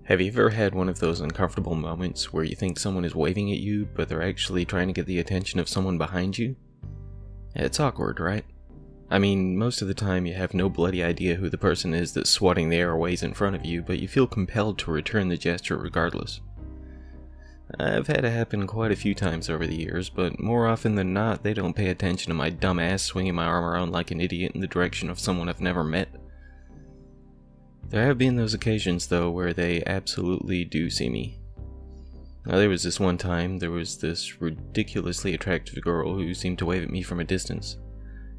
Have you ever had one of those uncomfortable moments where you think someone is waving at you, but they're actually trying to get the attention of someone behind you? It's awkward, right? I mean, most of the time you have no bloody idea who the person is that's swatting the airways in front of you, but you feel compelled to return the gesture regardless. I've had it happen quite a few times over the years, but more often than not, they don't pay attention to my dumb ass swinging my arm around like an idiot in the direction of someone I've never met. There have been those occasions, though, where they absolutely do see me. Now, there was this one time, there was this ridiculously attractive girl who seemed to wave at me from a distance.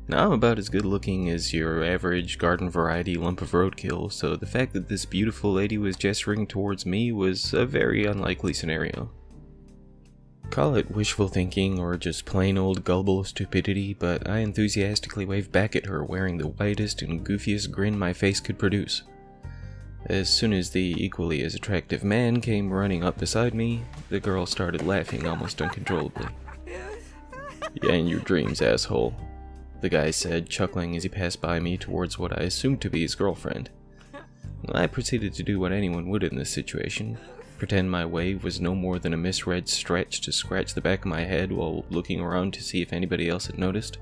Now, I'm about as good looking as your average garden variety lump of roadkill, so the fact that this beautiful lady was gesturing towards me was a very unlikely scenario. Call it wishful thinking or just plain old gullible stupidity, but I enthusiastically waved back at her wearing the widest and goofiest grin my face could produce. As soon as the equally as attractive man came running up beside me, the girl started laughing almost uncontrollably. "Yeah, in your dreams, asshole," the guy said, chuckling as he passed by me towards what I assumed to be his girlfriend. I proceeded to do what anyone would in this situation, pretend my wave was no more than a misread stretch to scratch the back of my head while looking around to see if anybody else had noticed.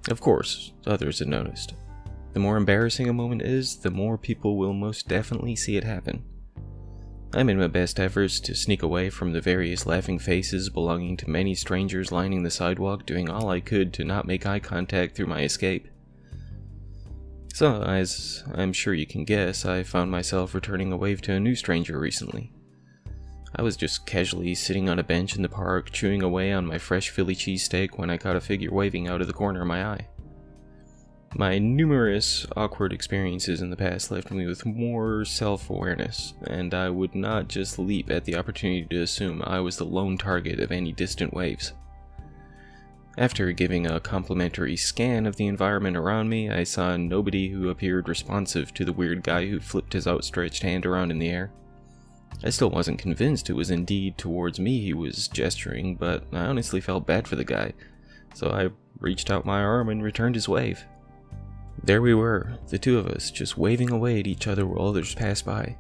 Of course, others had noticed. The more embarrassing a moment is, the more people will most definitely see it happen. I made my best efforts to sneak away from the various laughing faces belonging to many strangers lining the sidewalk, doing all I could to not make eye contact through my escape. So, as I'm sure you can guess, I found myself returning a wave to a new stranger recently. I was just casually sitting on a bench in the park, chewing away on my fresh Philly cheesesteak when I caught a figure waving out of the corner of my eye. My numerous awkward experiences in the past left me with more self-awareness, and I would not just leap at the opportunity to assume I was the lone target of any distant waves. After giving a complimentary scan of the environment around me, I saw nobody who appeared responsive to the weird guy who flipped his outstretched hand around in the air. I still wasn't convinced it was indeed towards me he was gesturing, but I honestly felt bad for the guy, so I reached out my arm and returned his wave. There we were, the two of us, just waving away at each other while others passed by.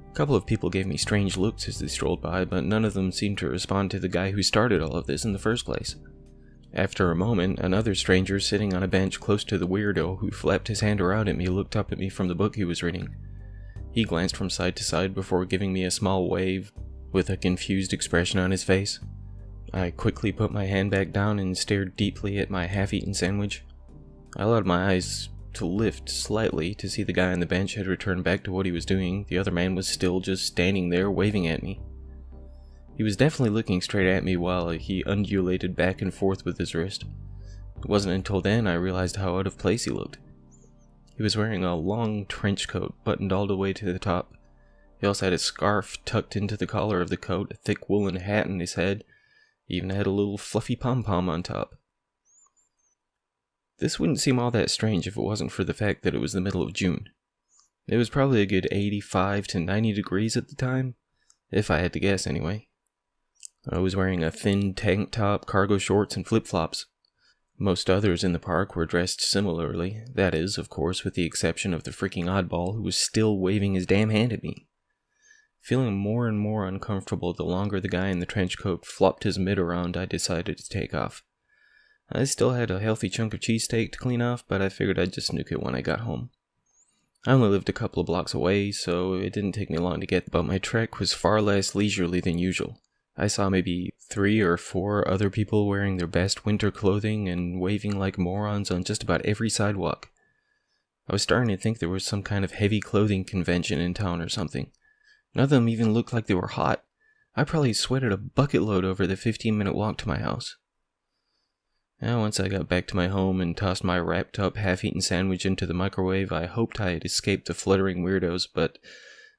A couple of people gave me strange looks as they strolled by, but none of them seemed to respond to the guy who started all of this in the first place. After a moment, another stranger sitting on a bench close to the weirdo who flapped his hand around at me looked up at me from the book he was reading. He glanced from side to side before giving me a small wave, with a confused expression on his face. I quickly put my hand back down and stared deeply at my half-eaten sandwich. I allowed my eyes to lift slightly to see the guy on the bench had returned back to what he was doing. The other man was still just standing there waving at me. He was definitely looking straight at me while he undulated back and forth with his wrist. It wasn't until then I realized how out of place he looked. He was wearing a long trench coat buttoned all the way to the top. He also had a scarf tucked into the collar of the coat, a thick woolen hat on his head. He even had a little fluffy pom-pom on top. This wouldn't seem all that strange if it wasn't for the fact that it was the middle of June. It was probably a good 85 to 90 degrees at the time, if I had to guess anyway. I was wearing a thin tank top, cargo shorts, and flip-flops. Most others in the park were dressed similarly, that is, of course, with the exception of the freaking oddball who was still waving his damn hand at me. Feeling more and more uncomfortable the longer the guy in the trench coat flopped his mid around, I decided to take off. I still had a healthy chunk of cheesesteak to clean off, but I figured I'd just nuke it when I got home. I only lived a couple of blocks away, so it didn't take me long to get, but my trek was far less leisurely than usual. I saw maybe 3 or 4 other people wearing their best winter clothing and waving like morons on just about every sidewalk. I was starting to think there was some kind of heavy clothing convention in town or something. None of them even looked like they were hot. I probably sweated a bucket load over the 15-minute walk to my house. Now, once I got back to my home and tossed my wrapped up half-eaten sandwich into the microwave, I hoped I had escaped the fluttering weirdos, but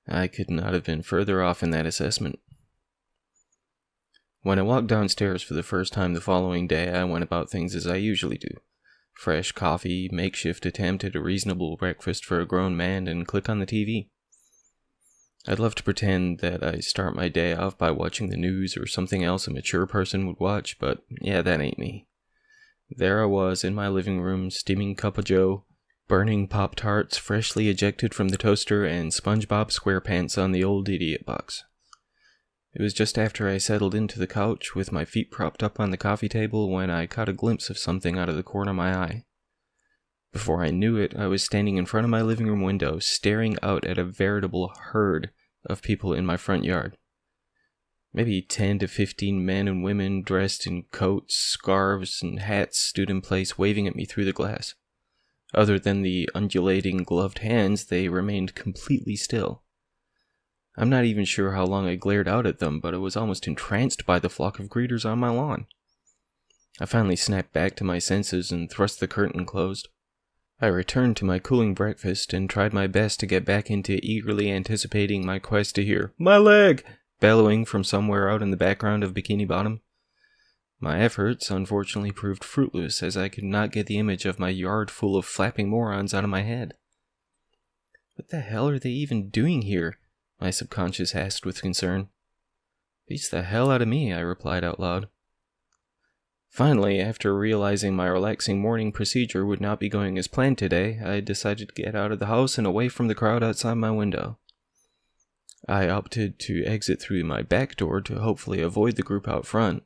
I could not have been further off in that assessment. When I walked downstairs for the first time the following day, I went about things as I usually do. Fresh coffee, makeshift attempt at a reasonable breakfast for a grown man, and click on the TV. I'd love to pretend that I start my day off by watching the news or something else a mature person would watch, but yeah, that ain't me. There I was in my living room, steaming cup of joe, burning Pop-Tarts freshly ejected from the toaster, and SpongeBob SquarePants on the old idiot box. It was just after I settled into the couch with my feet propped up on the coffee table when I caught a glimpse of something out of the corner of my eye. Before I knew it, I was standing in front of my living room window, staring out at a veritable herd of people in my front yard. Maybe 10 to 15 men and women dressed in coats, scarves, and hats stood in place waving at me through the glass. Other than the undulating gloved hands, they remained completely still. I'm not even sure how long I glared out at them, but I was almost entranced by the flock of greeters on my lawn. I finally snapped back to my senses and thrust the curtain closed. I returned to my cooling breakfast and tried my best to get back into eagerly anticipating my quest to hear "My leg!" bellowing from somewhere out in the background of Bikini Bottom. My efforts unfortunately proved fruitless, as I could not get the image of my yard full of flapping morons out of my head. What the hell are they even doing here? My subconscious asked with concern. Beats the hell out of me, I replied out loud. Finally, after realizing my relaxing morning procedure would not be going as planned today, I decided to get out of the house and away from the crowd outside my window. I opted to exit through my back door to hopefully avoid the group out front.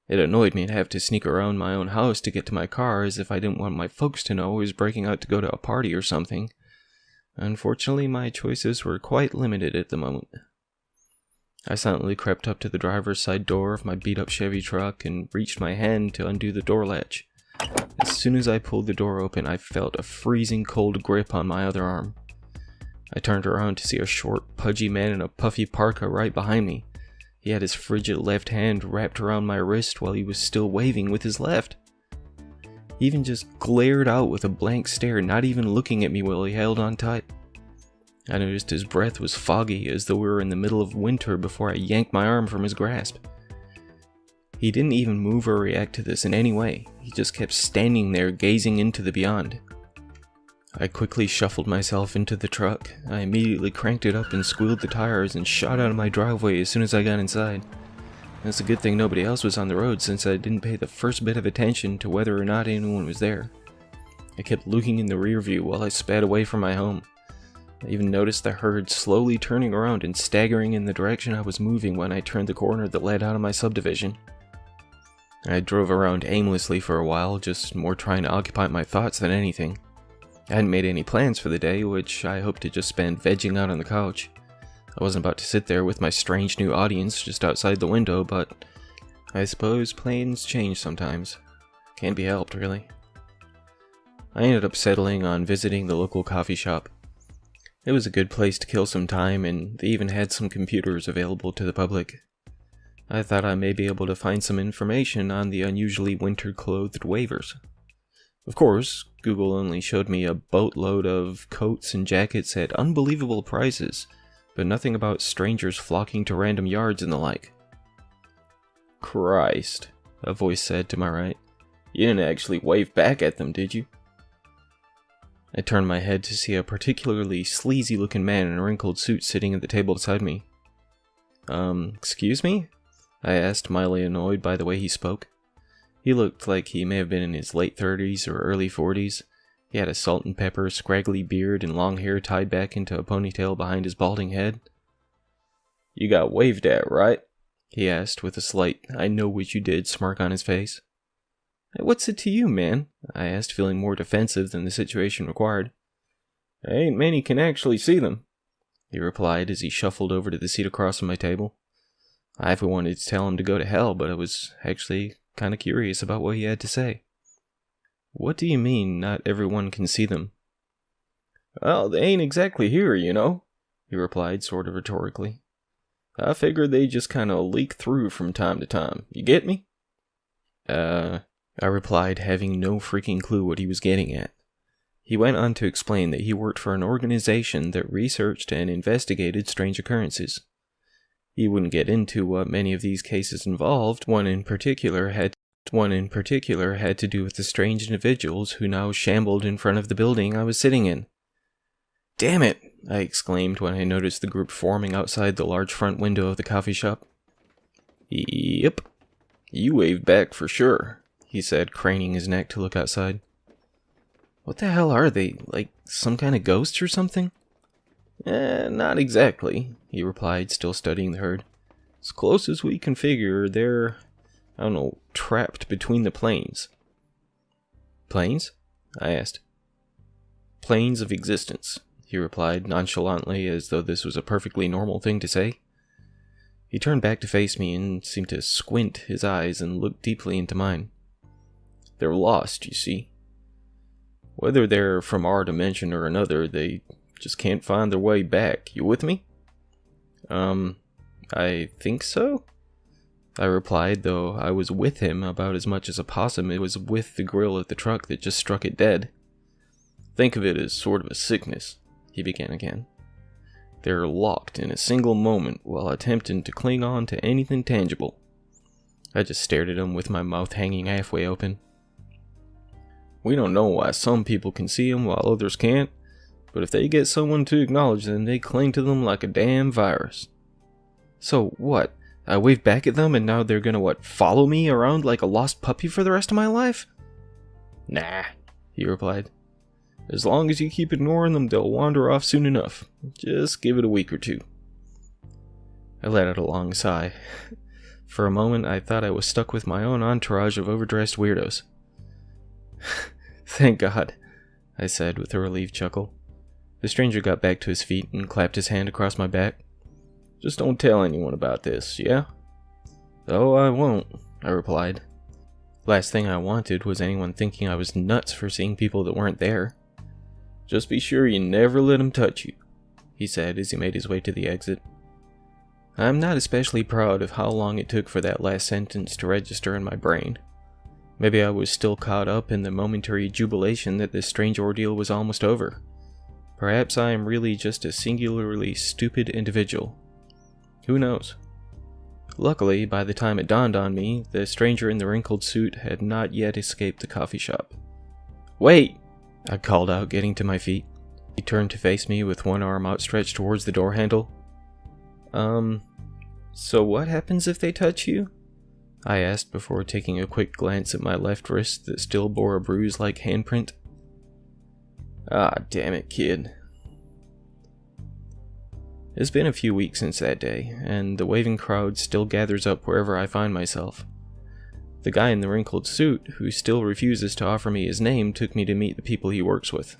It annoyed me to have to sneak around my own house to get to my car, as if I didn't want my folks to know I was breaking out to go to a party or something. Unfortunately, my choices were quite limited at the moment. I silently crept up to the driver's side door of my beat-up Chevy truck and reached my hand to undo the door latch. As soon as I pulled the door open, I felt a freezing cold grip on my other arm. I turned around to see a short, pudgy man in a puffy parka right behind me. He had his frigid left hand wrapped around my wrist while he was still waving with his left. He even just glared out with a blank stare, not even looking at me while he held on tight. I noticed his breath was foggy, as though we were in the middle of winter, before I yanked my arm from his grasp. He didn't even move or react to this in any way. He just kept standing there, gazing into the beyond. I quickly shuffled myself into the truck. I immediately cranked it up and squealed the tires and shot out of my driveway as soon as I got inside. It's a good thing nobody else was on the road, since I didn't pay the first bit of attention to whether or not anyone was there. I kept looking in the rear view while I sped away from my home. I even noticed the herd slowly turning around and staggering in the direction I was moving when I turned the corner that led out of my subdivision. I drove around aimlessly for a while, just more trying to occupy my thoughts than anything. I hadn't made any plans for the day, which I hoped to just spend vegging out on the couch. I wasn't about to sit there with my strange new audience just outside the window, but I suppose plans change sometimes. Can't be helped, really. I ended up settling on visiting the local coffee shop. It was a good place to kill some time, and they even had some computers available to the public. I thought I may be able to find some information on the unusually winter-clothed waivers. Of course, Google only showed me a boatload of coats and jackets at unbelievable prices, but nothing about strangers flocking to random yards and the like. Christ, a voice said to my right. You didn't actually wave back at them, did you? I turned my head to see a particularly sleazy-looking man in a wrinkled suit sitting at the table beside me. Excuse me? I asked, mildly annoyed by the way he spoke. He looked like he may have been in his late 30s or early 40s. He had a salt and pepper, scraggly beard and long hair tied back into a ponytail behind his balding head. You got waved at, right? He asked with a slight, I know what you did smirk on his face. What's it to you, man? I asked, feeling more defensive than the situation required. Ain't many can actually see them, he replied as he shuffled over to the seat across from my table. I wanted to tell him to go to hell, but I was actually kind of curious about what he had to say. What do you mean, not everyone can see them? Well, they ain't exactly here, you know, he replied, sort of rhetorically. I figured they just kind of leak through from time to time. You get me? I replied, having no freaking clue what he was getting at. He went on to explain that he worked for an organization that researched and investigated strange occurrences. He wouldn't get into what many of these cases involved. One in particular had to do with the strange individuals who now shambled in front of the building I was sitting in. Damn it! I exclaimed when I noticed the group forming outside the large front window of the coffee shop. Yep. You waved back for sure, he said, craning his neck to look outside. What the hell are they? Like some kind of ghosts or something? Not exactly, he replied, still studying the herd. As close as we can figure, they're, I don't know, trapped between the planes. Planes? I asked. Planes of existence, he replied nonchalantly, as though this was a perfectly normal thing to say. He turned back to face me and seemed to squint his eyes and look deeply into mine. They're lost, you see. Whether they're from our dimension or another, they just can't find their way back. You with me? I think so? I replied, though I was with him about as much as a possum was with the grill of the truck that just struck it dead. Think of it as sort of a sickness, he began again. They're locked in a single moment while attempting to cling on to anything tangible. I just stared at him with my mouth hanging halfway open. We don't know why some people can see them while others can't, but if they get someone to acknowledge them, they cling to them like a damn virus. So what? I waved back at them and now they're gonna follow me around like a lost puppy for the rest of my life? Nah, he replied. As long as you keep ignoring them, they'll wander off soon enough. Just give it a week or two. I let out a long sigh. For a moment, I thought I was stuck with my own entourage of overdressed weirdos. Thank God, I said with a relieved chuckle. The stranger got back to his feet and clapped his hand across my back. Just don't tell anyone about this, yeah? Oh, I won't, I replied. Last thing I wanted was anyone thinking I was nuts for seeing people that weren't there. Just be sure you never let them touch you, he said as he made his way to the exit. I'm not especially proud of how long it took for that last sentence to register in my brain. Maybe I was still caught up in the momentary jubilation that this strange ordeal was almost over. Perhaps I am really just a singularly stupid individual. Who knows? Luckily, by the time it dawned on me, the stranger in the wrinkled suit had not yet escaped the coffee shop. Wait! I called out, getting to my feet. He turned to face me with one arm outstretched towards the door handle. So what happens if they touch you? I asked before taking a quick glance at my left wrist that still bore a bruise-like handprint. Ah, damn it, kid. It's been a few weeks since that day, and the waving crowd still gathers up wherever I find myself. The guy in the wrinkled suit, who still refuses to offer me his name, took me to meet the people he works with.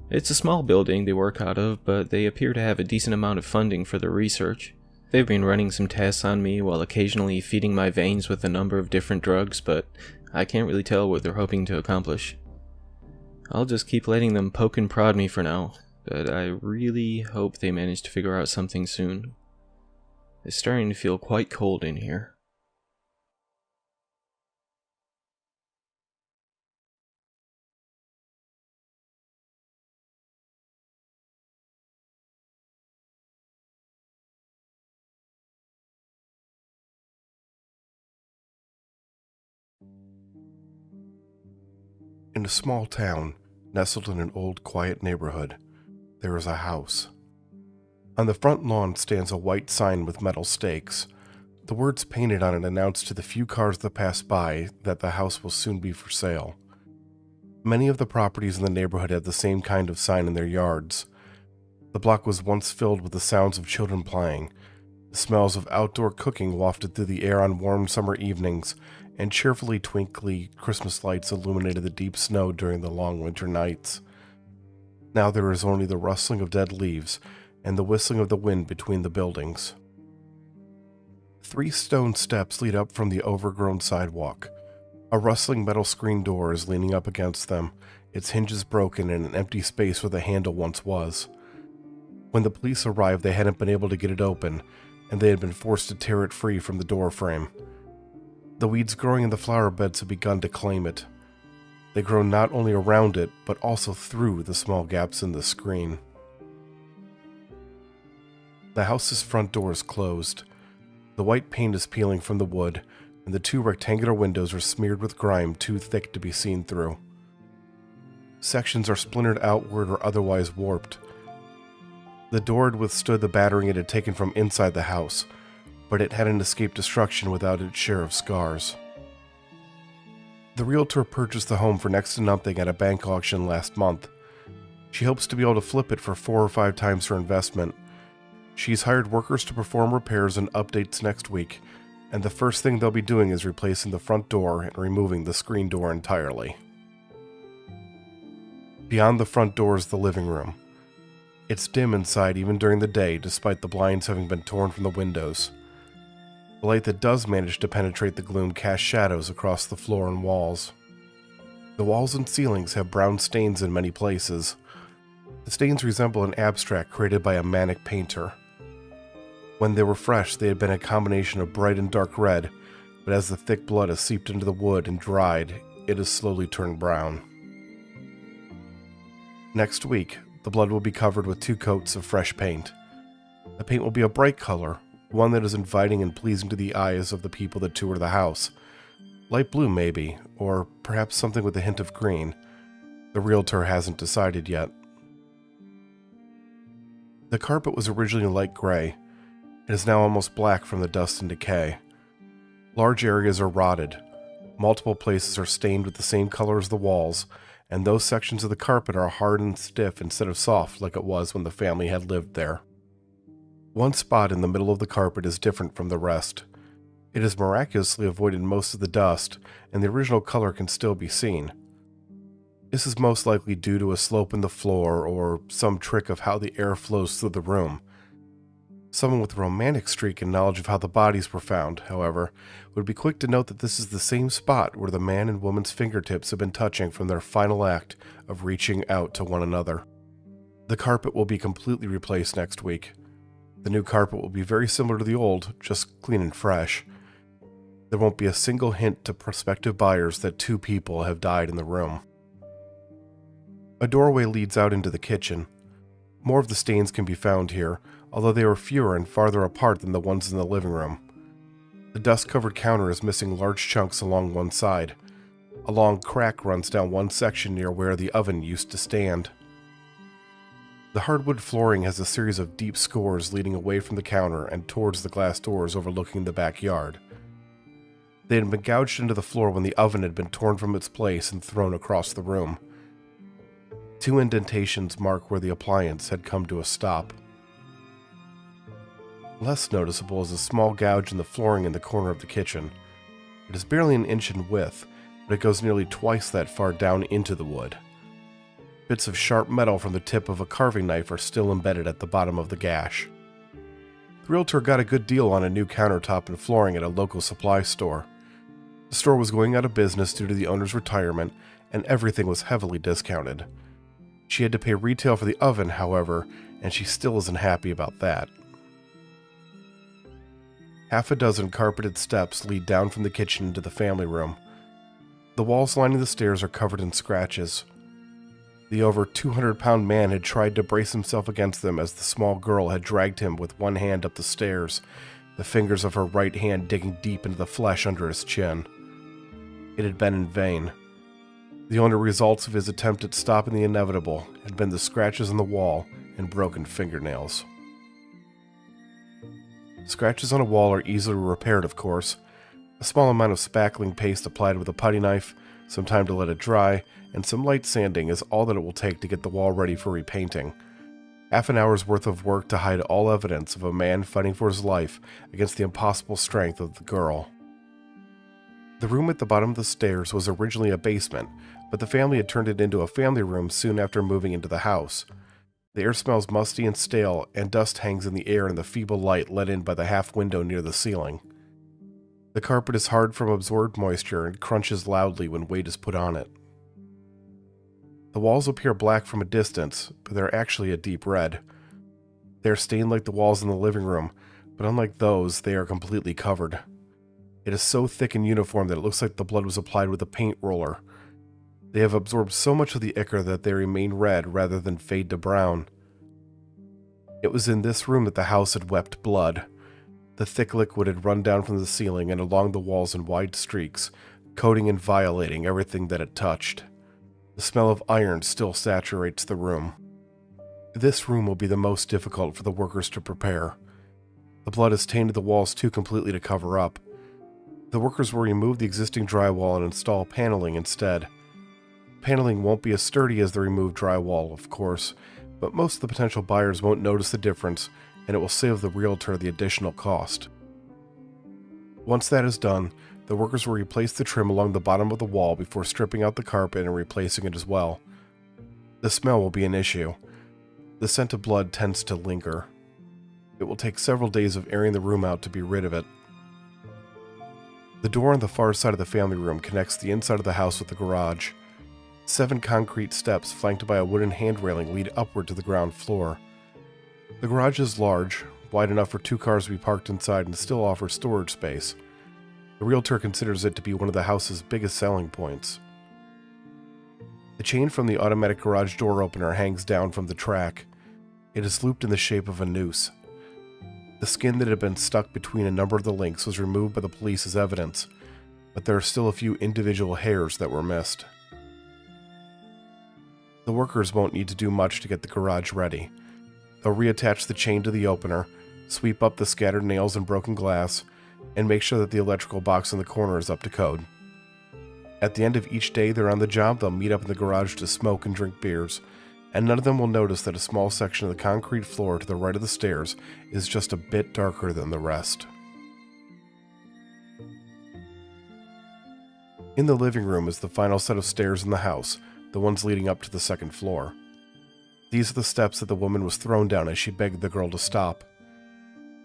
It's a small building they work out of, but they appear to have a decent amount of funding for their research. They've been running some tests on me while occasionally feeding my veins with a number of different drugs, but I can't really tell what they're hoping to accomplish. I'll just keep letting them poke and prod me for now, but I really hope they manage to figure out something soon. It's starting to feel quite cold in here. In a small town, nestled in an old, quiet neighborhood, there is a house. On the front lawn stands a white sign with metal stakes. The words painted on it announce to the few cars that pass by that the house will soon be for sale. Many of the properties in the neighborhood have the same kind of sign in their yards. The block was once filled with the sounds of children playing. The smells of outdoor cooking wafted through the air on warm summer evenings, and cheerfully twinkly Christmas lights illuminated the deep snow during the long winter nights. Now there is only the rustling of dead leaves and the whistling of the wind between the buildings. 3 stone steps lead up from the overgrown sidewalk. A rustling metal screen door is leaning up against them, its hinges broken in an empty space where the handle once was. When the police arrived, they hadn't been able to get it open, and they had been forced to tear it free from the door frame. The weeds growing in the flower beds have begun to claim it. They grow not only around it, but also through the small gaps in the screen. The house's front door is closed. The white paint is peeling from the wood, and the 2 rectangular windows are smeared with grime too thick to be seen through. Sections are splintered outward or otherwise warped. The door had withstood the battering it had taken from inside the house, but it hadn't escaped destruction without its share of scars. The realtor purchased the home for next to nothing at a bank auction last month. She hopes to be able to flip it for 4 or 5 times her investment. She's hired workers to perform repairs and updates next week, and the first thing they'll be doing is replacing the front door and removing the screen door entirely. Beyond the front door is the living room. It's dim inside even during the day, despite the blinds having been torn from the windows. The light that does manage to penetrate the gloom casts shadows across the floor and walls. The walls and ceilings have brown stains in many places. The stains resemble an abstract created by a manic painter. When they were fresh, they had been a combination of bright and dark red, but as the thick blood has seeped into the wood and dried, it has slowly turned brown. Next week, the blood will be covered with 2 coats of fresh paint. The paint will be a bright color, one that is inviting and pleasing to the eyes of the people that tour the house. Light blue maybe, or perhaps something with a hint of green. The realtor hasn't decided yet. The carpet was originally light gray. It is now almost black from the dust and decay. Large areas are rotted. Multiple places are stained with the same color as the walls, and those sections of the carpet are hard and stiff instead of soft like it was when the family had lived there. One spot in the middle of the carpet is different from the rest. It has miraculously avoided most of the dust, and the original color can still be seen. This is most likely due to a slope in the floor or some trick of how the air flows through the room. Someone with a romantic streak and knowledge of how the bodies were found, however, would be quick to note that this is the same spot where the man and woman's fingertips have been touching from their final act of reaching out to one another. The carpet will be completely replaced next week. The new carpet will be very similar to the old, just clean and fresh. There won't be a single hint to prospective buyers that 2 people have died in the room. A doorway leads out into the kitchen. More of the stains can be found here, although they are fewer and farther apart than the ones in the living room. The dust-covered counter is missing large chunks along one side. A long crack runs down one section near where the oven used to stand. The hardwood flooring has a series of deep scores leading away from the counter and towards the glass doors overlooking the backyard. They had been gouged into the floor when the oven had been torn from its place and thrown across the room. 2 indentations mark where the appliance had come to a stop. Less noticeable is a small gouge in the flooring in the corner of the kitchen. It is barely an inch in width, but it goes nearly twice that far down into the wood. Bits of sharp metal from the tip of a carving knife are still embedded at the bottom of the gash. The realtor got a good deal on a new countertop and flooring at a local supply store. The store was going out of business due to the owner's retirement, and everything was heavily discounted. She had to pay retail for the oven, however, and she still isn't happy about that. Half a dozen carpeted steps lead down from the kitchen into the family room. The walls lining the stairs are covered in scratches. The over 200-pound man had tried to brace himself against them as the small girl had dragged him with one hand up the stairs, the fingers of her right hand digging deep into the flesh under his chin. It had been in vain. The only results of his attempt at stopping the inevitable had been the scratches on the wall and broken fingernails. Scratches on a wall are easily repaired, of course. A small amount of spackling paste applied with a putty knife, some time to let it dry, and some light sanding is all that it will take to get the wall ready for repainting. Half an hour's worth of work to hide all evidence of a man fighting for his life against the impossible strength of the girl. The room at the bottom of the stairs was originally a basement, but the family had turned it into a family room soon after moving into the house. The air smells musty and stale, and dust hangs in the air in the feeble light let in by the half window near the ceiling. The carpet is hard from absorbed moisture and crunches loudly when weight is put on it. The walls appear black from a distance, but they're actually a deep red. They are stained like the walls in the living room, but unlike those, they are completely covered. It is so thick and uniform that it looks like the blood was applied with a paint roller. They have absorbed so much of the ichor that they remain red rather than fade to brown. It was in this room that the house had wept blood. The thick liquid had run down from the ceiling and along the walls in wide streaks, coating and violating everything that it touched. The smell of iron still saturates the room. This room will be the most difficult for the workers to prepare. The blood has tainted the walls too completely to cover up. The workers will remove the existing drywall and install paneling instead. Paneling won't be as sturdy as the removed drywall, of course, but most of the potential buyers won't notice the difference, and it will save the realtor the additional cost. Once that is done, the workers will replace the trim along the bottom of the wall before stripping out the carpet and replacing it as well. The smell will be an issue. The scent of blood tends to linger. It will take several days of airing the room out to be rid of it. The door on the far side of the family room connects the inside of the house with the garage. 7 concrete steps flanked by a wooden hand railing lead upward to the ground floor. The garage is large, wide enough for 2 cars to be parked inside and still offers storage space. The realtor considers it to be one of the house's biggest selling points. The chain from the automatic garage door opener hangs down from the track. It is looped in the shape of a noose. The skin that had been stuck between a number of the links was removed by the police as evidence, but there are still a few individual hairs that were missed. The workers won't need to do much to get the garage ready. They'll reattach the chain to the opener, sweep up the scattered nails and broken glass, and make sure that the electrical box in the corner is up to code. At the end of each day they're on the job, they'll meet up in the garage to smoke and drink beers, and none of them will notice that a small section of the concrete floor to the right of the stairs is just a bit darker than the rest. In the living room is the final set of stairs in the house, the ones leading up to the second floor. These are the steps that the woman was thrown down as she begged the girl to stop.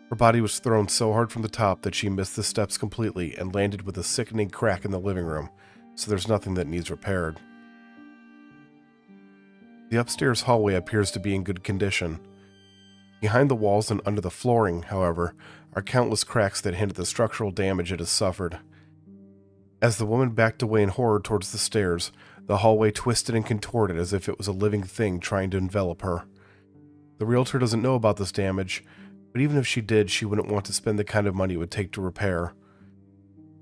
Her body was thrown so hard from the top that she missed the steps completely and landed with a sickening crack in the living room, so there's nothing that needs repaired. The upstairs hallway appears to be in good condition. Behind the walls and under the flooring, however, are countless cracks that hint at the structural damage it has suffered. As the woman backed away in horror towards the stairs, the hallway twisted and contorted as if it was a living thing trying to envelop her. The realtor doesn't know about this damage, but even if she did, she wouldn't want to spend the kind of money it would take to repair.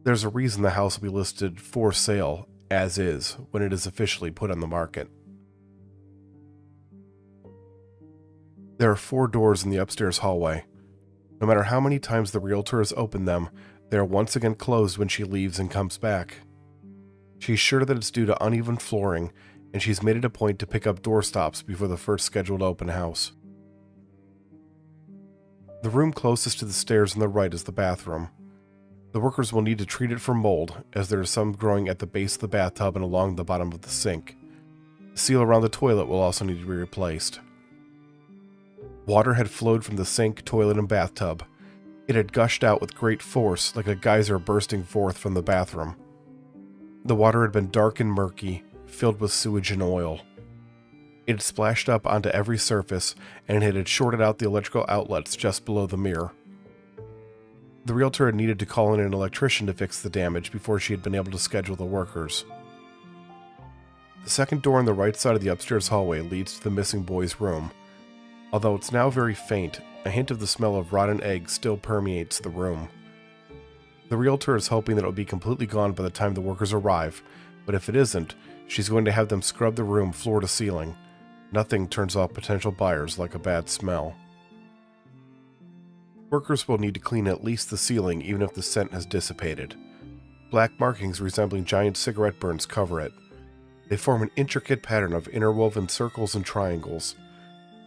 There's a reason the house will be listed for sale, as is, when it is officially put on the market. There are 4 doors in the upstairs hallway. No matter how many times the realtor has opened them, they are once again closed when she leaves and comes back. She's sure that it's due to uneven flooring, and she's made it a point to pick up doorstops before the first scheduled open house. The room closest to the stairs on the right is the bathroom. The workers will need to treat it for mold, as there is some growing at the base of the bathtub and along the bottom of the sink. The seal around the toilet will also need to be replaced. Water had flowed from the sink, toilet, and bathtub. It had gushed out with great force, like a geyser bursting forth from the bathroom. The water had been dark and murky, filled with sewage and oil. It had splashed up onto every surface, and it had shorted out the electrical outlets just below the mirror. The realtor had needed to call in an electrician to fix the damage before she had been able to schedule the workers. The second door on the right side of the upstairs hallway leads to the missing boy's room. Although it's now very faint, a hint of the smell of rotten eggs still permeates the room. The realtor is hoping that it will be completely gone by the time the workers arrive, but if it isn't, she's going to have them scrub the room floor to ceiling. Nothing turns off potential buyers like a bad smell. Workers will need to clean at least the ceiling even if the scent has dissipated. Black markings resembling giant cigarette burns cover it. They form an intricate pattern of interwoven circles and triangles.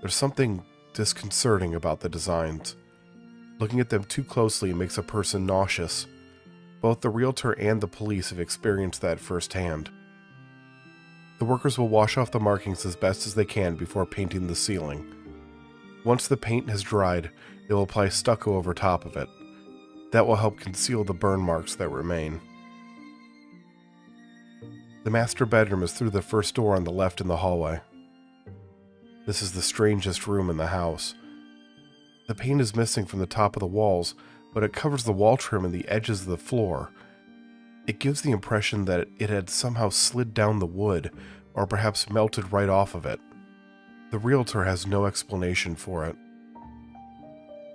There's something disconcerting about the designs. Looking at them too closely makes a person nauseous. Both the realtor and the police have experienced that firsthand. The workers will wash off the markings as best as they can before painting the ceiling. Once the paint has dried, they will apply stucco over top of it. That will help conceal the burn marks that remain. The master bedroom is through the first door on the left in the hallway. This is the strangest room in the house. The paint is missing from the top of the walls, but it covers the wall trim and the edges of the floor. It gives the impression that it had somehow slid down the wood, or perhaps melted right off of it. The realtor has no explanation for it.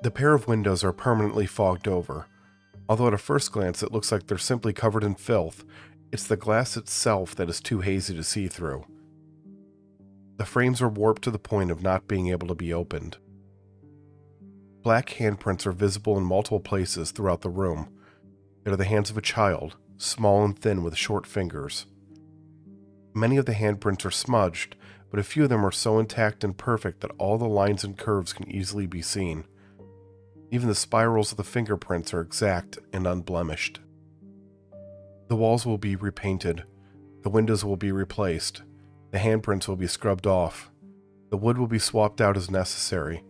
The pair of windows are permanently fogged over. Although at a first glance it looks like they're simply covered in filth, it's the glass itself that is too hazy to see through. The frames are warped to the point of not being able to be opened. Black handprints are visible in multiple places throughout the room. They are the hands of a child, small and thin with short fingers. Many of the handprints are smudged, but a few of them are so intact and perfect that all the lines and curves can easily be seen. Even the spirals of the fingerprints are exact and unblemished. The walls will be repainted, the windows will be replaced, the handprints will be scrubbed off, the wood will be swapped out as necessary.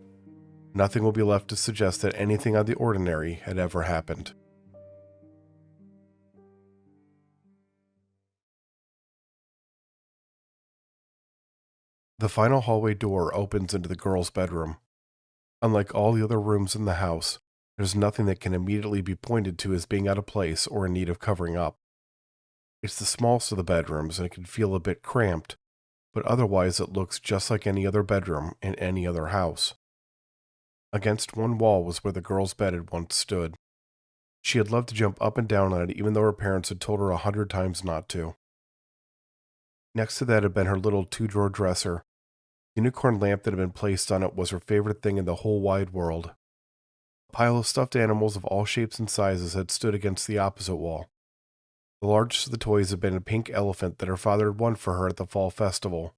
Nothing will be left to suggest that anything out of the ordinary had ever happened. The final hallway door opens into the girl's bedroom. Unlike all the other rooms in the house, there's nothing that can immediately be pointed to as being out of place or in need of covering up. It's the smallest of the bedrooms and it can feel a bit cramped, but otherwise it looks just like any other bedroom in any other house. Against one wall was where the girl's bed had once stood. She had loved to jump up and down on it even though her parents had told her 100 times not to. Next to that had been her little 2-drawer dresser. The unicorn lamp that had been placed on it was her favorite thing in the whole wide world. A pile of stuffed animals of all shapes and sizes had stood against the opposite wall. The largest of the toys had been a pink elephant that her father had won for her at the fall festival.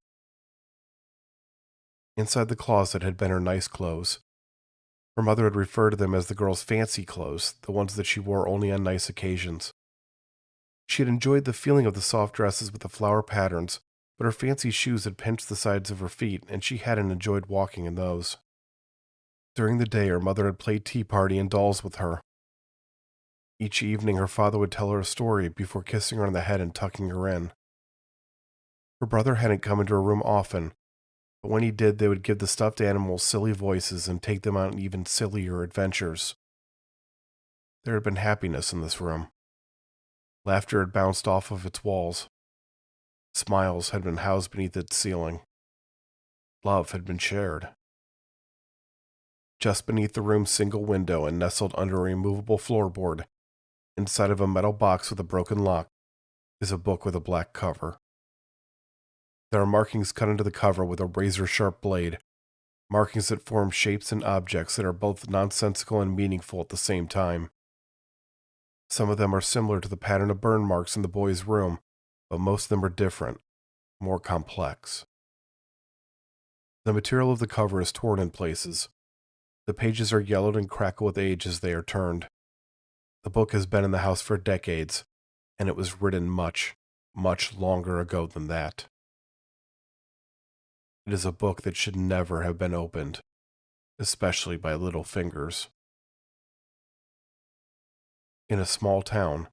Inside the closet had been her nice clothes. Her mother had referred to them as the girl's fancy clothes, the ones that she wore only on nice occasions. She had enjoyed the feeling of the soft dresses with the flower patterns, but her fancy shoes had pinched the sides of her feet, and she hadn't enjoyed walking in those. During the day, her mother had played tea party and dolls with her. Each evening, her father would tell her a story before kissing her on the head and tucking her in. Her brother hadn't come into her room often, but when he did, they would give the stuffed animals silly voices and take them on even sillier adventures. There had been happiness in this room. Laughter had bounced off of its walls. Smiles had been housed beneath its ceiling. Love had been shared. Just beneath the room's single window and nestled under a removable floorboard, inside of a metal box with a broken lock, is a book with a black cover. There are markings cut into the cover with a razor-sharp blade, markings that form shapes and objects that are both nonsensical and meaningful at the same time. Some of them are similar to the pattern of burn marks in the boy's room, but most of them are different, more complex. The material of the cover is torn in places. The pages are yellowed and crackle with age as they are turned. The book has been in the house for decades, and it was written much, much longer ago than that. It is a book that should never have been opened, especially by little fingers. In a small town,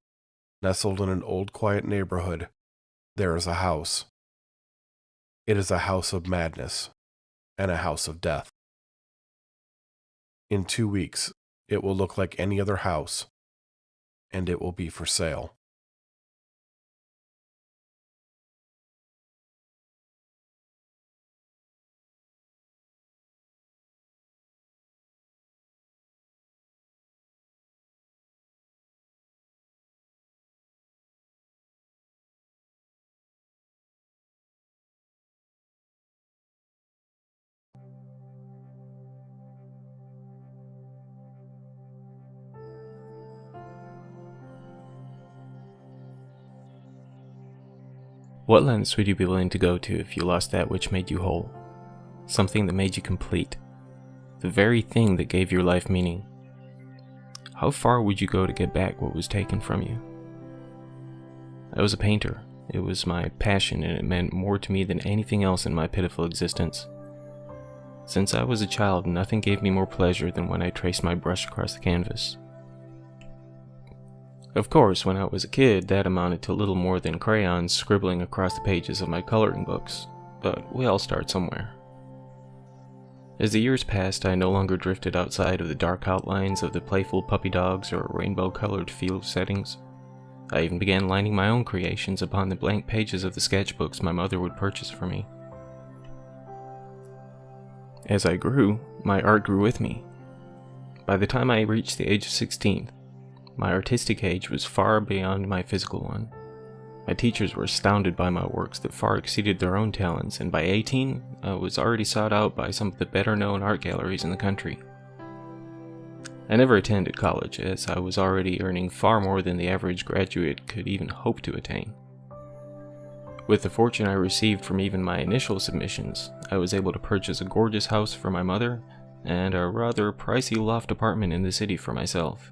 nestled in an old quiet neighborhood, there is a house. It is a house of madness, and a house of death. In 2 weeks, it will look like any other house, and it will be for sale. What lengths would you be willing to go to if you lost that which made you whole? Something that made you complete. The very thing that gave your life meaning. How far would you go to get back what was taken from you? I was a painter. It was my passion, and it meant more to me than anything else in my pitiful existence. Since I was a child, nothing gave me more pleasure than when I traced my brush across the canvas. Of course, when I was a kid, that amounted to little more than crayons scribbling across the pages of my coloring books, but we all start somewhere. As the years passed, I no longer drifted outside of the dark outlines of the playful puppy dogs or rainbow-colored field settings. I even began lining my own creations upon the blank pages of the sketchbooks my mother would purchase for me. As I grew, my art grew with me. By the time I reached the age of 16, my artistic age was far beyond my physical one. My teachers were astounded by my works that far exceeded their own talents, and by 18, I was already sought out by some of the better-known art galleries in the country. I never attended college, as I was already earning far more than the average graduate could even hope to attain. With the fortune I received from even my initial submissions, I was able to purchase a gorgeous house for my mother and a rather pricey loft apartment in the city for myself.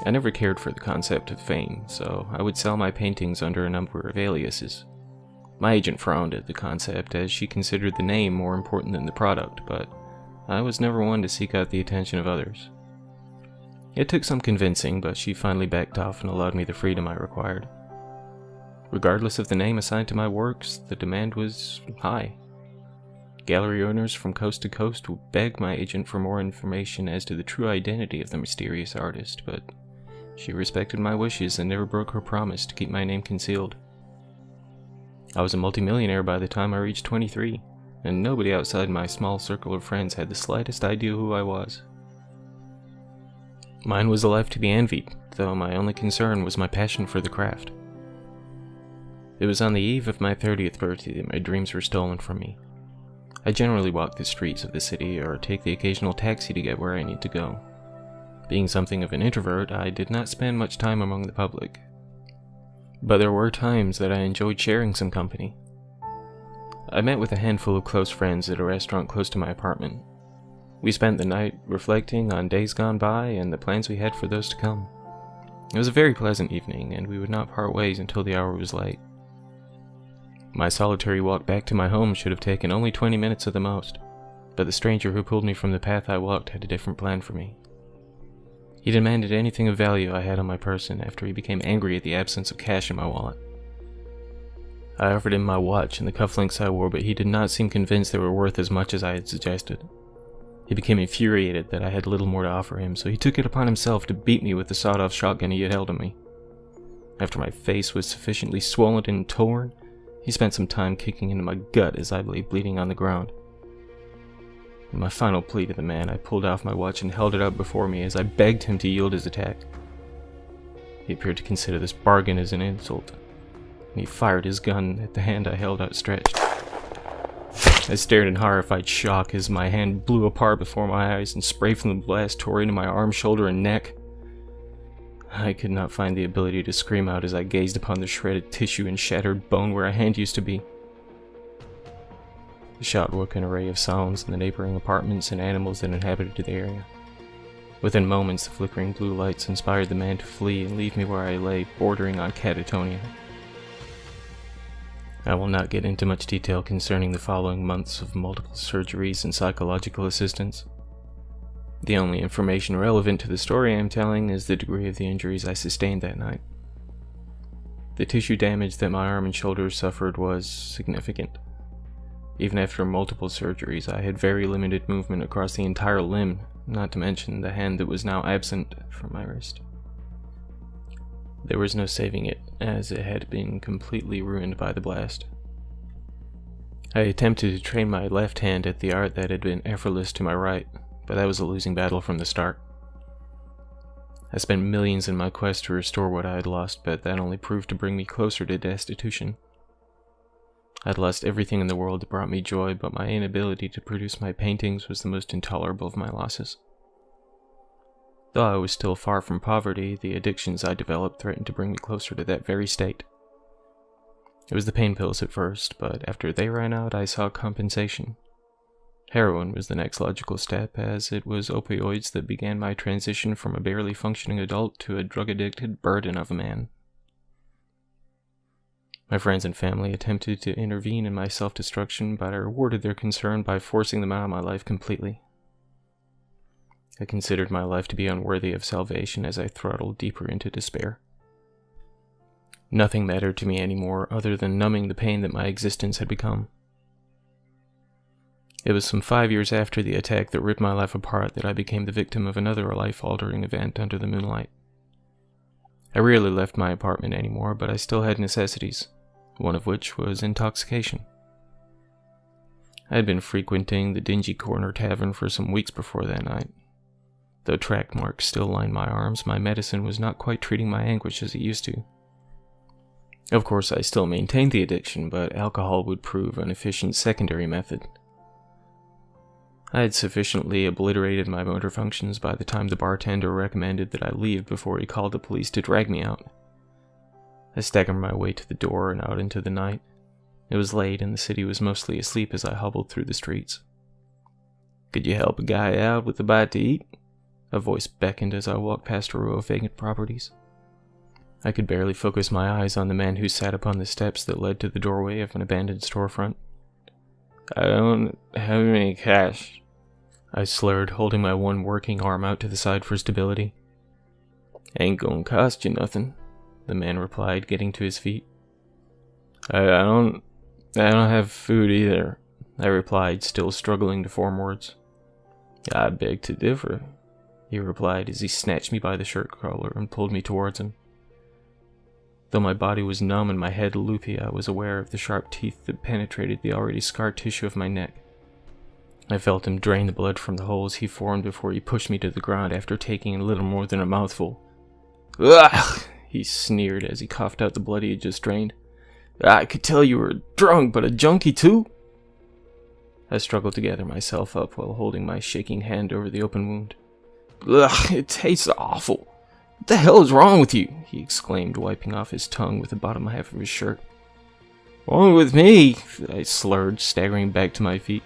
I never cared for the concept of fame, so I would sell my paintings under a number of aliases. My agent frowned at the concept, as she considered the name more important than the product, but I was never one to seek out the attention of others. It took some convincing, but she finally backed off and allowed me the freedom I required. Regardless of the name assigned to my works, the demand was high. Gallery owners from coast to coast would beg my agent for more information as to the true identity of the mysterious artist, but she respected my wishes and never broke her promise to keep my name concealed. I was a multimillionaire by the time I reached 23, and nobody outside my small circle of friends had the slightest idea who I was. Mine was a life to be envied, though my only concern was my passion for the craft. It was on the eve of my 30th birthday that my dreams were stolen from me. I generally walk the streets of the city or take the occasional taxi to get where I need to go. Being something of an introvert, I did not spend much time among the public. But there were times that I enjoyed sharing some company. I met with a handful of close friends at a restaurant close to my apartment. We spent the night reflecting on days gone by and the plans we had for those to come. It was a very pleasant evening, and we would not part ways until the hour was late. My solitary walk back to my home should have taken only 20 minutes at the most, but the stranger who pulled me from the path I walked had a different plan for me. He demanded anything of value I had on my person after he became angry at the absence of cash in my wallet. I offered him my watch and the cufflinks I wore, but he did not seem convinced they were worth as much as I had suggested. He became infuriated that I had little more to offer him, so he took it upon himself to beat me with the sawed-off shotgun he had held on me. After my face was sufficiently swollen and torn, he spent some time kicking into my gut as I lay bleeding on the ground. In my final plea to the man, I pulled off my watch and held it up before me as I begged him to yield his attack. He appeared to consider this bargain as an insult, and he fired his gun at the hand I held outstretched. I stared in horrified shock as my hand blew apart before my eyes and spray from the blast tore into my arm, shoulder, and neck. I could not find the ability to scream out as I gazed upon the shredded tissue and shattered bone where a hand used to be. The shot woke an array of sounds in the neighboring apartments and animals that inhabited the area. Within moments, the flickering blue lights inspired the man to flee and leave me where I lay, bordering on catatonia. I will not get into much detail concerning the following months of multiple surgeries and psychological assistance. The only information relevant to the story I am telling is the degree of the injuries I sustained that night. The tissue damage that my arm and shoulders suffered was significant. Even after multiple surgeries, I had very limited movement across the entire limb, not to mention the hand that was now absent from my wrist. There was no saving it, as it had been completely ruined by the blast. I attempted to train my left hand at the art that had been effortless to my right, but that was a losing battle from the start. I spent millions in my quest to restore what I had lost, but that only proved to bring me closer to destitution. I'd lost everything in the world that brought me joy, but my inability to produce my paintings was the most intolerable of my losses. Though I was still far from poverty, the addictions I developed threatened to bring me closer to that very state. It was the pain pills at first, but after they ran out, I saw compensation. Heroin was the next logical step, as it was opioids that began my transition from a barely functioning adult to a drug-addicted burden of a man. My friends and family attempted to intervene in my self-destruction, but I rewarded their concern by forcing them out of my life completely. I considered my life to be unworthy of salvation as I throttled deeper into despair. Nothing mattered to me anymore other than numbing the pain that my existence had become. It was some 5 years after the attack that ripped my life apart that I became the victim of another life-altering event under the moonlight. I rarely left my apartment anymore, but I still had necessities, one of which was intoxication. I had been frequenting the dingy corner tavern for some weeks before that night. Though track marks still lined my arms, my medicine was not quite treating my anguish as it used to. Of course, I still maintained the addiction, but alcohol would prove an efficient secondary method. I had sufficiently obliterated my motor functions by the time the bartender recommended that I leave before he called the police to drag me out. I staggered my way to the door and out into the night. It was late and the city was mostly asleep as I hobbled through the streets. "Could you help a guy out with a bite to eat?" A voice beckoned as I walked past a row of vacant properties. I could barely focus my eyes on the man who sat upon the steps that led to the doorway of an abandoned storefront. "I don't have any cash," I slurred, holding my one working arm out to the side for stability. "Ain't gonna cost you nothing," the man replied, getting to his feet. I don't have food either," I replied, still struggling to form words. "I beg to differ," he replied as he snatched me by the shirt collar and pulled me towards him. Though my body was numb and my head loopy, I was aware of the sharp teeth that penetrated the already scarred tissue of my neck. I felt him drain the blood from the holes he formed before he pushed me to the ground after taking a little more than a mouthful. "Ugh!" he sneered as he coughed out the blood he had just drained. "I could tell you were drunk, but a junkie too?" I struggled to gather myself up while holding my shaking hand over the open wound. "Ugh, it tastes awful. What the hell is wrong with you?" he exclaimed, wiping off his tongue with the bottom half of his shirt. "Wrong with me?" I slurred, staggering back to my feet.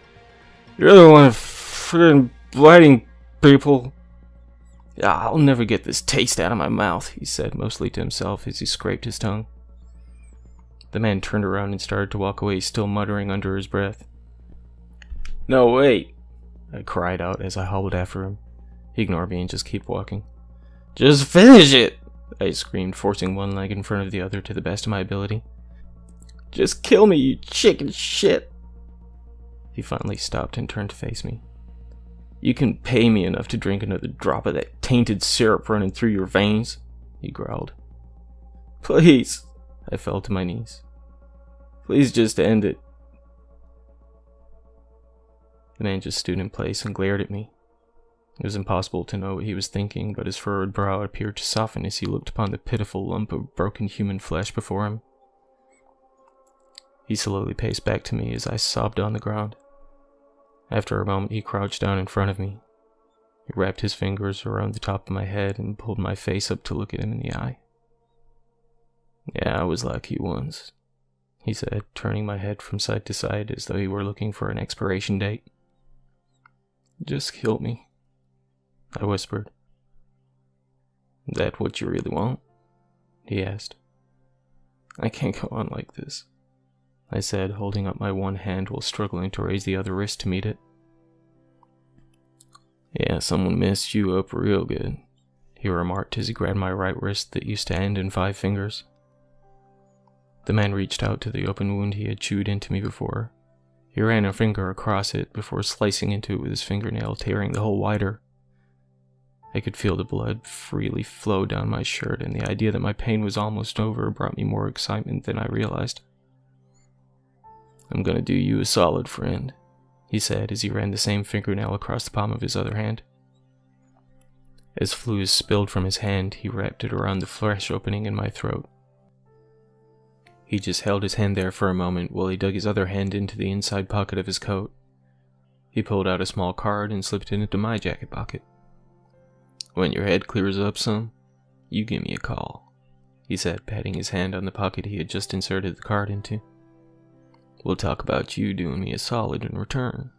"You're the one friggin' blighting people." "I'll never get this taste out of my mouth," he said, mostly to himself as he scraped his tongue. The man turned around and started to walk away, still muttering under his breath. "No, wait," I cried out as I hobbled after him. He ignored me and just kept walking. "Just finish it!" I screamed, forcing one leg in front of the other to the best of my ability. "Just kill me, you chicken shit!" He finally stopped and turned to face me. "You can pay me enough to drink another drop of that tainted syrup running through your veins," he growled. "Please," I fell to my knees. "Please just end it." The man just stood in place and glared at me. It was impossible to know what he was thinking, but his furrowed brow appeared to soften as he looked upon the pitiful lump of broken human flesh before him. He slowly paced back to me as I sobbed on the ground. After a moment, he crouched down in front of me. He wrapped his fingers around the top of my head and pulled my face up to look at him in the eye. "Yeah, I was lucky once," he said, turning my head from side to side as though he were looking for an expiration date. "Just kill me," I whispered. "That what you really want?" he asked. "I can't go on like this," I said, holding up my one hand while struggling to raise the other wrist to meet it. "Yeah, someone messed you up real good," he remarked as he grabbed my right wrist that used to end in 5 fingers. The man reached out to the open wound he had chewed into me before. He ran a finger across it before slicing into it with his fingernail, tearing the hole wider. I could feel the blood freely flow down my shirt, and the idea that my pain was almost over brought me more excitement than I realized. "I'm gonna do you a solid, friend," he said as he ran the same fingernail across the palm of his other hand. As fluid spilled from his hand, he wrapped it around the flesh opening in my throat. He just held his hand there for a moment while he dug his other hand into the inside pocket of his coat. He pulled out a small card and slipped it into my jacket pocket. "When your head clears up some, you give me a call," he said, patting his hand on the pocket he had just inserted the card into. "We'll talk about you doing me a solid in return."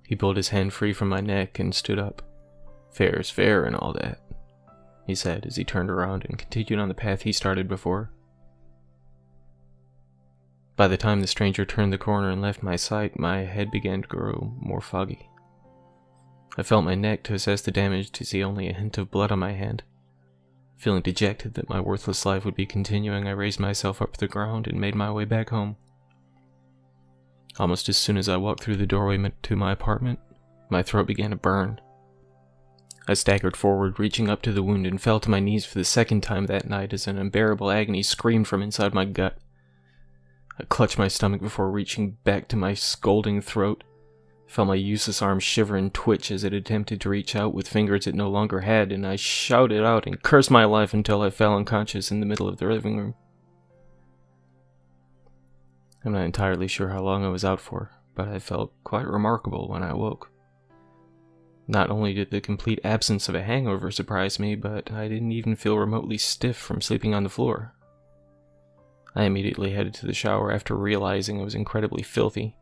He pulled his hand free from my neck and stood up. "Fair's fair and all that," he said as he turned around and continued on the path he started before. By the time the stranger turned the corner and left my sight, my head began to grow more foggy. I felt my neck to assess the damage to see only a hint of blood on my hand. Feeling dejected that my worthless life would be continuing, I raised myself up to the ground and made my way back home. Almost as soon as I walked through the doorway to my apartment, my throat began to burn. I staggered forward, reaching up to the wound, and fell to my knees for the second time that night as an unbearable agony screamed from inside my gut. I clutched my stomach before reaching back to my scalding throat. I felt my useless arm shiver and twitch as it attempted to reach out with fingers it no longer had, and I shouted out and cursed my life until I fell unconscious in the middle of the living room. I'm not entirely sure how long I was out for, but I felt quite remarkable when I awoke. Not only did the complete absence of a hangover surprise me, but I didn't even feel remotely stiff from sleeping on the floor. I immediately headed to the shower after realizing I was incredibly filthy.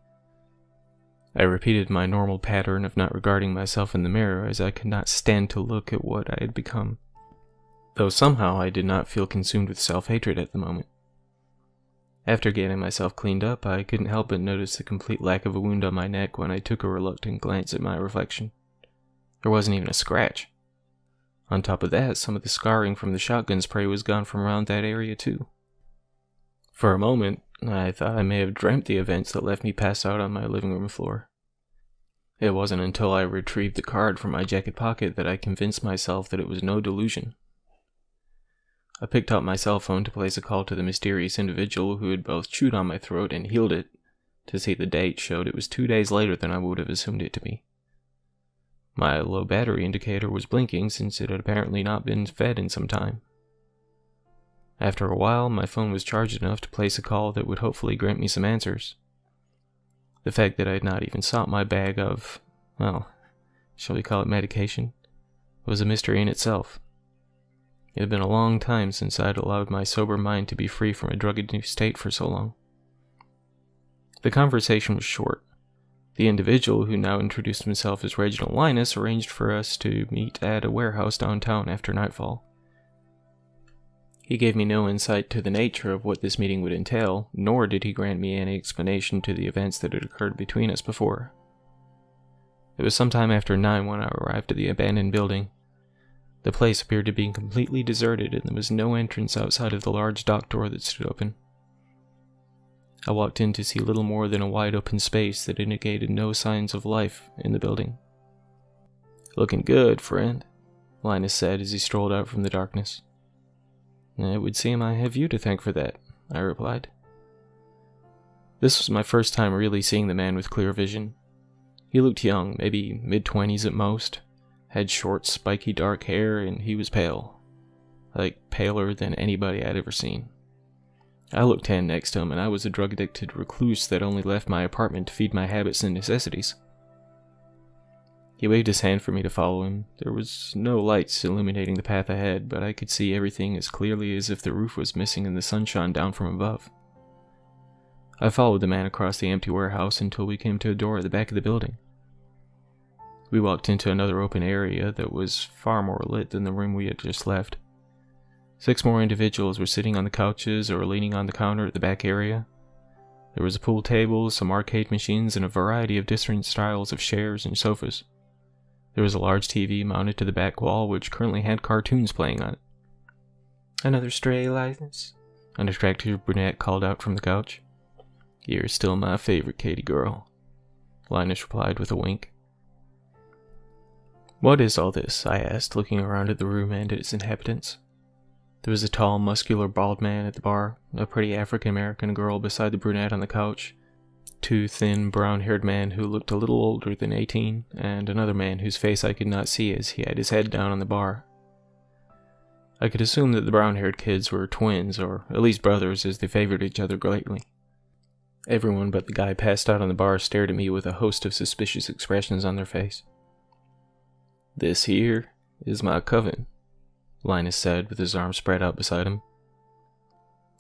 I repeated my normal pattern of not regarding myself in the mirror, as I could not stand to look at what I had become, though somehow I did not feel consumed with self-hatred at the moment. After getting myself cleaned up, I couldn't help but notice the complete lack of a wound on my neck when I took a reluctant glance at my reflection. There wasn't even a scratch. On top of that, some of the scarring from the shotgun spray was gone from around that area too. For a moment, I thought I may have dreamt the events that left me passed out on my living room floor. It wasn't until I retrieved the card from my jacket pocket that I convinced myself that it was no delusion. I picked up my cell phone to place a call to the mysterious individual who had both chewed on my throat and healed it. To see the date showed it was 2 days later than I would have assumed it to be. My low battery indicator was blinking since it had apparently not been fed in some time. After a while, my phone was charged enough to place a call that would hopefully grant me some answers. The fact that I had not even sought my bag of, well, shall we call it medication, was a mystery in itself. It had been a long time since I had allowed my sober mind to be free from a drug-induced state for so long. The conversation was short. The individual, who now introduced himself as Reginald Linus, arranged for us to meet at a warehouse downtown after nightfall. He gave me no insight to the nature of what this meeting would entail, nor did he grant me any explanation to the events that had occurred between us before. It was sometime after 9 when I arrived at the abandoned building. The place appeared to be completely deserted, and there was no entrance outside of the large dock door that stood open. I walked in to see little more than a wide open space that indicated no signs of life in the building. "Looking good, friend," Linus said as he strolled out from the darkness. "It would seem I have you to thank for that," I replied. This was my first time really seeing the man with clear vision. He looked young, maybe mid-20s at most, had short, spiky dark hair, and he was pale. Like, paler than anybody I'd ever seen. I looked 10 next to him, and I was a drug-addicted recluse that only left my apartment to feed my habits and necessities. He waved his hand for me to follow him. There was no lights illuminating the path ahead, but I could see everything as clearly as if the roof was missing and the sun shone down from above. I followed the man across the empty warehouse until we came to a door at the back of the building. We walked into another open area that was far more lit than the room we had just left. 6 more individuals were sitting on the couches or leaning on the counter at the back area. There was a pool table, some arcade machines, and a variety of different styles of chairs and sofas. There was a large TV mounted to the back wall, which currently had cartoons playing on it. "Another stray, Linus?" an attractive brunette called out from the couch. "You're still my favorite, Katie girl," Linus replied with a wink. "What is all this?" I asked, looking around at the room and at its inhabitants. There was a tall, muscular, bald man at the bar, a pretty African-American girl beside the brunette on the couch, 2 thin, brown-haired men who looked a little older than 18, and another man whose face I could not see as he had his head down on the bar. I could assume that the brown-haired kids were twins, or at least brothers, as they favored each other greatly. Everyone but the guy passed out on the bar stared at me with a host of suspicious expressions on their face. "This here is my coven," Linus said with his arms spread out beside him.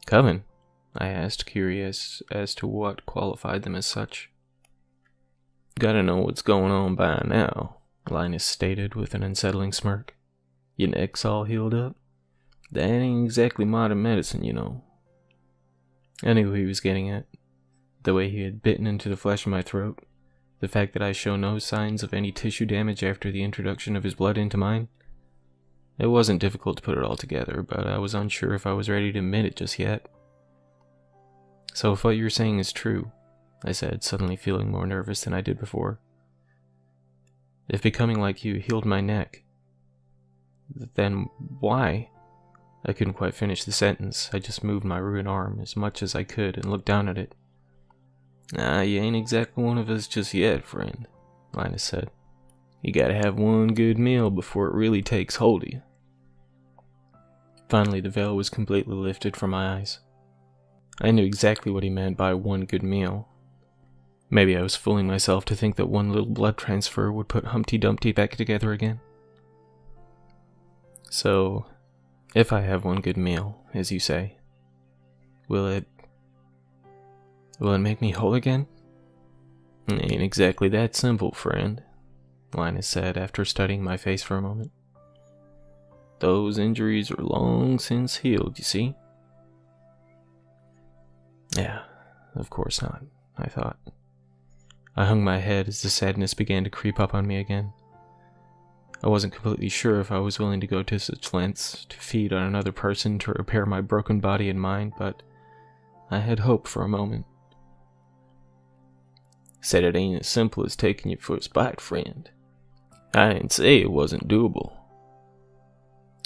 "Coven?" I asked, curious as to what qualified them as such. "Gotta know what's going on by now," Linus stated with an unsettling smirk. "Your neck's all healed up? That ain't exactly modern medicine, you know." I knew who he was getting at. The way he had bitten into the flesh of my throat, the fact that I show no signs of any tissue damage after the introduction of his blood into mine. It wasn't difficult to put it all together, but I was unsure if I was ready to admit it just yet. "So if what you're saying is true," I said, suddenly feeling more nervous than I did before, "if becoming like you healed my neck, then why?" I couldn't quite finish the sentence. I just moved my ruined arm as much as I could and looked down at it. You ain't exactly one of us just yet, friend," Linus said. "You gotta have one good meal before it really takes hold of you." Finally, the veil was completely lifted from my eyes. I knew exactly what he meant by one good meal. Maybe I was fooling myself to think that one little blood transfer would put Humpty Dumpty back together again. So, if I have one good meal, as you say, will it make me whole again? Ain't exactly that simple, friend, Linus said after studying my face for a moment. Those injuries are long since healed, you see? Yeah, of course not, I thought. I hung my head as the sadness began to creep up on me again. I wasn't completely sure if I was willing to go to such lengths to feed on another person to repair my broken body and mind, but I had hope for a moment. Said it ain't as simple as taking your first bite, friend. I didn't say it wasn't doable.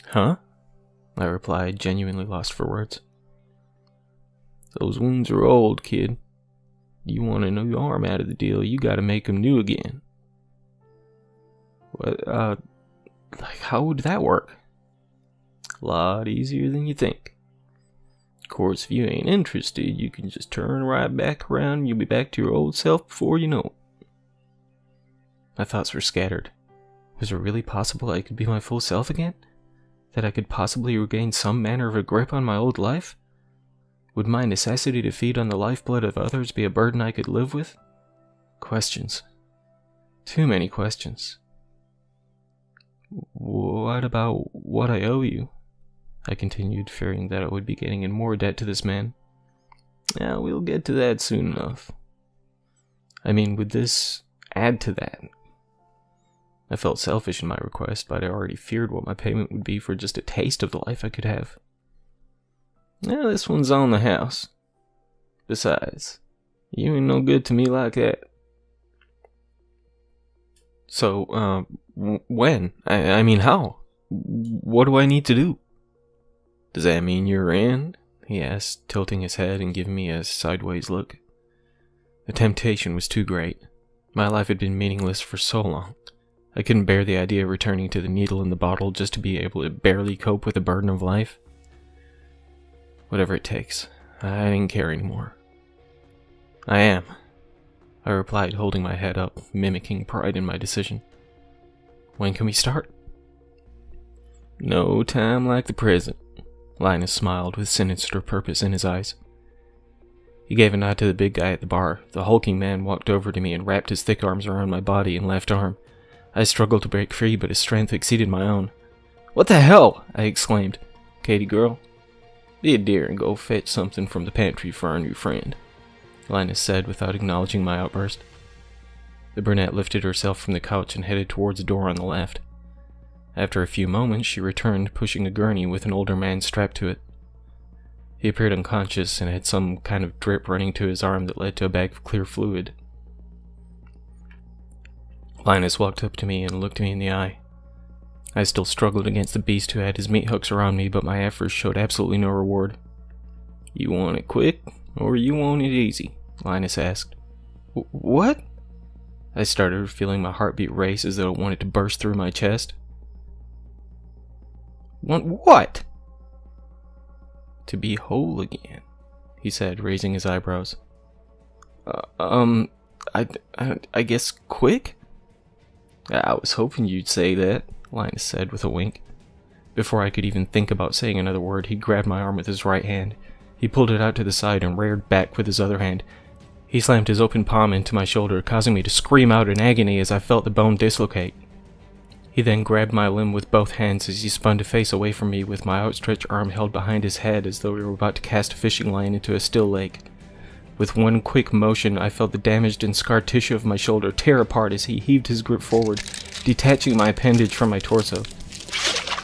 Huh? I replied, genuinely lost for words. Those wounds are old, kid. You want a new arm out of the deal, you gotta make them new again. What, how would that work? A lot easier than you think. Of course, if you ain't interested, you can just turn right back around and you'll be back to your old self before you know it. My thoughts were scattered. Was it really possible I could be my full self again? That I could possibly regain some manner of a grip on my old life? Would my necessity to feed on the lifeblood of others be a burden I could live with? Questions. Too many questions. What about what I owe you? I continued, fearing that I would be getting in more debt to this man. Yeah, we'll get to that soon enough. I mean, would this add to that? I felt selfish in my request, but I already feared what my payment would be for just a taste of the life I could have. Yeah, this one's on the house. Besides, you ain't no good to me like that. So, when? I mean, how? What do I need to do? Does that mean you're in? He asked, tilting his head and giving me a sideways look. The temptation was too great. My life had been meaningless for so long. I couldn't bear the idea of returning to the needle in the bottle just to be able to barely cope with the burden of life. Whatever it takes, I didn't care anymore. I am, I replied, holding my head up, mimicking pride in my decision. When can we start? No time like the present, Linus smiled with sinister purpose in his eyes. He gave a nod to the big guy at the bar. The hulking man walked over to me and wrapped his thick arms around my body and left arm. I struggled to break free, but his strength exceeded my own. What the hell? I exclaimed. Katie girl, be a dear and go fetch something from the pantry for our new friend, Linus said without acknowledging my outburst. The brunette lifted herself from the couch and headed towards the door on the left. After a few moments, she returned, pushing a gurney with an older man strapped to it. He appeared unconscious and had some kind of drip running to his arm that led to a bag of clear fluid. Linus walked up to me and looked me in the eye. I still struggled against the beast who had his meat hooks around me, but my efforts showed absolutely no reward. You want it quick, or you want it easy? Linus asked. What? I started, feeling my heartbeat race as though it wanted to burst through my chest. Want what? To be whole again, he said, raising his eyebrows. I guess quick? I was hoping you'd say that, Linus said with a wink. Before I could even think about saying another word, he grabbed my arm with his right hand. He pulled it out to the side and reared back with his other hand. He slammed his open palm into my shoulder, causing me to scream out in agony as I felt the bone dislocate. He then grabbed my limb with both hands as he spun to face away from me with my outstretched arm held behind his head as though we were about to cast a fishing line into a still lake. With one quick motion, I felt the damaged and scarred tissue of my shoulder tear apart as he heaved his grip forward, detaching my appendage from my torso.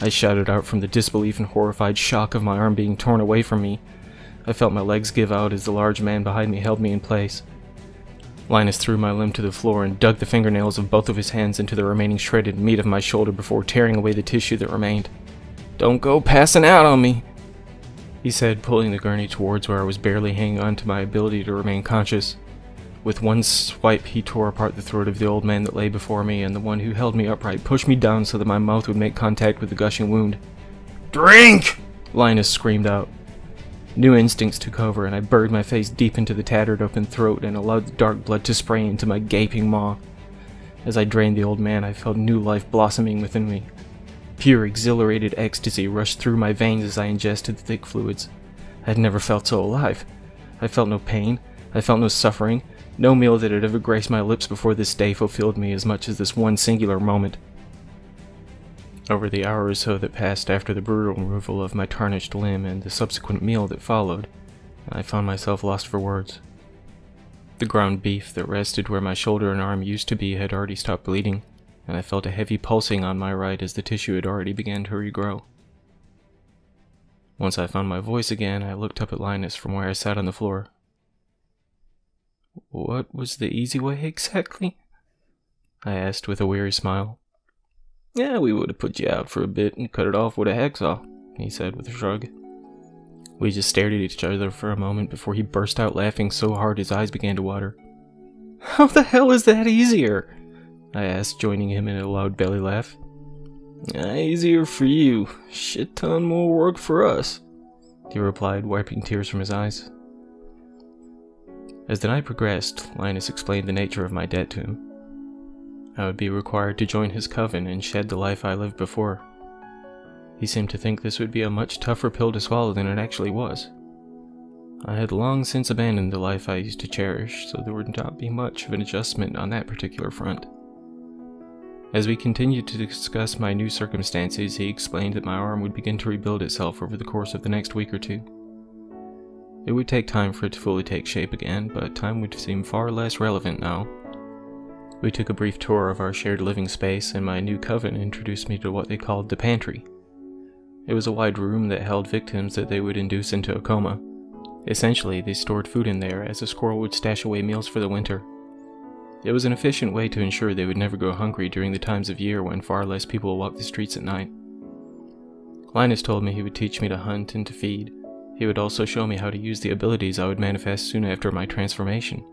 I shouted out from the disbelief and horrified shock of my arm being torn away from me. I felt my legs give out as the large man behind me held me in place. Linus threw my limb to the floor and dug the fingernails of both of his hands into the remaining shredded meat of my shoulder before tearing away the tissue that remained. "Don't go passing out on me," he said, pulling the gurney towards where I was barely hanging on to my ability to remain conscious. With one swipe, he tore apart the throat of the old man that lay before me, and the one who held me upright pushed me down so that my mouth would make contact with the gushing wound. "Drink!" Linus screamed out. New instincts took over, and I buried my face deep into the tattered open throat and allowed the dark blood to spray into my gaping maw. As I drained the old man, I felt new life blossoming within me. Pure, exhilarated ecstasy rushed through my veins as I ingested the thick fluids. I had never felt so alive. I felt no pain. I felt no suffering. No meal that had ever graced my lips before this day fulfilled me as much as this one singular moment. Over the hour or so that passed after the brutal removal of my tarnished limb and the subsequent meal that followed, I found myself lost for words. The ground beef that rested where my shoulder and arm used to be had already stopped bleeding, and I felt a heavy pulsing on my right as the tissue had already begun to regrow. Once I found my voice again, I looked up at Linus from where I sat on the floor. "What was the easy way exactly?" I asked with a weary smile. "Yeah, we would have put you out for a bit and cut it off with a hacksaw," he said with a shrug. We just stared at each other for a moment before he burst out laughing so hard his eyes began to water. "How the hell is that easier?" I asked, joining him in a loud belly laugh. "Easier for you. Shit ton more work for us," he replied, wiping tears from his eyes. As the night progressed, Linus explained the nature of my debt to him. I would be required to join his coven and shed the life I lived before. He seemed to think this would be a much tougher pill to swallow than it actually was. I had long since abandoned the life I used to cherish, so there would not be much of an adjustment on that particular front. As we continued to discuss my new circumstances, he explained that my arm would begin to rebuild itself over the course of the next week or two. It would take time for it to fully take shape again, but time would seem far less relevant now. We took a brief tour of our shared living space, and my new coven introduced me to what they called the pantry. It was a wide room that held victims that they would induce into a coma. Essentially, they stored food in there as a squirrel would stash away meals for the winter. It was an efficient way to ensure they would never go hungry during the times of year when far less people walked the streets at night. Linus told me he would teach me to hunt and to feed. He would also show me how to use the abilities I would manifest soon after my transformation,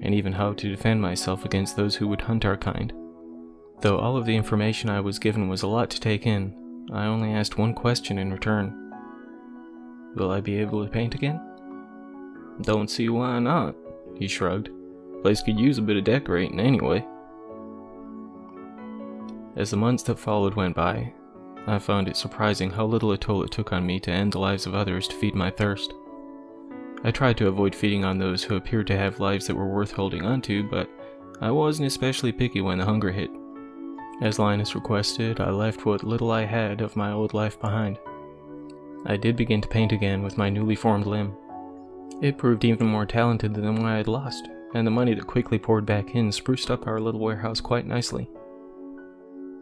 and even how to defend myself against those who would hunt our kind. Though all of the information I was given was a lot to take in, I only asked one question in return. "Will I be able to paint again?" "Don't see why not," he shrugged. "Place could use a bit of decorating anyway." As the months that followed went by, I found it surprising how little a toll it took on me to end the lives of others to feed my thirst. I tried to avoid feeding on those who appeared to have lives that were worth holding onto, but I wasn't especially picky when the hunger hit. As Linus requested, I left what little I had of my old life behind. I did begin to paint again with my newly formed limb. It proved even more talented than what I had lost, and the money that quickly poured back in spruced up our little warehouse quite nicely.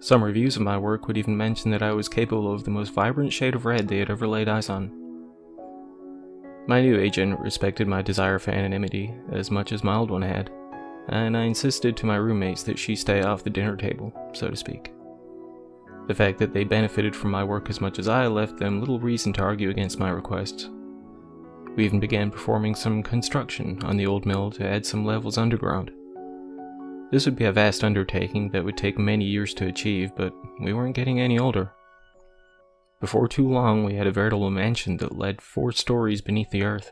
Some reviews of my work would even mention that I was capable of the most vibrant shade of red they had ever laid eyes on. My new agent respected my desire for anonymity as much as my old one had, and I insisted to my roommates that she stay off the dinner table, so to speak. The fact that they benefited from my work as much as I left them little reason to argue against my requests. We even began performing some construction on the old mill to add some levels underground. This would be a vast undertaking that would take many years to achieve, but we weren't getting any older. Before too long, we had a veritable mansion that led 4 stories beneath the earth.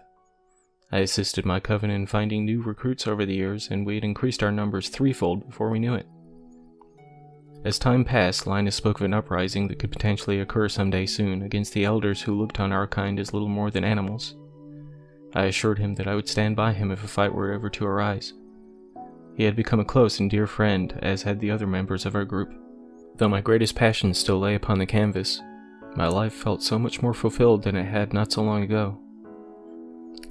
I assisted my coven in finding new recruits over the years, and we had increased our numbers 3-fold before we knew it. As time passed, Linus spoke of an uprising that could potentially occur someday soon against the elders who looked on our kind as little more than animals. I assured him that I would stand by him if a fight were ever to arise. He had become a close and dear friend, as had the other members of our group. Though my greatest passion still lay upon the canvas, my life felt so much more fulfilled than it had not so long ago.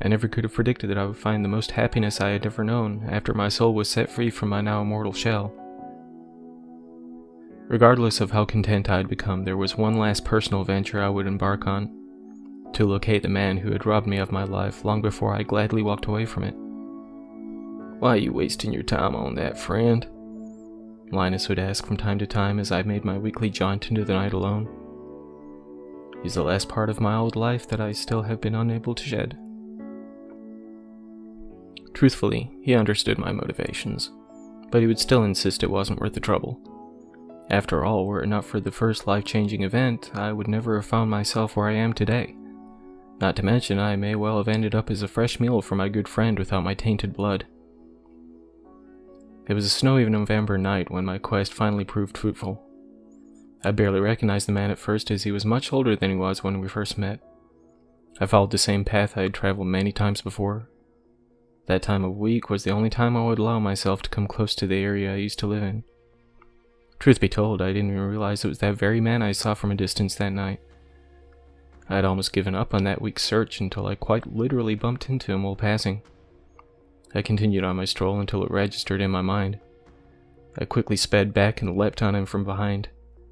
I never could have predicted that I would find the most happiness I had ever known after my soul was set free from my now immortal shell. Regardless of how content I had become, there was one last personal venture I would embark on: to locate the man who had robbed me of my life long before I gladly walked away from it. "Why are you wasting your time on that, friend?" Linus would ask from time to time as I made my weekly jaunt into the night alone. "He's the last part of my old life that I still have been unable to shed." Truthfully, he understood my motivations, but he would still insist it wasn't worth the trouble. After all, were it not for the first life-changing event, I would never have found myself where I am today. Not to mention, I may well have ended up as a fresh meal for my good friend without my tainted blood. It was a snowy November night when my quest finally proved fruitful. I barely recognized the man at first, as he was much older than he was when we first met. I followed the same path I had traveled many times before. That time of week was the only time I would allow myself to come close to the area I used to live in. Truth be told, I didn't even realize it was that very man I saw from a distance that night. I had almost given up on that week's search until I quite literally bumped into him while passing. I continued on my stroll until it registered in my mind. I quickly sped back and leapt on him from behind.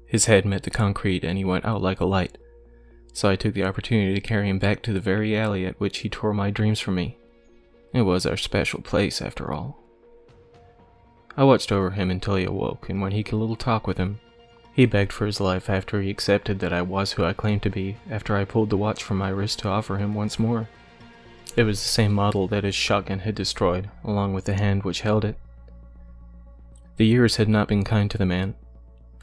His head met the concrete and he went out like a light, so I took the opportunity to carry him back to the very alley at which he tore my dreams from me. It was our special place, after all. I watched over him until he awoke, and when he could a little talk with him, he begged for his life after he accepted that I was who I claimed to be, after I pulled the watch from my wrist to offer him once more. It was the same model that his shotgun had destroyed, along with the hand which held it. The years had not been kind to the man.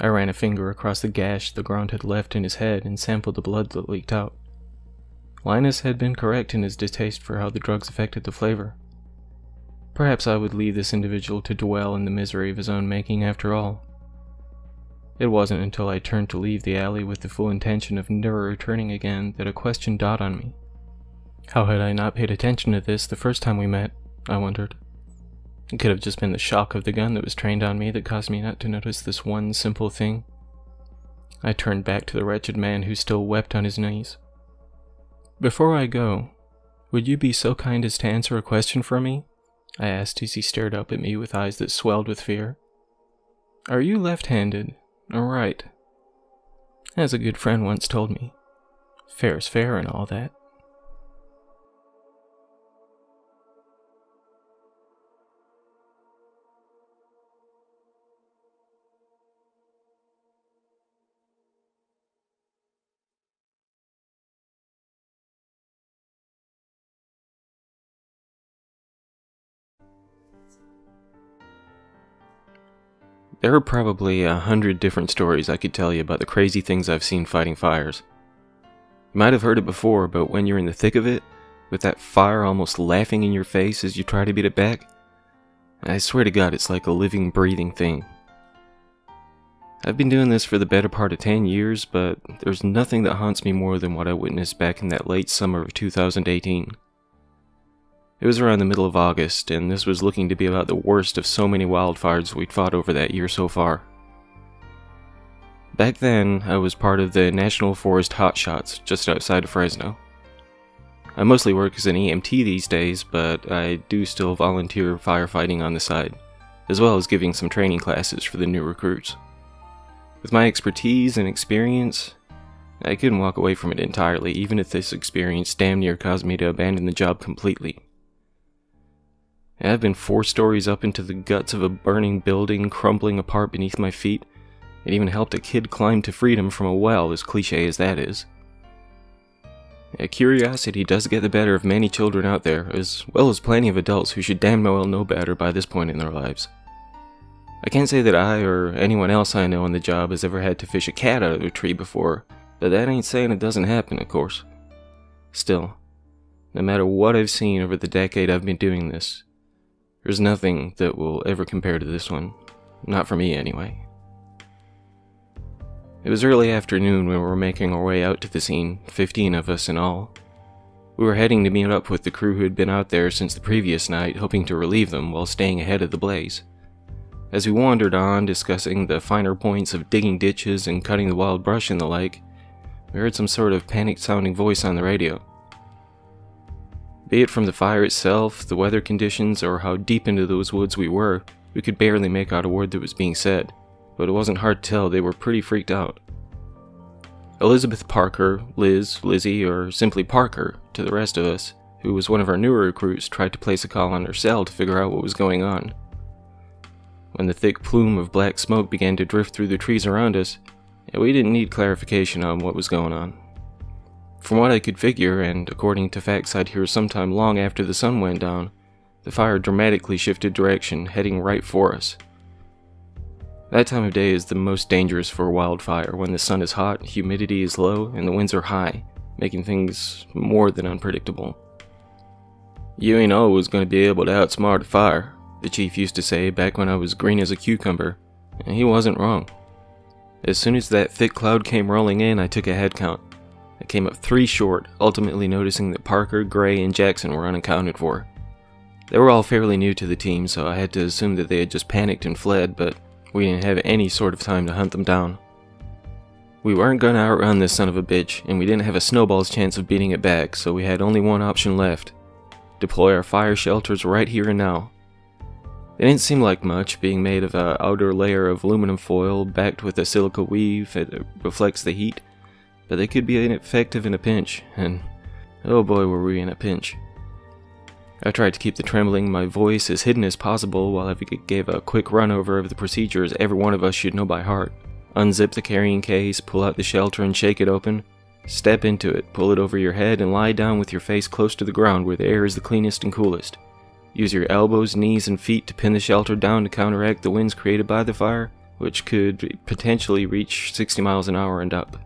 I ran a finger across the gash the ground had left in his head and sampled the blood that leaked out. Linus had been correct in his distaste for how the drugs affected the flavor. Perhaps I would leave this individual to dwell in the misery of his own making after all. It wasn't until I turned to leave the alley with the full intention of never returning again that a question dawned on me. How had I not paid attention to this the first time we met, I wondered. It could have just been the shock of the gun that was trained on me that caused me not to notice this one simple thing. I turned back to the wretched man who still wept on his knees. "Before I go, would you be so kind as to answer a question for me?" I asked as he stared up at me with eyes that swelled with fear. "Are you left-handed, or right? As a good friend once told me, fair's fair and all that." There are probably 100 different stories I could tell you about the crazy things I've seen fighting fires. You might have heard it before, but when you're in the thick of it, with that fire almost laughing in your face as you try to beat it back, I swear to God it's like a living, breathing thing. I've been doing this for the better part of 10 years, but there's nothing that haunts me more than what I witnessed back in that late summer of 2018. It was around the middle of August, and this was looking to be about the worst of so many wildfires we'd fought over that year so far. Back then, I was part of the National Forest Hotshots just outside of Fresno. I mostly work as an EMT these days, but I do still volunteer firefighting on the side, as well as giving some training classes for the new recruits. With my expertise and experience, I couldn't walk away from it entirely, even if this experience damn near caused me to abandon the job completely. I've been 4 stories up into the guts of a burning building crumbling apart beneath my feet. It even helped a kid climb to freedom from a well, as cliche as that is. Curiosity does get the better of many children out there, as well as plenty of adults who should damn well know better by this point in their lives. I can't say that I or anyone else I know on the job has ever had to fish a cat out of a tree before, but that ain't saying it doesn't happen, of course. Still, no matter what I've seen over the decade I've been doing this, there's nothing that will ever compare to this one. Not for me, anyway. It was early afternoon when we were making our way out to the scene, 15 of us in all. We were heading to meet up with the crew who had been out there since the previous night, hoping to relieve them while staying ahead of the blaze. As we wandered on, discussing the finer points of digging ditches and cutting the wild brush and the like, we heard some sort of panicked-sounding voice on the radio. Be it from the fire itself, the weather conditions, or how deep into those woods we were, we could barely make out a word that was being said, but it wasn't hard to tell they were pretty freaked out. Elizabeth Parker, Liz, Lizzie, or simply Parker, to the rest of us, who was one of our newer recruits, tried to place a call on her cell to figure out what was going on. When the thick plume of black smoke began to drift through the trees around us, we didn't need clarification on what was going on. From what I could figure, and according to facts I'd hear sometime long after the sun went down, the fire dramatically shifted direction, heading right for us. That time of day is the most dangerous for a wildfire, when the sun is hot, humidity is low, and the winds are high, making things more than unpredictable. "You ain't always going to be able to outsmart a fire," the chief used to say back when I was green as a cucumber, and he wasn't wrong. As soon as that thick cloud came rolling in, I took a head count. I came up 3 short, ultimately noticing that Parker, Gray, and Jackson were unaccounted for. They were all fairly new to the team, so I had to assume that they had just panicked and fled, but we didn't have any sort of time to hunt them down. We weren't going to outrun this son of a bitch, and we didn't have a snowball's chance of beating it back, so we had only one option left: deploy our fire shelters right here and now. They didn't seem like much, being made of an outer layer of aluminum foil backed with a silica weave that reflects the heat, but they could be ineffective in a pinch, and oh boy were we in a pinch. I tried to keep the trembling in my voice as hidden as possible while I gave a quick run over of the procedures every one of us should know by heart. Unzip the carrying case, pull out the shelter and shake it open. Step into it, pull it over your head, and lie down with your face close to the ground where the air is the cleanest and coolest. Use your elbows, knees, and feet to pin the shelter down to counteract the winds created by the fire, which could potentially reach 60 miles an hour and up.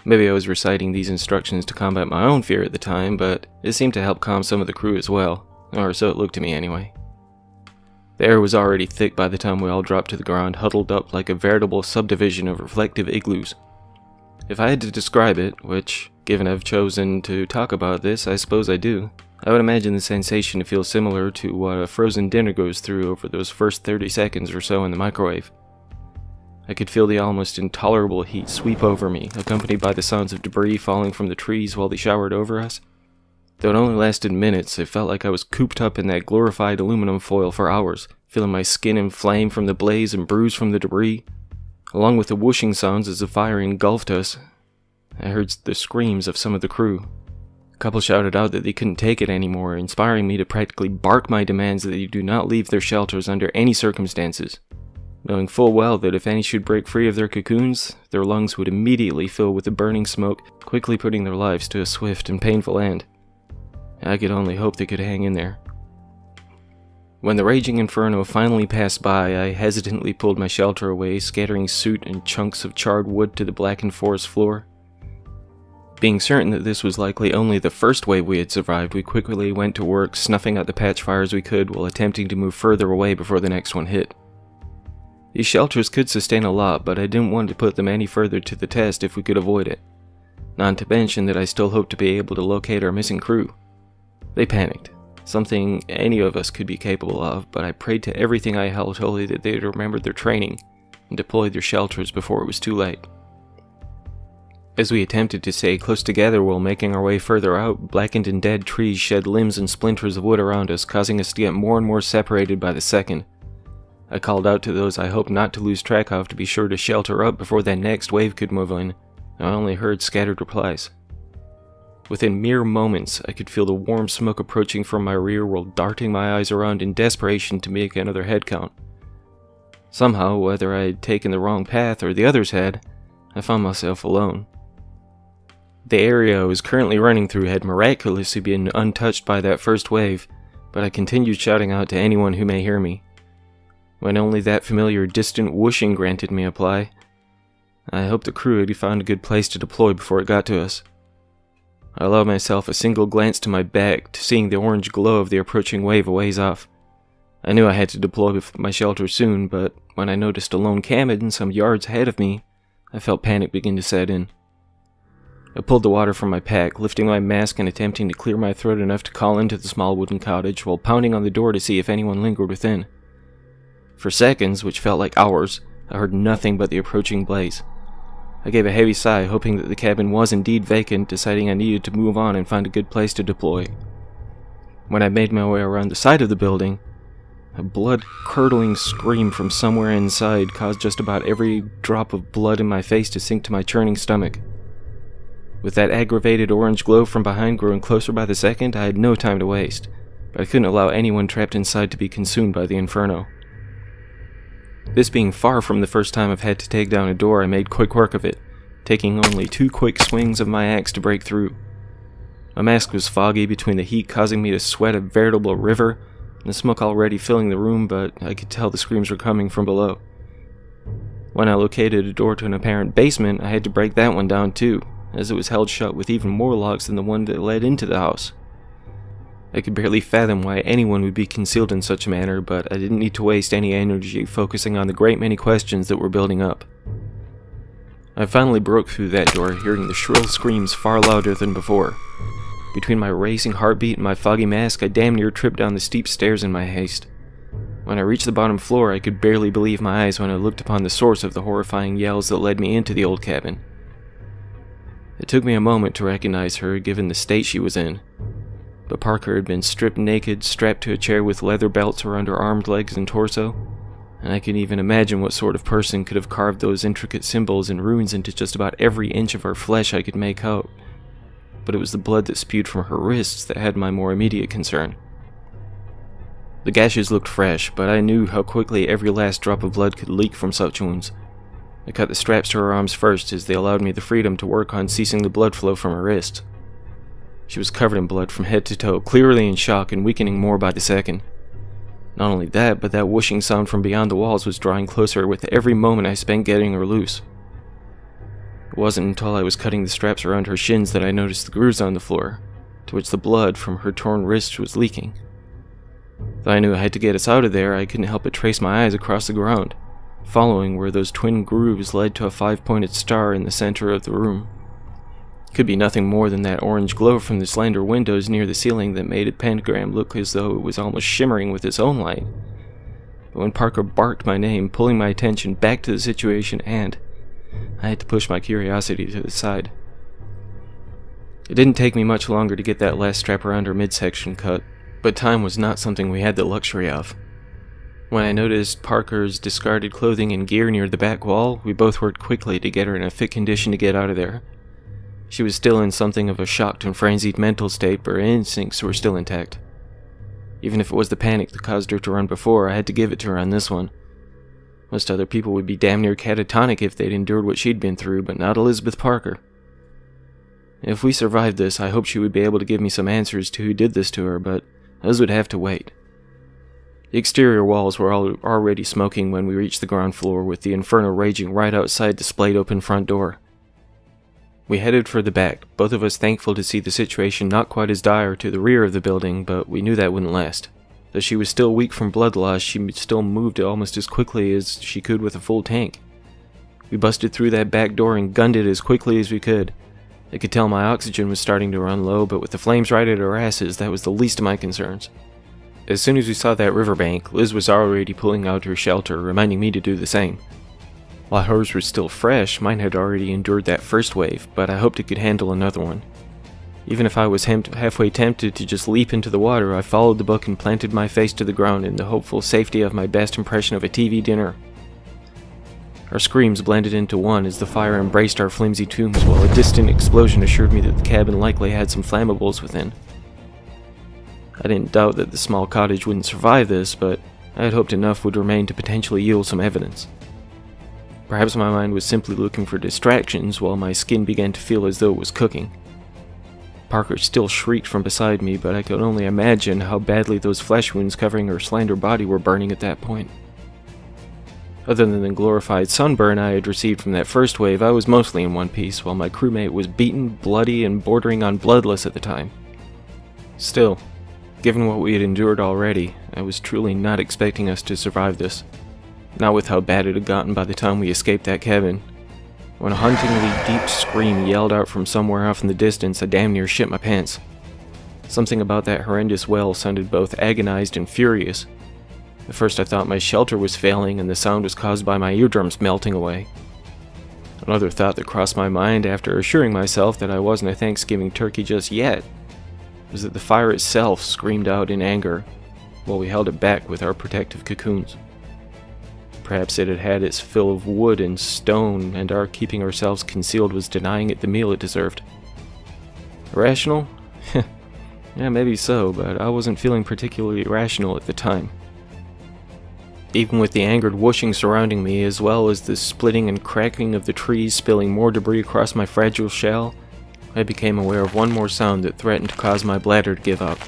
Maybe I was reciting these instructions to combat my own fear at the time, but it seemed to help calm some of the crew as well, or so it looked to me anyway. The air was already thick by the time we all dropped to the ground, huddled up like a veritable subdivision of reflective igloos. If I had to describe it, which, given I've chosen to talk about this, I suppose I do, I would imagine the sensation to feel similar to what a frozen dinner goes through over those first 30 seconds or so in the microwave. I could feel the almost intolerable heat sweep over me, accompanied by the sounds of debris falling from the trees while they showered over us. Though it only lasted minutes, it felt like I was cooped up in that glorified aluminum foil for hours, feeling my skin inflame from the blaze and bruise from the debris. Along with the whooshing sounds as the fire engulfed us, I heard the screams of some of the crew. A couple shouted out that they couldn't take it anymore, inspiring me to practically bark my demands that they do not leave their shelters under any circumstances, knowing full well that if any should break free of their cocoons, their lungs would immediately fill with the burning smoke, quickly putting their lives to a swift and painful end. I could only hope they could hang in there. When the raging inferno finally passed by, I hesitantly pulled my shelter away, scattering soot and chunks of charred wood to the blackened forest floor. Being certain that this was likely only the first wave we had survived, we quickly went to work snuffing out the patch fires we could while attempting to move further away before the next one hit. These shelters could sustain a lot, but I didn't want to put them any further to the test if we could avoid it. Not to mention that I still hoped to be able to locate our missing crew. They panicked, something any of us could be capable of, but I prayed to everything I held holy that they had remembered their training and deployed their shelters before it was too late. As we attempted to stay close together while making our way further out, blackened and dead trees shed limbs and splinters of wood around us, causing us to get more and more separated by the second. I called out to those I hoped not to lose track of to be sure to shelter up before that next wave could move in. I only heard scattered replies. Within mere moments, I could feel the warm smoke approaching from my rear while darting my eyes around in desperation to make another head count. Somehow, whether I had taken the wrong path or the others had, I found myself alone. The area I was currently running through had miraculously been untouched by that first wave, but I continued shouting out to anyone who may hear me. When only that familiar distant whooshing granted me reply, I hoped the crew had found a good place to deploy before it got to us. I allowed myself a single glance to my back, to seeing the orange glow of the approaching wave a ways off. I knew I had to deploy my shelter soon, but when I noticed a lone cabin some yards ahead of me, I felt panic begin to set in. I pulled the water from my pack, lifting my mask and attempting to clear my throat enough to call into the small wooden cottage while pounding on the door to see if anyone lingered within. For seconds, which felt like hours, I heard nothing but the approaching blaze. I gave a heavy sigh, hoping that the cabin was indeed vacant, deciding I needed to move on and find a good place to deploy. When I made my way around the side of the building, a blood-curdling scream from somewhere inside caused just about every drop of blood in my face to sink to my churning stomach. With that aggravated orange glow from behind growing closer by the second, I had no time to waste, but I couldn't allow anyone trapped inside to be consumed by the inferno. This being far from the first time I've had to take down a door, I made quick work of it, taking only 2 quick swings of my axe to break through. My mask was foggy between the heat causing me to sweat a veritable river, and the smoke already filling the room, but I could tell the screams were coming from below. When I located a door to an apparent basement, I had to break that one down too, as it was held shut with even more locks than the one that led into the house. I could barely fathom why anyone would be concealed in such a manner, but I didn't need to waste any energy focusing on the great many questions that were building up. I finally broke through that door, hearing the shrill screams far louder than before. Between my racing heartbeat and my foggy mask, I damn near tripped down the steep stairs in my haste. When I reached the bottom floor, I could barely believe my eyes when I looked upon the source of the horrifying yells that led me into the old cabin. It took me a moment to recognize her, given the state she was in. But Parker had been stripped naked, strapped to a chair with leather belts around her armed legs and torso, and I can even imagine what sort of person could have carved those intricate symbols and runes into just about every inch of her flesh I could make out. But it was the blood that spewed from her wrists that had my more immediate concern. The gashes looked fresh, but I knew how quickly every last drop of blood could leak from such wounds. I cut the straps to her arms first, as they allowed me the freedom to work on ceasing the blood flow from her wrists. She was covered in blood from head to toe, clearly in shock and weakening more by the second. Not only that, but that whooshing sound from beyond the walls was drawing closer with every moment I spent getting her loose. It wasn't until I was cutting the straps around her shins that I noticed the grooves on the floor, to which the blood from her torn wrists was leaking. Though I knew I had to get us out of there, I couldn't help but trace my eyes across the ground, following where those twin grooves led to a 5-pointed star in the center of the room. It could be nothing more than that orange glow from the slender windows near the ceiling that made the pentagram look as though it was almost shimmering with its own light. But when Parker barked my name, pulling my attention back to the situation, and I had to push my curiosity to the side. It didn't take me much longer to get that last strap around her midsection cut, but time was not something we had the luxury of. When I noticed Parker's discarded clothing and gear near the back wall, we both worked quickly to get her in a fit condition to get out of there. She was still in something of a shocked and frenzied mental state, but her instincts were still intact. Even if it was the panic that caused her to run before, I had to give it to her on this one. Most other people would be damn near catatonic if they'd endured what she'd been through, but not Elizabeth Parker. If we survived this, I hoped she would be able to give me some answers to who did this to her, but those would have to wait. The exterior walls were already smoking when we reached the ground floor, with the inferno raging right outside the splayed open front door. We headed for the back, both of us thankful to see the situation not quite as dire to the rear of the building, but we knew that wouldn't last. Though she was still weak from blood loss, she still moved almost as quickly as she could with a full tank. We busted through that back door and gunned it as quickly as we could. I could tell my oxygen was starting to run low, but with the flames right at our asses, that was the least of my concerns. As soon as we saw that riverbank, Liz was already pulling out her shelter, reminding me to do the same. While hers was still fresh, mine had already endured that first wave, but I hoped it could handle another one. Even if I was halfway tempted to just leap into the water, I followed the book and planted my face to the ground in the hopeful safety of my best impression of a TV dinner. Our screams blended into one as the fire embraced our flimsy tombs, while a distant explosion assured me that the cabin likely had some flammables within. I didn't doubt that the small cottage wouldn't survive this, but I had hoped enough would remain to potentially yield some evidence. Perhaps my mind was simply looking for distractions, while my skin began to feel as though it was cooking. Parker still shrieked from beside me, but I could only imagine how badly those flesh wounds covering her slender body were burning at that point. Other than the glorified sunburn I had received from that first wave, I was mostly in one piece, while my crewmate was beaten, bloody, and bordering on bloodless at the time. Still, given what we had endured already, I was truly not expecting us to survive this. Not with how bad it had gotten by the time we escaped that cabin. When a hauntingly deep scream yelled out from somewhere off in the distance, I damn near shit my pants. Something about that horrendous wail sounded both agonized and furious. At first I thought my shelter was failing and the sound was caused by my eardrums melting away. Another thought that crossed my mind after assuring myself that I wasn't a Thanksgiving turkey just yet was that the fire itself screamed out in anger, while we held it back with our protective cocoons. Perhaps it had had its fill of wood and stone, and our keeping ourselves concealed was denying it the meal it deserved. Irrational? Yeah, maybe so, but I wasn't feeling particularly rational at the time. Even with the angered whooshing surrounding me, as well as the splitting and cracking of the trees spilling more debris across my fragile shell, I became aware of one more sound that threatened to cause my bladder to give up.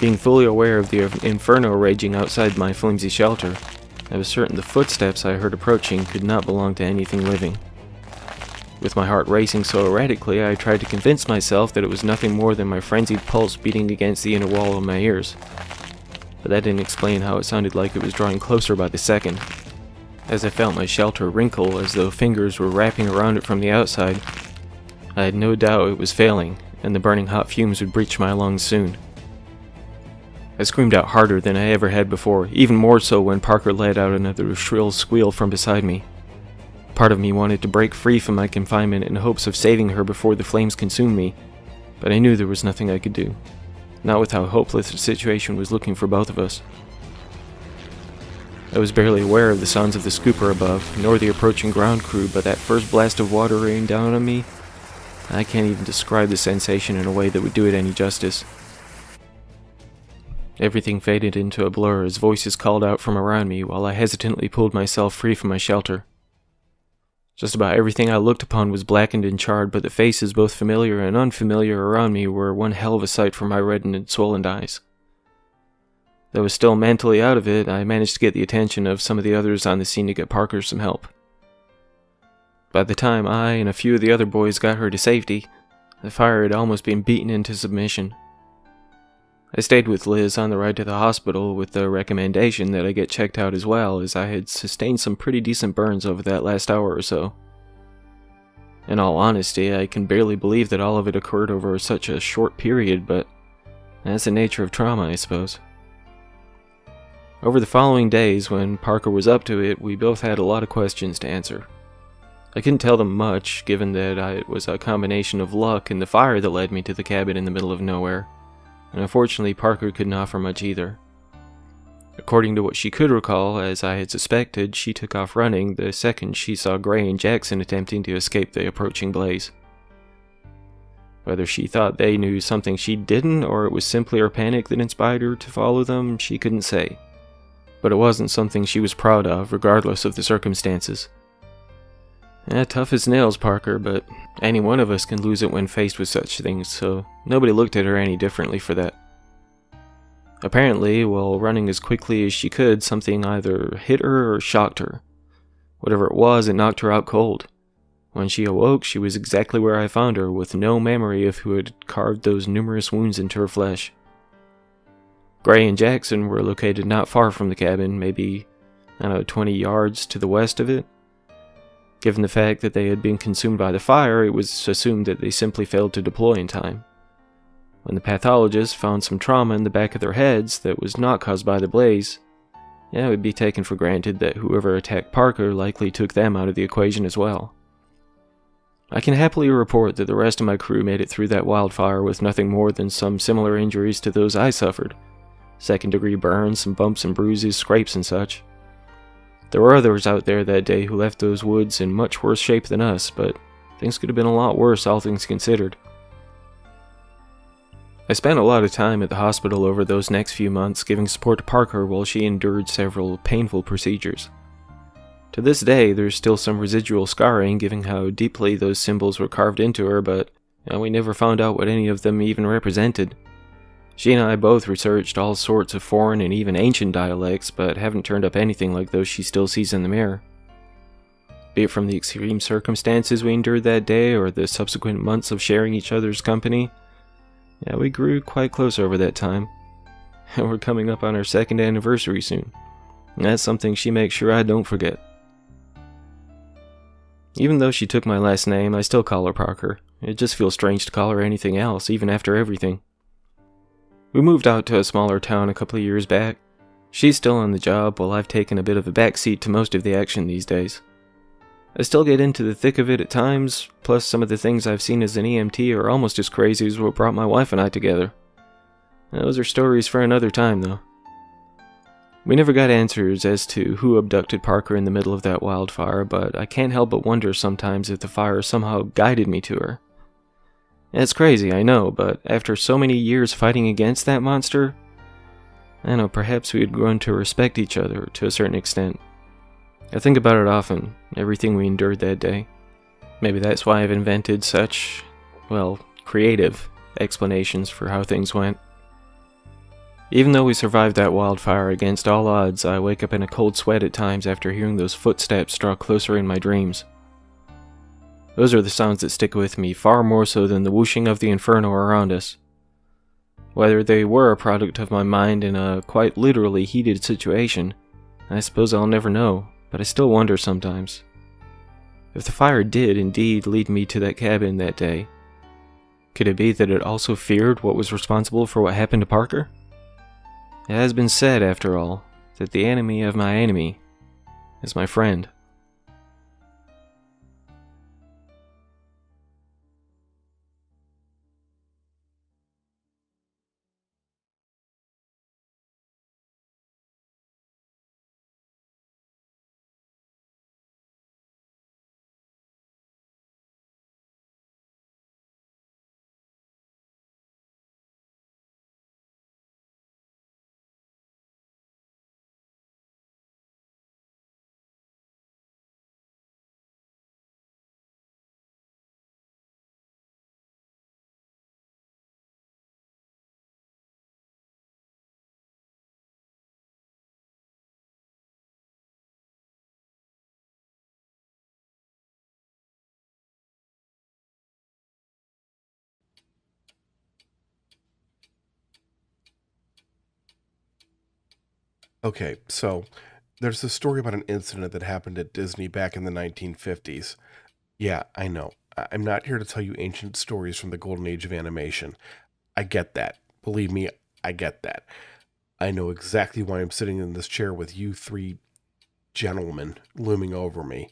Being fully aware of the inferno raging outside my flimsy shelter, I was certain the footsteps I heard approaching could not belong to anything living. With my heart racing so erratically, I tried to convince myself that it was nothing more than my frenzied pulse beating against the inner wall of my ears. But that didn't explain how it sounded like it was drawing closer by the second. As I felt my shelter wrinkle as though fingers were wrapping around it from the outside, I had no doubt it was failing, and the burning hot fumes would breach my lungs soon. I screamed out harder than I ever had before, even more so when Parker let out another shrill squeal from beside me. Part of me wanted to break free from my confinement in hopes of saving her before the flames consumed me, but I knew there was nothing I could do, not with how hopeless the situation was looking for both of us. I was barely aware of the sounds of the scooper above, nor the approaching ground crew, but that first blast of water raining down on me, I can't even describe the sensation in a way that would do it any justice. Everything faded into a blur as voices called out from around me while I hesitantly pulled myself free from my shelter. Just about everything I looked upon was blackened and charred, but the faces, both familiar and unfamiliar, around me were one hell of a sight for my reddened and swollen eyes. Though I was still mentally out of it, I managed to get the attention of some of the others on the scene to get Parker some help. By the time I and a few of the other boys got her to safety, the fire had almost been beaten into submission. I stayed with Liz on the ride to the hospital with the recommendation that I get checked out as well, as I had sustained some pretty decent burns over that last hour or so. In all honesty, I can barely believe that all of it occurred over such a short period, but that's the nature of trauma, I suppose. Over the following days, when Parker was up to it, we both had a lot of questions to answer. I couldn't tell them much, given that it was a combination of luck and the fire that led me to the cabin in the middle of nowhere, and unfortunately Parker couldn't offer much either. According to what she could recall, as I had suspected, she took off running the second she saw Gray and Jackson attempting to escape the approaching blaze. Whether she thought they knew something she didn't, or it was simply her panic that inspired her to follow them, she couldn't say. But it wasn't something she was proud of, regardless of the circumstances. Tough as nails, Parker, but any one of us can lose it when faced with such things, so nobody looked at her any differently for that. Apparently, while running as quickly as she could, something either hit her or shocked her. Whatever it was, it knocked her out cold. When she awoke, she was exactly where I found her, with no memory of who had carved those numerous wounds into her flesh. Gray and Jackson were located not far from the cabin, maybe, 20 yards to the west of it. Given the fact that they had been consumed by the fire, it was assumed that they simply failed to deploy in time. When the pathologist found some trauma in the back of their heads that was not caused by the blaze, it would be taken for granted that whoever attacked Parker likely took them out of the equation as well. I can happily report that the rest of my crew made it through that wildfire with nothing more than some similar injuries to those I suffered. Second-degree burns, some bumps and bruises, scrapes and such. There were others out there that day who left those woods in much worse shape than us, but things could have been a lot worse, all things considered. I spent a lot of time at the hospital over those next few months giving support to Parker while she endured several painful procedures. To this day, there's still some residual scarring given how deeply those symbols were carved into her, but we never found out what any of them even represented. She and I both researched all sorts of foreign and even ancient dialects, but haven't turned up anything like those she still sees in the mirror. Be it from the extreme circumstances we endured that day, or the subsequent months of sharing each other's company, we grew quite close over that time. And we're coming up on our 2nd anniversary soon. And that's something she makes sure I don't forget. Even though she took my last name, I still call her Parker. It just feels strange to call her anything else, even after everything. We moved out to a smaller town a couple of years back. She's still on the job, while I've taken a bit of a backseat to most of the action these days. I still get into the thick of it at times, plus some of the things I've seen as an EMT are almost as crazy as what brought my wife and I together. Those are stories for another time, though. We never got answers as to who abducted Parker in the middle of that wildfire, but I can't help but wonder sometimes if the fire somehow guided me to her. It's crazy, I know, but after so many years fighting against that monster, perhaps we had grown to respect each other to a certain extent. I think about it often, everything we endured that day. Maybe that's why I've invented such, creative explanations for how things went. Even though we survived that wildfire against all odds, I wake up in a cold sweat at times after hearing those footsteps draw closer in my dreams. Those are the sounds that stick with me far more so than the whooshing of the inferno around us. Whether they were a product of my mind in a quite literally heated situation, I suppose I'll never know, but I still wonder sometimes. If the fire did indeed lead me to that cabin that day, could it be that it also feared what was responsible for what happened to Parker? It has been said, after all, that the enemy of my enemy is my friend. Okay, so there's a story about an incident that happened at Disney back in the 1950s. Yeah, I know. I'm not here to tell you ancient stories from the golden age of animation. I get that. Believe me, I get that. I know exactly why I'm sitting in this chair with you three gentlemen looming over me.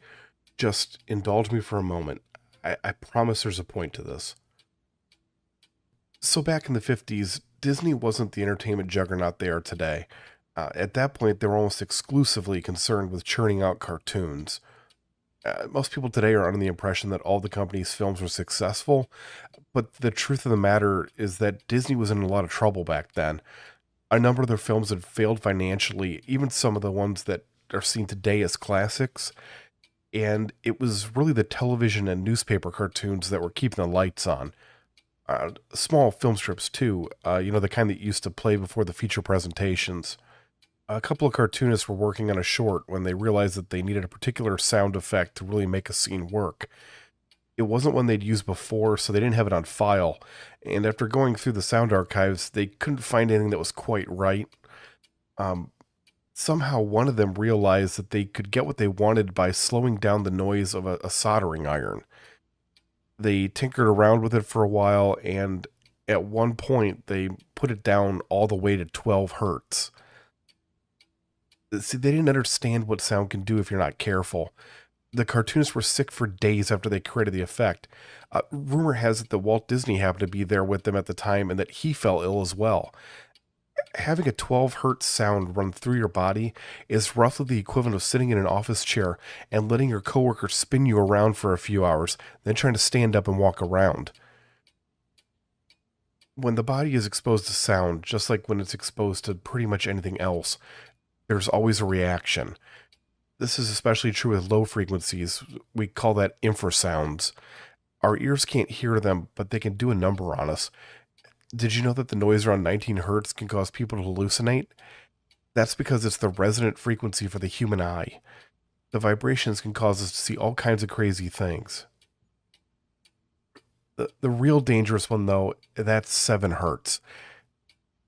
Just indulge me for a moment. I promise there's a point to this. So back in the 50s, Disney wasn't the entertainment juggernaut they are today. At that point, they were almost exclusively concerned with churning out cartoons. Most people today are under the impression that all the company's films were successful, but the truth of the matter is that Disney was in a lot of trouble back then. A number of their films had failed financially, even some of the ones that are seen today as classics, and it was really the television and newspaper cartoons that were keeping the lights on. Small film strips, too, the kind that used to play before the feature presentations. A couple of cartoonists were working on a short when they realized that they needed a particular sound effect to really make a scene work. It wasn't one they'd used before, so they didn't have it on file. And after going through the sound archives, they couldn't find anything that was quite right. Um, Somehow one of them realized that they could get what they wanted by slowing down the noise of a soldering iron. They tinkered around with it for a while, and at one point they put it down all the way to 12 hertz. See, they didn't understand what sound can do if you're not careful. The cartoonists were sick for days after they created the effect. Rumor has it that Walt Disney happened to be there with them at the time and that he fell ill as well. Having a 12 hertz sound run through your body is roughly the equivalent of sitting in an office chair and letting your coworker spin you around for a few hours, then trying to stand up and walk around. When the body is exposed to sound, just like when it's exposed to pretty much anything else, there's always a reaction. This is especially true with low frequencies. We call that infrasounds. Our ears can't hear them, but they can do a number on us. Did you know that the noise around 19 hertz can cause people to hallucinate? That's because it's the resonant frequency for the human eye. The vibrations can cause us to see all kinds of crazy things. The real dangerous one, though, that's 7 hertz.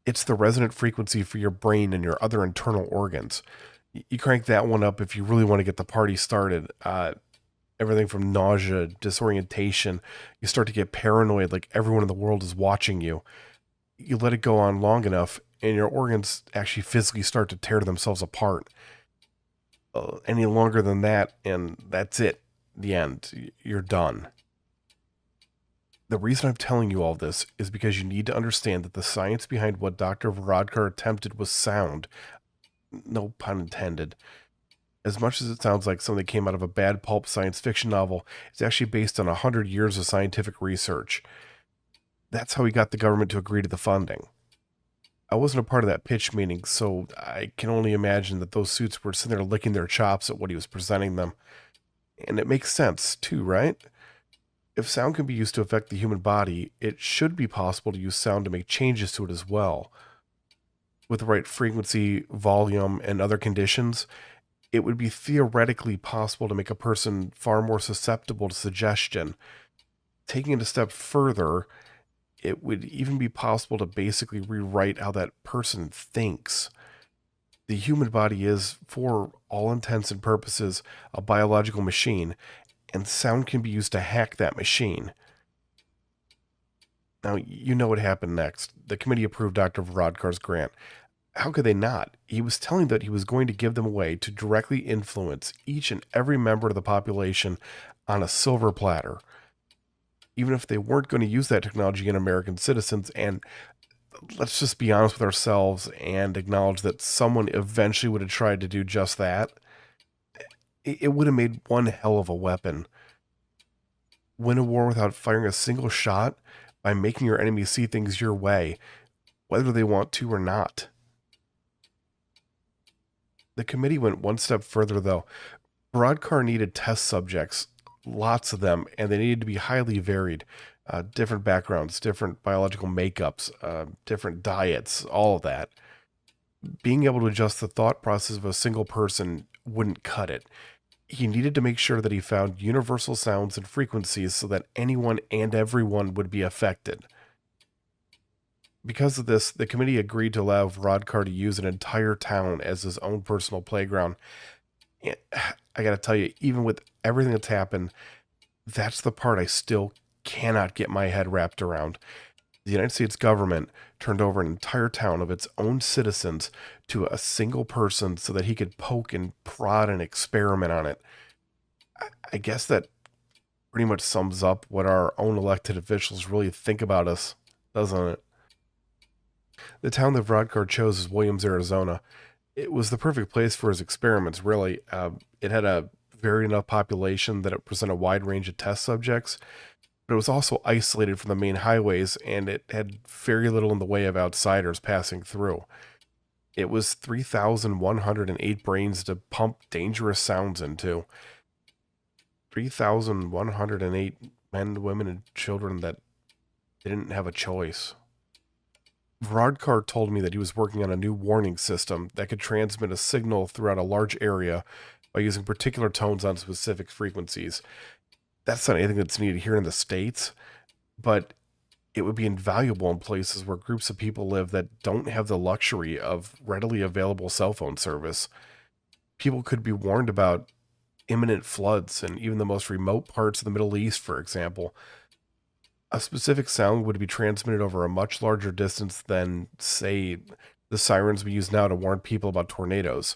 It's the resonant frequency for your brain and your other internal organs. You crank that one up if you really want to get the party started. Everything from nausea, disorientation, you start to get paranoid like everyone in the world is watching you. You let it go on long enough, and your organs actually physically start to tear themselves apart. Any longer than that, and that's it. The end. You're done. The reason I'm telling you all this is because you need to understand that the science behind what Dr. Varadkar attempted was sound. No pun intended. As much as it sounds like something that came out of a bad pulp science fiction novel, it's actually based on 100 years of scientific research. That's how he got the government to agree to the funding. I wasn't a part of that pitch meeting, so I can only imagine that those suits were sitting there licking their chops at what he was presenting them. And it makes sense, too, right? If sound can be used to affect the human body, it should be possible to use sound to make changes to it as well. With the right frequency, volume, and other conditions, it would be theoretically possible to make a person far more susceptible to suggestion. Taking it a step further, it would even be possible to basically rewrite how that person thinks. The human body is, for all intents and purposes, a biological machine, and sound can be used to hack that machine. Now, you know what happened next. The committee approved Dr. Varadkar's grant. How could they not? He was telling that he was going to give them a way to directly influence each and every member of the population on a silver platter. Even if they weren't going to use that technology in American citizens, and let's just be honest with ourselves and acknowledge that someone eventually would have tried to do just that, it would have made one hell of a weapon. Win a war without firing a single shot by making your enemy see things your way, whether they want to or not. The committee went one step further, though. Varadkar needed test subjects, lots of them, and they needed to be highly varied. Different backgrounds, different biological makeups, different diets, all of that. Being able to adjust the thought process of a single person wouldn't cut it. He needed to make sure that he found universal sounds and frequencies so that anyone and everyone would be affected. Because of this, the committee agreed to allow Varadkar to use an entire town as his own personal playground. And I gotta tell you, even with everything that's happened, that's the part I still cannot get my head wrapped around. The United States government turned over an entire town of its own citizens to a single person so that he could poke and prod and experiment on it. I guess that pretty much sums up what our own elected officials really think about us, doesn't it? The town that Varadkar chose is Williams, Arizona. It was the perfect place for his experiments, really. It had a varied enough population that it presented a wide range of test subjects, but it was also isolated from the main highways, and it had very little in the way of outsiders passing through. It was 3,108 brains to pump dangerous sounds into. 3,108 men, women, and children that didn't have a choice. Varadkar told me that he was working on a new warning system that could transmit a signal throughout a large area by using particular tones on specific frequencies. That's not anything that's needed here in the States, but it would be invaluable in places where groups of people live that don't have the luxury of readily available cell phone service. People could be warned about imminent floods in even the most remote parts of the Middle East, for example. A specific sound would be transmitted over a much larger distance than, say, the sirens we use now to warn people about tornadoes.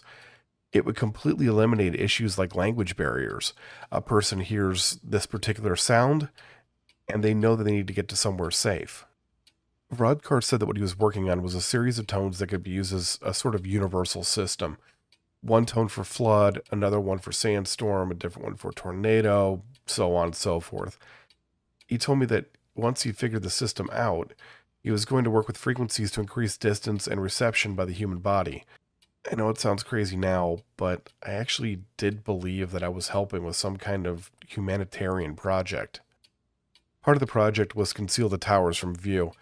It would completely eliminate issues like language barriers. A person hears this particular sound, and they know that they need to get to somewhere safe. Varadkar said that what he was working on was a series of tones that could be used as a sort of universal system. One tone for flood, another one for sandstorm, a different one for tornado, so on and so forth. He told me that once he figured the system out, he was going to work with frequencies to increase distance and reception by the human body. I know it sounds crazy now, but I actually did believe that I was helping with some kind of humanitarian project. Part of the project was conceal the towers from view.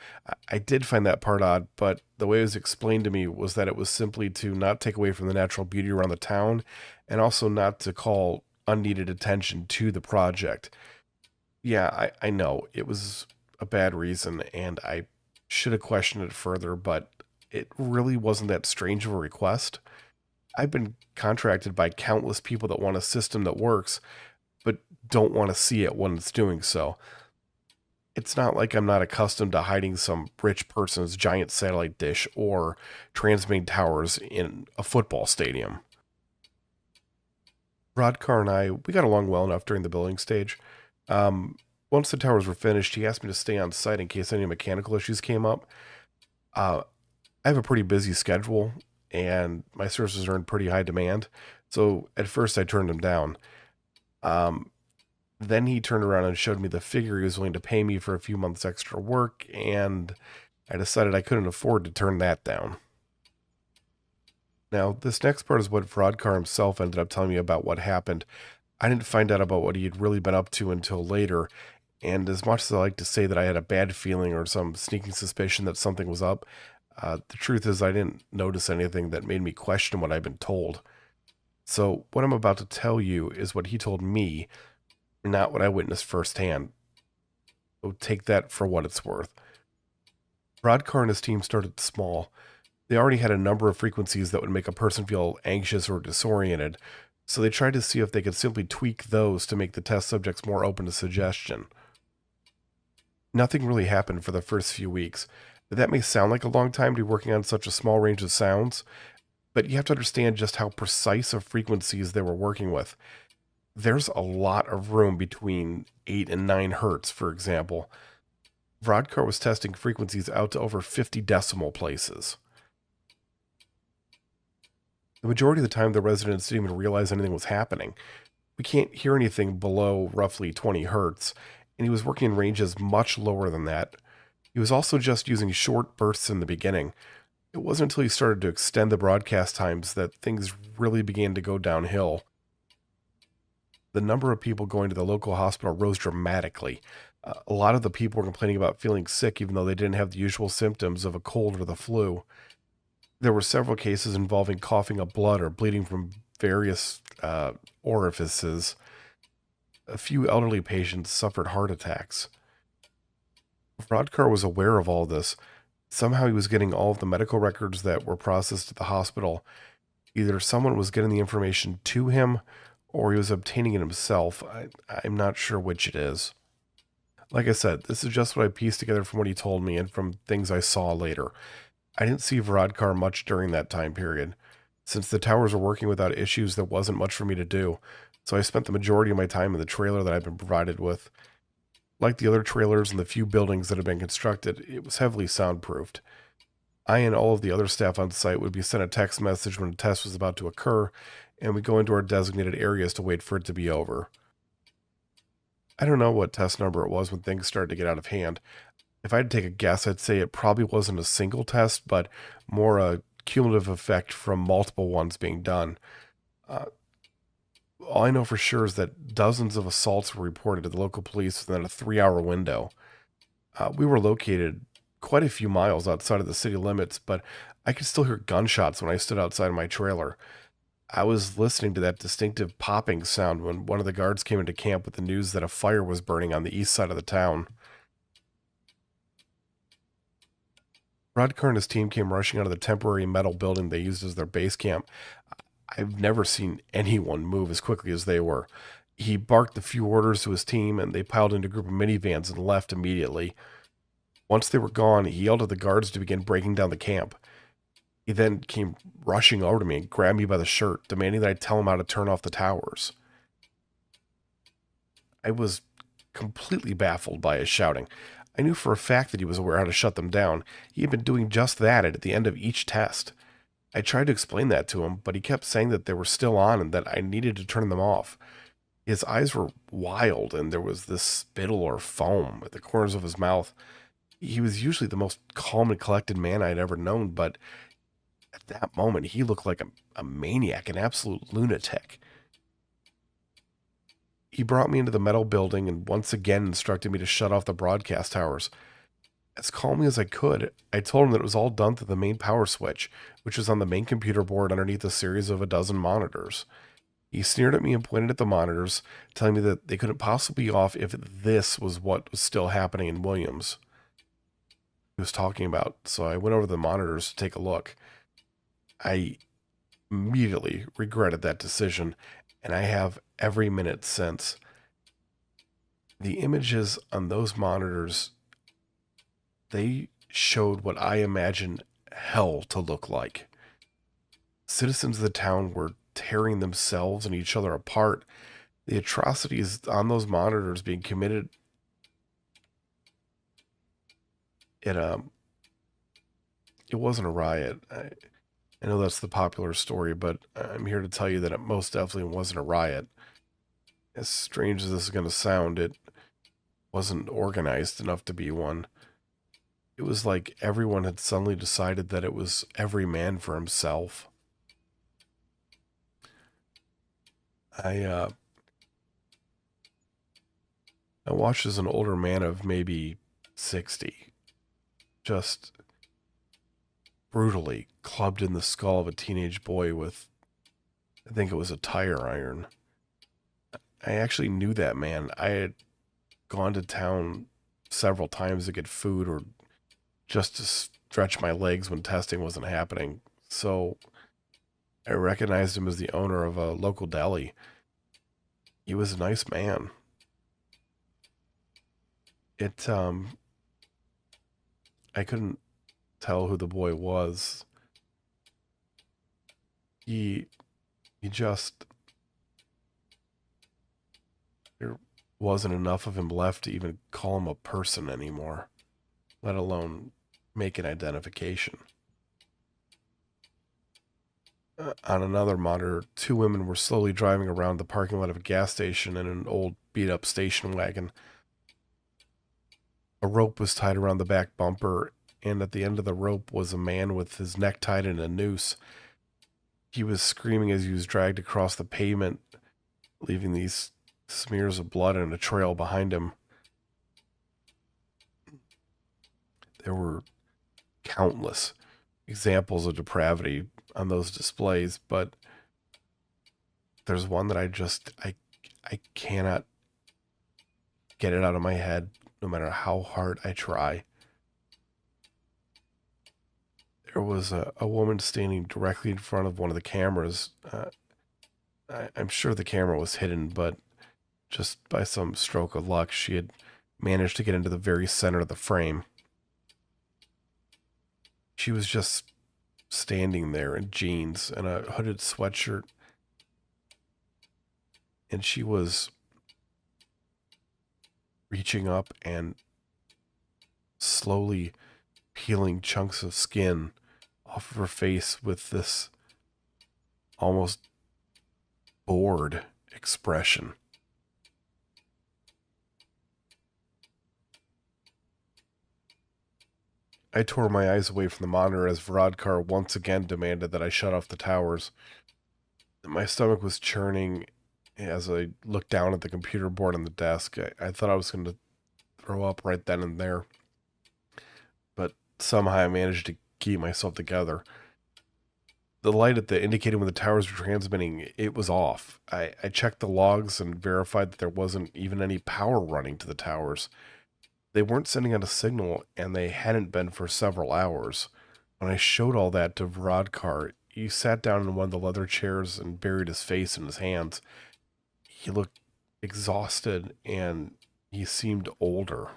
I did find that part odd, but the way it was explained to me was that it was simply to not take away from the natural beauty around the town, and also not to call unneeded attention to the project. Yeah, I know, it was a bad reason, and I should have questioned it further, but it really wasn't that strange of a request. I've been contracted by countless people that want a system that works, but don't want to see it when it's doing so. It's not like I'm not accustomed to hiding some rich person's giant satellite dish or transmitting towers in a football stadium. Rodkar and we got along well enough during the building stage. Once the towers were finished, he asked me to stay on site in case any mechanical issues came up. I have a pretty busy schedule, and my services are in pretty high demand, so at first I turned him down. Then he turned around and showed me the figure he was willing to pay me for a few months extra work, and I decided I couldn't afford to turn that down. Now, this next part is what Varadkar himself ended up telling me about what happened. I didn't find out about what he had really been up to until later, and as much as I like to say that I had a bad feeling or some sneaking suspicion that something was up, the truth is I didn't notice anything that made me question what I'd been told. So what I'm about to tell you is what he told me, not what I witnessed firsthand. So take that for what it's worth. Rodcar and his team started small. They already had a number of frequencies that would make a person feel anxious or disoriented, so they tried to see if they could simply tweak those to make the test subjects more open to suggestion. Nothing really happened for the first few weeks. That may sound like a long time to be working on such a small range of sounds, but you have to understand just how precise of frequencies they were working with. There's a lot of room between 8 and 9 hertz, for example. Vodkar was testing frequencies out to over 50 decimal places. The majority of the time, the residents didn't even realize anything was happening. We can't hear anything below roughly 20 hertz, and he was working in ranges much lower than that. He was also just using short bursts in the beginning. It wasn't until he started to extend the broadcast times that things really began to go downhill. The number of people going to the local hospital rose dramatically. A lot of the people were complaining about feeling sick even though they didn't have the usual symptoms of a cold or the flu. There were several cases involving coughing up blood or bleeding from various orifices. A few elderly patients suffered heart attacks. Rodkar was aware of all this. Somehow he was getting all of the medical records that were processed at the hospital. Either someone was getting the information to him, or he was obtaining it himself. I'm not sure which it is. Like I said, this is just what I pieced together from what he told me and from things I saw later. I didn't see Varadkar much during that time period. Since the towers were working without issues, there wasn't much for me to do, so I spent the majority of my time in the trailer that I'd been provided with. Like the other trailers and the few buildings that had been constructed, it was heavily soundproofed. I and all of the other staff on site would be sent a text message when a test was about to occur, and we'd go into our designated areas to wait for it to be over. I don't know what test number it was when things started to get out of hand. If I had to take a guess, I'd say it probably wasn't a single test, but more a cumulative effect from multiple ones being done. All I know for sure is that dozens of assaults were reported to the local police within a 3-hour window. We were located quite a few miles outside of the city limits, but I could still hear gunshots when I stood outside of my trailer. I was listening to that distinctive popping sound when one of the guards came into camp with the news that a fire was burning on the east side of the town. Rodkar and his team came rushing out of the temporary metal building they used as their base camp. I've never seen anyone move as quickly as they were. He barked a few orders to his team, and they piled into a group of minivans and left immediately. Once they were gone, he yelled at the guards to begin breaking down the camp. He then came rushing over to me and grabbed me by the shirt, demanding that I tell him how to turn off the towers. I was completely baffled by his shouting. I knew for a fact that he was aware how to shut them down. He had been doing just that at the end of each test. I tried to explain that to him, but he kept saying that they were still on and that I needed to turn them off. His eyes were wild, and there was this spittle or foam at the corners of his mouth. He was usually the most calm and collected man I had ever known, but at that moment, he looked like a maniac, an absolute lunatic. He brought me into the metal building and once again instructed me to shut off the broadcast towers. As calmly as I could, I told him that it was all done through the main power switch, which was on the main computer board underneath a series of a dozen monitors. He sneered at me and pointed at the monitors, telling me that they couldn't possibly be off if this was what was still happening in Williams. He was talking about, so I went over to the monitors to take a look. I immediately regretted that decision, and I have every minute since. The images on those monitors, they showed what I imagine hell to look like. Citizens of the town were tearing themselves and each other apart. The atrocities on those monitors being committed, it wasn't a riot. I know that's the popular story, but I'm here to tell you that it most definitely wasn't a riot. As strange as this is going to sound, it wasn't organized enough to be one. It was like everyone had suddenly decided that it was every man for himself. I watched as an older man of maybe 60 just brutally clubbed in the skull of a teenage boy with I think it was a tire iron. I actually knew that man. I had gone to town several times to get food or just to stretch my legs when testing wasn't happening. So I recognized him as the owner of a local deli. He was a nice man. I couldn't tell who the boy was. He just, there wasn't enough of him left to even call him a person anymore, let alone make an identification. On another monitor, two women were slowly driving around the parking lot of a gas station in an old beat-up station wagon. A rope was tied around the back bumper, and at the end of the rope was a man with his neck tied in a noose. He was screaming as he was dragged across the pavement, leaving these smears of blood and a trail behind him. There were countless examples of depravity on those displays, but there's one that I cannot get it out of my head, no matter how hard I try. There was a woman standing directly in front of one of the cameras. I'm sure the camera was hidden, but just by some stroke of luck, she had managed to get into the very center of the frame. She was just standing there in jeans and a hooded sweatshirt, and she was reaching up and slowly peeling chunks of skin off of her face with this almost bored expression. I tore my eyes away from the monitor as Varadkar once again demanded that I shut off the towers. My stomach was churning as I looked down at the computer board on the desk. I thought I was going to throw up right then and there, but somehow I managed to keep myself together. The light at the indicator when the towers were transmitting, it was off. I checked the logs and verified that there wasn't even any power running to the towers. They weren't sending out a signal, and they hadn't been for several hours. When I showed all that to Varadkar, he sat down in one of the leather chairs and buried his face in his hands. He looked exhausted, and he seemed older.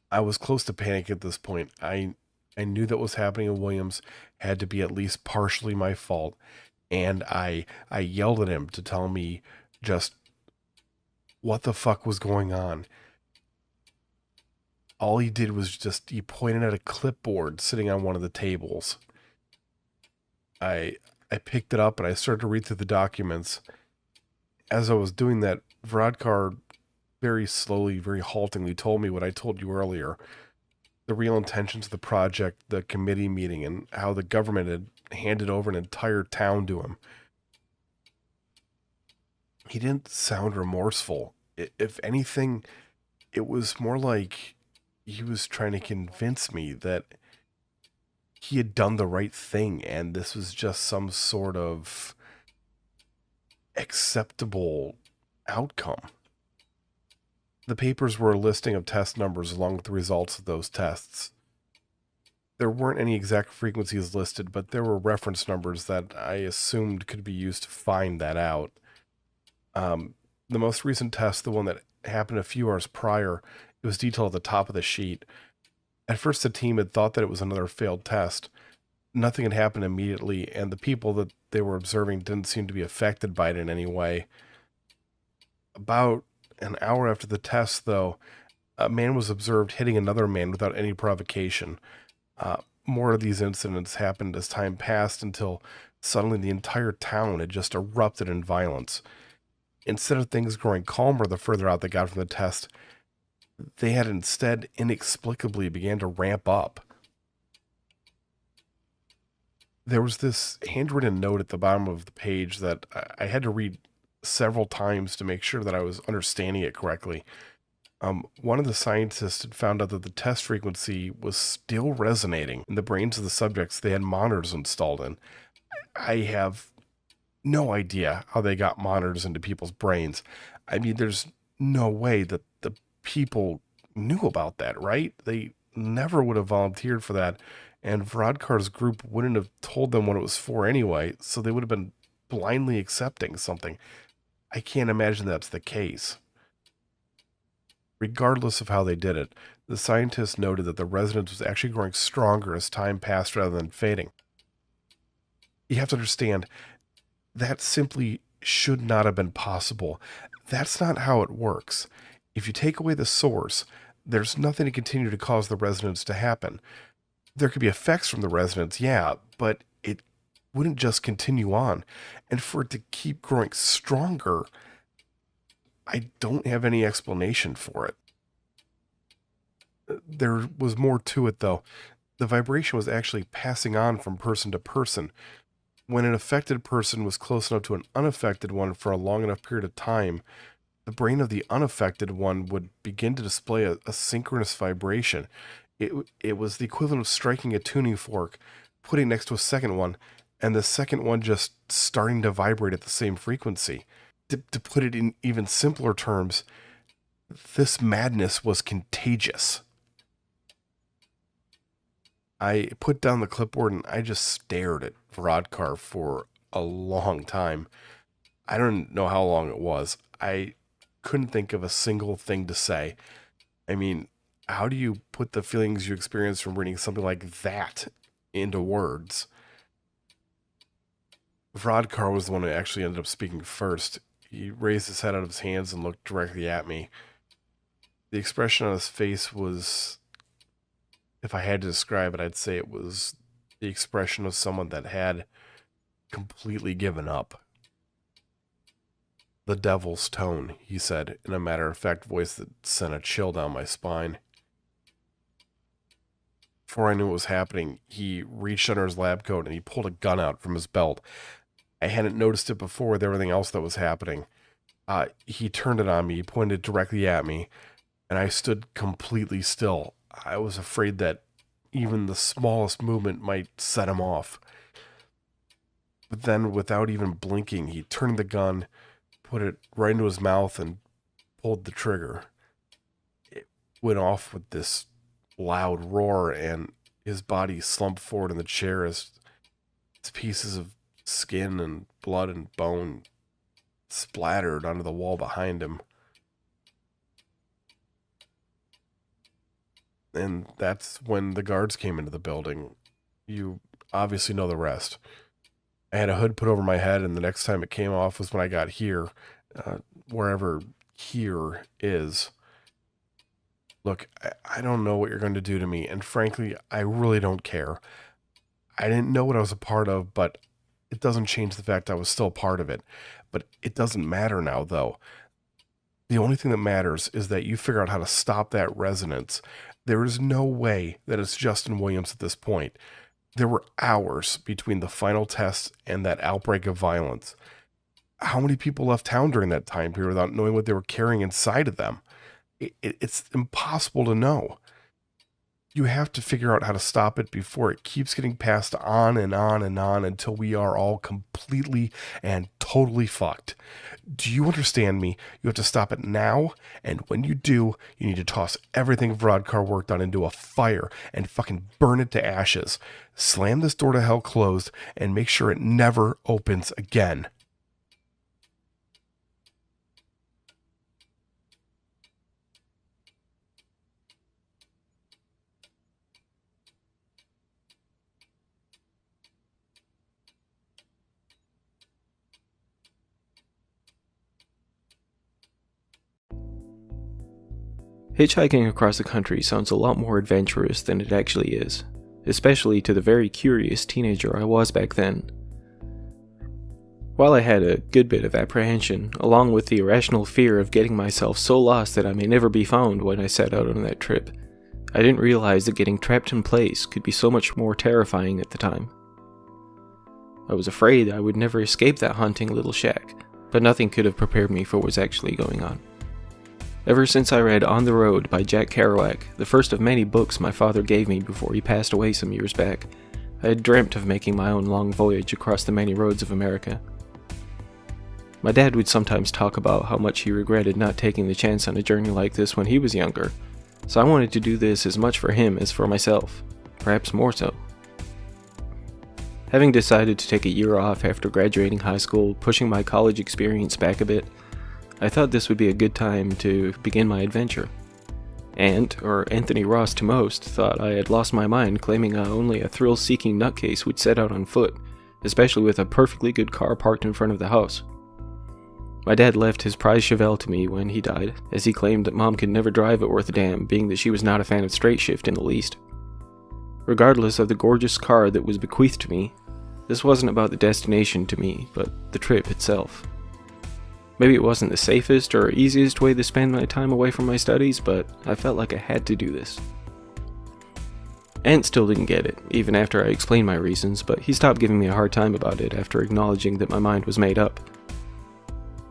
I was close to panic at this point. I knew that what was happening in Williams had to be at least partially my fault, and I yelled at him to tell me just what the fuck was going on. All he did was he pointed at a clipboard sitting on one of the tables. I picked it up and I started to read through the documents. As I was doing that, Varadkar very slowly, very haltingly told me what I told you earlier. The real intentions of the project, the committee meeting, and how the government had handed over an entire town to him. He didn't sound remorseful. If anything, it was more like he was trying to convince me that he had done the right thing and this was just some sort of acceptable outcome. The papers were a listing of test numbers along with the results of those tests. There weren't any exact frequencies listed, but there were reference numbers that I assumed could be used to find that out. The most recent test, the one that happened a few hours prior, it was detailed at the top of the sheet. At first, the team had thought that it was another failed test. Nothing had happened immediately, and the people that they were observing didn't seem to be affected by it in any way. About an hour after the test, though, a man was observed hitting another man without any provocation. More of these incidents happened as time passed until suddenly the entire town had just erupted in violence. Instead of things growing calmer the further out they got from the test, they had instead inexplicably began to ramp up. There was this handwritten note at the bottom of the page that I had to read several times to make sure that I was understanding it correctly. One of the scientists had found out that the test frequency was still resonating in the brains of the subjects they had monitors installed in. I have no idea how they got monitors into people's brains. I mean, there's no way that the people knew about that, right? They never would have volunteered for that. And Vodkar's group wouldn't have told them what it was for anyway, so they would have been blindly accepting something. I can't imagine that's the case. Regardless of how they did it, the scientists noted that the resonance was actually growing stronger as time passed rather than fading. You have to understand, that simply should not have been possible. That's not how it works. If you take away the source, there's nothing to continue to cause the resonance to happen. There could be effects from the resonance, yeah, but it wouldn't just continue on. And for it to keep growing stronger, I don't have any explanation for it. There was more to it, though. The vibration was actually passing on from person to person. When an affected person was close enough to an unaffected one for a long enough period of time, the brain of the unaffected one would begin to display a synchronous vibration. It was the equivalent of striking a tuning fork, putting next to a second one, and the second one just starting to vibrate at the same frequency. To put it in even simpler terms, this madness was contagious. I put down the clipboard and I just stared at Vodkar for a long time. I don't know how long it was. I couldn't think of a single thing to say. I mean, how do you put the feelings you experience from reading something like that into words? Vodkar was the one who actually ended up speaking first. He raised his head out of his hands and looked directly at me. The expression on his face was, if I had to describe it, I'd say it was the expression of someone that had completely given up. "The devil's tone," he said, in a matter-of-fact voice that sent a chill down my spine. Before I knew what was happening, he reached under his lab coat and he pulled a gun out from his belt. I hadn't noticed it before with everything else that was happening. He turned it on me, he pointed directly at me, and I stood completely still. I was afraid that even the smallest movement might set him off. But then, without even blinking, he turned the gun, put it right into his mouth, and pulled the trigger. It went off with this loud roar, and his body slumped forward in the chair as pieces of skin and blood and bone splattered onto the wall behind him. And that's when the guards came into the building. You obviously know the rest. I had a hood put over my head, and the next time it came off was when I got here, wherever here is. Look, I don't know what you're going to do to me, and frankly, I really don't care. I didn't know what I was a part of, but it doesn't change the fact I was still part of it. But it doesn't matter now, though. The only thing that matters is that you figure out how to stop that resonance. There is no way that it's Justin Williams at this point. There were hours between the final test and that outbreak of violence. How many people left town during that time period without knowing what they were carrying inside of them? It's impossible to know. You have to figure out how to stop it before it keeps getting passed on and on and on until we are all completely and totally fucked. Do you understand me? You have to stop it now, and when you do, you need to toss everything Vodkar worked on into a fire and fucking burn it to ashes. Slam this door to hell closed and make sure it never opens again. Hitchhiking across the country sounds a lot more adventurous than it actually is, especially to the very curious teenager I was back then. While I had a good bit of apprehension, along with the irrational fear of getting myself so lost that I may never be found when I set out on that trip, I didn't realize that getting trapped in place could be so much more terrifying at the time. I was afraid I would never escape that haunting little shack, but nothing could have prepared me for what was actually going on. Ever since I read On the Road by Jack Kerouac, the first of many books my father gave me before he passed away some years back, I had dreamt of making my own long voyage across the many roads of America. My dad would sometimes talk about how much he regretted not taking the chance on a journey like this when he was younger, so I wanted to do this as much for him as for myself, perhaps more so. Having decided to take a year off after graduating high school, pushing my college experience back a bit, I thought this would be a good time to begin my adventure. Or Anthony Ross to most, thought I had lost my mind claiming only a thrill-seeking nutcase would set out on foot, especially with a perfectly good car parked in front of the house. My dad left his prize Chevelle to me when he died, as he claimed that Mom could never drive it worth a damn, being that she was not a fan of straight shift in the least. Regardless of the gorgeous car that was bequeathed to me, this wasn't about the destination to me, but the trip itself. Maybe it wasn't the safest or easiest way to spend my time away from my studies, but I felt like I had to do this. Ant still didn't get it, even after I explained my reasons, but he stopped giving me a hard time about it after acknowledging that my mind was made up.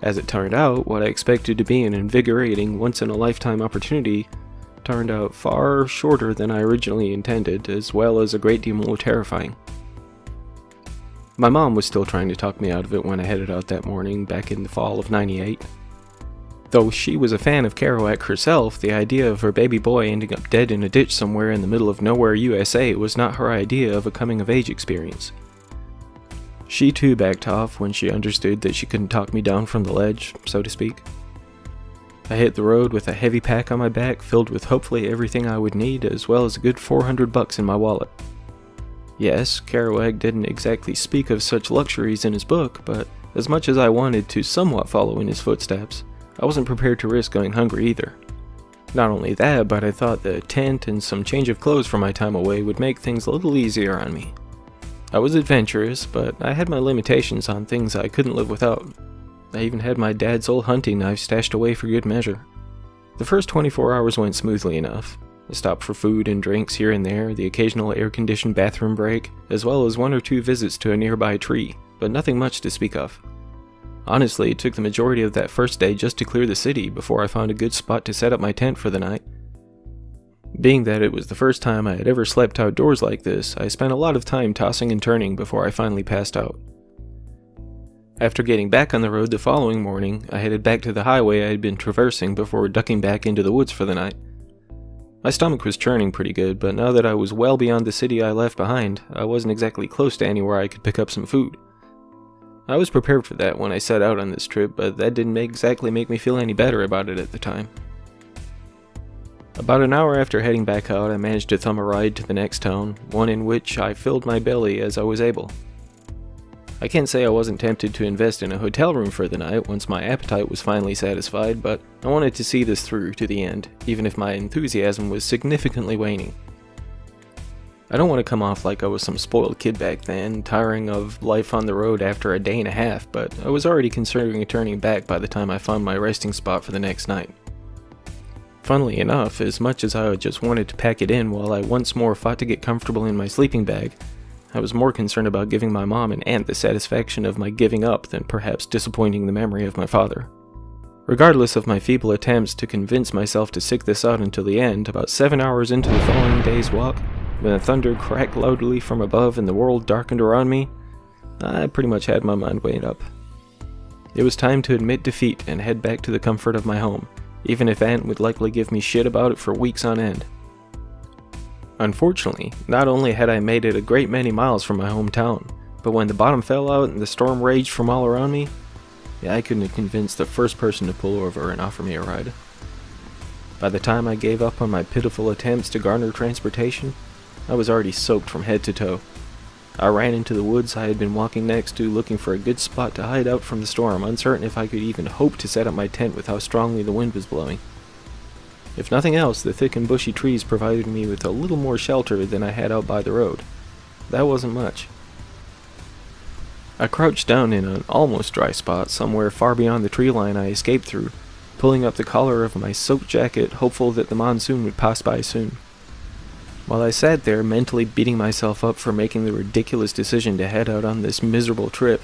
As it turned out, what I expected to be an invigorating, once-in-a-lifetime opportunity turned out far shorter than I originally intended, as well as a great deal more terrifying. My mom was still trying to talk me out of it when I headed out that morning back in the fall of '98. Though she was a fan of Kerouac herself, the idea of her baby boy ending up dead in a ditch somewhere in the middle of nowhere, USA was not her idea of a coming-of-age experience. She too backed off when she understood that she couldn't talk me down from the ledge, so to speak. I hit the road with a heavy pack on my back filled with hopefully everything I would need, as well as a good $400 in my wallet. Yes, Kerouac didn't exactly speak of such luxuries in his book, but as much as I wanted to somewhat follow in his footsteps, I wasn't prepared to risk going hungry either. Not only that, but I thought the tent and some change of clothes for my time away would make things a little easier on me. I was adventurous, but I had my limitations on things I couldn't live without. I even had my dad's old hunting knife stashed away for good measure. The first 24 hours went smoothly enough. A stop for food and drinks here and there, the occasional air-conditioned bathroom break, as well as 1 or 2 visits to a nearby tree, but nothing much to speak of. Honestly, it took the majority of that first day just to clear the city before I found a good spot to set up my tent for the night. Being that it was the first time I had ever slept outdoors like this, I spent a lot of time tossing and turning before I finally passed out. After getting back on the road the following morning, I headed back to the highway I had been traversing before ducking back into the woods for the night. My stomach was churning pretty good, but now that I was well beyond the city I left behind, I wasn't exactly close to anywhere I could pick up some food. I was prepared for that when I set out on this trip, but that didn't exactly make me feel any better about it at the time. About an hour after heading back out, I managed to thumb a ride to the next town, one in which I filled my belly as I was able. I can't say I wasn't tempted to invest in a hotel room for the night once my appetite was finally satisfied, but I wanted to see this through to the end, even if my enthusiasm was significantly waning. I don't want to come off like I was some spoiled kid back then, tiring of life on the road after a day and a half, but I was already considering turning back by the time I found my resting spot for the next night. Funnily enough, as much as I just wanted to pack it in while I once more fought to get comfortable in my sleeping bag, I was more concerned about giving my mom and aunt the satisfaction of my giving up than perhaps disappointing the memory of my father. Regardless of my feeble attempts to convince myself to stick this out until the end, about 7 hours into the following day's walk, when the thunder cracked loudly from above and the world darkened around me, I pretty much had my mind made up. It was time to admit defeat and head back to the comfort of my home, even if Aunt would likely give me shit about it for weeks on end. Unfortunately, not only had I made it a great many miles from my hometown, but when the bottom fell out and the storm raged from all around me, I couldn't have convinced the first person to pull over and offer me a ride. By the time I gave up on my pitiful attempts to garner transportation, I was already soaked from head to toe. I ran into the woods I had been walking next to, looking for a good spot to hide out from the storm, uncertain if I could even hope to set up my tent with how strongly the wind was blowing. If nothing else, the thick and bushy trees provided me with a little more shelter than I had out by the road. That wasn't much. I crouched down in an almost dry spot somewhere far beyond the tree line I escaped through, pulling up the collar of my soaked jacket, hopeful that the monsoon would pass by soon. While I sat there, mentally beating myself up for making the ridiculous decision to head out on this miserable trip,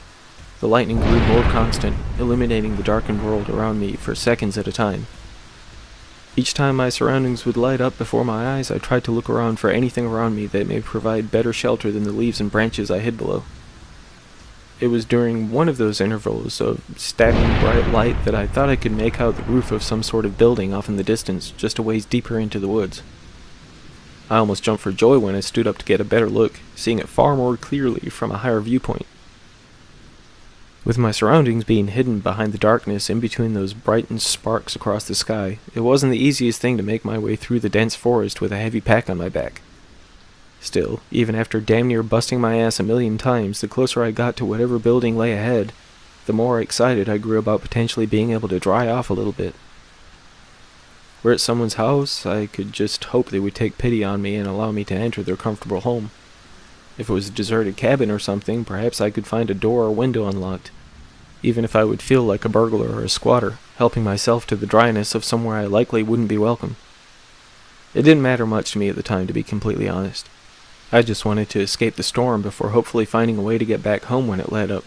the lightning grew more constant, illuminating the darkened world around me for seconds at a time. Each time my surroundings would light up before my eyes, I tried to look around for anything around me that may provide better shelter than the leaves and branches I hid below. It was during one of those intervals of stabbing bright light that I thought I could make out the roof of some sort of building off in the distance, just a ways deeper into the woods. I almost jumped for joy when I stood up to get a better look, seeing it far more clearly from a higher viewpoint. With my surroundings being hidden behind the darkness in between those brightened sparks across the sky, it wasn't the easiest thing to make my way through the dense forest with a heavy pack on my back. Still, even after damn near busting my ass a million times, the closer I got to whatever building lay ahead, the more excited I grew about potentially being able to dry off a little bit. Were it someone's house, I could just hope they would take pity on me and allow me to enter their comfortable home. If it was a deserted cabin or something, perhaps I could find a door or window unlocked, even if I would feel like a burglar or a squatter, helping myself to the dryness of somewhere I likely wouldn't be welcome. It didn't matter much to me at the time, to be completely honest. I just wanted to escape the storm before hopefully finding a way to get back home when it let up.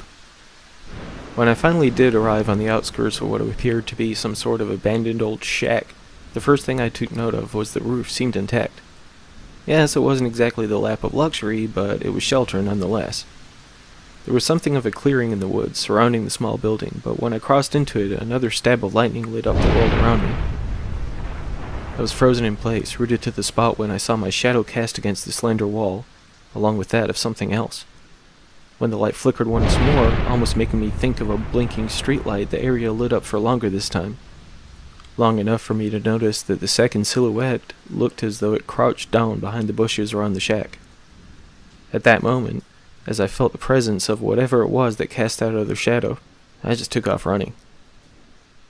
When I finally did arrive on the outskirts of what appeared to be some sort of abandoned old shack, the first thing I took note of was the roof seemed intact. Yes, it wasn't exactly the lap of luxury, but it was shelter nonetheless. There was something of a clearing in the woods surrounding the small building, but when I crossed into it, another stab of lightning lit up the world around me. I was frozen in place, rooted to the spot when I saw my shadow cast against the slender wall, along with that of something else. When the light flickered once more, almost making me think of a blinking streetlight, the area lit up for longer this time. Long enough for me to notice that the second silhouette looked as though it crouched down behind the bushes around the shack. At that moment, as I felt the presence of whatever it was that cast that other shadow, I just took off running.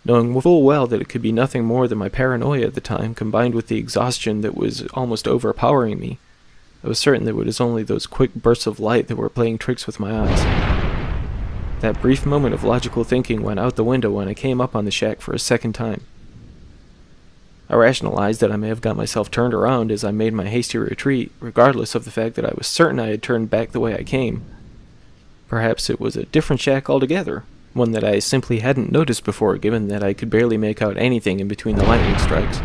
Knowing full well that it could be nothing more than my paranoia at the time, combined with the exhaustion that was almost overpowering me, I was certain that it was only those quick bursts of light that were playing tricks with my eyes. That brief moment of logical thinking went out the window when I came up on the shack for a second time. I rationalized that I may have got myself turned around as I made my hasty retreat, regardless of the fact that I was certain I had turned back the way I came. Perhaps it was a different shack altogether, one that I simply hadn't noticed before, given that I could barely make out anything in between the lightning strikes.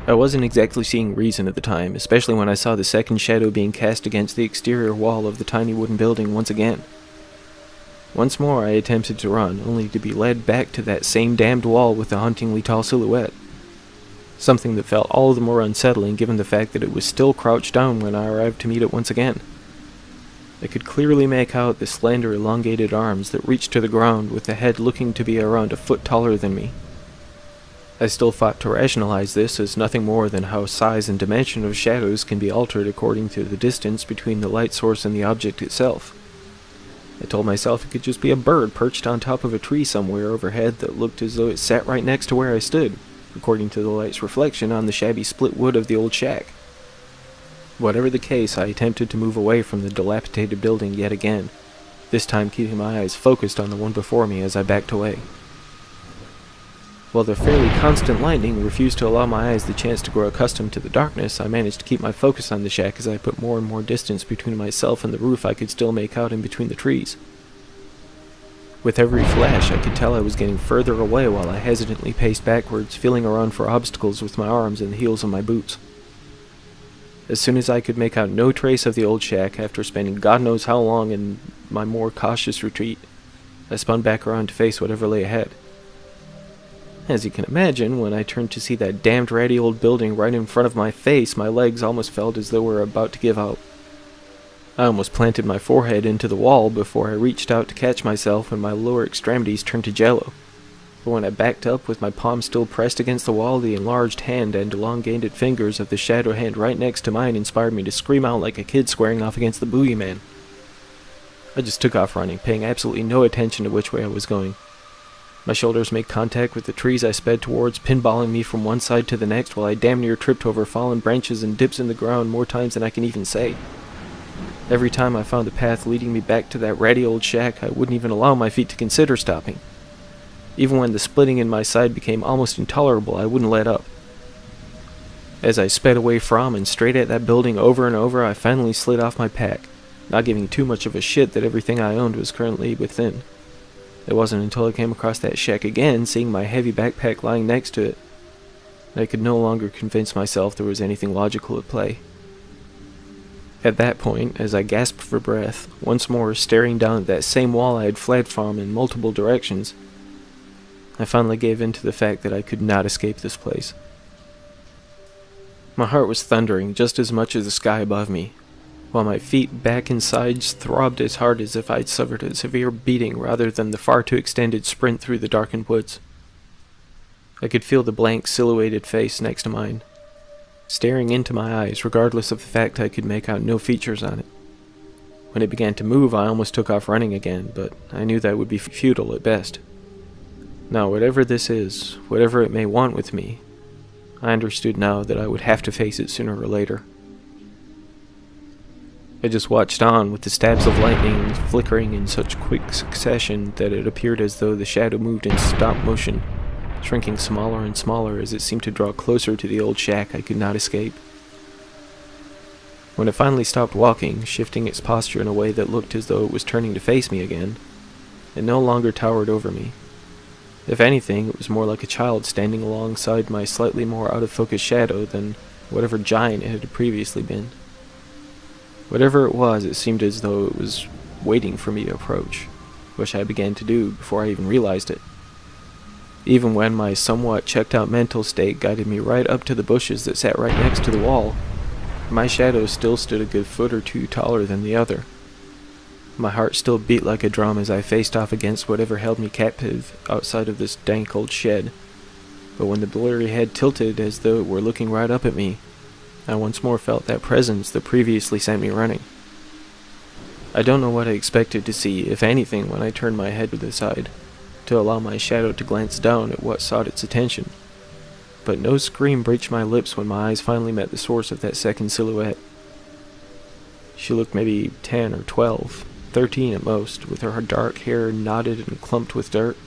I wasn't exactly seeing reason at the time, especially when I saw the second shadow being cast against the exterior wall of the tiny wooden building once again. Once more I attempted to run, only to be led back to that same damned wall with the hauntingly tall silhouette. Something that felt all the more unsettling given the fact that it was still crouched down when I arrived to meet it once again. I could clearly make out the slender, elongated arms that reached to the ground, with the head looking to be around a foot taller than me. I still fought to rationalize this as nothing more than how size and dimension of shadows can be altered according to the distance between the light source and the object itself. I told myself it could just be a bird perched on top of a tree somewhere overhead that looked as though it sat right next to where I stood, according to the light's reflection on the shabby split wood of the old shack. Whatever the case, I attempted to move away from the dilapidated building yet again, this time keeping my eyes focused on the one before me as I backed away. While the fairly constant lightning refused to allow my eyes the chance to grow accustomed to the darkness, I managed to keep my focus on the shack as I put more and more distance between myself and the roof I could still make out in between the trees. With every flash, I could tell I was getting further away while I hesitantly paced backwards, feeling around for obstacles with my arms and the heels of my boots. As soon as I could make out no trace of the old shack, after spending God knows how long in my more cautious retreat, I spun back around to face whatever lay ahead. As you can imagine, when I turned to see that damned ratty old building right in front of my face, my legs almost felt as though they were about to give out. I almost planted my forehead into the wall before I reached out to catch myself, and my lower extremities turned to jello. But when I backed up with my palm still pressed against the wall, the enlarged hand and elongated fingers of the shadow hand right next to mine inspired me to scream out like a kid squaring off against the boogeyman. I just took off running, paying absolutely no attention to which way I was going. My shoulders made contact with the trees I sped towards, pinballing me from one side to the next while I damn near tripped over fallen branches and dips in the ground more times than I can even say. Every time I found the path leading me back to that ratty old shack, I wouldn't even allow my feet to consider stopping. Even when the splitting in my side became almost intolerable, I wouldn't let up. As I sped away from and straight at that building over and over, I finally slid off my pack, not giving too much of a shit that everything I owned was currently within. It wasn't until I came across that shack again, seeing my heavy backpack lying next to it, I could no longer convince myself there was anything logical at play. At that point, as I gasped for breath, once more staring down at that same wall I had fled from in multiple directions, I finally gave in to the fact that I could not escape this place. My heart was thundering just as much as the sky above me, while my feet back and sides throbbed as hard as if I'd suffered a severe beating rather than the far too extended sprint through the darkened woods. I could feel the blank silhouetted face next to mine, staring into my eyes regardless of the fact I could make out no features on it. When it began to move, I almost took off running again, but I knew that would be futile at best. Now, whatever this is, whatever it may want with me, I understood now that I would have to face it sooner or later. I just watched on, with the stabs of lightning flickering in such quick succession that it appeared as though the shadow moved in stop motion, shrinking smaller and smaller as it seemed to draw closer to the old shack I could not escape. When it finally stopped walking, shifting its posture in a way that looked as though it was turning to face me again, it no longer towered over me. If anything, it was more like a child standing alongside my slightly more out-of-focus shadow than whatever giant it had previously been. Whatever it was, it seemed as though it was waiting for me to approach, which I began to do before I even realized it. Even when my somewhat checked-out mental state guided me right up to the bushes that sat right next to the wall, my shadow still stood a good foot or two taller than the other. My heart still beat like a drum as I faced off against whatever held me captive outside of this dank old shed. But when the blurry head tilted as though it were looking right up at me, I once more felt that presence that previously sent me running. I don't know what I expected to see, if anything, when I turned my head to the side, to allow my shadow to glance down at what sought its attention. But no scream breached my lips when my eyes finally met the source of that second silhouette. She looked maybe 10 or 12, 13 at most, with her dark hair knotted and clumped with dirt.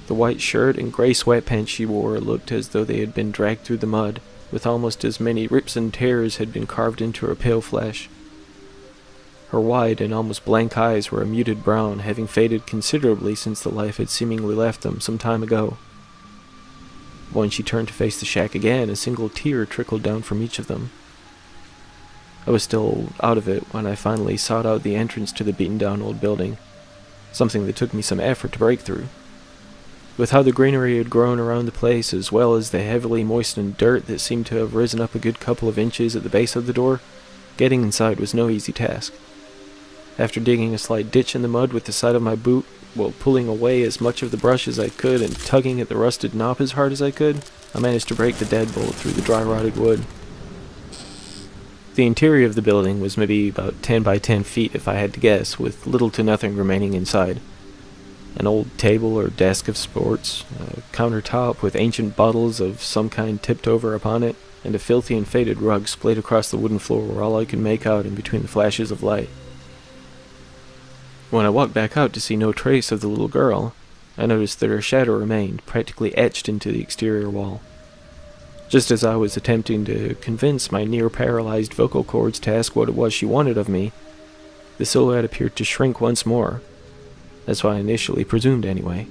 The white shirt and gray sweatpants she wore looked as though they had been dragged through the mud, with almost as many rips and tears had been carved into her pale flesh. Her wide and almost blank eyes were a muted brown, having faded considerably since the life had seemingly left them some time ago. When she turned to face the shack again, a single tear trickled down from each of them. I was still out of it when I finally sought out the entrance to the beaten-down old building, something that took me some effort to break through. With how the greenery had grown around the place, as well as the heavily moistened dirt that seemed to have risen up a good couple of inches at the base of the door, getting inside was no easy task. After digging a slight ditch in the mud with the side of my boot, while pulling away as much of the brush as I could and tugging at the rusted knob as hard as I could, I managed to break the deadbolt through the dry rotted wood. The interior of the building was maybe about 10 by 10 feet if I had to guess, with little to nothing remaining inside. An old table or desk of sorts, a countertop with ancient bottles of some kind tipped over upon it, and a filthy and faded rug splayed across the wooden floor were all I could make out in between the flashes of light. When I walked back out to see no trace of the little girl, I noticed that her shadow remained, practically etched into the exterior wall. Just as I was attempting to convince my near-paralyzed vocal cords to ask what it was she wanted of me, the silhouette appeared to shrink once more. That's what I initially presumed anyway.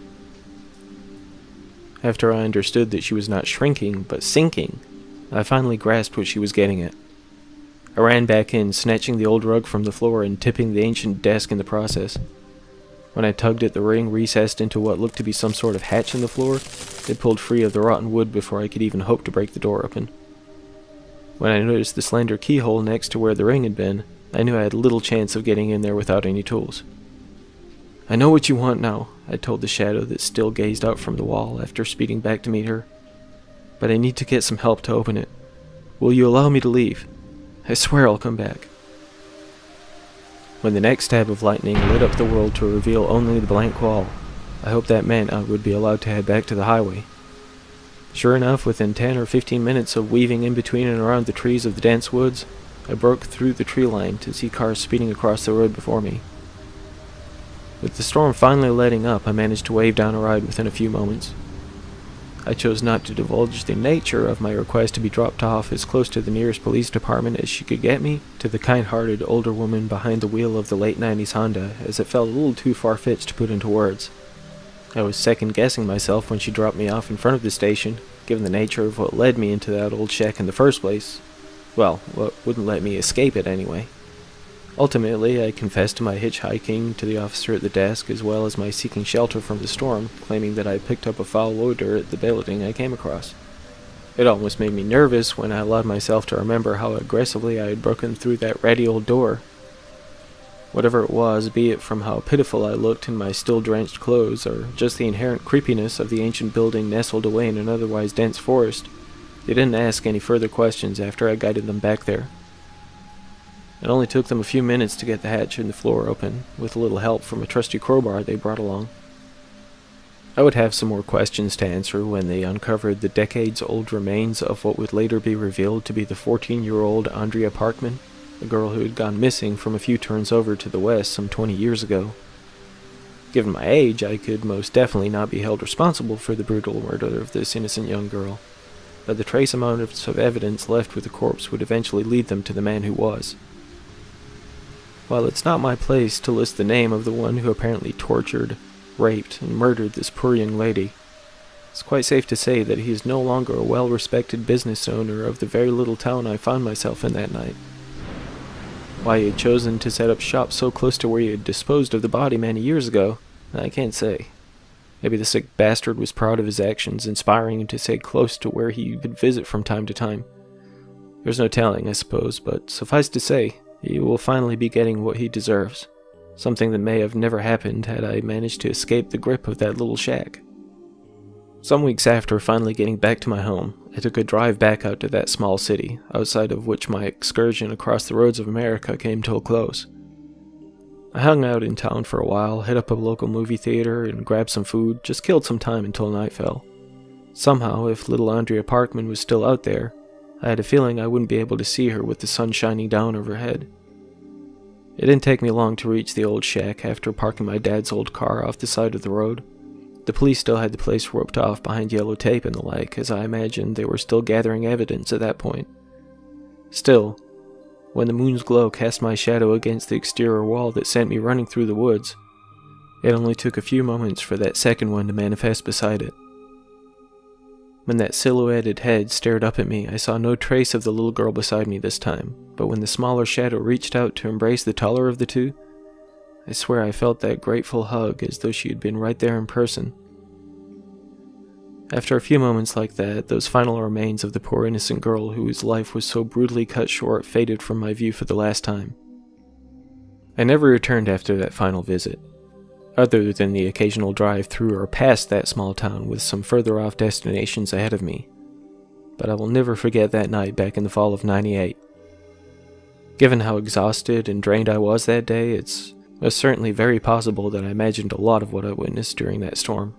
After I understood that she was not shrinking, but sinking, I finally grasped what she was getting at. I ran back in, snatching the old rug from the floor and tipping the ancient desk in the process. When I tugged at the ring recessed into what looked to be some sort of hatch in the floor, it pulled free of the rotten wood before I could even hope to break the door open. When I noticed the slender keyhole next to where the ring had been, I knew I had little chance of getting in there without any tools. "I know what you want now," I told the shadow that still gazed out from the wall after speeding back to meet her. "But I need to get some help to open it. Will you allow me to leave? I swear I'll come back." When the next stab of lightning lit up the world to reveal only the blank wall, I hoped that meant I would be allowed to head back to the highway. Sure enough, within 10 or 15 minutes of weaving in between and around the trees of the dense woods, I broke through the tree line to see cars speeding across the road before me. With the storm finally letting up, I managed to wave down a ride within a few moments. I chose not to divulge the nature of my request to be dropped off as close to the nearest police department as she could get me to the kind-hearted older woman behind the wheel of the late 90s Honda, as it felt a little too far-fetched to put into words. I was second-guessing myself when she dropped me off in front of the station, given the nature of what led me into that old shack in the first place. Well, what wouldn't let me escape it anyway. Ultimately, I confessed to my hitchhiking to the officer at the desk, as well as my seeking shelter from the storm, claiming that I picked up a foul odor at the building I came across. It almost made me nervous when I allowed myself to remember how aggressively I had broken through that ratty old door. Whatever it was, be it from how pitiful I looked in my still-drenched clothes, or just the inherent creepiness of the ancient building nestled away in an otherwise dense forest, they didn't ask any further questions after I guided them back there. It only took them a few minutes to get the hatch and the floor open, with a little help from a trusty crowbar they brought along. I would have some more questions to answer when they uncovered the decades-old remains of what would later be revealed to be the 14-year-old Andrea Parkman, a girl who had gone missing from a few turns over to the west some 20 years ago. Given my age, I could most definitely not be held responsible for the brutal murder of this innocent young girl, but the trace amounts of evidence left with the corpse would eventually lead them to the man who was. While it's not my place to list the name of the one who apparently tortured, raped, and murdered this poor young lady, it's quite safe to say that he is no longer a well-respected business owner of the very little town I found myself in that night. Why he had chosen to set up shop so close to where he had disposed of the body many years ago, I can't say. Maybe the sick bastard was proud of his actions, inspiring him to stay close to where he would visit from time to time. There's no telling, I suppose, but suffice to say, he will finally be getting what he deserves. Something that may have never happened had I managed to escape the grip of that little shack. Some weeks after finally getting back to my home, I took a drive back out to that small city, outside of which my excursion across the roads of America came to a close. I hung out in town for a while, hit up a local movie theater, and grabbed some food, just killed some time until night fell. Somehow, if little Andrea Parkman was still out there, I had a feeling I wouldn't be able to see her with the sun shining down overhead. It didn't take me long to reach the old shack after parking my dad's old car off the side of the road. The police still had the place roped off behind yellow tape and the like, as I imagined they were still gathering evidence at that point. Still, when the moon's glow cast my shadow against the exterior wall that sent me running through the woods, it only took a few moments for that second one to manifest beside it. When that silhouetted head stared up at me, I saw no trace of the little girl beside me this time, but when the smaller shadow reached out to embrace the taller of the two, I swear I felt that grateful hug as though she had been right there in person. After a few moments like that, those final remains of the poor innocent girl whose life was so brutally cut short faded from my view for the last time. I never returned after that final visit, other than the occasional drive through or past that small town with some further off destinations ahead of me. But I will never forget that night back in the fall of '98. Given how exhausted and drained I was that day, it's most certainly very possible that I imagined a lot of what I witnessed during that storm.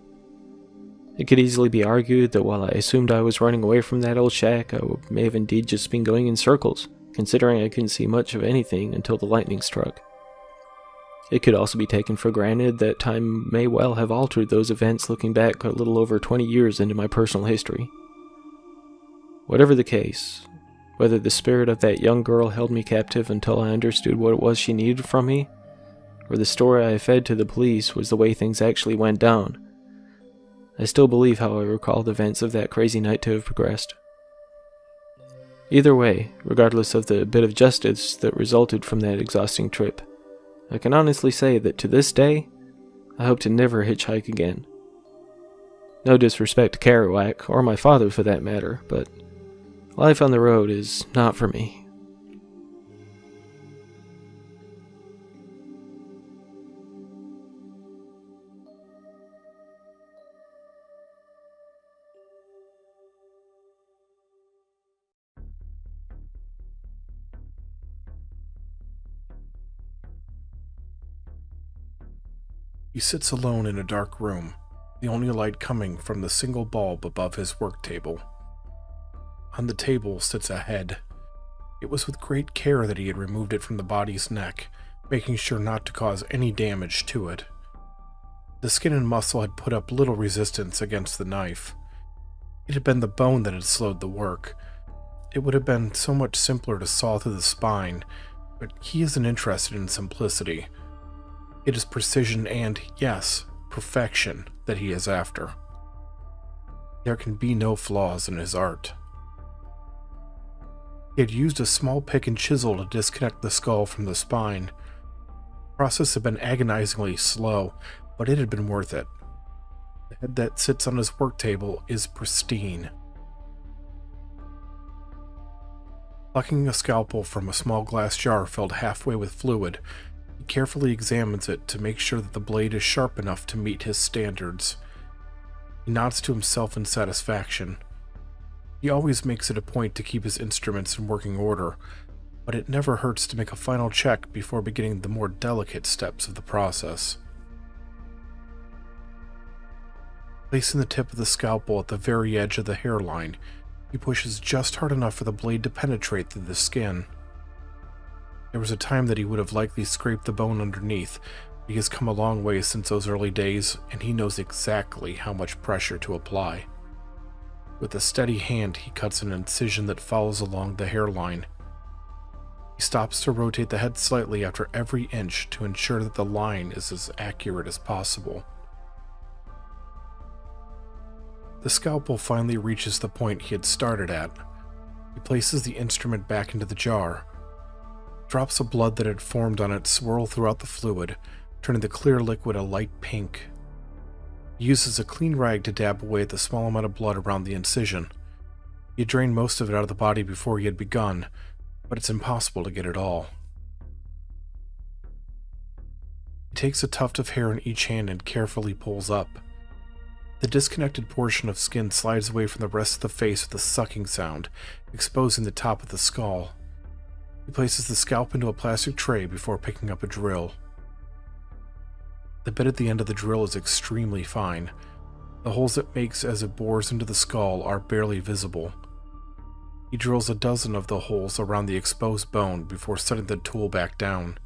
It could easily be argued that while I assumed I was running away from that old shack, I may have indeed just been going in circles, considering I couldn't see much of anything until the lightning struck. It could also be taken for granted that time may well have altered those events, looking back a little over 20 years into my personal history. Whatever the case, whether the spirit of that young girl held me captive until I understood what it was she needed from me, or the story I fed to the police was the way things actually went down, I still believe how I recall the events of that crazy night to have progressed. Either way, regardless of the bit of justice that resulted from that exhausting trip, I can honestly say that to this day, I hope to never hitchhike again. No disrespect to Kerouac, or my father for that matter, but life on the road is not for me. He sits alone in a dark room, the only light coming from the single bulb above his work table. On the table sits a head. It was with great care that he had removed it from the body's neck, making sure not to cause any damage to it. The skin and muscle had put up little resistance against the knife. It had been the bone that had slowed the work. It would have been so much simpler to saw through the spine, but he isn't interested in simplicity. It is precision and, yes, perfection that he is after. There can be no flaws in his art. He had used a small pick and chisel to disconnect the skull from the spine. The process had been agonizingly slow, but it had been worth it. The head that sits on his work table is pristine. Plucking a scalpel from a small glass jar filled halfway with fluid, he carefully examines it to make sure that the blade is sharp enough to meet his standards. He nods to himself in satisfaction. He always makes it a point to keep his instruments in working order, but it never hurts to make a final check before beginning the more delicate steps of the process. Placing the tip of the scalpel at the very edge of the hairline, he pushes just hard enough for the blade to penetrate through the skin. There was a time that he would have likely scraped the bone underneath, but he has come a long way since those early days, and he knows exactly how much pressure to apply. With a steady hand, he cuts an incision that follows along the hairline. He stops to rotate the head slightly after every inch to ensure that the line is as accurate as possible. The scalpel finally reaches the point he had started at. He places the instrument back into the jar. Drops of blood that had formed on it swirl throughout the fluid, turning the clear liquid a light pink. He uses a clean rag to dab away at the small amount of blood around the incision. He had drained most of it out of the body before he had begun, but it's impossible to get it all. He takes a tuft of hair in each hand and carefully pulls up. The disconnected portion of skin slides away from the rest of the face with a sucking sound, exposing the top of the skull. He places the scalp into a plastic tray before picking up a drill. The bit at the end of the drill is extremely fine. The holes it makes as it bores into the skull are barely visible. He drills a dozen of the holes around the exposed bone before setting the tool back down.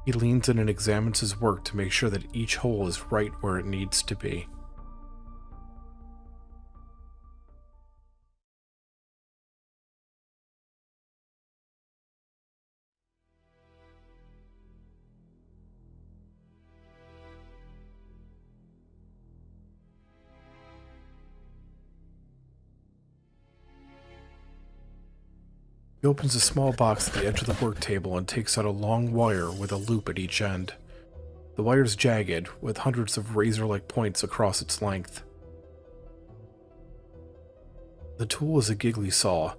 He leans in and examines his work to make sure that each hole is right where it needs to be. He opens a small box at the edge of the work table and takes out a long wire with a loop at each end. The wire is jagged, with hundreds of razor-like points across its length. The tool is a giggly saw, a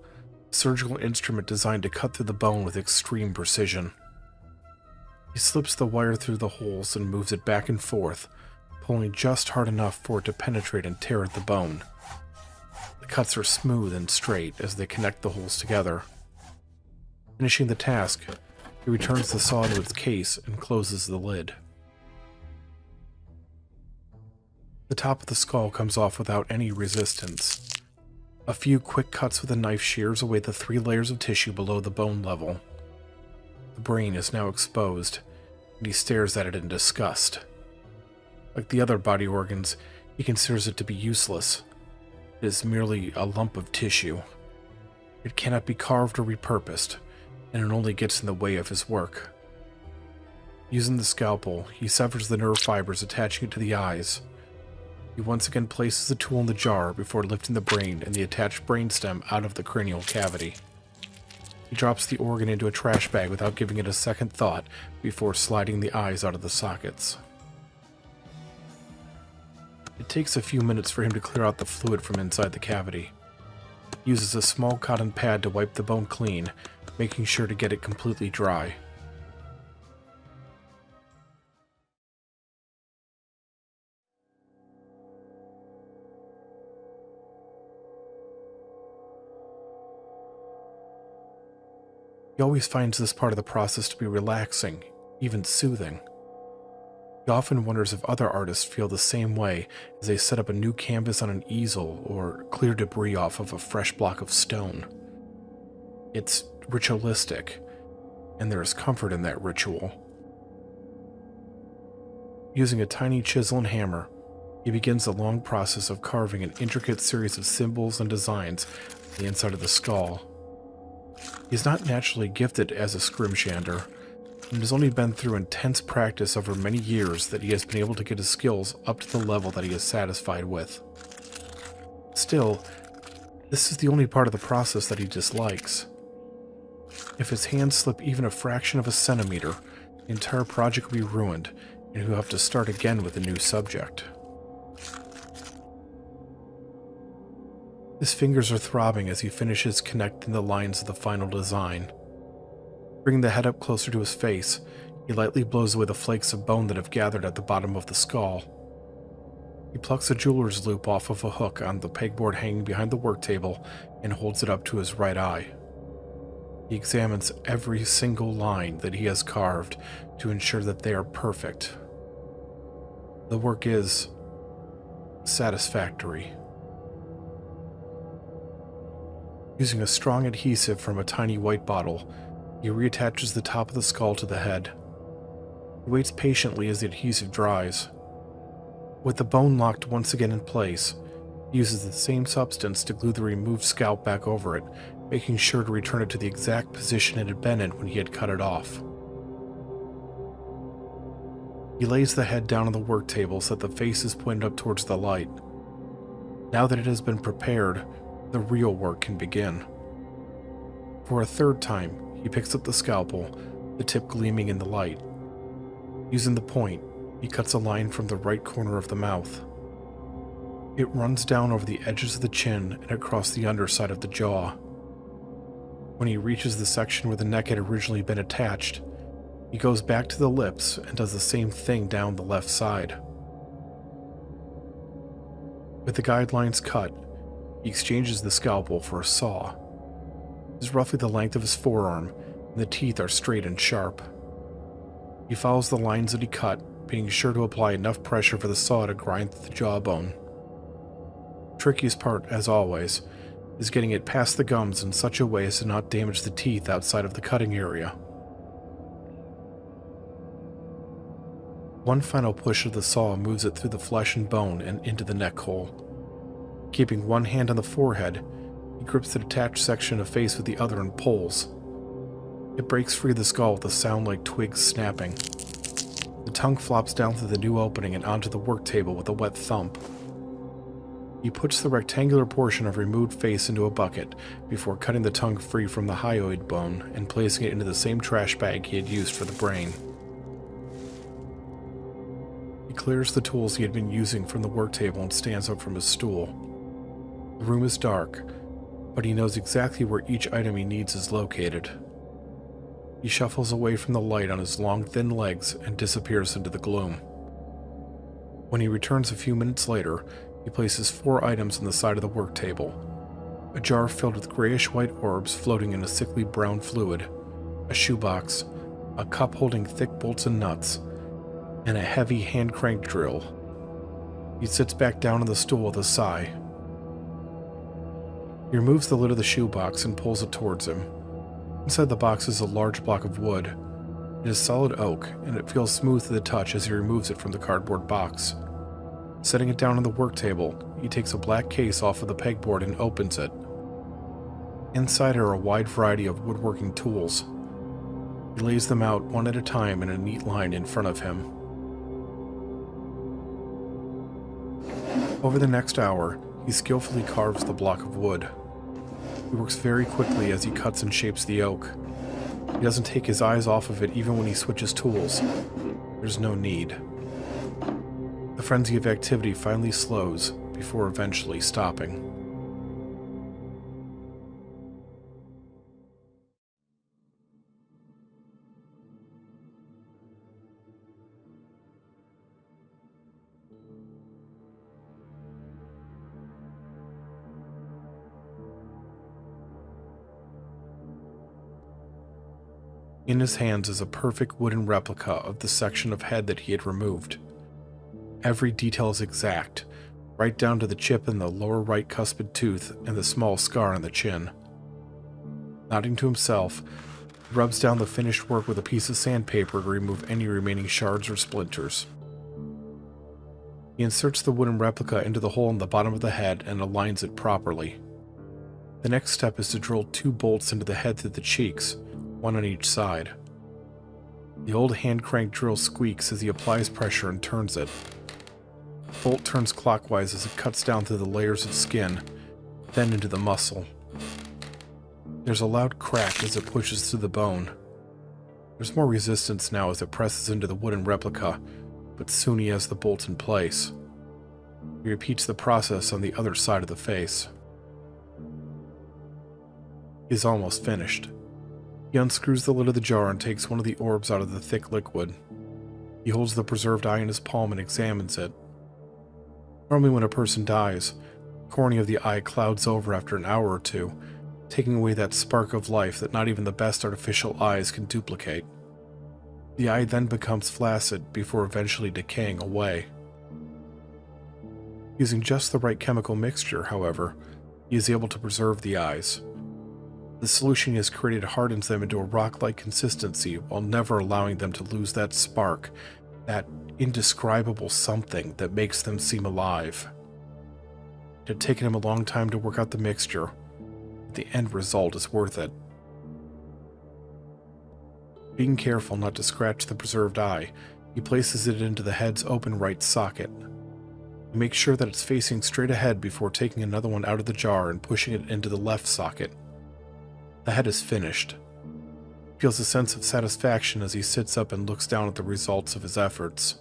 surgical instrument designed to cut through the bone with extreme precision. He slips the wire through the holes and moves it back and forth, pulling just hard enough for it to penetrate and tear at the bone. The cuts are smooth and straight as they connect the holes together. Finishing the task, he returns the saw to its case and closes the lid. The top of the skull comes off without any resistance. A few quick cuts with a knife shears away the 3 layers of tissue below the bone level. The brain is now exposed, and he stares at it in disgust. Like the other body organs, he considers it to be useless. It is merely a lump of tissue. It cannot be carved or repurposed, and it only gets in the way of his work. Using the scalpel, he severs the nerve fibers attaching it to the eyes. He once again places the tool in the jar before lifting the brain and the attached brainstem out of the cranial cavity. He drops the organ into a trash bag without giving it a second thought before sliding the eyes out of the sockets. It takes a few minutes for him to clear out the fluid from inside the cavity. He uses a small cotton pad to wipe the bone clean, making sure to get it completely dry. He always finds this part of the process to be relaxing, even soothing. He often wonders if other artists feel the same way as they set up a new canvas on an easel or clear debris off of a fresh block of stone. It's ritualistic, and there is comfort in that ritual. Using a tiny chisel and hammer, he begins the long process of carving an intricate series of symbols and designs on the inside of the skull. He is not naturally gifted as a scrimshander, and has only been through intense practice over many years that he has been able to get his skills up to the level that he is satisfied with. Still, this is the only part of the process that he dislikes. If his hands slip even a fraction of a centimeter, the entire project will be ruined, and he'll have to start again with a new subject. His fingers are throbbing as he finishes connecting the lines of the final design. Bringing the head up closer to his face, he lightly blows away the flakes of bone that have gathered at the bottom of the skull. He plucks a jeweler's loop off of a hook on the pegboard hanging behind the work table and holds it up to his right eye. He examines every single line that he has carved to ensure that they are perfect. The work is satisfactory. Using a strong adhesive from a tiny white bottle, he reattaches the top of the skull to the head. He waits patiently as the adhesive dries. With the bone locked once again in place, he uses the same substance to glue the removed scalp back over it, making sure to return it to the exact position it had been in when he had cut it off. He lays the head down on the work table so that the face is pointed up towards the light. Now that it has been prepared, the real work can begin. For a third time, he picks up the scalpel, the tip gleaming in the light. Using the point, he cuts a line from the right corner of the mouth. It runs down over the edges of the chin and across the underside of the jaw. When he reaches the section where the neck had originally been attached, he goes back to the lips and does the same thing down the left side. With the guidelines cut, he exchanges the scalpel for a saw. It is roughly the length of his forearm, and the teeth are straight and sharp. He follows the lines that he cut, being sure to apply enough pressure for the saw to grind through the jawbone. The trickiest part, as always, is getting it past the gums in such a way as to not damage the teeth outside of the cutting area. One final push of the saw moves it through the flesh and bone and into the neck hole. Keeping one hand on the forehead, he grips the detached section of face with the other and pulls. It breaks free of the skull with a sound like twigs snapping. The tongue flops down through the new opening and onto the work table with a wet thump. He puts the rectangular portion of removed face into a bucket before cutting the tongue free from the hyoid bone and placing it into the same trash bag he had used for the brain. He clears the tools he had been using from the work table and stands up from his stool. The room is dark, but he knows exactly where each item he needs is located. He shuffles away from the light on his long, thin legs and disappears into the gloom. When he returns a few minutes later, he places 4 items on the side of the work table. A jar filled with grayish-white orbs floating in a sickly brown fluid, a shoebox, a cup holding thick bolts and nuts, and a heavy hand-cranked drill. He sits back down on the stool with a sigh. He removes the lid of the shoebox and pulls it towards him. Inside the box is a large block of wood. It is solid oak, and it feels smooth to the touch as he removes it from the cardboard box. Setting it down on the work table, he takes a black case off of the pegboard and opens it. Inside are a wide variety of woodworking tools. He lays them out one at a time in a neat line in front of him. Over the next hour, he skillfully carves the block of wood. He works very quickly as he cuts and shapes the oak. He doesn't take his eyes off of it even when he switches tools. There's no need. The frenzy of activity finally slows before eventually stopping. In his hands is a perfect wooden replica of the section of head that he had removed. Every detail is exact, right down to the chip in the lower right cuspid tooth and the small scar on the chin. Nodding to himself, he rubs down the finished work with a piece of sandpaper to remove any remaining shards or splinters. He inserts the wooden replica into the hole in the bottom of the head and aligns it properly. The next step is to drill 2 bolts into the head through the cheeks, one on each side. The old hand-crank drill squeaks as he applies pressure and turns it. The bolt turns clockwise as it cuts down through the layers of skin, then into the muscle. There's a loud crack as it pushes through the bone. There's more resistance now as it presses into the wooden replica, but soon he has the bolt in place. He repeats the process on the other side of the face. He is almost finished. He unscrews the lid of the jar and takes one of the orbs out of the thick liquid. He holds the preserved eye in his palm and examines it. Normally when a person dies, the cornea of the eye clouds over after an hour or two, taking away that spark of life that not even the best artificial eyes can duplicate. The eye then becomes flaccid before eventually decaying away. Using just the right chemical mixture, however, he is able to preserve the eyes. The solution he has created hardens them into a rock-like consistency while never allowing them to lose that spark, that indescribable something that makes them seem alive. It had taken him a long time to work out the mixture, but the end result is worth it. Being careful not to scratch the preserved eye, he places it into the head's open right socket. He makes sure that it's facing straight ahead before taking another one out of the jar and pushing it into the left socket. The head is finished. He feels a sense of satisfaction as he sits up and looks down at the results of his efforts.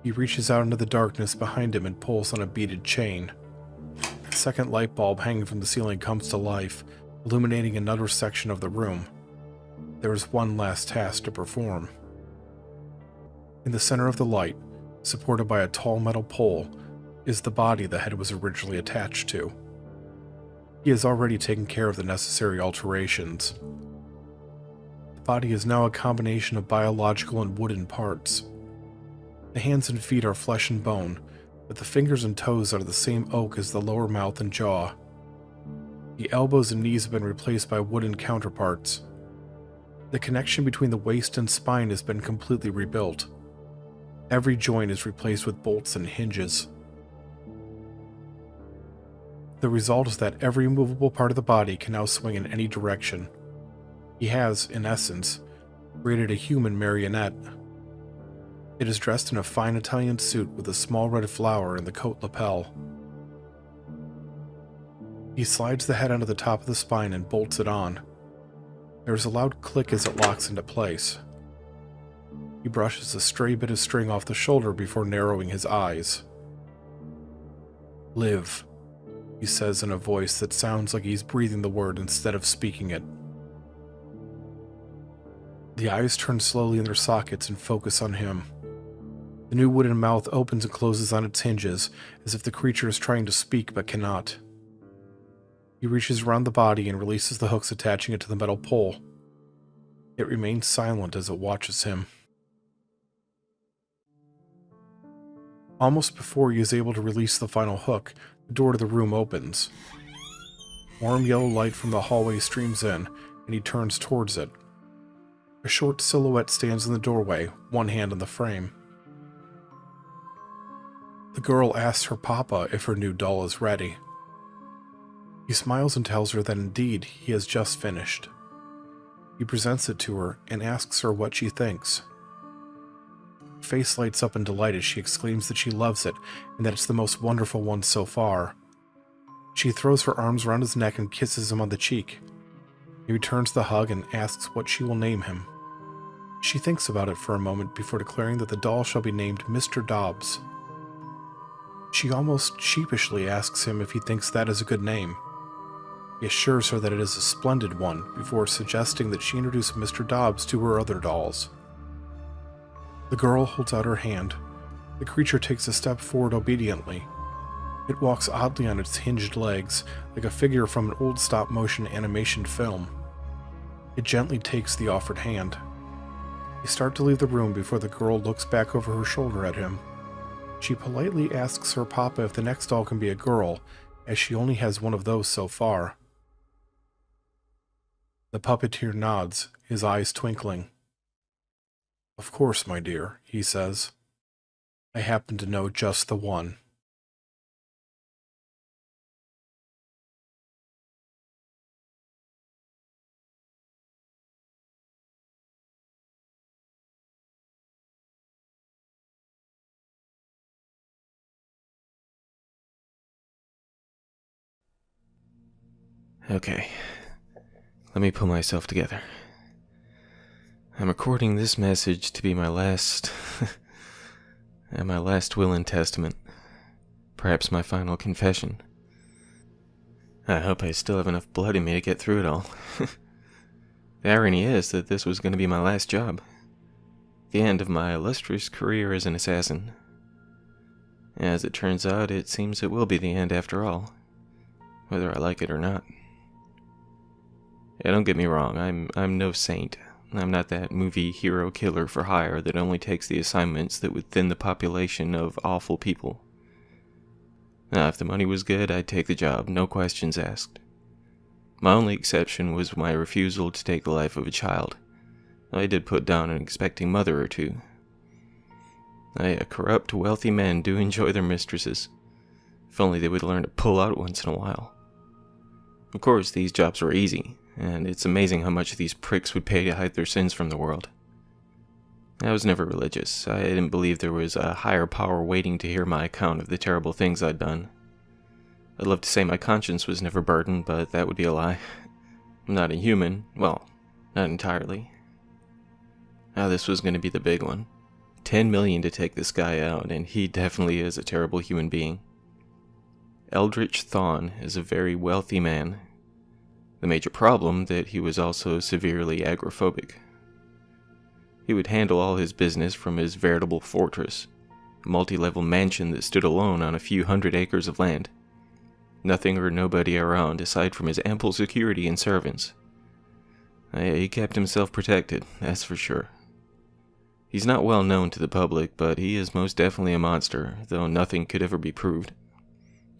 He reaches out into the darkness behind him and pulls on a beaded chain. A second light bulb hanging from the ceiling comes to life, illuminating another section of the room. There is one last task to perform. In the center of the light, supported by a tall metal pole, is the body the head was originally attached to. He has already taken care of the necessary alterations. The body is now a combination of biological and wooden parts. The hands and feet are flesh and bone, but the fingers and toes are the same oak as the lower mouth and jaw. The elbows and knees have been replaced by wooden counterparts. The connection between the waist and spine has been completely rebuilt. Every joint is replaced with bolts and hinges. The result is that every movable part of the body can now swing in any direction. He has, in essence, created a human marionette. It is dressed in a fine Italian suit with a small red flower in the coat lapel. He slides the head onto the top of the spine and bolts it on. There is a loud click as it locks into place. He brushes a stray bit of string off the shoulder before narrowing his eyes. "Live," he says in a voice that sounds like he's breathing the word instead of speaking it. The eyes turn slowly in their sockets and focus on him. The new wooden mouth opens and closes on its hinges, as if the creature is trying to speak but cannot. He reaches around the body and releases the hooks attaching it to the metal pole. It remains silent as it watches him. Almost before he is able to release the final hook, the door to the room opens. Warm yellow light from the hallway streams in, and he turns towards it. A short silhouette stands in the doorway, one hand on the frame. The girl asks her papa if her new doll is ready. He smiles and tells her that indeed he has just finished. He presents it to her and asks her what she thinks. Her face lights up in delight as she exclaims that she loves it and that it's the most wonderful one so far. She throws her arms around his neck and kisses him on the cheek. He returns the hug and asks what she will name him. She thinks about it for a moment before declaring that the doll shall be named Mr. Dobbs. She almost sheepishly asks him if he thinks that is a good name. He assures her that it is a splendid one before suggesting that she introduce Mr. Dobbs to her other dolls. The girl holds out her hand. The creature takes a step forward obediently. It walks oddly on its hinged legs, like a figure from an old stop-motion animation film. It gently takes the offered hand. They start to leave the room before the girl looks back over her shoulder at him. She politely asks her papa if the next doll can be a girl, as she only has one of those so far. The puppeteer nods, his eyes twinkling. "Of course, my dear," he says. "I happen to know just the one." Okay, let me pull myself together. I'm recording this message to be my last... my last will and testament. Perhaps my final confession. I hope I still have enough blood in me to get through it all. The irony is that this was going to be my last job. The end of my illustrious career as an assassin. As it turns out, it seems it will be the end after all. Whether I like it or not. Yeah, don't get me wrong, I'm no saint. I'm not that movie hero killer for hire that only takes the assignments that would thin the population of awful people. Now, if the money was good, I'd take the job, no questions asked. My only exception was my refusal to take the life of a child. I did put down an expecting mother or two. Corrupt, wealthy men do enjoy their mistresses. If only they would learn to pull out once in a while. Of course, these jobs were easy, and it's amazing how much these pricks would pay to hide their sins from the world. I was never religious. I didn't believe there was a higher power waiting to hear my account of the terrible things I'd done. I'd love to say my conscience was never burdened, but that would be a lie. I'm not a human. Well, not entirely. Now this was going to be the big one. 10 million to take this guy out, and he definitely is a terrible human being. Eldritch Thawne is a very wealthy man. The major problem that he was also severely agoraphobic. He would handle all his business from his veritable fortress, a multi-level mansion that stood alone on a few hundred acres of land. Nothing or nobody around aside from his ample security and servants. He kept himself protected, that's for sure. He's not well known to the public, but he is most definitely a monster, though nothing could ever be proved.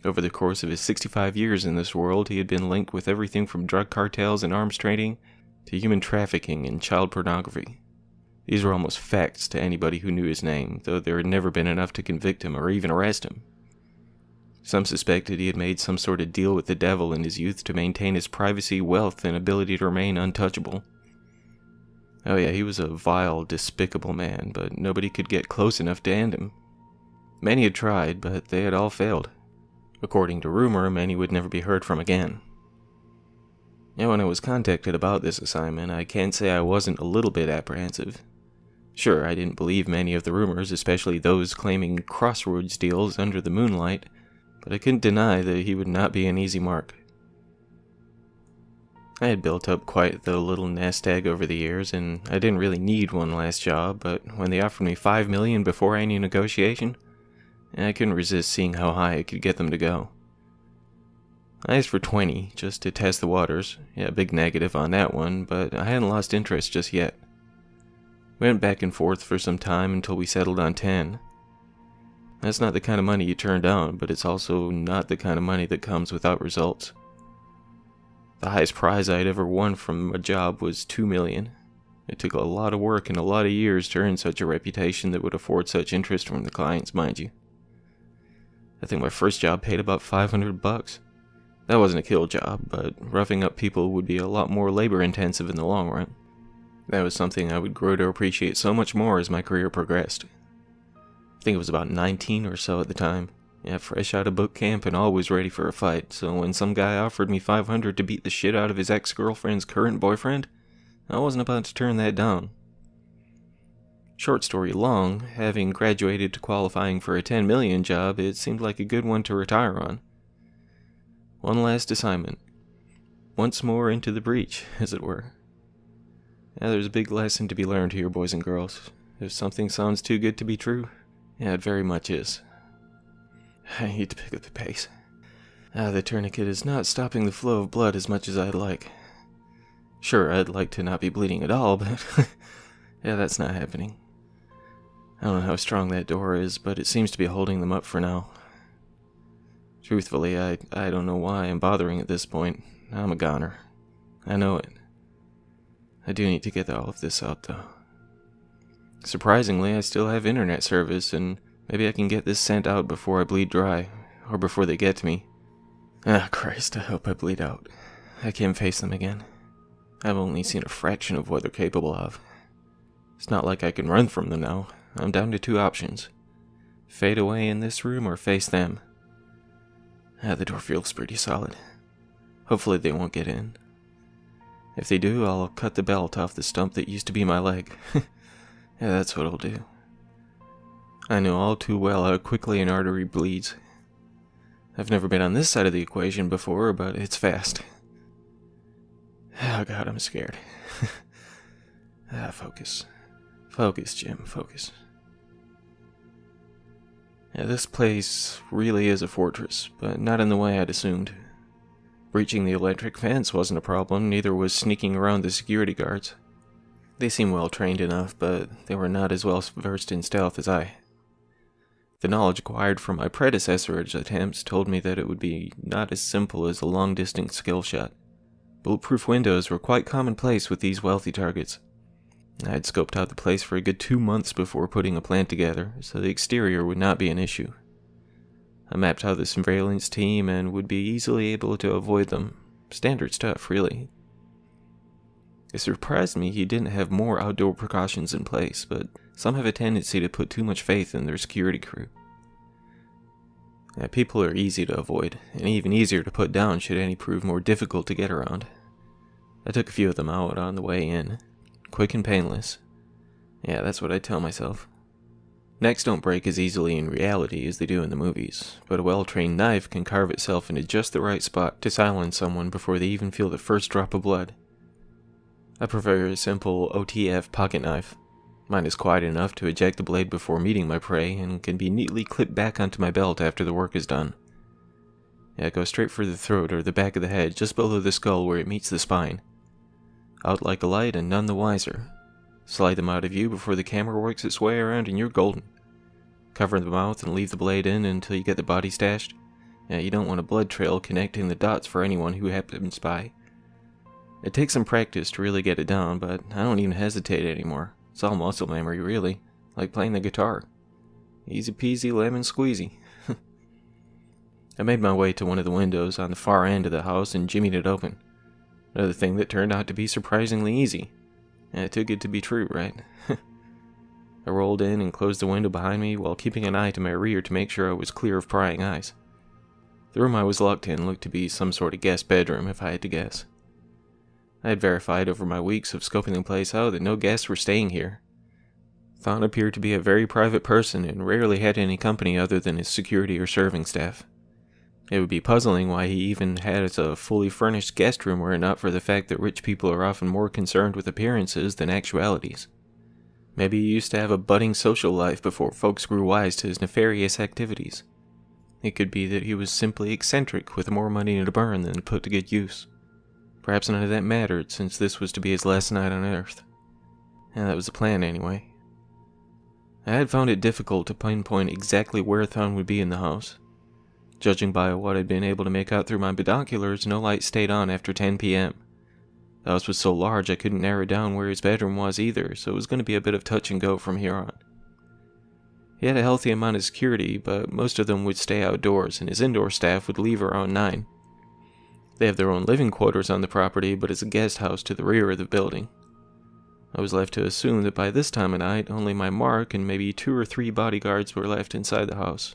Over the course of his 65 years in this world, he had been linked with everything from drug cartels and arms trading to human trafficking and child pornography. These were almost facts to anybody who knew his name, though there had never been enough to convict him or even arrest him. Some suspected he had made some sort of deal with the devil in his youth to maintain his privacy, wealth, and ability to remain untouchable. Oh yeah, he was a vile, despicable man, but nobody could get close enough to end him. Many had tried, but they had all failed. According to rumor, many would never be heard from again. Now, when I was contacted about this assignment, I can't say I wasn't a little bit apprehensive. Sure, I didn't believe many of the rumors, especially those claiming crossroads deals under the moonlight, but I couldn't deny that he would not be an easy mark. I had built up quite the little nest egg over the years, and I didn't really need one last job, but when they offered me $5 million before any negotiation, I couldn't resist seeing how high I could get them to go. I asked for 20, just to test the waters. Yeah, big negative on that one, but I hadn't lost interest just yet. We went back and forth for some time until we settled on 10. That's not the kind of money you turn down, but it's also not the kind of money that comes without results. The highest prize I'd ever won from a job was $2 million. It took a lot of work and a lot of years to earn such a reputation that would afford such interest from the clients, mind you. I think my first job paid about $500. That wasn't a kill job, but roughing up people would be a lot more labor intensive in the long run. That was something I would grow to appreciate so much more as my career progressed. I think it was about 19 or so at the time. Yeah, fresh out of boot camp and always ready for a fight, so when some guy offered me $500 to beat the shit out of his ex-girlfriend's current boyfriend, I wasn't about to turn that down. Short story long, having graduated to qualifying for a 10 million job, it seemed like a good one to retire on. One last assignment. Once more into the breach, as it were. Yeah, there's a big lesson to be learned here, boys and girls. If something sounds too good to be true, yeah, it very much is. I need to pick up the pace. The tourniquet is not stopping the flow of blood as much as I'd like. Sure, I'd like to not be bleeding at all, but yeah, that's not happening. I don't know how strong that door is, but it seems to be holding them up for now. Truthfully, I don't know why I'm bothering at this point. I'm a goner. I know it. I do need to get all of this out, though. Surprisingly, I still have internet service, and maybe I can get this sent out before I bleed dry, or before they get to me. Christ, I hope I bleed out. I can't face them again. I've only seen a fraction of what they're capable of. It's not like I can run from them now. I'm down to 2 options. Fade away in this room or face them. The door feels pretty solid. Hopefully they won't get in. If they do, I'll cut the belt off the stump that used to be my leg. Yeah, that's what I'll do. I know all too well how quickly an artery bleeds. I've never been on this side of the equation before, but it's fast. Oh god, I'm scared. Focus. Focus, Jim, focus. Yeah, this place really is a fortress, but not in the way I'd assumed. Breaching the electric fence wasn't a problem, neither was sneaking around the security guards. They seemed well trained enough, but they were not as well versed in stealth as I. The knowledge acquired from my predecessor's attempts told me that it would be not as simple as a long-distance skill shot. Bulletproof windows were quite commonplace with these wealthy targets. I had scoped out the place for a good 2 months before putting a plan together, so the exterior would not be an issue. I mapped out the surveillance team and would be easily able to avoid them. Standard stuff, really. It surprised me he didn't have more outdoor precautions in place, but some have a tendency to put too much faith in their security crew. People are easy to avoid, and even easier to put down should any prove more difficult to get around. I took a few of them out on the way in. Quick and painless. Yeah, that's what I tell myself. Necks don't break as easily in reality as they do in the movies, but a well-trained knife can carve itself into just the right spot to silence someone before they even feel the first drop of blood. I prefer a simple OTF pocket knife. Mine is quiet enough to eject the blade before meeting my prey and can be neatly clipped back onto my belt after the work is done. Yeah, go straight for the throat or the back of the head, just below the skull where it meets the spine. Out like a light and none the wiser. Slide them out of view before the camera works its way around and you're golden. Cover the mouth and leave the blade in until you get the body stashed. Yeah, you don't want a blood trail connecting the dots for anyone who happens by. It takes some practice to really get it down, but I don't even hesitate anymore. It's all muscle memory, really. Like playing the guitar. Easy peasy lemon squeezy. I made my way to one of the windows on the far end of the house and jimmied it open. Another thing that turned out to be surprisingly easy. And it took it to be true, right? I rolled in and closed the window behind me while keeping an eye to my rear to make sure I was clear of prying eyes. The room I was locked in looked to be some sort of guest bedroom, if I had to guess. I had verified over my weeks of scoping the place out that no guests were staying here. Thawne appeared to be a very private person and rarely had any company other than his security or serving staff. It would be puzzling why he even had a fully furnished guest room were it not for the fact that rich people are often more concerned with appearances than actualities. Maybe he used to have a budding social life before folks grew wise to his nefarious activities. It could be that he was simply eccentric with more money to burn than to put to good use. Perhaps none of that mattered since this was to be his last night on Earth. And that was the plan anyway. I had found it difficult to pinpoint exactly where Thawne would be in the house. Judging by what I'd been able to make out through my binoculars, no light stayed on after 10 p.m. The house was so large I couldn't narrow down where his bedroom was either, so it was going to be a bit of touch and go from here on. He had a healthy amount of security, but most of them would stay outdoors, and his indoor staff would leave around 9. They have their own living quarters on the property, but it's a guest house to the rear of the building. I was left to assume that by this time of night, only my mark and maybe 2 or 3 bodyguards were left inside the house.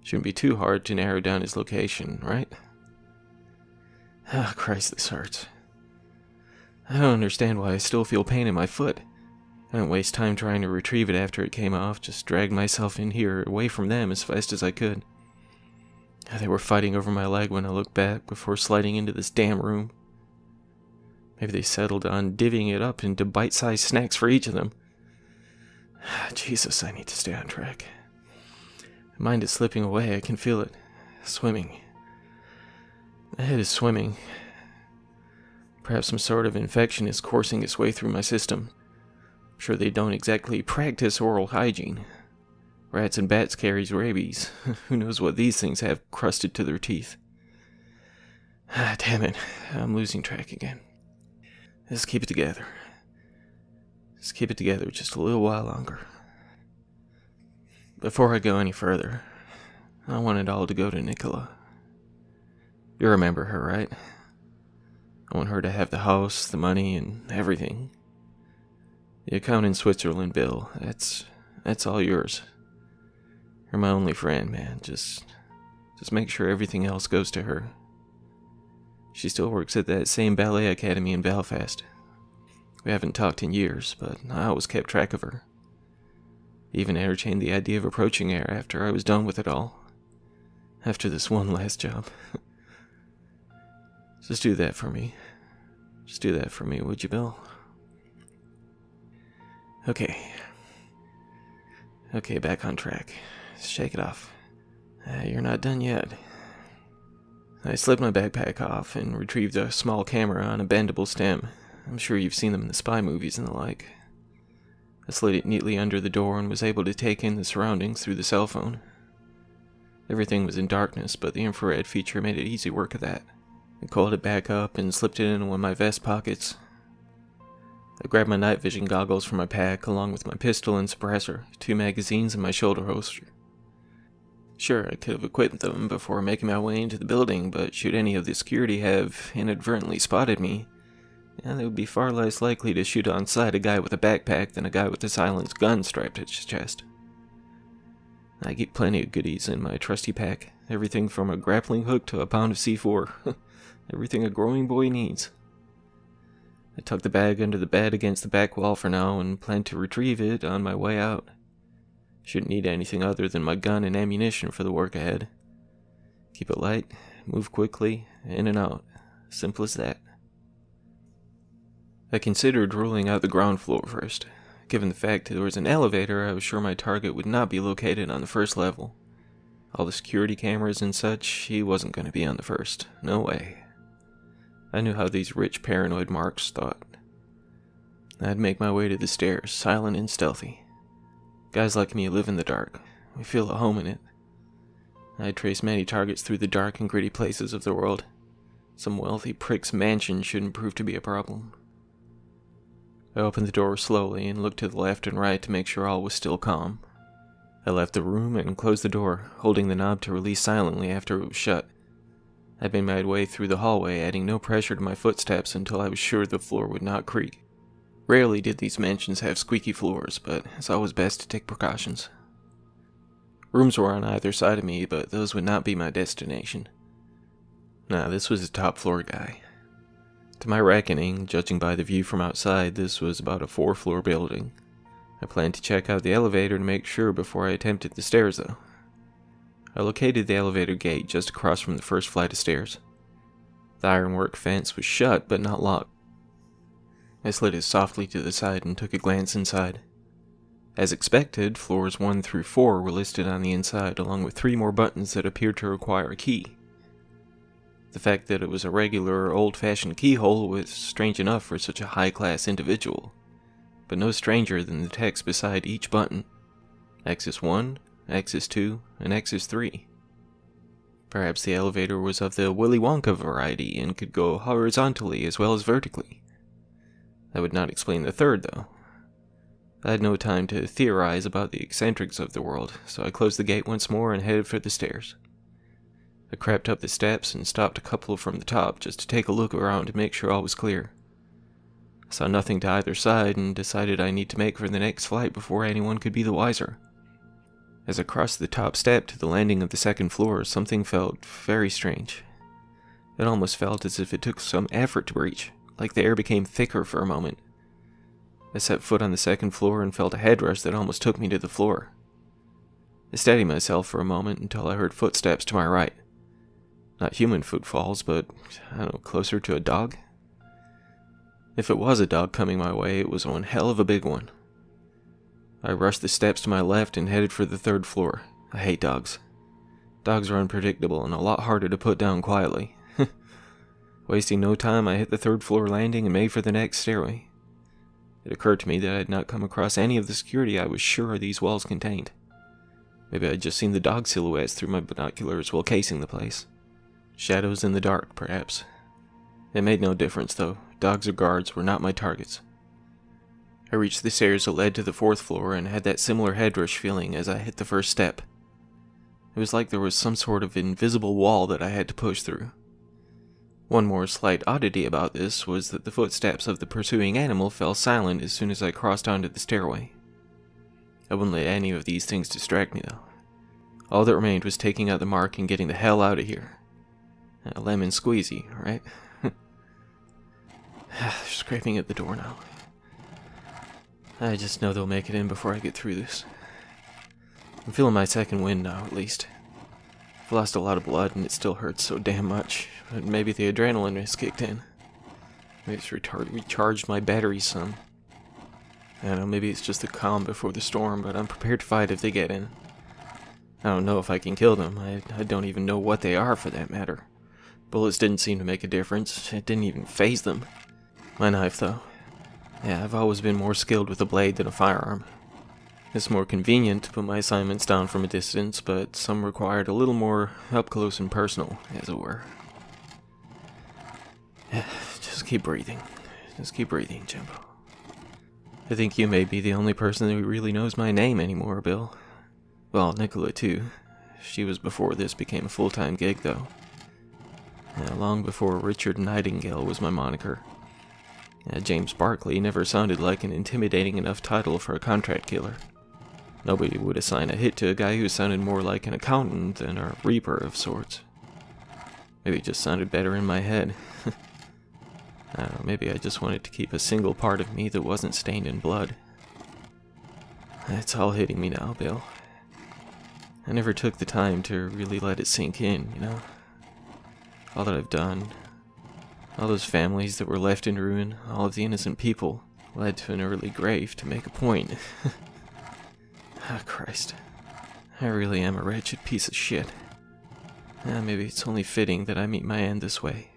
Shouldn't be too hard to narrow down his location, right? Ah, Christ, this hurts. I don't understand why I still feel pain in my foot. I didn't waste time trying to retrieve it after it came off, just dragged myself in here, away from them as fast as I could. They were fighting over my leg when I looked back before sliding into this damn room. Maybe they settled on divvying it up into bite-sized snacks for each of them. Jesus, I need to stay on track. My mind is slipping away, I can feel it. Swimming. My head is swimming. Perhaps some sort of infection is coursing its way through my system. I'm sure they don't exactly practice oral hygiene. Rats and bats carries rabies. Who knows what these things have crusted to their teeth. Damn it, I'm losing track again. Let's keep it together. Let's keep it together just a little while longer. Before I go any further, I want it all to go to Nicola. You remember her, right? I want her to have the house, the money, and everything. The account in Switzerland, Bill, that's all yours. You're my only friend, man. Just make sure everything else goes to her. She still works at that same ballet academy in Belfast. We haven't talked in years, but I always kept track of her. Even entertained the idea of approaching her after I was done with it all. After this one last job. Just do that for me. Just do that for me, would you, Bill? Okay. Okay, back on track. Shake it off. You're not done yet. I slipped my backpack off and retrieved a small camera on a bendable stem. I'm sure you've seen them in the spy movies and the like. I slid it neatly under the door and was able to take in the surroundings through the cell phone. Everything was in darkness, but the infrared feature made it easy work of that. I coiled it back up and slipped it into one of my vest pockets. I grabbed my night vision goggles from my pack, along with my pistol and suppressor, 2 magazines, and my shoulder holster. Sure, I could have equipped them before making my way into the building, but should any of the security have inadvertently spotted me, they would be far less likely to shoot on sight a guy with a backpack than a guy with a silenced gun strapped to his chest. I keep plenty of goodies in my trusty pack, everything from a grappling hook to a pound of C4, everything a growing boy needs. I tucked the bag under the bed against the back wall for now and plan to retrieve it on my way out. Shouldn't need anything other than my gun and ammunition for the work ahead. Keep it light, move quickly, in and out. Simple as that. I considered ruling out the ground floor first. Given the fact that there was an elevator, I was sure my target would not be located on the first level. All the security cameras and such, he wasn't going to be on the first. No way. I knew how these rich paranoid marks thought. I'd make my way to the stairs, silent and stealthy. Guys like me live in the dark. We feel at home in it. I'd trace many targets through the dark and gritty places of the world. Some wealthy prick's mansion shouldn't prove to be a problem. I opened the door slowly and looked to the left and right to make sure all was still calm. I left the room and closed the door, holding the knob to release silently after it was shut. I made my way through the hallway, adding no pressure to my footsteps until I was sure the floor would not creak. Rarely did these mansions have squeaky floors, but it's always best to take precautions. Rooms were on either side of me, but those would not be my destination. Nah, this was a top floor guy. To my reckoning, judging by the view from outside, this was about a 4-floor building. I planned to check out the elevator to make sure before I attempted the stairs, though. I located the elevator gate just across from the first flight of stairs. The ironwork fence was shut, but not locked. I slid it softly to the side and took a glance inside. As expected, floors 1 through 4 were listed on the inside, along with 3 more buttons that appeared to require a key. The fact that it was a regular, old-fashioned keyhole was strange enough for such a high-class individual, but no stranger than the text beside each button. Axis 1, Axis 2, and Axis 3. Perhaps the elevator was of the Willy Wonka variety and could go horizontally as well as vertically. That would not explain the third, though. I had no time to theorize about the eccentrics of the world, so I closed the gate once more and headed for the stairs. I crept up the steps and stopped a couple from the top just to take a look around to make sure all was clear. I saw nothing to either side and decided I need to make for the next flight before anyone could be the wiser. As I crossed the top step to the landing of the second floor, something felt very strange. It almost felt as if it took some effort to reach, like the air became thicker for a moment. I set foot on the second floor and felt a head rush that almost took me to the floor. I steadied myself for a moment until I heard footsteps to my right. Not human footfalls, but, closer to a dog? If it was a dog coming my way, it was one hell of a big one. I rushed the steps to my left and headed for the third floor. I hate dogs. Dogs are unpredictable and a lot harder to put down quietly. Wasting no time, I hit the third floor landing and made for the next stairway. It occurred to me that I had not come across any of the security I was sure these walls contained. Maybe I'd just seen the dog silhouettes through my binoculars while casing the place. Shadows in the dark, perhaps. It made no difference, though. Dogs or guards were not my targets. I reached the stairs that led to the fourth floor and had that similar head rush feeling as I hit the first step. It was like there was some sort of invisible wall that I had to push through. One more slight oddity about this was that the footsteps of the pursuing animal fell silent as soon as I crossed onto the stairway. I wouldn't let any of these things distract me, though. All that remained was taking out the mark and getting the hell out of here. A lemon squeezy, right? They're scraping at the door now. I just know they'll make it in before I get through this. I'm feeling my second wind now, at least. I've lost a lot of blood and it still hurts so damn much, but maybe the adrenaline has kicked in. Maybe it's recharged my batteries some. I don't know, maybe it's just the calm before the storm, but I'm prepared to fight if they get in. I don't know if I can kill them. I don't even know what they are, for that matter. Bullets didn't seem to make a difference. It didn't even faze them. My knife, though. Yeah, I've always been more skilled with a blade than a firearm. It's more convenient to put my assignments down from a distance, but some required a little more up close and personal, as it were. Yeah, just keep breathing. Just keep breathing, Jimbo. I think you may be the only person who really knows my name anymore, Bill. Well, Nicola, too. She was before this became a full-time gig, though. Long before Richard Nightingale was my moniker. James Barkley never sounded like an intimidating enough title for a contract killer. Nobody would assign a hit to a guy who sounded more like an accountant than a reaper of sorts. Maybe it just sounded better in my head. I don't know, maybe I just wanted to keep a single part of me that wasn't stained in blood. It's all hitting me now, Bill. I never took the time to really let it sink in, you know? All that I've done, all those families that were left in ruin, all of the innocent people, led to an early grave to make a point. Christ. I really am a wretched piece of shit. Maybe it's only fitting that I meet my end this way.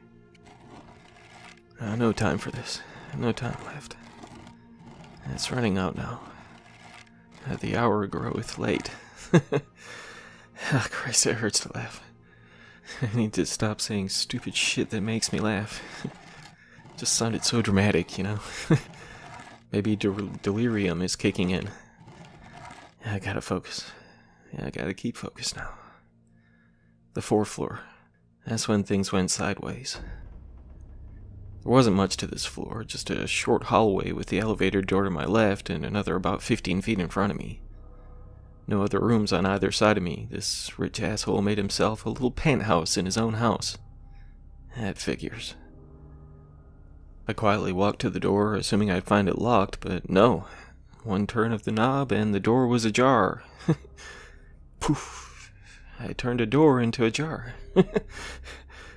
No time for this. No time left. It's running out now. The hour groweth late. Christ, it hurts to laugh. I need to stop saying stupid shit that makes me laugh. Just sounded so dramatic, you know? Maybe delirium is kicking in. I gotta focus. I gotta keep focused now. The 4th floor. That's when things went sideways. There wasn't much to this floor, just a short hallway with the elevator door to my left and another about 15 feet in front of me. No other rooms on either side of me. This rich asshole made himself a little penthouse in his own house. That figures. I quietly walked to the door, assuming I'd find it locked, but no. One turn of the knob and the door was ajar. Poof. I turned a door into a jar.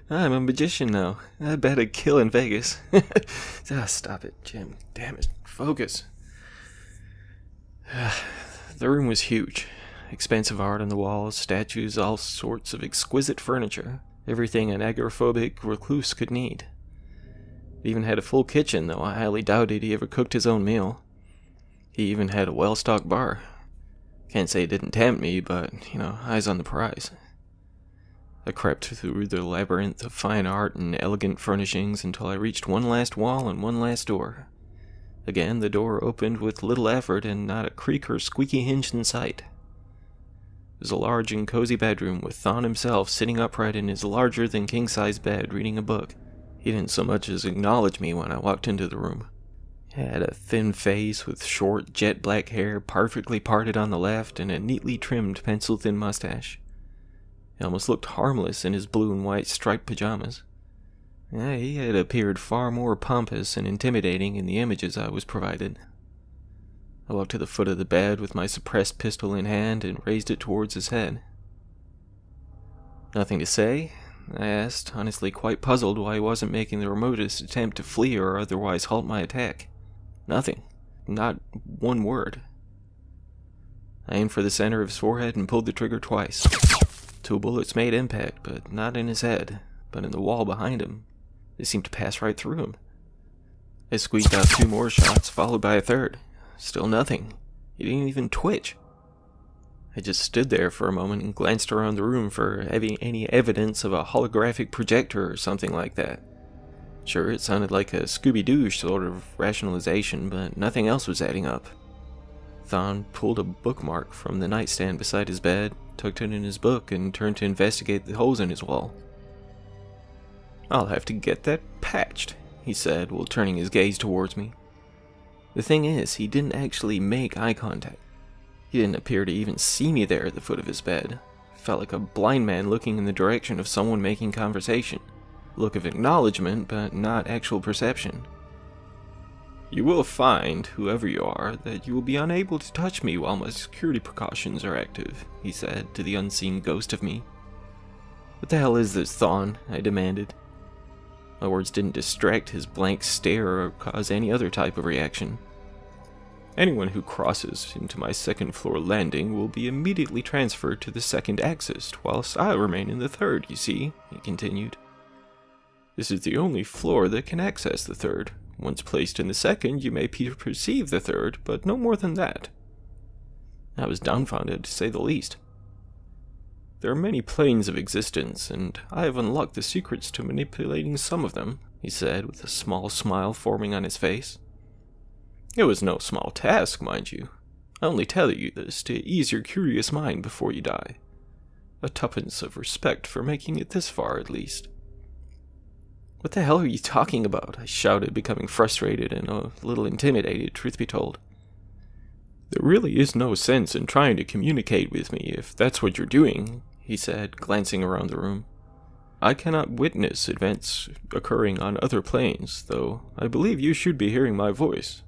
I'm a magician now. I bet I'd kill in Vegas. Stop it, Jim. Damn it. Focus. The room was huge. Expensive art on the walls, statues, all sorts of exquisite furniture. Everything an agoraphobic recluse could need. It even had a full kitchen, though I highly doubted he ever cooked his own meal. He even had a well-stocked bar. Can't say it didn't tempt me, but, eyes on the prize. I crept through the labyrinth of fine art and elegant furnishings until I reached one last wall and one last door. Again, the door opened with little effort and not a creak or squeaky hinge in sight. It was a large and cozy bedroom with Thon himself sitting upright in his larger-than king-size bed reading a book. He didn't so much as acknowledge me when I walked into the room. He had a thin face with short, jet-black hair perfectly parted on the left and a neatly trimmed pencil-thin mustache. He almost looked harmless in his blue and white striped pajamas. He had appeared far more pompous and intimidating in the images I was provided. I walked to the foot of the bed with my suppressed pistol in hand and raised it towards his head. "Nothing to say?" I asked, honestly quite puzzled why he wasn't making the remotest attempt to flee or otherwise halt my attack. Nothing. Not one word. I aimed for the center of his forehead and pulled the trigger twice. 2 bullets made impact, but not in his head, but in the wall behind him. They seemed to pass right through him. I squeaked out 2 more shots, followed by a third. Still nothing. He didn't even twitch. I just stood there for a moment and glanced around the room for any evidence of a holographic projector or something like that. Sure, it sounded like a Scooby-Doo sort of rationalization, but nothing else was adding up. Thon pulled a bookmark from the nightstand beside his bed, tucked it in his book, and turned to investigate the holes in his wall. "I'll have to get that patched," he said, while turning his gaze towards me. The thing is, he didn't actually make eye contact. He didn't appear to even see me there at the foot of his bed. felt like a blind man looking in the direction of someone making conversation. Look of acknowledgement, but not actual perception. You will find, whoever you are, that you will be unable to touch me while my security precautions are active, he said to the unseen ghost of me. What the hell is this, Thawne? I demanded. My words didn't distract his blank stare or cause any other type of reaction. Anyone who crosses into my second-floor landing will be immediately transferred to the second axis, whilst I remain in the third, you see, he continued. This is the only floor that can access the third. Once placed in the second, you may perceive the third, but no more than that. I was dumbfounded, to say the least. There are many planes of existence, and I have unlocked the secrets to manipulating some of them, he said, with a small smile forming on his face. It was no small task, mind you. I only tell you this to ease your curious mind before you die. A tuppence of respect for making it this far, at least. What the hell are you talking about? I shouted, becoming frustrated and a little intimidated, truth be told. There really is no sense in trying to communicate with me if that's what you're doing, he said, glancing around the room. I cannot witness events occurring on other planes, though I believe you should be hearing my voice.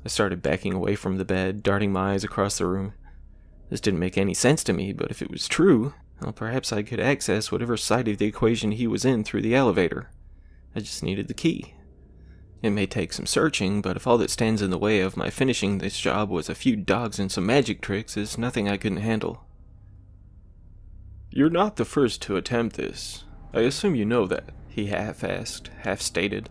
I started backing away from the bed, darting my eyes across the room. This didn't make any sense to me, but if it was true, well, perhaps I could access whatever side of the equation he was in through the elevator. I just needed the key. It may take some searching, but if all that stands in the way of my finishing this job was a few dogs and some magic tricks, it's nothing I couldn't handle. You're not the first to attempt this. I assume you know that, he half-asked, half-stated.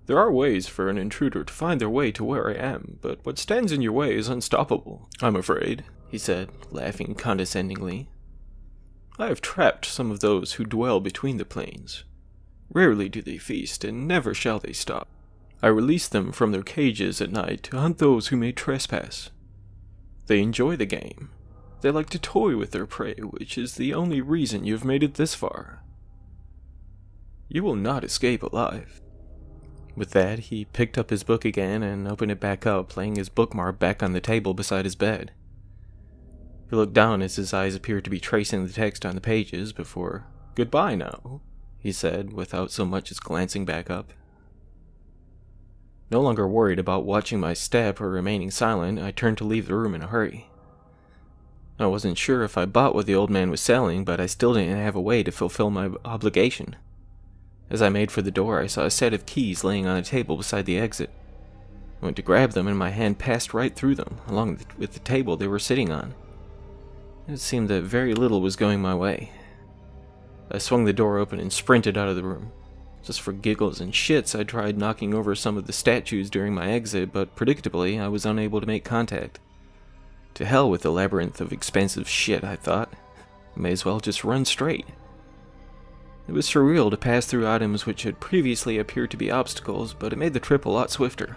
There are ways for an intruder to find their way to where I am, but what stands in your way is unstoppable, I'm afraid, he said, laughing condescendingly. I have trapped some of those who dwell between the planes. Rarely do they feast, and never shall they stop. I release them from their cages at night to hunt those who may trespass. They enjoy the game. They like to toy with their prey, which is the only reason you have made it this far. You will not escape alive. With that, he picked up his book again and opened it back up, laying his bookmark back on the table beside his bed. He looked down as his eyes appeared to be tracing the text on the pages before, "Goodbye now," he said, without so much as glancing back up. No longer worried about watching my step or remaining silent, I turned to leave the room in a hurry. I wasn't sure if I bought what the old man was selling, but I still didn't have a way to fulfill my obligation. As I made for the door, I saw a set of keys laying on a table beside the exit. I went to grab them, and my hand passed right through them, along with the table they were sitting on. It seemed that very little was going my way. I swung the door open and sprinted out of the room. Just for giggles and shits, I tried knocking over some of the statues during my exit, but predictably, I was unable to make contact. To hell with the labyrinth of expensive shit, I thought. I may as well just run straight. It was surreal to pass through items which had previously appeared to be obstacles, but it made the trip a lot swifter.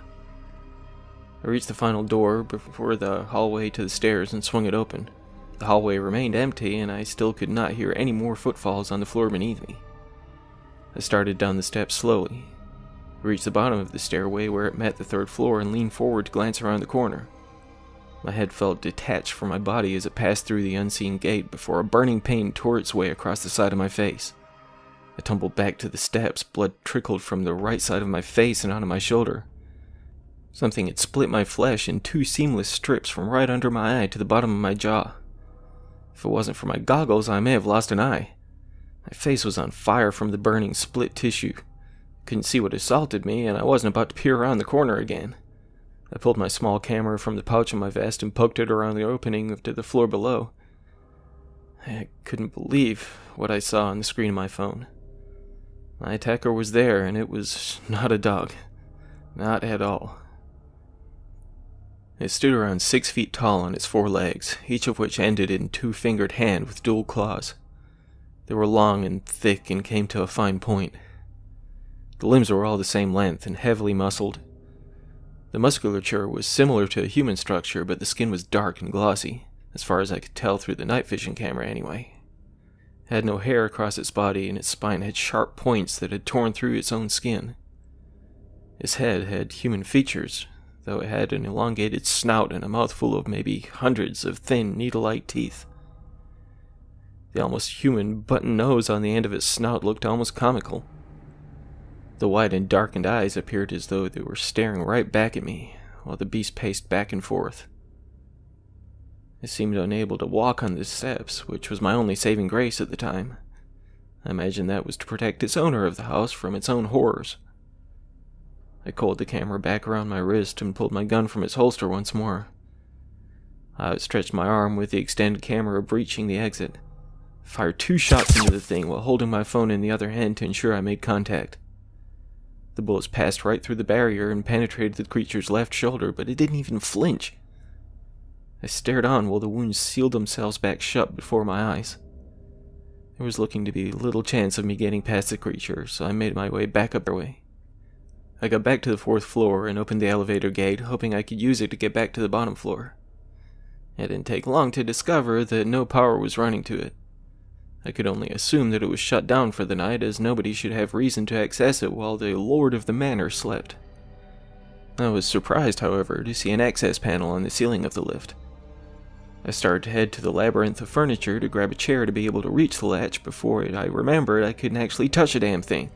I reached the final door before the hallway to the stairs and swung it open. The hallway remained empty, and I still could not hear any more footfalls on the floor beneath me. I started down the steps slowly. I reached the bottom of the stairway where it met the third floor and leaned forward to glance around the corner. My head felt detached from my body as it passed through the unseen gate before a burning pain tore its way across the side of my face. I tumbled back to the steps, blood trickled from the right side of my face and onto my shoulder. Something had split my flesh in two seamless strips from right under my eye to the bottom of my jaw. If it wasn't for my goggles, I may have lost an eye. My face was on fire from the burning split tissue. I couldn't see what assaulted me, and I wasn't about to peer around the corner again. I pulled my small camera from the pouch of my vest and poked it around the opening to the floor below. I couldn't believe what I saw on the screen of my phone. My attacker was there, and it was not a dog. Not at all. It stood around 6 feet tall on its 4 legs, each of which ended in 2-fingered hand with dual claws. They were long and thick and came to a fine point. The limbs were all the same length and heavily muscled. The musculature was similar to a human structure, but the skin was dark and glossy, as far as I could tell through the night vision camera anyway. It had no hair across its body, and its spine had sharp points that had torn through its own skin. Its head had human features, though it had an elongated snout and a mouthful of maybe hundreds of thin, needle-like teeth. The almost human button nose on the end of its snout looked almost comical. The wide and darkened eyes appeared as though they were staring right back at me, while the beast paced back and forth. It seemed unable to walk on the steps, which was my only saving grace at the time. I imagine that was to protect its owner of the house from its own horrors. I coiled the camera back around my wrist and pulled my gun from its holster once more. I outstretched my arm with the extended camera breaching the exit. Fired 2 shots into the thing while holding my phone in the other hand to ensure I made contact. The bullets passed right through the barrier and penetrated the creature's left shoulder, but it didn't even flinch. I stared on while the wounds sealed themselves back shut before my eyes. There was looking to be little chance of me getting past the creature, so I made my way back up their way. I got back to the 4th floor and opened the elevator gate, hoping I could use it to get back to the bottom floor. It didn't take long to discover that no power was running to it. I could only assume that it was shut down for the night, as nobody should have reason to access it while the lord of the manor slept. I was surprised, however, to see an access panel on the ceiling of the lift. I started to head to the labyrinth of furniture to grab a chair to be able to reach the latch before I remembered I couldn't actually touch a damn thing.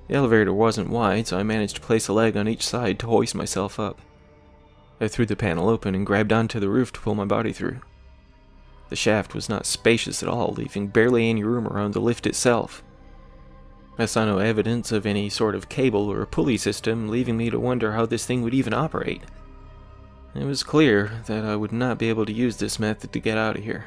The elevator wasn't wide, so I managed to place a leg on each side to hoist myself up. I threw the panel open and grabbed onto the roof to pull my body through. The shaft was not spacious at all, leaving barely any room around the lift itself. I saw no evidence of any sort of cable or pulley system, leaving me to wonder how this thing would even operate. It was clear that I would not be able to use this method to get out of here.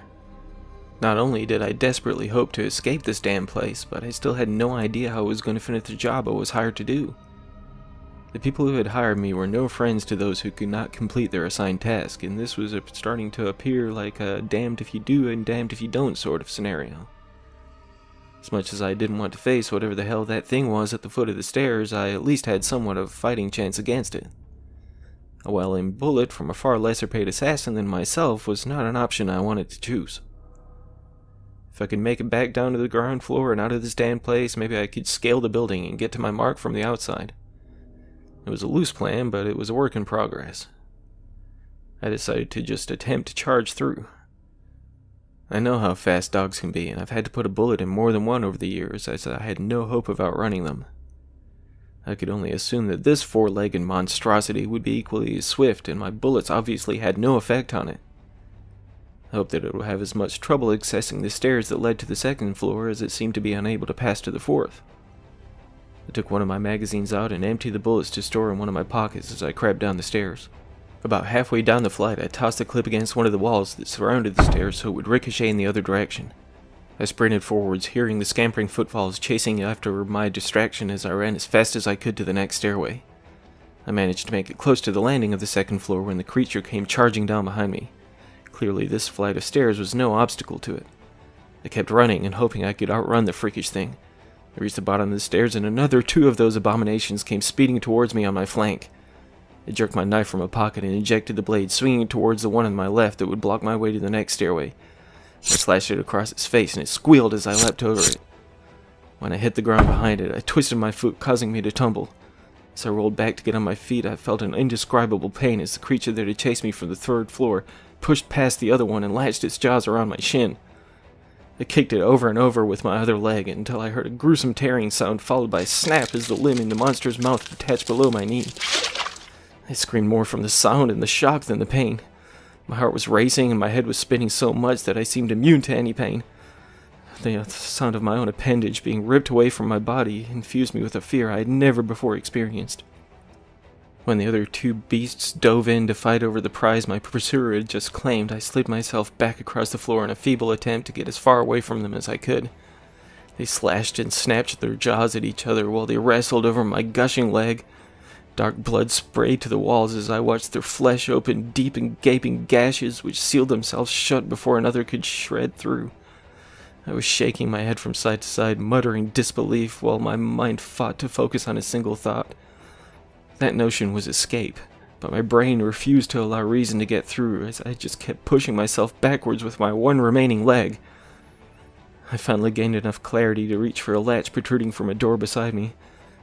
Not only did I desperately hope to escape this damn place, but I still had no idea how I was going to finish the job I was hired to do. The people who had hired me were no friends to those who could not complete their assigned task, and this was starting to appear like a damned if you do and damned if you don't sort of scenario. As much as I didn't want to face whatever the hell that thing was at the foot of the stairs, I at least had somewhat of a fighting chance against it. A well-aimed bullet from a far lesser paid assassin than myself was not an option I wanted to choose. If I could make it back down to the ground floor and out of this damn place, maybe I could scale the building and get to my mark from the outside. It was a loose plan, but it was a work in progress. I decided to just attempt to charge through. I know how fast dogs can be, and I've had to put a bullet in more than one over the years, as I had no hope of outrunning them. I could only assume that this 4-legged monstrosity would be equally as swift, and my bullets obviously had no effect on it. I hoped that it would have as much trouble accessing the stairs that led to the 2nd floor as it seemed to be unable to pass to the 4th. I took one of my magazines out and emptied the bullets to store in one of my pockets as I crept down the stairs. About halfway down the flight, I tossed the clip against one of the walls that surrounded the stairs so it would ricochet in the other direction. I sprinted forwards, hearing the scampering footfalls chasing after my distraction as I ran as fast as I could to the next stairway. I managed to make it close to the landing of the 2nd floor when the creature came charging down behind me. Clearly, this flight of stairs was no obstacle to it. I kept running and hoping I could outrun the freakish thing. I reached the bottom of the stairs and another 2 of those abominations came speeding towards me on my flank. I jerked my knife from my pocket and ejected the blade, swinging towards the one on my left that would block my way to the next stairway. I slashed it across its face and it squealed as I leapt over it. When I hit the ground behind it, I twisted my foot, causing me to tumble. As I rolled back to get on my feet, I felt an indescribable pain as the creature that had chased me from the 3rd floor pushed past the other one and latched its jaws around my shin. I kicked it over and over with my other leg until I heard a gruesome tearing sound followed by a snap as the limb in the monster's mouth detached below my knee. I screamed more from the sound and the shock than the pain. My heart was racing and my head was spinning so much that I seemed immune to any pain. The sound of my own appendage being ripped away from my body infused me with a fear I had never before experienced. When the other 2 beasts dove in to fight over the prize my pursuer had just claimed, I slid myself back across the floor in a feeble attempt to get as far away from them as I could. They slashed and snapped their jaws at each other while they wrestled over my gushing leg. Dark blood sprayed to the walls as I watched their flesh open deep and gaping gashes which sealed themselves shut before another could shred through. I was shaking my head from side to side, muttering disbelief while my mind fought to focus on a single thought. That notion was escape, but my brain refused to allow reason to get through as I just kept pushing myself backwards with my one remaining leg. I finally gained enough clarity to reach for a latch protruding from a door beside me.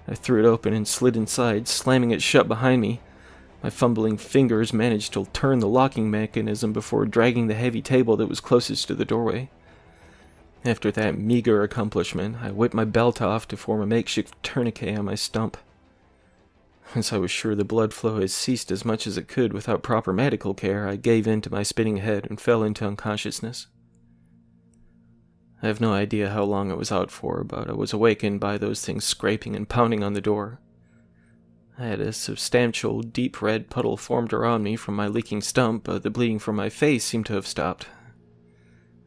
I threw it open and slid inside, slamming it shut behind me. My fumbling fingers managed to turn the locking mechanism before dragging the heavy table that was closest to the doorway. After that meager accomplishment, I whipped my belt off to form a makeshift tourniquet on my stump. Once I was sure the blood flow had ceased as much as it could without proper medical care, I gave in to my spinning head and fell into unconsciousness. I have no idea how long I was out for, but I was awakened by those things scraping and pounding on the door. I had a substantial, deep red puddle formed around me from my leaking stump, but the bleeding from my face seemed to have stopped.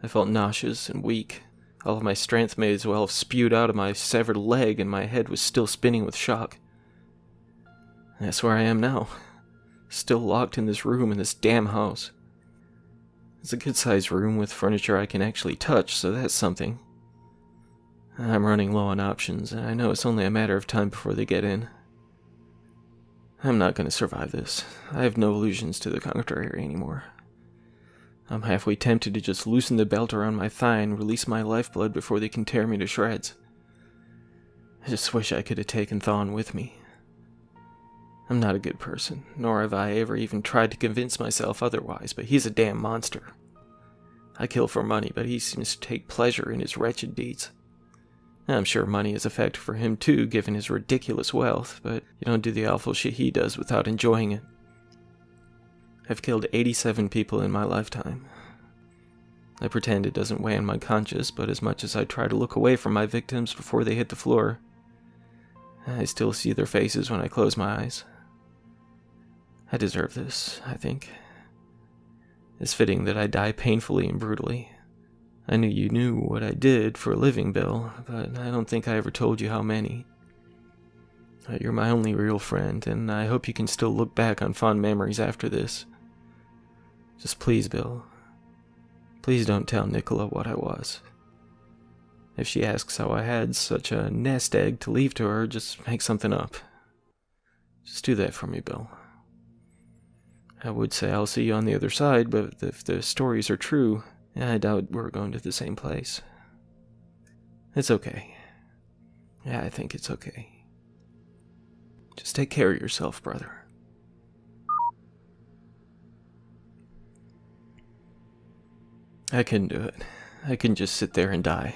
I felt nauseous and weak. All of my strength may as well have spewed out of my severed leg, and my head was still spinning with shock. That's where I am now, still locked in this room in this damn house. It's a good-sized room with furniture I can actually touch, so that's something. I'm running low on options, and I know it's only a matter of time before they get in. I'm not going to survive this. I have no illusions to the contrary anymore. I'm halfway tempted to just loosen the belt around my thigh and release my lifeblood before they can tear me to shreds. I just wish I could have taken Thawne with me. I'm not a good person, nor have I ever even tried to convince myself otherwise, but he's a damn monster. I kill for money, but he seems to take pleasure in his wretched deeds. I'm sure money is a factor for him too, given his ridiculous wealth, but you don't do the awful shit he does without enjoying it. I've killed 87 people in my lifetime. I pretend it doesn't weigh on my conscience, but as much as I try to look away from my victims before they hit the floor, I still see their faces when I close my eyes. I deserve this, I think. It's fitting that I die painfully and brutally. I knew you knew what I did for a living, Bill, but I don't think I ever told you how many. You're my only real friend, and I hope you can still look back on fond memories after this. Just please, Bill, please don't tell Nicola what I was. If she asks how I had such a nest egg to leave to her, just make something up. Just do that for me, Bill. I would say I'll see you on the other side, but if the stories are true, I doubt we're going to the same place. It's okay. Yeah, I think it's okay. Just take care of yourself, brother. I couldn't do it. I couldn't just sit there and die,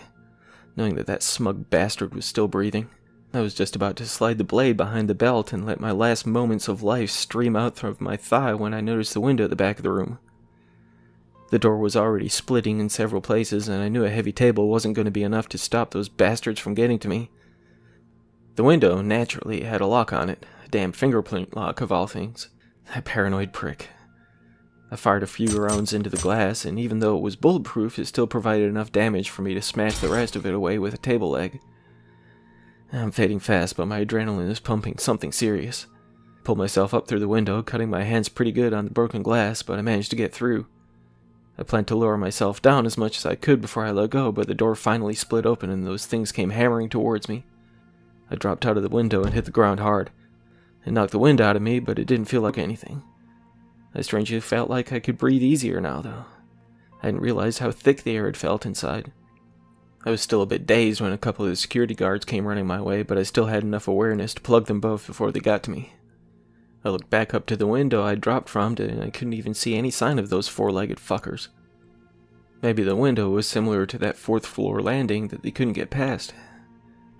knowing that that smug bastard was still breathing. I was just about to slide the blade behind the belt and let my last moments of life stream out from my thigh when I noticed the window at the back of the room. The door was already splitting in several places, and I knew a heavy table wasn't going to be enough to stop those bastards from getting to me. The window, naturally, had a lock on it, a damn fingerprint lock of all things. That paranoid prick. I fired a few rounds into the glass, and even though it was bulletproof, it still provided enough damage for me to smash the rest of it away with a table leg. I'm fading fast, but my adrenaline is pumping something serious. I pulled myself up through the window, cutting my hands pretty good on the broken glass, but I managed to get through. I planned to lower myself down as much as I could before I let go, but the door finally split open and those things came hammering towards me. I dropped out of the window and hit the ground hard. It knocked the wind out of me, but it didn't feel like anything. I strangely felt like I could breathe easier now, though. I hadn't realized how thick the air had felt inside. I was still a bit dazed when a couple of the security guards came running my way, but I still had enough awareness to plug them both before they got to me. I looked back up to the window I dropped from, and I couldn't even see any sign of those four-legged fuckers. Maybe the window was similar to that fourth-floor landing that they couldn't get past.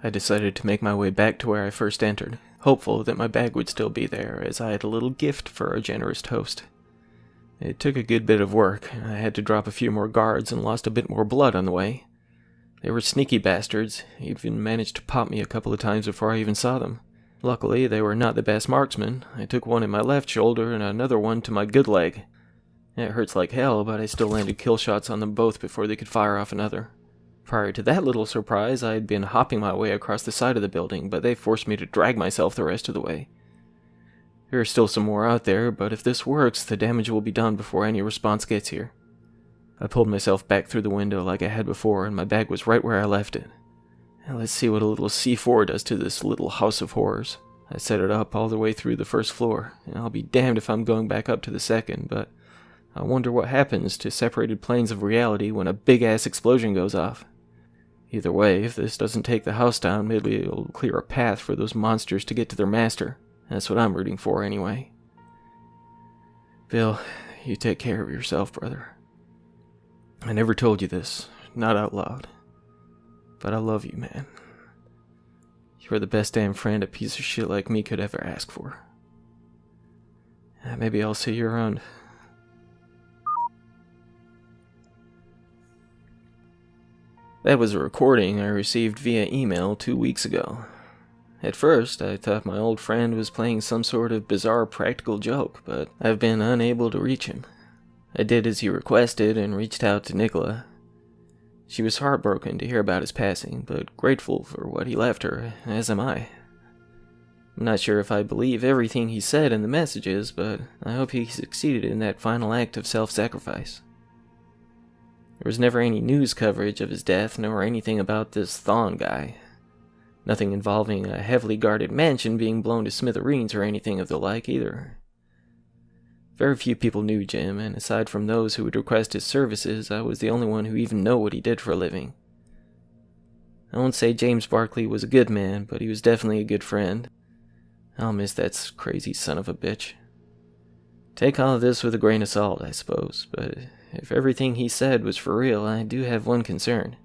I decided to make my way back to where I first entered, hopeful that my bag would still be there, as I had a little gift for a generous host. It took a good bit of work. I had to drop a few more guards and lost a bit more blood on the way. They were sneaky bastards, even managed to pop me a couple of times before I even saw them. Luckily, they were not the best marksmen. I took one in my left shoulder and another one to my good leg. It hurts like hell, but I still landed kill shots on them both before they could fire off another. Prior to that little surprise, I had been hopping my way across the side of the building, but they forced me to drag myself the rest of the way. There are still some more out there, but if this works, the damage will be done before any response gets here. I pulled myself back through the window like I had before, and my bag was right where I left it. Now let's see what a little C4 does to this little house of horrors. I set it up all the way through the first floor, and I'll be damned if I'm going back up to the second, but I wonder what happens to separated planes of reality when a big-ass explosion goes off. Either way, if this doesn't take the house down, maybe it'll clear a path for those monsters to get to their master. That's what I'm rooting for, anyway. Bill, you take care of yourself, brother. I never told you this, not out loud, but I love you, man. You're the best damn friend a piece of shit like me could ever ask for. Maybe I'll see you around. That was a recording I received via email 2 weeks ago. At first, I thought my old friend was playing some sort of bizarre practical joke, but I've been unable to reach him. I did as he requested and reached out to Nicola. She was heartbroken to hear about his passing, but grateful for what he left her, as am I. I'm not sure if I believe everything he said in the messages, but I hope he succeeded in that final act of self-sacrifice. There was never any news coverage of his death, nor anything about this Thawne guy. Nothing involving a heavily guarded mansion being blown to smithereens or anything of the like either. Very few people knew Jim, and aside from those who would request his services, I was the only one who even knew what he did for a living. I won't say James Barkley was a good man, but he was definitely a good friend. I'll miss that crazy son of a bitch. Take all of this with a grain of salt, I suppose, but if everything he said was for real, I do have one concern.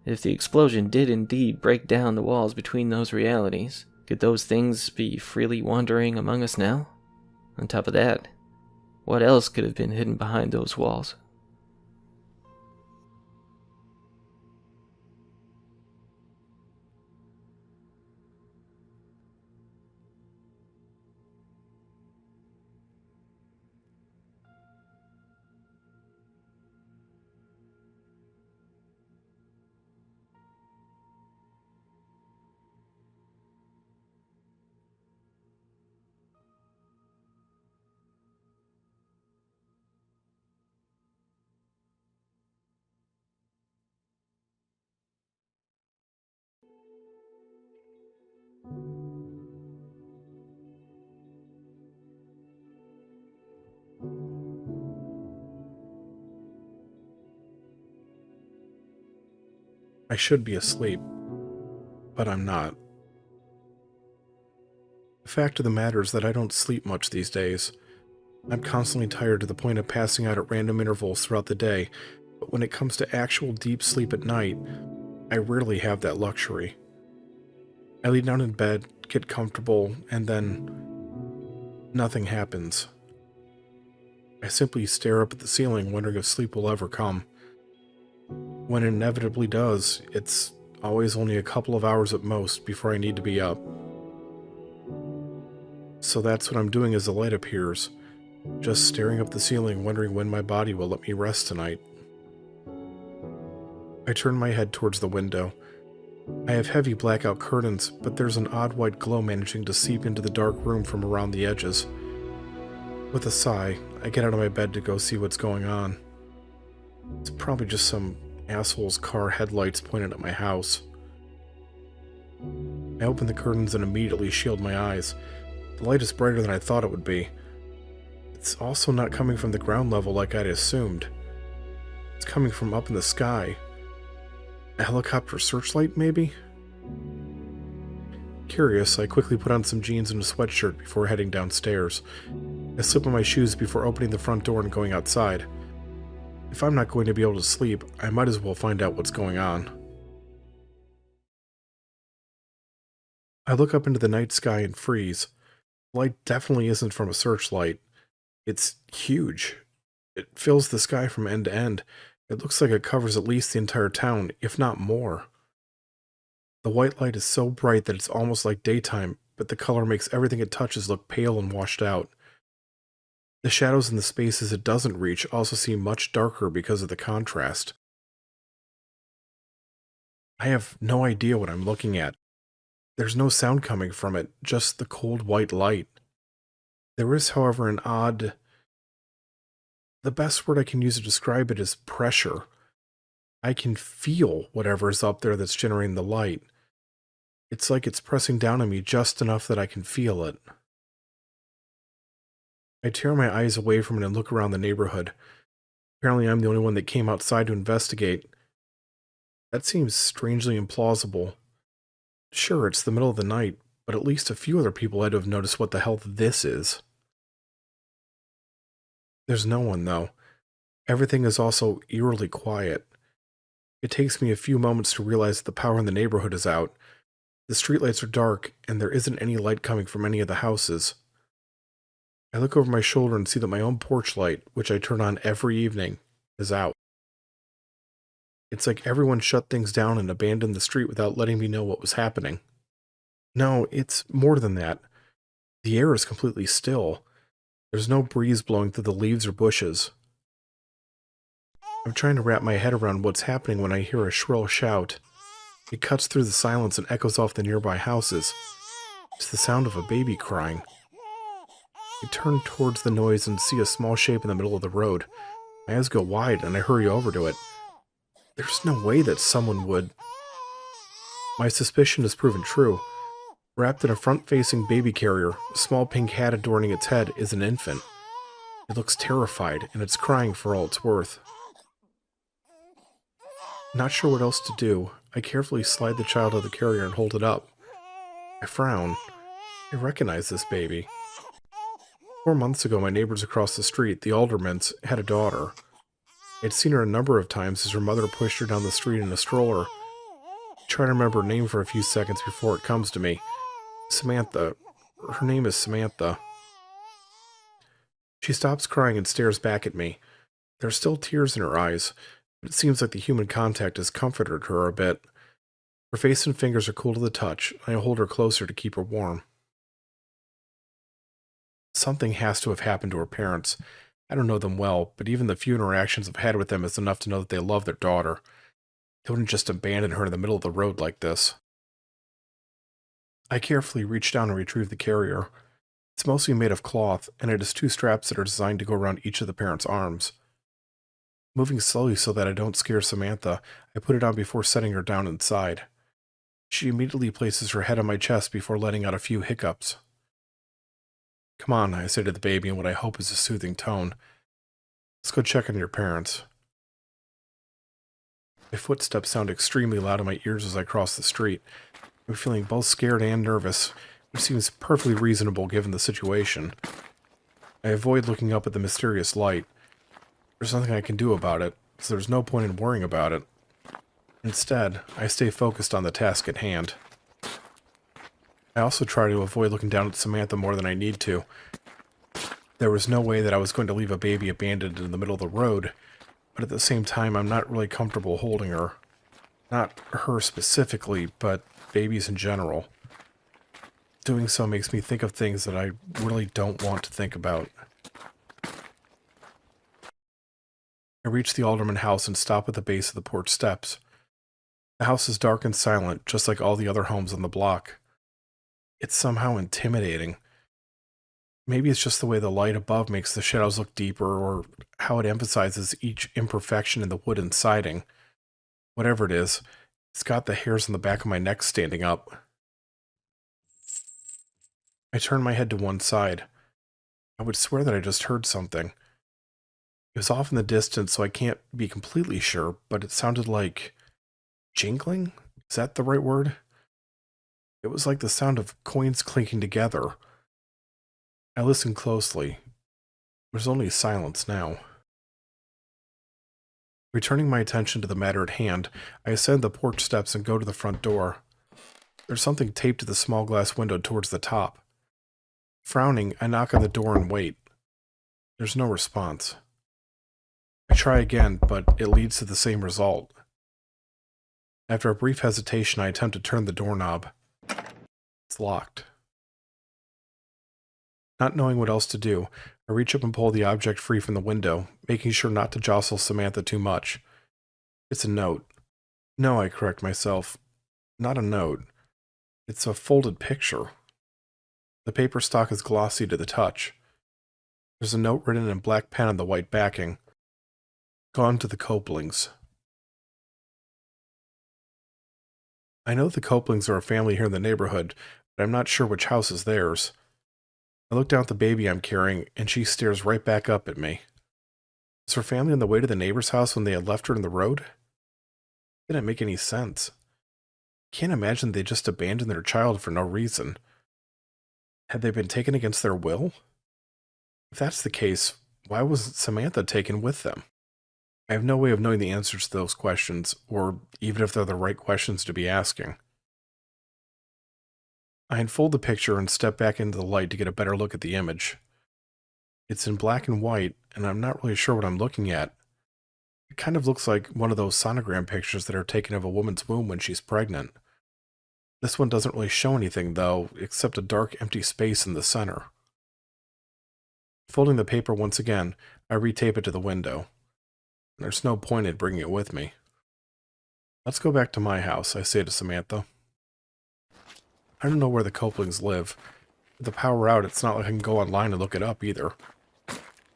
If the explosion did indeed break down the walls between those realities, could those things be freely wandering among us now? On top of that, what else could have been hidden behind those walls? I should be asleep, but I'm not. The fact of the matter is that I don't sleep much these days. I'm constantly tired to the point of passing out at random intervals throughout the day, but when it comes to actual deep sleep at night, I rarely have that luxury. I lay down in bed, get comfortable, and then nothing happens. I simply stare up at the ceiling, wondering if sleep will ever come. When it inevitably does, it's always only a couple of hours at most before I need to be up. So that's what I'm doing as the light appears, just staring up the ceiling, wondering when my body will let me rest tonight. I turn my head towards the window. I have heavy blackout curtains, but there's an odd white glow managing to seep into the dark room from around the edges. With a sigh, I get out of my bed to go see what's going on. It's probably just some asshole's car headlights pointed at my house. I open the curtains and immediately shield my eyes. The light is brighter than I thought it would be. It's also not coming from the ground level like I'd assumed. It's coming from up in the sky. A helicopter searchlight, maybe? Curious, I quickly put on some jeans and a sweatshirt before heading downstairs. I slip on my shoes before opening the front door and going outside. If I'm not going to be able to sleep, I might as well find out what's going on. I look up into the night sky and freeze. The light definitely isn't from a searchlight. It's huge. It fills the sky from end to end. It looks like it covers at least the entire town, if not more. The white light is so bright that it's almost like daytime, but the color makes everything it touches look pale and washed out. The shadows in the spaces it doesn't reach also seem much darker because of the contrast. I have no idea what I'm looking at. There's no sound coming from it, just the cold white light. There is, however, an odd... The best word I can use to describe it is pressure. I can feel whatever is up there that's generating the light. It's like it's pressing down on me just enough that I can feel it. I tear my eyes away from it and look around the neighborhood. Apparently I'm the only one that came outside to investigate. That seems strangely implausible. Sure, it's the middle of the night, but at least a few other people had to have noticed what the hell this is. There's no one, though. Everything is also eerily quiet. It takes me a few moments to realize that the power in the neighborhood is out. The streetlights are dark, and there isn't any light coming from any of the houses. I look over my shoulder and see that my own porch light, which I turn on every evening, is out. It's like everyone shut things down and abandoned the street without letting me know what was happening. No, it's more than that. The air is completely still. There's no breeze blowing through the leaves or bushes. I'm trying to wrap my head around what's happening when I hear a shrill shout. It cuts through the silence and echoes off the nearby houses. It's the sound of a baby crying. I turn towards the noise and see a small shape in the middle of the road. My eyes go wide and I hurry over to it. There's no way that someone would. My suspicion is proven true. Wrapped in a front-facing baby carrier, a small pink hat adorning its head is an infant. It looks terrified, and it's crying for all it's worth. Not sure what else to do, I carefully slide the child out of the carrier and hold it up. I frown. I recognize this baby. 4 months ago, my neighbors across the street, the Aldermans, had a daughter. I'd seen her a number of times as her mother pushed her down the street in a stroller. I try to remember her name for a few seconds before it comes to me. Samantha. Her name is Samantha. She stops crying and stares back at me. There are still tears in her eyes, but it seems like the human contact has comforted her a bit. Her face and fingers are cool to the touch, and I hold her closer to keep her warm. Something has to have happened to her parents. I don't know them well, but even the few interactions I've had with them is enough to know that they love their daughter. They wouldn't just abandon her in the middle of the road like this. I carefully reach down and retrieve the carrier. It's mostly made of cloth, and it has 2 straps that are designed to go around each of the parents' arms. Moving slowly so that I don't scare Samantha, I put it on before setting her down inside. She immediately places her head on my chest before letting out a few hiccups. Come on, I say to the baby in what I hope is a soothing tone. Let's go check on your parents. My footsteps sound extremely loud in my ears as I cross the street. I'm feeling both scared and nervous, which seems perfectly reasonable given the situation. I avoid looking up at the mysterious light. There's nothing I can do about it, so there's no point in worrying about it. Instead, I stay focused on the task at hand. I also try to avoid looking down at Samantha more than I need to. There was no way that I was going to leave a baby abandoned in the middle of the road, but at the same time I'm not really comfortable holding her. Not her specifically, but babies in general. Doing so makes me think of things that I really don't want to think about. I reach the Alderman house and stop at the base of the porch steps. The house is dark and silent, just like all the other homes on the block. It's somehow intimidating. Maybe it's just the way the light above makes the shadows look deeper, or how it emphasizes each imperfection in the wood and siding. Whatever it is, it's got the hairs on the back of my neck standing up. I turn my head to one side. I would swear that I just heard something. It was off in the distance, so I can't be completely sure, but it sounded like jingling? Is that the right word? It was like the sound of coins clinking together. I listened closely. There's only silence now. Returning my attention to the matter at hand, I ascend the porch steps and go to the front door. There's something taped to the small glass window towards the top. Frowning, I knock on the door and wait. There's no response. I try again, but it leads to the same result. After a brief hesitation, I attempt to turn the doorknob. It's locked. Not knowing what else to do, I reach up and pull the object free from the window, making sure not to jostle Samantha too much. It's a note. No, I correct myself. Not a note. It's a folded picture. The paper stock is glossy to the touch. There's a note written in black pen on the white backing. Gone to the Coplings. I know the Coplings are a family here in the neighborhood, but I'm not sure which house is theirs. I look down at the baby I'm carrying, and she stares right back up at me. Was her family on the way to the neighbor's house when they had left her in the road? It didn't make any sense. I can't imagine they just abandoned their child for no reason. Had they been taken against their will? If that's the case, why wasn't Samantha taken with them? I have no way of knowing the answers to those questions, or even if they're the right questions to be asking. I unfold the picture and step back into the light to get a better look at the image. It's in black and white, and I'm not really sure what I'm looking at. It kind of looks like one of those sonogram pictures that are taken of a woman's womb when she's pregnant. This one doesn't really show anything, though, except a dark, empty space in the center. Folding the paper once again, I retape it to the window. There's no point in bringing it with me. Let's go back to my house, I say to Samantha. I don't know where the Coplings live. With the power out, it's not like I can go online and look it up either.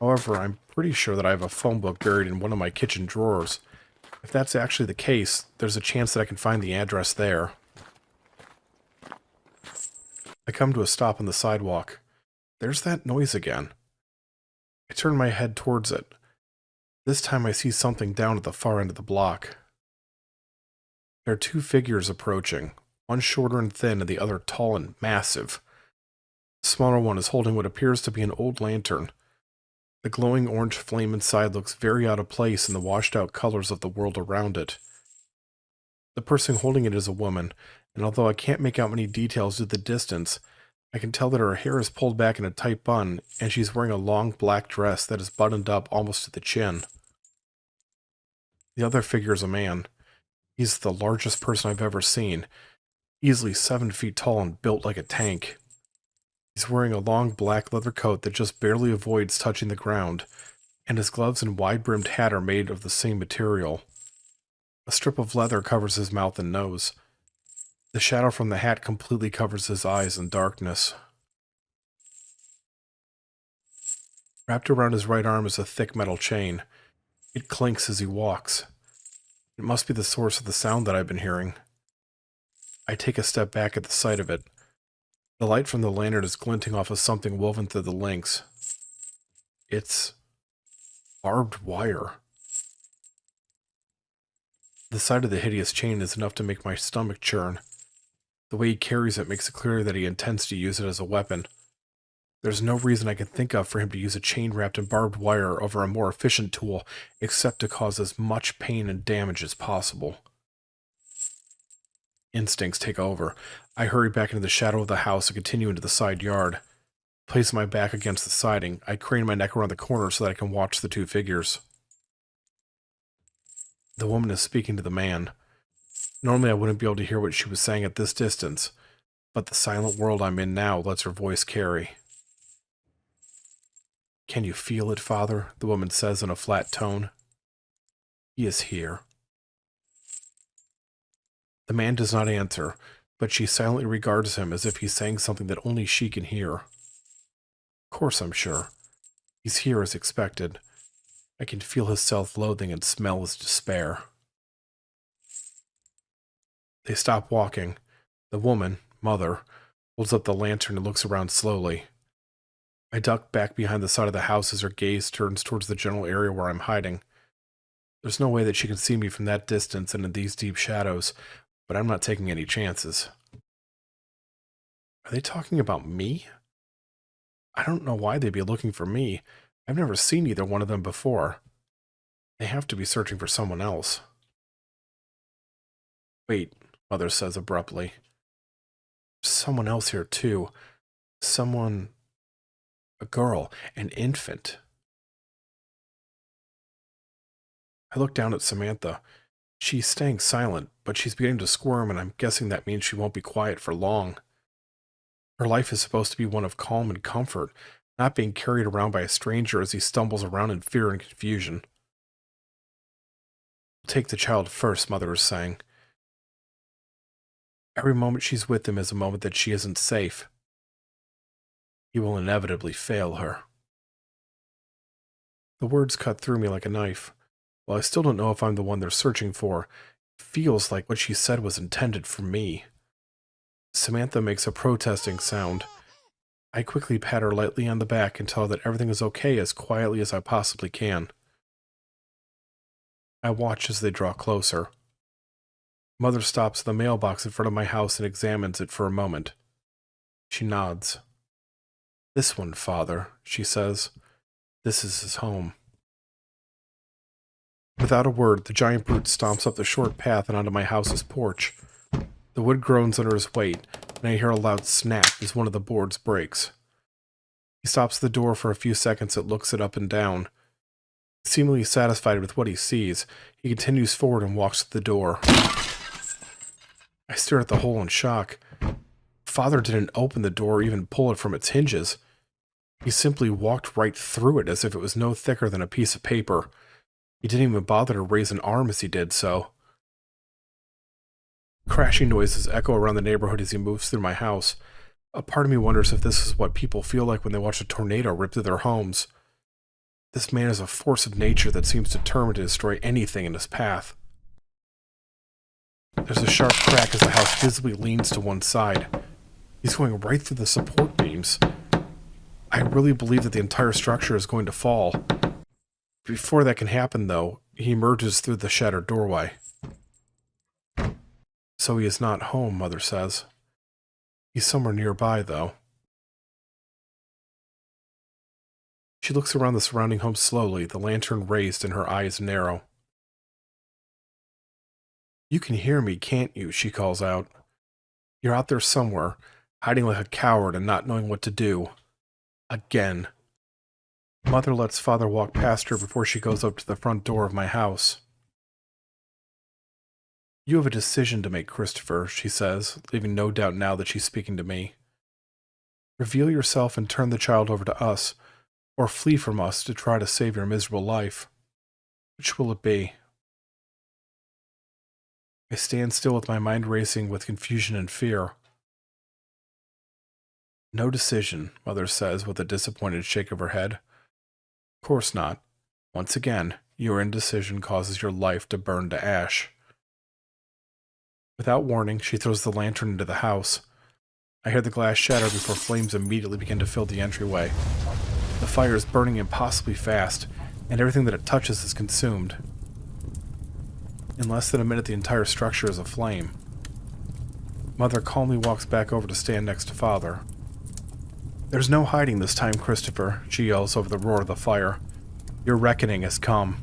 However, I'm pretty sure that I have a phone book buried in one of my kitchen drawers. If that's actually the case, there's a chance that I can find the address there. I come to a stop on the sidewalk. There's that noise again. I turn my head towards it. This time I see something down at the far end of the block. There are two figures approaching, one shorter and thin and the other tall and massive. The smaller one is holding what appears to be an old lantern. The glowing orange flame inside looks very out of place in the washed-out colors of the world around it. The person holding it is a woman, and although I can't make out many details due to the distance, I can tell that her hair is pulled back in a tight bun, and she's wearing a long black dress that is buttoned up almost to the chin. The other figure is a man. He's the largest person I've ever seen, easily 7 feet tall and built like a tank. He's wearing a long black leather coat that just barely avoids touching the ground, and his gloves and wide-brimmed hat are made of the same material. A strip of leather covers his mouth and nose. The shadow from the hat completely covers his eyes in darkness. Wrapped around his right arm is a thick metal chain. It clinks as he walks. It must be the source of the sound that I've been hearing. I take a step back at the sight of it. The light from the lantern is glinting off of something woven through the links. It's barbed wire. The sight of the hideous chain is enough to make my stomach churn. The way he carries it makes it clear that he intends to use it as a weapon. There's no reason I can think of for him to use a chain wrapped in barbed wire over a more efficient tool, except to cause as much pain and damage as possible. Instincts take over. I hurry back into the shadow of the house and continue into the side yard. Place my back against the siding. I crane my neck around the corner so that I can watch the two figures. The woman is speaking to the man. Normally I wouldn't be able to hear what she was saying at this distance, but the silent world I'm in now lets her voice carry. "Can you feel it, Father?" the woman says in a flat tone. "He is here." The man does not answer, but she silently regards him as if he's saying something that only she can hear. Of course, I'm sure. He's here as expected. I can feel his self-loathing and smell his despair. They stop walking. The woman, Mother, holds up the lantern and looks around slowly. I duck back behind the side of the house as her gaze turns towards the general area where I'm hiding. There's no way that she can see me from that distance and in these deep shadows, but I'm not taking any chances. Are they talking about me? I don't know why they'd be looking for me. I've never seen either one of them before. They have to be searching for someone else. Wait, Mother says abruptly. There's someone else here too. Someone... a girl, an infant. I look down at Samantha. She's staying silent, but she's beginning to squirm, and I'm guessing that means she won't be quiet for long. Her life is supposed to be one of calm and comfort, not being carried around by a stranger as he stumbles around in fear and confusion. "Take the child first," Mother is saying. Every moment she's with him is a moment that she isn't safe. He will inevitably fail her. The words cut through me like a knife. While I still don't know if I'm the one they're searching for, it feels like what she said was intended for me. Samantha makes a protesting sound. I quickly pat her lightly on the back and tell her that everything is okay as quietly as I possibly can. I watch as they draw closer. Mother stops at the mailbox in front of my house and examines it for a moment. She nods. "This one, Father," she says. "This is his home." Without a word, the giant brute stomps up the short path and onto my house's porch. The wood groans under his weight, and I hear a loud snap as one of the boards breaks. He stops at the door for a few seconds and looks it up and down. Seemingly satisfied with what he sees, he continues forward and walks to the door. I stare at the hole in shock. Father didn't open the door or even pull it from its hinges. He simply walked right through it as if it was no thicker than a piece of paper. He didn't even bother to raise an arm as he did so. Crashing noises echo around the neighborhood as he moves through my house. A part of me wonders if this is what people feel like when they watch a tornado rip through their homes. This man is a force of nature that seems determined to destroy anything in his path. There's a sharp crack as the house visibly leans to one side. He's going right through the support beams. I really believe that the entire structure is going to fall. Before that can happen, though, he emerges through the shattered doorway. So he is not home, Mother says. He's somewhere nearby, though. She looks around the surrounding home slowly, the lantern raised and her eyes narrow. "You can hear me, can't you?" she calls out. "You're out there somewhere, hiding like a coward and not knowing what to do. Again." Mother lets Father walk past her before she goes up to the front door of my house. "You have a decision to make, Christopher," she says, leaving no doubt now that she's speaking to me. "Reveal yourself and turn the child over to us, or flee from us to try to save your miserable life. Which will it be?" I stand still with my mind racing with confusion and fear. "No decision," Mother says with a disappointed shake of her head. "Of course not. Once again, your indecision causes your life to burn to ash." Without warning, she throws the lantern into the house. I hear the glass shatter before flames immediately begin to fill the entryway. The fire is burning impossibly fast, and everything that it touches is consumed. In less than a minute, the entire structure is aflame. Mother calmly walks back over to stand next to Father. "There's no hiding this time, Christopher," she yells over the roar of the fire. "Your reckoning has come."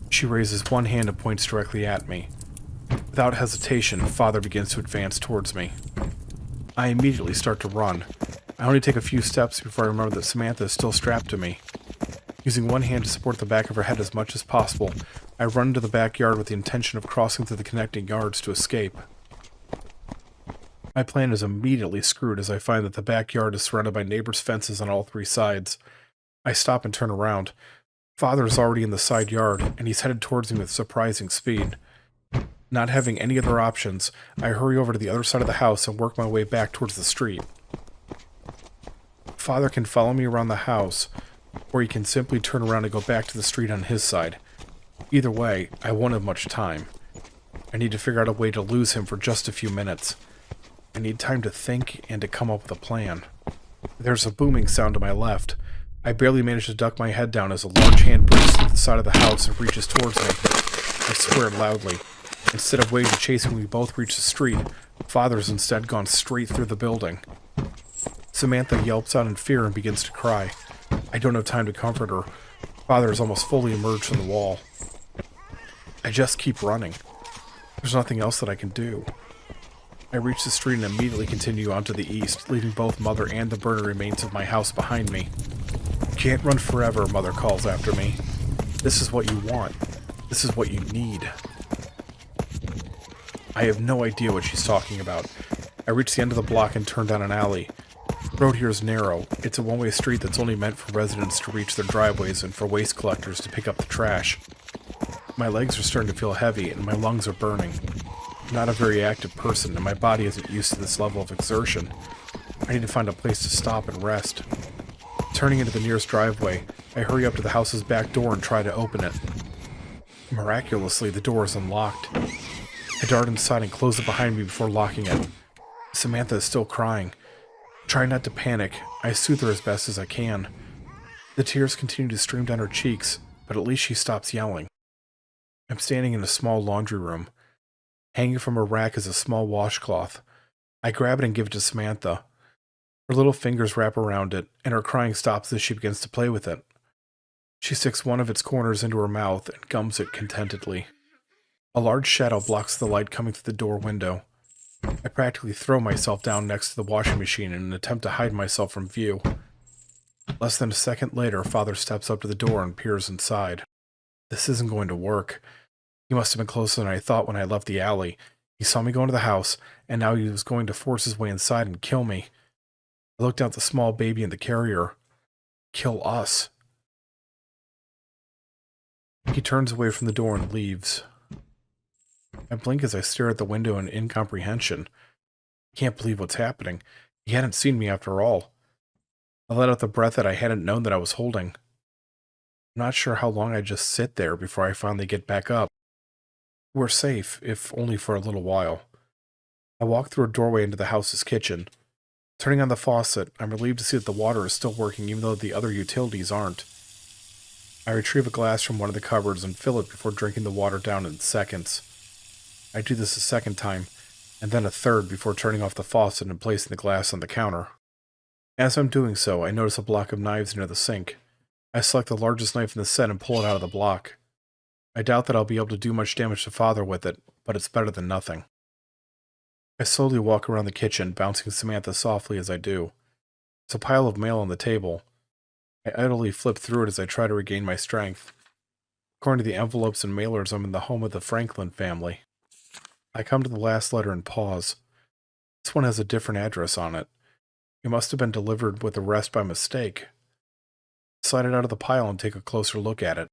She raises one hand and points directly at me. Without hesitation, Father begins to advance towards me. I immediately start to run. I only take a few steps before I remember that Samantha is still strapped to me. Using one hand to support the back of her head as much as possible, I run into the backyard with the intention of crossing through the connecting yards to escape. My plan is immediately screwed as I find that the backyard is surrounded by neighbors' fences on all three sides. I stop and turn around. Father is already in the side yard, and he's headed towards me with surprising speed. Not having any other options, I hurry over to the other side of the house and work my way back towards the street. Father can follow me around the house, or he can simply turn around and go back to the street on his side. Either way, I won't have much time. I need to figure out a way to lose him for just a few minutes. I need time to think and to come up with a plan. There's a booming sound to my left. I barely manage to duck my head down as a large hand breaks through the side of the house and reaches towards me. I swear loudly. Instead of waiting to chase me, we both reach the street. Father's instead gone straight through the building. Samantha yelps out in fear and begins to cry. I don't have time to comfort her. Father is almost fully emerged from the wall. I just keep running. There's nothing else that I can do. I reach the street and immediately continue on to the east, leaving both Mother and the burning remains of my house behind me. "You can't run forever," Mother calls after me. "This is what you want. This is what you need." I have no idea what she's talking about. I reach the end of the block and turn down an alley. The road here is narrow. It's a one-way street that's only meant for residents to reach their driveways and for waste collectors to pick up the trash. My legs are starting to feel heavy and my lungs are burning. I'm not a very active person and my body isn't used to this level of exertion. I need to find a place to stop and rest. Turning into the nearest driveway, I hurry up to the house's back door and try to open it. Miraculously, the door is unlocked. I dart inside and close it behind me before locking it. Samantha is still crying. Trying not to panic, I soothe her as best as I can. The tears continue to stream down her cheeks, but at least she stops yelling. I'm standing in a small laundry room. Hanging from a rack is a small washcloth. I grab it and give it to Samantha. Her little fingers wrap around it, and her crying stops as she begins to play with it. She sticks one of its corners into her mouth and gums it contentedly. A large shadow blocks the light coming through the door window. I practically throw myself down next to the washing machine in an attempt to hide myself from view. Less than a second later, Father steps up to the door and peers inside. This isn't going to work. He must have been closer than I thought when I left the alley. He saw me go into the house, and now he was going to force his way inside and kill me. I looked down at the small baby in the carrier. Kill us. He turns away from the door and leaves. I blink as I stare at the window in incomprehension. I can't believe what's happening. He hadn't seen me after all. I let out the breath that I hadn't known that I was holding. I'm not sure how long I'd just sit there before I finally get back up. We're safe, if only for a little while. I walk through a doorway into the house's kitchen. Turning on the faucet, I'm relieved to see that the water is still working even though the other utilities aren't. I retrieve a glass from one of the cupboards and fill it before drinking the water down in seconds. I do this a second time, and then a third before turning off the faucet and placing the glass on the counter. As I'm doing so, I notice a block of knives near the sink. I select the largest knife in the set and pull it out of the block. I doubt that I'll be able to do much damage to Father with it, but it's better than nothing. I slowly walk around the kitchen, bouncing Samantha softly as I do. There's a pile of mail on the table. I idly flip through it as I try to regain my strength. According to the envelopes and mailers, I'm in the home of the Franklin family. I come to the last letter and pause. This one has a different address on it. It must have been delivered with the rest by mistake. I slide it out of the pile and take a closer look at it.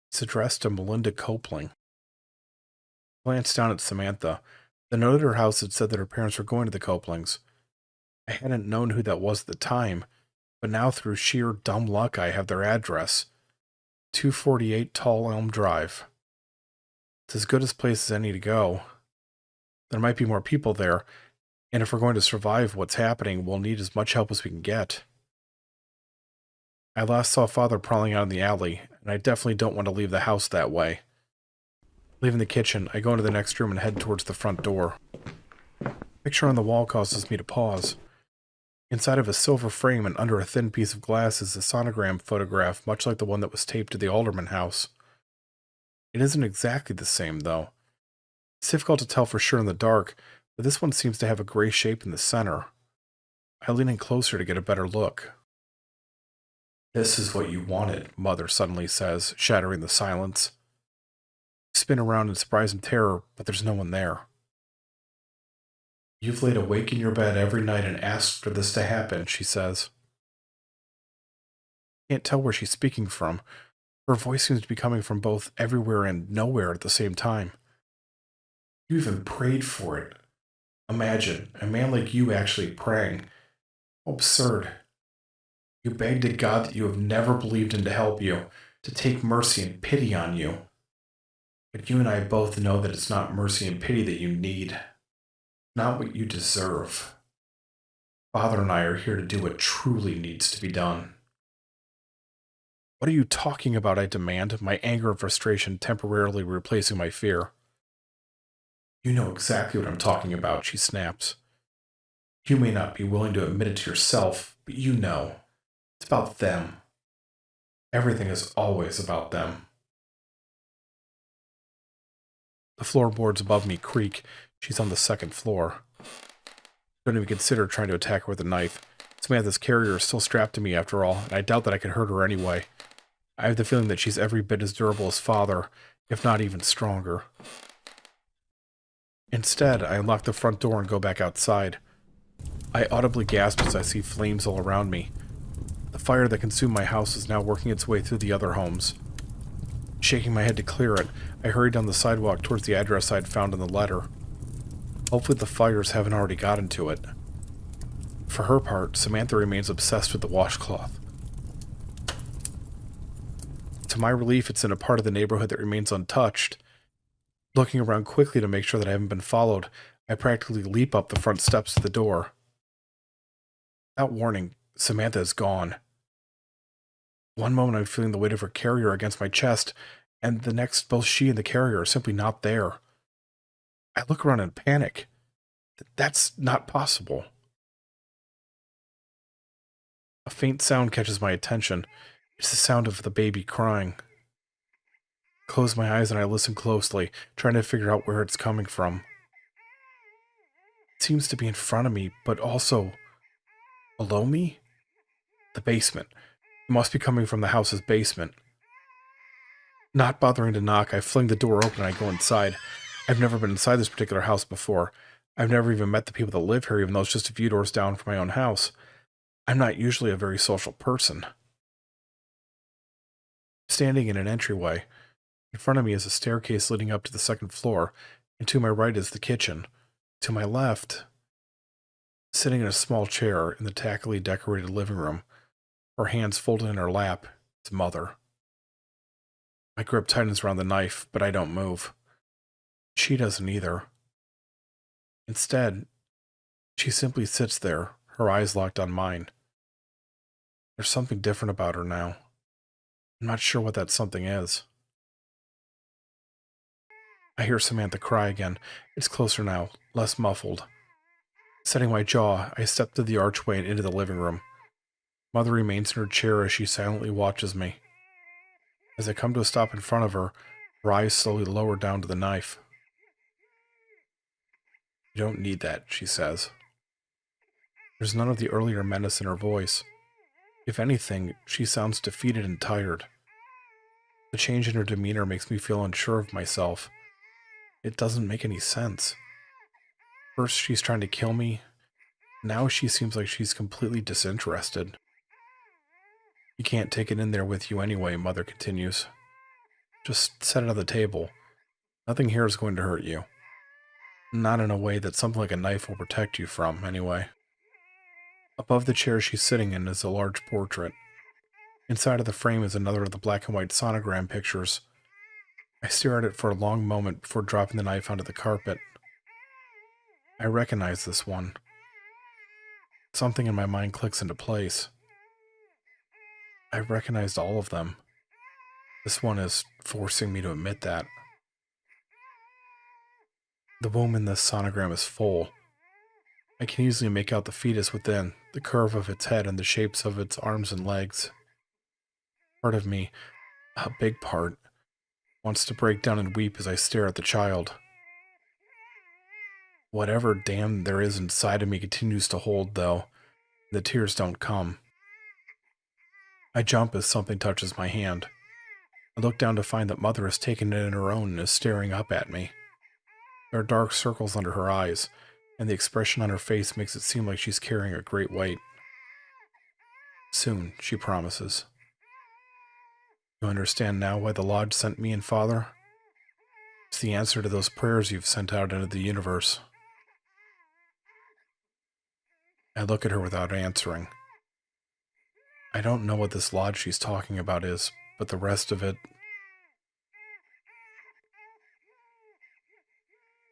It's addressed to Melinda Copeland. I glanced down at Samantha. The note at her house had said that her parents were going to the Copelands. I hadn't known who that was at the time, but now through sheer dumb luck I have their address. 248 Tall Elm Drive. It's as good a place as any to go. There might be more people there, and if we're going to survive what's happening, we'll need as much help as we can get. I last saw Father prowling out in the alley, and I definitely don't want to leave the house that way. Leaving the kitchen, I go into the next room and head towards the front door. The picture on the wall causes me to pause. Inside of a silver frame and under a thin piece of glass is a sonogram photograph, much like the one that was taped to the Alderman house. It isn't exactly the same, though. It's difficult to tell for sure in the dark, but this one seems to have a gray shape in the center. I lean in closer to get a better look. "This is what you wanted," Mother suddenly says, shattering the silence. I spin around in surprise and terror, but there's no one there. "You've laid awake in your bed every night and asked for this to happen," she says. I can't tell where she's speaking from. Her voice seems to be coming from both everywhere and nowhere at the same time. "You even prayed for it. Imagine, a man like you actually praying. How absurd. You begged to God that you have never believed in to help you, to take mercy and pity on you. But you and I both know that it's not mercy and pity that you need. Not what you deserve. Father and I are here to do what truly needs to be done." "What are you talking about?" I demand, my anger and frustration temporarily replacing my fear. "You know exactly what I'm talking about," she snaps. "You may not be willing to admit it to yourself, but you know. It's about them. Everything is always about them." The floorboards above me creak. She's on the second floor. Don't even consider trying to attack her with a knife. Samantha's carrier is still strapped to me after all, and I doubt that I could hurt her anyway. I have the feeling that she's every bit as durable as Father, if not even stronger. Instead, I unlock the front door and go back outside. I audibly gasp as I see flames all around me. The fire that consumed my house is now working its way through the other homes. Shaking my head to clear it, I hurry down the sidewalk towards the address I'd found in the letter. Hopefully the fires haven't already gotten to it. For her part, Samantha remains obsessed with the washcloth. To my relief, it's in a part of the neighborhood that remains untouched. Looking around quickly to make sure that I haven't been followed, I practically leap up the front steps to the door. Without warning, Samantha is gone. One moment I'm feeling the weight of her carrier against my chest, and the next both she and the carrier are simply not there. I look around in panic. That's not possible. A faint sound catches my attention. It's the sound of the baby crying. Close my eyes and I listen closely, trying to figure out where it's coming from. It seems to be in front of me, but also below me? The basement. It must be coming from the house's basement. Not bothering to knock, I fling the door open and I go inside. I've never been inside this particular house before. I've never even met the people that live here, even though it's just a few doors down from my own house. I'm not usually a very social person. Standing in an entryway. In front of me is a staircase leading up to the second floor, and to my right is the kitchen. To my left, sitting in a small chair in the tackily decorated living room, her hands folded in her lap, is Mother. My grip tightens around the knife, but I don't move. She doesn't either. Instead, she simply sits there, her eyes locked on mine. There's something different about her now. I'm not sure what that something is. I hear Samantha cry again. It's closer now, less muffled. Setting my jaw, I step through the archway and into the living room. Mother remains in her chair as she silently watches me. As I come to a stop in front of her, her eyes slowly lower down to the knife. You don't need that, she says. There's none of the earlier menace in her voice. If anything, she sounds defeated and tired. The change in her demeanor makes me feel unsure of myself. It doesn't make any sense. First she's trying to kill me. Now she seems like she's completely disinterested. You can't take it in there with you anyway, Mother continues. Just set it on the table. Nothing here is going to hurt you. Not in a way that something like a knife will protect you from, anyway. Above the chair she's sitting in is a large portrait. Inside of the frame is another of the black and white sonogram pictures. I stare at it for a long moment before dropping the knife onto the carpet. I recognize this one. Something in my mind clicks into place. I recognized all of them. This one is forcing me to admit that. The womb in this sonogram is full. I can easily make out the fetus within, the curve of its head and the shapes of its arms and legs. Part of me, a big part, wants to break down and weep as I stare at the child. Whatever damn there is inside of me continues to hold, though. The tears don't come. I jump as something touches my hand. I look down to find that Mother has taken it in her own and is staring up at me. There are dark circles under her eyes, and the expression on her face makes it seem like she's carrying a great weight. Soon, she promises. You understand now why the Lodge sent me and Father? It's the answer to those prayers you've sent out into the universe. I look at her without answering. I don't know what this Lodge she's talking about is, but the rest of it...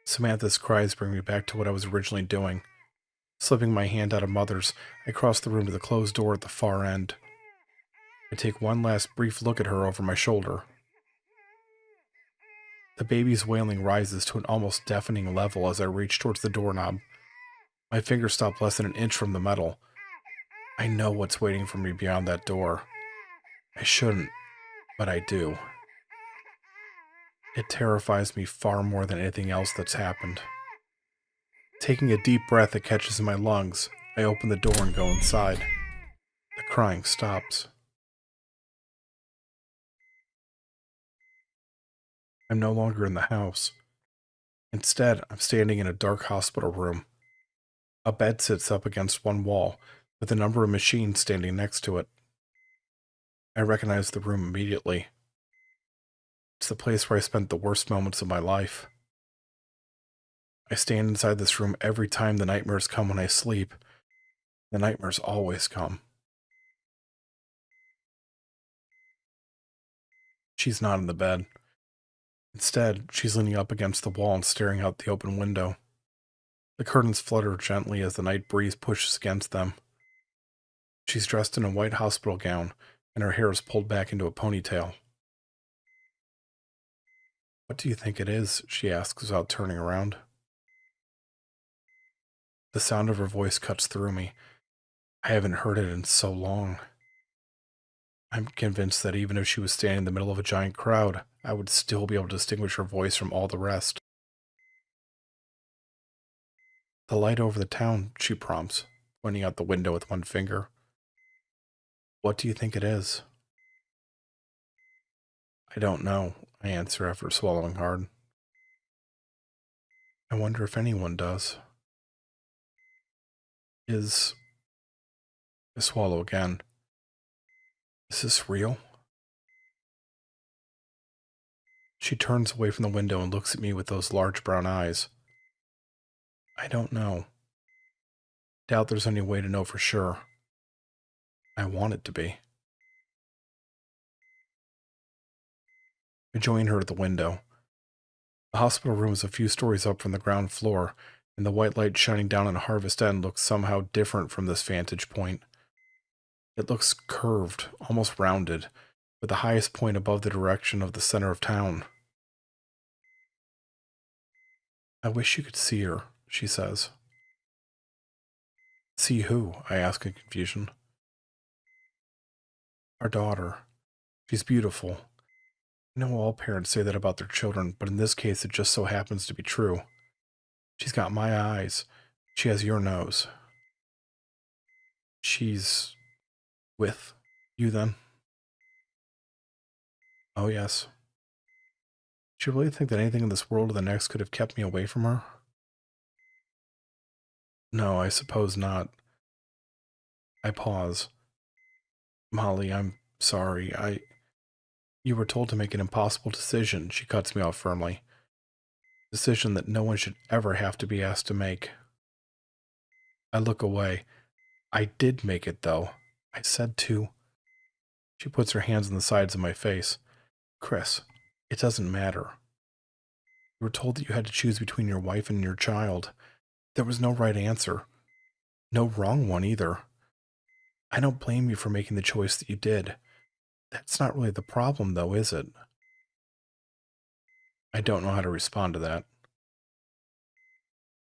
Samantha's cries bring me back to what I was originally doing. Slipping my hand out of Mother's, I cross the room to the closed door at the far end. I take one last brief look at her over my shoulder. The baby's wailing rises to an almost deafening level as I reach towards the doorknob. My fingers stop less than an inch from the metal. I know what's waiting for me beyond that door. I shouldn't, but I do. It terrifies me far more than anything else that's happened. Taking a deep breath that catches in my lungs, I open the door and go inside. The crying stops. I'm no longer in the house. Instead, I'm standing in a dark hospital room. A bed sits up against one wall, with a number of machines standing next to it. I recognize the room immediately. It's the place where I spent the worst moments of my life. I stand inside this room every time the nightmares come when I sleep. The nightmares always come. She's not in the bed. Instead, she's leaning up against the wall and staring out the open window. The curtains flutter gently as the night breeze pushes against them. She's dressed in a white hospital gown, and her hair is pulled back into a ponytail. What do you think it is? She asks without turning around. The sound of her voice cuts through me. I haven't heard it in so long. I'm convinced that even if she was standing in the middle of a giant crowd, I would still be able to distinguish her voice from all the rest. The light over the town, she prompts, pointing out the window with one finger. What do you think it is? I don't know, I answer after swallowing hard. I wonder if anyone does. I swallow again. Is this real? She turns away from the window and looks at me with those large brown eyes. I don't know. Doubt there's any way to know for sure. I want it to be. I join her at the window. The hospital room is a few stories up from the ground floor, and the white light shining down on Harvest End looks somehow different from this vantage point. It looks curved, almost rounded, with the highest point above the direction of the center of town. I wish you could see her, she says. See who? I ask in confusion. Our daughter. She's beautiful. I know all parents say that about their children, but in this case it just so happens to be true. She's got my eyes. She has your nose. She's with you then? Oh, yes. Do you really think that anything in this world or the next could have kept me away from her? No, I suppose not. I pause. Molly, I'm sorry. You were told to make an impossible decision, she cuts me off firmly. Decision that no one should ever have to be asked to make. I look away. I did make it, though. I said to. She puts her hands on the sides of my face. Chris, it doesn't matter. You were told that you had to choose between your wife and your child. There was no right answer. No wrong one either. I don't blame you for making the choice that you did. That's not really the problem, though, is it? I don't know how to respond to that.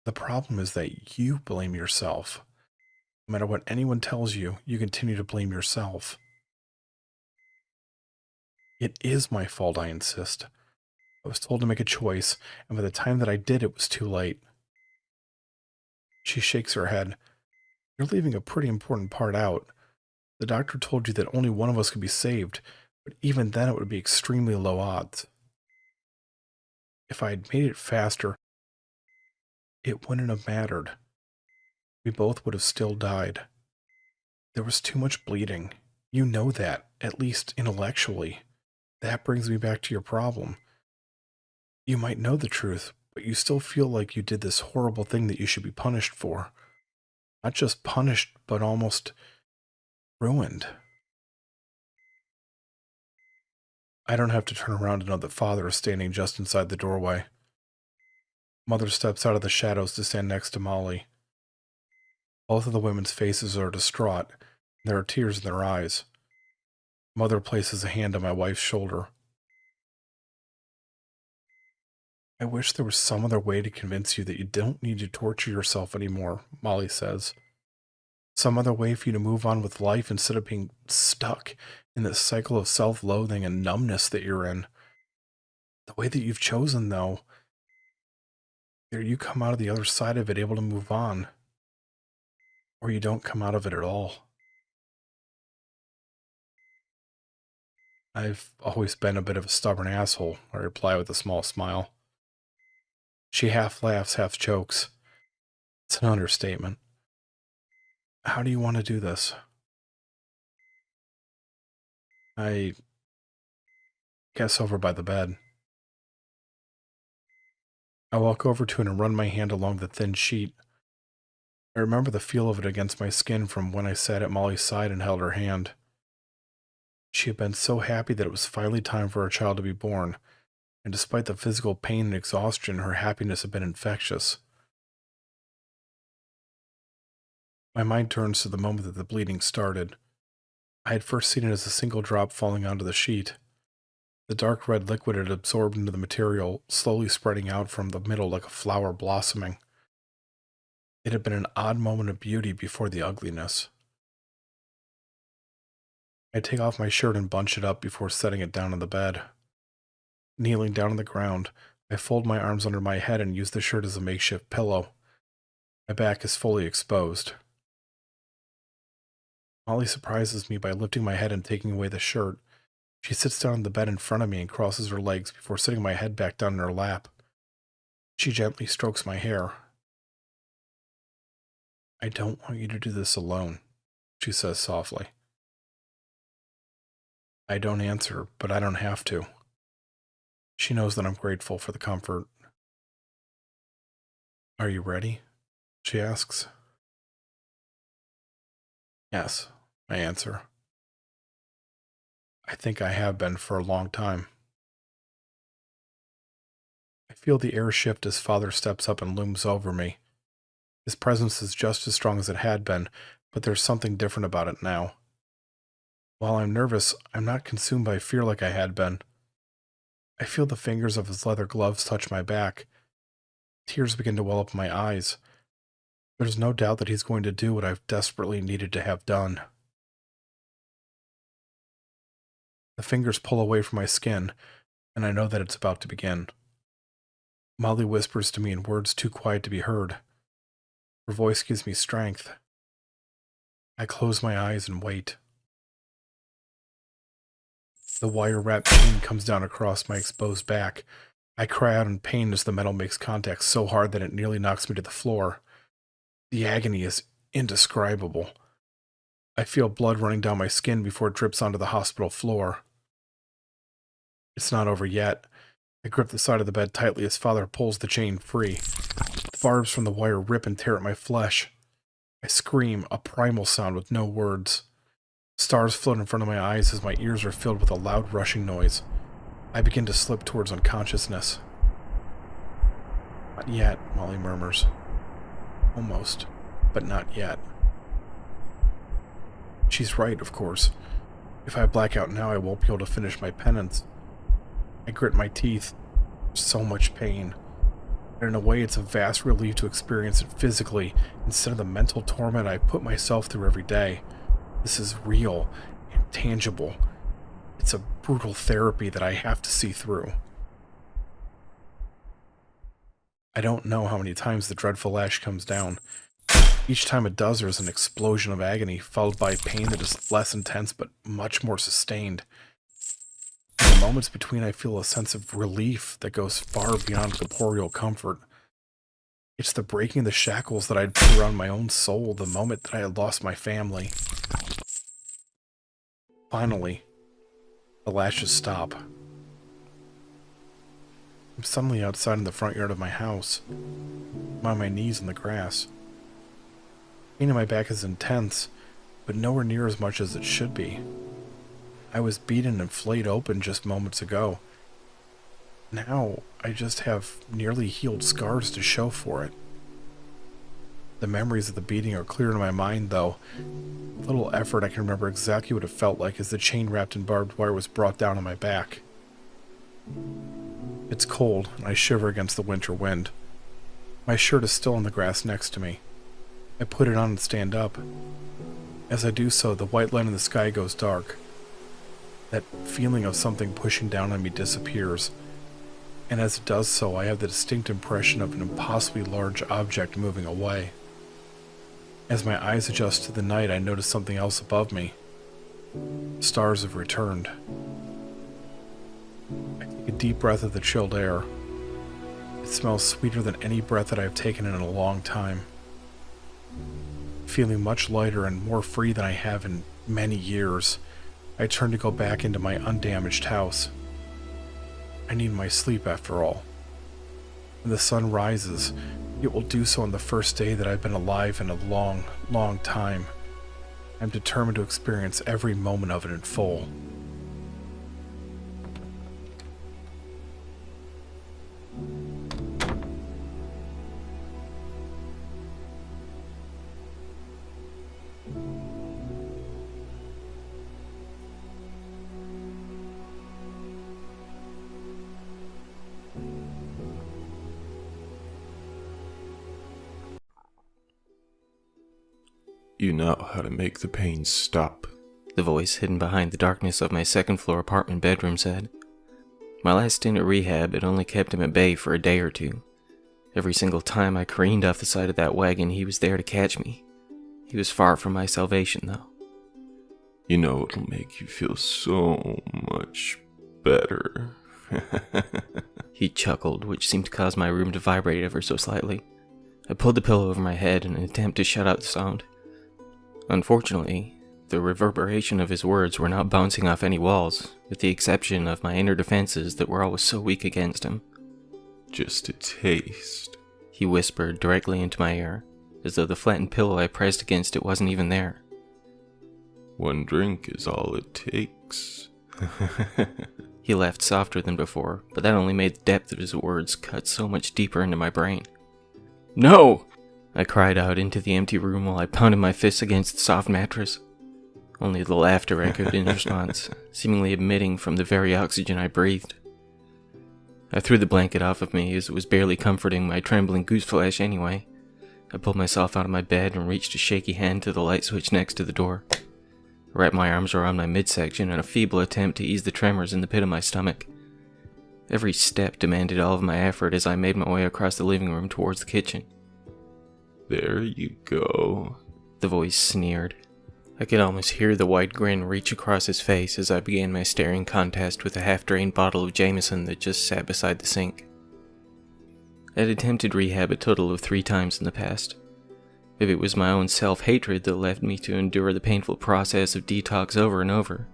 The problem is that you blame yourself. No matter what anyone tells you, you continue to blame yourself. It is my fault, I insist. I was told to make a choice, and by the time that I did, it was too late. She shakes her head. You're leaving a pretty important part out. The doctor told you that only one of us could be saved, but even then it would be extremely low odds. If I had made it faster, it wouldn't have mattered. We both would have still died. There was too much bleeding. You know that, at least intellectually. That brings me back to your problem. You might know the truth, but you still feel like you did this horrible thing that you should be punished for. Not just punished, but almost ruined. I don't have to turn around to know that Father is standing just inside the doorway. Mother steps out of the shadows to stand next to Molly. Both of the women's faces are distraught, and there are tears in their eyes. Mother places a hand on my wife's shoulder. I wish there was some other way to convince you that you don't need to torture yourself anymore, Molly says. Some other way for you to move on with life instead of being stuck in this cycle of self-loathing and numbness that you're in. The way that you've chosen, though, either you come out of the other side of it able to move on, or you don't come out of it at all. I've always been a bit of a stubborn asshole, I reply with a small smile. She half laughs, half chokes. It's an understatement. How do you want to do this? I guess over by the bed. I walk over to it and run my hand along the thin sheet. I remember the feel of it against my skin from when I sat at Molly's side and held her hand. She had been so happy that it was finally time for her child to be born, and despite the physical pain and exhaustion, her happiness had been infectious. My mind turns to the moment that the bleeding started. I had first seen it as a single drop falling onto the sheet. The dark red liquid had absorbed into the material, slowly spreading out from the middle like a flower blossoming. It had been an odd moment of beauty before the ugliness. I take off my shirt and bunch it up before setting it down on the bed. Kneeling down on the ground, I fold my arms under my head and use the shirt as a makeshift pillow. My back is fully exposed. Molly surprises me by lifting my head and taking away the shirt. She sits down on the bed in front of me and crosses her legs before sitting my head back down in her lap. She gently strokes my hair. "I don't want you to do this alone," she says softly. I don't answer, but I don't have to. She knows that I'm grateful for the comfort. "Are you ready?" she asks. "Yes," I answer. "I think I have been for a long time." I feel the air shift as Father steps up and looms over me. His presence is just as strong as it had been, but there's something different about it now. While I'm nervous, I'm not consumed by fear like I had been. I feel the fingers of his leather gloves touch my back. Tears begin to well up in my eyes. There's no doubt that he's going to do what I've desperately needed to have done. The fingers pull away from my skin, and I know that it's about to begin. Molly whispers to me in words too quiet to be heard. Her voice gives me strength. I close my eyes and wait. The wire-wrapped chain comes down across my exposed back. I cry out in pain as the metal makes contact so hard that it nearly knocks me to the floor. The agony is indescribable. I feel blood running down my skin before it drips onto the hospital floor. It's not over yet. I grip the side of the bed tightly as Father pulls the chain free. The barbs from the wire rip and tear at my flesh. I scream, a primal sound with no words. Stars float in front of my eyes as my ears are filled with a loud rushing noise. I begin to slip towards unconsciousness. "Not yet," Molly murmurs. "Almost, but not yet." She's right, of course. If I black out now, I won't be able to finish my penance. I grit my teeth. So much pain. And in a way, it's a vast relief to experience it physically instead of the mental torment I put myself through every day. This is real and tangible. It's a brutal therapy that I have to see through. I don't know how many times the dreadful lash comes down. Each time it does, there's an explosion of agony, followed by pain that is less intense but much more sustained. In the moments between, I feel a sense of relief that goes far beyond corporeal comfort. It's the breaking of the shackles that I'd put around my own soul the moment that I had lost my family. Finally, the lashes stop. I'm suddenly outside in the front yard of my house. I'm on my knees in the grass. Pain in my back is intense, but nowhere near as much as it should be. I was beaten and flayed open just moments ago. Now, I just have nearly healed scars to show for it. The memories of the beating are clear in my mind, though. With little effort, I can remember exactly what it felt like as the chain wrapped in barbed wire was brought down on my back. It's cold, and I shiver against the winter wind. My shirt is still on the grass next to me. I put it on and stand up. As I do so, the white line in the sky goes dark. That feeling of something pushing down on me disappears, and as it does so, I have the distinct impression of an impossibly large object moving away. As my eyes adjust to the night, I notice something else above me. Stars have returned. I take a deep breath of the chilled air. It smells sweeter than any breath that I have taken in a long time. Feeling much lighter and more free than I have in many years, I turn to go back into my undamaged house. I need my sleep after all. When the sun rises, it will do so on the first day that I've been alive in a long, long time. I'm determined to experience every moment of it in full. You know how to make the pain stop, the voice hidden behind the darkness of my second-floor apartment bedroom said. My last stint at rehab had only kept him at bay for a day or two. Every single time I careened off the side of that wagon, he was there to catch me. He was far from my salvation, though. You know it'll make you feel so much better. He chuckled, which seemed to cause my room to vibrate ever so slightly. I pulled the pillow over my head in an attempt to shut out the sound. Unfortunately, the reverberation of his words were not bouncing off any walls, with the exception of my inner defenses that were always so weak against him. Just a taste, he whispered directly into my ear, as though the flattened pillow I pressed against it wasn't even there. One drink is all it takes. He laughed softer than before, but that only made the depth of his words cut so much deeper into my brain. No! I cried out into the empty room while I pounded my fists against the soft mattress. Only the laughter echoed in response, seemingly emitting from the very oxygen I breathed. I threw the blanket off of me as it was barely comforting my trembling gooseflesh anyway. I pulled myself out of my bed and reached a shaky hand to the light switch next to the door. I wrapped my arms around my midsection in a feeble attempt to ease the tremors in the pit of my stomach. Every step demanded all of my effort as I made my way across the living room towards the kitchen. There you go, the voice sneered. I could almost hear the wide grin reach across his face as I began my staring contest with a half-drained bottle of Jameson that just sat beside the sink. I'd attempted rehab a total of 3 times in the past. If it was my own self-hatred that led me to endure the painful process of detox over and over,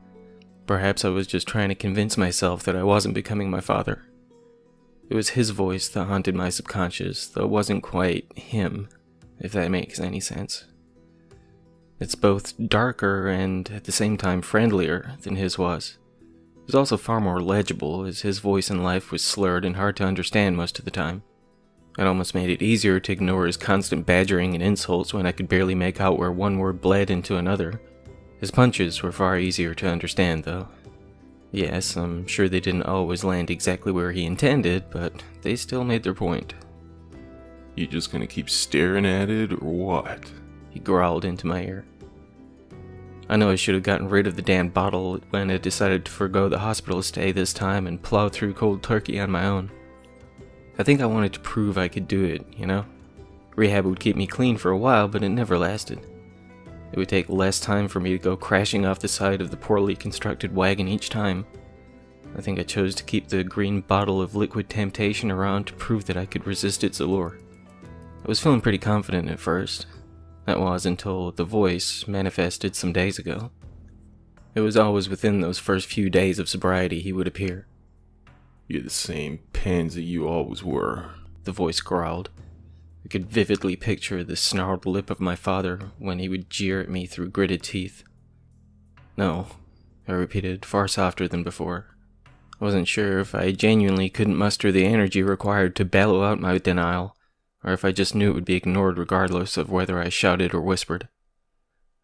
perhaps I was just trying to convince myself that I wasn't becoming my father. It was his voice that haunted my subconscious, though it wasn't quite him, if that makes any sense. It's both darker and, at the same time, friendlier than his was. It was also far more legible, as his voice in life was slurred and hard to understand most of the time. It almost made it easier to ignore his constant badgering and insults when I could barely make out where one word bled into another. His punches were far easier to understand, though. Yes, I'm sure they didn't always land exactly where he intended, but they still made their point. You just gonna keep staring at it, or what? He growled into my ear. I know I should have gotten rid of the damn bottle when I decided to forgo the hospital stay this time and plow through cold turkey on my own. I think I wanted to prove I could do it, you know? Rehab would keep me clean for a while, but it never lasted. It would take less time for me to go crashing off the side of the poorly constructed wagon each time. I think I chose to keep the green bottle of liquid temptation around to prove that I could resist its allure. I was feeling pretty confident at first. That was until the voice manifested some days ago. It was always within those first few days of sobriety he would appear. You're the same pansy you always were, the voice growled. I could vividly picture the snarled lip of my father when he would jeer at me through gritted teeth. No, I repeated, far softer than before. I wasn't sure if I genuinely couldn't muster the energy required to bellow out my denial, or if I just knew it would be ignored regardless of whether I shouted or whispered.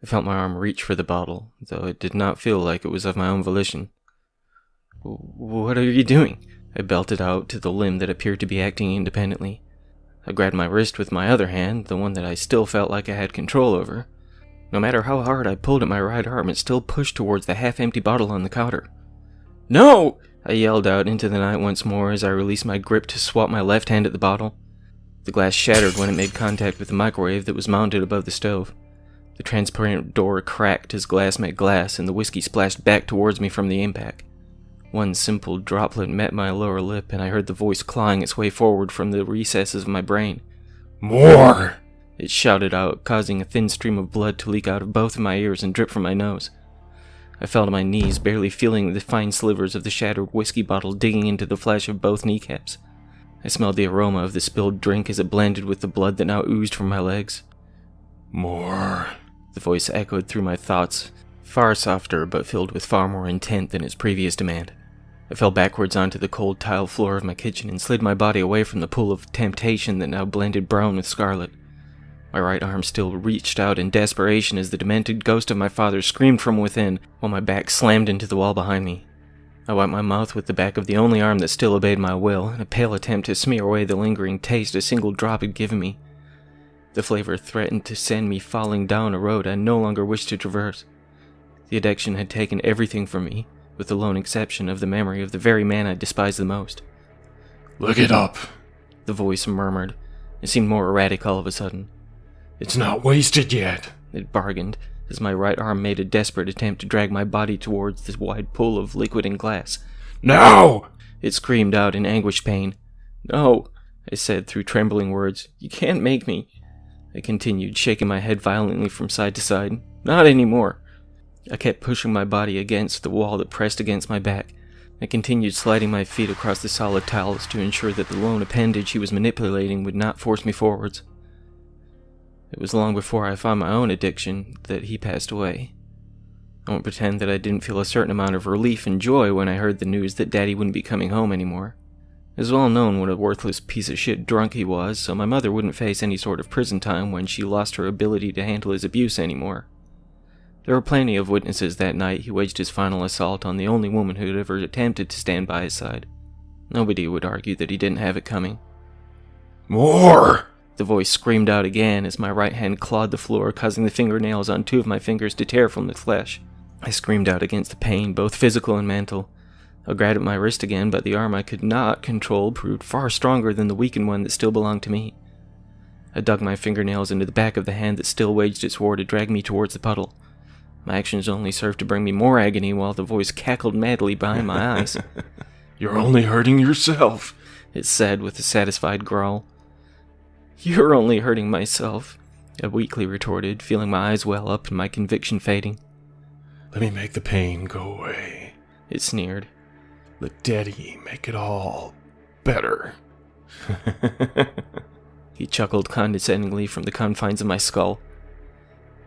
I felt my arm reach for the bottle, though it did not feel like it was of my own volition. "What are you doing?" I belted out to the limb that appeared to be acting independently. I grabbed my wrist with my other hand, the one that I still felt like I had control over. No matter how hard I pulled at my right arm, it still pushed towards the half-empty bottle on the counter. "No!" I yelled out into the night once more as I released my grip to swat my left hand at the bottle. The glass shattered when it made contact with the microwave that was mounted above the stove. The transparent door cracked as glass met glass, and the whiskey splashed back towards me from the impact. One simple droplet met my lower lip, and I heard the voice clawing its way forward from the recesses of my brain. "More!" It shouted out, causing a thin stream of blood to leak out of both of my ears and drip from my nose. I fell to my knees, barely feeling the fine slivers of the shattered whiskey bottle digging into the flesh of both kneecaps. I smelled the aroma of the spilled drink as it blended with the blood that now oozed from my legs. "More," the voice echoed through my thoughts, far softer but filled with far more intent than its previous demand. I fell backwards onto the cold tile floor of my kitchen and slid my body away from the pool of temptation that now blended brown with scarlet. My right arm still reached out in desperation as the demented ghost of my father screamed from within, while my back slammed into the wall behind me. I wiped my mouth with the back of the only arm that still obeyed my will, in a pale attempt to smear away the lingering taste a single drop had given me. The flavor threatened to send me falling down a road I no longer wished to traverse. The addiction had taken everything from me, with the lone exception of the memory of the very man I despised the most. Look it up. The voice murmured. It seemed more erratic all of a sudden. It's not wasted yet. It bargained, as my right arm made a desperate attempt to drag my body towards this wide pool of liquid and glass. Now! It screamed out in anguished pain. No, I said through trembling words. You can't make me. I continued, shaking my head violently from side to side. Not anymore. I kept pushing my body against the wall that pressed against my back. I continued sliding my feet across the solid tiles to ensure that the lone appendage he was manipulating would not force me forwards. It was long before I found my own addiction that he passed away. I won't pretend that I didn't feel a certain amount of relief and joy when I heard the news that Daddy wouldn't be coming home anymore. It was well known what a worthless piece of shit drunk he was, so my mother wouldn't face any sort of prison time when she lost her ability to handle his abuse anymore. There were plenty of witnesses that night he waged his final assault on the only woman who had ever attempted to stand by his side. Nobody would argue that he didn't have it coming. More! The voice screamed out again as my right hand clawed the floor, causing the fingernails on 2 of my fingers to tear from the flesh. I screamed out against the pain, both physical and mental. I grabbed at my wrist again, but the arm I could not control proved far stronger than the weakened one that still belonged to me. I dug my fingernails into the back of the hand that still waged its war to drag me towards the puddle. My actions only served to bring me more agony while the voice cackled madly behind my eyes. You're only hurting yourself, it said with a satisfied growl. You're only hurting myself, I weakly retorted, feeling my eyes well up and my conviction fading. Let me make the pain go away, it sneered. Let Daddy make it all better. He chuckled condescendingly from the confines of my skull.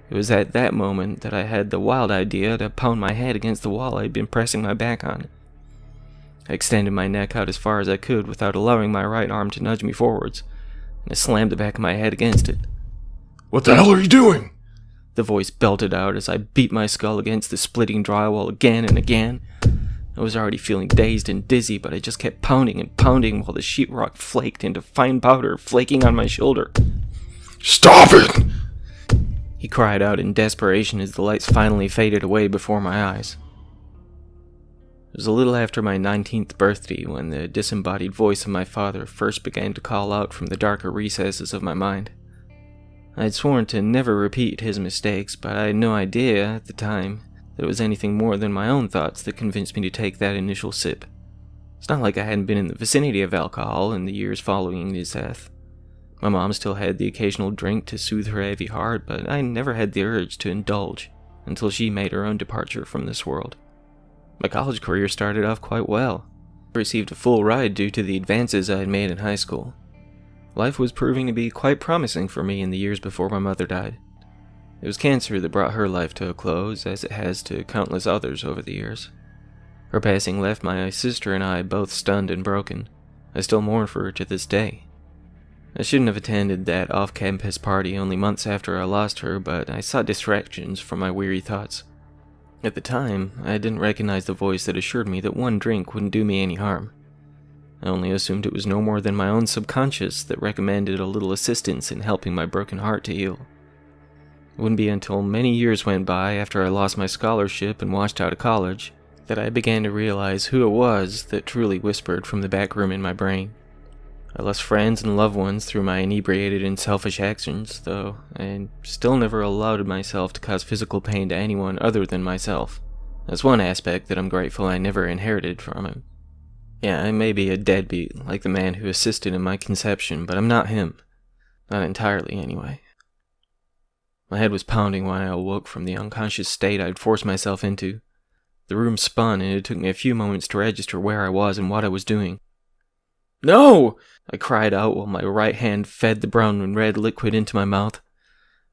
It was at that moment that I had the wild idea to pound my head against the wall I had been pressing my back on. I extended my neck out as far as I could without allowing my right arm to nudge me forwards, and I slammed the back of my head against it. What the hell are you doing? The voice belted out as I beat my skull against the splitting drywall again and again. I was already feeling dazed and dizzy, but I just kept pounding and pounding while the sheetrock flaked into fine powder, flaking on my shoulder. Stop it! He cried out in desperation as the lights finally faded away before my eyes. It was a little after my 19th birthday when the disembodied voice of my father first began to call out from the darker recesses of my mind. I had sworn to never repeat his mistakes, but I had no idea at the time that it was anything more than my own thoughts that convinced me to take that initial sip. It's not like I hadn't been in the vicinity of alcohol in the years following his death. My mom still had the occasional drink to soothe her heavy heart, but I never had the urge to indulge until she made her own departure from this world. My college career started off quite well. I received a full ride due to the advances I had made in high school. Life was proving to be quite promising for me in the years before my mother died. It was cancer that brought her life to a close, as it has to countless others over the years. Her passing left my sister and I both stunned and broken. I still mourn for her to this day. I shouldn't have attended that off-campus party only months after I lost her, but I sought distractions from my weary thoughts. At the time, I didn't recognize the voice that assured me that one drink wouldn't do me any harm. I only assumed it was no more than my own subconscious that recommended a little assistance in helping my broken heart to heal. It wouldn't be until many years went by after I lost my scholarship and washed out of college that I began to realize who it was that truly whispered from the back room in my brain. I lost friends and loved ones through my inebriated and selfish actions, though I still never allowed myself to cause physical pain to anyone other than myself. That's one aspect that I'm grateful I never inherited from him. Yeah, I may be a deadbeat, like the man who assisted in my conception, but I'm not him. Not entirely, anyway. My head was pounding when I awoke from the unconscious state I'd forced myself into. The room spun, and it took me a few moments to register where I was and what I was doing. No! I cried out while my right hand fed the brown and red liquid into my mouth.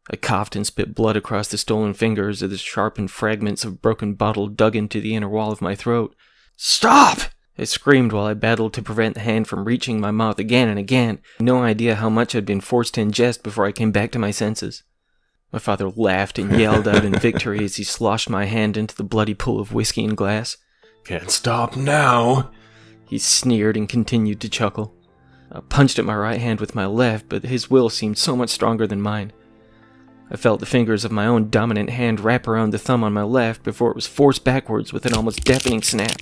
I coughed and spit blood across the stolen fingers as the sharpened fragments of broken bottle dug into the inner wall of my throat. Stop! I screamed while I battled to prevent the hand from reaching my mouth again and again, no idea how much I'd been forced to ingest before I came back to my senses. My father laughed and yelled out in victory as he sloshed my hand into the bloody pool of whiskey and glass. Can't stop now. He sneered and continued to chuckle. I punched at my right hand with my left, but his will seemed so much stronger than mine. I felt the fingers of my own dominant hand wrap around the thumb on my left before it was forced backwards with an almost deafening snap.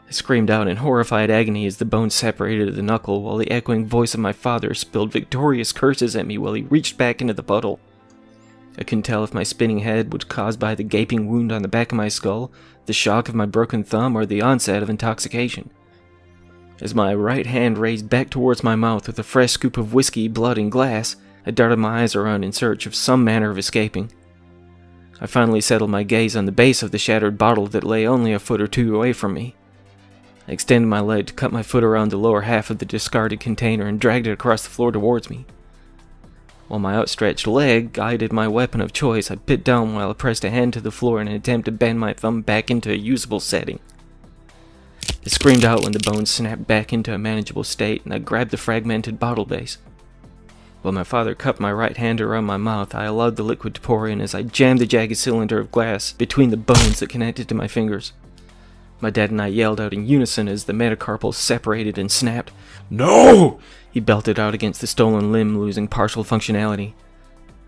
I screamed out in horrified agony as the bone separated at the knuckle, while the echoing voice of my father spilled victorious curses at me while he reached back into the puddle. I couldn't tell if my spinning head was caused by the gaping wound on the back of my skull, the shock of my broken thumb, or the onset of intoxication. As my right hand raised back towards my mouth with a fresh scoop of whiskey, blood, and glass, I darted my eyes around in search of some manner of escaping. I finally settled my gaze on the base of the shattered bottle that lay only a foot or two away from me. I extended my leg to cut my foot around the lower half of the discarded container and dragged it across the floor towards me. While my outstretched leg guided my weapon of choice, I bit down while I pressed a hand to the floor in an attempt to bend my thumb back into a usable setting. I screamed out when the bone snapped back into a manageable state, and I grabbed the fragmented bottle base. While my father cupped my right hand around my mouth, I allowed the liquid to pour in as I jammed the jagged cylinder of glass between the bones that connected to my fingers. My dad and I yelled out in unison as the metacarpal separated and snapped. "No!" He belted out against the stolen limb, losing partial functionality.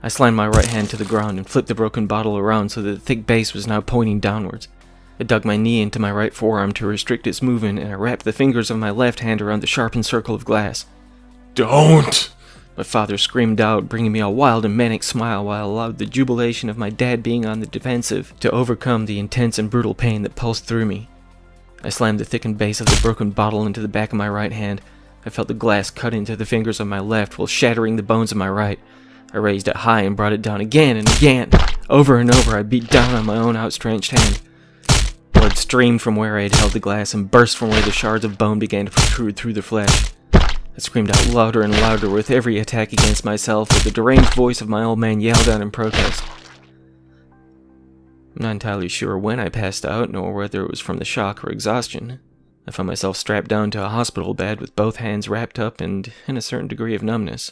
I slammed my right hand to the ground and flipped the broken bottle around so that the thick base was now pointing downwards. I dug my knee into my right forearm to restrict its movement, and I wrapped the fingers of my left hand around the sharpened circle of glass. Don't! My father screamed out, bringing me a wild and manic smile while I allowed the jubilation of my dad being on the defensive to overcome the intense and brutal pain that pulsed through me. I slammed the thickened base of the broken bottle into the back of my right hand. I felt the glass cut into the fingers of my left while shattering the bones of my right. I raised it high and brought it down again and again. Over and over, I beat down on my own outstretched hand. Blood streamed from where I had held the glass and burst from where the shards of bone began to protrude through the flesh. I screamed out louder and louder with every attack against myself as the deranged voice of my old man yelled out in protest. I'm not entirely sure when I passed out, nor whether it was from the shock or exhaustion. I found myself strapped down to a hospital bed with both hands wrapped up and in a certain degree of numbness.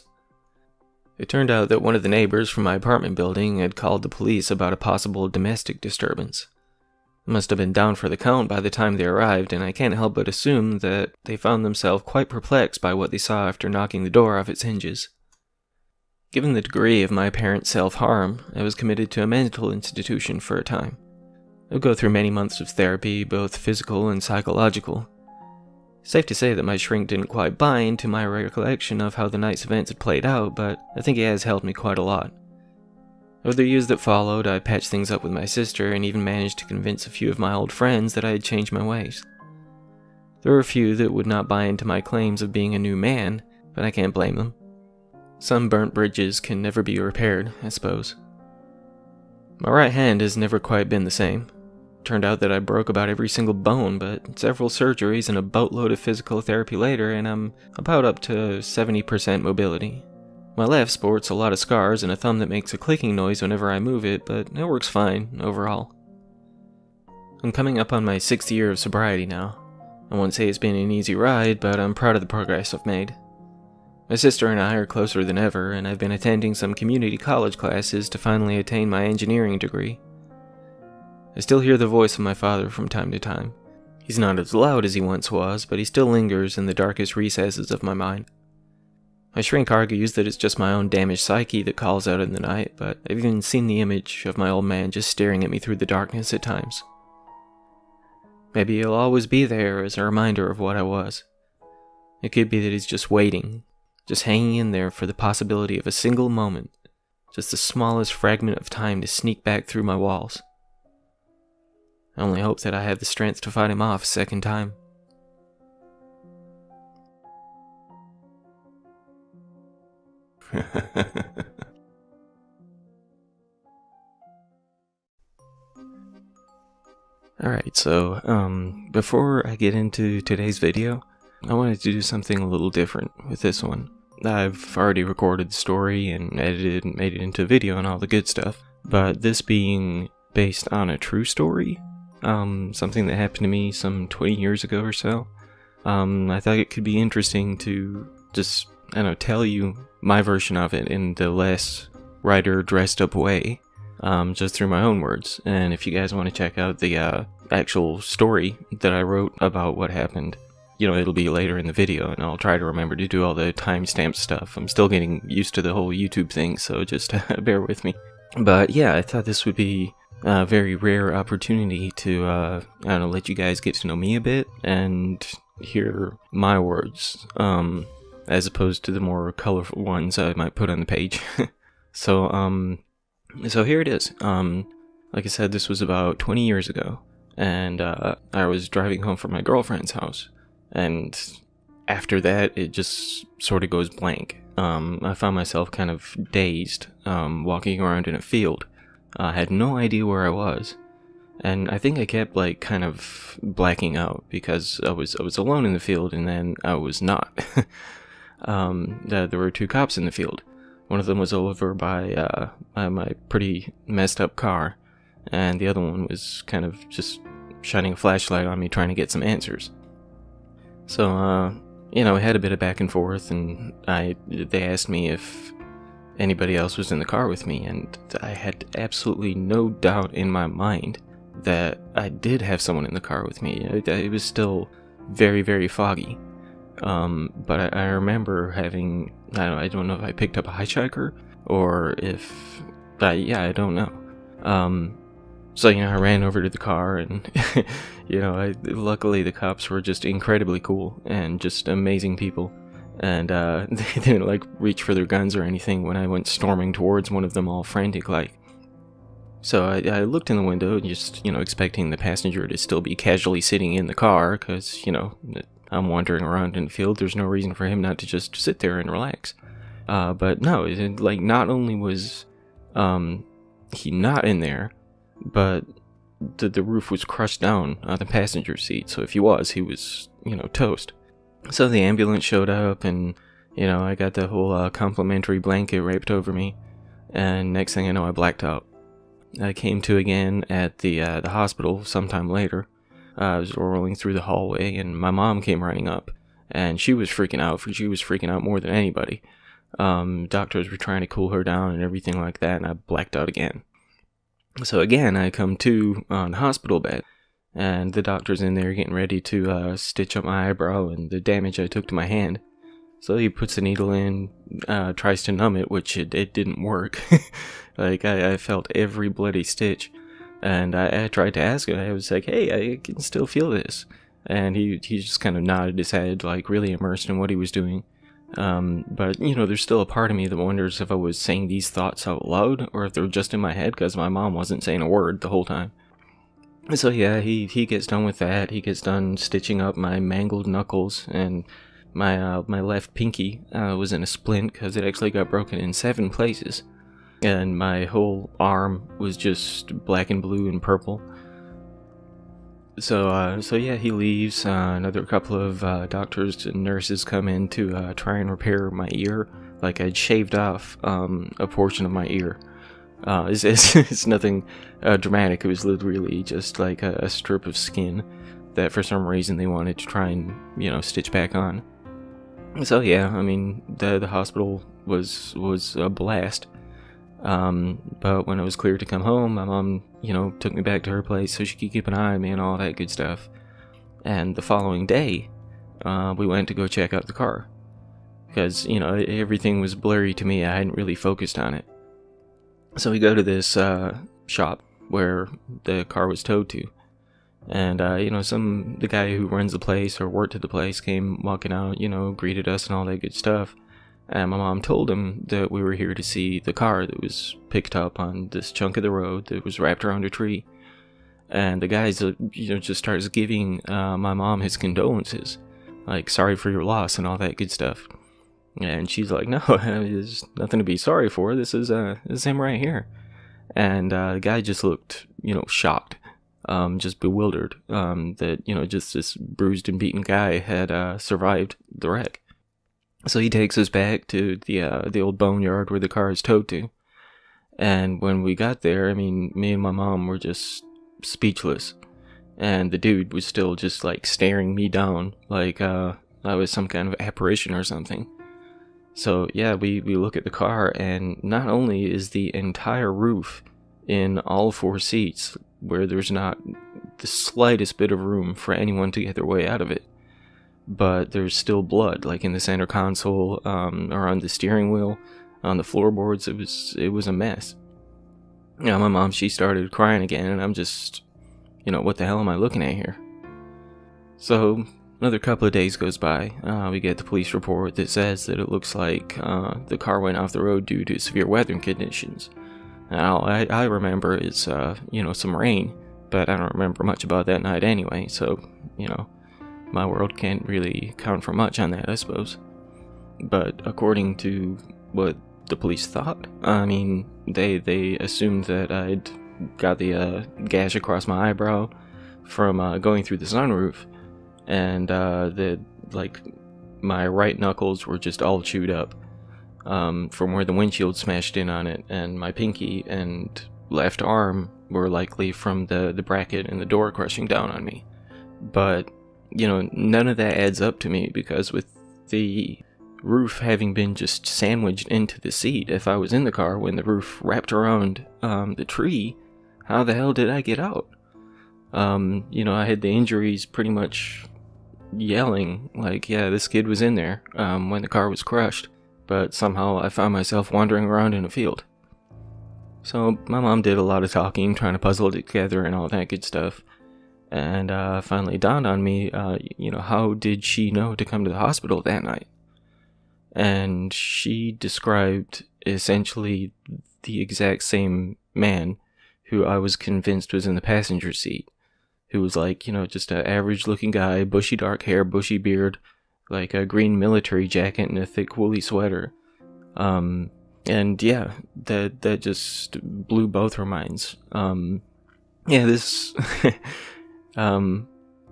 It turned out that one of the neighbors from my apartment building had called the police about a possible domestic disturbance. It must have been down for the count by the time they arrived, and I can't help but assume that they found themselves quite perplexed by what they saw after knocking the door off its hinges. Given the degree of my apparent self-harm, I was committed to a mental institution for a time. I would go through many months of therapy, both physical and psychological. Safe to say that my shrink didn't quite buy into my recollection of how the night's events had played out, but I think he has helped me quite a lot. Over the years that followed, I patched things up with my sister and even managed to convince a few of my old friends that I had changed my ways. There were a few that would not buy into my claims of being a new man, but I can't blame them. Some burnt bridges can never be repaired, I suppose. My right hand has never quite been the same. Turned out that I broke about every single bone, but several surgeries and a boatload of physical therapy later, and I'm about up to 70% mobility. My left sports a lot of scars and a thumb that makes a clicking noise whenever I move it, but it works fine overall. I'm coming up on my 6th year of sobriety now. I won't say it's been an easy ride, but I'm proud of the progress I've made. My sister and I are closer than ever, and I've been attending some community college classes to finally attain my engineering degree. I still hear the voice of my father from time to time. He's not as loud as he once was, but he still lingers in the darkest recesses of my mind. My shrink argues that it's just my own damaged psyche that calls out in the night, but I've even seen the image of my old man just staring at me through the darkness at times. Maybe he'll always be there as a reminder of what I was. It could be that he's just waiting, just hanging in there for the possibility of a single moment, just the smallest fragment of time to sneak back through my walls. I only hope that I have the strength to fight him off a second time. Alright, so, before I get into today's video, I wanted to do something a little different with this one. I've already recorded the story and edited and made it into a video and all the good stuff, but this being based on a true story, something that happened to me some 20 years ago or so, I thought it could be interesting to just, tell you my version of it in the less writer dressed up way, just through my own words. And if you guys want to check out the actual story that I wrote about what happened, it'll be later in the video, and I'll try to remember to do all the timestamp stuff. I'm still getting used to the whole YouTube thing, so just bear with me. But yeah, I thought this would be a very rare opportunity to, I don't know, let you guys get to know me a bit and hear my words, as opposed to the more colorful ones I might put on the page. So here it is. Like I said, this was about 20 years ago, and I was driving home from my girlfriend's house, and after that, it just sort of goes blank. I found myself kind of dazed, walking around in a field. I had no idea where I was, and I think I kept like kind of blacking out because I was alone in the field, and then I was not. There were 2 cops in the field. One of them was over by my pretty messed up car, and the other one was kind of just shining a flashlight on me, trying to get some answers. So, we had a bit of back and forth, and they asked me if anybody else was in the car with me, and I had absolutely no doubt in my mind that I did have someone in the car with me. It was still very, very foggy. But I remember having, I don't know if I picked up a hitchhiker, or if, I don't know. So, I ran over to the car, and, luckily the cops were just incredibly cool, and just amazing people. And they didn't like reach for their guns or anything when I went storming towards one of them, all frantic like. So I looked in the window, just expecting the passenger to still be casually sitting in the car, because I'm wandering around in the field. There's no reason for him not to just sit there and relax. But no, not only was he not in there, but the roof was crushed down on the passenger seat. So if he was toast. So the ambulance showed up, and, I got the whole complimentary blanket wrapped over me, and next thing I know, I blacked out. I came to again at the hospital sometime later. I was rolling through the hallway, and my mom came running up, and she was freaking out. She was freaking out more than anybody. Doctors were trying to cool her down and everything like that, and I blacked out again. So again, I come to on the hospital bed, and the doctor's in there getting ready to stitch up my eyebrow and the damage I took to my hand. So he puts the needle in, tries to numb it, which it didn't work. I felt every bloody stitch. And I tried to ask him. I was like, hey, I can still feel this. And he just kind of nodded his head, like really immersed in what he was doing. But, there's still a part of me that wonders if I was saying these thoughts out loud, or if they were just in my head, because my mom wasn't saying a word the whole time. So yeah, he gets done with that. He gets done stitching up my mangled knuckles, and my left pinky was in a splint because it actually got broken in 7 places. And my whole arm was just black and blue and purple. So yeah, he leaves. Another couple of doctors and nurses come in to try and repair my ear. Like I'd shaved off a portion of my ear. It's nothing dramatic. It was literally just like a strip of skin that for some reason they wanted to try and, stitch back on. So yeah, I mean, the hospital was a blast. But when it was clear to come home, my mom, took me back to her place so she could keep an eye on me and all that good stuff. And the following day, we went to go check out the car. Because, everything was blurry to me. I hadn't really focused on it. So we go to this shop where the car was towed to. And, the guy who runs the place or worked at the place came walking out, greeted us and all that good stuff. And my mom told him that we were here to see the car that was picked up on this chunk of the road that was wrapped around a tree. And the guy, just starts giving my mom his condolences. Like, sorry for your loss and all that good stuff. And she's like, no, there's nothing to be sorry for. This is him right here. And the guy just looked, shocked, just bewildered that, just this bruised and beaten guy had survived the wreck. So he takes us back to the old boneyard where the car is towed to. And when we got there, I mean, me and my mom were just speechless. And the dude was still just like staring me down like I was some kind of apparition or something. So yeah, we look at the car, and not only is the entire roof in all 4 seats where there's not the slightest bit of room for anyone to get their way out of it, but there's still blood, like in the center console, or on the steering wheel, on the floorboards. It was a mess. My mom, she started crying again, and I'm just, what the hell am I looking at here? So another couple of days goes by. We get the police report that says that it looks like the car went off the road due to severe weather conditions. Now, I remember it's, some rain, but I don't remember much about that night anyway, so, my world can't really count for much on that, I suppose. But according to what the police thought, they assumed that I'd got the gash across my eyebrow from going through the sunroof, and that, my right knuckles were just all chewed up from where the windshield smashed in on it, and my pinky and left arm were likely from the bracket and the door crushing down on me. But, none of that adds up to me, because with the roof having been just sandwiched into the seat, if I was in the car when the roof wrapped around the tree, how the hell did I get out? I had the injuries pretty much yelling, like, yeah, this kid was in there when the car was crushed, but somehow I found myself wandering around in a field. So my mom did a lot of talking, trying to puzzle it together and all that good stuff, and finally dawned on me, how did she know to come to the hospital that night? And she described essentially the exact same man who I was convinced was in the passenger seat, who was just an average looking guy, bushy dark hair, bushy beard, like a green military jacket and a thick woolly sweater. And yeah, that just blew both her minds. This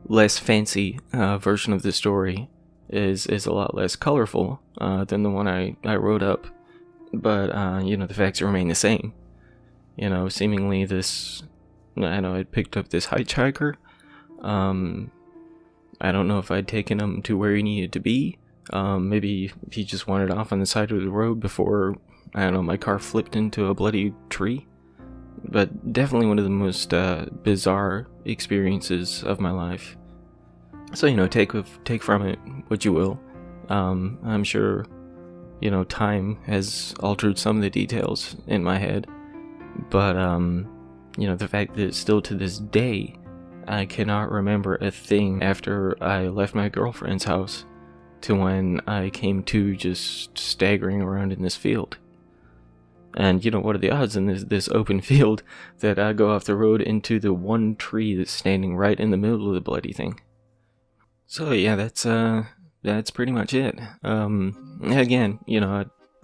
less fancy version of the story is a lot less colorful than the one I wrote up, but the facts remain the same. Seemingly this, I'd picked up this hitchhiker. I don't know if I'd taken him to where he needed to be. Maybe he just wandered off on the side of the road before, my car flipped into a bloody tree. But definitely one of the most bizarre experiences of my life. So, take from it what you will. I'm sure, time has altered some of the details in my head. But, the fact that still to this day, I cannot remember a thing after I left my girlfriend's house to when I came to just staggering around in this field. And, what are the odds in this open field that I go off the road into the one tree that's standing right in the middle of the bloody thing? So, yeah, that's pretty much it. Again,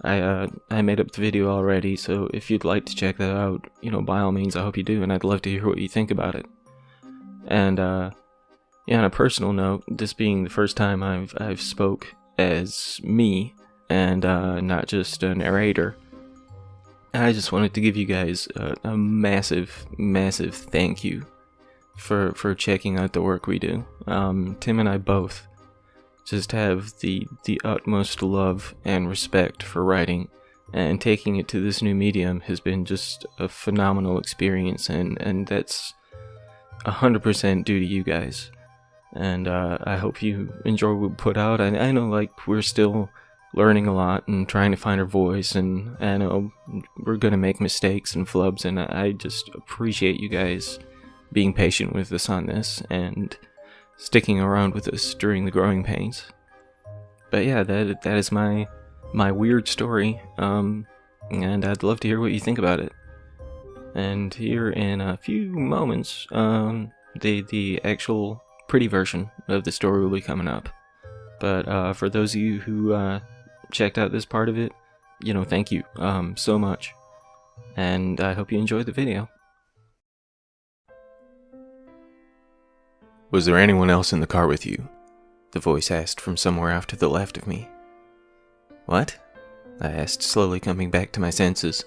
I made up the video already, so if you'd like to check that out, by all means, I hope you do, and I'd love to hear what you think about it. And, on a personal note, this being the first time I've spoke as me, and not just a narrator, I just wanted to give you guys a massive, massive thank you for checking out the work we do. Tim and I both just have the utmost love and respect for writing, and taking it to this new medium has been just a phenomenal experience, and that's 100% due to you guys. And I hope you enjoy what we put out. I know we're still learning a lot and trying to find our voice, and I know we're gonna make mistakes and flubs, and I just appreciate you guys being patient with us on this and sticking around with us during the growing pains. But yeah, that is my weird story, and I'd love to hear what you think about it. And here in a few moments, the actual pretty version of the story will be coming up. But for those of you who checked out this part of it, thank you so much, and I hope you enjoyed the video. Was there anyone else in the car with you? The voice asked from somewhere off to the left of me. What? I asked, slowly coming back to my senses.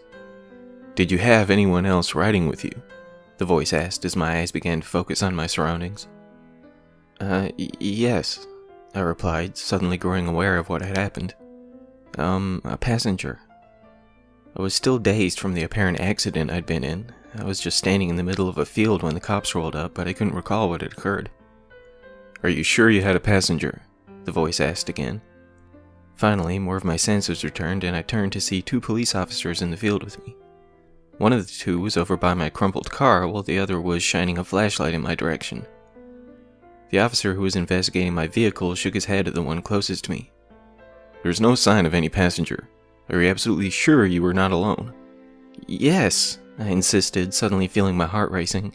Did you have anyone else riding with you? The voice asked as my eyes began to focus on my surroundings. Yes, I replied, suddenly growing aware of what had happened. A passenger. I was still dazed from the apparent accident I'd been in. I was just standing in the middle of a field when the cops rolled up, but I couldn't recall what had occurred. Are you sure you had a passenger? the voice asked again. Finally, more of my senses returned, and I turned to see 2 police officers in the field with me. One of the 2 was over by my crumpled car, while the other was shining a flashlight in my direction. The officer who was investigating my vehicle shook his head at the one closest to me. "There's no sign of any passenger. Are you absolutely sure you were not alone?" "Yes," I insisted, suddenly feeling my heart racing.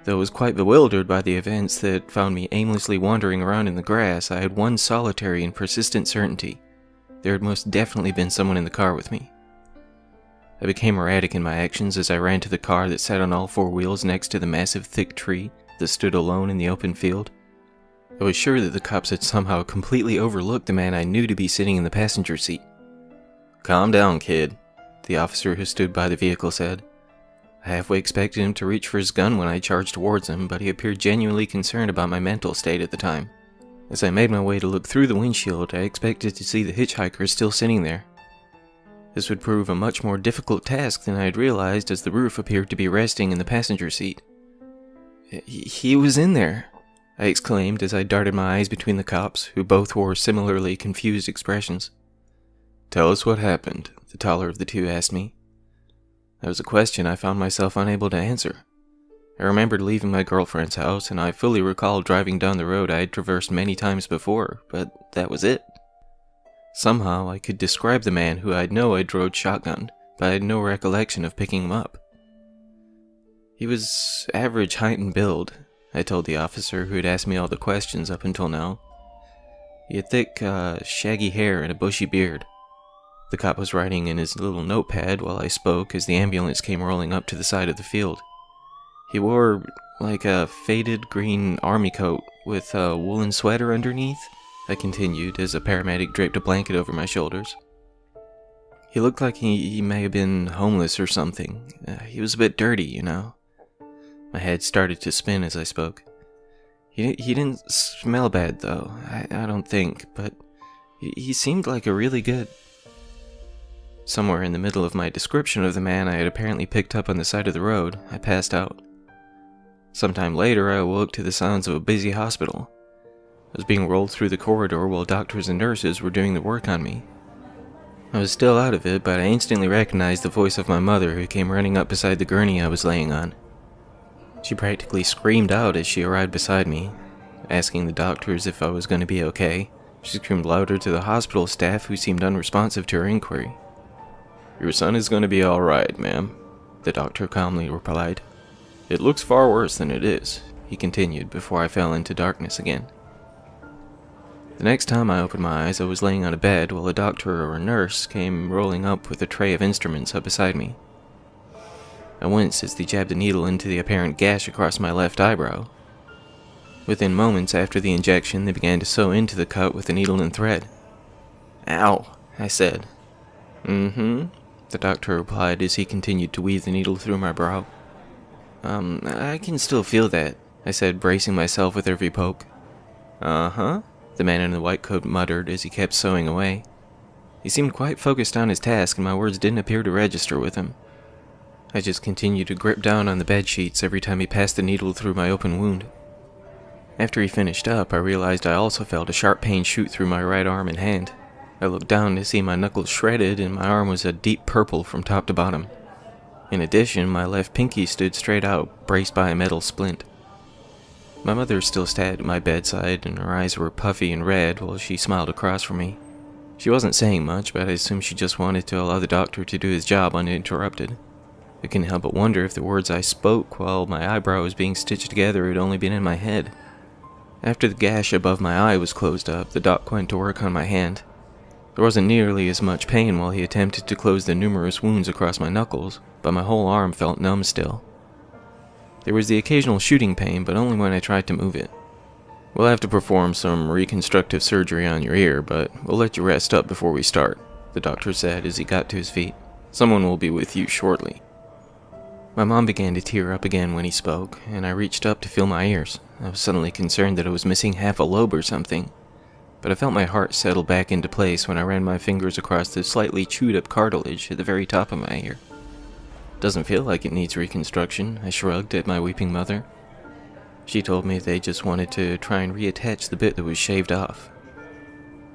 Though I was quite bewildered by the events that found me aimlessly wandering around in the grass, I had one solitary and persistent certainty. There had most definitely been someone in the car with me. I became erratic in my actions as I ran to the car that sat on all 4 wheels next to the massive thick tree that stood alone in the open field. I was sure that the cops had somehow completely overlooked the man I knew to be sitting in the passenger seat. "Calm down, kid," the officer who stood by the vehicle said. I halfway expected him to reach for his gun when I charged towards him, but he appeared genuinely concerned about my mental state at the time. As I made my way to look through the windshield, I expected to see the hitchhiker still sitting there. This would prove a much more difficult task than I had realized, as the roof appeared to be resting in the passenger seat. He was in there," I exclaimed as I darted my eyes between the cops, who both wore similarly confused expressions. "Tell us what happened," the taller of the 2 asked me. That was a question I found myself unable to answer. I remembered leaving my girlfriend's house, and I fully recalled driving down the road I had traversed many times before, but that was it. Somehow I could describe the man who I'd know I'd rode shotgun, but I had no recollection of picking him up. "He was average height and build," I told the officer who had asked me all the questions up until now. "He had thick, shaggy hair and a bushy beard." The cop was writing in his little notepad while I spoke as the ambulance came rolling up to the side of the field. He wore, like, a faded green army coat with a woolen sweater underneath, I continued as a paramedic draped a blanket over my shoulders. He looked like he may have been homeless or something. He was a bit dirty, you know. My head started to spin as I spoke. He didn't smell bad, though, I don't think, but he seemed like a really good... Somewhere in the middle of my description of the man I had apparently picked up on the side of the road, I passed out. Sometime later, I awoke to the sounds of a busy hospital. I was being rolled through the corridor while doctors and nurses were doing the work on me. I was still out of it, but I instantly recognized the voice of my mother, who came running up beside the gurney I was laying on. She practically screamed out as she arrived beside me, asking the doctors if I was going to be okay. She screamed louder to the hospital staff, who seemed unresponsive to her inquiry. "Your son is going to be alright, ma'am," the doctor calmly replied. "It looks far worse than it is," he continued before I fell into darkness again. The next time I opened my eyes, I was laying on a bed while a doctor or a nurse came rolling up with a tray of instruments up beside me. I winced as they jabbed a needle into the apparent gash across my left eyebrow. Within moments after the injection, they began to sew into the cut with a needle and thread. "Ow," I said. "Mm-hmm," the doctor replied as he continued to weave the needle through my brow. I can still feel that," I said, bracing myself with every poke. "Uh-huh," the man in the white coat muttered as he kept sewing away. He seemed quite focused on his task, and my words didn't appear to register with him. I just continued to grip down on the bed sheets every time he passed the needle through my open wound. After he finished up, I realized I also felt a sharp pain shoot through my right arm and hand. I looked down to see my knuckles shredded, and my arm was a deep purple from top to bottom. In addition, my left pinky stood straight out, braced by a metal splint. My mother still sat at my bedside, and her eyes were puffy and red while she smiled across from me. She wasn't saying much, but I assumed she just wanted to allow the doctor to do his job uninterrupted. I couldn't help but wonder if the words I spoke while my eyebrow was being stitched together had only been in my head. After the gash above my eye was closed up, the doc went to work on my hand. There wasn't nearly as much pain while he attempted to close the numerous wounds across my knuckles, but my whole arm felt numb still. There was the occasional shooting pain, but only when I tried to move it. "We'll have to perform some reconstructive surgery on your ear, but we'll let you rest up before we start," the doctor said as he got to his feet. "Someone will be with you shortly." My mom began to tear up again when he spoke, and I reached up to feel my ears. I was suddenly concerned that I was missing half a lobe or something, but I felt my heart settle back into place when I ran my fingers across the slightly chewed-up cartilage at the very top of my ear. "Doesn't feel like it needs reconstruction," I shrugged at my weeping mother. She told me they just wanted to try and reattach the bit that was shaved off.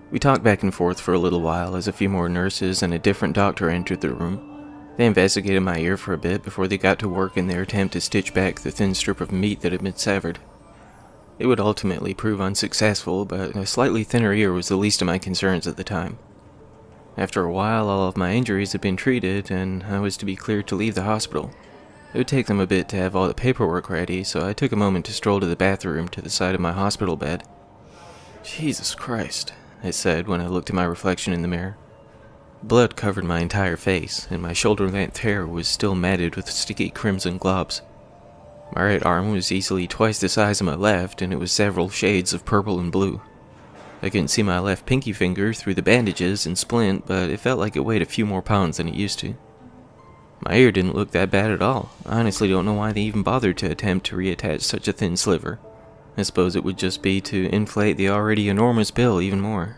We talked back and forth for a little while as a few more nurses and a different doctor entered the room. They investigated my ear for a bit before they got to work in their attempt to stitch back the thin strip of meat that had been severed. It would ultimately prove unsuccessful, but a slightly thinner ear was the least of my concerns at the time. After a while, all of my injuries had been treated, and I was to be cleared to leave the hospital. It would take them a bit to have all the paperwork ready, so I took a moment to stroll to the bathroom to the side of my hospital bed. "Jesus Christ," I said when I looked at my reflection in the mirror. Blood covered my entire face, and my shoulder-length hair was still matted with sticky crimson globs. My right arm was easily twice the size of my left, and it was several shades of purple and blue. I couldn't see my left pinky finger through the bandages and splint, but it felt like it weighed a few more pounds than it used to. My ear didn't look that bad at all. I honestly don't know why they even bothered to attempt to reattach such a thin sliver. I suppose it would just be to inflate the already enormous bill even more.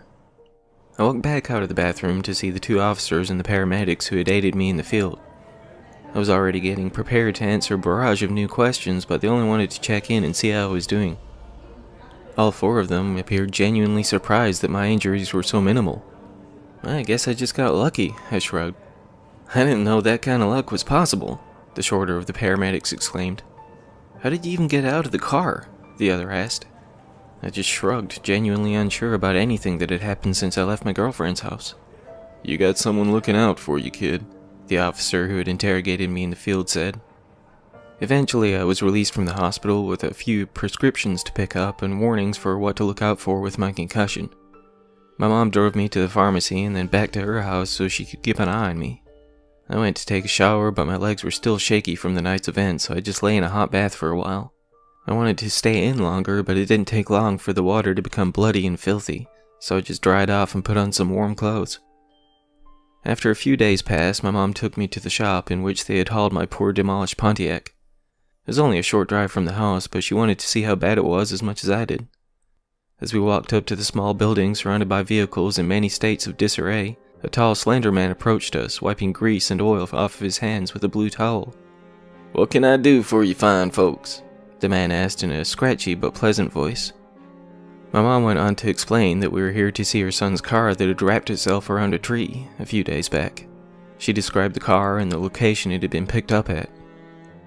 I walked back out of the bathroom to see the 2 officers and the paramedics who had aided me in the field. I was already getting prepared to answer a barrage of new questions, but they only wanted to check in and see how I was doing. All 4 of them appeared genuinely surprised that my injuries were so minimal. "I guess I just got lucky," I shrugged. "I didn't know that kind of luck was possible," the shorter of the paramedics exclaimed. "How did you even get out of the car?" the other asked. I just shrugged, genuinely unsure about anything that had happened since I left my girlfriend's house. You got someone looking out for you, kid, the officer who had interrogated me in the field said. Eventually, I was released from the hospital with a few prescriptions to pick up and warnings for what to look out for with my concussion. My mom drove me to the pharmacy and then back to her house so she could keep an eye on me. I went to take a shower, but my legs were still shaky from the night's event, so I just lay in a hot bath for a while. I wanted to stay in longer, but it didn't take long for the water to become bloody and filthy, so I just dried off and put on some warm clothes. After a few days passed, my mom took me to the shop in which they had hauled my poor demolished Pontiac. It was only a short drive from the house, but she wanted to see how bad it was as much as I did. As we walked up to the small building surrounded by vehicles in many states of disarray, a tall, slender man approached us, wiping grease and oil off of his hands with a blue towel. "What can I do for you fine folks?" the man asked in a scratchy but pleasant voice. My mom went on to explain that we were here to see her son's car that had wrapped itself around a tree a few days back. She described the car and the location it had been picked up at.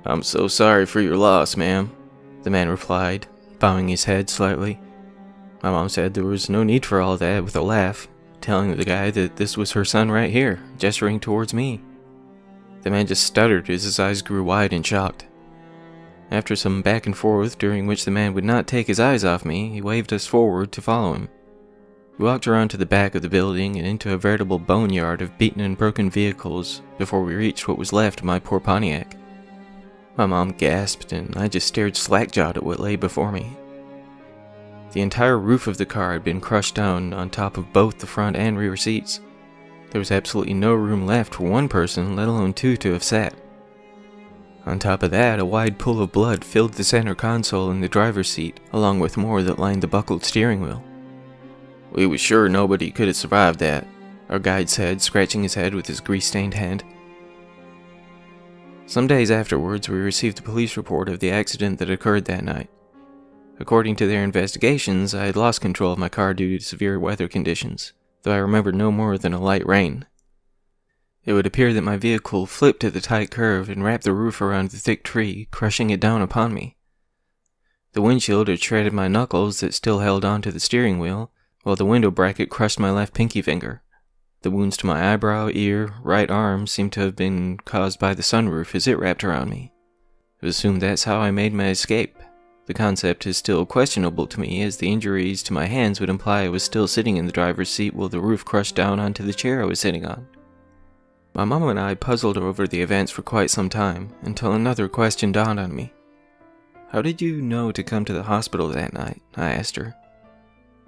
"I'm so sorry for your loss, ma'am," the man replied, bowing his head slightly. My mom said there was no need for all that with a laugh, telling the guy that this was her son right here, gesturing towards me. The man just stuttered as his eyes grew wide and shocked. After some back and forth during which the man would not take his eyes off me, he waved us forward to follow him. We walked around to the back of the building and into a veritable boneyard of beaten and broken vehicles before we reached what was left of my poor Pontiac. My mom gasped and I just stared slack-jawed at what lay before me. The entire roof of the car had been crushed down on top of both the front and rear seats. There was absolutely no room left for one person, let alone 2 to have sat. On top of that, a wide pool of blood filled the center console and the driver's seat, along with more that lined the buckled steering wheel. "We was sure nobody could have survived that," our guide said, scratching his head with his grease-stained hand. Some days afterwards, we received a police report of the accident that occurred that night. According to their investigations, I had lost control of my car due to severe weather conditions, though I remembered no more than a light rain. It would appear that my vehicle flipped at the tight curve and wrapped the roof around the thick tree, crushing it down upon me. The windshield had shredded my knuckles that still held onto the steering wheel, while the window bracket crushed my left pinky finger. The wounds to my eyebrow, ear, right arm seemed to have been caused by the sunroof as it wrapped around me. It was assumed that's how I made my escape. The concept is still questionable to me, as the injuries to my hands would imply I was still sitting in the driver's seat while the roof crushed down onto the chair I was sitting on. My mom and I puzzled over the events for quite some time, until another question dawned on me. "How did you know to come to the hospital that night?" I asked her.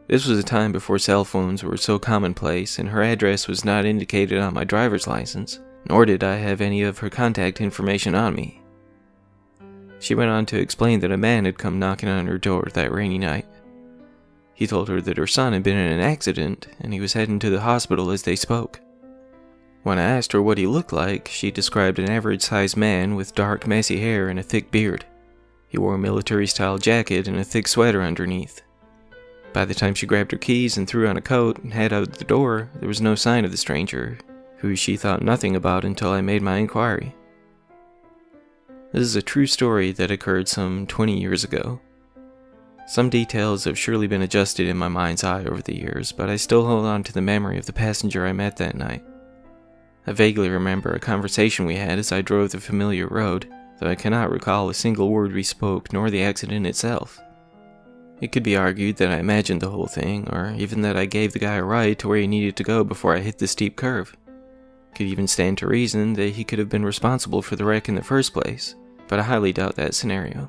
This was a time before cell phones were so commonplace, and her address was not indicated on my driver's license, nor did I have any of her contact information on me. She went on to explain that a man had come knocking on her door that rainy night. He told her that her son had been in an accident, and he was heading to the hospital as they spoke. When I asked her what he looked like, she described an average-sized man with dark, messy hair and a thick beard. He wore a military-style jacket and a thick sweater underneath. By the time she grabbed her keys and threw on a coat and headed out the door, there was no sign of the stranger, who she thought nothing about until I made my inquiry. This is a true story that occurred some 20 years ago. Some details have surely been adjusted in my mind's eye over the years, but I still hold on to the memory of the passenger I met that night. I vaguely remember a conversation we had as I drove the familiar road, though I cannot recall a single word we spoke nor the accident itself. It could be argued that I imagined the whole thing, or even that I gave the guy a ride to where he needed to go before I hit the steep curve. Could even stand to reason that he could have been responsible for the wreck in the first place, but I highly doubt that scenario.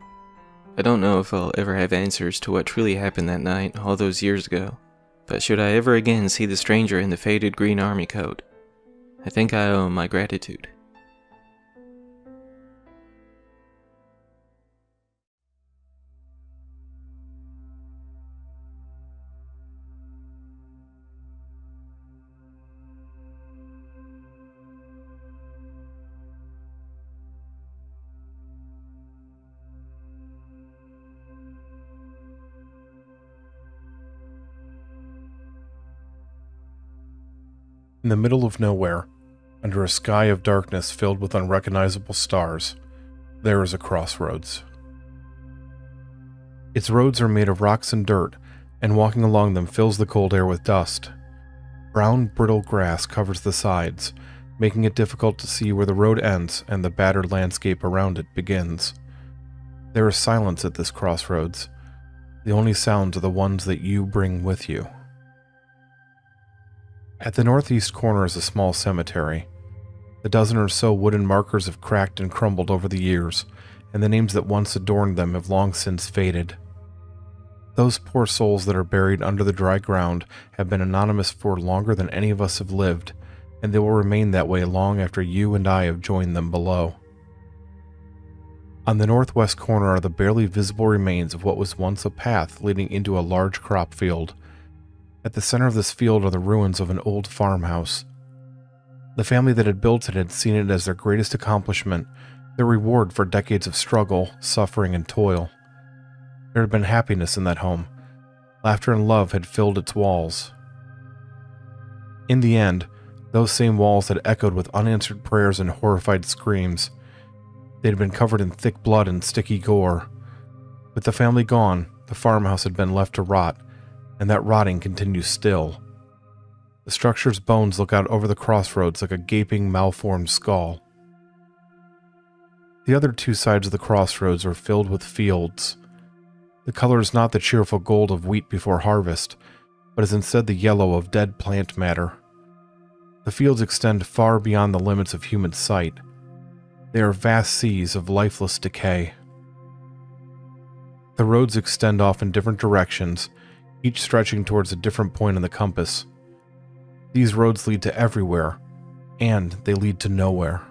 I don't know if I'll ever have answers to what truly happened that night all those years ago, but should I ever again see the stranger in the faded green army coat, I think I owe him my gratitude. In the middle of nowhere, under a sky of darkness filled with unrecognizable stars, there is a crossroads. Its roads are made of rocks and dirt, and walking along them fills the cold air with dust. Brown, brittle grass covers the sides, making it difficult to see where the road ends and the battered landscape around it begins. There is silence at this crossroads. The only sounds are the ones that you bring with you. At the northeast corner is a small cemetery. The dozen or so wooden markers have cracked and crumbled over the years, and the names that once adorned them have long since faded. Those poor souls that are buried under the dry ground have been anonymous for longer than any of us have lived, and they will remain that way long after you and I have joined them below. On the northwest corner are the barely visible remains of what was once a path leading into a large crop field. At the center of this field are the ruins of an old farmhouse. The family that had built it had seen it as their greatest accomplishment, their reward for decades of struggle, suffering, and toil. There had been happiness in that home. Laughter and love had filled its walls. In the end, those same walls had echoed with unanswered prayers and horrified screams. They had been covered in thick blood and sticky gore. With the family gone, the farmhouse had been left to rot, and that rotting continues still. The structure's bones look out over the crossroads like a gaping, malformed skull. The other two sides of the crossroads are filled with fields. The color is not the cheerful gold of wheat before harvest, but is instead the yellow of dead plant matter. The fields extend far beyond the limits of human sight. They are vast seas of lifeless decay. The roads extend off in different directions, each stretching towards a different point on the compass. These roads lead to everywhere, and they lead to nowhere.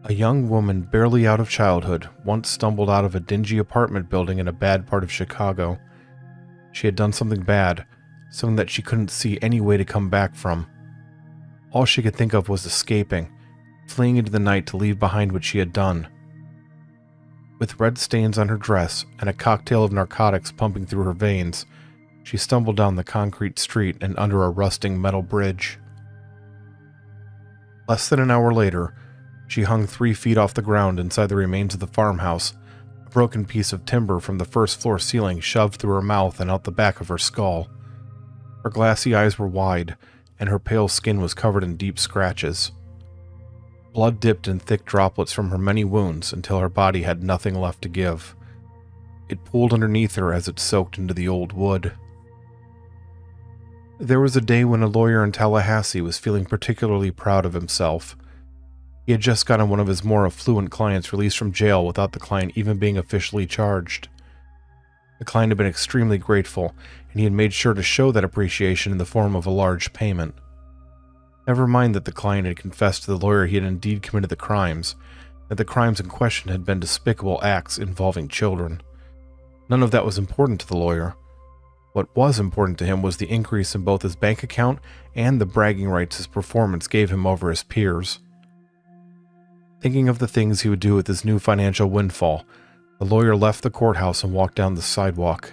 A young woman barely out of childhood once stumbled out of a dingy apartment building in a bad part of Chicago. She had done something bad, something that she couldn't see any way to come back from. All she could think of was escaping, fleeing into the night to leave behind what she had done. With red stains on her dress and a cocktail of narcotics pumping through her veins, she stumbled down the concrete street and under a rusting metal bridge. Less than an hour later, she hung 3 feet off the ground inside the remains of the farmhouse, a broken piece of timber from the first floor ceiling shoved through her mouth and out the back of her skull. Her glassy eyes were wide, and her pale skin was covered in deep scratches. Blood dipped in thick droplets from her many wounds until her body had nothing left to give. It pooled underneath her as it soaked into the old wood. There was a day when a lawyer in Tallahassee was feeling particularly proud of himself. He had just gotten one of his more affluent clients released from jail without the client even being officially charged. The client had been extremely grateful, and he had made sure to show that appreciation in the form of a large payment. Never mind that the client had confessed to the lawyer he had indeed committed the crimes, that the crimes in question had been despicable acts involving children. None of that was important to the lawyer. What was important to him was the increase in both his bank account and the bragging rights his performance gave him over his peers. Thinking of the things he would do with his new financial windfall, the lawyer left the courthouse and walked down the sidewalk.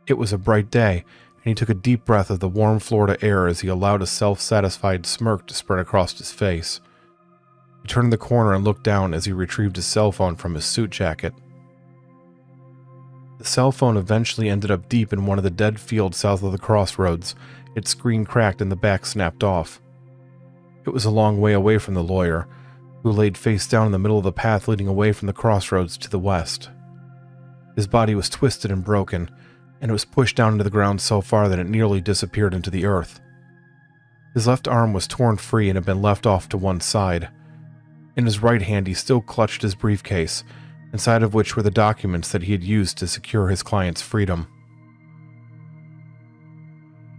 It was a bright day, and he took a deep breath of the warm Florida air as he allowed a self-satisfied smirk to spread across his face. He turned the corner and looked down as he retrieved his cell phone from his suit jacket. The cell phone eventually ended up deep in one of the dead fields south of the crossroads. Its screen cracked and the back snapped off. It was a long way away from the lawyer, who laid face down in the middle of the path leading away from the crossroads to the west. His body was twisted and broken, and it was pushed down into the ground so far that it nearly disappeared into the earth. His left arm was torn free and had been left off to one side. In his right hand he still clutched his briefcase, inside of which were the documents that he had used to secure his client's freedom.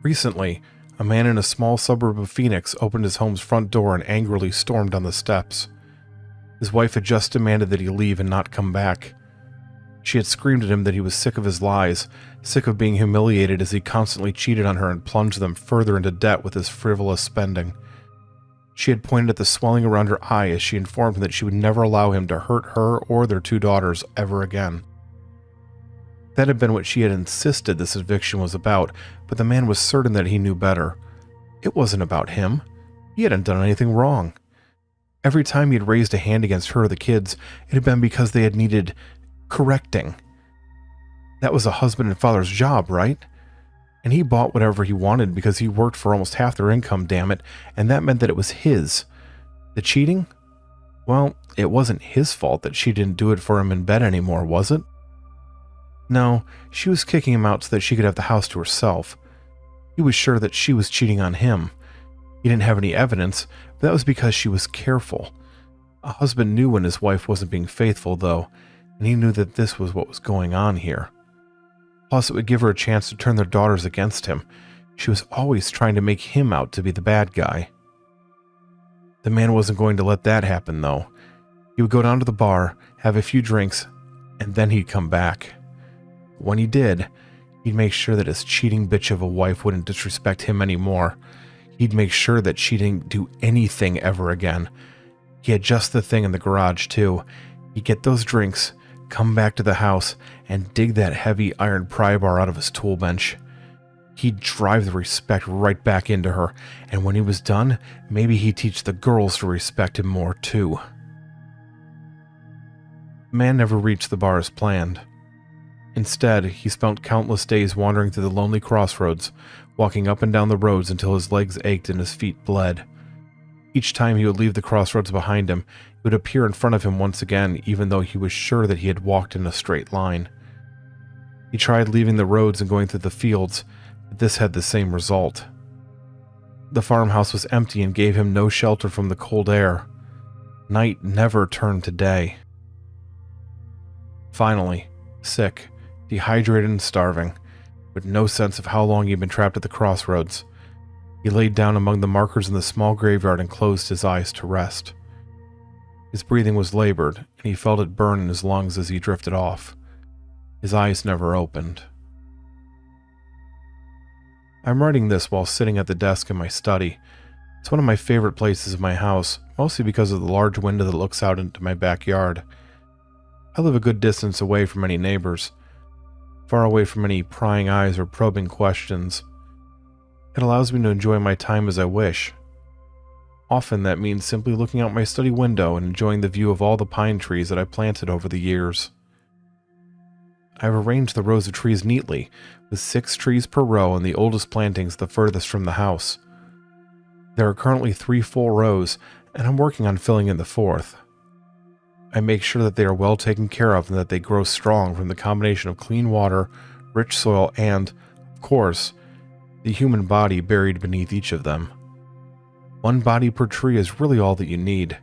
Recently, a man in a small suburb of Phoenix opened his home's front door and angrily stormed down the steps. His wife had just demanded that he leave and not come back. She had screamed at him that he was sick of his lies, sick of being humiliated as he constantly cheated on her and plunged them further into debt with his frivolous spending. She had pointed at the swelling around her eye as she informed him that she would never allow him to hurt her or their 2 daughters ever again. That had been what she had insisted this eviction was about, but the man was certain that he knew better. It wasn't about him. He hadn't done anything wrong. Every time he had raised a hand against her or the kids, it had been because they had needed correcting. That was a husband and father's job, right? And he bought whatever he wanted because he worked for almost half their income, damn it, and that meant that it was his. The cheating? Well, it wasn't his fault that she didn't do it for him in bed anymore, was it? No, she was kicking him out so that she could have the house to herself. He was sure that she was cheating on him. He didn't have any evidence, but that was because she was careful. A husband knew when his wife wasn't being faithful, though, and he knew that this was what was going on here. Plus, it would give her a chance to turn their daughters against him. She was always trying to make him out to be the bad guy. The man wasn't going to let that happen, though. He would go down to the bar, have a few drinks, and then he'd come back. When he did, he'd make sure that his cheating bitch of a wife wouldn't disrespect him anymore. He'd make sure that she didn't do anything ever again. He had just the thing in the garage, too. He'd get those drinks, come back to the house, and dig that heavy iron pry bar out of his tool bench. He'd drive the respect right back into her, and when he was done, maybe he'd teach the girls to respect him more, too. The man never reached the bar as planned. Instead, he spent countless days wandering through the lonely crossroads, walking up and down the roads until his legs ached and his feet bled. Each time he would leave the crossroads behind him, he would appear in front of him once again, even though he was sure that he had walked in a straight line. He tried leaving the roads and going through the fields, but this had the same result. The farmhouse was empty and gave him no shelter from the cold air. Night never turned to day. Finally, sick, dehydrated and starving, with no sense of how long he had been trapped at the crossroads, he laid down among the markers in the small graveyard and closed his eyes to rest. His breathing was labored, and he felt it burn in his lungs as he drifted off. His eyes never opened. I'm writing this while sitting at the desk in my study. It's one of my favorite places in my house, mostly because of the large window that looks out into my backyard. I live a good distance away from any neighbors, far away from any prying eyes or probing questions. It allows me to enjoy my time as I wish. Often that means simply looking out my study window and enjoying the view of all the pine trees that I planted over the years. I've arranged the rows of trees neatly, with 6 trees per row and the oldest plantings the furthest from the house. There are currently 3 full rows, and I'm working on filling in the 4th. I make sure that they are well taken care of and that they grow strong from the combination of clean water, rich soil, and, of course, the human body buried beneath each of them. 1 body per tree is really all that you need.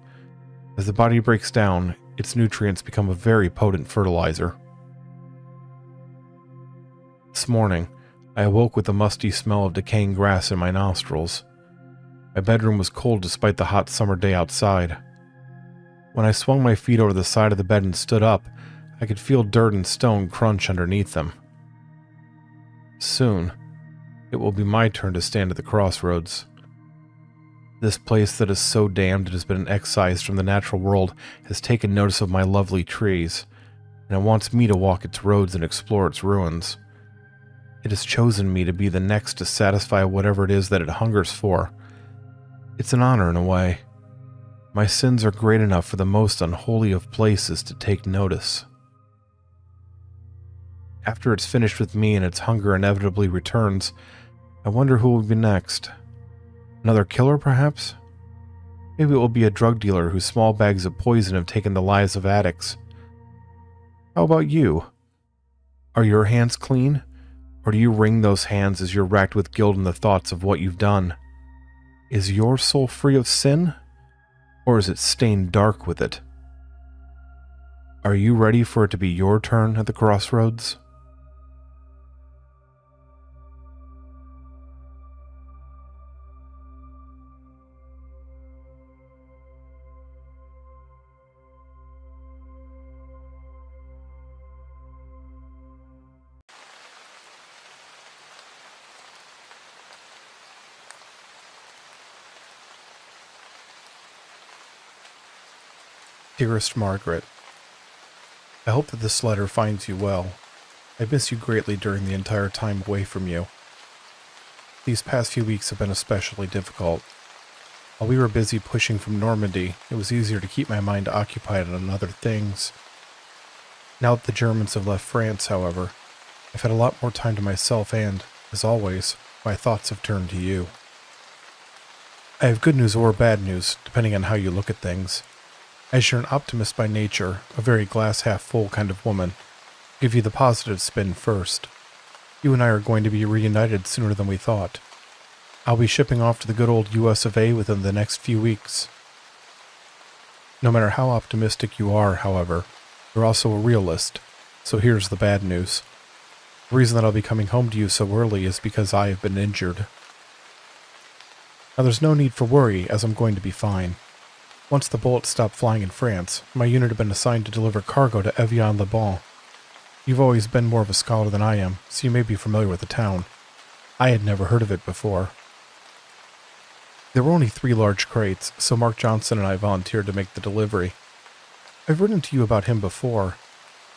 As the body breaks down, its nutrients become a very potent fertilizer. This morning, I awoke with the musty smell of decaying grass in my nostrils. My bedroom was cold despite the hot summer day outside. When I swung my feet over the side of the bed and stood up, I could feel dirt and stone crunch underneath them. Soon, it will be my turn to stand at the crossroads. This place that is so damned it has been excised from the natural world has taken notice of my lovely trees, and it wants me to walk its roads and explore its ruins. It has chosen me to be the next to satisfy whatever it is that it hungers for. It's an honor in a way. My sins are great enough for the most unholy of places to take notice. After it's finished with me and its hunger inevitably returns, I wonder who will be next. Another killer, perhaps? Maybe it will be a drug dealer whose small bags of poison have taken the lives of addicts. How about you? Are your hands clean? Or do you wring those hands as you're racked with guilt and the thoughts of what you've done? Is your soul free of sin? Or is it stained dark with it? Are you ready for it to be your turn at the crossroads? Dearest Margaret, I hope that this letter finds you well. I miss you greatly during the entire time away from you. These past few weeks have been especially difficult. While we were busy pushing from Normandy, it was easier to keep my mind occupied on other things. Now that the Germans have left France, however, I've had a lot more time to myself and, as always, my thoughts have turned to you. I have good news or bad news, depending on how you look at things. As you're an optimist by nature, a very glass-half-full kind of woman, I'll give you the positive spin first. You and I are going to be reunited sooner than we thought. I'll be shipping off to the good old US of A within the next few weeks. No matter how optimistic you are, however, you're also a realist, so here's the bad news. The reason that I'll be coming home to you so early is because I have been injured. Now there's no need for worry, as I'm going to be fine. Once the bullets stopped flying in France, my unit had been assigned to deliver cargo to Evian-le-Bon. You've always been more of a scholar than I am, so you may be familiar with the town. I had never heard of it before. There were only 3 large crates, so Mark Johnson and I volunteered to make the delivery. I've written to you about him before.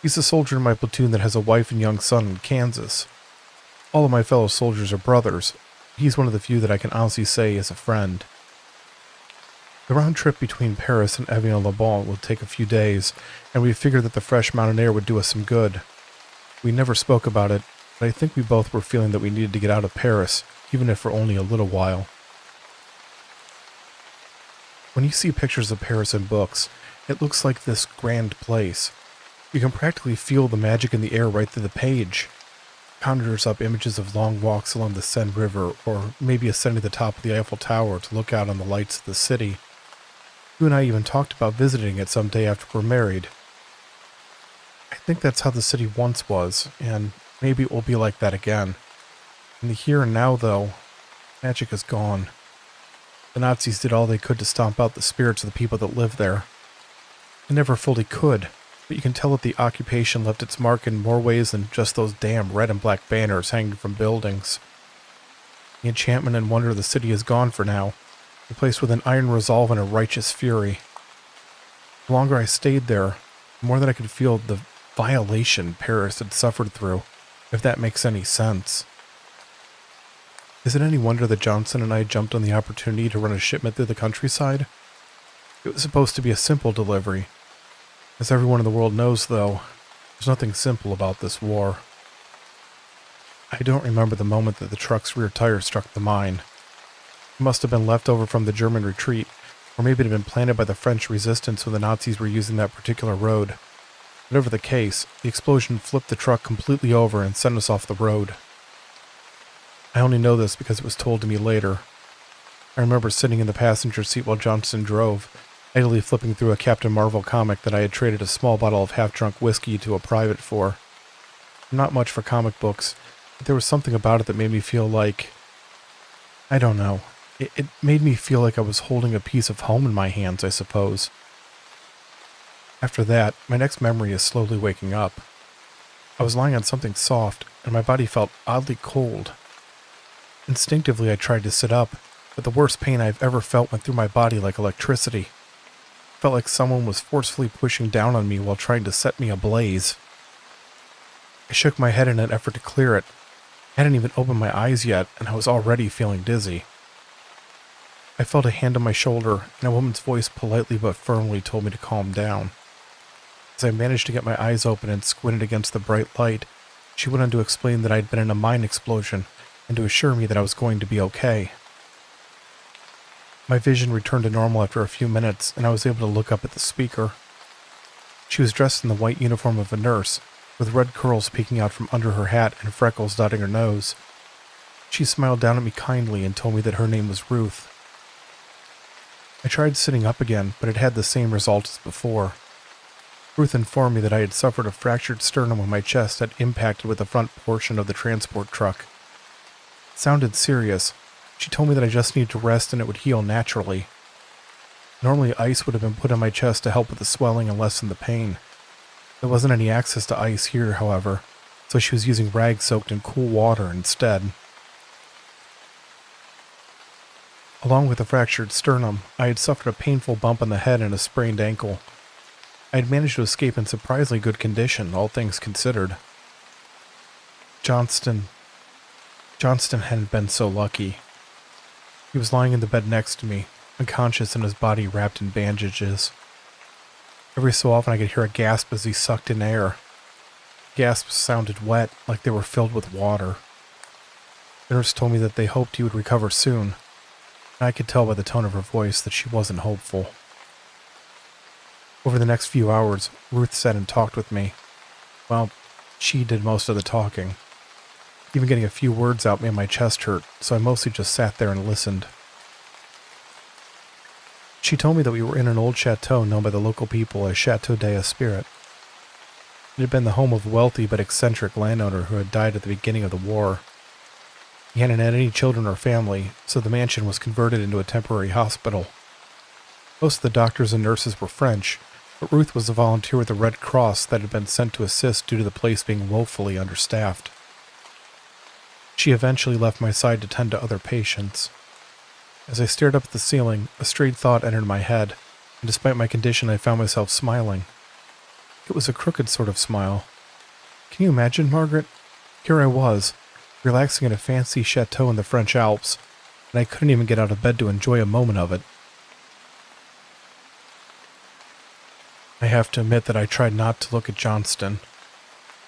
He's a soldier in my platoon that has a wife and young son in Kansas. All of my fellow soldiers are brothers. He's one of the few that I can honestly say is a friend. The round trip between Paris and Evian-le-Bon will take a few days, and we figured that the fresh mountain air would do us some good. We never spoke about it, but I think we both were feeling that we needed to get out of Paris, even if for only a little while. When you see pictures of Paris in books, it looks like this grand place. You can practically feel the magic in the air right through the page. It conjures up images of long walks along the Seine River, or maybe ascending the top of the Eiffel Tower to look out on the lights of the city. You and I even talked about visiting it someday after we're married. I think that's how the city once was, and maybe it will be like that again. In the here and now, though, magic is gone. The Nazis did all they could to stomp out the spirits of the people that lived there. They never fully could, but you can tell that the occupation left its mark in more ways than just those damn red and black banners hanging from buildings. The enchantment and wonder of the city is gone for now, replaced with an iron resolve and a righteous fury. The longer I stayed there, the more that I could feel the violation Paris had suffered through, if that makes any sense. Is it any wonder that Johnson and I jumped on the opportunity to run a shipment through the countryside? It was supposed to be a simple delivery. As everyone in the world knows, though, there's nothing simple about this war. I don't remember the moment that the truck's rear tire struck the mine. It must have been left over from the German retreat, or maybe it had been planted by the French resistance when the Nazis were using that particular road. Whatever the case, the explosion flipped the truck completely over and sent us off the road. I only know this because it was told to me later. I remember sitting in the passenger seat while Johnson drove, idly flipping through a Captain Marvel comic that I had traded a small bottle of half-drunk whiskey to a private for. I'm not much for comic books, but there was something about it that made me feel like... I don't know. It made me feel like I was holding a piece of home in my hands, I suppose. After that, my next memory is slowly waking up. I was lying on something soft, and my body felt oddly cold. Instinctively, I tried to sit up, but the worst pain I've ever felt went through my body like electricity. It felt like someone was forcefully pushing down on me while trying to set me ablaze. I shook my head in an effort to clear it, I hadn't even opened my eyes yet, and I was already feeling dizzy. I felt a hand on my shoulder, and a woman's voice politely but firmly told me to calm down. As I managed to get my eyes open and squinted against the bright light, she went on to explain that I'd been in a mine explosion and to assure me that I was going to be okay. My vision returned to normal after a few minutes, and I was able to look up at the speaker. She was dressed in the white uniform of a nurse, with red curls peeking out from under her hat and freckles dotting her nose. She smiled down at me kindly and told me that her name was Ruth. I tried sitting up again, but it had the same result as before. Ruth informed me that I had suffered a fractured sternum when my chest had impacted with the front portion of the transport truck. It sounded serious. She told me that I just needed to rest and it would heal naturally. Normally ice would have been put on my chest to help with the swelling and lessen the pain. There wasn't any access to ice here, however, so she was using rags soaked in cool water instead. Along with a fractured sternum, I had suffered a painful bump on the head and a sprained ankle. I had managed to escape in surprisingly good condition, all things considered. Johnston hadn't been so lucky. He was lying in the bed next to me, unconscious and his body wrapped in bandages. Every so often I could hear a gasp as he sucked in air. Gasps sounded wet, like they were filled with water. The nurse told me that they hoped he would recover soon, and I could tell by the tone of her voice that she wasn't hopeful. Over the next few hours, Ruth sat and talked with me. Well, she did most of the talking. Even getting a few words out made my chest hurt, so I mostly just sat there and listened. She told me that we were in an old chateau known by the local people as Chateau d'Esprit. It had been the home of a wealthy but eccentric landowner who had died at the beginning of the war. He hadn't had any children or family, so the mansion was converted into a temporary hospital. Most of the doctors and nurses were French, but Ruth was a volunteer with the Red Cross that had been sent to assist due to the place being woefully understaffed. She eventually left my side to tend to other patients. As I stared up at the ceiling, a strange thought entered my head, and despite my condition I found myself smiling. It was a crooked sort of smile. Can you imagine, Margaret? Here I was, relaxing in a fancy chateau in the French Alps, and I couldn't even get out of bed to enjoy a moment of it. I have to admit that I tried not to look at Johnston.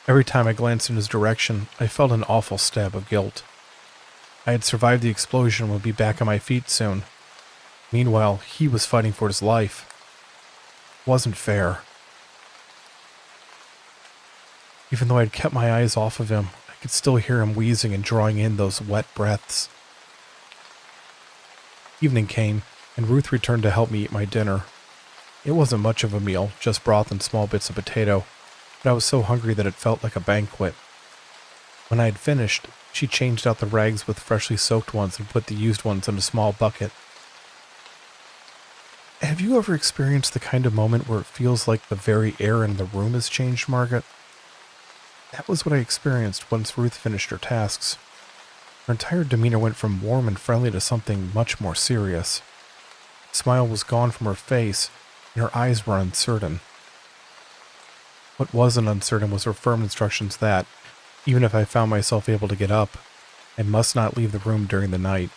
Every time I glanced in his direction, I felt an awful stab of guilt. I had survived the explosion and would be back on my feet soon. Meanwhile, he was fighting for his life. It wasn't fair. Even though I had kept my eyes off of him, I could still hear him wheezing and drawing in those wet breaths. Evening came, and Ruth returned to help me eat my dinner. It wasn't much of a meal, just broth and small bits of potato, but I was so hungry that it felt like a banquet. When I had finished, she changed out the rags with freshly soaked ones and put the used ones in a small bucket. Have you ever experienced the kind of moment where it feels like the very air in the room has changed, Margaret? That was what I experienced once Ruth finished her tasks. Her entire demeanor went from warm and friendly to something much more serious. The smile was gone from her face, and her eyes were uncertain. What wasn't uncertain was her firm instructions that, even if I found myself able to get up, I must not leave the room during the night.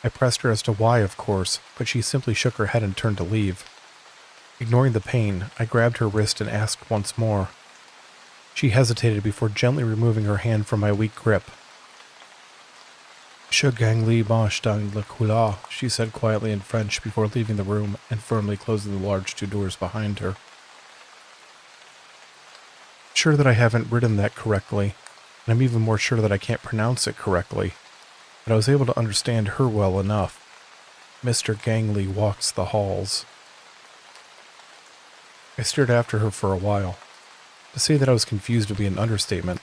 I pressed her as to why, of course, but she simply shook her head and turned to leave. Ignoring the pain, I grabbed her wrist and asked once more. She hesitated before gently removing her hand from my weak grip. Je gagne les manches dans le couloir, she said quietly in French before leaving the room and firmly closing the large two doors behind her. Sure that I haven't written that correctly, and I'm even more sure that I can't pronounce it correctly, but I was able to understand her well enough. Mr. Gangley walks the halls. I stared after her for a while. To say that I was confused would be an understatement.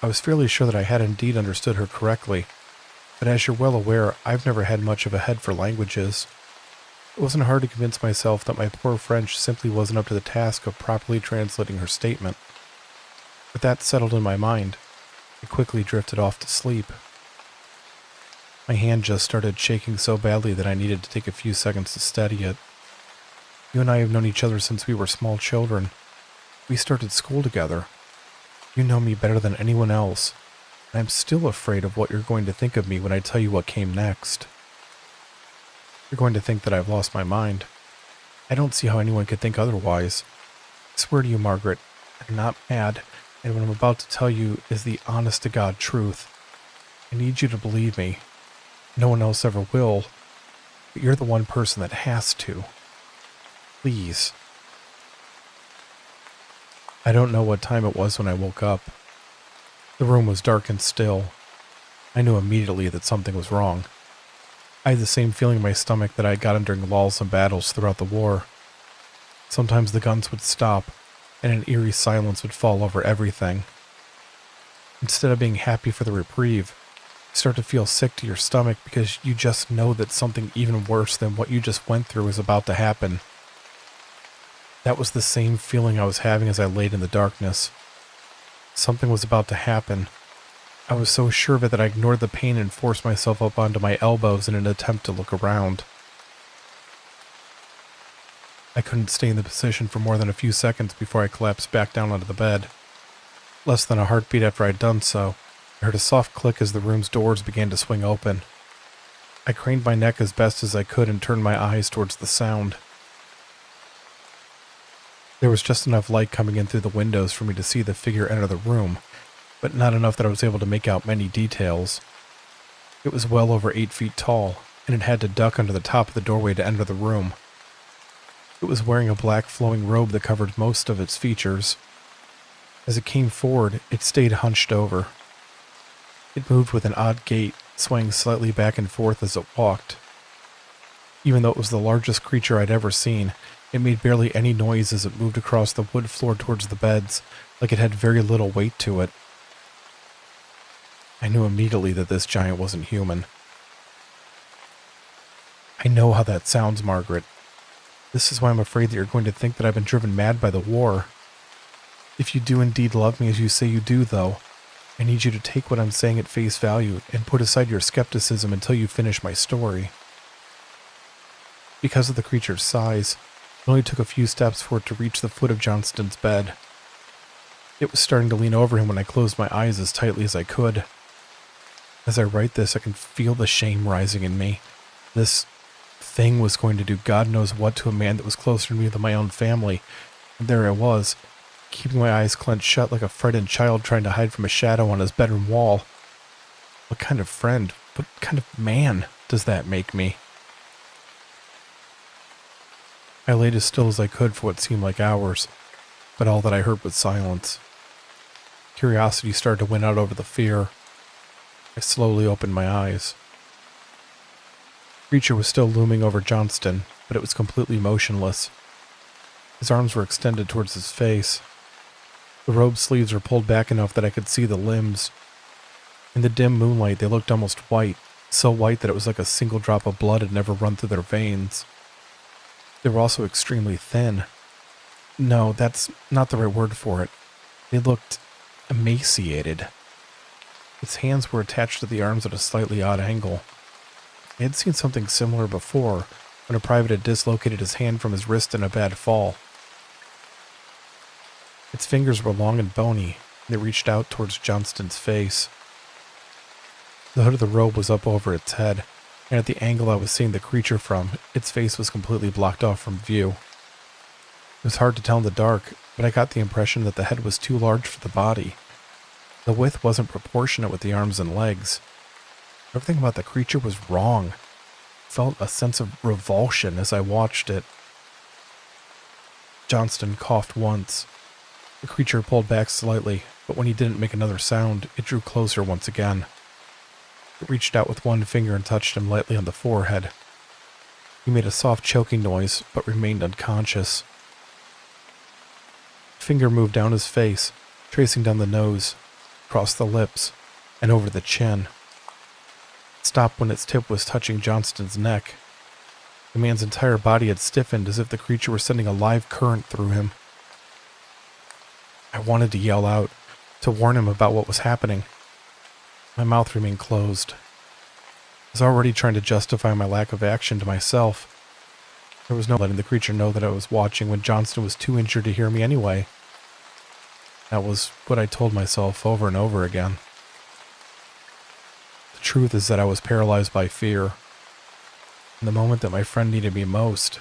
I was fairly sure that I had indeed understood her correctly, but as you're well aware, I've never had much of a head for languages. It wasn't hard to convince myself that my poor French simply wasn't up to the task of properly translating her statement. With that settled in my mind, I quickly drifted off to sleep. My hand just started shaking so badly that I needed to take a few seconds to steady it. You and I have known each other since we were small children. We started school together. You know me better than anyone else, I'm still afraid of what you're going to think of me when I tell you what came next. You're going to think that I've lost my mind. I don't see how anyone could think otherwise. I swear to you, Margaret, I'm not mad, and what I'm about to tell you is the honest-to-God truth. I need you to believe me. No one else ever will, but you're the one person that has to. Please. I don't know what time it was when I woke up. The room was dark and still. I knew immediately that something was wrong. I had the same feeling in my stomach that I had gotten during lulls and battles throughout the war. Sometimes the guns would stop, and an eerie silence would fall over everything. Instead of being happy for the reprieve, you start to feel sick to your stomach because you just know that something even worse than what you just went through is about to happen. That was the same feeling I was having as I laid in the darkness. Something was about to happen. I was so sure of it that I ignored the pain and forced myself up onto my elbows in an attempt to look around. I couldn't stay in the position for more than a few seconds before I collapsed back down onto the bed. Less than a heartbeat after I'd done so, I heard a soft click as the room's doors began to swing open. I craned my neck as best as I could and turned my eyes towards the sound. There was just enough light coming in through the windows for me to see the figure enter the room, but not enough that I was able to make out many details. It was well over 8 feet tall, and it had to duck under the top of the doorway to enter the room. It was wearing a black flowing robe that covered most of its features. As it came forward, it stayed hunched over. It moved with an odd gait, swaying slightly back and forth as it walked. Even though it was the largest creature I'd ever seen, it made barely any noise as it moved across the wood floor towards the beds, like it had very little weight to it. I knew immediately that this giant wasn't human. I know how that sounds, Margaret. This is why I'm afraid that you're going to think that I've been driven mad by the war. If you do indeed love me as you say you do, though, I need you to take what I'm saying at face value and put aside your skepticism until you finish my story. Because of the creature's size, it only took a few steps for it to reach the foot of Johnston's bed. It was starting to lean over him when I closed my eyes as tightly as I could. As I write this, I can feel the shame rising in me. This thing was going to do God knows what to a man that was closer to me than my own family, and there I was, keeping my eyes clenched shut like a frightened child trying to hide from a shadow on his bedroom wall. What kind of friend, what kind of man does that make me? I laid as still as I could for what seemed like hours, but all that I heard was silence. Curiosity started to win out over the fear. I slowly opened my eyes. The creature was still looming over Johnston, but it was completely motionless. His arms were extended towards his face. The robe sleeves were pulled back enough that I could see the limbs. In the dim moonlight, they looked almost white, so white that it was like a single drop of blood had never run through their veins. They were also extremely thin. No, that's not the right word for it. They looked emaciated. Its hands were attached to the arms at a slightly odd angle. I had seen something similar before, when a private had dislocated his hand from his wrist in a bad fall. Its fingers were long and bony, and they reached out towards Johnston's face. The hood of the robe was up over its head, and at the angle I was seeing the creature from, its face was completely blocked off from view. It was hard to tell in the dark, but I got the impression that the head was too large for the body. The width wasn't proportionate with the arms and legs. Everything about the creature was wrong. I felt a sense of revulsion as I watched it. Johnston coughed once. The creature pulled back slightly, but when he didn't make another sound, it drew closer once again. It reached out with one finger and touched him lightly on the forehead. He made a soft choking noise, but remained unconscious. The finger moved down his face, tracing down the nose, across the lips, and over the chin. It stopped when its tip was touching Johnston's neck. The man's entire body had stiffened as if the creature were sending a live current through him. I wanted to yell out, to warn him about what was happening. My mouth remained closed. I was already trying to justify my lack of action to myself. There was no letting the creature know that I was watching when Johnston was too injured to hear me anyway. That was what I told myself over and over again. truth is that I was paralyzed by fear. In the moment that my friend needed me most,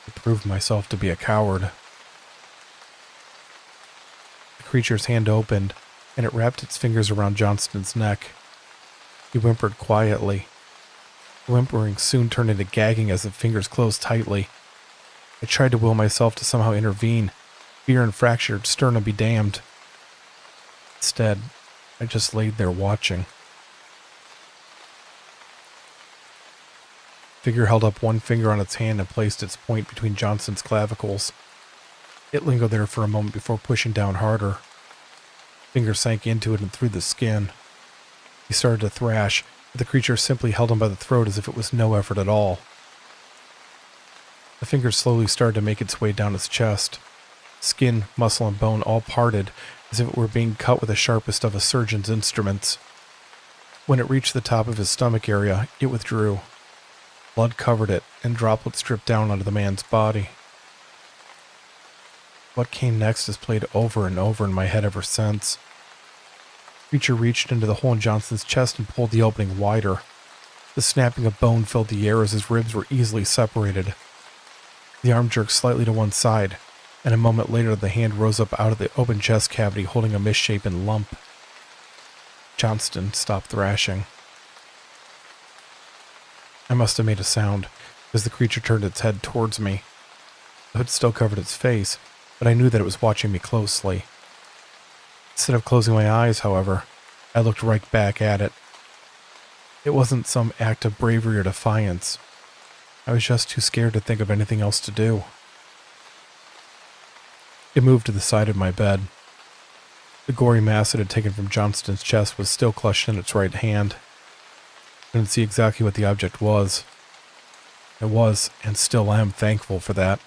I proved myself to be a coward. The creature's hand opened, and it wrapped its fingers around Johnston's neck. He whimpered quietly. The whimpering soon turned into gagging as the fingers closed tightly. I tried to will myself to somehow intervene. Fear and fractured sternum be damned. Instead, I just laid there watching. The figure held up one finger on its hand and placed its point between Johnston's clavicles. It lingered there for a moment before pushing down harder. The finger sank into it and through the skin. He started to thrash, but the creature simply held him by the throat as if it was no effort at all. The finger slowly started to make its way down his chest. Skin, muscle, and bone all parted, as if it were being cut with the sharpest of a surgeon's instruments. When it reached the top of his stomach area, it withdrew. Blood covered it, and droplets dripped down onto the man's body. What came next has played over and over in my head ever since. The creature reached into the hole in Johnston's chest and pulled the opening wider. The snapping of bone filled the air as his ribs were easily separated. The arm jerked slightly to one side, and a moment later the hand rose up out of the open chest cavity holding a misshapen lump. Johnston stopped thrashing. I must have made a sound, as the creature turned its head towards me. The hood still covered its face, but I knew that it was watching me closely. Instead of closing my eyes, however, I looked right back at it. It wasn't some act of bravery or defiance. I was just too scared to think of anything else to do. It moved to the side of my bed. The gory mass it had taken from Johnston's chest was still clutched in its right hand. I didn't see exactly what the object was. I was, and still am, thankful for that.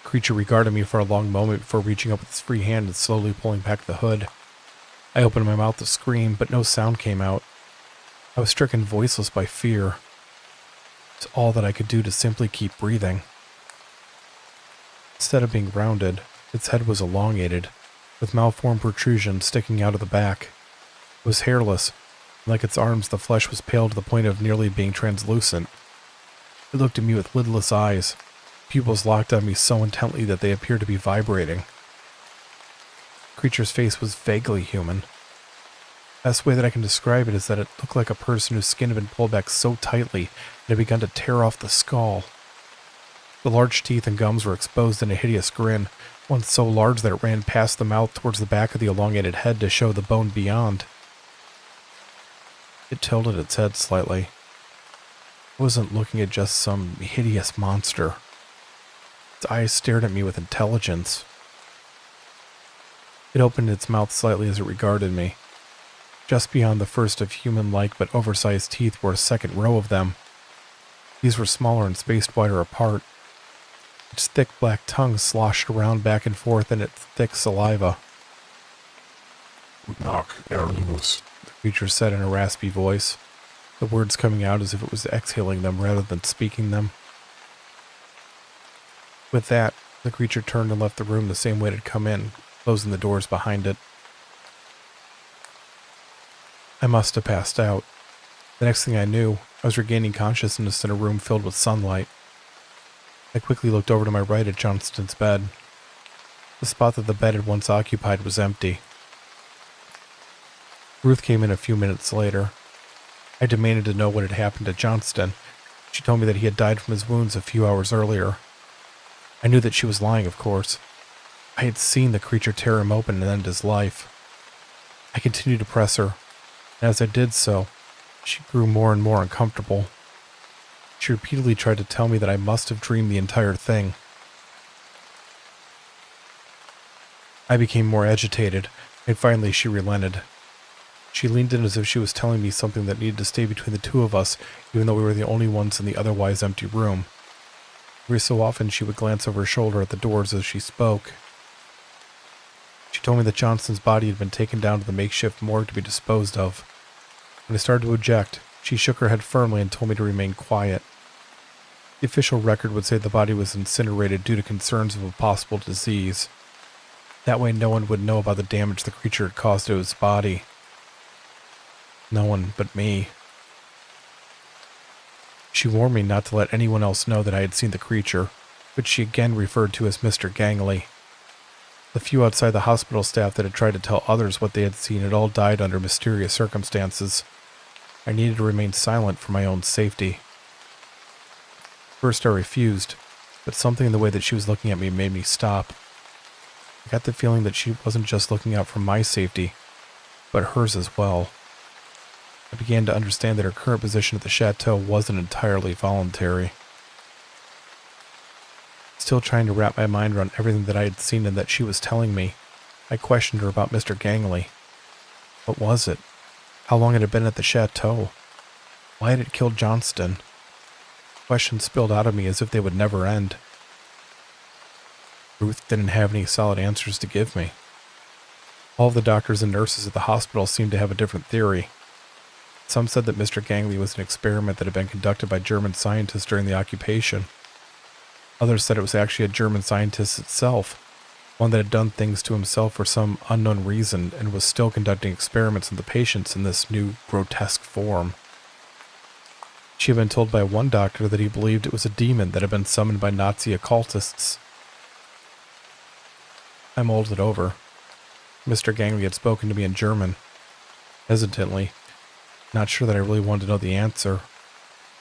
The creature regarded me for a long moment before reaching up with its free hand and slowly pulling back the hood. I opened my mouth to scream, but no sound came out. I was stricken voiceless by fear. It's all that I could do to simply keep breathing. Instead of being rounded, its head was elongated, with malformed protrusions sticking out of the back. It was hairless. Like its arms, the flesh was pale to the point of nearly being translucent. It looked at me with lidless eyes, pupils locked on me so intently that they appeared to be vibrating. The creature's face was vaguely human. The best way that I can describe it is that it looked like a person whose skin had been pulled back so tightly it had begun to tear off the skull. The large teeth and gums were exposed in a hideous grin, one so large that it ran past the mouth towards the back of the elongated head to show the bone beyond. It tilted its head slightly. I wasn't looking at just some hideous monster. Its eyes stared at me with intelligence. It opened its mouth slightly as it regarded me. Just beyond the first of human-like but oversized teeth were a second row of them. These were smaller and spaced wider apart. Its thick black tongue sloshed around back and forth in its thick saliva. Knock, Erlinus, The creature said in a raspy voice, the words coming out as if it was exhaling them rather than speaking them. With that, the creature turned and left the room the same way it had come in, closing the doors behind it. I must have passed out. The next thing I knew, I was regaining consciousness in a room filled with sunlight. I quickly looked over to my right at Johnston's bed. The spot that the bed had once occupied was empty. Ruth came in a few minutes later. I demanded to know what had happened to Johnston. She told me that he had died from his wounds a few hours earlier. I knew that she was lying, of course. I had seen the creature tear him open and end his life. I continued to press her, and as I did so, she grew more and more uncomfortable. She repeatedly tried to tell me that I must have dreamed the entire thing. I became more agitated, and finally she relented. She leaned in as if she was telling me something that needed to stay between the two of us, even though we were the only ones in the otherwise empty room. Every so often she would glance over her shoulder at the doors as she spoke. She told me that Johnston's body had been taken down to the makeshift morgue to be disposed of. When I started to object, she shook her head firmly and told me to remain quiet. The official record would say the body was incinerated due to concerns of a possible disease. That way no one would know about the damage the creature had caused to his body. no one but me. She warned me not to let anyone else know that I had seen the creature, which she again referred to as Mr. Gangley. The few outside the hospital staff that had tried to tell others what they had seen had all died under mysterious circumstances. I needed to remain silent for my own safety. First I refused, but something in the way that she was looking at me made me stop. I got the feeling that she wasn't just looking out for my safety, but hers as well. I began to understand that her current position at the chateau wasn't entirely voluntary. Still trying to wrap my mind around everything that I had seen and that she was telling me, I questioned her about Mr. Gangley. What was it? How long had it been at the chateau? Why had it killed Johnston? Questions spilled out of me as if they would never end. Ruth didn't have any solid answers to give me. All of the doctors and nurses at the hospital seemed to have a different theory. Some said that Mr. Gangley was an experiment that had been conducted by German scientists during the occupation. Others said it was actually a German scientist itself, one that had done things to himself for some unknown reason and was still conducting experiments on the patients in this new grotesque form. She had been told by one doctor that he believed it was a demon that had been summoned by Nazi occultists. I mulled it over. Mr. Gangley had spoken to me in German. Hesitantly, not sure that I really wanted to know the answer,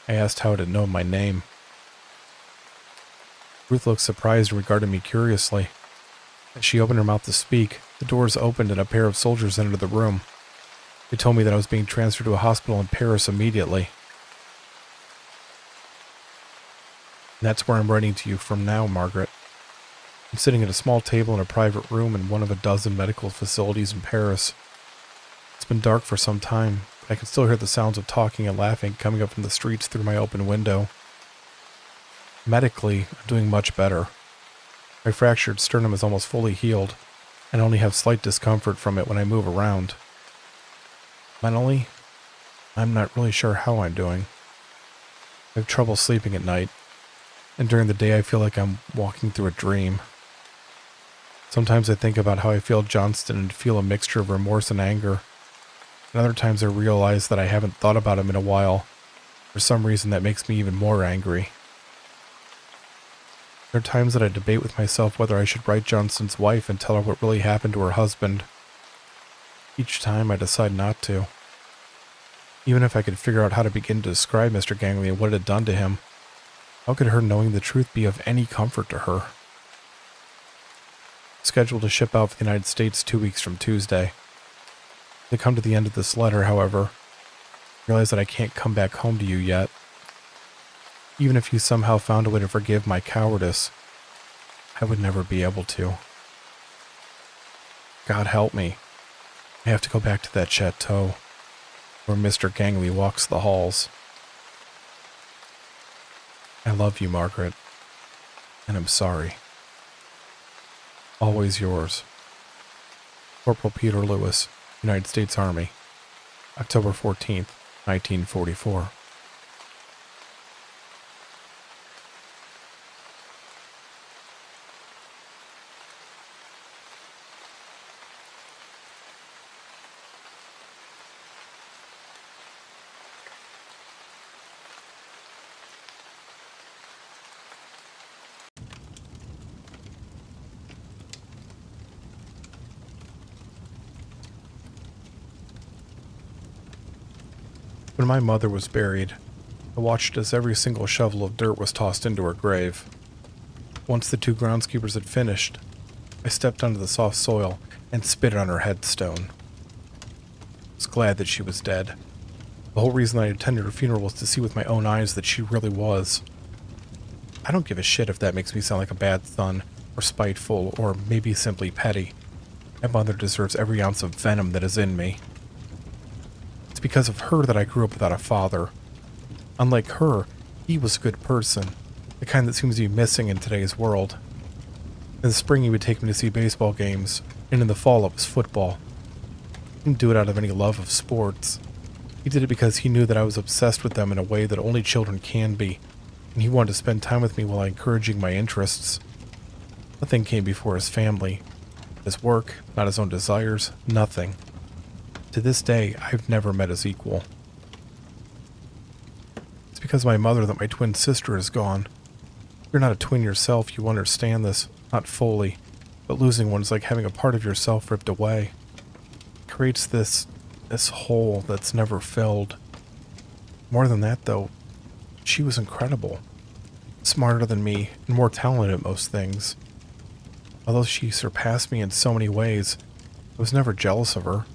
I asked how it had known my name. Ruth looked surprised and regarded me curiously. As she opened her mouth to speak, the doors opened and a pair of soldiers entered the room. They told me that I was being transferred to a hospital in Paris immediately. And that's where I'm writing to you from now, Margaret. I'm sitting at a small table in a private room in one of a dozen medical facilities in Paris. It's been dark for some time, but I can still hear the sounds of talking and laughing coming up from the streets through my open window. Medically, I'm doing much better. My fractured sternum is almost fully healed, and only have slight discomfort from it when I move around. Mentally, I'm not really sure how I'm doing. I have trouble sleeping at night, and during the day I feel like I'm walking through a dream. Sometimes I think about how I failed Johnston and feel a mixture of remorse and anger, and other times I realize that I haven't thought about him in a while. For some reason that makes me even more angry. There are times that I debate with myself whether I should write Johnston's wife and tell her what really happened to her husband. Each time I decide not to. Even if I could figure out how to begin to describe Mr. Gangley and what it had done to him, how could her knowing the truth be of any comfort to her? Scheduled to ship out for the United States 2 weeks from Tuesday. To come to the end of this letter, however, I realize that I can't come back home to you yet. Even if you somehow found a way to forgive my cowardice, I would never be able to. God help me. I have to go back to that chateau, where Mr. Gangley walks the halls. I love you, Margaret, and I'm sorry. Always yours. Corporal Peter Lewis, United States Army, October 14th, 1944. When my mother was buried, I watched as every single shovel of dirt was tossed into her grave. Once the two groundskeepers had finished, I stepped onto the soft soil and spit on her headstone. I was glad that she was dead. The whole reason I attended her funeral was to see with my own eyes that she really was. I don't give a shit if that makes me sound like a bad son, or spiteful, or maybe simply petty. My mother deserves every ounce of venom that is in me. It's because of her that I grew up without a father. Unlike her, he was a good person, the kind that seems to be missing in today's world. In the spring he would take me to see baseball games, and in the fall it was football. He didn't do it out of any love of sports. He did it because he knew that I was obsessed with them in a way that only children can be, and he wanted to spend time with me while encouraging my interests. Nothing came before his family. His work, not his own desires, nothing. To this day, I've never met his equal. It's because of my mother that my twin sister is gone. If you're not a twin yourself, you understand this, not fully, but losing one is like having a part of yourself ripped away. It creates this hole that's never filled. More than that, though, she was incredible. Smarter than me, and more talented at most things. Although she surpassed me in so many ways, I was never jealous of her.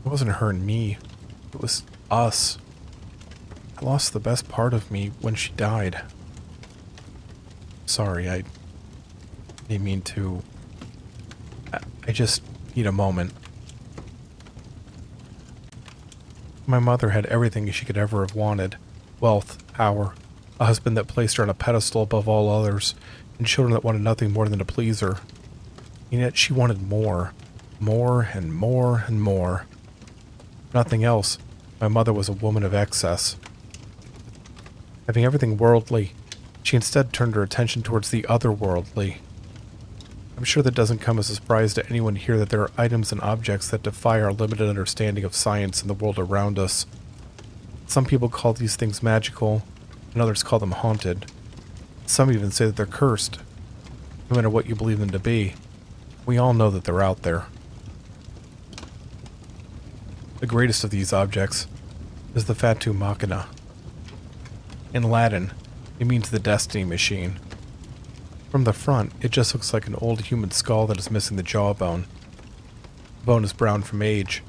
It wasn't her and me. It was us. I lost the best part of me when she died. Sorry, I didn't mean to. I just need a moment. My mother had everything she could ever have wanted. Wealth, power, a husband that placed her on a pedestal above all others, and children that wanted nothing more than to please her. And yet she wanted more. More and more and more. Nothing else. My mother was a woman of excess. Having everything worldly, she instead turned her attention towards the otherworldly. I'm sure that doesn't come as a surprise to anyone here that there are items and objects that defy our limited understanding of science and the world around us. Some people call these things magical, and others call them haunted. Some even say that they're cursed. No matter what you believe them to be, we all know that they're out there. The greatest of these objects is the Fatu Machina. In Latin, it means the destiny machine. From the front, it just looks like an old human skull that is missing the jawbone. The bone is brown from age,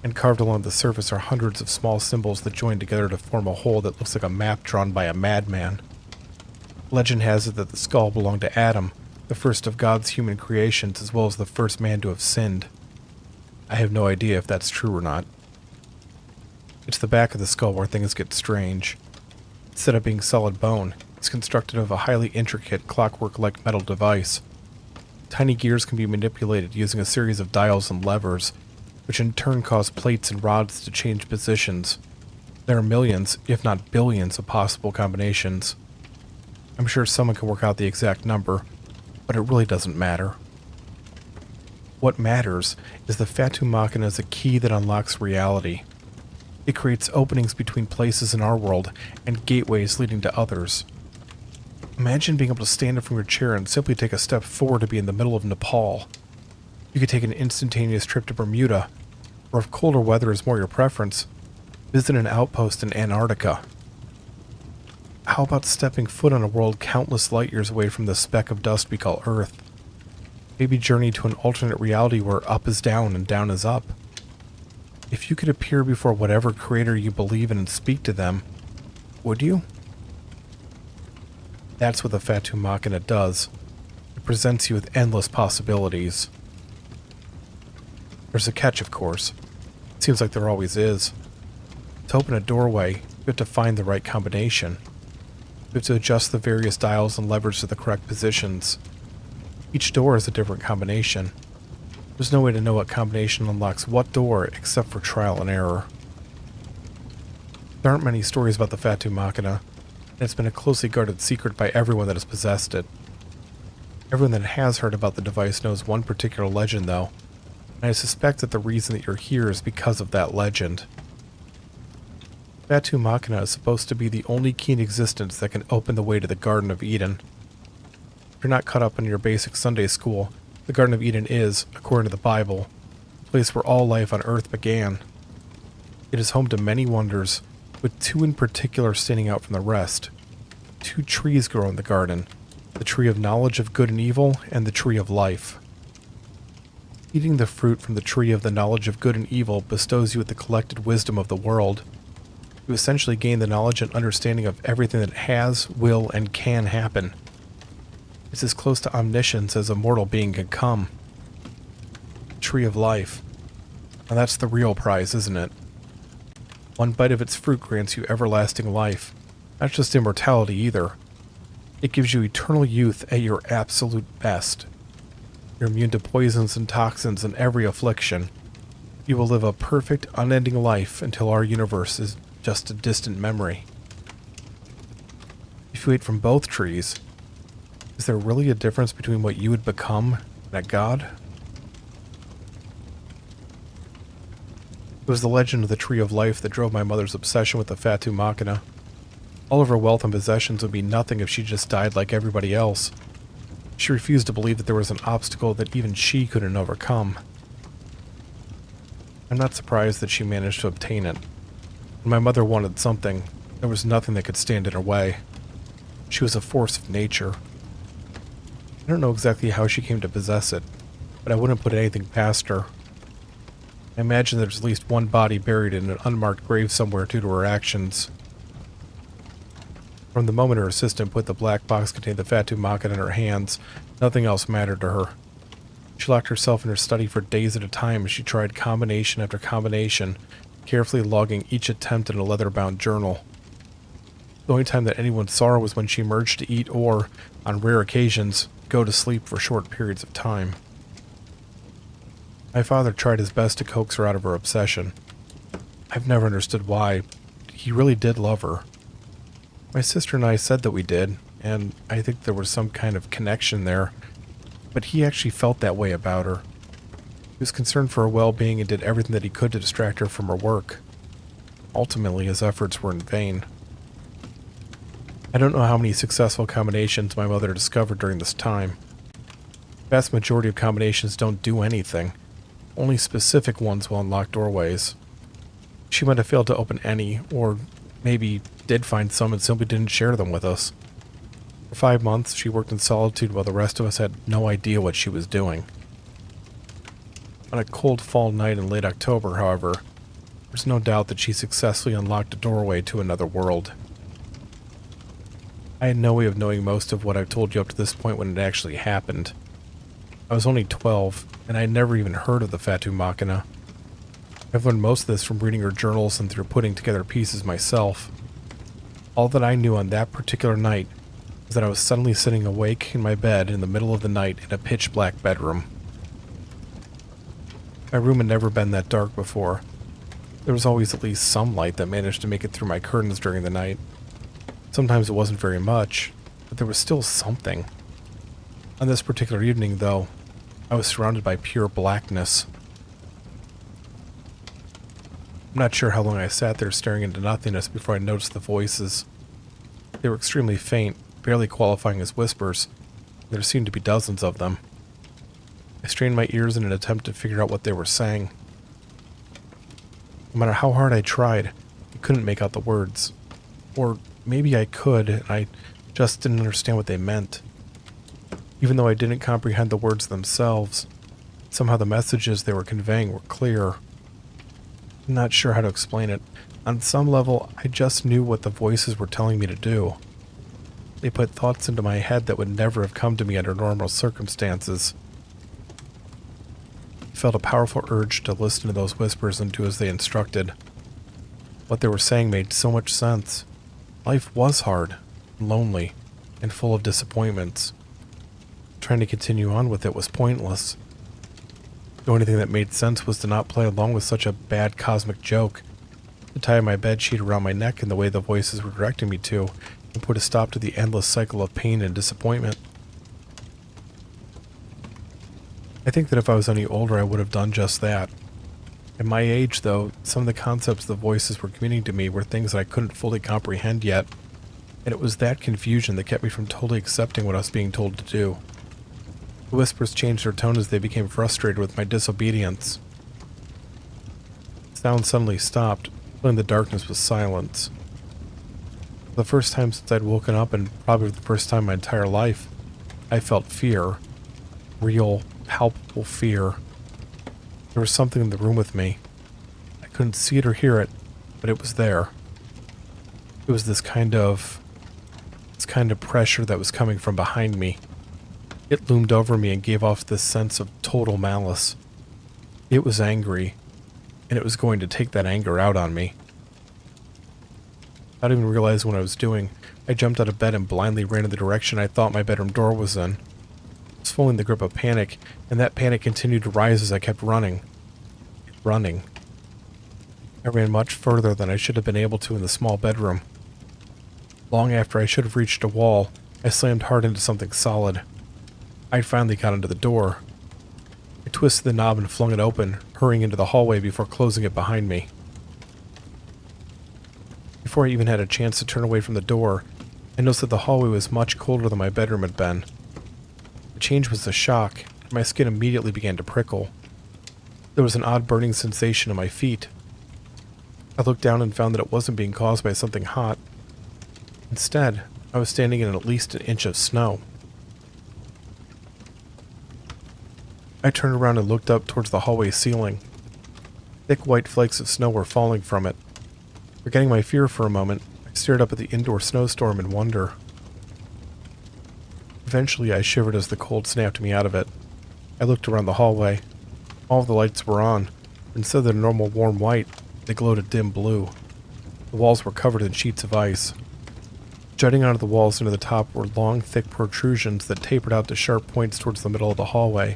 and carved along the surface are hundreds of small symbols that join together to form a whole that looks like a map drawn by a madman. Legend has it that the skull belonged to Adam, the first of God's human creations, as well as the first man to have sinned. I have no idea if that's true or not. It's the back of the skull where things get strange. Instead of being solid bone, it's constructed of a highly intricate clockwork-like metal device. Tiny gears can be manipulated using a series of dials and levers, which in turn cause plates and rods to change positions. There are millions, if not billions, of possible combinations. I'm sure someone can work out the exact number, but it really doesn't matter. What matters is the Fatu Machina is a key that unlocks reality. It creates openings between places in our world and gateways leading to others. Imagine being able to stand up from your chair and simply take a step forward to be in the middle of Nepal. You could take an instantaneous trip to Bermuda, or if colder weather is more your preference, visit an outpost in Antarctica. How about stepping foot on a world countless light years away from the speck of dust we call Earth? Maybe journey to an alternate reality where up is down and down is up. If you could appear before whatever creator you believe in and speak to them, would you? That's what the Fatu Machina does. It presents you with endless possibilities. There's a catch, of course. It seems like there always is. To open a doorway, you have to find the right combination. You have to adjust the various dials and levers to the correct positions. Each door is a different combination. There's no way to know what combination unlocks what door except for trial and error. There aren't many stories about the Fatu Machina, and it's been a closely guarded secret by everyone that has possessed it. Everyone that has heard about the device knows one particular legend, though, and I suspect that the reason that you're here is because of that legend. Fatu Machina is supposed to be the only key in existence that can open the way to the Garden of Eden. If you're not caught up in your basic Sunday school, the Garden of Eden is, according to the Bible, the place where all life on earth began. It is home to many wonders, with two in particular standing out from the rest. 2 trees grow in the garden, the tree of knowledge of good and evil and the tree of life. Eating the fruit from the tree of the knowledge of good and evil bestows you with the collected wisdom of the world. You essentially gain the knowledge and understanding of everything that has, will, and can happen. It's as close to omniscience as a mortal being can come. Tree of life. Now that's the real prize, isn't it? One bite of its fruit grants you everlasting life. Not just immortality either. It gives you eternal youth at your absolute best. You're immune to poisons and toxins and every affliction. You will live a perfect, unending life until our universe is just a distant memory. If you ate from both trees, is there really a difference between what you would become and a god? It was the legend of the Tree of Life that drove my mother's obsession with the Fatu Machina. All of her wealth and possessions would be nothing if she just died like everybody else. She refused to believe that there was an obstacle that even she couldn't overcome. I'm not surprised that she managed to obtain it. When my mother wanted something, there was nothing that could stand in her way. She was a force of nature. I don't know exactly how she came to possess it, but I wouldn't put anything past her. I imagine there's at least one body buried in an unmarked grave somewhere due to her actions. From the moment her assistant put the black box containing the Fatu Machina in her hands, nothing else mattered to her. She locked herself in her study for days at a time as she tried combination after combination, carefully logging each attempt in a leather-bound journal. The only time that anyone saw her was when she emerged to eat or, on rare occasions, go to sleep for short periods of time. My father tried his best to coax her out of her obsession. I've never understood why. He really did love her. My sister and I said that we did, and I think there was some kind of connection there, but he actually felt that way about her. He was concerned for her well-being and did everything that he could to distract her from her work. Ultimately, his efforts were in vain. I don't know how many successful combinations my mother discovered during this time. The vast majority of combinations don't do anything. Only specific ones will unlock doorways. She might have failed to open any, or maybe did find some and simply didn't share them with us. For 5 months, she worked in solitude while the rest of us had no idea what she was doing. On a cold fall night in late October, however, there's no doubt that she successfully unlocked a doorway to another world. I had no way of knowing most of what I've told you up to this point when it actually happened. I was only 12, and I had never even heard of the Fatu Machina. I've learned most of this from reading her journals and through putting together pieces myself. All that I knew on that particular night was that I was suddenly sitting awake in my bed in the middle of the night in a pitch-black bedroom. My room had never been that dark before. There was always at least some light that managed to make it through my curtains during the night. Sometimes it wasn't very much, but there was still something. On this particular evening, though, I was surrounded by pure blackness. I'm not sure how long I sat there staring into nothingness before I noticed the voices. They were extremely faint, barely qualifying as whispers. There seemed to be dozens of them. I strained my ears in an attempt to figure out what they were saying. No matter how hard I tried, I couldn't make out the words. Or maybe I could, and I just didn't understand what they meant. Even though I didn't comprehend the words themselves, somehow the messages they were conveying were clear. I'm not sure how to explain it. On some level, I just knew what the voices were telling me to do. They put thoughts into my head that would never have come to me under normal circumstances. I felt a powerful urge to listen to those whispers and do as they instructed. What they were saying made so much sense. Life was hard, lonely, and full of disappointments. Trying to continue on with it was pointless. The only thing that made sense was to not play along with such a bad cosmic joke, to tie my bedsheet around my neck in the way the voices were directing me to, and put a stop to the endless cycle of pain and disappointment. I think that if I was any older, I would have done just that. At my age, though, some of the concepts the voices were communicating to me were things that I couldn't fully comprehend yet, and it was that confusion that kept me from totally accepting what I was being told to do. The whispers changed their tone as they became frustrated with my disobedience. The sound suddenly stopped, filling the darkness with silence. For the first time since I'd woken up, and probably the first time in my entire life, I felt fear. Real, palpable fear. There was something in the room with me. I couldn't see it or hear it, but it was there. It was this kind of pressure that was coming from behind me. It loomed over me and gave off this sense of total malice. It was angry, and it was going to take that anger out on me. I didn't even realize what I was doing. I jumped out of bed and blindly ran in the direction I thought my bedroom door was in. I was fully in the grip of panic, and that panic continued to rise as I kept running. Running. I ran much further than I should have been able to in the small bedroom. Long after I should have reached a wall, I slammed hard into something solid. I'd finally got into the door. I twisted the knob and flung it open, hurrying into the hallway before closing it behind me. Before I even had a chance to turn away from the door, I noticed that the hallway was much colder than my bedroom had been. The change was a shock, and my skin immediately began to prickle. There was an odd burning sensation in my feet. I looked down and found that it wasn't being caused by something hot. Instead, I was standing in at least an inch of snow. I turned around and looked up towards the hallway ceiling. Thick white flakes of snow were falling from it. Forgetting my fear for a moment, I stared up at the indoor snowstorm in wonder. Eventually, I shivered as the cold snapped me out of it. I looked around the hallway. All of the lights were on. Instead of their normal warm white, they glowed a dim blue. The walls were covered in sheets of ice. Jutting out of the walls into the top were long, thick protrusions that tapered out to sharp points towards the middle of the hallway.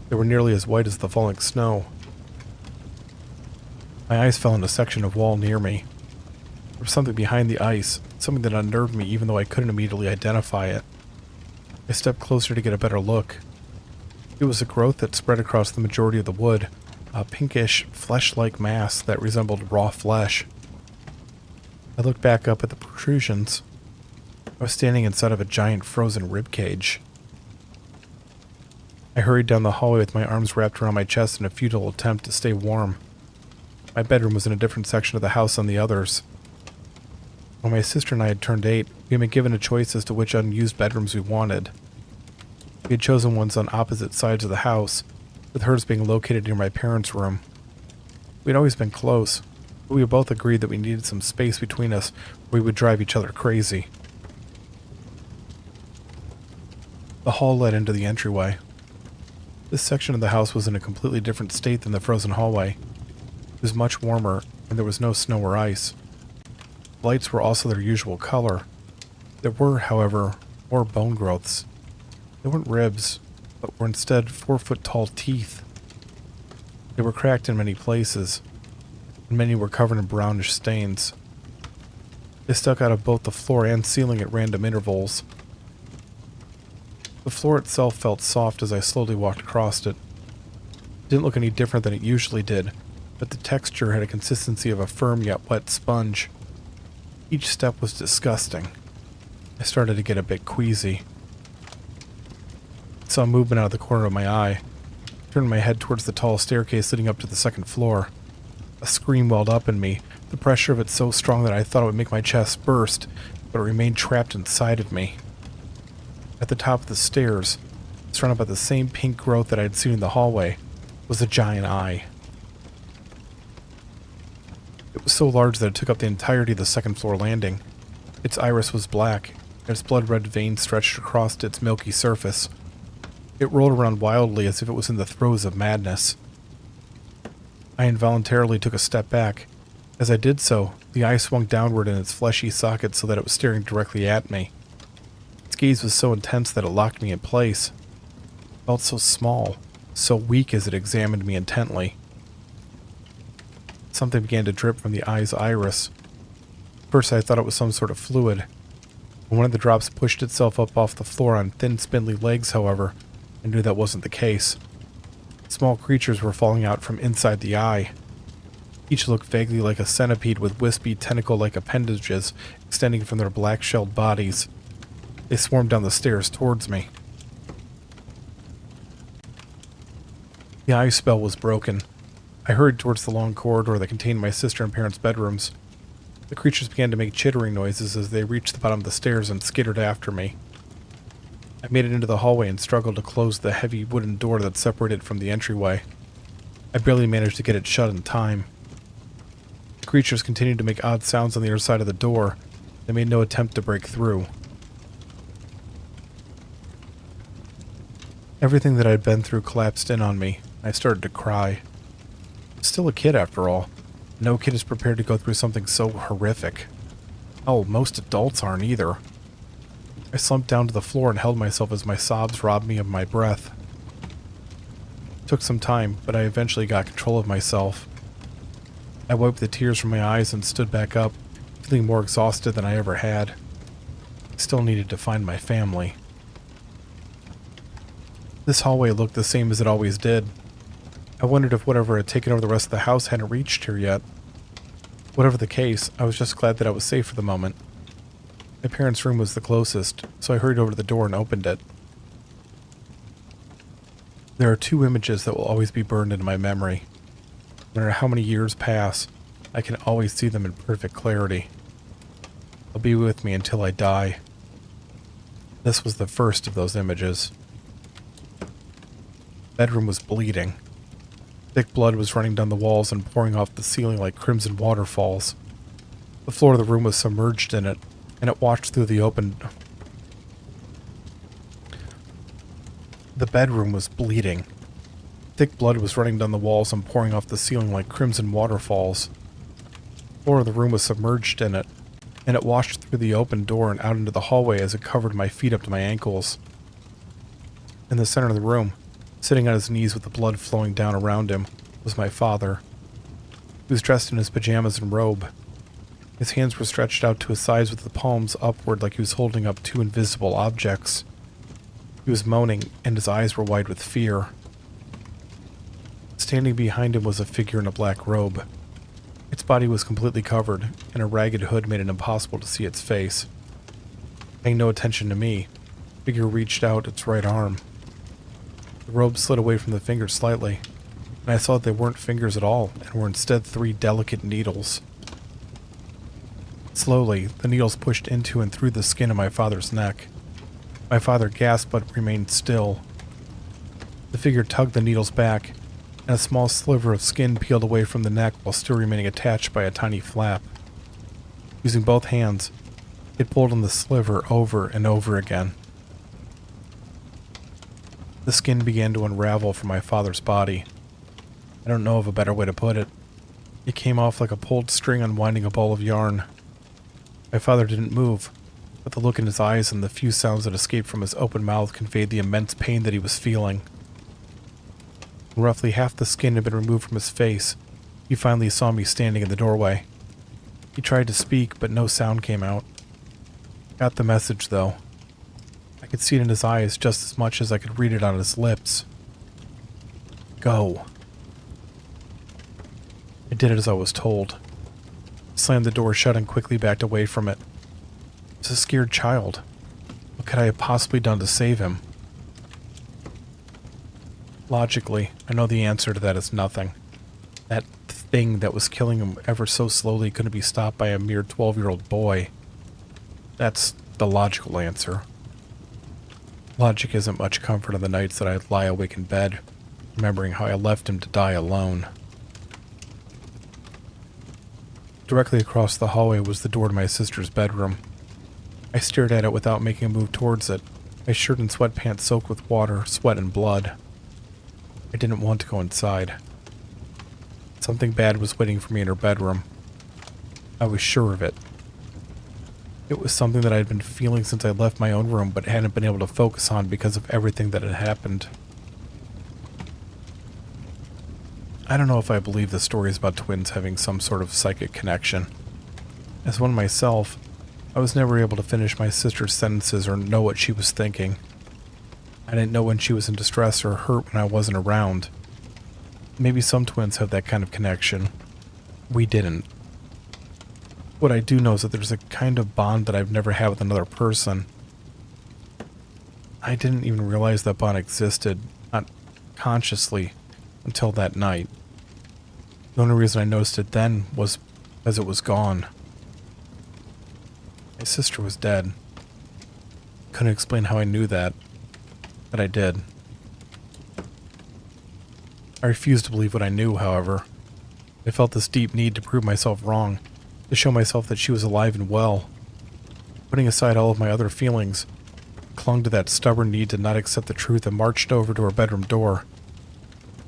They were nearly as white as the falling snow. My eyes fell on a section of wall near me. There was something behind the ice, something that unnerved me even though I couldn't immediately identify it. I stepped closer to get a better look. It was a growth that spread across the majority of the wood, a pinkish, flesh-like mass that resembled raw flesh. I looked back up at the protrusions. I was standing inside of a giant frozen rib cage. I hurried down the hallway with my arms wrapped around my chest in a futile attempt to stay warm. My bedroom was in a different section of the house than the others. When my sister and I had turned 8, we had been given a choice as to which unused bedrooms we wanted. We had chosen ones on opposite sides of the house, with hers being located near my parents' room. We'd always been close, but we both agreed that we needed some space between us or we would drive each other crazy. The hall led into the entryway. This section of the house was in a completely different state than the frozen hallway. It was much warmer, and there was no snow or ice. The lights were also their usual color. There were, however, more bone growths. They weren't ribs, but were instead 4-foot-tall teeth. They were cracked in many places, and many were covered in brownish stains. They stuck out of both the floor and ceiling at random intervals. The floor itself felt soft as I slowly walked across it. It didn't look any different than it usually did, but the texture had a consistency of a firm yet wet sponge. Each step was disgusting. I started to get a bit queasy. I saw movement out of the corner of my eye. I turned my head towards the tall staircase leading up to the second floor. A scream welled up in me, the pressure of it so strong that I thought it would make my chest burst, but it remained trapped inside of me. At the top of the stairs, surrounded by the same pink growth that I had seen in the hallway, was a giant eye. It was so large that it took up the entirety of the second floor landing. Its iris was black, and its blood-red veins stretched across its milky surface. It rolled around wildly as if it was in the throes of madness. I involuntarily took a step back. As I did so, the eye swung downward in its fleshy socket so that it was staring directly at me. Its gaze was so intense that it locked me in place. It felt so small, so weak as it examined me intently. Something began to drip from the eye's iris. First I thought it was some sort of fluid. When one of the drops pushed itself up off the floor on thin, spindly legs, however, I knew that wasn't the case. Small creatures were falling out from inside the eye. Each looked vaguely like a centipede with wispy, tentacle-like appendages extending from their black-shelled bodies. They swarmed down the stairs towards me. The eye spell was broken. I hurried towards the long corridor that contained my sister and parents' bedrooms. The creatures began to make chittering noises as they reached the bottom of the stairs and skittered after me. I made it into the hallway and struggled to close the heavy wooden door that separated it from the entryway. I barely managed to get it shut in time. The creatures continued to make odd sounds on the other side of the door. They made no attempt to break through. Everything that I'd been through collapsed in on me. I started to cry. I'm still a kid after all. No kid is prepared to go through something so horrific. Oh, most adults aren't either. I slumped down to the floor and held myself as my sobs robbed me of my breath. It took some time, but I eventually got control of myself. I wiped the tears from my eyes and stood back up, feeling more exhausted than I ever had. I still needed to find my family. This hallway looked the same as it always did. I wondered if whatever had taken over the rest of the house hadn't reached here yet. Whatever the case, I was just glad that I was safe for the moment. My parents' room was the closest, so I hurried over to the door and opened it. There are two images that will always be burned into my memory. No matter how many years pass, I can always see them in perfect clarity. They'll be with me until I die. This was the first of those images. The bedroom was bleeding. Thick blood was running down the walls and pouring off the ceiling like crimson waterfalls. The floor of the room was submerged in it, and it watched through the open... The bedroom was bleeding. Thick blood was running down the walls and pouring off the ceiling like crimson waterfalls. The floor of the room was submerged in it, and it washed through the open door and out into the hallway as it covered my feet up to my ankles. In the center of the room, sitting on his knees with the blood flowing down around him, was my father. He was dressed in his pajamas and robe. His hands were stretched out to his sides with the palms upward like he was holding up two invisible objects. He was moaning, and his eyes were wide with fear. Standing behind him was a figure in a black robe. Its body was completely covered, and a ragged hood made it impossible to see its face. Paying no attention to me, the figure reached out its right arm. The robe slid away from the fingers slightly, and I saw that they weren't fingers at all, and were instead 3 delicate needles. Slowly, the needles pushed into and through the skin of my father's neck. My father gasped but remained still. The figure tugged the needles back, and a small sliver of skin peeled away from the neck while still remaining attached by a tiny flap. Using both hands, it pulled on the sliver over and over again. The skin began to unravel from my father's body. I don't know of a better way to put it. It came off like a pulled string unwinding a ball of yarn. My father didn't move, but the look in his eyes and the few sounds that escaped from his open mouth conveyed the immense pain that he was feeling. When roughly half the skin had been removed from his face, he finally saw me standing in the doorway. He tried to speak, but no sound came out. Got the message, though. I could see it in his eyes just as much as I could read it on his lips. Go. I did it as I was told. Slammed the door shut and quickly backed away from it. I was a scared child. What could I have possibly done to save him? Logically, I know the answer to that is nothing. That thing that was killing him ever so slowly couldn't be stopped by a mere 12-year-old boy. That's the logical answer. Logic isn't much comfort on the nights that I lie awake in bed, remembering how I left him to die alone. Directly across the hallway was the door to my sister's bedroom. I stared at it without making a move towards it, my shirt and sweatpants soaked with water, sweat, and blood. I didn't want to go inside. Something bad was waiting for me in her bedroom. I was sure of it. It was something that I had been feeling since I left my own room but hadn't been able to focus on because of everything that had happened. I don't know if I believe the stories about twins having some sort of psychic connection. As one myself, I was never able to finish my sister's sentences or know what she was thinking. I didn't know when she was in distress or hurt when I wasn't around. Maybe some twins have that kind of connection. We didn't. What I do know is that there's a kind of bond that I've never had with another person. I didn't even realize that bond existed, not consciously, until that night. The only reason I noticed it then was because it was gone. My sister was dead. Couldn't explain how I knew that, but I did. I refused to believe what I knew, however. I felt this deep need to prove myself wrong, to show myself that she was alive and well. Putting aside all of my other feelings, I clung to that stubborn need to not accept the truth and marched over to her bedroom door.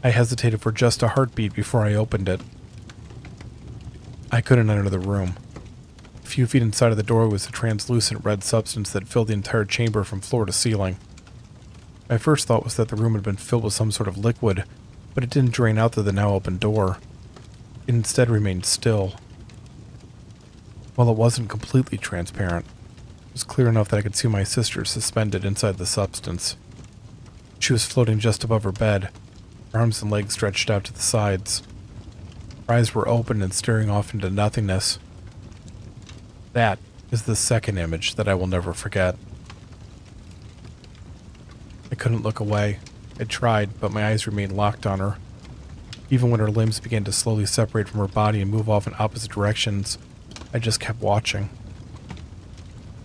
I hesitated for just a heartbeat before I opened it. I couldn't enter the room. A few feet inside of the door was a translucent red substance that filled the entire chamber from floor to ceiling. My first thought was that the room had been filled with some sort of liquid, but it didn't drain out through the now open door. It instead remained still. While it wasn't completely transparent, it was clear enough that I could see my sister suspended inside the substance. She was floating just above her bed, her arms and legs stretched out to the sides. Her eyes were open and staring off into nothingness. That is the second image that I will never forget. I couldn't look away. I tried, but my eyes remained locked on her. Even when her limbs began to slowly separate from her body and move off in opposite directions, I just kept watching.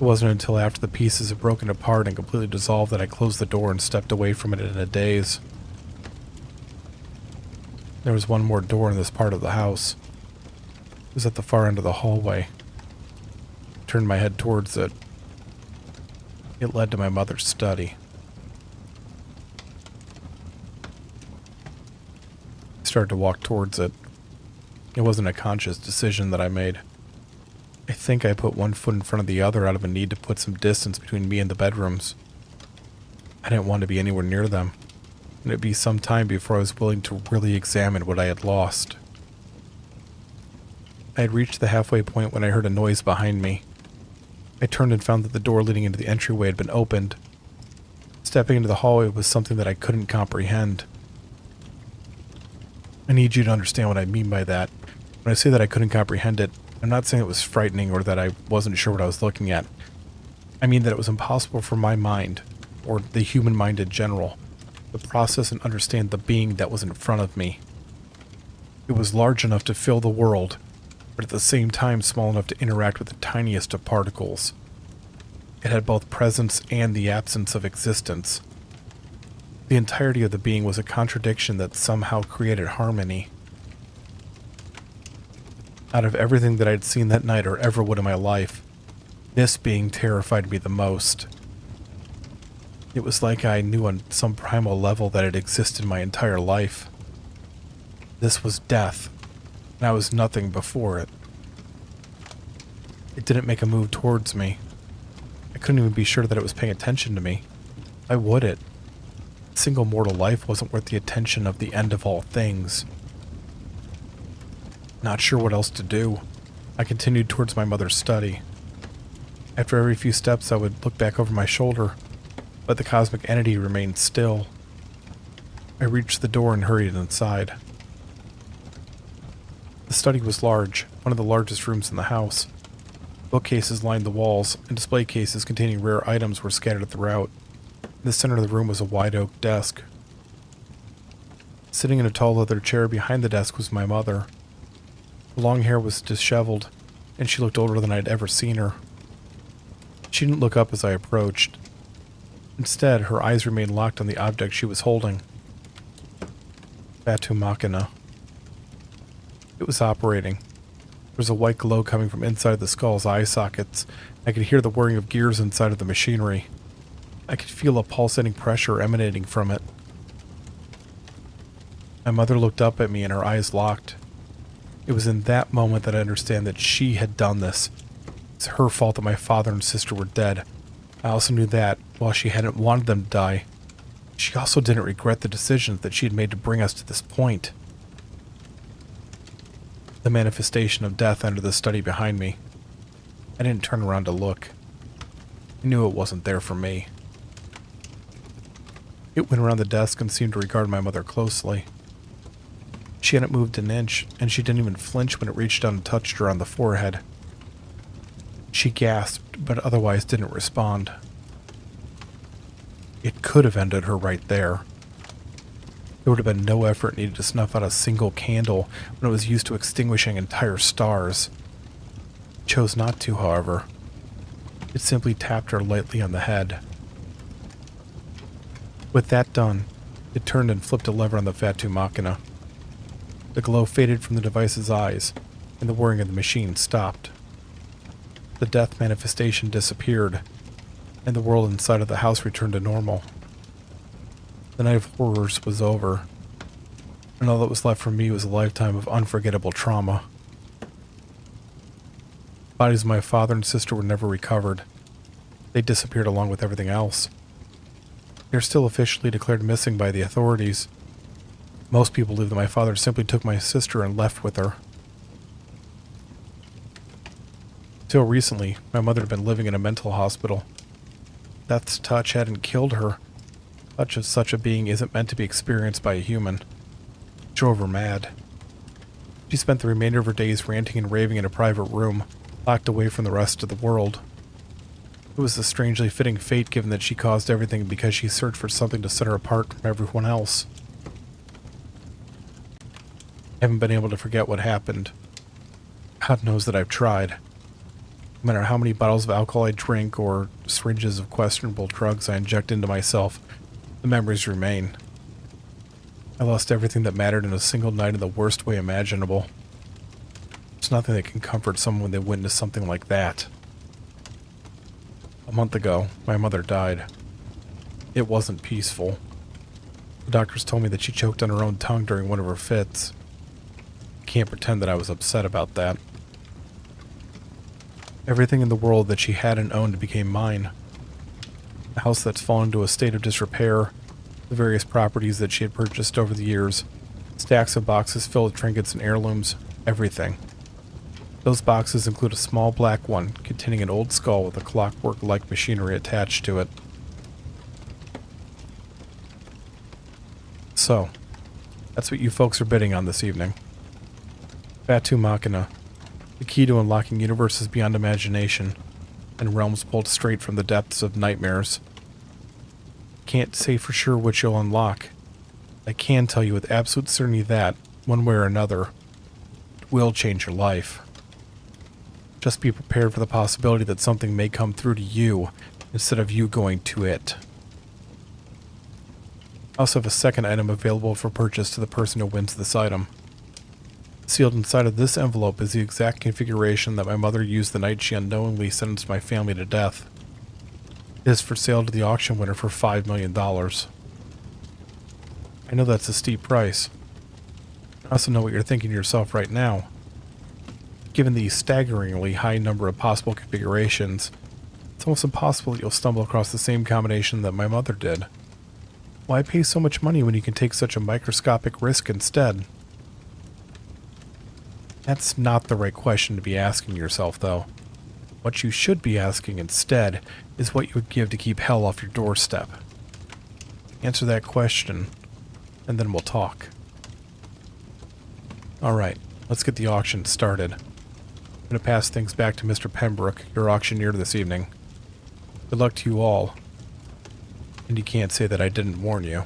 It wasn't until after the pieces had broken apart and completely dissolved that I closed the door and stepped away from it in a daze. There was one more door in this part of the house. It was at the far end of the hallway. I turned my head towards it. It led to my mother's study. I started to walk towards it. It wasn't a conscious decision that I made. I think I put one foot in front of the other out of a need to put some distance between me and the bedrooms. I didn't want to be anywhere near them, and it'd be some time before I was willing to really examine what I had lost. I had reached the halfway point when I heard a noise behind me. I turned and found that the door leading into the entryway had been opened. Stepping into the hallway was something that I couldn't comprehend. I need you to understand what I mean by that. When I say that I couldn't comprehend it, I'm not saying it was frightening or that I wasn't sure what I was looking at. I mean that it was impossible for my mind, or the human mind in general, to process and understand the being that was in front of me. It was large enough to fill the world, but at the same time small enough to interact with the tiniest of particles. It had both presence and the absence of existence. The entirety of the being was a contradiction that somehow created harmony. Out of everything that I'd seen that night or ever would in my life, this being terrified me the most. It was like I knew on some primal level that it existed my entire life. This was death, and I was nothing before it. It didn't make a move towards me. I couldn't even be sure that it was paying attention to me. Why would it? A single mortal life wasn't worth the attention of the end of all things. Not sure what else to do, I continued towards my mother's study. After every few steps I would look back over my shoulder, but the cosmic entity remained still. I reached the door and hurried inside. The study was large, one of the largest rooms in the house. Bookcases lined the walls, and display cases containing rare items were scattered throughout. In the center of the room was a wide oak desk. Sitting in a tall leather chair behind the desk was my mother. Her long hair was disheveled, and she looked older than I'd ever seen her. She didn't look up as I approached. Instead, her eyes remained locked on the object she was holding. Fatu Machina. It was operating. There was a white glow coming from inside the skull's eye sockets. I could hear the whirring of gears inside of the machinery. I could feel a pulsating pressure emanating from it. My mother looked up at me and her eyes locked. It was in that moment that I understand that she had done this. It's her fault that my father and sister were dead. I also knew that, while she hadn't wanted them to die, she also didn't regret the decisions that she had made to bring us to this point. The manifestation of death entered the study behind me. I didn't turn around to look. I knew it wasn't there for me. It went around the desk and seemed to regard my mother closely. She hadn't moved an inch, and she didn't even flinch when it reached down and touched her on the forehead. She gasped, but otherwise didn't respond. It could have ended her right there. There would have been no effort needed to snuff out a single candle when it was used to extinguishing entire stars. It chose not to, however. It simply tapped her lightly on the head. With that done, it turned and flipped a lever on the Fatu Machina. The glow faded from the device's eyes, and the whirring of the machine stopped. The death manifestation disappeared, and the world inside of the house returned to normal. The night of horrors was over, and all that was left for me was a lifetime of unforgettable trauma. The bodies of my father and sister were never recovered. They disappeared along with everything else. They are still officially declared missing by the authorities. Most people believe that my father simply took my sister and left with her. Till recently, my mother had been living in a mental hospital. Death's touch hadn't killed her, Such a being isn't meant to be experienced by a human. It drove her mad. She spent the remainder of her days ranting and raving in a private room, locked away from the rest of the world. It was a strangely fitting fate given that she caused everything because she searched for something to set her apart from everyone else. I haven't been able to forget what happened. God knows that I've tried. No matter how many bottles of alcohol I drink or syringes of questionable drugs I inject into myself, the memories remain. I lost everything that mattered in a single night in the worst way imaginable. There's nothing that can comfort someone when they witness something like that. A month ago, my mother died. It wasn't peaceful. The doctors told me that she choked on her own tongue during one of her fits. I can't pretend that I was upset about that. Everything in the world that she had and owned became mine. The house that's fallen into a state of disrepair, the various properties that she had purchased over the years, stacks of boxes filled with trinkets and heirlooms, everything. Those boxes include a small black one containing an old skull with a clockwork-like machinery attached to it. So, that's what you folks are bidding on this evening. Fatu Machina, the key to unlocking universes beyond imagination, and realms pulled straight from the depths of nightmares. Can't say for sure which you'll unlock. I can tell you with absolute certainty that, one way or another, it will change your life. Just be prepared for the possibility that something may come through to you, instead of you going to it. I also have a second item available for purchase to the person who wins this item. Sealed inside of this envelope is the exact configuration that my mother used the night she unknowingly sentenced my family to death. It is for sale to the auction winner for $5 million. I know that's a steep price. I also know what you're thinking to yourself right now. Given the staggeringly high number of possible configurations, it's almost impossible that you'll stumble across the same combination that my mother did. Why pay so much money when you can take such a microscopic risk instead? That's not the right question to be asking yourself, though. What you should be asking instead is what you would give to keep hell off your doorstep. Answer that question, and then we'll talk. Alright, let's get the auction started. I'm going to pass things back to Mr. Pembroke, your auctioneer this evening. Good luck to you all. And you can't say that I didn't warn you.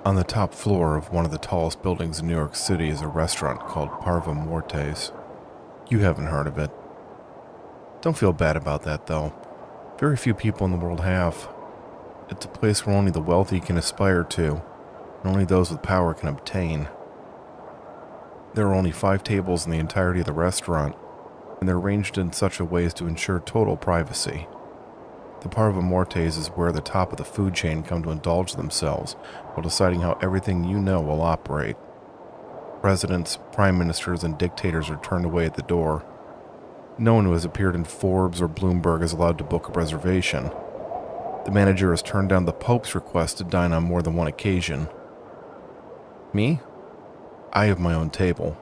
On the top floor of one of the tallest buildings in New York City is a restaurant called Parva Mortes. You haven't heard of it. Don't feel bad about that, though. Very few people in the world have. It's a place where only the wealthy can aspire to, and only those with power can obtain. There are only 5 tables in the entirety of the restaurant, and they're arranged in such a way as to ensure total privacy. The Parva Mortes is where the top of the food chain come to indulge themselves while deciding how everything you know will operate. Presidents, prime ministers, and dictators are turned away at the door. No one who has appeared in Forbes or Bloomberg is allowed to book a reservation. The manager has turned down the Pope's request to dine on more than one occasion. Me? I have my own table.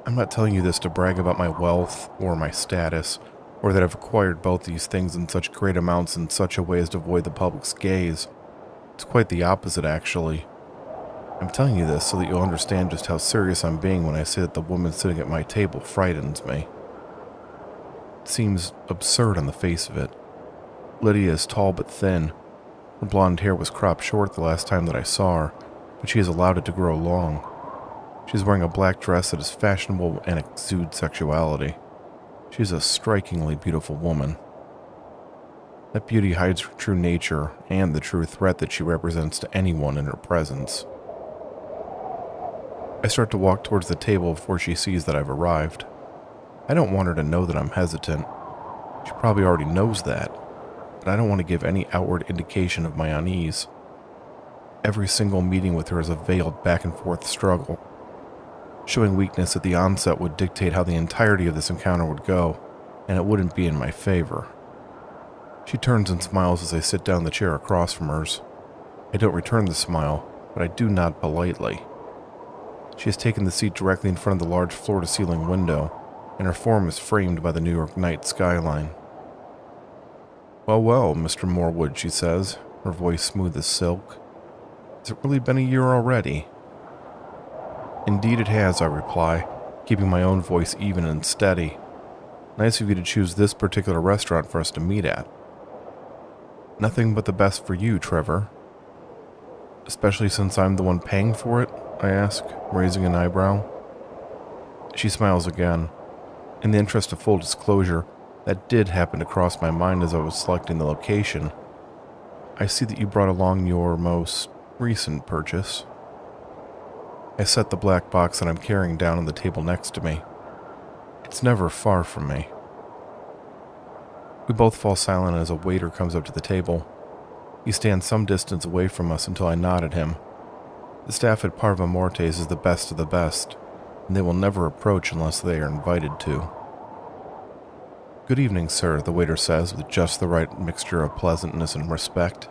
I'm not telling you this to brag about my wealth or my status, or that I've acquired both these things in such great amounts in such a way as to avoid the public's gaze. It's quite the opposite, actually. I'm telling you this so that you'll understand just how serious I'm being when I say that the woman sitting at my table frightens me. It seems absurd on the face of it. Lydia is tall but thin. Her blonde hair was cropped short the last time that I saw her, but she has allowed it to grow long. She's wearing a black dress that is fashionable and exudes sexuality. She's a strikingly beautiful woman. That beauty hides her true nature and the true threat that she represents to anyone in her presence. I start to walk towards the table before she sees that I've arrived. I don't want her to know that I'm hesitant. She probably already knows that, but I don't want to give any outward indication of my unease. Every single meeting with her is a veiled back and forth struggle. Showing weakness at the onset would dictate how the entirety of this encounter would go, and it wouldn't be in my favor. She turns and smiles as I sit down in the chair across from hers. I don't return the smile, but I do nod politely. She has taken the seat directly in front of the large floor-to-ceiling window, and her form is framed by the New York night skyline. "Well, well, Mr. Morwood," she says, her voice smooth as silk. "Has it really been a year already?" "Indeed it has," I reply, keeping my own voice even and steady. "Nice of you to choose this particular restaurant for us to meet at." "Nothing but the best for you, Trevor." "Especially since I'm the one paying for it?" I ask, raising an eyebrow. She smiles again. In the interest of full disclosure, that did happen to cross my mind as I was selecting the location. "I see that you brought along your most recent purchase." I set the black box that I'm carrying down on the table next to me. It's never far from me. We both fall silent as a waiter comes up to the table. He stands some distance away from us until I nod at him. The staff at Parva Mortes is the best of the best, and they will never approach unless they are invited to. "Good evening, sir," the waiter says with just the right mixture of pleasantness and respect.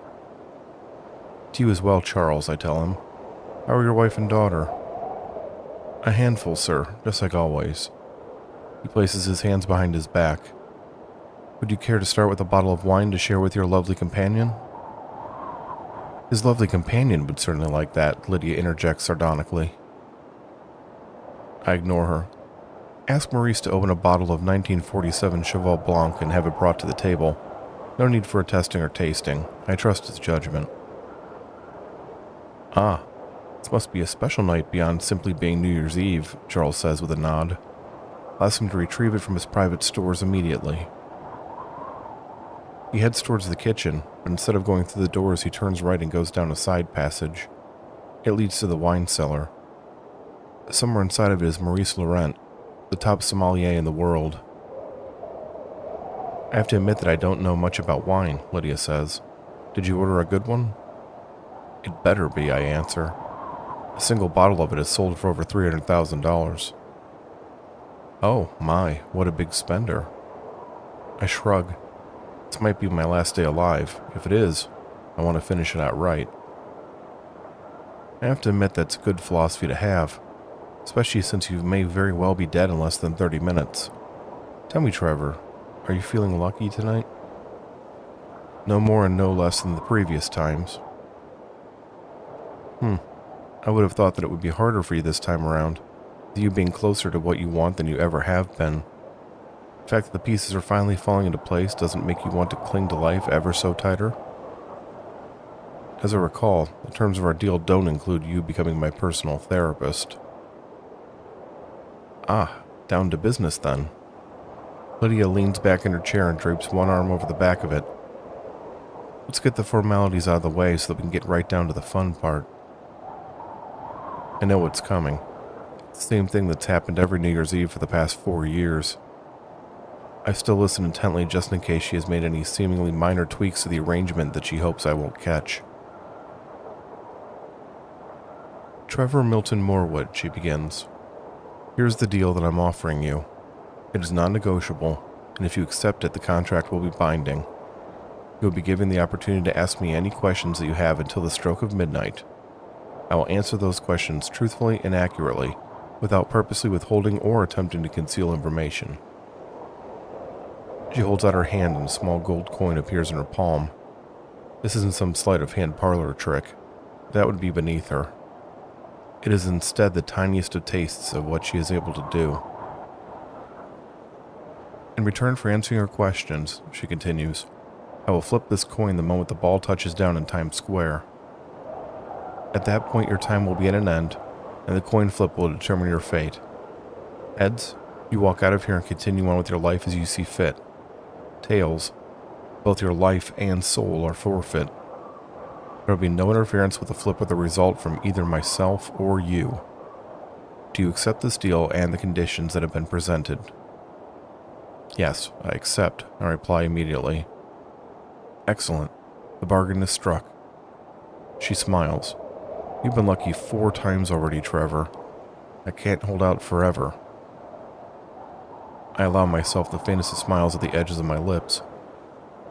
"To you as well, Charles," I tell him. "How are your wife and daughter?" "A handful, sir, just like always." He places his hands behind his back. "Would you care to start with a bottle of wine to share with your lovely companion?" "His lovely companion would certainly like that," Lydia interjects sardonically. I ignore her. "Ask Maurice to open a bottle of 1947 Cheval Blanc and have it brought to the table. No need for a testing or tasting. I trust his judgment." "Ah, this must be a special night beyond simply being New Year's Eve," Charles says with a nod. I'll ask him to retrieve it from his private stores immediately. He heads towards the kitchen, but instead of going through the doors, he turns right and goes down a side passage. It leads to the wine cellar. Somewhere inside of it is Maurice Laurent, the top sommelier in the world. "I have to admit that I don't know much about wine," Lydia says. "Did you order a good one?" "It better be," I answer. "A single bottle of it is sold for over $300,000. "Oh, my, what a big spender." I shrug. This might be my last day alive. If it is, I want to finish it out right. I have to admit that's a good philosophy to have, especially since you may very well be dead in less than 30 minutes. Tell me, Trevor, are you feeling lucky tonight? No more and no less than the previous times. I would have thought that it would be harder for you this time around, with you being closer to what you want than you ever have been. The fact that the pieces are finally falling into place doesn't make you want to cling to life ever so tighter. As I recall, the terms of our deal don't include you becoming my personal therapist. Ah, down to business then. Lydia leans back in her chair and drapes one arm over the back of it. Let's get the formalities out of the way so that we can get right down to the fun part. I know what's coming. It's the same thing that's happened every New Year's Eve for the past 4 years. I still listen intently just in case she has made any seemingly minor tweaks to the arrangement that she hopes I won't catch. Trevor Milton Morwood, she begins. Here's the deal that I'm offering you. It is non-negotiable, and if you accept it, the contract will be binding. You will be given the opportunity to ask me any questions that you have until the stroke of midnight. I will answer those questions truthfully and accurately, without purposely withholding or attempting to conceal information. She holds out her hand and a small gold coin appears in her palm. This isn't some sleight of hand parlor trick. That would be beneath her. It is instead the tiniest of tastes of what she is able to do. In return for answering her questions, she continues, I will flip this coin the moment the ball touches down in Times Square. At that point, your time will be at an end, and the coin flip will determine your fate. Heads, you walk out of here and continue on with your life as you see fit. Tails, both your life and soul are forfeit. There will be no interference with the flip of the result from either myself or you. Do you accept this deal and the conditions that have been presented? Yes, I accept, I reply immediately. Excellent. The bargain is struck. She smiles. You've been lucky 4 times already, Trevor. I can't hold out forever. I allow myself the faintest of smiles at the edges of my lips.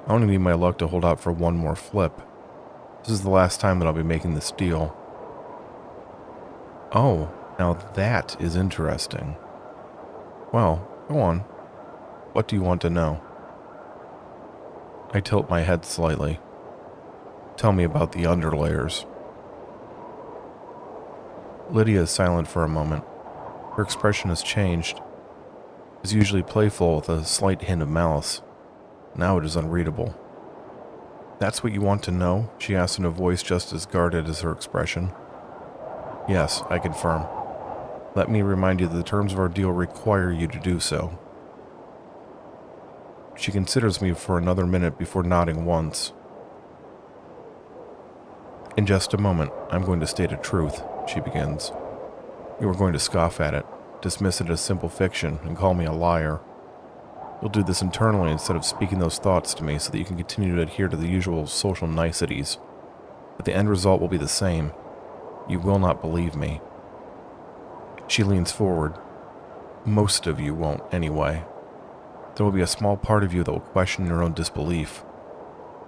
I only need my luck to hold out for one more flip. This is the last time that I'll be making this deal. Oh, now that is interesting. Well, go on. What do you want to know? I tilt my head slightly. Tell me about the underlayers. Lydia is silent for a moment. Her expression has changed. It is usually playful with a slight hint of malice. Now it is unreadable. That's what you want to know? She asks in a voice just as guarded as her expression. Yes, I confirm. Let me remind you that the terms of our deal require you to do so. She considers me for another minute before nodding once. In just a moment, I'm going to state a truth, she begins. You are going to scoff at it, dismiss it as simple fiction, and call me a liar. You'll do this internally instead of speaking those thoughts to me so that you can continue to adhere to the usual social niceties. But the end result will be the same. You will not believe me. She leans forward. Most of you won't, anyway. There will be a small part of you that will question your own disbelief.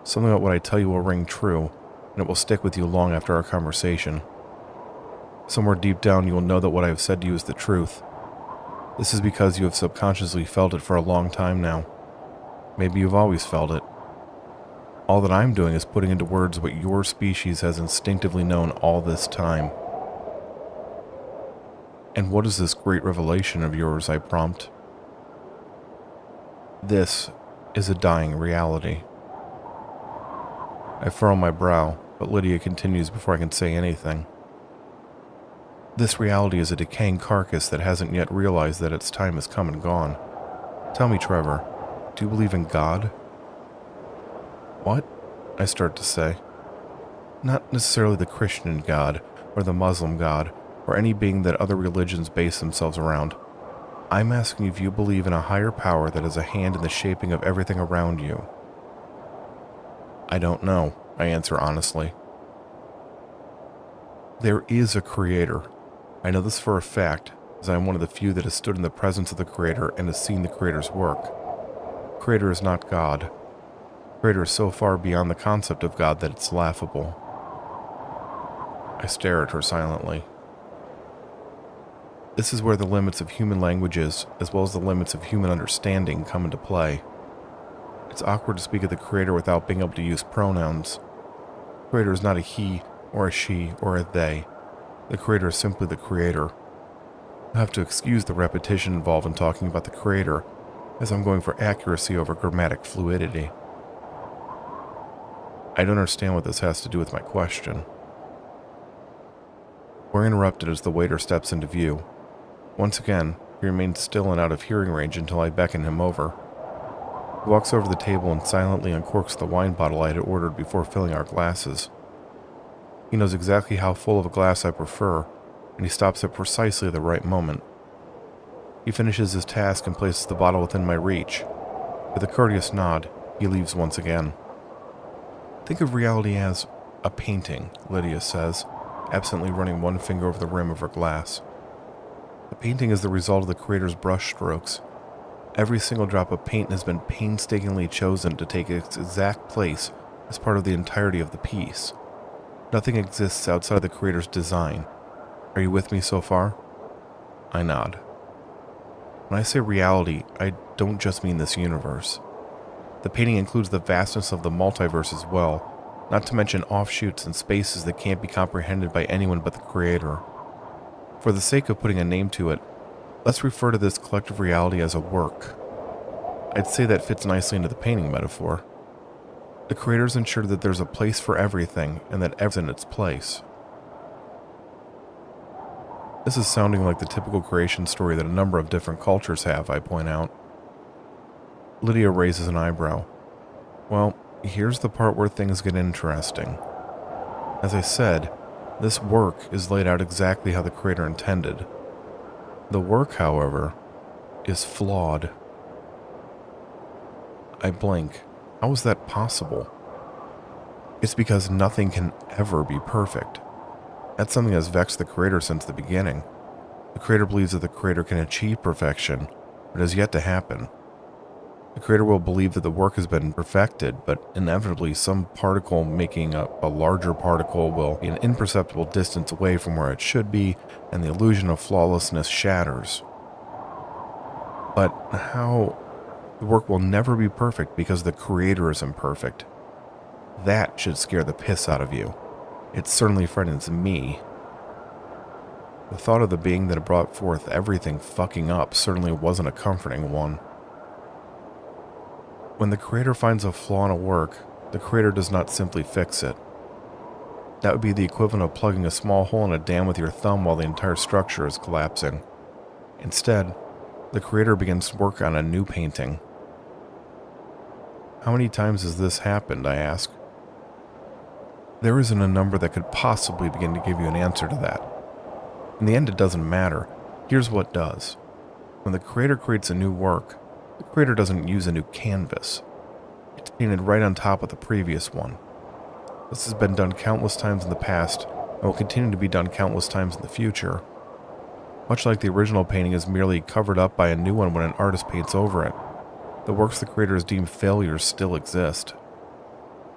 Something about what I tell you will ring true, and it will stick with you long after our conversation. Somewhere deep down you will know that what I have said to you is the truth. This is because you have subconsciously felt it for a long time now. Maybe you've always felt it. All that I'm doing is putting into words what your species has instinctively known all this time. And what is this great revelation of yours, I prompt? This is a dying reality. I furrow my brow, but Lydia continues before I can say anything. This reality is a decaying carcass that hasn't yet realized that its time has come and gone. Tell me, Trevor, do you believe in God? What? I start to say. Not necessarily the Christian God, or the Muslim God, or any being that other religions base themselves around. I'm asking if you believe in a higher power that has a hand in the shaping of everything around you. I don't know, I answer honestly. There is a creator. I know this for a fact, as I am one of the few that has stood in the presence of the creator and has seen the creator's work. Creator is not God. Creator is so far beyond the concept of God that it's laughable. I stare at her silently. This is where the limits of human languages, as well as the limits of human understanding, come into play. It's awkward to speak of the Creator without being able to use pronouns. The Creator is not a he, or a she, or a they. The Creator is simply the Creator. I have to excuse the repetition involved in talking about the Creator, as I'm going for accuracy over grammatic fluidity. I don't understand what this has to do with my question. We're interrupted as the waiter steps into view. Once again, he remains still and out of hearing range until I beckon him over. He walks over to the table and silently uncorks the wine bottle I had ordered before filling our glasses. He knows exactly how full of a glass I prefer, and he stops at precisely the right moment. He finishes his task and places the bottle within my reach. With a courteous nod, he leaves once again. Think of reality as a painting, Lydia says, absently running one finger over the rim of her glass. The painting is the result of the creator's brush strokes. Every single drop of paint has been painstakingly chosen to take its exact place as part of the entirety of the piece. Nothing exists outside the creator's design. Are you with me so far? I nod. When I say reality, I don't just mean this universe. The painting includes the vastness of the multiverse as well, not to mention offshoots and spaces that can't be comprehended by anyone but the creator. For the sake of putting a name to it, let's refer to this collective reality as a work. I'd say that fits nicely into the painting metaphor. The creators ensured that there's a place for everything and that everything's in its place. This is sounding like the typical creation story that a number of different cultures have, I point out. Lydia raises an eyebrow. Well, here's the part where things get interesting. As I said, this work is laid out exactly how the creator intended. The work, however, is flawed. I blink. How is that possible? It's because nothing can ever be perfect. That's something that's vexed the creator since the beginning. The creator believes that the creator can achieve perfection, but it has yet to happen. The creator will believe that the work has been perfected, but inevitably some particle making a larger particle will be an imperceptible distance away from where it should be, and the illusion of flawlessness shatters. But how? The work will never be perfect because the creator is imperfect. That should scare the piss out of you. It certainly frightens me. The thought of the being that had brought forth everything fucking up certainly wasn't a comforting one. When the creator finds a flaw in a work, the creator does not simply fix it. That would be the equivalent of plugging a small hole in a dam with your thumb while the entire structure is collapsing. Instead, the creator begins work on a new painting. How many times has this happened, I ask? There isn't a number that could possibly begin to give you an answer to that. In the end, it doesn't matter. Here's what does. When the creator creates a new work, the creator doesn't use a new canvas. It's painted right on top of the previous one. This has been done countless times in the past, and will continue to be done countless times in the future. Much like the original painting is merely covered up by a new one when an artist paints over it, the works the creator has deemed failures still exist.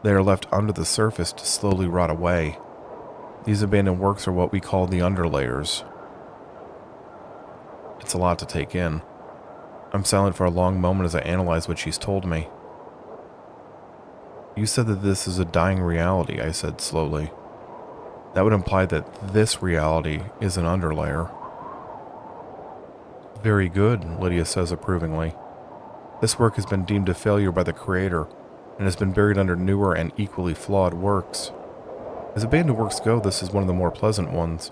They are left under the surface to slowly rot away. These abandoned works are what we call the underlayers. It's a lot to take in. I'm silent for a long moment as I analyze what she's told me. You said that this is a dying reality, I said slowly. That would imply that this reality is an underlayer. Very good, Lydia says approvingly. This work has been deemed a failure by the creator, and has been buried under newer and equally flawed works. As abandoned works go, this is one of the more pleasant ones.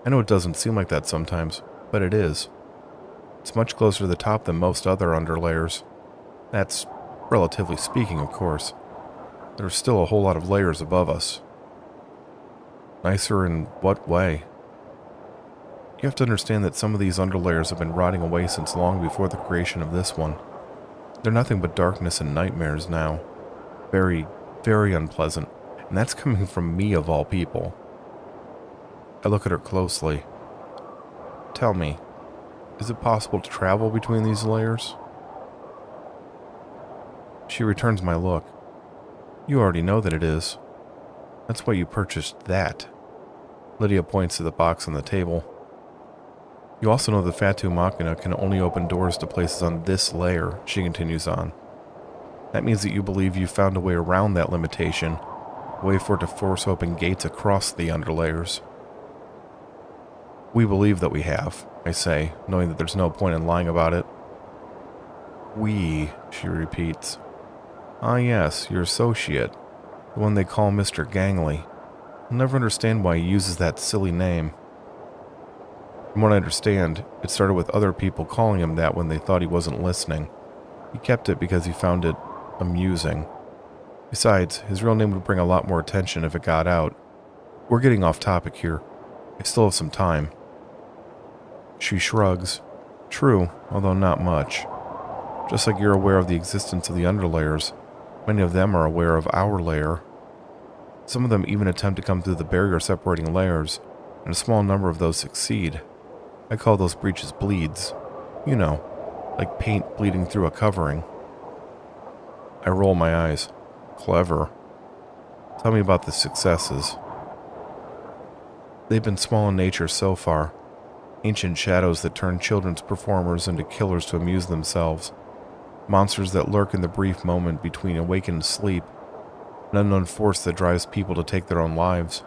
I know it doesn't seem like that sometimes, but it is. It's much closer to the top than most other underlayers. That's relatively speaking, of course. There's still a whole lot of layers above us. Nicer in what way? You have to understand that some of these underlayers have been rotting away since long before the creation of this one. They're nothing but darkness and nightmares now. Very, very unpleasant, and that's coming from me of all people. I look at her closely. Tell me, is it possible to travel between these layers? She returns my look. You already know that it is. That's why you purchased that. Lydia points to the box on the table. You also know the Fatu Machina can only open doors to places on this layer, she continues on. That means that you believe you found a way around that limitation, a way for it to force open gates across the underlayers. We believe that we have, I say, knowing that there's no point in lying about it. We, she repeats. Ah yes, your associate, the one they call Mr. Gangley. I'll never understand why he uses that silly name. From what I understand, it started with other people calling him that when they thought he wasn't listening. He kept it because he found it amusing. Besides, his real name would bring a lot more attention if it got out. We're getting off topic here. I still have some time. She shrugs. True, although not much. Just like you're aware of the existence of the underlayers, many of them are aware of our layer. Some of them even attempt to come through the barrier separating layers, and a small number of those succeed. I call those breaches bleeds. You know, like paint bleeding through a covering. I roll my eyes. Clever. Tell me about the successes. They've been small in nature so far. Ancient shadows that turn children's performers into killers to amuse themselves. Monsters that lurk in the brief moment between awake and sleep. An unknown force that drives people to take their own lives.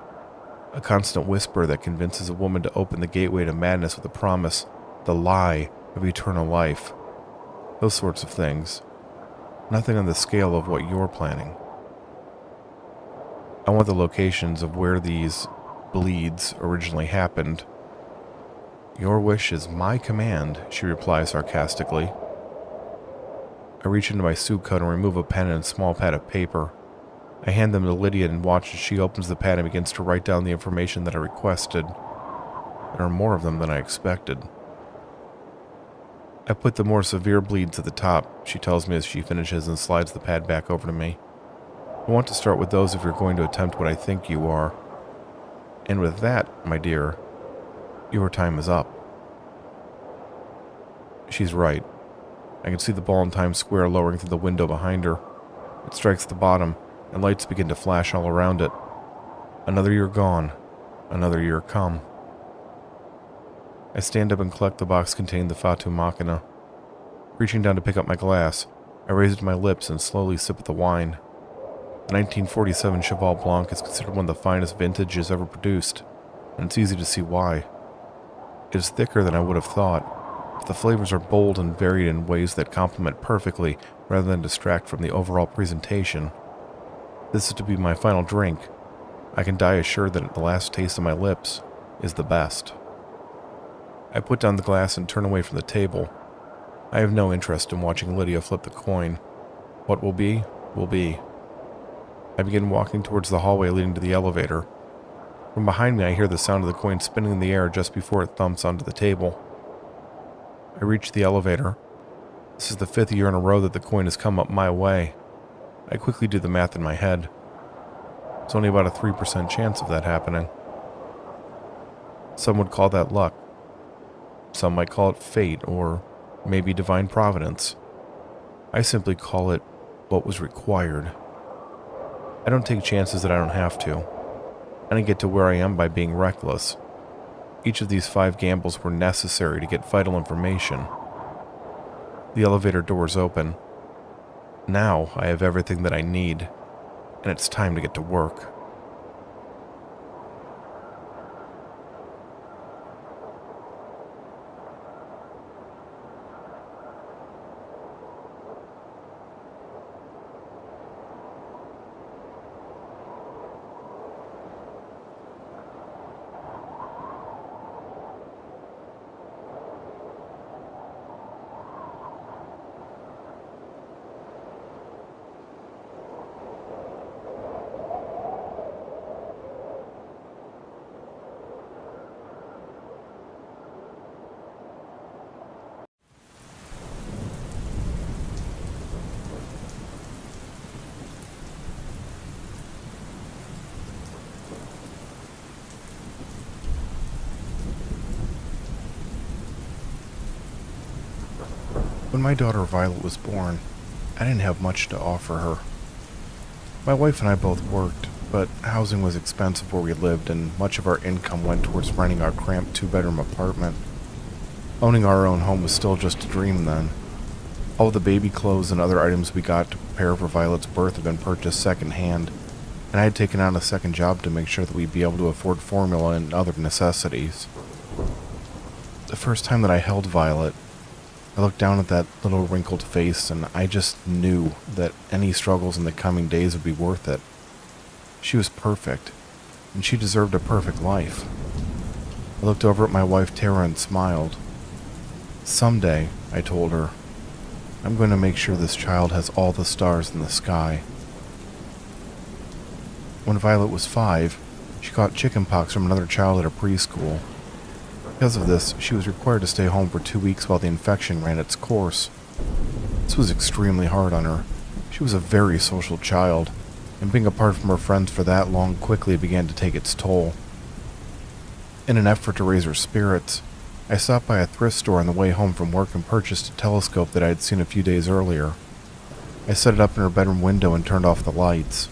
A constant whisper that convinces a woman to open the gateway to madness with a promise, the lie of eternal life. Those sorts of things. Nothing on the scale of what you're planning. I want the locations of where these bleeds originally happened. Your wish is my command, she replies sarcastically. I reach into my suit coat and remove a pen and a small pad of paper. I hand them to Lydia and watch as she opens the pad and begins to write down the information that I requested. There are more of them than I expected. I put the more severe bleeds at the top, she tells me as she finishes and slides the pad back over to me. I want to start with those if you're going to attempt what I think you are. And with that, my dear, your time is up. She's right. I can see the ball in Times Square lowering through the window behind her. It strikes the bottom, and lights begin to flash all around it. Another year gone. Another year come. I stand up and collect the box containing the Fatu Machina. Reaching down to pick up my glass, I raise it to my lips and slowly sip at the wine. The 1947 Cheval Blanc is considered one of the finest vintages ever produced, and it's easy to see why. It is thicker than I would have thought, but the flavors are bold and varied in ways that complement perfectly rather than distract from the overall presentation. This is to be my final drink. I can die assured that the last taste of my lips is the best. I put down the glass and turn away from the table. I have no interest in watching Lydia flip the coin. What will be, will be. I begin walking towards the hallway leading to the elevator. From behind me I hear the sound of the coin spinning in the air just before it thumps onto the table. I reach the elevator. This is the 5th year in a row that the coin has come up my way. I quickly do the math in my head. It's only about a 3% chance of that happening. Some would call that luck. Some might call it fate, or maybe divine providence. I simply call it what was required. I don't take chances that I don't have to. I didn't get to where I am by being reckless. Each of these 5 gambles were necessary to get vital information. The elevator doors open. Now I have everything that I need, and it's time to get to work. When my daughter Violet was born, I didn't have much to offer her. My wife and I both worked, but housing was expensive where we lived, and much of our income went towards renting our cramped 2-bedroom apartment. Owning our own home was still just a dream then. All of the baby clothes and other items we got to prepare for Violet's birth had been purchased secondhand, and I had taken on a second job to make sure that we'd be able to afford formula and other necessities. The first time that I held Violet, I looked down at that little wrinkled face, and I just knew that any struggles in the coming days would be worth it. She was perfect, and she deserved a perfect life. I looked over at my wife Tara and smiled. Someday, I told her, I'm going to make sure this child has all the stars in the sky. When Violet was 5, she caught chickenpox from another child at a preschool. Because of this, she was required to stay home for 2 weeks while the infection ran its course. This was extremely hard on her. She was a very social child, and being apart from her friends for that long quickly began to take its toll. In an effort to raise her spirits, I stopped by a thrift store on the way home from work and purchased a telescope that I had seen a few days earlier. I set it up in her bedroom window and turned off the lights.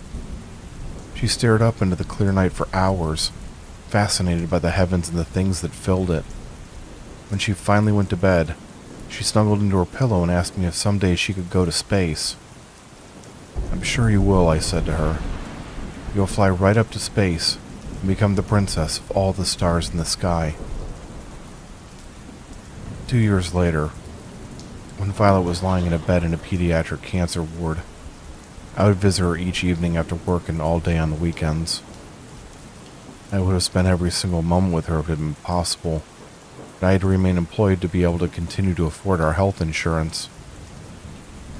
She stared up into the clear night for hours, fascinated by the heavens and the things that filled it. When she finally went to bed, she snuggled into her pillow and asked me if someday she could go to space. "I'm sure you will," I said to her. "You'll fly right up to space and become the princess of all the stars in the sky." 2 years later, when Violet was lying in a bed in a pediatric cancer ward, I would visit her each evening after work and all day on the weekends. I would have spent every single moment with her if it had been possible, but I had to remain employed to be able to continue to afford our health insurance.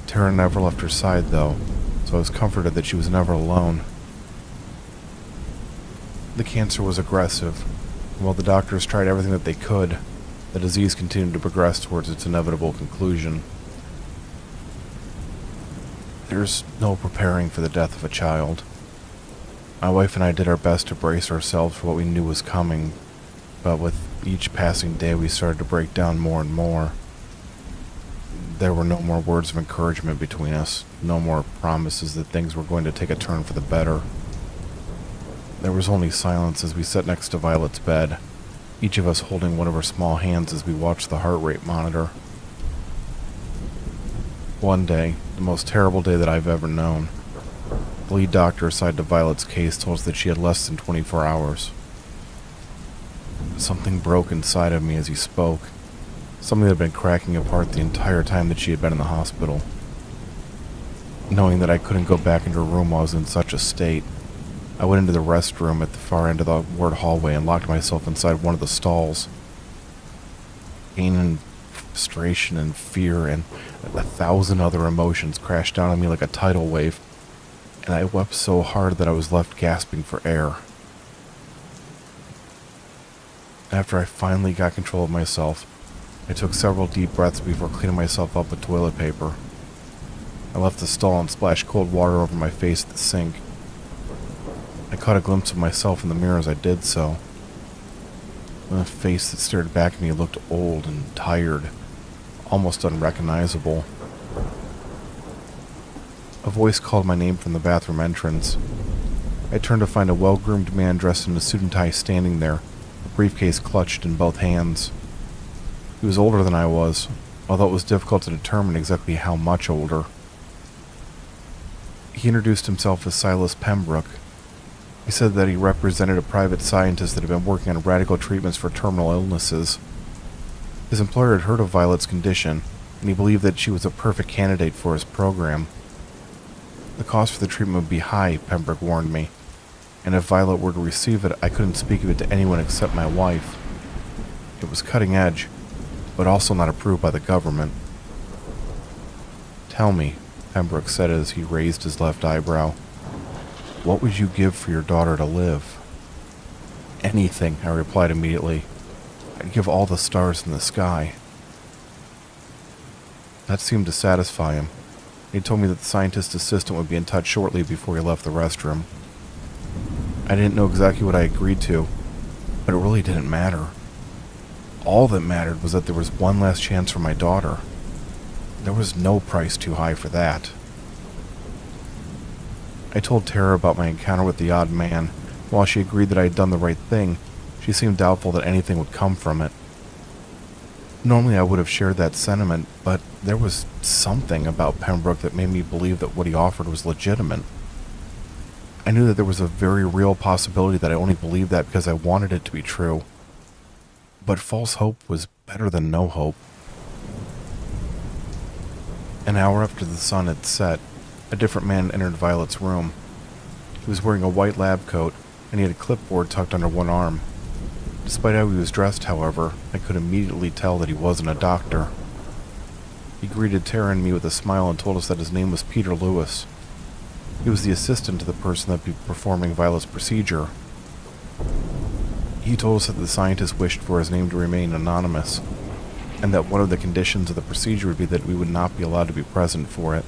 Tara never left her side, though, so I was comforted that she was never alone. The cancer was aggressive, and while the doctors tried everything that they could, the disease continued to progress towards its inevitable conclusion. There's no preparing for the death of a child. My wife and I did our best to brace ourselves for what we knew was coming, but with each passing day we started to break down more and more. There were no more words of encouragement between us, no more promises that things were going to take a turn for the better. There was only silence as we sat next to Violet's bed, each of us holding one of her small hands as we watched the heart rate monitor. One day, the most terrible day that I've ever known, the lead doctor assigned to Violet's case told us that she had less than 24 hours. Something broke inside of me as he spoke, something that had been cracking apart the entire time that she had been in the hospital. Knowing that I couldn't go back into her room while I was in such a state, I went into the restroom at the far end of the ward hallway and locked myself inside one of the stalls. Pain and frustration and fear and 1,000 other emotions crashed down on me like a tidal wave, and I wept so hard that I was left gasping for air. After I finally got control of myself, I took several deep breaths before cleaning myself up with toilet paper. I left the stall and splashed cold water over my face at the sink. I caught a glimpse of myself in the mirror as I did so. The face that stared back at me looked old and tired, almost unrecognizable. A voice called my name from the bathroom entrance. I turned to find a well-groomed man dressed in a suit and tie standing there, a briefcase clutched in both hands. He was older than I was, although it was difficult to determine exactly how much older. He introduced himself as Silas Pembroke. He said that he represented a private scientist that had been working on radical treatments for terminal illnesses. His employer had heard of Violet's condition, and he believed that she was a perfect candidate for his program. The cost for the treatment would be high, Pembroke warned me, and if Violet were to receive it, I couldn't speak of it to anyone except my wife. It was cutting edge, but also not approved by the government. "Tell me," Pembroke said as he raised his left eyebrow, "what would you give for your daughter to live?" "Anything," I replied immediately. "I'd give all the stars in the sky." That seemed to satisfy him. He told me that the scientist's assistant would be in touch shortly before he left the restroom. I didn't know exactly what I agreed to, but it really didn't matter. All that mattered was that there was one last chance for my daughter. There was no price too high for that. I told Tara about my encounter with the odd man. While she agreed that I had done the right thing, she seemed doubtful that anything would come from it. Normally I would have shared that sentiment, but there was something about Pembroke that made me believe that what he offered was legitimate. I knew that there was a very real possibility that I only believed that because I wanted it to be true. But false hope was better than no hope. An hour after the sun had set, a different man entered Violet's room. He was wearing a white lab coat, and he had a clipboard tucked under one arm. Despite how he was dressed, however, I could immediately tell that he wasn't a doctor. He greeted Tara and me with a smile and told us that his name was Peter Lewis. He was the assistant to the person that would be performing Violet's procedure. He told us that the scientist wished for his name to remain anonymous. and that one of the conditions of the procedure would be that we would not be allowed to be present for it.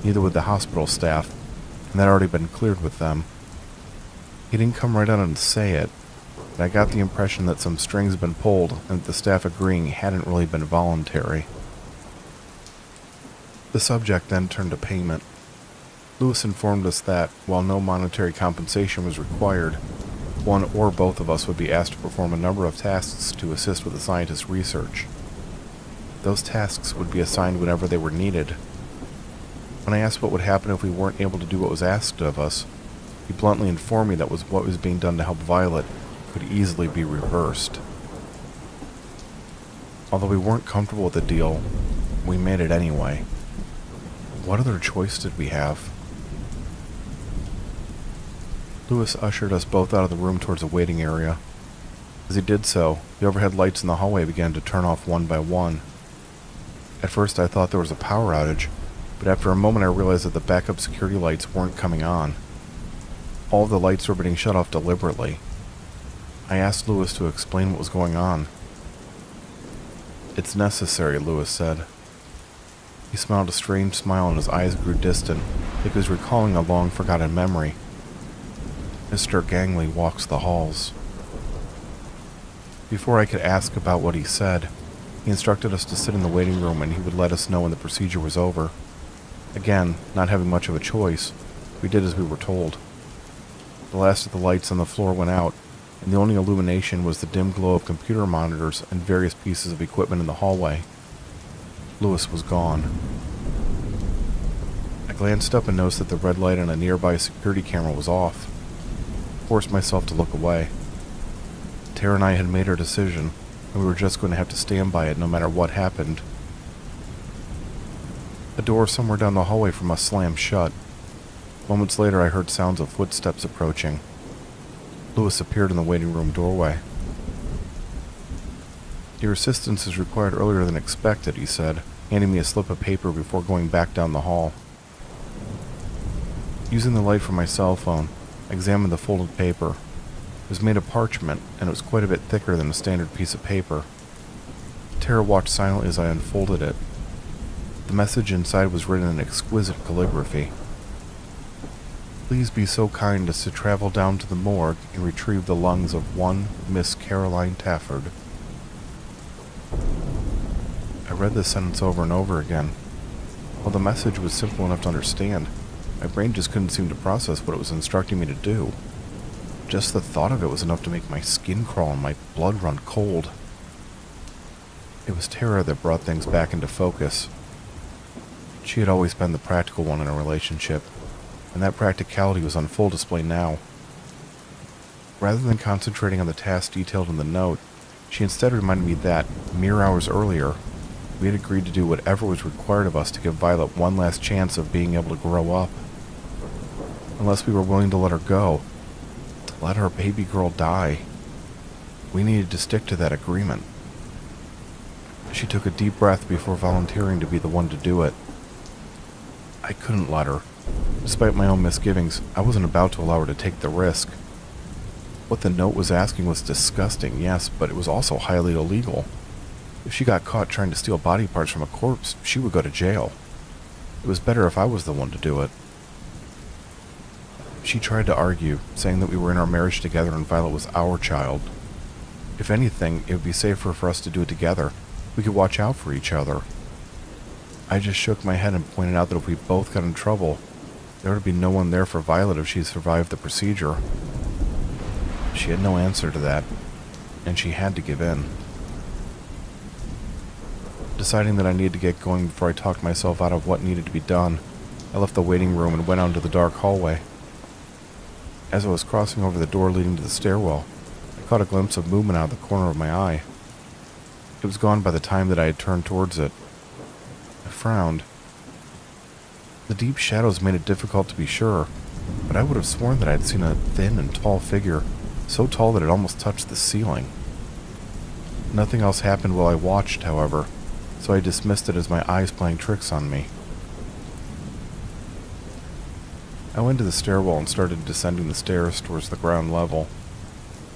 Neither would the hospital staff, and that had already been cleared with them. He didn't come right out and say it, but I got the impression that some strings had been pulled and that the staff agreeing hadn't really been voluntary. The subject then turned to payment. Lewis informed us that, while no monetary compensation was required, one or both of us would be asked to perform a number of tasks to assist with the scientist's research. Those tasks would be assigned whenever they were needed. When I asked what would happen if we weren't able to do what was asked of us, he bluntly informed me that what was being done to help Violet could easily be reversed. Although we weren't comfortable with the deal, we made it anyway. What other choice did we have? Lewis ushered us both out of the room towards a waiting area. As he did so, the overhead lights in the hallway began to turn off one by one. At first I thought there was a power outage, but after a moment I realized that the backup security lights weren't coming on. All of the lights were being shut off deliberately. I asked Lewis to explain what was going on. "It's necessary," Lewis said. He smiled a strange smile and his eyes grew distant, like he was recalling a long-forgotten memory. "Mr. Gangley walks the halls." Before I could ask about what he said, he instructed us to sit in the waiting room and he would let us know when the procedure was over. Again, not having much of a choice, we did as we were told. The last of the lights on the floor went out, and the only illumination was the dim glow of computer monitors and various pieces of equipment in the hallway. Lewis was gone. I glanced up and noticed that the red light on a nearby security camera was off. I forced myself to look away. Tara and I had made our decision, and we were just going to have to stand by it no matter what happened. A door somewhere down the hallway from us slammed shut. Moments later I heard sounds of footsteps approaching. Lewis appeared in the waiting room doorway. "Your assistance is required earlier than expected," he said, handing me a slip of paper before going back down the hall. Using the light from my cell phone, I examined the folded paper. It was made of parchment, and it was quite a bit thicker than a standard piece of paper. Tara watched silently as I unfolded it. The message inside was written in exquisite calligraphy. "Please be so kind as to travel down to the morgue and retrieve the lungs of one Miss Caroline Tafford." I read this sentence over and over again. While the message was simple enough to understand, my brain just couldn't seem to process what it was instructing me to do. Just the thought of it was enough to make my skin crawl and my blood run cold. It was Tara that brought things back into focus. She had always been the practical one in a relationship, and that practicality was on full display now. Rather than concentrating on the tasks detailed in the note, she instead reminded me that, mere hours earlier, we had agreed to do whatever was required of us to give Violet one last chance of being able to grow up. Unless we were willing to let her go, to let our baby girl die, we needed to stick to that agreement. She took a deep breath before volunteering to be the one to do it. I couldn't let her. Despite my own misgivings, I wasn't about to allow her to take the risk. What the note was asking was disgusting, yes, but it was also highly illegal. If she got caught trying to steal body parts from a corpse, she would go to jail. It was better if I was the one to do it. She tried to argue, saying that we were in our marriage together and Violet was our child. If anything, it would be safer for us to do it together. We could watch out for each other. I just shook my head and pointed out that if we both got in trouble, there would be no one there for Violet if she survived the procedure. She had no answer to that, and she had to give in. Deciding that I needed to get going before I talked myself out of what needed to be done, I left the waiting room and went out into the dark hallway. As I was crossing over the door leading to the stairwell, I caught a glimpse of movement out of the corner of my eye. It was gone by the time that I had turned towards it. I frowned. The deep shadows made it difficult to be sure, but I would have sworn that I had seen a thin and tall figure, so tall that it almost touched the ceiling. Nothing else happened while I watched, however, so I dismissed it as my eyes playing tricks on me. I went to the stairwell and started descending the stairs towards the ground level.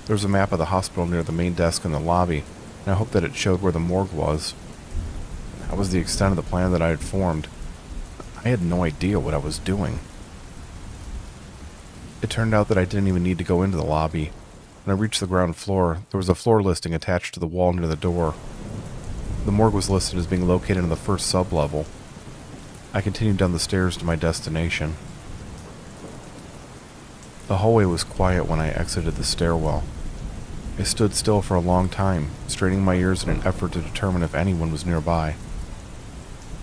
There was a map of the hospital near the main desk in the lobby, and I hoped that it showed where the morgue was. That was the extent of the plan that I had formed. I had no idea what I was doing. It turned out that I didn't even need to go into the lobby. When I reached the ground floor, there was a floor listing attached to the wall near the door. The morgue was listed as being located in the first sub-level. I continued down the stairs to my destination. The hallway was quiet when I exited the stairwell. I stood still for a long time, straining my ears in an effort to determine if anyone was nearby.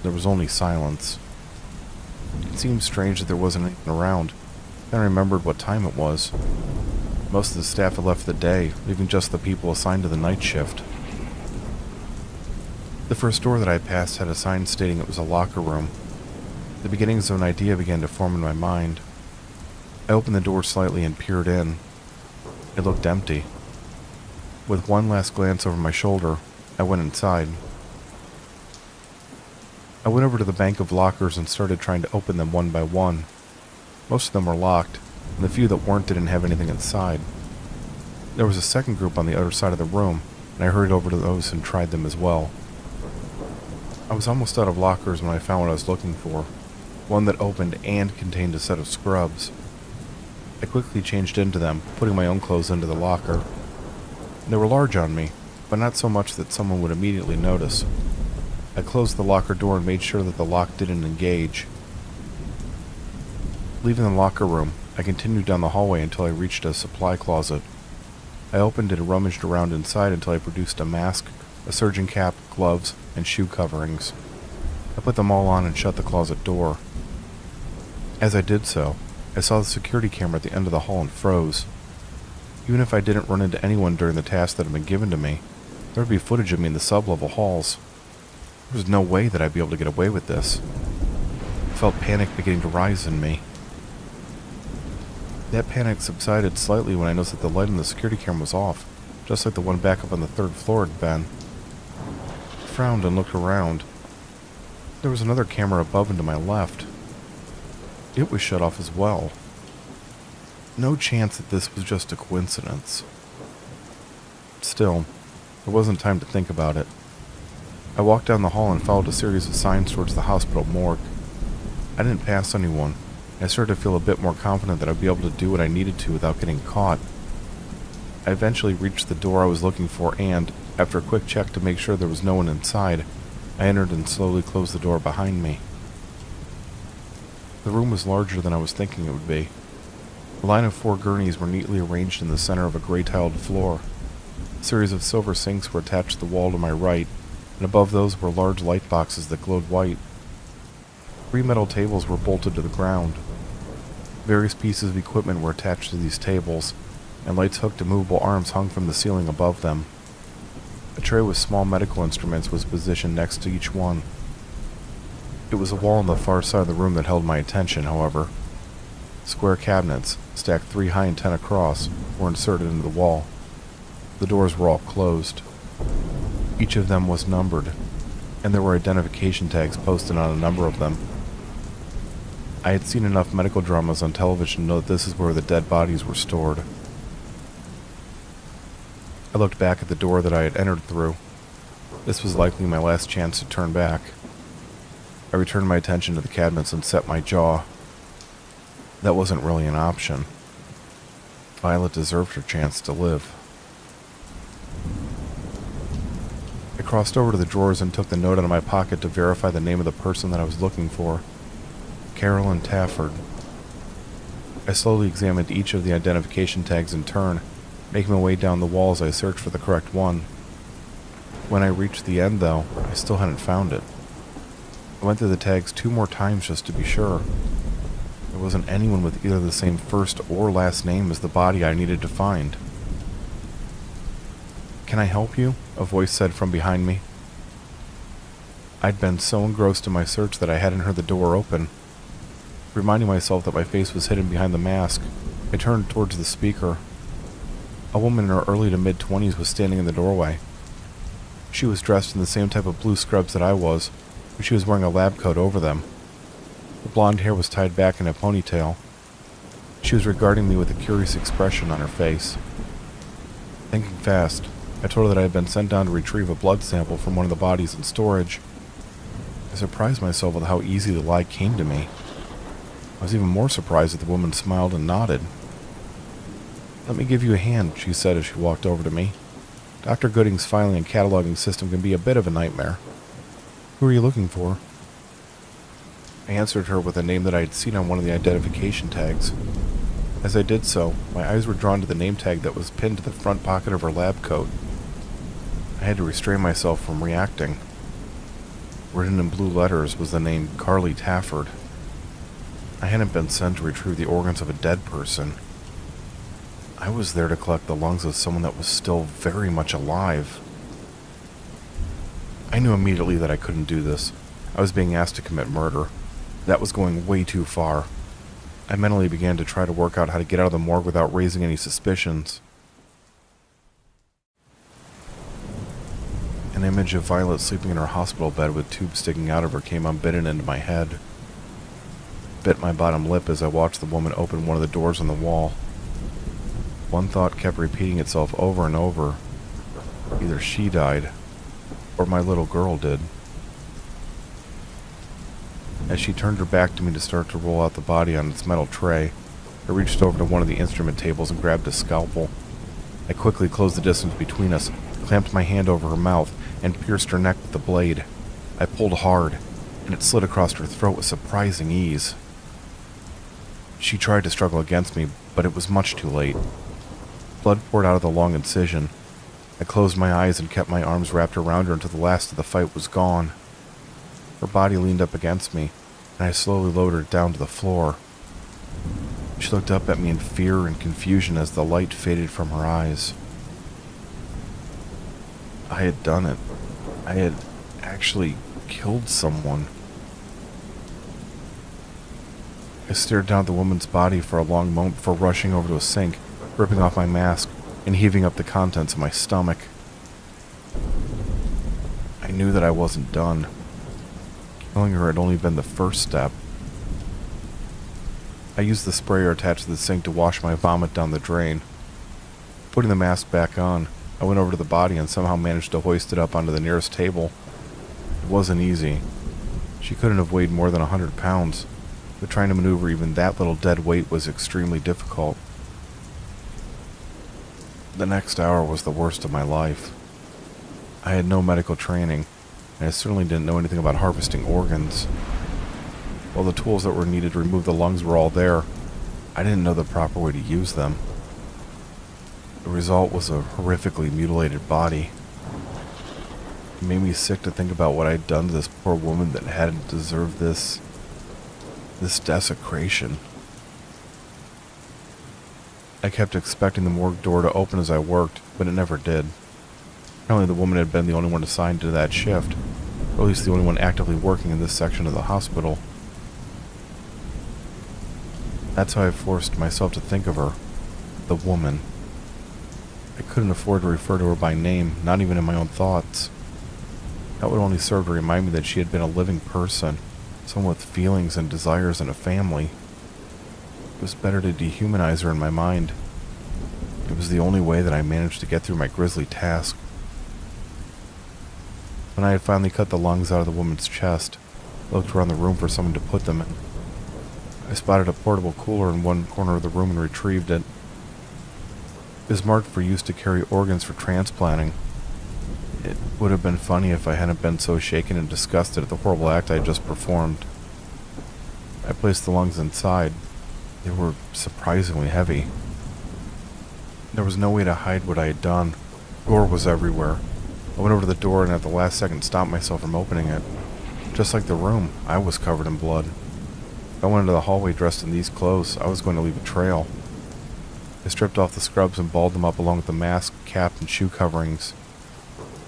There was only silence. It seemed strange that there wasn't anyone around. Then I remembered what time it was. Most of the staff had left for the day, leaving just the people assigned to the night shift. The first door that I passed had a sign stating it was a locker room. The beginnings of an idea began to form in my mind. I opened the door slightly and peered in. It looked empty. With one last glance over my shoulder, I went inside. I went over to the bank of lockers and started trying to open them one by one. Most of them were locked, and the few that weren't didn't have anything inside. There was a second group on the other side of the room, and I hurried over to those and tried them as well. I was almost out of lockers when I found what I was looking for, one that opened and contained a set of scrubs. I quickly changed into them, putting my own clothes into the locker. They were large on me, but not so much that someone would immediately notice. I closed the locker door and made sure that the lock didn't engage. Leaving the locker room, I continued down the hallway until I reached a supply closet. I opened it and rummaged around inside until I produced a mask, a surgeon cap, gloves, and shoe coverings. I put them all on and shut the closet door. As I did so, I saw the security camera at the end of the hall and froze. Even if I didn't run into anyone during the task that had been given to me, there would be footage of me in the sub-level halls. There was no way that I'd be able to get away with this. I felt panic beginning to rise in me. That panic subsided slightly when I noticed that the light on the security camera was off, just like the one back up on the third floor had been. I frowned and looked around. There was another camera above and to my left. It was shut off as well. No chance that this was just a coincidence. Still, there wasn't time to think about it. I walked down the hall and followed a series of signs towards the hospital morgue. I didn't pass anyone. I started to feel a bit more confident that I'd be able to do what I needed to without getting caught. I eventually reached the door I was looking for and, after a quick check to make sure there was no one inside, I entered and slowly closed the door behind me. The room was larger than I was thinking it would be. A line of 4 gurneys were neatly arranged in the center of a gray-tiled floor. A series of silver sinks were attached to the wall to my right, and above those were large light boxes that glowed white. 3 metal tables were bolted to the ground. Various pieces of equipment were attached to these tables, and lights hooked to movable arms hung from the ceiling above them. A tray with small medical instruments was positioned next to each one. It was a wall on the far side of the room that held my attention, however. Square cabinets, stacked 3 high and 10 across, were inserted into the wall. The doors were all closed. Each of them was numbered, and there were identification tags posted on a number of them. I had seen enough medical dramas on television to know that this is where the dead bodies were stored. I looked back at the door that I had entered through. This was likely my last chance to turn back. I returned my attention to the cabinets and set my jaw. That wasn't really an option. Violet deserved her chance to live. I crossed over to the drawers and took the note out of my pocket to verify the name of the person that I was looking for. Carolyn Tafford. I slowly examined each of the identification tags in turn, making my way down the wall as I searched for the correct one. When I reached the end, though, I still hadn't found it. I went through the tags 2 more times just to be sure. There wasn't anyone with either the same first or last name as the body I needed to find. "Can I help you?" a voice said from behind me. I'd been so engrossed in my search that I hadn't heard the door open. Reminding myself that my face was hidden behind the mask, I turned towards the speaker. A woman in her early to mid-20s was standing in the doorway. She was dressed in the same type of blue scrubs that I was, but she was wearing a lab coat over them. Her blonde hair was tied back in a ponytail. She was regarding me with a curious expression on her face. Thinking fast, I told her that I had been sent down to retrieve a blood sample from one of the bodies in storage. I surprised myself with how easy the lie came to me. I was even more surprised that the woman smiled and nodded. "Let me give you a hand," she said as she walked over to me. "Dr. Gooding's filing and cataloging system can be a bit of a nightmare. Who are you looking for?" I answered her with a name that I had seen on one of the identification tags. As I did so, my eyes were drawn to the name tag that was pinned to the front pocket of her lab coat. I had to restrain myself from reacting. Written in blue letters was the name Carly Tafford. I hadn't been sent to retrieve the organs of a dead person. I was there to collect the lungs of someone that was still very much alive. I knew immediately that I couldn't do this. I was being asked to commit murder. That was going way too far. I mentally began to try to work out how to get out of the morgue without raising any suspicions. An image of Violet sleeping in her hospital bed with tubes sticking out of her came unbidden into my head. Bit my bottom lip as I watched the woman open one of the doors on the wall. One thought kept repeating itself over and over. Either she died, or my little girl did. As she turned her back to me to start to roll out the body on its metal tray, I reached over to one of the instrument tables and grabbed a scalpel. I quickly closed the distance between us, clamped my hand over her mouth, and pierced her neck with the blade. I pulled hard, and it slid across her throat with surprising ease. She tried to struggle against me, but it was much too late. Blood poured out of the long incision. I closed my eyes and kept my arms wrapped around her until the last of the fight was gone. Her body leaned up against me, and I slowly lowered her down to the floor. She looked up at me in fear and confusion as the light faded from her eyes. I had done it. I had actually killed someone. I stared down at the woman's body for a long moment before rushing over to a sink, ripping off my mask, and heaving up the contents of my stomach. I knew that I wasn't done. Killing her had only been the first step. I used the sprayer attached to the sink to wash my vomit down the drain. Putting the mask back on, I went over to the body and somehow managed to hoist it up onto the nearest table. It wasn't easy. She couldn't have weighed more than 100 pounds, but trying to maneuver even that little dead weight was extremely difficult. The next hour was the worst of my life. I had no medical training, and I certainly didn't know anything about harvesting organs. While the tools that were needed to remove the lungs were all there, I didn't know the proper way to use them. The result was a horrifically mutilated body. It made me sick to think about what I'd done to this poor woman that hadn't deserved this desecration. I kept expecting the morgue door to open as I worked, but it never did. Apparently the woman had been the only one assigned to that shift, or at least the only one actively working in this section of the hospital. That's how I forced myself to think of her, the woman. I couldn't afford to refer to her by name, not even in my own thoughts. That would only serve to remind me that she had been a living person, someone with feelings and desires and a family. It was better to dehumanize her in my mind. It was the only way that I managed to get through my grisly task. When I had finally cut the lungs out of the woman's chest, I looked around the room for someone to put them in. I spotted a portable cooler in one corner of the room and retrieved it. It was marked for use to carry organs for transplanting. It would have been funny if I hadn't been so shaken and disgusted at the horrible act I had just performed. I placed the lungs inside. They were surprisingly heavy. There was no way to hide what I had done. Gore was everywhere. I went over to the door and at the last second stopped myself from opening it. Just like the room, I was covered in blood. If I went into the hallway dressed in these clothes, I was going to leave a trail. I stripped off the scrubs and balled them up along with the mask, cap, and shoe coverings.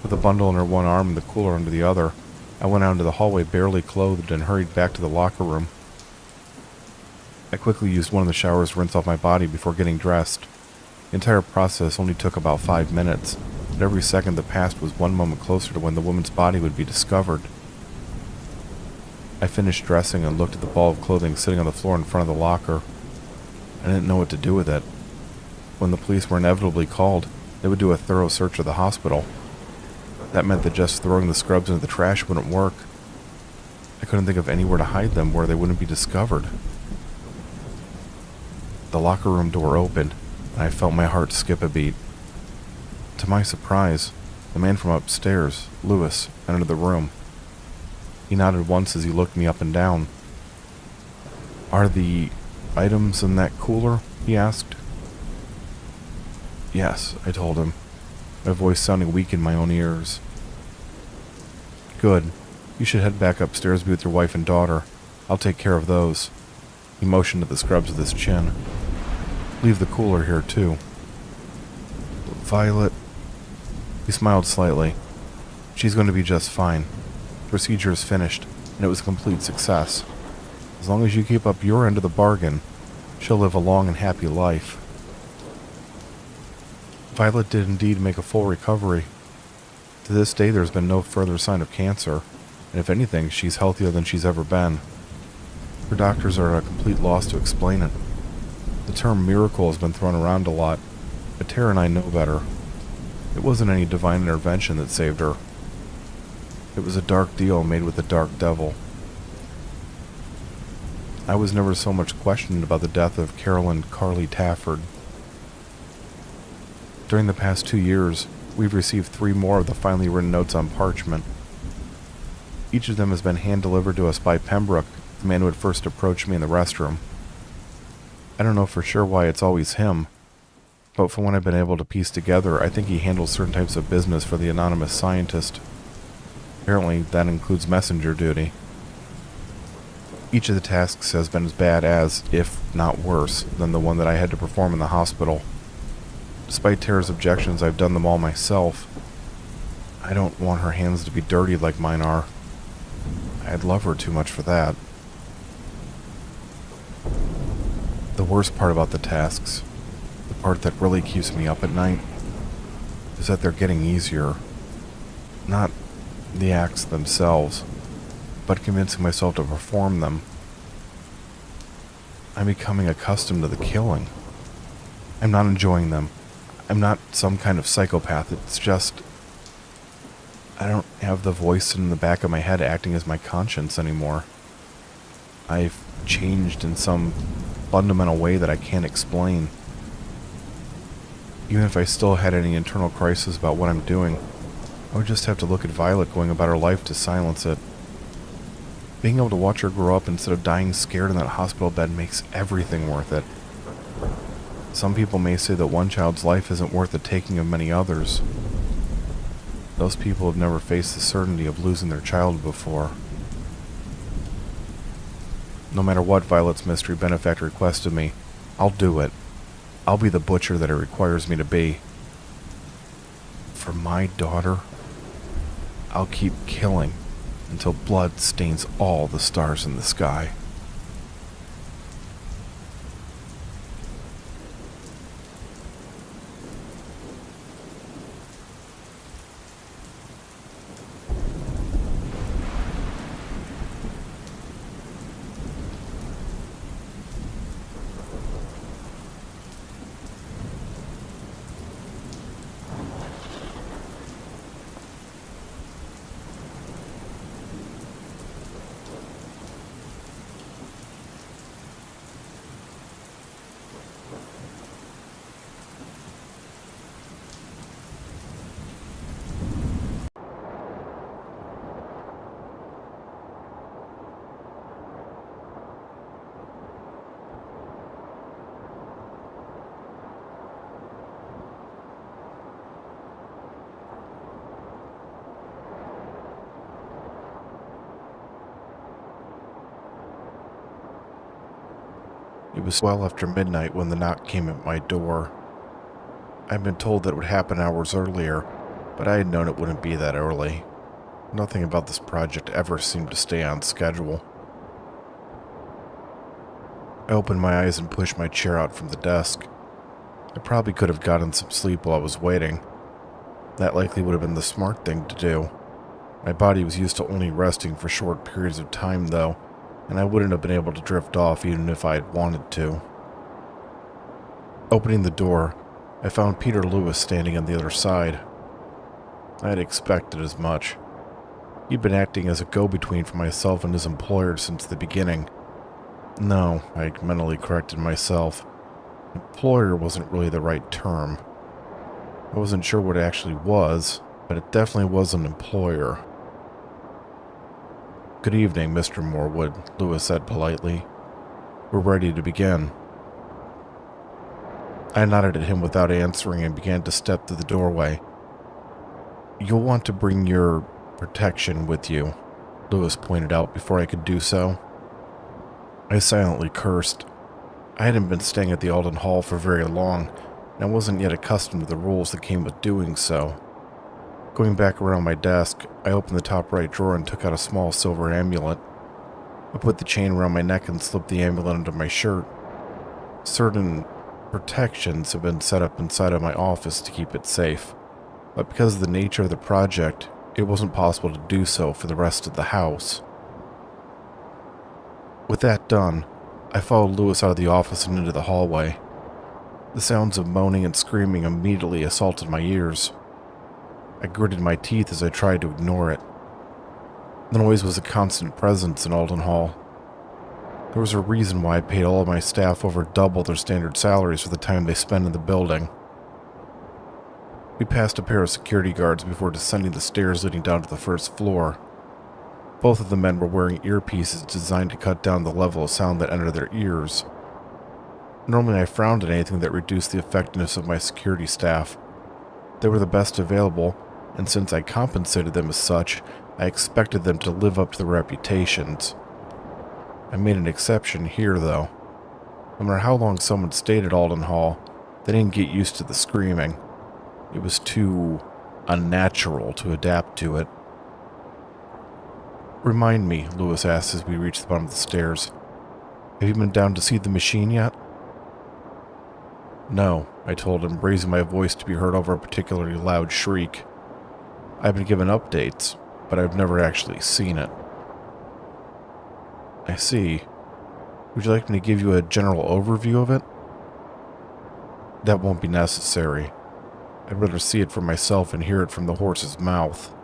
With the bundle under one arm and the cooler under the other, I went out into the hallway barely clothed and hurried back to the locker room. I quickly used one of the showers to rinse off my body before getting dressed. The entire process only took about 5 minutes, but every second that passed was one moment closer to when the woman's body would be discovered. I finished dressing and looked at the ball of clothing sitting on the floor in front of the locker. I didn't know what to do with it. When the police were inevitably called, They would do a thorough search of the hospital. That meant that just throwing the scrubs into the trash wouldn't work. I couldn't think of anywhere to hide them where they wouldn't be discovered. The locker room door opened, and I felt my heart skip a beat. To my surprise, the man from upstairs, Lewis, entered the room. He nodded once as he looked me up and down. "Are the items in that cooler?" he asked. "Yes," I told him, my voice sounding weak in my own ears. "Good. You should head back upstairs to be with your wife and daughter. I'll take care of those." He motioned at the scrubs with his chin. "Leave the cooler here, too." "Violet..." He smiled slightly. "She's going to be just fine. The procedure is finished, and it was a complete success. As long as you keep up your end of the bargain, she'll live a long and happy life." Violet did indeed make a full recovery. To this day, there's been no further sign of cancer, and if anything, she's healthier than she's ever been. Her doctors are at a complete loss to explain it. The term miracle has been thrown around a lot, but Tara and I know better. It wasn't any divine intervention that saved her. It was a dark deal made with the dark devil. I was never so much questioned about the death of Carolyn Carly Tafford. During the past 2 years, we've received 3 more of the finely written notes on parchment. Each of them has been hand-delivered to us by Pembroke, the man who had first approached me in the restroom. I don't know for sure why it's always him, but from what I've been able to piece together, I think he handles certain types of business for the anonymous scientist. Apparently, that includes messenger duty. Each of the tasks has been as bad as, if not worse, than the one that I had to perform in the hospital. Despite Tara's objections, I've done them all myself. I don't want her hands to be dirty like mine are. I'd love her too much for that. The worst part about the tasks, the part that really keeps me up at night, is that they're getting easier. Not the acts themselves, but convincing myself to perform them. I'm becoming accustomed to the killing. I'm not enjoying them. I'm not some kind of psychopath. It's just... I don't have the voice in the back of my head acting as my conscience anymore. I've changed in some fundamental way that I can't explain. Even if I still had any internal crisis about what I'm doing, I would just have to look at Violet going about her life to silence it. Being able to watch her grow up instead of dying scared in that hospital bed makes everything worth it. Some people may say that one child's life isn't worth the taking of many others. Those people have never faced the certainty of losing their child before. No matter what Violet's mystery benefactor requests of me, I'll do it. I'll be the butcher that it requires me to be. For my daughter, I'll keep killing until blood stains all the stars in the sky. It was well after midnight when the knock came at my door. I'd been told that it would happen hours earlier, but I had known it wouldn't be that early. Nothing about this project ever seemed to stay on schedule. I opened my eyes and pushed my chair out from the desk. I probably could have gotten some sleep while I was waiting. That likely would have been the smart thing to do. My body was used to only resting for short periods of time, though, and I wouldn't have been able to drift off even if I had wanted to. Opening the door, I found Peter Lewis standing on the other side. I had expected as much. He'd been acting as a go-between for myself and his employer since the beginning. No, I mentally corrected myself. Employer wasn't really the right term. I wasn't sure what it actually was, but it definitely was an employer. "Good evening, Mr. Morwood," Lewis said politely. "We're ready to begin." I nodded at him without answering and began to step through the doorway. "You'll want to bring your protection with you," Lewis pointed out before I could do so. I silently cursed. I hadn't been staying at the Alden Hall for very long, and I wasn't yet accustomed to the rules that came with doing so. Going back around my desk, I opened the top right drawer and took out a small silver amulet. I put the chain around my neck and slipped the amulet under my shirt. Certain protections have been set up inside of my office to keep it safe, but because of the nature of the project, it wasn't possible to do so for the rest of the house. With that done, I followed Lewis out of the office and into the hallway. The sounds of moaning and screaming immediately assaulted my ears. I gritted my teeth as I tried to ignore it. The noise was a constant presence in Alden Hall. There was a reason why I paid all of my staff over double their standard salaries for the time they spend in the building. We passed a pair of security guards before descending the stairs leading down to the first floor. Both of the men were wearing earpieces designed to cut down the level of sound that entered their ears. Normally I frowned at anything that reduced the effectiveness of my security staff. They were the best available, and since I compensated them as such, I expected them to live up to their reputations. I made an exception here, though. No matter how long someone stayed at Alden Hall, they didn't get used to the screaming. It was too unnatural to adapt to it. "Remind me," Lewis asked as we reached the bottom of the stairs. "Have you been down to see the machine yet?" "No," I told him, raising my voice to be heard over a particularly loud shriek. "I've been given updates, but I've never actually seen it." "I see. Would you like me to give you a general overview of it?" "That won't be necessary. I'd rather see it for myself and hear it from the horse's mouth."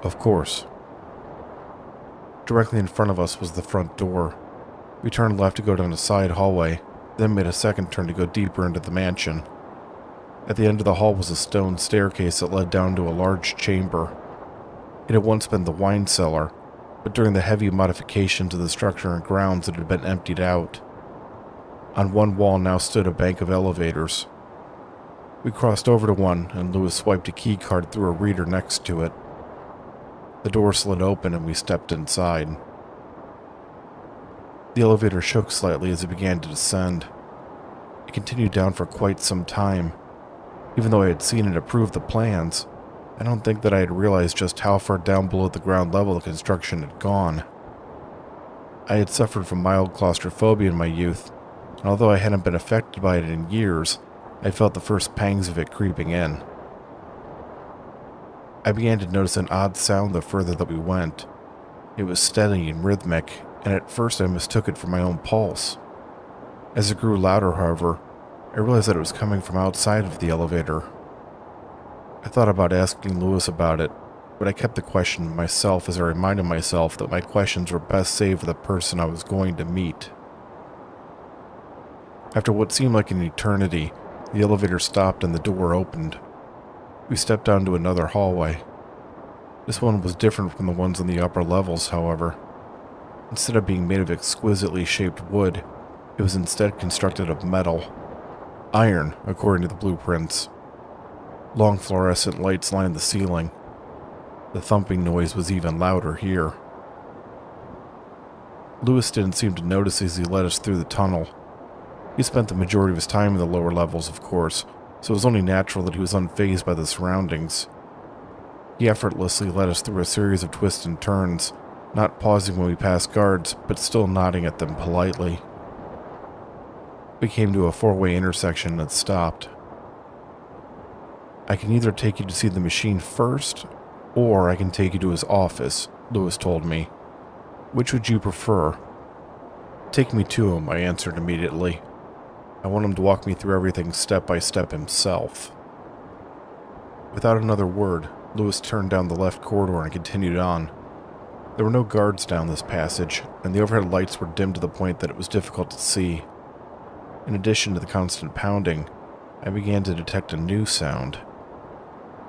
"Of course." Directly in front of us was the front door. We turned left to go down a side hallway, then made a second turn to go deeper into the mansion. At the end of the hall was a stone staircase that led down to a large chamber. It had once been the wine cellar, but during the heavy modifications of the structure and grounds it had been emptied out. On one wall now stood a bank of elevators. We crossed over to one, and Lewis swiped a key card through a reader next to it. The door slid open and we stepped inside. The elevator shook slightly as it began to descend. It continued down for quite some time. Even though I had seen and approved the plans, I don't think that I had realized just how far down below the ground level the construction had gone. I had suffered from mild claustrophobia in my youth, and although I hadn't been affected by it in years, I felt the first pangs of it creeping in. I began to notice an odd sound the further that we went. It was steady and rhythmic, and at first I mistook it for my own pulse. As it grew louder, however, I realized that it was coming from outside of the elevator. I thought about asking Lewis about it, but I kept the question to myself as I reminded myself that my questions were best saved for the person I was going to meet. After what seemed like an eternity, the elevator stopped and the door opened. We stepped down to another hallway. This one was different from the ones on the upper levels, however. Instead of being made of exquisitely shaped wood, it was instead constructed of metal. Iron, according to the blueprints. Long fluorescent lights lined the ceiling. The thumping noise was even louder here. Lewis didn't seem to notice as he led us through the tunnel. He spent the majority of his time in the lower levels, of course, so it was only natural that he was unfazed by the surroundings. He effortlessly led us through a series of twists and turns, not pausing when we passed guards, but still nodding at them politely. We came to a four-way intersection and stopped. "I can either take you to see the machine first, or I can take you to his office," Lewis told me. "Which would you prefer?" "Take me to him," I answered immediately. I want him to walk me through everything step by step himself. Without another word, Lewis turned down the left corridor and continued on. There were no guards down this passage, and the overhead lights were dimmed to the point that it was difficult to see. In addition to the constant pounding, I began to detect a new sound.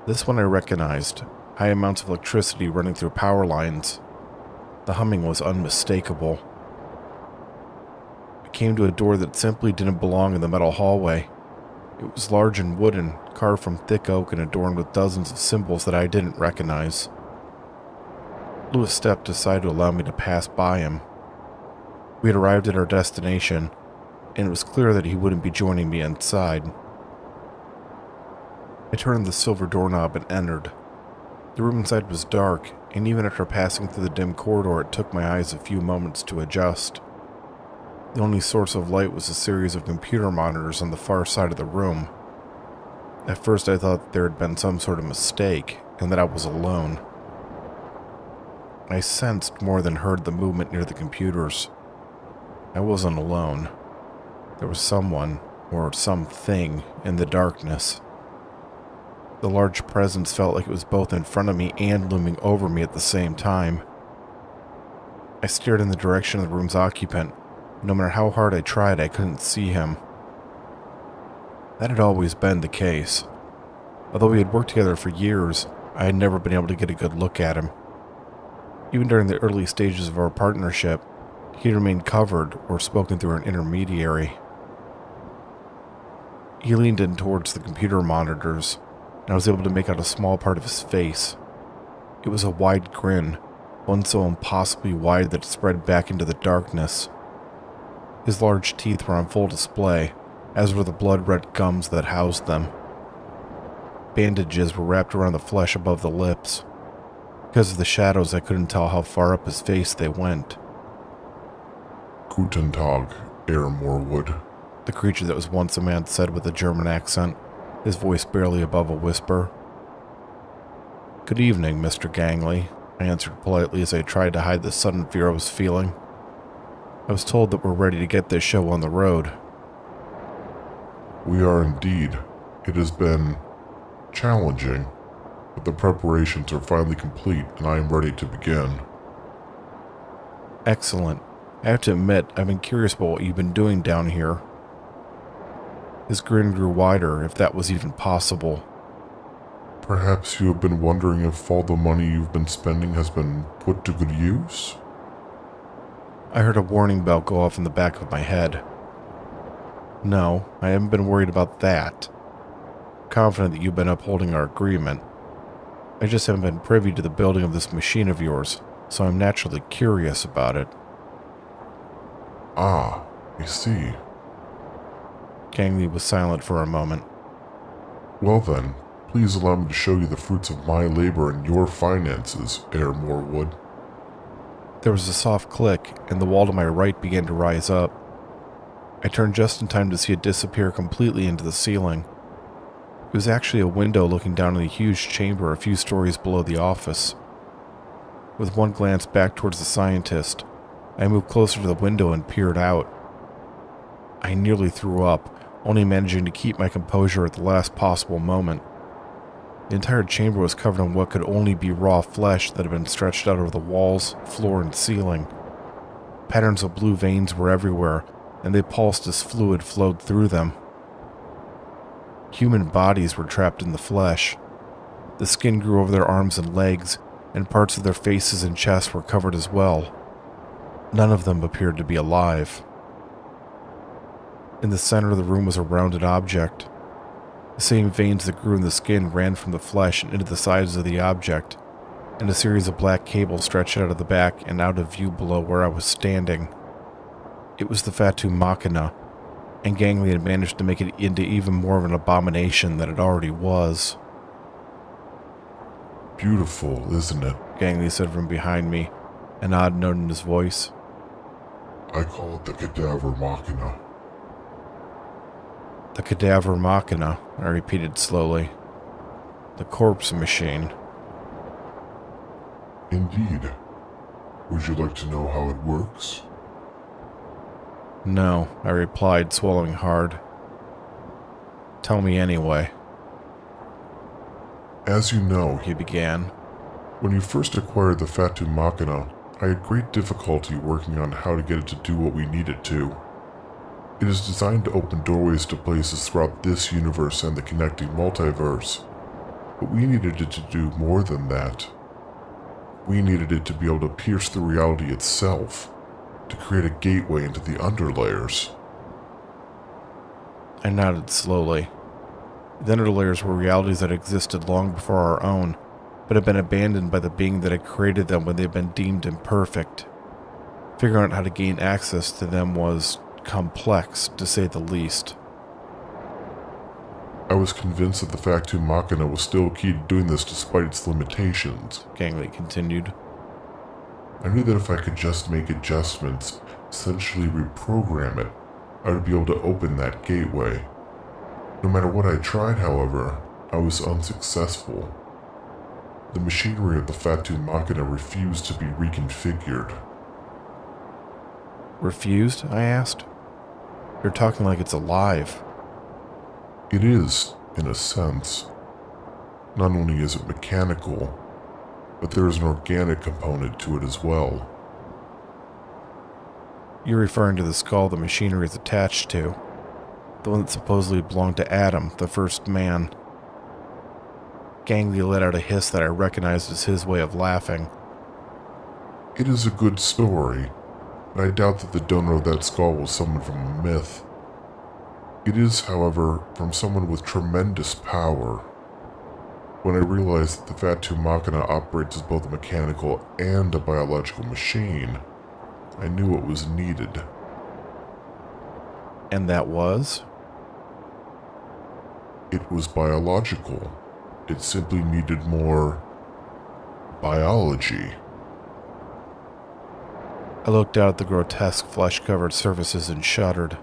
This one I recognized, high amounts of electricity running through power lines. The humming was unmistakable. I came to a door that simply didn't belong in the metal hallway. It was large and wooden, carved from thick oak and adorned with dozens of symbols that I didn't recognize. Lewis stepped aside to allow me to pass by him. We had arrived at our destination, and it was clear that he wouldn't be joining me inside. I turned the silver doorknob and entered. The room inside was dark, and even after passing through the dim corridor, it took my eyes a few moments to adjust. The only source of light was a series of computer monitors on the far side of the room. At first I thought there had been some sort of mistake, and that I was alone. I sensed more than heard the movement near the computers. I wasn't alone. There was someone, or something, in the darkness. The large presence felt like it was both in front of me and looming over me at the same time. I stared in the direction of the room's occupant. No matter how hard I tried, I couldn't see him. That had always been the case. Although we had worked together for years, I had never been able to get a good look at him. Even during the early stages of our partnership, he had remained covered or spoken through an intermediary. He leaned in towards the computer monitors, and I was able to make out a small part of his face. It was a wide grin, one so impossibly wide that it spread back into the darkness. His large teeth were on full display, as were the blood-red gums that housed them. Bandages were wrapped around the flesh above the lips. Because of the shadows, I couldn't tell how far up his face they went. Guten Tag, Herr Morwood. The creature that was once a man said with a German accent, his voice barely above a whisper. Good evening, Mr. Gangley, I answered politely as I tried to hide the sudden fear I was feeling. I was told that we're ready to get this show on the road. We are indeed. It has been challenging, but the preparations are finally complete and I am ready to begin. Excellent. I have to admit, I've been curious about what you've been doing down here. His grin grew wider, if that was even possible. Perhaps you have been wondering if all the money you've been spending has been put to good use? I heard a warning bell go off in the back of my head. No, I haven't been worried about that. Confident that you've been upholding our agreement. I just haven't been privy to the building of this machine of yours, so I'm naturally curious about it. Ah, I see. Gangley was silent for a moment. Well then, please allow me to show you the fruits of my labor and your finances, Herr Morwood. There was a soft click, and the wall to my right began to rise up. I turned just in time to see it disappear completely into the ceiling. It was actually a window looking down on a huge chamber a few stories below the office. With one glance back towards the scientist, I moved closer to the window and peered out. I nearly threw up, only managing to keep my composure at the last possible moment. The entire chamber was covered in what could only be raw flesh that had been stretched out over the walls, floor, and ceiling. Patterns of blue veins were everywhere, and they pulsed as fluid flowed through them. Human bodies were trapped in the flesh. The skin grew over their arms and legs, and parts of their faces and chests were covered as well. None of them appeared to be alive. In the center of the room was a rounded object. The same veins that grew in the skin ran from the flesh and into the sides of the object, and a series of black cables stretched out of the back and out of view below where I was standing. It was the Fatu Machina, and Gangley had managed to make it into even more of an abomination than it already was. Beautiful, isn't it? Gangley said from behind me, an odd note in his voice. I call it the Cadaver Machina. The Cadaver Machina, I repeated slowly. The corpse machine. Indeed. Would you like to know how it works? No, I replied, swallowing hard. Tell me anyway, As you know, he began. when you first acquired the Fatu Machina, I had great difficulty working on how to get it to do what we need it to. It is designed to open doorways to places throughout this universe and the connecting multiverse. But we needed it to do more than that. We needed it to be able to pierce the reality itself, to create a gateway into the underlayers. I nodded slowly. The underlayers were realities that existed long before our own, but had been abandoned by the being that had created them when they had been deemed imperfect. Figuring out how to gain access to them was complex, to say the least. I was convinced that the Fatu Machina was still key to doing this despite its limitations. Gangley continued. I knew that if I could just make adjustments, essentially reprogram it, I would be able to open that gateway. No matter what I tried, however, I was unsuccessful. The machinery of the Fatu Machina refused to be reconfigured. Refused? I asked. You're talking like it's alive. It is, in a sense. Not only is it mechanical, but there is an organic component to it as well. You're referring to the skull the machinery is attached to. The one that supposedly belonged to Adam, the first man. Gangley let out a hiss that I recognized as his way of laughing. It is a good story, but I doubt that the donor of that skull was someone from a myth. It is, however, from someone with tremendous power. When I realized that the Fatu Machina operates as both a mechanical and a biological machine, I knew what was needed. And that was? It was biological. It simply needed more biology. I looked out at the grotesque flesh-covered surfaces and shuddered.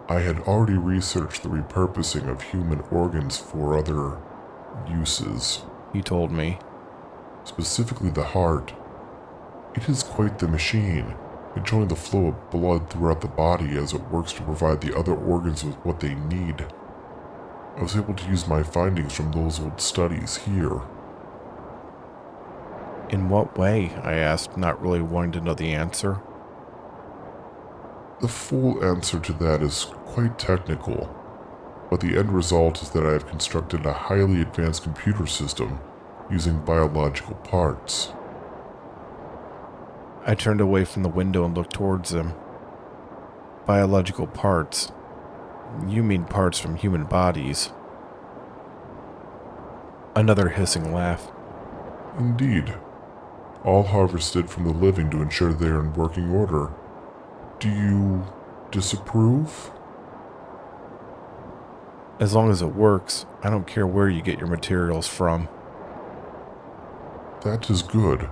I had already researched the repurposing of human organs for other uses, He told me. specifically the heart. It is quite the machine, controlling the flow of blood throughout the body as it works to provide the other organs with what they need. I was able to use my findings from those old studies here. In what way? I asked, not really wanting to know the answer. The full answer to that is quite technical, but the end result is that I have constructed a highly advanced computer system using biological parts. I turned away from the window and looked towards him. Biological parts. You mean parts from human bodies. Another hissing laugh. Indeed. All harvested from the living to ensure they are in working order. Do you disapprove? As long as it works, I don't care where you get your materials from. That is good,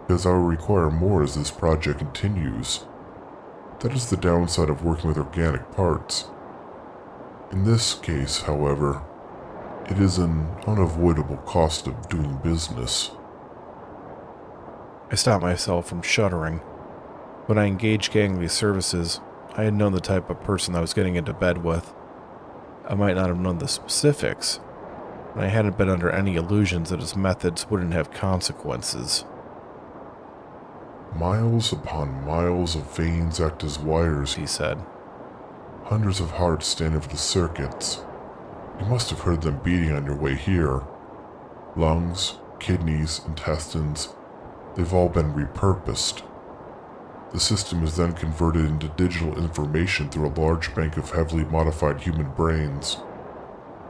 because I will require more as this project continues. That is the downside of working with organic parts. In this case, however, it is an unavoidable cost of doing business. I stopped myself from shuddering. When I engaged Gangley's services, I had known the type of person I was getting into bed with. I might not have known the specifics, and I hadn't been under any illusions that his methods wouldn't have consequences. Miles upon miles of veins act as wires, He said. Hundreds of hearts stand over the circuits. You must have heard them beating on your way here. Lungs, kidneys, intestines, they've all been repurposed. The system is then converted into digital information through a large bank of heavily modified human brains.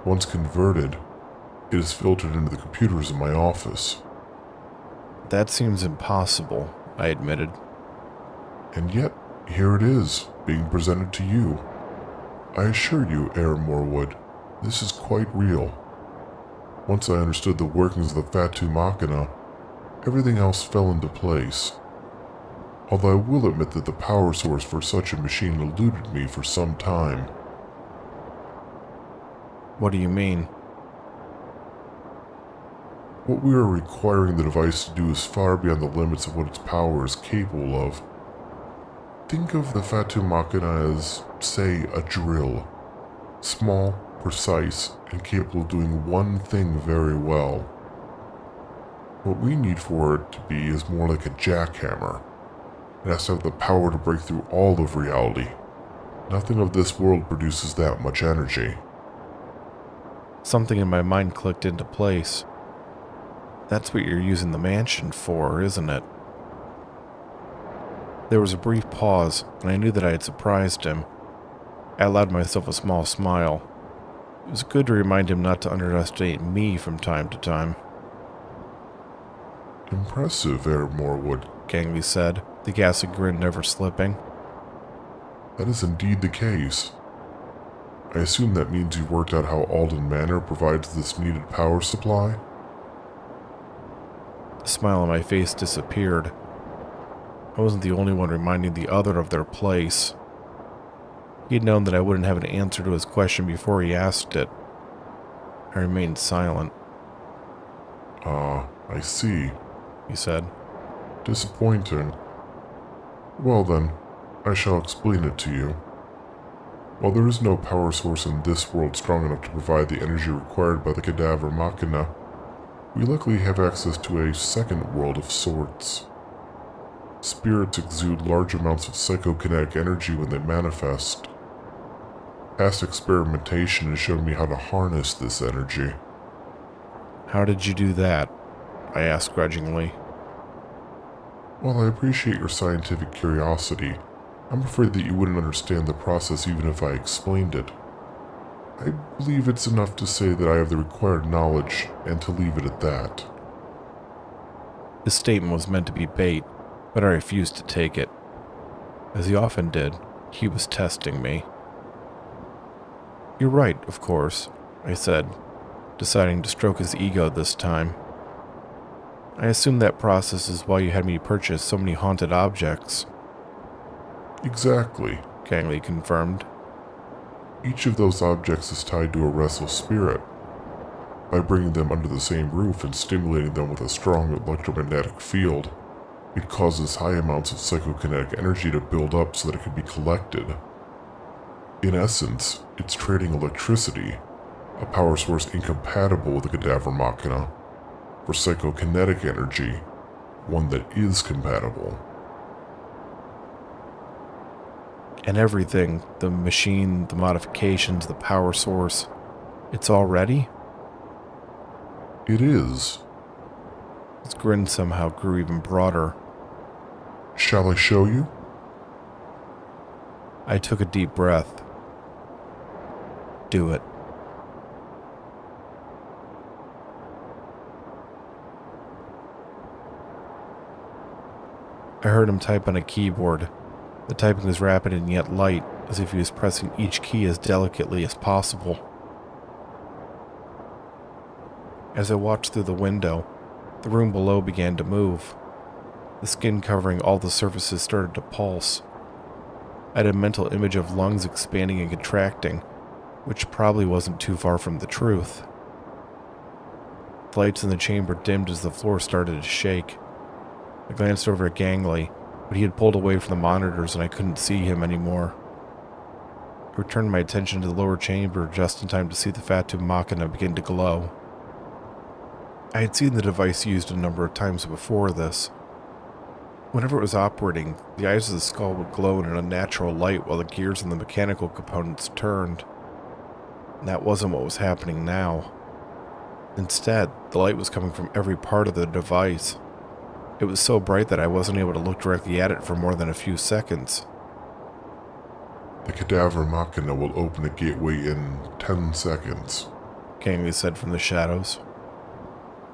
Once converted, it is filtered into the computers in my office. That seems impossible, I admitted. And yet, here it is, being presented to you. I assure you, Aaron Morwood, this is quite real. Once I understood the workings of the Fatu Machina, everything else fell into place. Although I will admit that the power source for such a machine eluded me for some time. What do you mean? What we are requiring the device to do is far beyond the limits of what its power is capable of. Think of the Fatu Machina as, say, a drill. Small, precise, and capable of doing one thing very well. What we need for it to be is more like a jackhammer. It has to have the power to break through all of reality. Nothing of this world produces that much energy. Something in my mind clicked into place. That's what you're using the mansion for, isn't it? There was a brief pause, and I knew that I had surprised him. I allowed myself a small smile. It was good to remind him not to underestimate me from time to time. Impressive, Herr Morwood, Gangley said, the ghastly grin never slipping. That is indeed the case. I assume that means you've worked out how Alden Manor provides this needed power supply? The smile on my face disappeared. I wasn't the only one reminding the other of their place. He had known that I wouldn't have an answer to his question before he asked it. I remained silent. I see, he said. Disappointing. Well then, I shall explain it to you. While there is no power source in this world strong enough to provide the energy required by the Cadaver Machina, we luckily have access to a second world of sorts. Spirits exude large amounts of psychokinetic energy when they manifest. Past experimentation has shown me how to harness this energy. How did you do that? I asked grudgingly. While I appreciate your scientific curiosity, I'm afraid that you wouldn't understand the process even if I explained it. I believe it's enough to say that I have the required knowledge and to leave it at that. His statement was meant to be bait, but I refused to take it. As he often did, he was testing me. You're right, of course, I said, deciding to stroke his ego this time. I assume that process is why you had me purchase so many haunted objects. Exactly, Gangley confirmed. Each of those objects is tied to a restless spirit. By bringing them under the same roof and stimulating them with a strong electromagnetic field, it causes high amounts of psychokinetic energy to build up so that it can be collected. In essence, it's trading electricity, a power source incompatible with the Cadaver Machina, for psychokinetic energy, one that is compatible. And everything, the machine, the modifications, the power source, it's all ready? It is. His grin somehow grew even broader. Shall I show you? I took a deep breath. Do it. I heard him type on a keyboard. The typing was rapid and yet light, as if he was pressing each key as delicately as possible. As I watched through the window, the room below began to move. The skin covering all the surfaces started to pulse. I had a mental image of lungs expanding and contracting, which probably wasn't too far from the truth. The lights in the chamber dimmed as the floor started to shake. I glanced over at Gangley, but he had pulled away from the monitors and I couldn't see him anymore. I returned my attention to the lower chamber just in time to see the Fatu Machina begin to glow. I had seen the device used a number of times before this. Whenever it was operating, the eyes of the skull would glow in an unnatural light while the gears and the mechanical components turned. And that wasn't what was happening now. Instead, the light was coming from every part of the device. It was so bright that I wasn't able to look directly at it for more than a few seconds. The Cadaver Machina will open a gateway in 10 seconds. Gangley said from the shadows.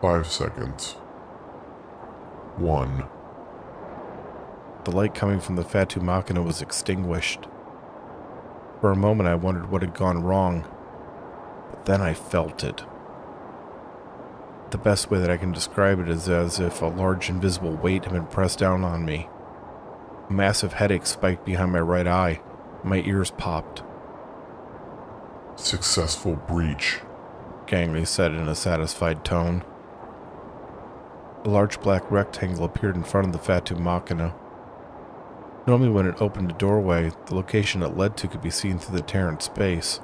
5 seconds. 1. The light coming from the Fatu Machina was extinguished. For a moment I wondered what had gone wrong, but then I felt it. The best way that I can describe it is as if a large invisible weight had been pressed down on me. A massive headache spiked behind my right eye, and my ears popped. Successful breach, Gangley said in a satisfied tone. A large black rectangle appeared in front of the Fatu Machina. Normally when it opened a doorway, the location it led to could be seen through the Terran space.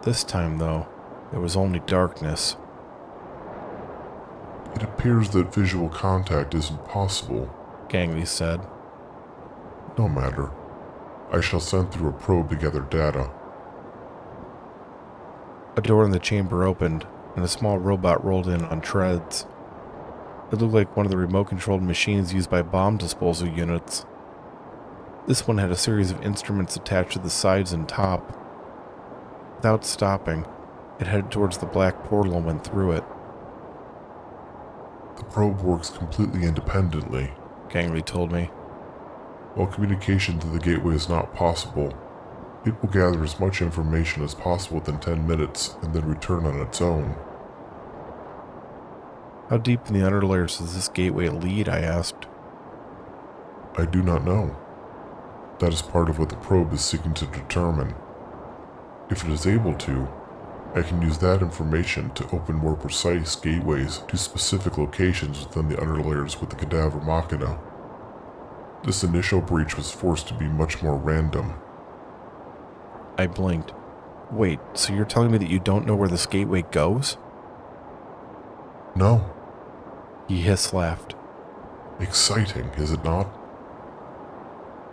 This time, though, there was only darkness. It appears that visual contact isn't possible. Gangley said. No matter. I shall send through a probe to gather data. A door in the chamber opened, and a small robot rolled in on treads. It looked like one of the remote-controlled machines used by bomb disposal units. This one had a series of instruments attached to the sides and top. Without stopping, it headed towards the black portal and went through it. The probe works completely independently. Gangley told me. While communication to the gateway is not possible, it will gather as much information as possible within 10 minutes and then return on its own. How deep in the underlayers does this gateway lead? I asked. I do not know. That is part of what the probe is seeking to determine. If it is able to, I can use that information to open more precise gateways to specific locations within the underlayers with the cadaver machina. This initial breach was forced to be much more random. I blinked. Wait, so you're telling me that you don't know where this gateway goes? No. He hiss-laughed. Exciting, is it not?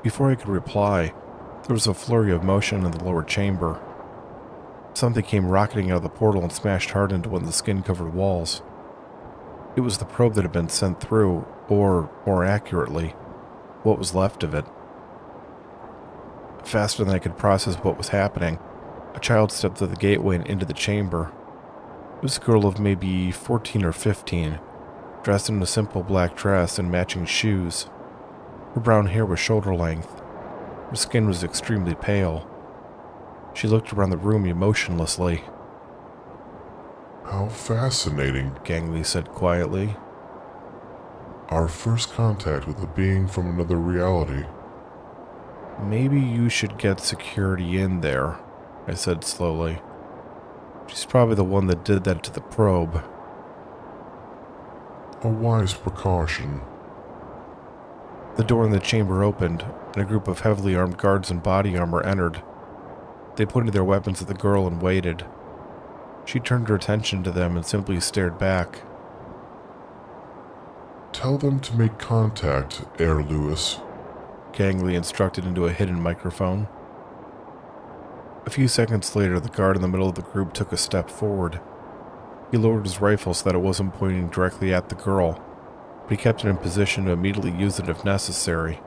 Before I could reply, there was a flurry of motion in the lower chamber. Something came rocketing out of the portal and smashed hard into one of the skin-covered walls. It was the probe that had been sent through, or, more accurately, what was left of it. Faster than I could process what was happening, a child stepped through the gateway and into the chamber. It was a girl of maybe 14 or 15, dressed in a simple black dress and matching shoes. Her brown hair was shoulder length. Her skin was extremely pale. She looked around the room emotionlessly. How fascinating, Gangley said quietly. Our first contact with a being from another reality. Maybe you should get security in there, I said slowly. She's probably the one that did that to the probe. A wise precaution. The door in the chamber opened, and a group of heavily armed guards in body armor entered. They pointed their weapons at the girl and waited. She turned her attention to them and simply stared back. Tell them to make contact, Air Lewis. Gangley instructed into a hidden microphone. A few seconds later, the guard in the middle of the group took a step forward. He lowered his rifle so that it wasn't pointing directly at the girl, but he kept it in position to immediately use it if necessary.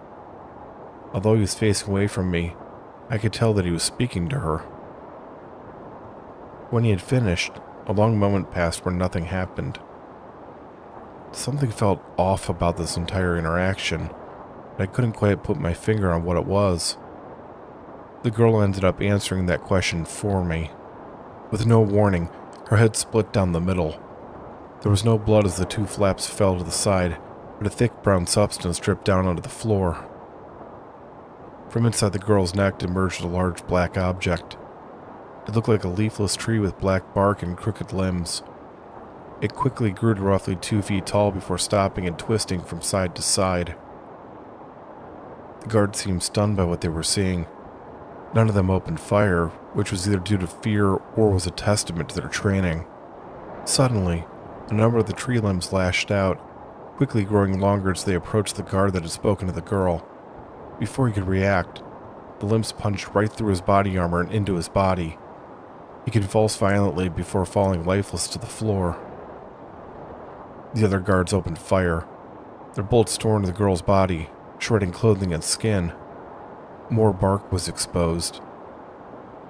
Although he was facing away from me, I could tell that he was speaking to her. When he had finished, a long moment passed where nothing happened. Something felt off about this entire interaction, and I couldn't quite put my finger on what it was. The girl ended up answering that question for me. With no warning, her head split down the middle. There was no blood as the two flaps fell to the side, but a thick brown substance dripped down onto the floor. From inside the girl's neck emerged a large black object. It looked like a leafless tree with black bark and crooked limbs. It quickly grew to roughly 2 feet tall before stopping and twisting from side to side. The guards seemed stunned by what they were seeing. None of them opened fire, which was either due to fear or was a testament to their training. Suddenly, a number of the tree limbs lashed out, quickly growing longer as they approached the guard that had spoken to the girl. Before he could react, the limbs punched right through his body armor and into his body. He convulsed violently before falling lifeless to the floor. The other guards opened fire. Their bullets tore into the girl's body, shredding clothing and skin. More bark was exposed.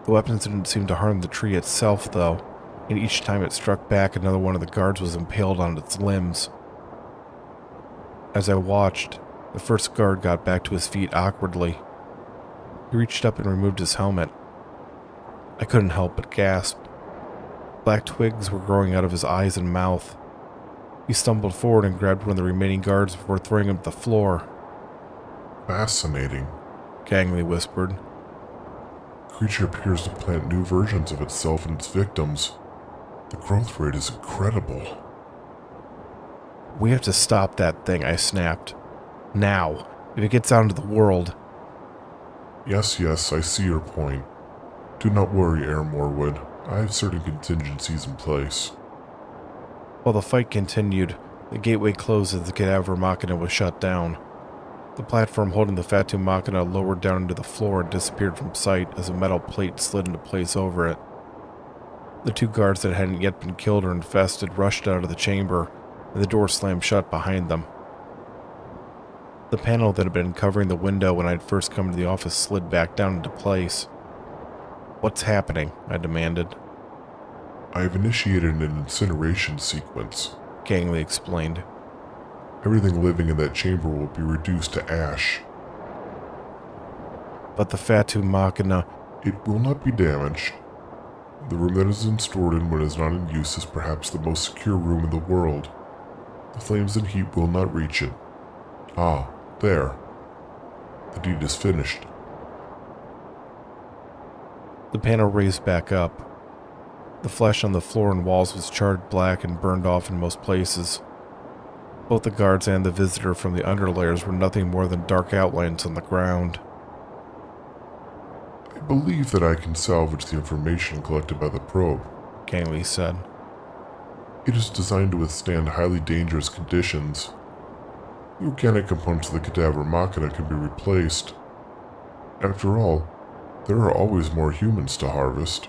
The weapons didn't seem to harm the tree itself, though, and each time it struck back, another one of the guards was impaled on its limbs. As I watched, the first guard got back to his feet awkwardly. He reached up and removed his helmet. I couldn't help but gasp. Black twigs were growing out of his eyes and mouth. He stumbled forward and grabbed one of the remaining guards before throwing him to the floor. Fascinating, Gangley whispered. The creature appears to plant new versions of itself in its victims. The growth rate is incredible. We have to stop that thing, I snapped. Now. If it gets out into the world... Yes, I see your point. Do not worry, Air Morwood. I have certain contingencies in place. While the fight continued, the gateway closed as the cadaver machina was shut down. The platform holding the Fatu Machina lowered down into the floor and disappeared from sight as a metal plate slid into place over it. The two guards that hadn't yet been killed or infested rushed out of the chamber, and the door slammed shut behind them. The panel that had been covering the window when I'd first come to the office slid back down into place. "What's happening?" I demanded. I have initiated an incineration sequence, Gangley explained. Everything living in that chamber will be reduced to ash. But the Fatu Machina... It will not be damaged. The room that is stored in when it is not in use is perhaps the most secure room in the world. The flames and heat will not reach it. Ah, there. The deed is finished. The panel raised back up. The flesh on the floor and walls was charred black and burned off in most places. Both the guards and the visitor from the underlayers were nothing more than dark outlines on the ground. I believe that I can salvage the information collected by the probe, Gangley said. It is designed to withstand highly dangerous conditions. The organic components of the cadaver machina can be replaced. After all, there are always more humans to harvest.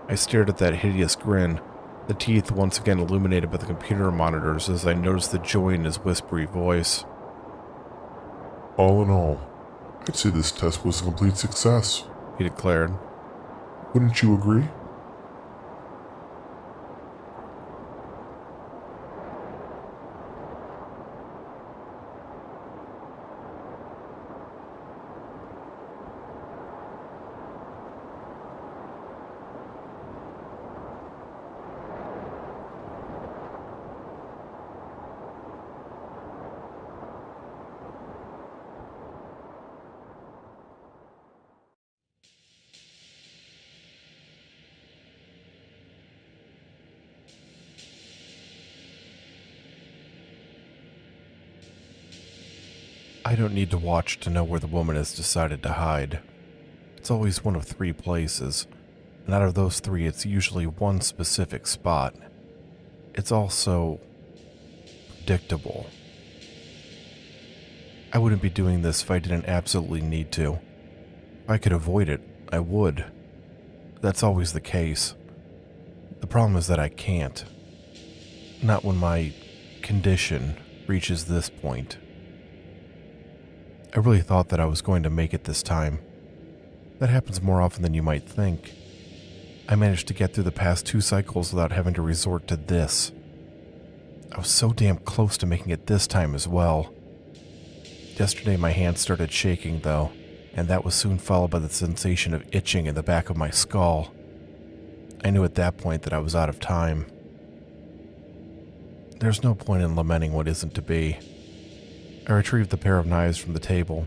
I stared at that hideous grin, the teeth once again illuminated by the computer monitors as I noticed the joy in his whispery voice. All in all, I'd say this test was a complete success, He declared. Wouldn't you agree? I don't need to watch to know where the woman has decided to hide. It's always one of three places, and out of those three it's usually one specific spot. It's also predictable. I wouldn't be doing this if I didn't absolutely need to. If I could avoid it, I would. That's always the case. The problem is that I can't. Not when my condition reaches this point. I really thought that I was going to make it this time. That happens more often than you might think. I managed to get through the past 2 cycles without having to resort to this. I was so damn close to making it this time as well. Yesterday my hand started shaking though, and that was soon followed by the sensation of itching in the back of my skull. I knew at that point that I was out of time. There's no point in lamenting what isn't to be. I retrieved the pair of knives from the table.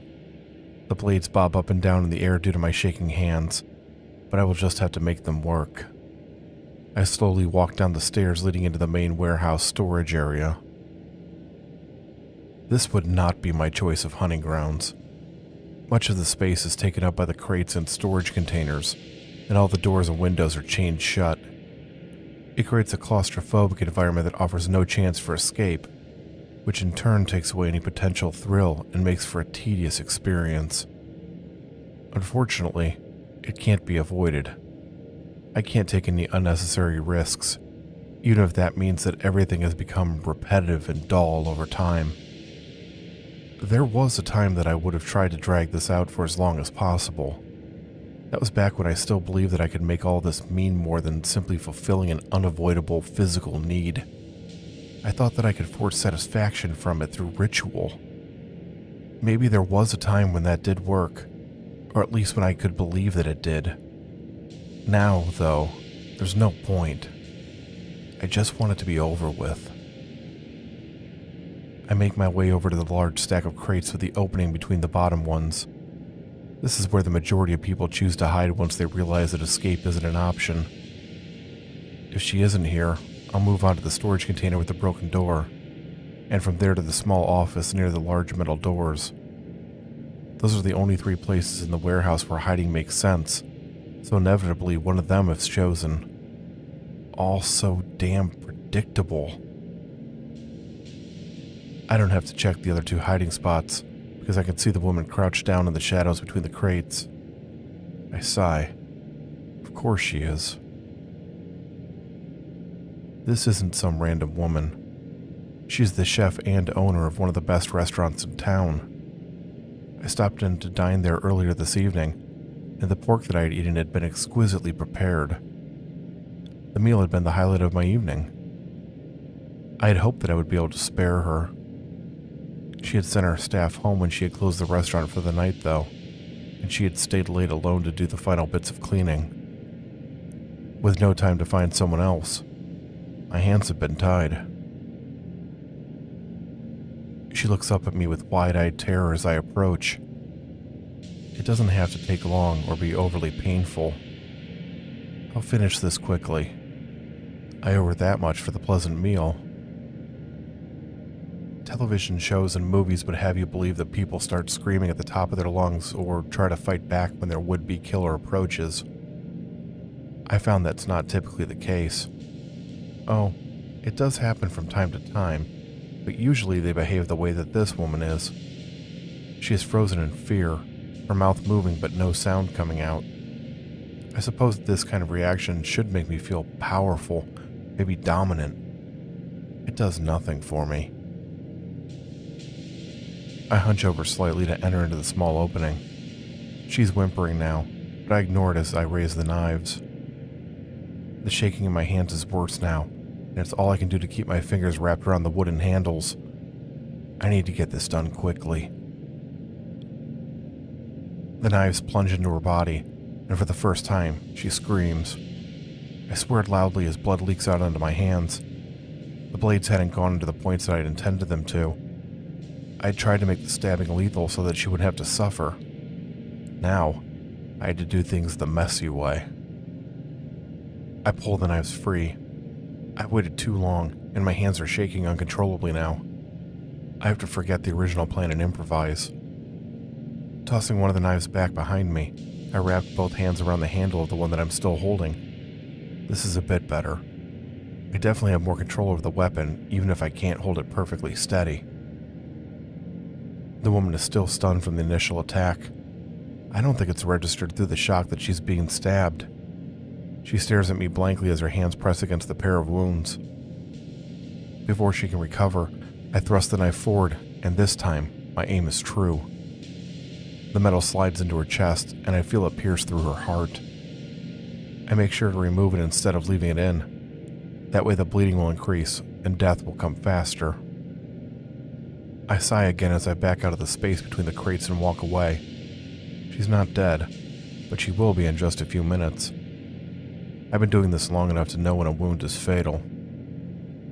The blades bob up and down in the air due to my shaking hands, but I will just have to make them work. I slowly walked down the stairs leading into the main warehouse storage area. This would not be my choice of hunting grounds. Much of the space is taken up by the crates and storage containers, and all the doors and windows are chained shut. It creates a claustrophobic environment that offers no chance for escape, which in turn takes away any potential thrill and makes for a tedious experience. Unfortunately, it can't be avoided. I can't take any unnecessary risks, even if that means that everything has become repetitive and dull over time. There was a time that I would have tried to drag this out for as long as possible. That was back when I still believed that I could make all this mean more than simply fulfilling an unavoidable physical need. I thought that I could force satisfaction from it through ritual. Maybe there was a time when that did work, or at least when I could believe that it did. Now, though, there's no point. I just want it to be over with. I make my way over to the large stack of crates with the opening between the bottom ones. This is where the majority of people choose to hide once they realize that escape isn't an option. If she isn't here, I'll move on to the storage container with the broken door. and from there to the small office near the large metal doors. Those are the only 3 places in the warehouse where hiding makes sense, so inevitably one of them is chosen. All so damn predictable. I don't have to check the other 2 hiding spots, because I can see the woman crouched down in the shadows between the crates. I sigh. Of course she is. This isn't some random woman. She's the chef and owner of one of the best restaurants in town. I stopped in to dine there earlier this evening, and the pork that I had eaten had been exquisitely prepared. The meal had been the highlight of my evening. I had hoped that I would be able to spare her. She had sent her staff home when she had closed the restaurant for the night, though, and she had stayed late alone to do the final bits of cleaning. With no time to find someone else, my hands had been tied. She looks up at me with wide-eyed terror as I approach. It doesn't have to take long or be overly painful. I'll finish this quickly. I owe her that much for the pleasant meal. Television shows and movies would have you believe that people start screaming at the top of their lungs or try to fight back when their would-be killer approaches. I found that's not typically the case. Oh, it does happen from time to time, but usually they behave the way that this woman is. She is frozen in fear, her mouth moving but no sound coming out. I suppose this kind of reaction should make me feel powerful, maybe dominant. It does nothing for me. I hunch over slightly to enter into the small opening. She's whimpering now, but I ignore it as I raise the knives. The shaking in my hands is worse now, and it's all I can do to keep my fingers wrapped around the wooden handles. I need to get this done quickly. The knives plunge into her body, and for the first time, she screams. I swear it loudly as blood leaks out onto my hands. The blades hadn't gone into the points that I had intended them to. I had tried to make the stabbing lethal so that she would have to suffer. Now, I had to do things the messy way. I pull the knives free. I waited too long, and my hands are shaking uncontrollably now. I have to forget the original plan and improvise. Tossing one of the knives back behind me, I wrapped both hands around the handle of the one that I'm still holding. This is a bit better. I definitely have more control over the weapon, even if I can't hold it perfectly steady. The woman is still stunned from the initial attack. I don't think it's registered through the shock that she's being stabbed. She stares at me blankly as her hands press against the pair of wounds. Before she can recover, I thrust the knife forward, and this time, my aim is true. The metal slides into her chest, and I feel it pierce through her heart. I make sure to remove it instead of leaving it in. That way the bleeding will increase, and death will come faster. I sigh again as I back out of the space between the crates and walk away. She's not dead, but she will be in just a few minutes. I've been doing this long enough to know when a wound is fatal.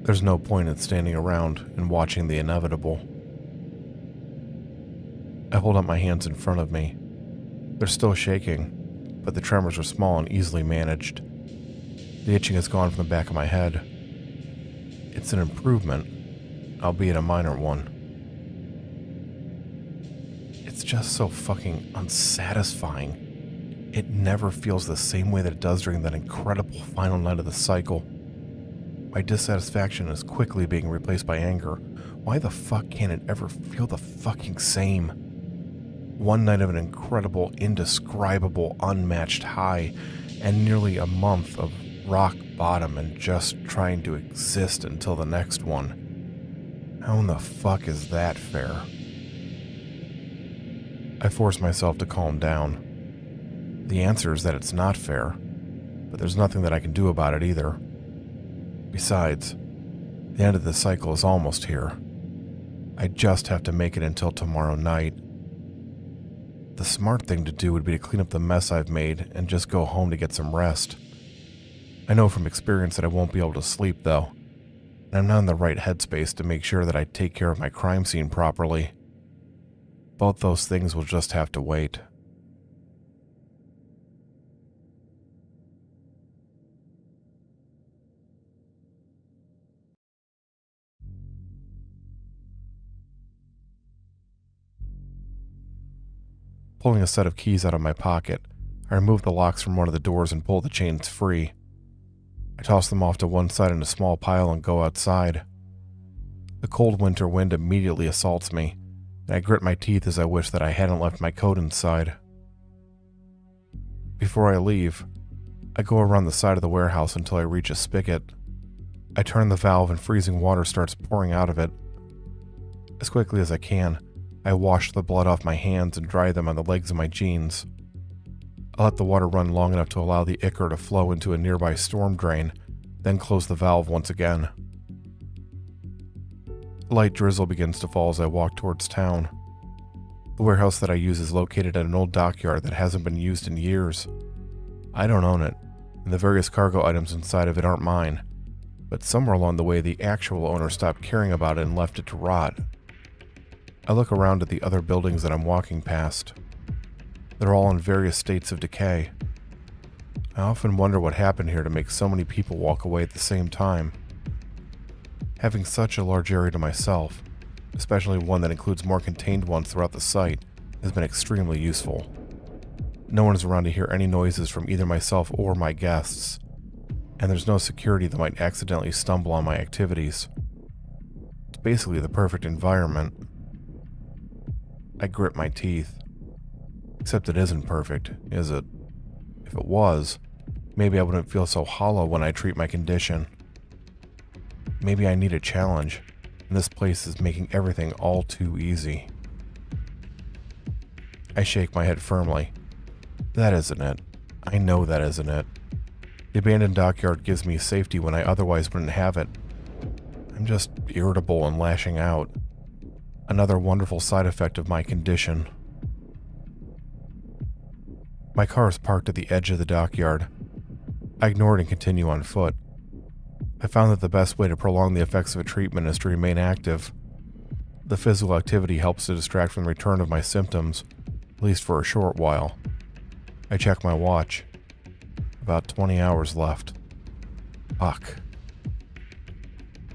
There's no point in standing around and watching the inevitable. I hold up my hands in front of me. They're still shaking, but the tremors are small and easily managed. The itching is gone from the back of my head. It's an improvement, albeit a minor one. It's just so fucking unsatisfying. It never feels the same way that it does during that incredible final night of the cycle. My dissatisfaction is quickly being replaced by anger. Why the fuck can't it ever feel the fucking same? One night of an incredible, indescribable, unmatched high, and nearly a month of rock bottom and just trying to exist until the next one. How in the fuck is that fair? I force myself to calm down. The answer is that it's not fair, but there's nothing that I can do about it either. Besides, the end of the cycle is almost here. I just have to make it until tomorrow night. The smart thing to do would be to clean up the mess I've made and just go home to get some rest. I know from experience that I won't be able to sleep, though, and I'm not in the right headspace to make sure that I take care of my crime scene properly. Both those things will just have to wait. Pulling a set of keys out of my pocket, I remove the locks from one of the doors and pull the chains free. I toss them off to one side in a small pile and go outside. The cold winter wind immediately assaults me, and I grit my teeth as I wish that I hadn't left my coat inside. Before I leave, I go around the side of the warehouse until I reach a spigot. I turn the valve and freezing water starts pouring out of it. As quickly as I can, I wash the blood off my hands and dry them on the legs of my jeans. I let the water run long enough to allow the ichor to flow into a nearby storm drain, then close the valve once again. A light drizzle begins to fall as I walk towards town. The warehouse that I use is located at an old dockyard that hasn't been used in years. I don't own it, and the various cargo items inside of it aren't mine, but somewhere along the way the actual owner stopped caring about it and left it to rot. I look around at the other buildings that I'm walking past. They're all in various states of decay. I often wonder what happened here to make so many people walk away at the same time. Having such a large area to myself, especially one that includes more contained ones throughout the site, has been extremely useful. No one is around to hear any noises from either myself or my guests, and there's no security that might accidentally stumble on my activities. It's basically the perfect environment. I grit my teeth. Except it isn't perfect, is it? If it was, maybe I wouldn't feel so hollow when I treat my condition. Maybe I need a challenge, and this place is making everything all too easy. I shake my head firmly. That isn't it. I know that isn't it. The abandoned dockyard gives me safety when I otherwise wouldn't have it. I'm just irritable and lashing out. Another wonderful side effect of my condition. My car is parked at the edge of the dockyard. I ignore it and continue on foot. I found that the best way to prolong the effects of a treatment is to remain active. The physical activity helps to distract from the return of my symptoms, at least for a short while. I check my watch. About 20 hours left. Fuck.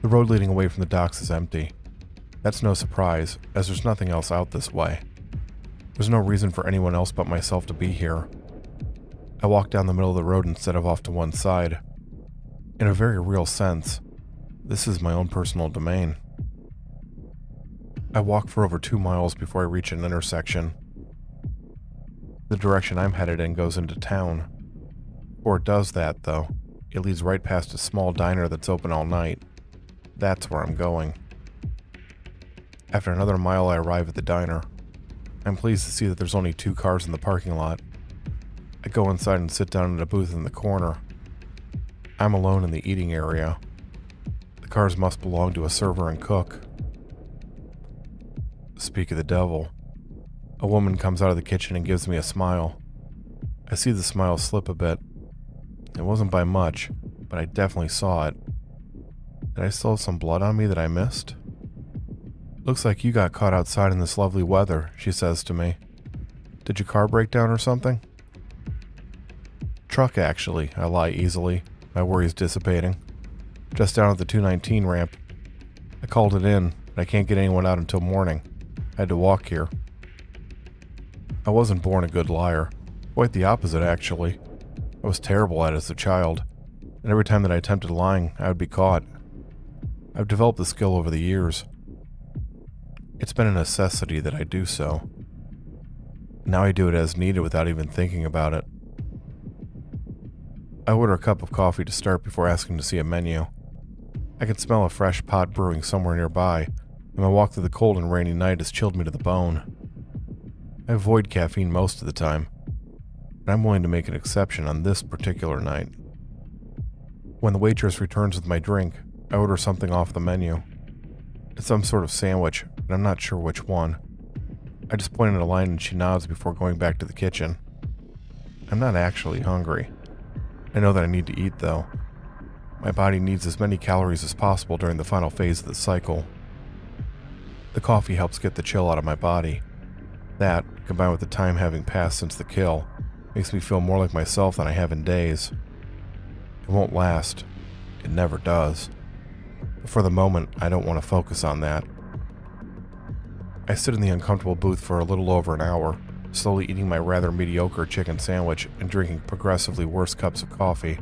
The road leading away from the docks is empty. That's no surprise, as there's nothing else out this way. There's no reason for anyone else but myself to be here. I walk down the middle of the road instead of off to one side. In a very real sense, this is my own personal domain. I walk for over 2 miles before I reach an intersection. The direction I'm headed in goes into town. Before it does that, though, it leads right past a small diner that's open all night. That's where I'm going. After another mile, I arrive at the diner. I'm pleased to see that there's only 2 cars in the parking lot. I go inside and sit down in a booth in the corner. I'm alone in the eating area. The cars must belong to a server and cook. Speak of the devil. A woman comes out of the kitchen and gives me a smile. I see the smile slip a bit. It wasn't by much, but I definitely saw it. Did I still have some blood on me that I missed? Looks like you got caught outside in this lovely weather, she says to me. Did your car break down or something? Truck, actually, I lie easily, my worries dissipating. Just down at the 219 ramp. I called it in, but I can't get anyone out until morning. I had to walk here. I wasn't born a good liar. Quite the opposite, actually. I was terrible at it as a child, and every time that I attempted lying, I would be caught. I've developed the skill over the years. It's been a necessity that I do so. Now I do it as needed without even thinking about it. I order a cup of coffee to start before asking to see a menu. I can smell a fresh pot brewing somewhere nearby, and my walk through the cold and rainy night has chilled me to the bone. I avoid caffeine most of the time, but I'm willing to make an exception on this particular night. When the waitress returns with my drink, I order something off the menu. It's some sort of sandwich, but I'm not sure which one. I just point at a line and she nods before going back to the kitchen. I'm not actually hungry. I know that I need to eat, though. My body needs as many calories as possible during the final phase of the cycle. The coffee helps get the chill out of my body. That, combined with the time having passed since the kill, makes me feel more like myself than I have in days. It won't last. It never does. But for the moment, I don't want to focus on that. I sit in the uncomfortable booth for a little over an hour, slowly eating my rather mediocre chicken sandwich and drinking progressively worse cups of coffee.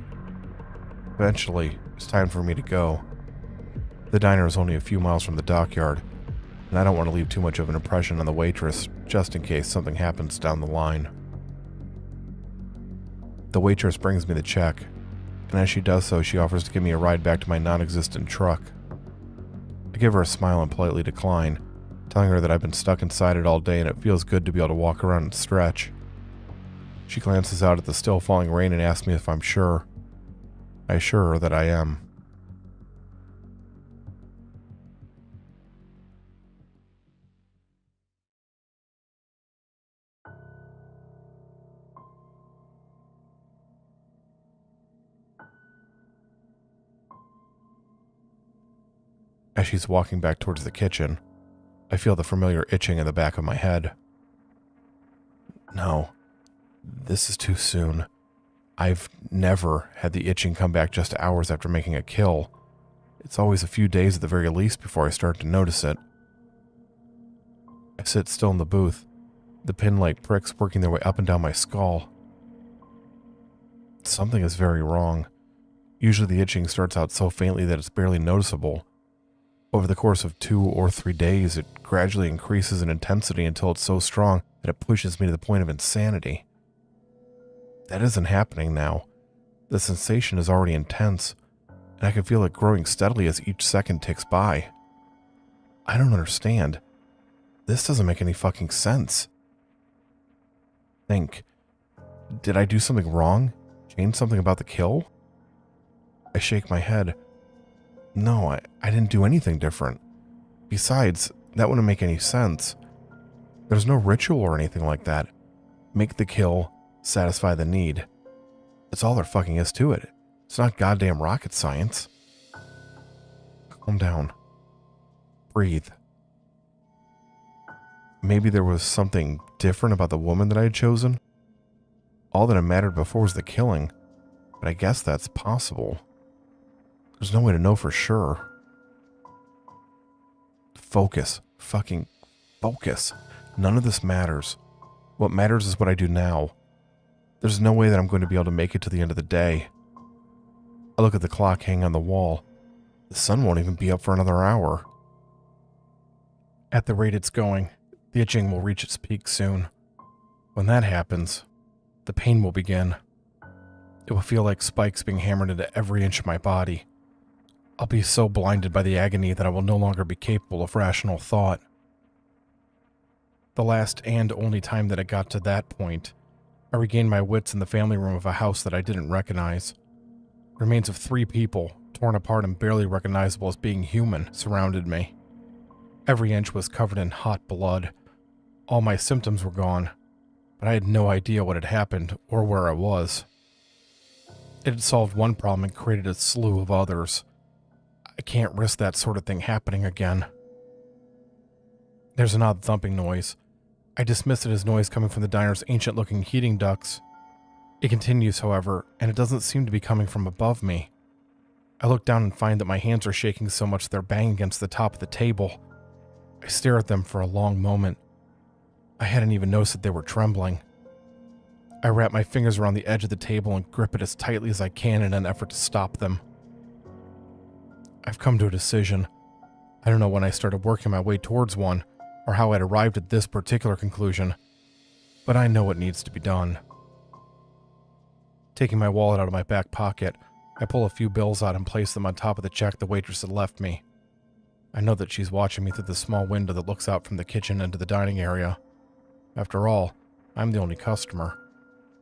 Eventually, it's time for me to go. The diner is only a few miles from the dockyard, and I don't want to leave too much of an impression on the waitress just in case something happens down the line. The waitress brings me the check, and as she does so, she offers to give me a ride back to my non-existent truck. I give her a smile and politely decline, telling her that I've been stuck inside it all day and it feels good to be able to walk around and stretch. She glances out at the still falling rain and asks me if I'm sure. I assure her that I am. As she's walking back towards the kitchen, I feel the familiar itching in the back of my head. No, this is too soon. I've never had the itching come back just hours after making a kill. It's always a few days at the very least before I start to notice it. I sit still in the booth, the pin-like pricks working their way up and down my skull. Something is very wrong. Usually the itching starts out so faintly that it's barely noticeable. Over the course of 2 or 3 days, it gradually increases in intensity until it's so strong that it pushes me to the point of insanity. That isn't happening now. The sensation is already intense, and I can feel it growing steadily as each second ticks by. I don't understand. This doesn't make any fucking sense. Think. Did I do something wrong? Change something about the kill? I shake my head. No, I didn't do anything different. Besides, that wouldn't make any sense. There's no ritual or anything like that. Make the kill, satisfy the need. That's all there fucking is to it. It's not goddamn rocket science. Calm down. Breathe. Maybe there was something different about the woman that I had chosen? All that had mattered before was the killing, but I guess that's possible. There's no way to know for sure. Focus. Fucking focus. None of this matters. What matters is what I do now. There's no way that I'm going to be able to make it to the end of the day. I look at the clock hanging on the wall. The sun won't even be up for another hour. At the rate it's going, the itching will reach its peak soon. When that happens, the pain will begin. It will feel like spikes being hammered into every inch of my body. I'll be so blinded by the agony that I will no longer be capable of rational thought. The last and only time that it got to that point, I regained my wits in the family room of a house that I didn't recognize. Remains of 3 people, torn apart and barely recognizable as being human, surrounded me. Every inch was covered in hot blood. All my symptoms were gone, but I had no idea what had happened or where I was. It had solved one problem and created a slew of others. I can't risk that sort of thing happening again. There's an odd thumping noise. I dismiss it as noise coming from the diner's ancient-looking heating ducts. It continues, however, and it doesn't seem to be coming from above me. I look down and find that my hands are shaking so much they're banging against the top of the table. I stare at them for a long moment. I hadn't even noticed that they were trembling. I wrap my fingers around the edge of the table and grip it as tightly as I can in an effort to stop them. I've come to a decision. I don't know when I started working my way towards one, or how I'd arrived at this particular conclusion, but I know what needs to be done. Taking my wallet out of my back pocket, I pull a few bills out and place them on top of the check the waitress had left me. I know that she's watching me through the small window that looks out from the kitchen into the dining area. After all, I'm the only customer.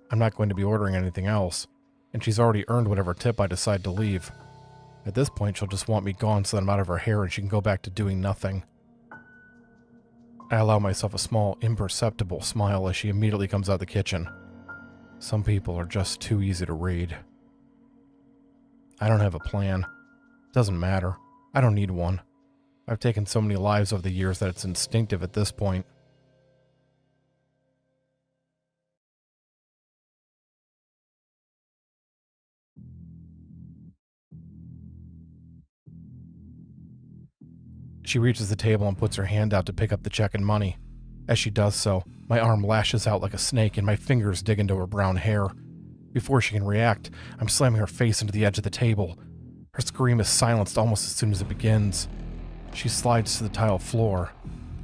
I'm not going to be ordering anything else, and she's already earned whatever tip I decide to leave. At this point, she'll just want me gone so that I'm out of her hair and she can go back to doing nothing. I allow myself a small, imperceptible smile as she immediately comes out of the kitchen. Some people are just too easy to read. I don't have a plan. Doesn't matter. I don't need one. I've taken so many lives over the years that it's instinctive at this point. She reaches the table and puts her hand out to pick up the check and money. As she does so, My arm lashes out like a snake and my fingers dig into her brown hair. Before she can react, I'm slamming her face into the edge of the table. Her scream is silenced almost as soon as it begins. She slides to the tile floor,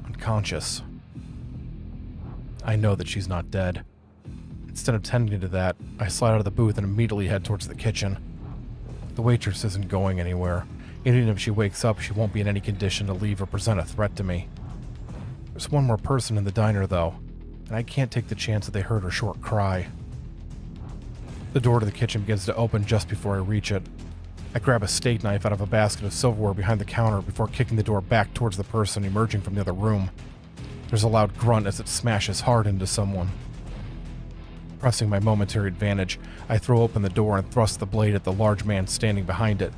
unconscious. I know that she's not dead. Instead of tending to that, I slide out of the booth and immediately head towards the kitchen. The waitress isn't going anywhere. Even if she wakes up, she won't be in any condition to leave or present a threat to me. There's one more person in the diner, though, and I can't take the chance that they heard her short cry. The door to the kitchen begins to open just before I reach it. I grab a steak knife out of a basket of silverware behind the counter before kicking the door back towards the person emerging from the other room. There's a loud grunt as it smashes hard into someone. Pressing my momentary advantage, I throw open the door and thrust the blade at the large man standing behind it.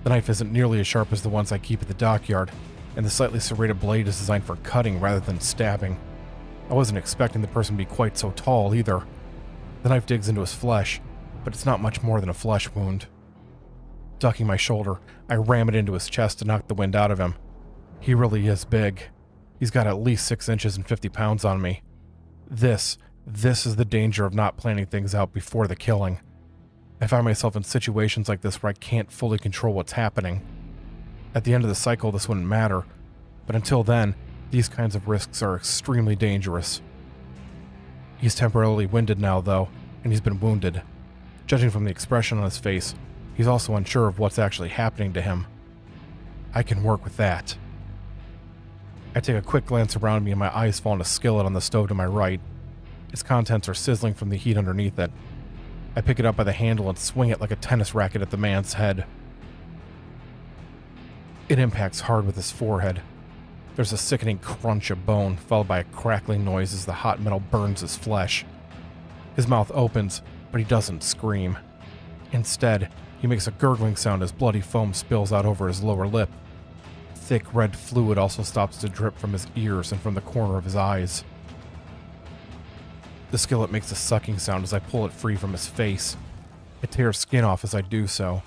The knife isn't nearly as sharp as the ones I keep at the dockyard, and the slightly serrated blade is designed for cutting rather than stabbing. I wasn't expecting the person to be quite so tall either. The knife digs into his flesh, but it's not much more than a flesh wound. Ducking my shoulder, I ram it into his chest to knock the wind out of him. He really is big. He's got at least 6 inches and 50 pounds on me. This is the danger of not planning things out before the killing. I find myself in situations like this where I can't fully control what's happening. At the end of the cycle, this wouldn't matter, but until then, these kinds of risks are extremely dangerous. He's temporarily winded now, though, and he's been wounded. Judging from the expression on his face, he's also unsure of what's actually happening to him. I can work with that. I take a quick glance around me and my eyes fall on a skillet on the stove to my right. Its contents are sizzling from the heat underneath it. I pick it up by the handle and swing it like a tennis racket at the man's head. It impacts hard with his forehead. There's a sickening crunch of bone, followed by a crackling noise as the hot metal burns his flesh. His mouth opens, but he doesn't scream. Instead, he makes a gurgling sound as bloody foam spills out over his lower lip. Thick red fluid also stops to drip from his ears and from the corner of his eyes. The skillet makes a sucking sound as I pull it free from his face. It tears skin off as I do so.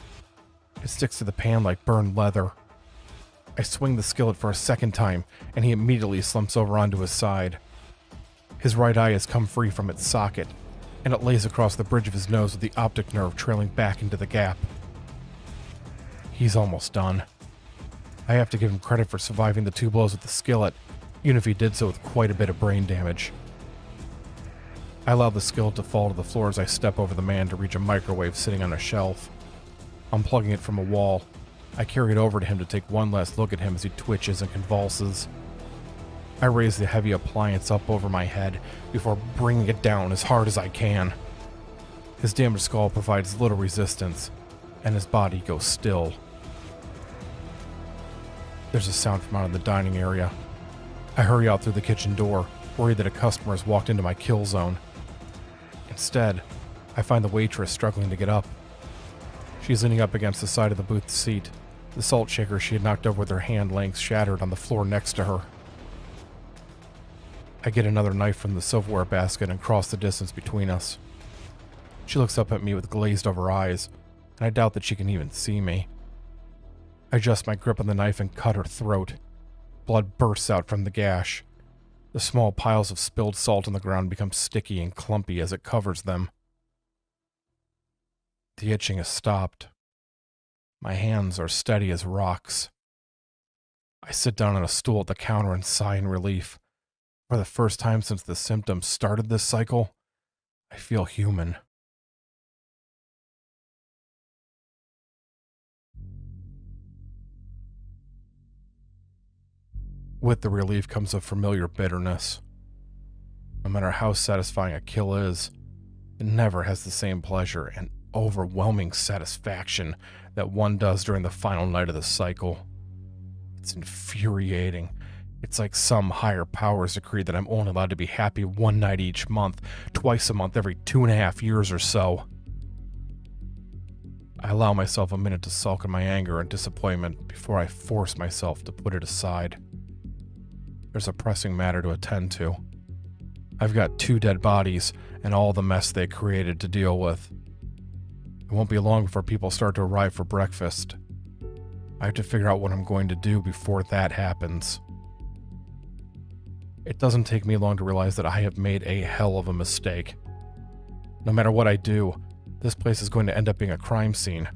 It sticks to the pan like burned leather. I swing the skillet for a second time, and he immediately slumps over onto his side. His right eye has come free from its socket, and it lays across the bridge of his nose with the optic nerve trailing back into the gap. He's almost done. I have to give him credit for surviving the 2 blows with the skillet, even if he did so with quite a bit of brain damage. I allow the skillet to fall to the floor as I step over the man to reach a microwave sitting on a shelf. Unplugging it from a wall, I carry it over to him to take one last look at him as he twitches and convulses. I raise the heavy appliance up over my head before bringing it down as hard as I can. His damaged skull provides little resistance, and his body goes still. There's a sound from out in the dining area. I hurry out through the kitchen door, worried that a customer has walked into my kill zone. Instead, I find the waitress struggling to get up. She's leaning up against the side of the booth seat, the salt shaker she had knocked over with her hand laying shattered on the floor next to her. I get another knife from the silverware basket and cross the distance between us. She looks up at me with glazed over eyes, and I doubt that she can even see me. I adjust my grip on the knife and cut her throat. Blood bursts out from the gash. The small piles of spilled salt on the ground become sticky and clumpy as it covers them. The itching has stopped. My hands are steady as rocks. I sit down on a stool at the counter and sigh in relief. For the first time since the symptoms started this cycle, I feel human. With the relief comes a familiar bitterness. No matter how satisfying a kill is, it never has the same pleasure and overwhelming satisfaction that one does during the final night of the cycle. It's infuriating. It's like some higher powers decree that I'm only allowed to be happy one night each month, twice a month every 2.5 years or so. I allow myself a minute to sulk in my anger and disappointment before I force myself to put it aside. There's a pressing matter to attend to. I've got 2 dead bodies and all the mess they created to deal with. It won't be long before people start to arrive for breakfast. I have to figure out what I'm going to do before that happens. It doesn't take me long to realize that I have made a hell of a mistake. No matter what I do, this place is going to end up being a crime scene.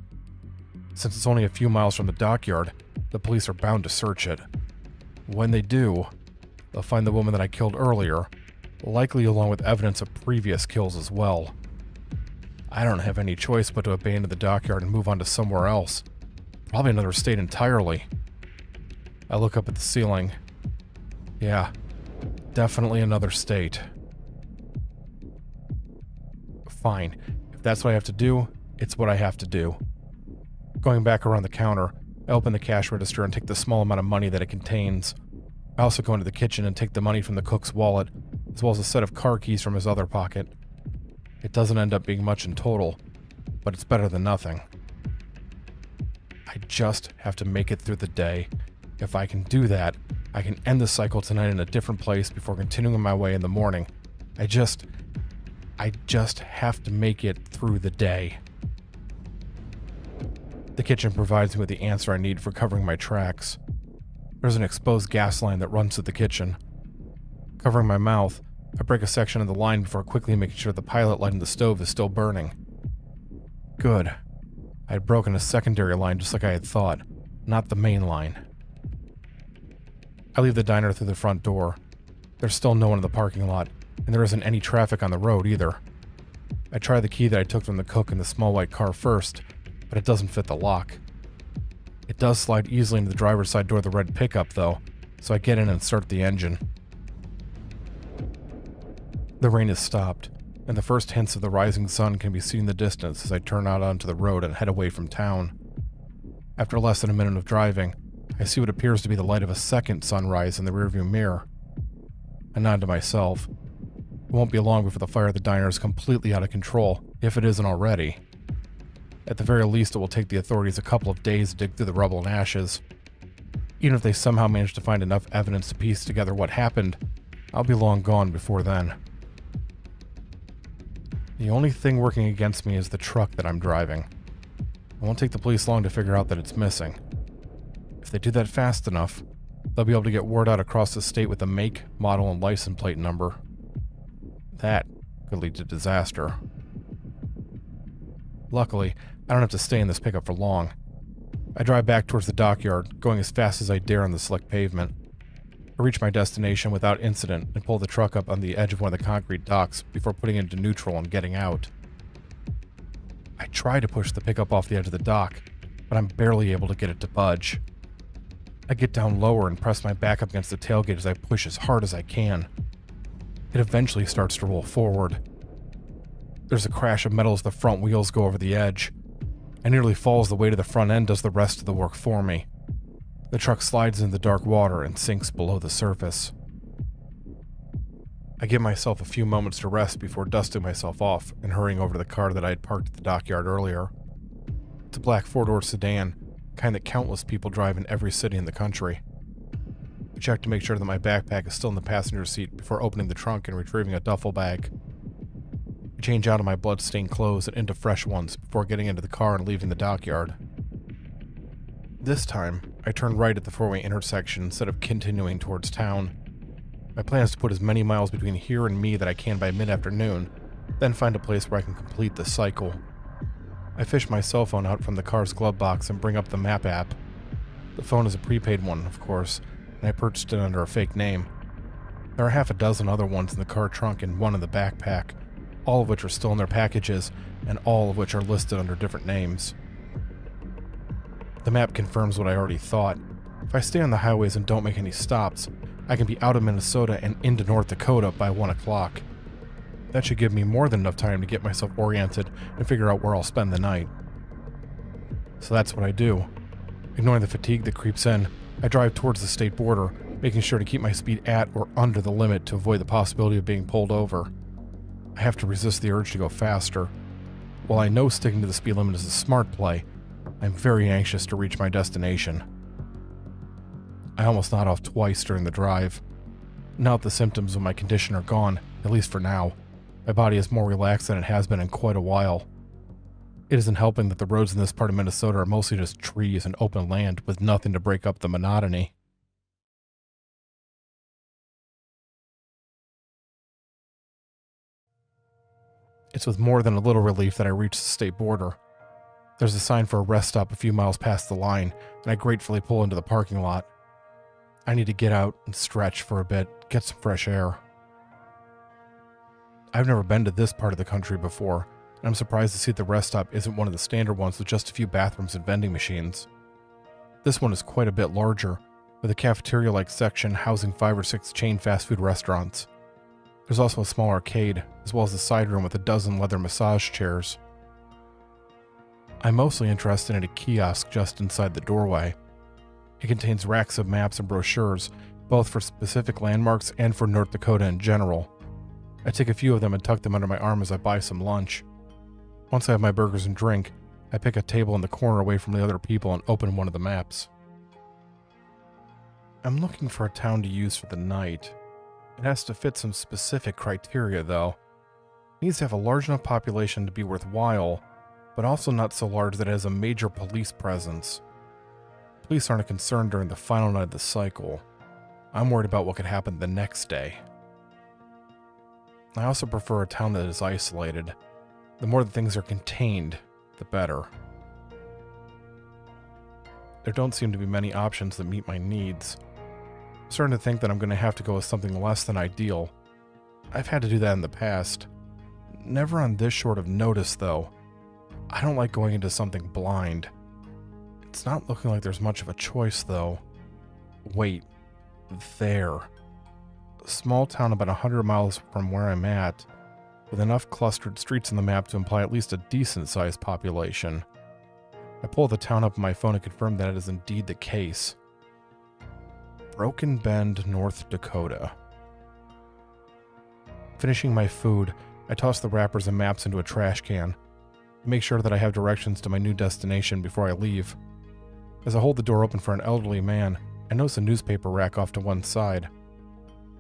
Since it's only a few miles from the dockyard, the police are bound to search it. When they do, they'll find the woman that I killed earlier, likely along with evidence of previous kills as well. I don't have any choice but to abandon the dockyard and move on to somewhere else. Probably another state entirely. I look up at the ceiling. Yeah, definitely another state. Fine. If that's what I have to do, it's what I have to do. Going back around the counter, I open the cash register and take the small amount of money that it contains. I also go into the kitchen and take the money from the cook's wallet, as well as a set of car keys from his other pocket. It doesn't end up being much in total, but it's better than nothing. I just have to make it through the day. If I can do that, I can end the cycle tonight in a different place before continuing my way in the morning. I just have to make it through the day. The kitchen provides me with the answer I need for covering my tracks. There's an exposed gas line that runs to the kitchen. Covering my mouth, I break a section of the line before quickly making sure the pilot light in the stove is still burning. Good. I had broken a secondary line just like I had thought, not the main line. I leave the diner through the front door. There's still no one in the parking lot, and there isn't any traffic on the road either. I try the key that I took from the cook in the small white car first, but it doesn't fit the lock. It does slide easily into the driver's side door of the red pickup though, so I get in and start the engine. The rain has stopped, and the first hints of the rising sun can be seen in the distance as I turn out onto the road and head away from town. After less than a minute of driving, I see what appears to be the light of a second sunrise in the rearview mirror. I nod to myself. It won't be long before the fire at the diner is completely out of control, if it isn't already. At the very least, it will take the authorities a couple of days to dig through the rubble and ashes. Even if they somehow manage to find enough evidence to piece together what happened, I'll be long gone before then. The only thing working against me is the truck that I'm driving. It won't take the police long to figure out that it's missing. If they do that fast enough, they'll be able to get word out across the state with the make, model, and license plate number. That could lead to disaster. Luckily, I don't have to stay in this pickup for long. I drive back towards the dockyard, going as fast as I dare on the slick pavement. I reach my destination without incident and pull the truck up on the edge of one of the concrete docks before putting it into neutral and getting out. I try to push the pickup off the edge of the dock, but I'm barely able to get it to budge. I get down lower and press my back up against the tailgate as I push as hard as I can. It eventually starts to roll forward. There's a crash of metal as the front wheels go over the edge. I nearly fall as the weight of the front end does the rest of the work for me. The truck slides into the dark water and sinks below the surface. I give myself a few moments to rest before dusting myself off and hurrying over to the car that I had parked at the dockyard earlier. It's a black four-door sedan, kind that countless people drive in every city in the country. I check to make sure that my backpack is still in the passenger seat before opening the trunk and retrieving a duffel bag. I change out of my blood-stained clothes and into fresh ones before getting into the car and leaving the dockyard. This time, I turn right at the four-way intersection instead of continuing towards town. My plan is to put as many miles between here and me that I can by mid-afternoon, then find a place where I can complete the cycle. I fish my cell phone out from the car's glove box and bring up the map app. The phone is a prepaid one, of course, and I purchased it under a fake name. There are half a dozen other ones in the car trunk and one in the backpack, all of which are still in their packages, and all of which are listed under different names. The map confirms what I already thought. If I stay on the highways and don't make any stops, I can be out of Minnesota and into North Dakota by 1 o'clock. That should give me more than enough time to get myself oriented and figure out where I'll spend the night. So that's what I do. Ignoring the fatigue that creeps in, I drive towards the state border, making sure to keep my speed at or under the limit to avoid the possibility of being pulled over. I have to resist the urge to go faster. While I know sticking to the speed limit is a smart play, I'm very anxious to reach my destination. I almost nod off twice during the drive. Now that the symptoms of my condition are gone, at least for now, my body is more relaxed than it has been in quite a while. It isn't helping that the roads in this part of Minnesota are mostly just trees and open land with nothing to break up the monotony. It's with more than a little relief that I reach the state border. There's a sign for a rest stop a few miles past the line, and I gratefully pull into the parking lot. I need to get out and stretch for a bit, get some fresh air. I've never been to this part of the country before, and I'm surprised to see the rest stop isn't one of the standard ones with just a few bathrooms and vending machines. This one is quite a bit larger, with a cafeteria-like section housing 5 or 6 chain fast food restaurants. There's also a small arcade, as well as a side room with a dozen leather massage chairs. I'm mostly interested in a kiosk just inside the doorway. It contains racks of maps and brochures, both for specific landmarks and for North Dakota in general. I take a few of them and tuck them under my arm as I buy some lunch. Once I have my burgers and drink, I pick a table in the corner away from the other people and open one of the maps. I'm looking for a town to use for the night. It has to fit some specific criteria, though. It needs to have a large enough population to be worthwhile, but also not so large that it has a major police presence. Police aren't a concern during the final night of the cycle. I'm worried about what could happen the next day. I also prefer a town that is isolated. The more that things are contained, the better. There don't seem to be many options that meet my needs. I'm starting to think that I'm going to have to go with something less than ideal. I've had to do that in the past. Never on this short of notice, though. I don't like going into something blind. It's not looking like there's much of a choice, though. Wait. There. A small town about 100 miles from where I'm at, with enough clustered streets on the map to imply at least a decent-sized population. I pull the town up on my phone and confirm that it is indeed the case. Broken Bend, North Dakota. Finishing my food, I toss the wrappers and maps into a trash can. Make sure that I have directions to my new destination before I leave. As I hold the door open for an elderly man, I notice a newspaper rack off to one side.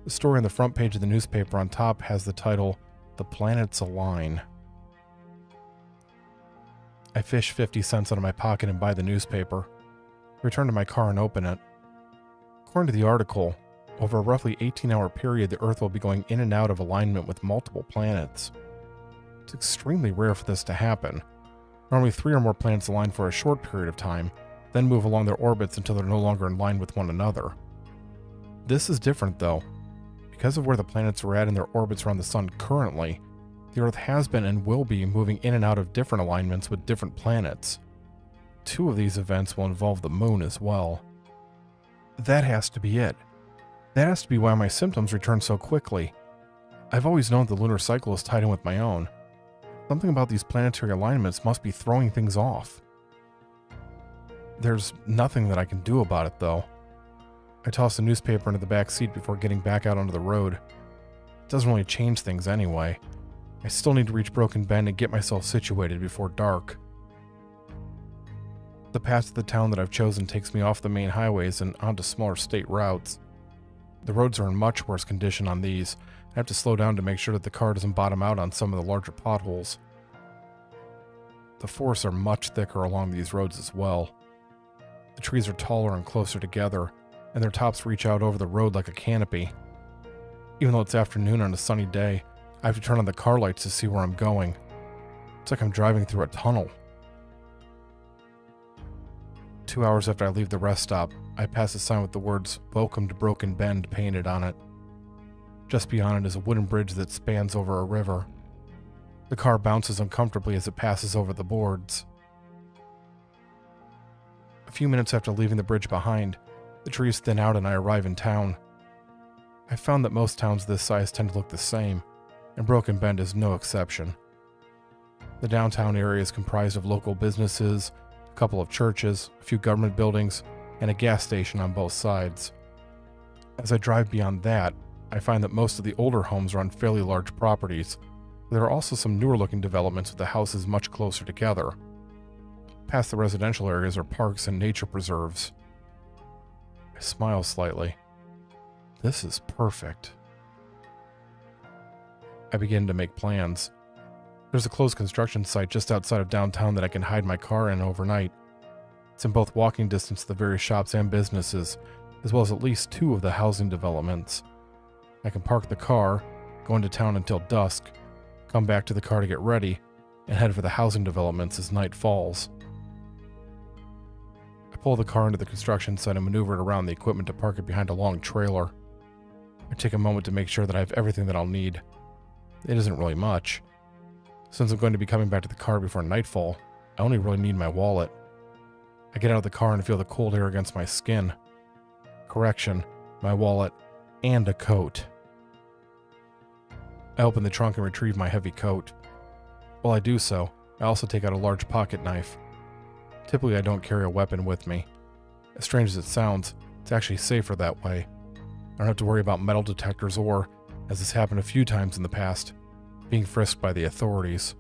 The story on the front page of the newspaper on top has the title, "The Planets Align." I fish 50 cents out of my pocket and buy the newspaper. I return to my car and open it. According to the article, over a roughly 18-hour period, the Earth will be going in and out of alignment with multiple planets. It's extremely rare for this to happen. Normally 3 or more planets align for a short period of time, then move along their orbits until they're no longer in line with one another. This is different, though. Because of where the planets are at in their orbits around the Sun currently, the Earth has been and will be moving in and out of different alignments with different planets. 2 of these events will involve the Moon as well. That has to be it. That has to be why my symptoms return so quickly. I've always known the lunar cycle is tied in with my own. Something about these planetary alignments must be throwing things off. There's nothing that I can do about it, though. I toss the newspaper into the back seat before getting back out onto the road. It doesn't really change things anyway. I still need to reach Broken Bend and get myself situated before dark. The path to the town that I've chosen takes me off the main highways and onto smaller state routes. The roads are in much worse condition on these. I have to slow down to make sure that the car doesn't bottom out on some of the larger potholes. The forests are much thicker along these roads as well. The trees are taller and closer together, and their tops reach out over the road like a canopy. Even though it's afternoon on a sunny day, I have to turn on the car lights to see where I'm going. It's like I'm driving through a tunnel. 2 hours after I leave the rest stop, I pass a sign with the words, "Welcome to Broken Bend" painted on it. Just beyond it is a wooden bridge that spans over a river. The car bounces uncomfortably as it passes over the boards. A few minutes after leaving the bridge behind, the trees thin out and I arrive in town. I've found that most towns this size tend to look the same, and Broken Bend is no exception. The downtown area is comprised of local businesses, a couple of churches, a few government buildings, and a gas station on both sides. As I drive beyond that, I find that most of the older homes are on fairly large properties. There are also some newer looking developments with the houses much closer together. Past the residential areas are parks and nature preserves. I smile slightly. This is perfect. I begin to make plans. There's a closed construction site just outside of downtown that I can hide my car in overnight. It's in both walking distance to the various shops and businesses, as well as at least 2 of the housing developments. I can park the car, go into town until dusk, come back to the car to get ready, and head for the housing developments as night falls. I pull the car into the construction site and maneuver it around the equipment to park it behind a long trailer. I take a moment to make sure that I have everything that I'll need. It isn't really much. Since I'm going to be coming back to the car before nightfall, I only really need my wallet. I get out of the car and feel the cold air against my skin. Correction, my wallet and a coat. I open the trunk and retrieve my heavy coat. While I do so, I also take out a large pocket knife. Typically, I don't carry a weapon with me. As strange as it sounds, it's actually safer that way. I don't have to worry about metal detectors or, as has happened a few times in the past, being frisked by the authorities.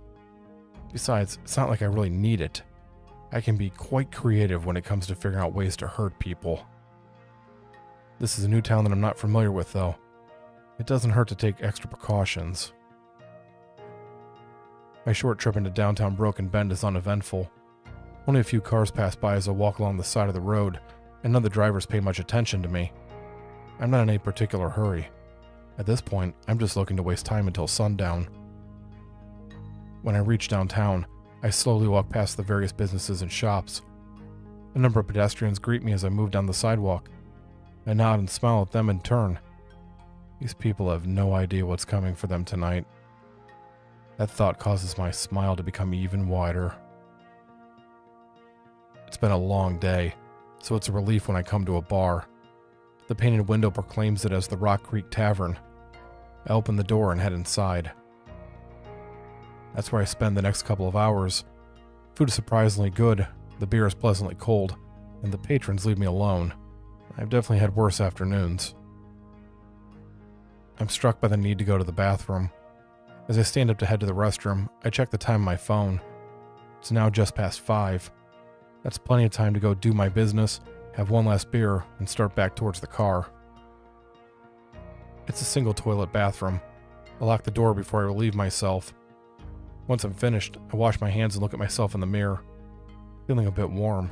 Besides, it's not like I really need it. I can be quite creative when it comes to figuring out ways to hurt people. This is a new town that I'm not familiar with, though. It doesn't hurt to take extra precautions. My short trip into downtown Broken Bend is uneventful. Only a few cars pass by as I walk along the side of the road, and none of the drivers pay much attention to me. I'm not in any particular hurry. At this point, I'm just looking to waste time until sundown. When I reach downtown, I slowly walk past the various businesses and shops. A number of pedestrians greet me as I move down the sidewalk. I nod and smile at them in turn. These people have no idea what's coming for them tonight. That thought causes my smile to become even wider. It's been a long day, so it's a relief when I come to a bar. The painted window proclaims it as the Rock Creek Tavern. I open the door and head inside. That's where I spend the next couple of hours. Food is surprisingly good, the beer is pleasantly cold, and the patrons leave me alone. I've definitely had worse afternoons. I'm struck by the need to go to the bathroom. As I stand up to head to the restroom, I check the time on my phone. It's now just past 5. That's plenty of time to go do my business, have one last beer, and start back towards the car. It's a single toilet bathroom. I lock the door before I relieve myself. Once I'm finished, I wash my hands and look at myself in the mirror. Feeling a bit warm.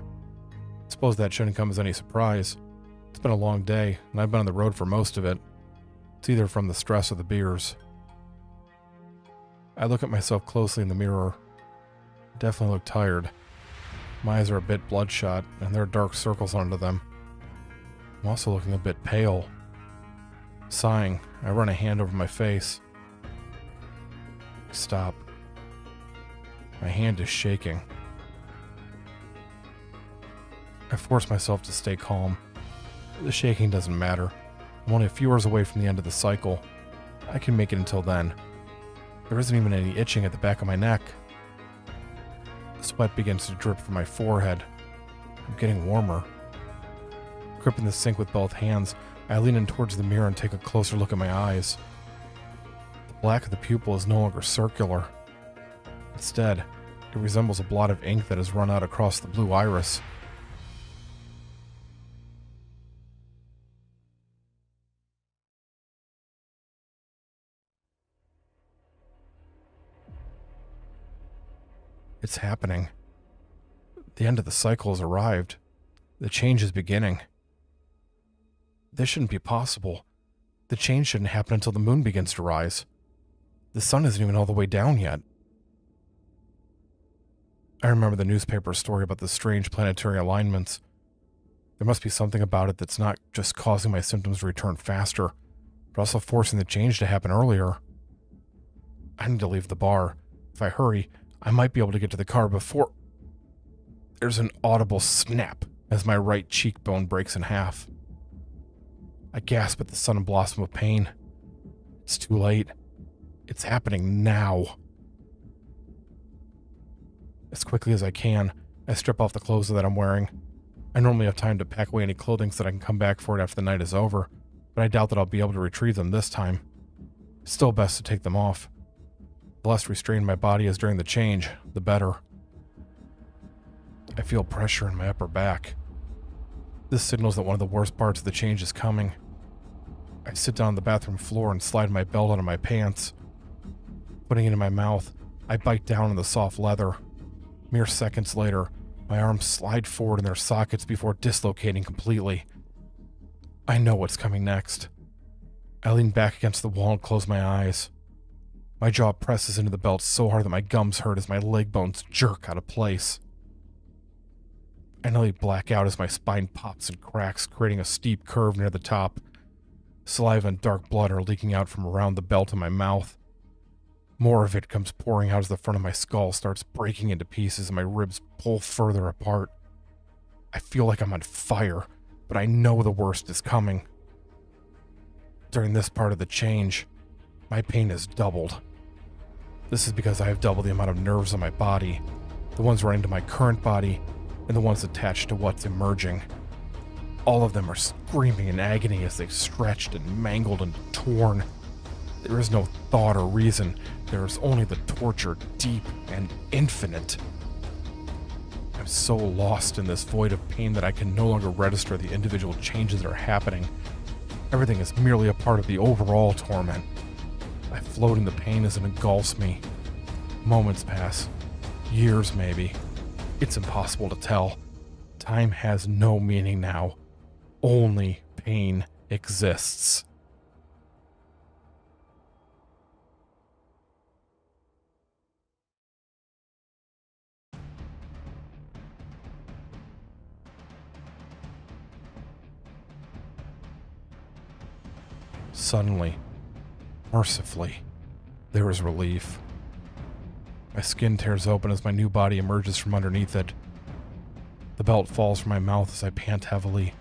I suppose that shouldn't come as any surprise. It's been a long day, and I've been on the road for most of it. It's either from the stress or the beers. I look at myself closely in the mirror. I definitely look tired. My eyes are a bit bloodshot, and there are dark circles under them. I'm also looking a bit pale. Sighing, I run a hand over my face. I stop. My hand is shaking. I force myself to stay calm. The shaking doesn't matter. I'm only a few hours away from the end of the cycle. I can make it until then. There isn't even any itching at the back of my neck. The sweat begins to drip from my forehead. I'm getting warmer. Gripping the sink with both hands, I lean in towards the mirror and take a closer look at my eyes. The black of the pupil is no longer circular. Instead, it resembles a blot of ink that has run out across the blue iris. It's happening. The end of the cycle has arrived. The change is beginning. This shouldn't be possible. The change shouldn't happen until the moon begins to rise. The sun isn't even all the way down yet. I remember the newspaper story about the strange planetary alignments. There must be something about it that's not just causing my symptoms to return faster, but also forcing the change to happen earlier. I need to leave the bar. If I hurry, I might be able to get to the car before... There's an audible snap as my right cheekbone breaks in half. I gasp at the sudden blossom of pain. It's too late. It's happening now. As quickly as I can, I strip off the clothes that I'm wearing. I normally have time to pack away any clothing so that I can come back for it after the night is over, but I doubt that I'll be able to retrieve them this time. It's still best to take them off. The less restrained my body is during the change, the better. I feel pressure in my upper back. This signals that one of the worst parts of the change is coming. I sit down on the bathroom floor and slide my belt out of my pants. Putting it in my mouth, I bite down on the soft leather. Mere seconds later, my arms slide forward in their sockets before dislocating completely. I know what's coming next. I lean back against the wall and close my eyes. My jaw presses into the belt so hard that my gums hurt as my leg bones jerk out of place. I nearly black out as my spine pops and cracks, creating a steep curve near the top. Saliva and dark blood are leaking out from around the belt in my mouth. More of it comes pouring out as the front of my skull starts breaking into pieces and my ribs pull further apart. I feel like I'm on fire, but I know the worst is coming. During this part of the change, my pain is doubled. This is because I have double the amount of nerves on my body, the ones running to my current body, and the ones attached to what's emerging. All of them are screaming in agony as they've stretched and mangled and torn. There is no thought or reason. There is only the torture, deep and infinite. I'm so lost in this void of pain that I can no longer register the individual changes that are happening. Everything is merely a part of the overall torment. I float in the pain as it engulfs me. Moments pass. Years, maybe. It's impossible to tell. Time has no meaning now. Only pain exists. Suddenly, mercifully, there is relief. My skin tears open as my new body emerges from underneath it. The belt falls from my mouth as I pant heavily.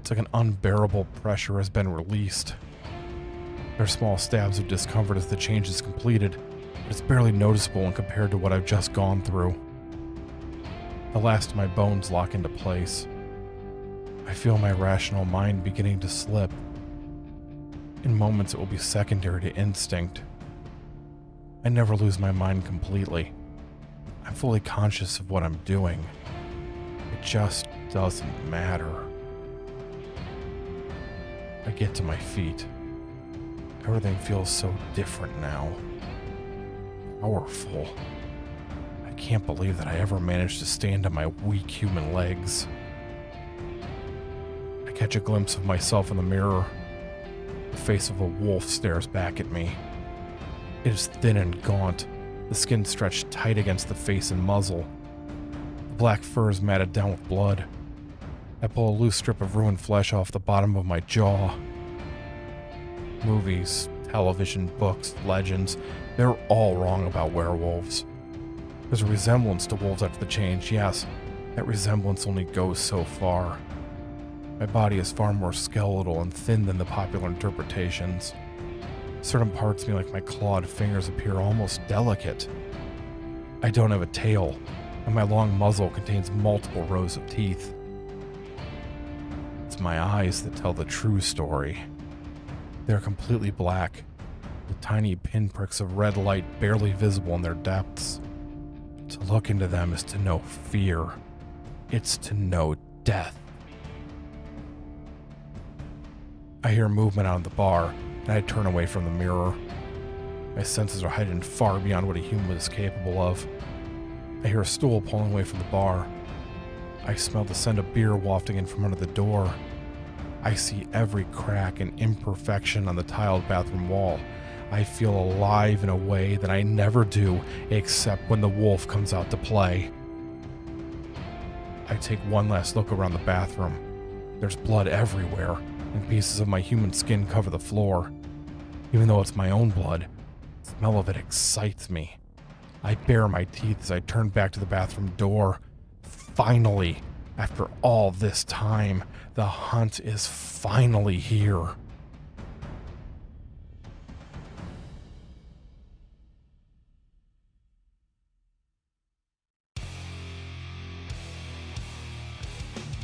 It's like an unbearable pressure has been released. There are small stabs of discomfort as the change is completed, but it's barely noticeable when compared to what I've just gone through. The last of my bones lock into place. I feel my rational mind beginning to slip. In moments it will be secondary to instinct. I never lose my mind completely. I'm fully conscious of what I'm doing. It just doesn't matter. I get to my feet. Everything feels so different now. Powerful. I can't believe that I ever managed to stand on my weak human legs. I catch a glimpse of myself in the mirror. The face of a wolf stares back at me. It is thin and gaunt, the skin stretched tight against the face and muzzle. The black fur is matted down with blood. I pull a loose strip of ruined flesh off the bottom of my jaw. Movies, television, books, legends, they're all wrong about werewolves. There's a resemblance to wolves after the change, yes. That resemblance only goes so far. My body is far more skeletal and thin than the popular interpretations. Certain parts of me, like my clawed fingers, appear almost delicate. I don't have a tail, and my long muzzle contains multiple rows of teeth. It's my eyes that tell the true story. They're completely black, with tiny pinpricks of red light barely visible in their depths. To look into them is to know fear. It's to know death. I hear movement out of the bar, and I turn away from the mirror. My senses are heightened far beyond what a human is capable of. I hear a stool pulling away from the bar. I smell the scent of beer wafting in from under the door. I see every crack and imperfection on the tiled bathroom wall. I feel alive in a way that I never do except when the wolf comes out to play. I take one last look around the bathroom. There's blood everywhere, and pieces of my human skin cover the floor. Even though it's my own blood, the smell of it excites me. I bare my teeth as I turn back to the bathroom door. Finally, after all this time, the hunt is finally here.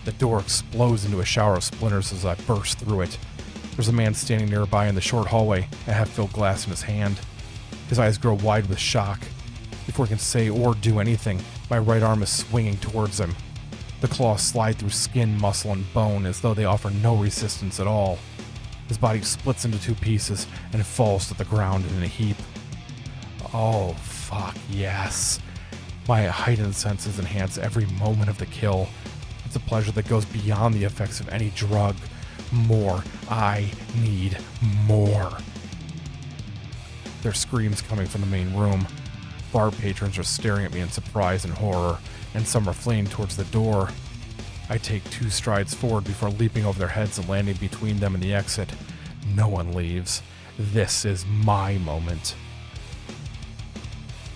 The door explodes into a shower of splinters as I burst through it. There's a man standing nearby in the short hallway, a half-filled glass in his hand. His eyes grow wide with shock. Before he can say or do anything, my right arm is swinging towards him. The claws slide through skin, muscle, and bone as though they offer no resistance at all. His body splits into two pieces and falls to the ground in a heap. Oh, fuck yes. My heightened senses enhance every moment of the kill. It's a pleasure that goes beyond the effects of any drug. More. I need more. There are screams coming from the main room. Bar patrons are staring at me in surprise and horror, and some are fleeing towards the door. I take 2 strides forward before leaping over their heads and landing between them and the exit. No one leaves. This is my moment.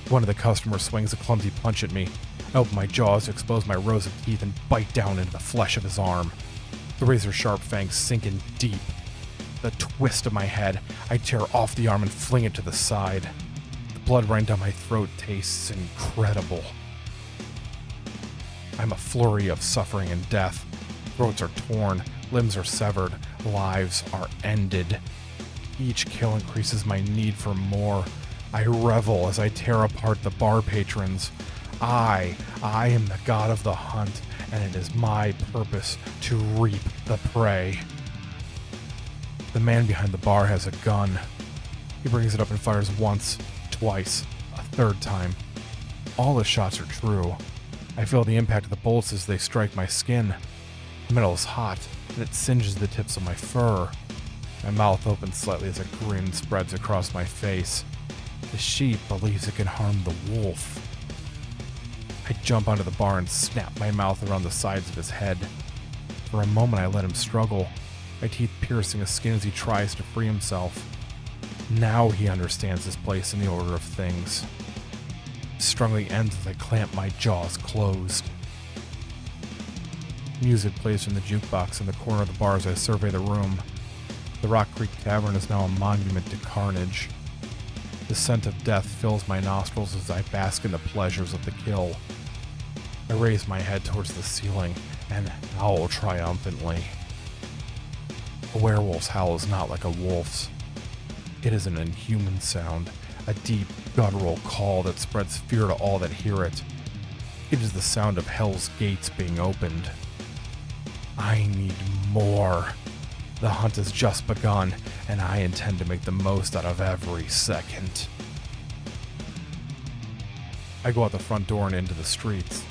One of the customers swings a clumsy punch at me. I open my jaws to expose my rows of teeth and bite down into the flesh of his arm. The razor-sharp fangs sink in deep. The twist of my head, I tear off the arm and fling it to the side. The blood running down my throat tastes incredible. I'm a flurry of suffering and death. Throats are torn, limbs are severed, lives are ended. Each kill increases my need for more. I revel as I tear apart the bar patrons. I am the god of the hunt, and it is my purpose to reap the prey. The man behind the bar has a gun. He brings it up and fires once, twice, a third time. All the shots are true. I feel the impact of the bullets as they strike my skin. The metal is hot, and it singes the tips of my fur. My mouth opens slightly as a grin spreads across my face. The sheep believes it can harm the wolf. I jump onto the bar and snap my mouth around the sides of his head. For a moment I let him struggle, my teeth piercing his skin as he tries to free himself. Now he understands his place in the order of things. The struggling ends as I clamp my jaws closed. Music plays from the jukebox in the corner of the bar as I survey the room. The Rock Creek Tavern is now a monument to carnage. The scent of death fills my nostrils as I bask in the pleasures of the kill. I raise my head towards the ceiling and howl triumphantly. A werewolf's howl is not like a wolf's. It is an inhuman sound, a deep, guttural call that spreads fear to all that hear it. It is the sound of hell's gates being opened. I need more. The hunt has just begun, and I intend to make the most out of every second. I go out the front door and into the streets.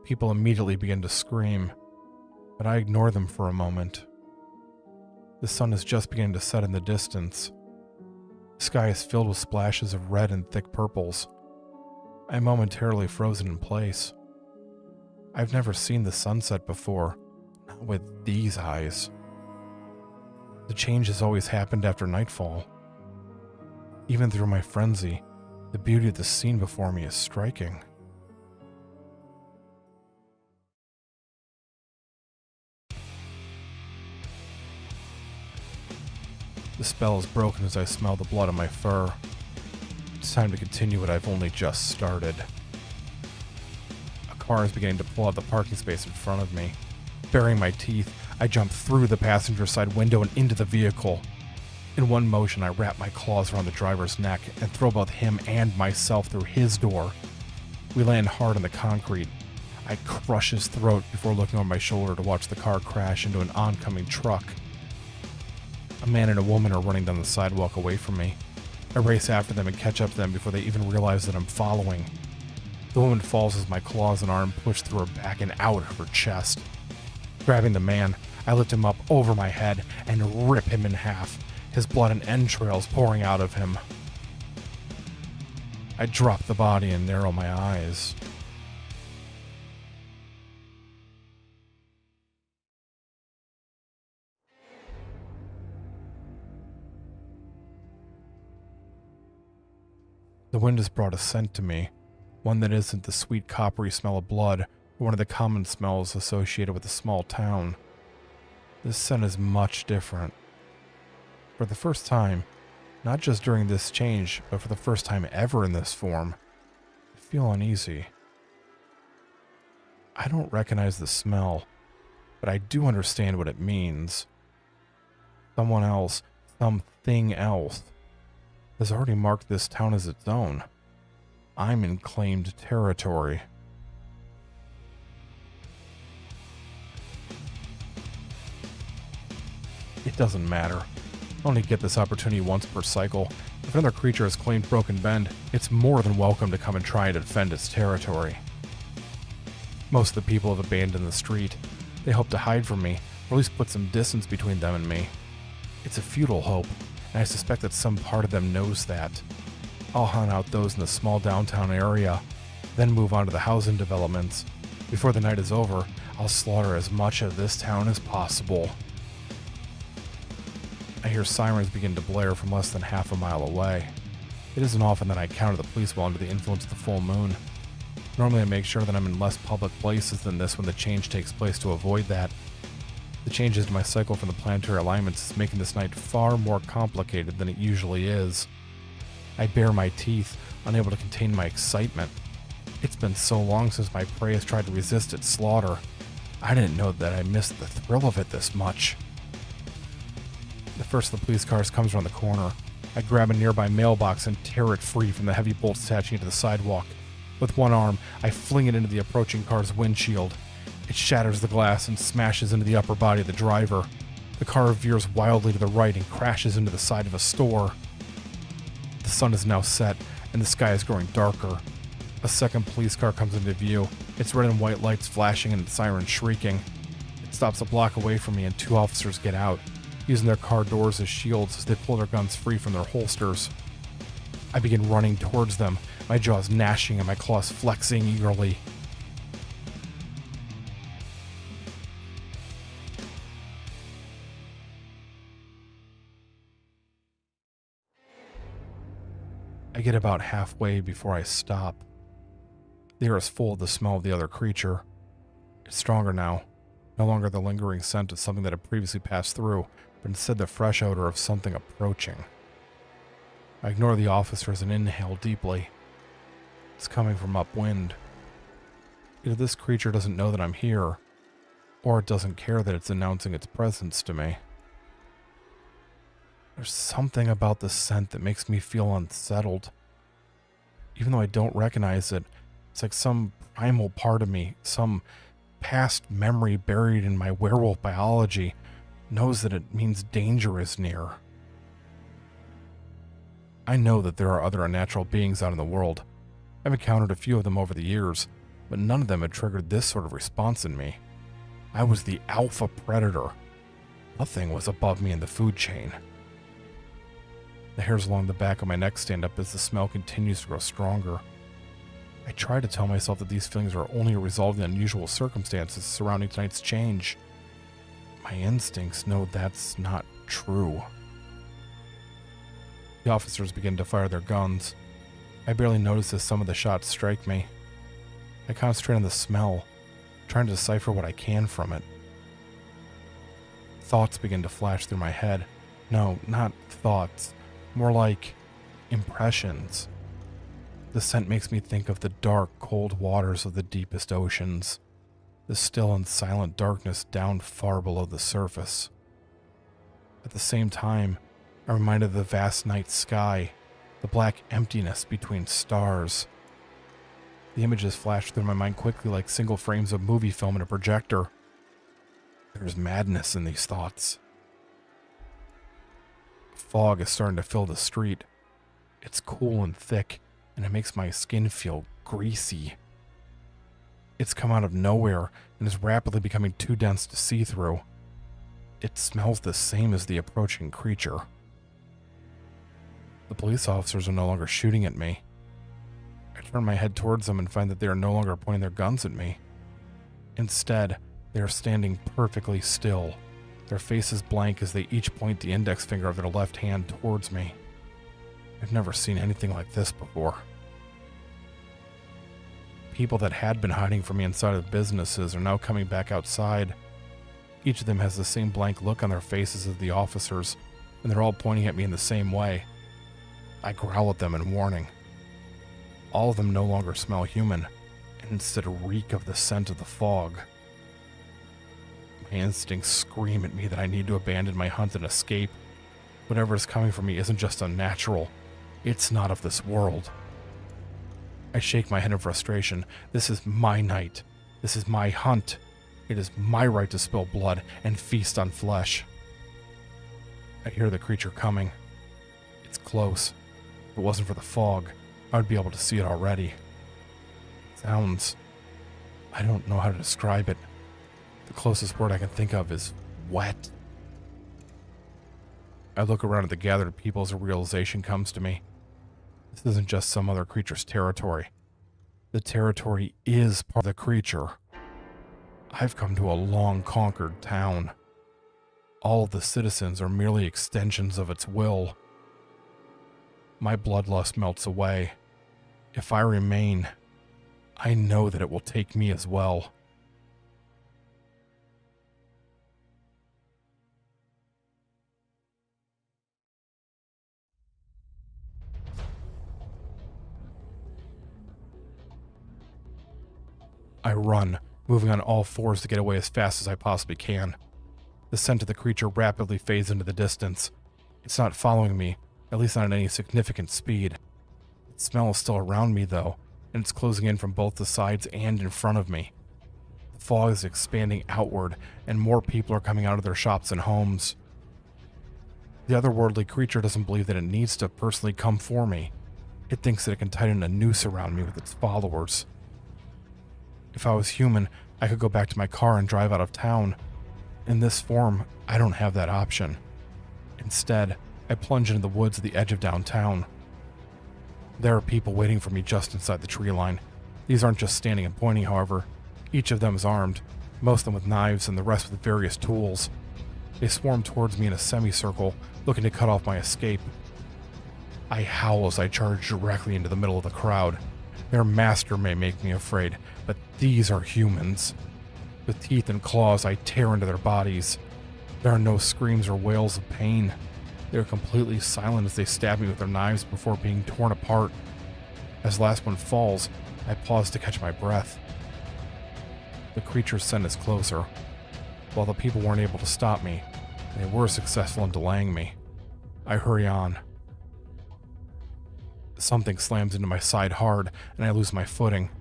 People immediately begin to scream, but I ignore them for a moment. The sun is just beginning to set in the distance. The sky is filled with splashes of red and thick purples. I'm momentarily frozen in place. I've never seen the sunset before, not with these eyes. The change has always happened after nightfall. Even through my frenzy, the beauty of the scene before me is striking. The spell is broken as I smell the blood on my fur. It's time to continue what I've only just started. A car is beginning to pull out the parking space in front of me. Baring my teeth, I jump through the passenger side window and into the vehicle. In one motion, I wrap my claws around the driver's neck and throw both him and myself through his door. We land hard on the concrete. I crush his throat before looking over my shoulder to watch the car crash into an oncoming truck. A man and a woman are running down the sidewalk away from me. I race after them and catch up to them before they even realize that I'm following. The woman falls as my claws and arm push through her back and out of her chest. Grabbing the man, I lift him up over my head and rip him in half, his blood and entrails pouring out of him. I drop the body and narrow my eyes. The wind has brought a scent to me, one that isn't the sweet coppery smell of blood, or one of the common smells associated with a small town. This scent is much different. For the first time, not just during this change, but for the first time ever in this form, I feel uneasy. I don't recognize the smell, but I do understand what it means. Someone else, something else, has already marked this town as its own. I'm in claimed territory. It doesn't matter. I only get this opportunity once per cycle. If another creature has claimed Broken Bend, it's more than welcome to come and try and defend its territory. Most of the people have abandoned the street. They hope to hide from me, or at least put some distance between them and me. It's a futile hope, and I suspect that some part of them knows that. I'll hunt out those in the small downtown area, then move on to the housing developments. Before the night is over, I'll slaughter as much of this town as possible. I hear sirens begin to blare from less than half a mile away. It isn't often that I encounter the police while under the influence of the full moon. Normally I make sure that I'm in less public places than this when the change takes place to avoid that. The changes to my cycle from the planetary alignments is making this night far more complicated than it usually is. I bare my teeth, unable to contain my excitement. It's been so long since my prey has tried to resist its slaughter. I didn't know that I missed the thrill of it this much. The first of the police cars comes around the corner. I grab a nearby mailbox and tear it free from the heavy bolts attaching it to the sidewalk. With one arm, I fling it into the approaching car's windshield. It shatters the glass and smashes into the upper body of the driver. The car veers wildly to the right and crashes into the side of a store. The sun is now set, and the sky is growing darker. A second police car comes into view, its red and white lights flashing and its siren shrieking. It stops a block away from me, and two officers get out, using their car doors as shields as they pull their guns free from their holsters. I begin running towards them, my jaws gnashing and my claws flexing eagerly. I get about halfway before I stop. The air is full of the smell of the other creature. It's stronger now, no longer the lingering scent of something that had previously passed through, but instead the fresh odor of something approaching. I ignore the officers and inhale deeply. It's coming from upwind. Either this creature doesn't know that I'm here, or it doesn't care that it's announcing its presence to me. There's something about the scent that makes me feel unsettled. Even though I don't recognize it, it's like some primal part of me, some past memory buried in my werewolf biology, knows that it means danger is near. I know that there are other unnatural beings out in the world. I've encountered a few of them over the years, but none of them had triggered this sort of response in me. I was the alpha predator. Nothing was above me in the food chain. The hairs along the back of my neck stand up as the smell continues to grow stronger. I try to tell myself that these feelings are only a result of the unusual circumstances surrounding tonight's change. My instincts know that's not true. The officers begin to fire their guns. I barely notice as some of the shots strike me. I concentrate on the smell, trying to decipher what I can from it. Thoughts begin to flash through my head. No, not thoughts. More like impressions. The scent makes me think of the dark, cold waters of the deepest oceans. The still and silent darkness down far below the surface. At the same time, I'm reminded of the vast night sky, the black emptiness between stars. The images flash through my mind quickly like single frames of movie film in a projector. There's madness in these thoughts. Fog is starting to fill the street. It's cool and thick, and it makes my skin feel greasy. It's come out of nowhere and is rapidly becoming too dense to see through. It smells the same as the approaching creature. The police officers are no longer shooting at me. I turn my head towards them and find that they are no longer pointing their guns at me. Instead, they are standing perfectly still, their faces blank as they each point the index finger of their left hand towards me. I've never seen anything like this before. People that had been hiding from me inside of businesses are now coming back outside. Each of them has the same blank look on their faces as the officers, and they're all pointing at me in the same way. I growl at them in warning. All of them no longer smell human, and instead reek of the scent of the fog. My instincts scream at me that I need to abandon my hunt and escape. Whatever is coming for me isn't just unnatural. It's not of this world. I shake my head in frustration. This is my night. This is my hunt. It is my right to spill blood and feast on flesh. I hear the creature coming. It's close. If it wasn't for the fog, I would be able to see it already. It sounds... I don't know how to describe it. The closest word I can think of is wet. I look around at the gathered people as a realization comes to me. This isn't just some other creature's territory. The territory is part of the creature. I've come to a long-conquered town. All of the citizens are merely extensions of its will. My bloodlust melts away. If I remain, I know that it will take me as well. I run, moving on all fours to get away as fast as I possibly can. The scent of the creature rapidly fades into the distance. It's not following me, at least not at any significant speed. Its smell is still around me, though, and it's closing in from both the sides and in front of me. The fog is expanding outward, and more people are coming out of their shops and homes. The otherworldly creature doesn't believe that it needs to personally come for me. It thinks that it can tighten a noose around me with its followers. If I was human, I could go back to my car and drive out of town. In this form, I don't have that option. Instead, I plunge into the woods at the edge of downtown. There are people waiting for me just inside the tree line. These aren't just standing and pointing, however. Each of them is armed, most of them with knives and the rest with various tools. They swarm towards me in a semicircle, looking to cut off my escape. I howl as I charge directly into the middle of the crowd. Their master may make me afraid, but these are humans. With teeth and claws, I tear into their bodies. There are no screams or wails of pain. They are completely silent as they stab me with their knives before being torn apart. As the last one falls, I pause to catch my breath. The creature's scent is closer. While the people weren't able to stop me, they were successful in delaying me. I hurry on. Something slams into my side hard, and I lose my footing.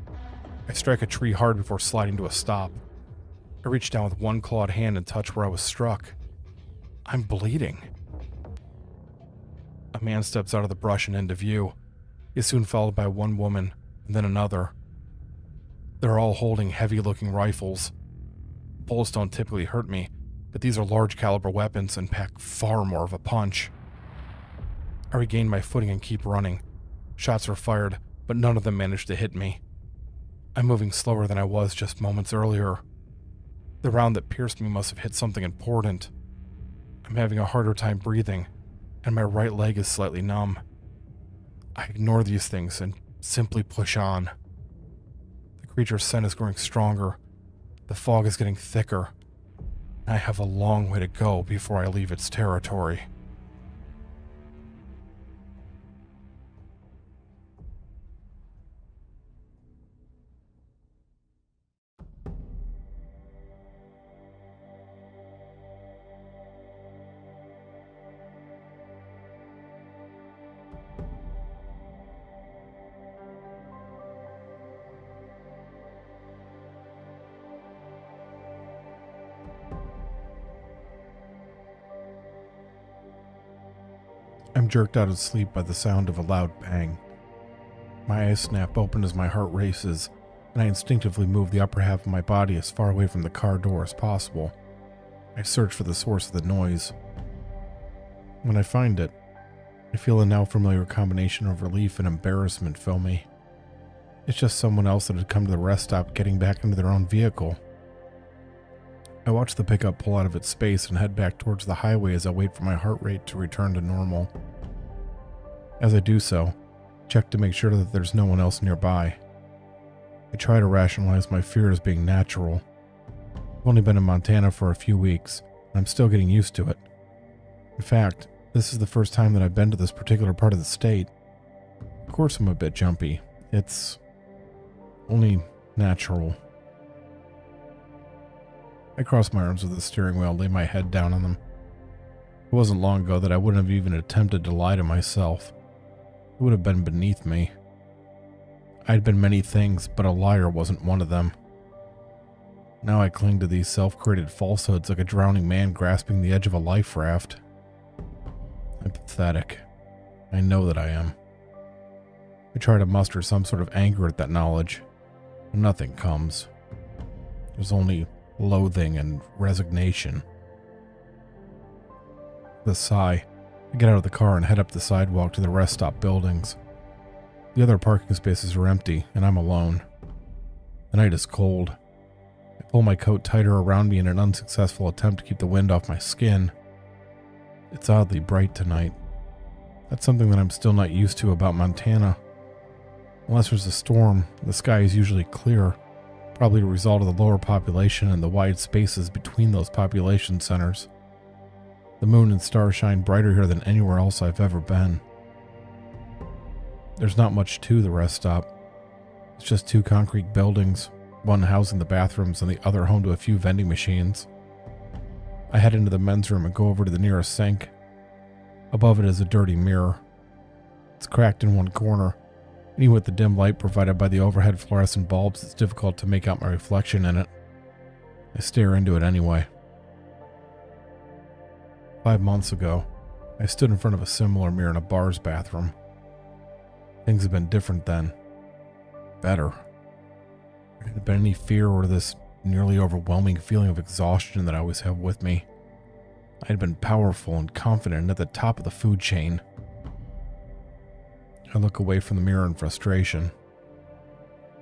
I strike a tree hard before sliding to a stop. I reach down with one clawed hand and touch where I was struck. I'm bleeding. A man steps out of the brush and into view. He is soon followed by one woman, and then another. They're all holding heavy-looking rifles. Bullets don't typically hurt me, but these are large-caliber weapons and pack far more of a punch. I regain my footing and keep running. Shots are fired, but none of them manage to hit me. I'm moving slower than I was just moments earlier. The round that pierced me must have hit something important. I'm having a harder time breathing, and my right leg is slightly numb. I ignore these things and simply push on. The creature's scent is growing stronger. The fog is getting thicker. I have a long way to go before I leave its territory. I'm jerked out of sleep by the sound of a loud bang. My eyes snap open as my heart races, and I instinctively move the upper half of my body as far away from the car door as possible. I search for the source of the noise. When I find it, I feel a now familiar combination of relief and embarrassment fill me. It's just someone else that had come to the rest stop getting back into their own vehicle. I watch the pickup pull out of its space and head back towards the highway as I wait for my heart rate to return to normal. As I do so, check to make sure that there's no one else nearby. I try to rationalize my fear as being natural. I've only been in Montana for a few weeks, and I'm still getting used to it. In fact, this is the first time that I've been to this particular part of the state. Of course I'm a bit jumpy. It's only natural. I cross my arms with the steering wheel and lay my head down on them. It wasn't long ago that I wouldn't have even attempted to lie to myself. It would have been beneath me. I'd been many things, but a liar wasn't one of them. Now I cling to these self-created falsehoods like a drowning man grasping the edge of a life raft. I'm pathetic. I know that I am. I try to muster some sort of anger at that knowledge, but nothing comes. There's only loathing and resignation. With a sigh, I get out of the car and head up the sidewalk to the rest stop buildings. The other parking spaces are empty, and I'm alone. The night is cold. I pull my coat tighter around me in an unsuccessful attempt to keep the wind off my skin. It's oddly bright tonight. That's something that I'm still not used to about Montana. Unless there's a storm, the sky is usually clear, probably a result of the lower population and the wide spaces between those population centers. The moon and stars shine brighter here than anywhere else I've ever been. There's not much to the rest stop. It's just 2 concrete buildings, one housing the bathrooms and the other home to a few vending machines. I head into the men's room and go over to the nearest sink. Above it is a dirty mirror. It's cracked in one corner, and even with the dim light provided by the overhead fluorescent bulbs, it's difficult to make out my reflection in it. I stare into it anyway. 5 months ago, I stood in front of a similar mirror in a bar's bathroom. Things had been different then. Better. There hadn't been any fear or this nearly overwhelming feeling of exhaustion that I always have with me. I had been powerful and confident and at the top of the food chain. I look away from the mirror in frustration.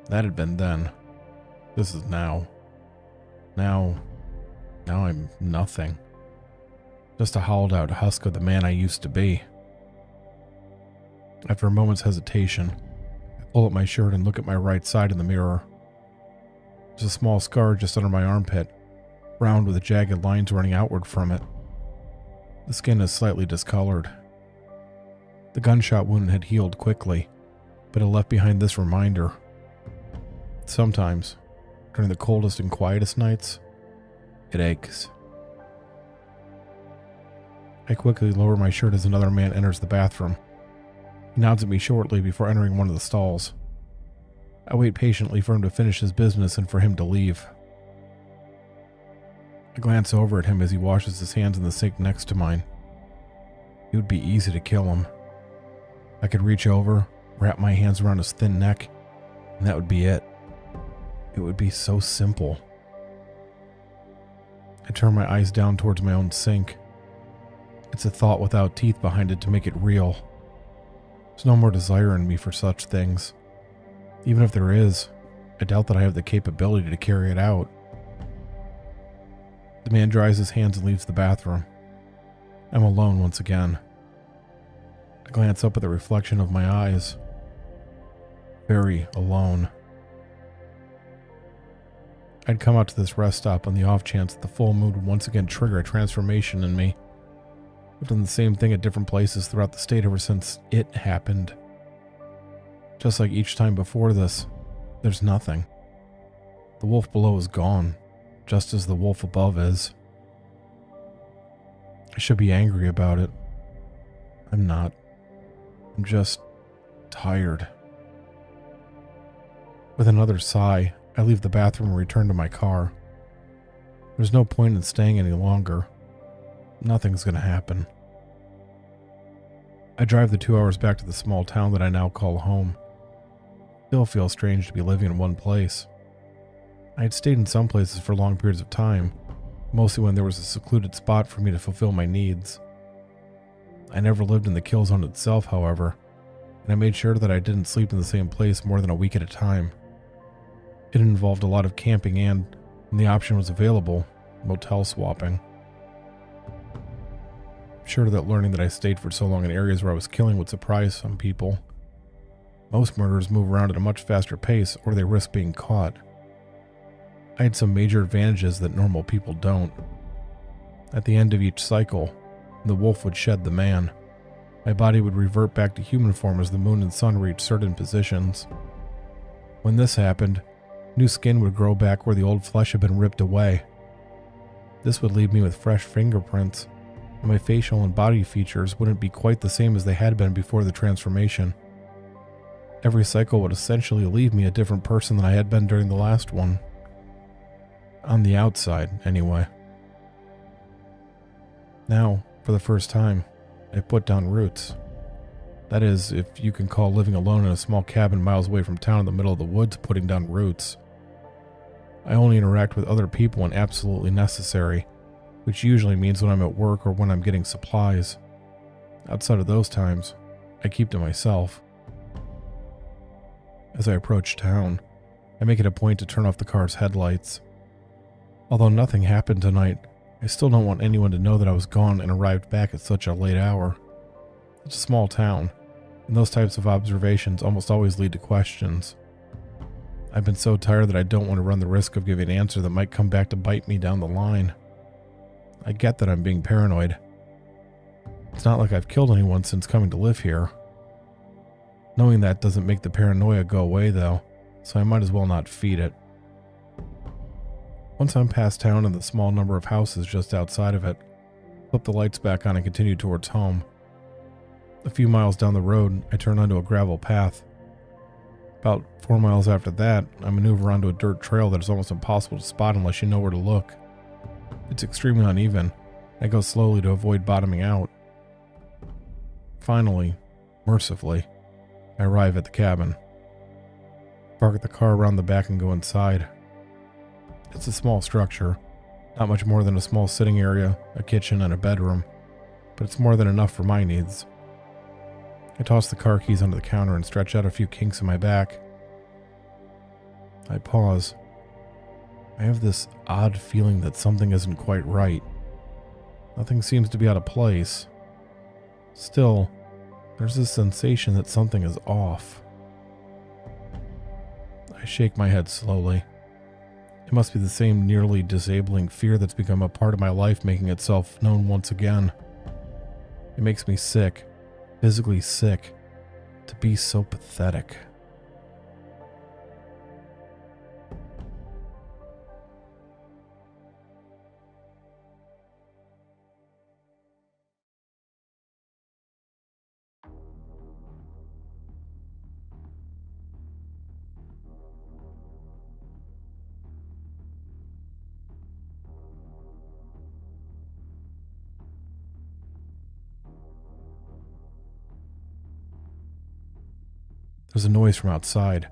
That had been then. This is now. Now I'm nothing. Just a hollowed out husk of the man I used to be. After a moment's hesitation, I pull up my shirt and look at my right side in the mirror. There's a small scar just under my armpit, round with jagged lines running outward from it. The skin is slightly discolored. The gunshot wound had healed quickly, but it left behind this reminder. Sometimes, during the coldest and quietest nights, it aches. I quickly lower my shirt as another man enters the bathroom. He nods at me shortly before entering one of the stalls. I wait patiently for him to finish his business and for him to leave. I glance over at him as he washes his hands in the sink next to mine. It would be easy to kill him. I could reach over, wrap my hands around his thin neck, and that would be it. It would be so simple. I turn my eyes down towards my own sink. It's a thought without teeth behind it to make it real. There's no more desire in me for such things. Even if there is, I doubt that I have the capability to carry it out. The man dries his hands and leaves the bathroom. I'm alone once again. I glance up at the reflection of my eyes. Very alone. I'd come out to this rest stop on the off chance that the full moon would once again trigger a transformation in me. I've done the same thing at different places throughout the state ever since it happened. Just like each time before this, there's nothing. The wolf below is gone, just as the wolf above is. I should be angry about it. I'm not. I'm just tired. With another sigh, I leave the bathroom and return to my car. There's no point in staying any longer. Nothing's going to happen. I drive the 2 hours back to the small town that I now call home. Still feels strange to be living in one place. I had stayed in some places for long periods of time, mostly when there was a secluded spot for me to fulfill my needs. I never lived in the kill zone itself, however, and I made sure that I didn't sleep in the same place more than a week at a time. It involved a lot of camping and, when the option was available, motel swapping. I'm sure that learning that I stayed for so long in areas where I was killing would surprise some people. Most murderers move around at a much faster pace, or they risk being caught. I had some major advantages that normal people don't. At the end of each cycle, the wolf would shed the man. My body would revert back to human form as the moon and sun reached certain positions. When this happened, new skin would grow back where the old flesh had been ripped away. This would leave me with fresh fingerprints, and my facial and body features wouldn't be quite the same as they had been before the transformation. Every cycle would essentially leave me a different person than I had been during the last one. On the outside, anyway. Now, for the first time, I put down roots. That is, if you can call living alone in a small cabin miles away from town in the middle of the woods putting down roots. I only interact with other people when absolutely necessary, which usually means when I'm at work or when I'm getting supplies. Outside of those times, I keep to myself. As I approach town, I make it a point to turn off the car's headlights. Although nothing happened tonight, I still don't want anyone to know that I was gone and arrived back at such a late hour. It's a small town, and those types of observations almost always lead to questions. I've been so tired that I don't want to run the risk of giving an answer that might come back to bite me down the line. I get that I'm being paranoid. It's not like I've killed anyone since coming to live here. Knowing that doesn't make the paranoia go away though, so I might as well not feed it. Once I'm past town and the small number of houses just outside of it, flip the lights back on and continue towards home. A few miles down the road, I turn onto a gravel path. About 4 miles after that, I maneuver onto a dirt trail that is almost impossible to spot unless you know where to look. It's extremely uneven. I go slowly to avoid bottoming out. Finally, mercifully, I arrive at the cabin. Park the car around the back and go inside. It's a small structure, not much more than a small sitting area, a kitchen, and a bedroom, but it's more than enough for my needs. I toss the car keys onto the counter and stretch out a few kinks in my back. I pause. I have this odd feeling that something isn't quite right. Nothing seems to be out of place. Still, there's this sensation that something is off. I shake my head slowly. It must be the same nearly disabling fear that's become a part of my life making itself known once again. It makes me sick, physically sick, to be so pathetic. There's a noise from outside.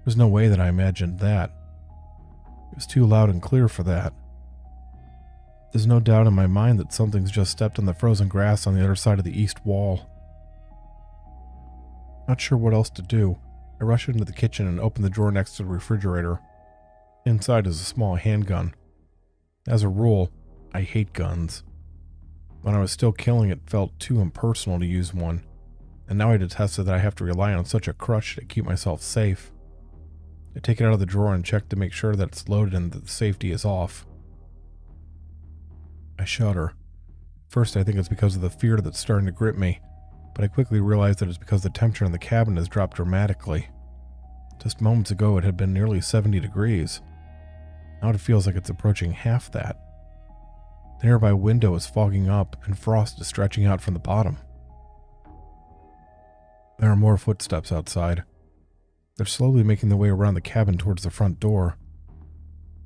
There's no way that I imagined that. It was too loud and clear for that. There's no doubt in my mind that something's just stepped on the frozen grass on the other side of the east wall. Not sure what else to do, I rush into the kitchen and open the drawer next to the refrigerator. Inside is a small handgun. As a rule, I hate guns. When I was still killing, it felt too impersonal to use one. And now I detested that I have to rely on such a crutch to keep myself safe. I take it out of the drawer and check to make sure that it's loaded and that the safety is off. I shudder. First, I think it's because of the fear that's starting to grip me, but I quickly realize that it's because the temperature in the cabin has dropped dramatically. Just moments ago, it had been nearly 70 degrees. Now it feels like it's approaching half that. The nearby window is fogging up and frost is stretching out from the bottom. There are more footsteps outside. They're slowly making their way around the cabin towards the front door.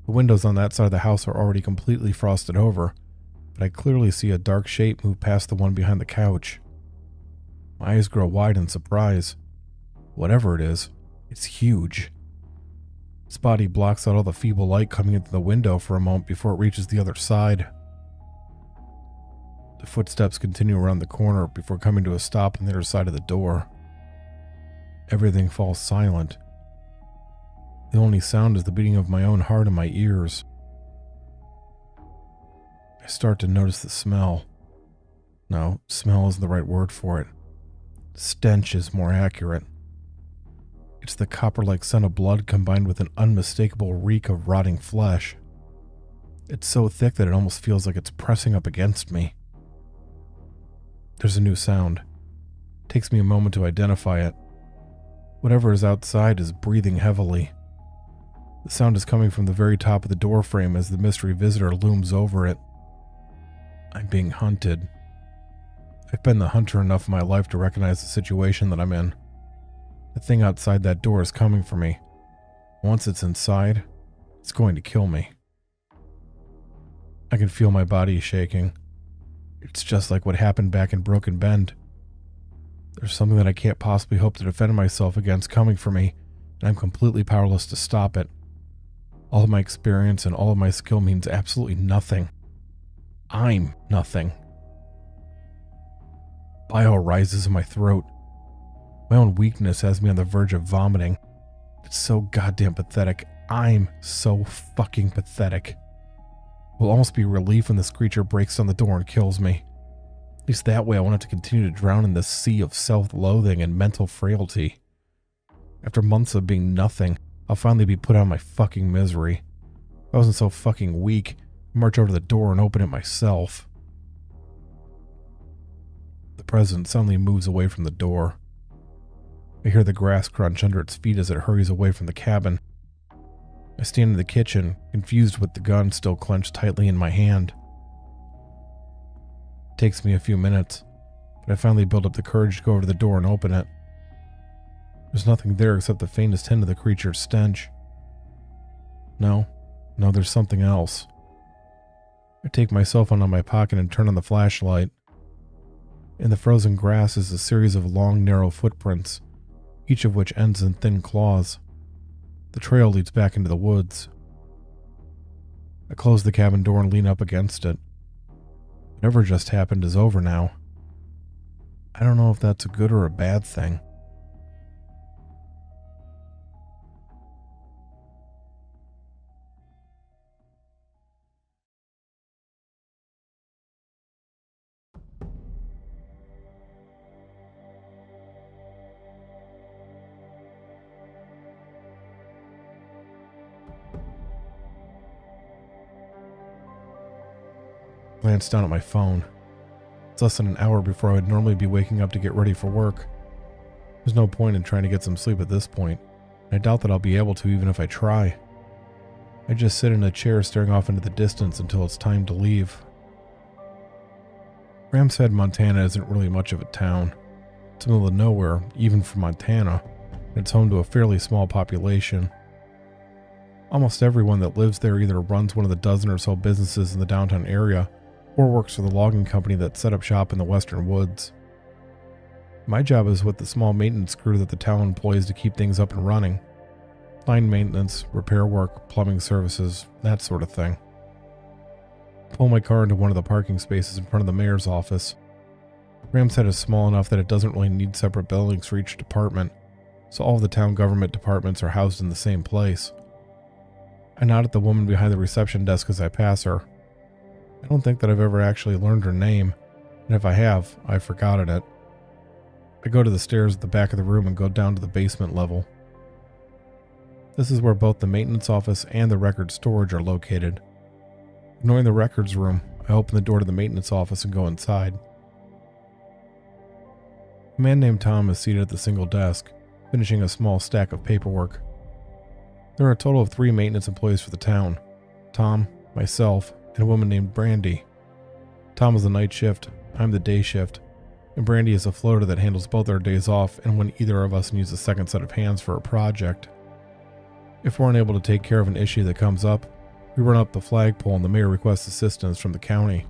The windows on that side of the house are already completely frosted over, but I clearly see a dark shape move past the one behind the couch. My eyes grow wide in surprise. Whatever it is, it's huge. Its body blocks out all the feeble light coming into the window for a moment before it reaches the other side. The footsteps continue around the corner before coming to a stop on the other side of the door. Everything falls silent. The only sound is the beating of my own heart in my ears. I start to notice the smell. No, smell isn't the right word for it. Stench is more accurate. It's the copper-like scent of blood combined with an unmistakable reek of rotting flesh. It's so thick that it almost feels like it's pressing up against me. There's a new sound. It takes me a moment to identify it. Whatever is outside is breathing heavily. The sound is coming from the very top of the door frame as the mystery visitor looms over it. I'm being hunted. I've been the hunter enough in my life to recognize the situation that I'm in. The thing outside that door is coming for me. Once it's inside, it's going to kill me. I can feel my body shaking. It's just like what happened back in Broken Bend. There's something that I can't possibly hope to defend myself against coming for me, and I'm completely powerless to stop it. All of my experience and all of my skill means absolutely nothing. I'm nothing. Bile rises in my throat. My own weakness has me on the verge of vomiting. It's so goddamn pathetic. I'm so fucking pathetic. It will almost be relief when this creature breaks down the door and kills me. At least that way I won't have to continue to drown in this sea of self-loathing and mental frailty. After months of being nothing, I'll finally be put out of my fucking misery. If I wasn't so fucking weak, I'd march over to the door and open it myself. The president suddenly moves away from the door. I hear the grass crunch under its feet as it hurries away from the cabin. I stand in the kitchen, confused with the gun still clenched tightly in my hand. It takes me a few minutes, but I finally build up the courage to go over to the door and open it. There's nothing there except the faintest hint of the creature's stench. No, there's something else. I take my cell phone out of my pocket and turn on the flashlight. In the frozen grass is a series of long, narrow footprints, each of which ends in thin claws. The trail leads back into the woods. I close the cabin door and lean up against it. Whatever just happened is over now. I don't know if that's a good or a bad thing. I glanced down at my phone. It's less than an hour before I would normally be waking up to get ready for work. There's no point in trying to get some sleep at this point, and I doubt that I'll be able to even if I try. I just sit in a chair staring off into the distance until it's time to leave. Ram's Head, Montana isn't really much of a town. It's in the middle of nowhere, even for Montana, and it's home to a fairly small population. Almost everyone that lives there either runs one of the dozen or so businesses in the downtown area or works for the logging company that set up shop in the western woods. My job is with the small maintenance crew that the town employs to keep things up and running. Line maintenance, repair work, plumbing services, that sort of thing. I pull my car into one of the parking spaces in front of the mayor's office. Ram's Head is small enough that it doesn't really need separate buildings for each department, so all of the town government departments are housed in the same place. I nod at the woman behind the reception desk as I pass her. I don't think that I've ever actually learned her name, and if I have, I've forgotten it. I go to the stairs at the back of the room and go down to the basement level. This is where both the maintenance office and the record storage are located. Ignoring the records room, I open the door to the maintenance office and go inside. A man named Tom is seated at the single desk, finishing a small stack of paperwork. There are a total of 3 maintenance employees for the town: Tom, myself, and a woman named Brandy. Tom is the night shift, I'm the day shift, and Brandy is a floater that handles both our days off and when either of us needs a second set of hands for a project. If we're unable to take care of an issue that comes up, we run up the flagpole and the mayor requests assistance from the county.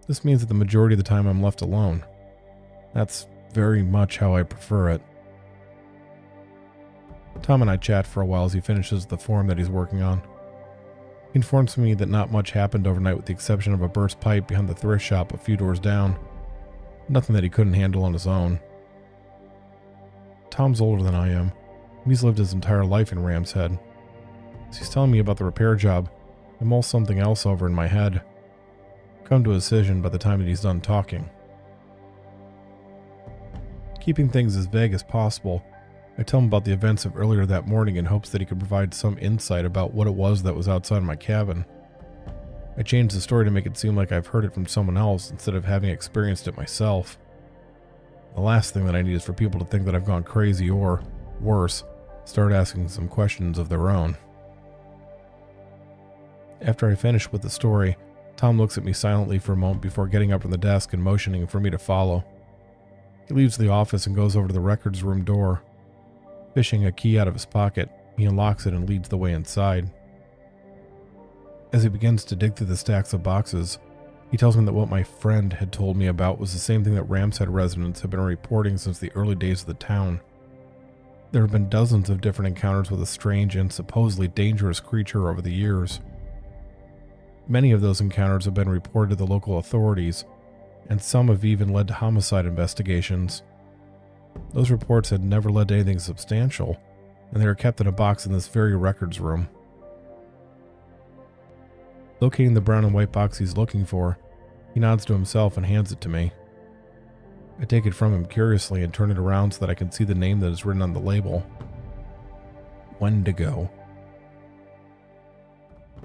This means that the majority of the time I'm left alone. That's very much how I prefer it. Tom and I chat for a while as he finishes the form that he's working on. He informs me that not much happened overnight with the exception of a burst pipe behind the thrift shop a few doors down. Nothing that he couldn't handle on his own. Tom's older than I am, and he's lived his entire life in Ram's Head. As he's telling me about the repair job, I mull something else over in my head. Come to a decision by the time that he's done talking. Keeping things as vague as possible, I tell him about the events of earlier that morning in hopes that he could provide some insight about what it was that was outside my cabin. I change the story to make it seem like I've heard it from someone else instead of having experienced it myself. The last thing that I need is for people to think that I've gone crazy or, worse, start asking some questions of their own. After I finish with the story, Tom looks at me silently for a moment before getting up from the desk and motioning for me to follow. He leaves the office and goes over to the records room door. Fishing a key out of his pocket, he unlocks it and leads the way inside. As he begins to dig through the stacks of boxes, he tells me that what my friend had told me about was the same thing that Ram's Head residents have been reporting since the early days of the town. There have been dozens of different encounters with a strange and supposedly dangerous creature over the years. Many of those encounters have been reported to the local authorities, and some have even led to homicide investigations. Those reports had never led to anything substantial, and they were kept in a box in this very records room. Locating the brown and white box he's looking for, he nods to himself and hands it to me. I take it from him curiously and turn it around so that I can see the name that is written on the label. Wendigo.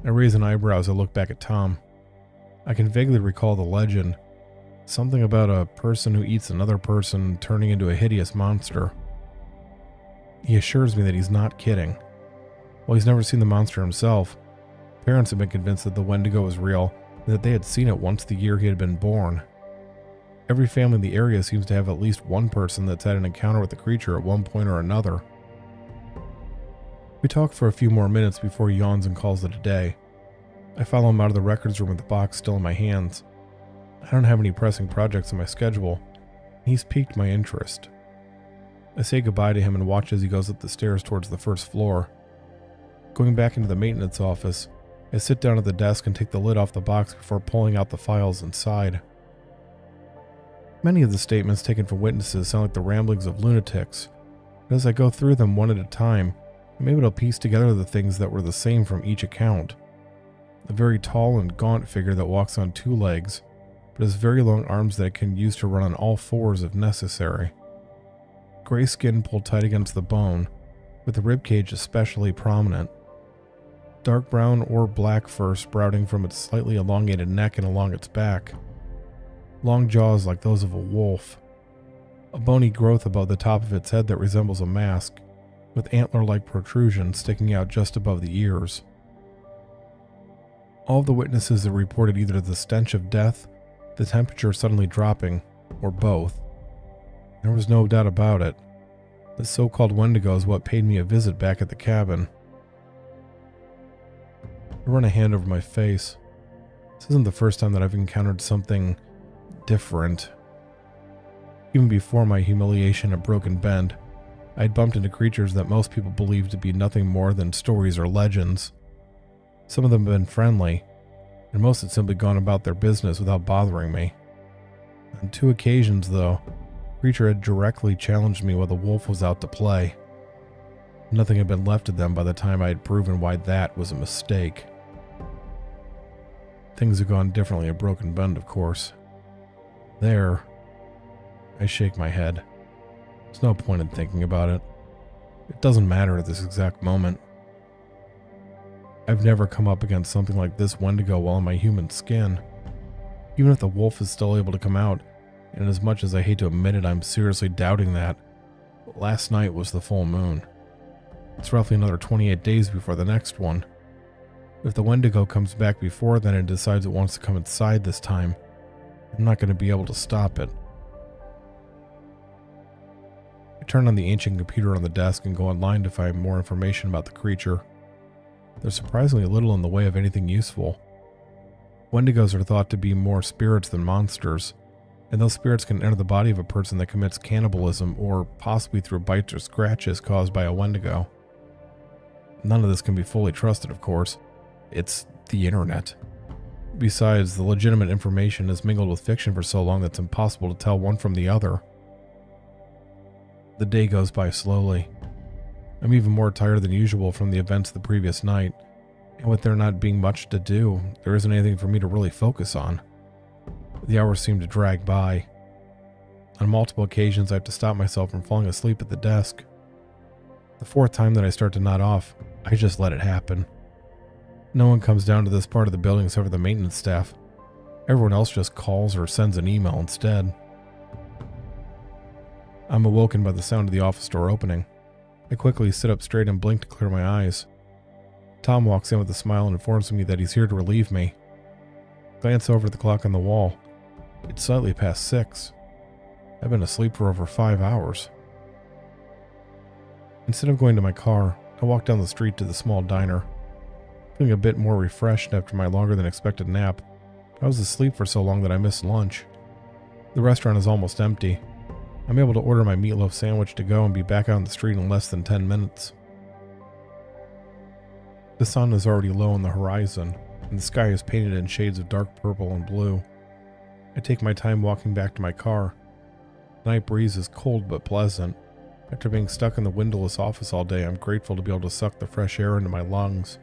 I raise an eyebrow as I look back at Tom. I can vaguely recall the legend. Something about a person who eats another person turning into a hideous monster. He assures me that he's not kidding. While he's never seen the monster himself, parents have been convinced that the Wendigo was real and that they had seen it once the year he had been born. Every family in the area seems to have at least one person that's had an encounter with the creature at one point or another. We talk for a few more minutes before he yawns and calls it a day. I follow him out of the records room with the box still in my hands. I don't have any pressing projects on my schedule, and he's piqued my interest. I say goodbye to him and watch as he goes up the stairs towards the first floor. Going back into the maintenance office, I sit down at the desk and take the lid off the box before pulling out the files inside. Many of the statements taken from witnesses sound like the ramblings of lunatics, but as I go through them one at a time, I'm able to piece together the things that were the same from each account. A very tall and gaunt figure that walks on two legs, but has very long arms that it can use to run on all fours if necessary. Gray skin pulled tight against the bone, with the ribcage especially prominent. Dark brown or black fur sprouting from its slightly elongated neck and along its back. Long jaws like those of a wolf. A bony growth above the top of its head that resembles a mask, with antler-like protrusions sticking out just above the ears. All of the witnesses have reported either the stench of death, the temperature suddenly dropping, or both. There was no doubt about it. The so-called Wendigo is what paid me a visit back at the cabin. I run a hand over my face. This isn't the first time that I've encountered something different. Even before my humiliation at Broken Bend, I had bumped into creatures that most people believed to be nothing more than stories or legends. Some of them have been friendly, and most had simply gone about their business without bothering me. On 2 occasions, though, the creature had directly challenged me while the wolf was out to play. Nothing had been left of them by the time I had proven why that was a mistake. Things have gone differently at Broken Bend, of course. There, I shake my head. There's no point in thinking about it. It doesn't matter at this exact moment. I've never come up against something like this Wendigo while in my human skin. Even if the wolf is still able to come out, and as much as I hate to admit it, I'm seriously doubting that, last night was the full moon. It's roughly another 28 days before the next one. If the Wendigo comes back before then and decides it wants to come inside this time, I'm not going to be able to stop it. I turn on the ancient computer on the desk and go online to find more information about the creature. There's surprisingly little in the way of anything useful. Wendigos are thought to be more spirits than monsters, and those spirits can enter the body of a person that commits cannibalism or possibly through bites or scratches caused by a Wendigo. None of this can be fully trusted, of course. It's the internet. Besides, the legitimate information is mingled with fiction for so long that it's impossible to tell one from the other. The day goes by slowly. I'm even more tired than usual from the events of the previous night, and with there not being much to do, there isn't anything for me to really focus on. The hours seem to drag by. On multiple occasions, I have to stop myself from falling asleep at the desk. The 4th time that I start to nod off, I just let it happen. No one comes down to this part of the building except for the maintenance staff. Everyone else just calls or sends an email instead. I'm awoken by the sound of the office door opening. I quickly sit up straight and blink to clear my eyes. Tom walks in with a smile and informs me that he's here to relieve me. I glance over at the clock on the wall. It's slightly past 6. I've been asleep for over 5 hours. Instead of going to my car, I walk down the street to the small diner. Feeling a bit more refreshed after my longer than expected nap, I was asleep for so long that I missed lunch. The restaurant is almost empty. I'm able to order my meatloaf sandwich to go and be back out on the street in less than 10 minutes. The sun is already low on the horizon, and the sky is painted in shades of dark purple and blue. I take my time walking back to my car. The night breeze is cold but pleasant. After being stuck in the windowless office all day, I'm grateful to be able to suck the fresh air into my lungs.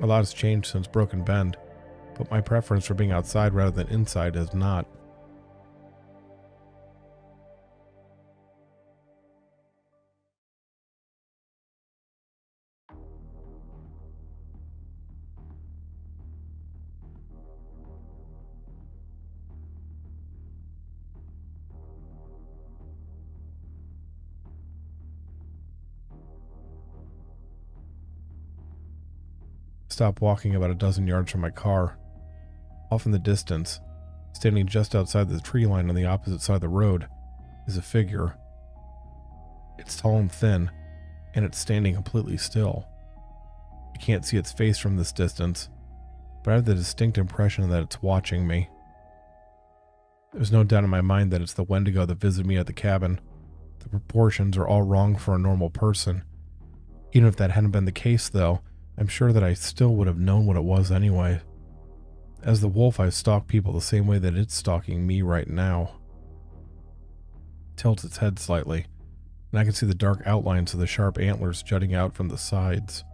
A lot has changed since Broken Bend, but my preference for being outside rather than inside has not. Stop walking about a dozen yards from my car. Off in the distance, standing just outside the tree line on the opposite side of the road, is a figure. It's tall and thin, and it's standing completely still. I can't see its face from this distance, but I have the distinct impression that it's watching me. There's no doubt in my mind that it's the Wendigo that visited me at the cabin. The proportions are all wrong for a normal person. Even if that hadn't been the case, though, I'm sure that I still would have known what it was anyway. As the wolf, I stalk people the same way that it's stalking me right now. It tilts its head slightly, and I can see the dark outlines of the sharp antlers jutting out from the sides.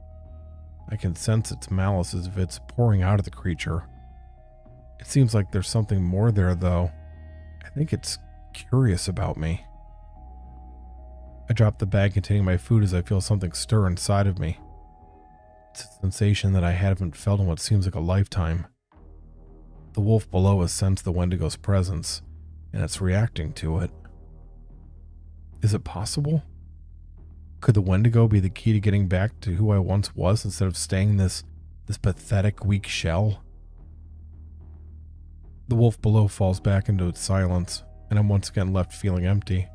I can sense its malice as if it's pouring out of the creature. It seems like there's something more there, though. I think it's curious about me. I drop the bag containing my food as I feel something stir inside of me. It's a sensation that I haven't felt in what seems like a lifetime. The wolf below has sensed the Wendigo's presence, and it's reacting to it. Is it possible? Could the Wendigo be the key to getting back to who I once was instead of staying this pathetic, weak shell? The wolf below falls back into its silence, and I'm once again left feeling empty.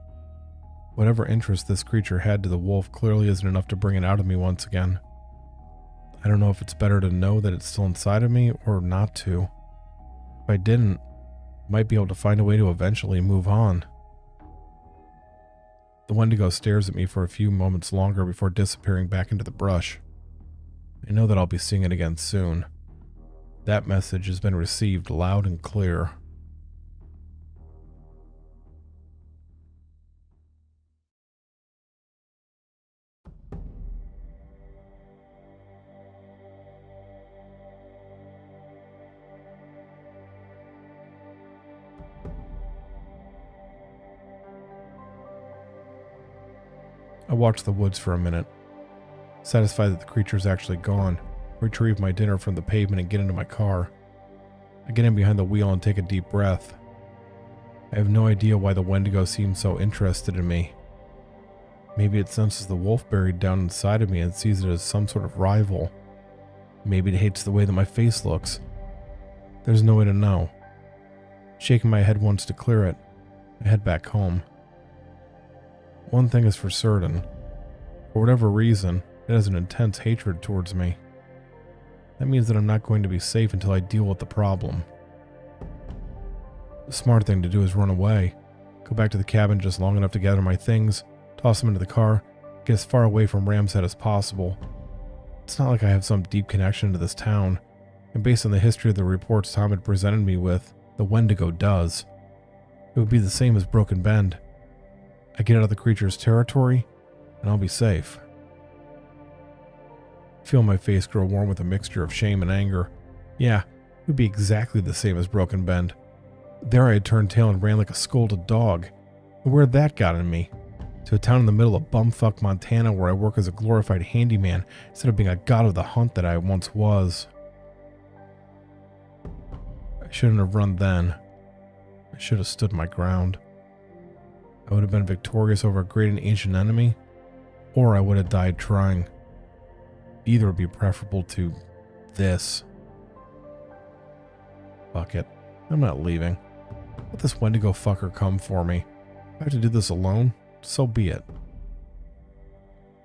Whatever interest this creature had to the wolf clearly isn't enough to bring it out of me once again. I don't know if it's better to know that it's still inside of me or not to. If I didn't, I might be able to find a way to eventually move on. The Wendigo stares at me for a few moments longer before disappearing back into the brush. I know that I'll be seeing it again soon. That message has been received loud and clear. I watch the woods for a minute, satisfied that the creature's actually gone. Retrieve my dinner from the pavement and get into my car. I get in behind the wheel and take a deep breath. I have no idea why the Wendigo seems so interested in me. Maybe it senses the wolf buried down inside of me and sees it as some sort of rival. Maybe it hates the way that my face looks. There's no way to know. Shaking my head once to clear it, I head back home. One thing is for certain. For whatever reason, it has an intense hatred towards me. That means that I'm not going to be safe until I deal with the problem. The smart thing to do is run away. Go back to the cabin just long enough to gather my things, toss them into the car, get as far away from Ram's Head as possible. It's not like I have some deep connection to this town, and based on the history of the reports Tom had presented me with, the Wendigo does. It would be the same as Broken Bend. I get out of the creature's territory, and I'll be safe. I feel my face grow warm with a mixture of shame and anger. Yeah, it would be exactly the same as Broken Bend. There I had turned tail and ran like a scolded dog. And where'd that gotten me? To a town in the middle of bumfuck Montana where I work as a glorified handyman instead of being a god of the hunt that I once was. I shouldn't have run then. I should have stood my ground. I would have been victorious over a great and ancient enemy, or I would have died trying. Either would be preferable to this. Fuck it. I'm not leaving. Let this Wendigo fucker come for me. If I have to do this alone, so be it.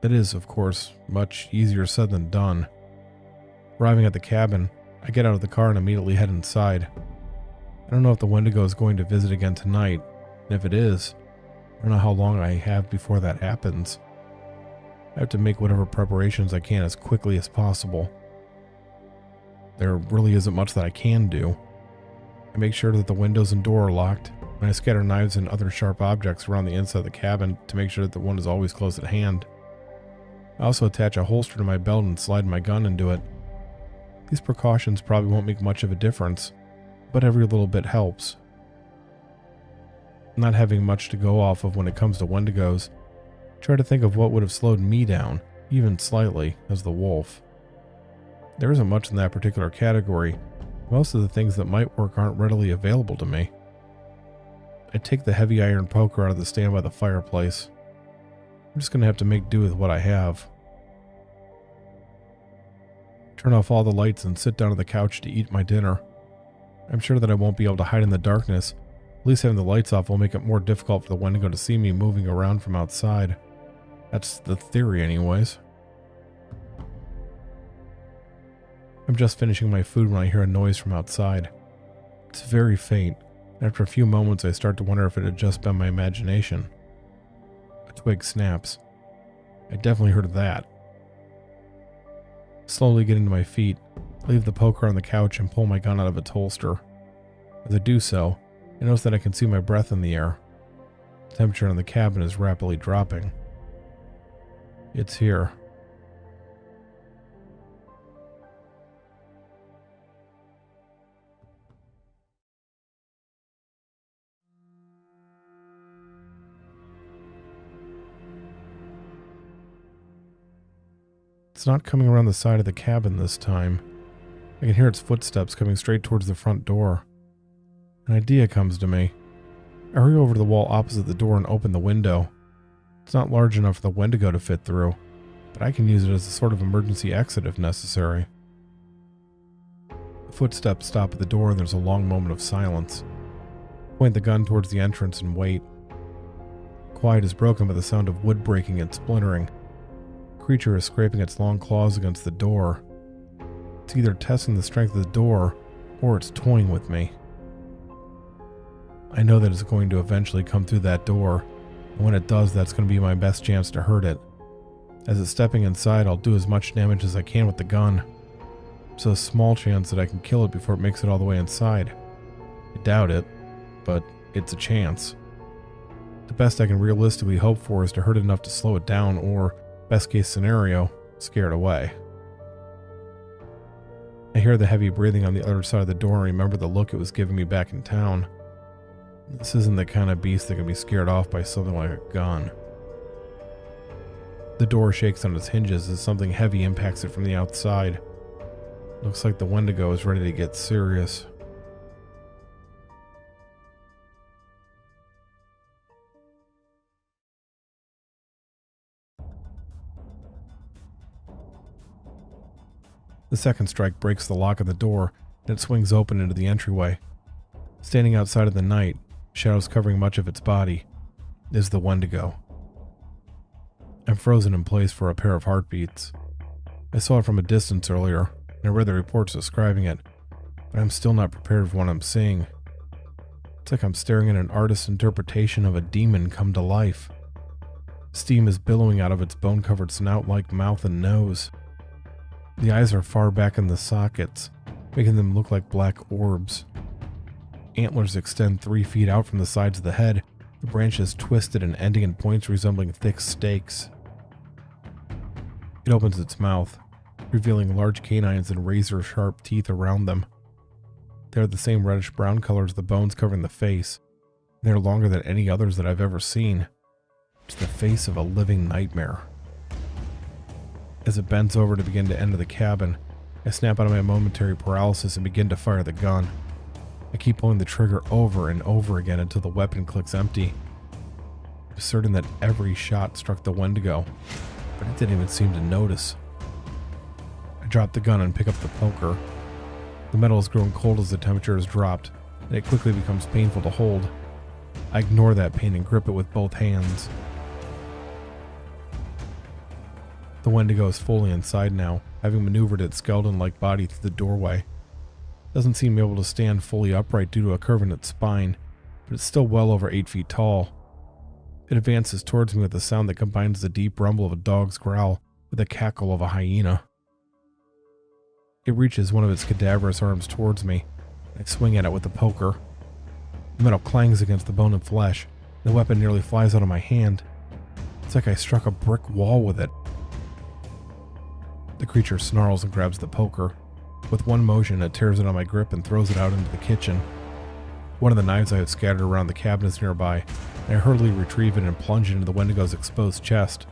It is, of course, much easier said than done. Arriving at the cabin, I get out of the car and immediately head inside. I don't know if the Wendigo is going to visit again tonight, and if it is, I don't know how long I have before that happens. I have to make whatever preparations I can as quickly as possible. there really isn't much that I can do. I make sure that the windows and door are locked, and I scatter knives and other sharp objects around the inside of the cabin to make sure that the one is always close at hand. I also attach a holster to my belt and slide my gun into it. These precautions probably won't make much of a difference, but every little bit helps. Not having much to go off of when it comes to Wendigos, try to think of what would have slowed me down, even slightly, as the wolf. There isn't much in that particular category. Most of the things that might work aren't readily available to me. I take the heavy iron poker out of the stand by the fireplace. I'm just going to have to make do with what I have. Turn off all the lights and sit down on the couch to eat my dinner. I'm sure that I won't be able to hide in the darkness. At least having the lights off will make it more difficult for the Wendigo to see me moving around from outside. That's the theory anyways. I'm just finishing my food when I hear a noise from outside. It's very faint, and after a few moments I start to wonder if it had just been my imagination. A twig snaps. I definitely heard that. Slowly getting to my feet, I leave the poker on the couch and pull my gun out of its holster. As I do so, I notice that I can see my breath in the air. The temperature in the cabin is rapidly dropping. It's here. It's not coming around the side of the cabin this time. I can hear its footsteps coming straight towards the front door. An idea comes to me. I hurry over to the wall opposite the door and open the window. It's not large enough for the Wendigo to fit through, but I can use it as a sort of emergency exit if necessary. The footsteps stop at the door and there's a long moment of silence. I point the gun towards the entrance and wait. Quiet is broken by the sound of wood breaking and splintering. The creature is scraping its long claws against the door. It's either testing the strength of the door, or it's toying with me. I know that it's going to eventually come through that door, and when it does, that's going to be my best chance to hurt it. As it's stepping inside, I'll do as much damage as I can with the gun. There's a small chance that I can kill it before it makes it all the way inside. I doubt it, but it's a chance. The best I can realistically hope for is to hurt it enough to slow it down, or, best case scenario, scare it away. I hear the heavy breathing on the other side of the door and remember the look it was giving me back in town. This isn't the kind of beast that can be scared off by something like a gun. The door shakes on its hinges as something heavy impacts it from the outside. Looks like the Wendigo is ready to get serious. The second strike breaks the lock of the door, and it swings open into the entryway. Standing outside in the night, shadows covering much of its body, is the Wendigo. I'm frozen in place for a pair of heartbeats. I saw it from a distance earlier, and I read the reports describing it, but I'm still not prepared for what I'm seeing. It's like I'm staring at an artist's interpretation of a demon come to life. Steam is billowing out of its bone-covered snout-like mouth and nose. The eyes are far back in the sockets, making them look like black orbs. Antlers extend 3 feet out from the sides of the head, the branches twisted and ending in points resembling thick stakes. It opens its mouth, revealing large canines and razor-sharp teeth around them. They are the same reddish-brown color as the bones covering the face. They are longer than any others that I've ever seen. It's the face of a living nightmare. As it bends over to begin to enter the cabin, I snap out of my momentary paralysis and begin to fire the gun. I keep pulling the trigger over and over again until the weapon clicks empty. I'm certain that every shot struck the Wendigo, but it didn't even seem to notice. I drop the gun and pick up the poker. The metal has grown cold as the temperature has dropped, and it quickly becomes painful to hold. I ignore that pain and grip it with both hands. The Wendigo is fully inside now, having maneuvered its skeleton-like body through the doorway. It doesn't seem able to stand fully upright due to a curve in its spine, but it's still well over 8 feet tall. It advances towards me with a sound that combines the deep rumble of a dog's growl with the cackle of a hyena. It reaches one of its cadaverous arms towards me. I swing at it with the poker. The metal clangs against the bone and flesh. The weapon nearly flies out of my hand. It's like I struck a brick wall with it. The creature snarls and grabs the poker. With one motion, it tears it on my grip and throws it out into the kitchen. One of the knives I have scattered around the cabinets nearby. I hurriedly retrieve it and plunge it into the Wendigo's exposed chest.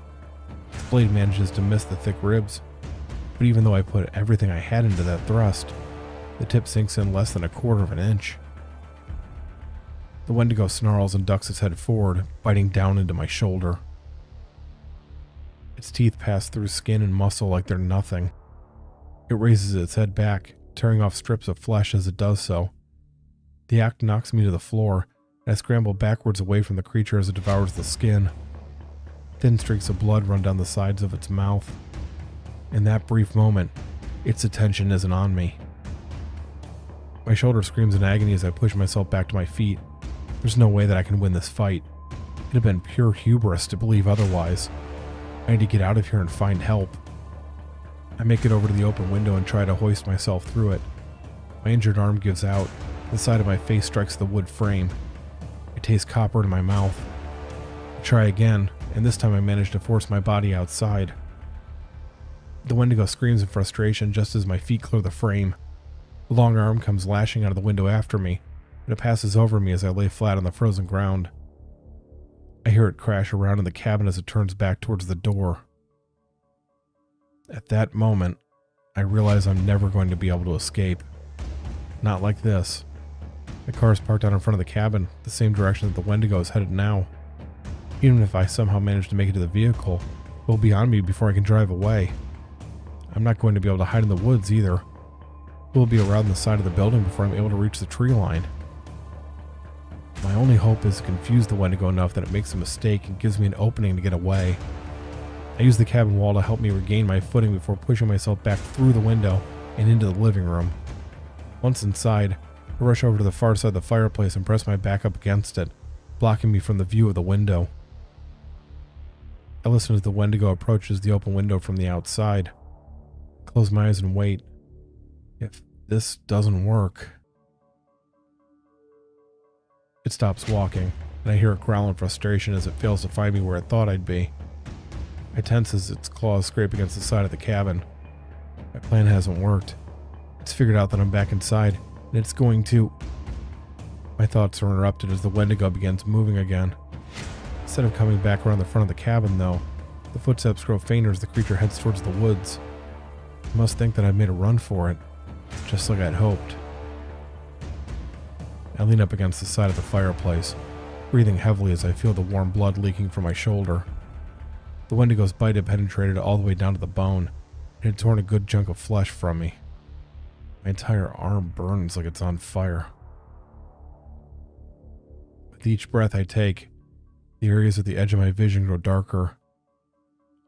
The blade manages to miss the thick ribs, but even though I put everything I had into that thrust, the tip sinks in less than 1/4 of an inch. The Wendigo snarls and ducks its head forward, biting down into my shoulder. Its teeth pass through skin and muscle like they're nothing. It raises its head back, tearing off strips of flesh as it does so. The act knocks me to the floor, and I scramble backwards away from the creature as it devours the skin. Thin streaks of blood run down the sides of its mouth. In that brief moment, its attention isn't on me. My shoulder screams in agony as I push myself back to my feet. There's no way that I can win this fight. It'd have been pure hubris to believe otherwise. I need to get out of here and find help. I make it over to the open window and try to hoist myself through it. My injured arm gives out. The side of my face strikes the wood frame. I taste copper in my mouth. I try again, and this time I manage to force my body outside. The Wendigo screams in frustration just as my feet clear the frame. The long arm comes lashing out of the window after me, and it passes over me as I lay flat on the frozen ground. I hear it crash around in the cabin as it turns back towards the door. At that moment, I realize I'm never going to be able to escape. Not like this. The car is parked out in front of the cabin, the same direction that the Wendigo is headed now. Even if I somehow manage to make it to the vehicle, it will be on me before I can drive away. I'm not going to be able to hide in the woods either. It will be around the side of the building before I'm able to reach the tree line. My only hope is to confuse the Wendigo enough that it makes a mistake and gives me an opening to get away. I use the cabin wall to help me regain my footing before pushing myself back through the window and into the living room. Once inside, I rush over to the far side of the fireplace and press my back up against it, blocking me from the view of the window. I listen as the Wendigo approaches the open window from the outside. I close my eyes and wait. If this doesn't work... It stops walking, and I hear it growl in frustration as it fails to find me where it thought I'd be. I tense as its claws scrape against the side of the cabin. My plan hasn't worked. It's figured out that I'm back inside, and it's going to... My thoughts are interrupted as the Wendigo begins moving again. Instead of coming back around the front of the cabin, though, the footsteps grow fainter as the creature heads towards the woods. I must think that I've made a run for it, just like I'd hoped. I lean up against the side of the fireplace, breathing heavily as I feel the warm blood leaking from my shoulder. The Wendigo's bite had penetrated all the way down to the bone, and had torn a good chunk of flesh from me. My entire arm burns like it's on fire. With each breath I take, the areas at the edge of my vision grow darker.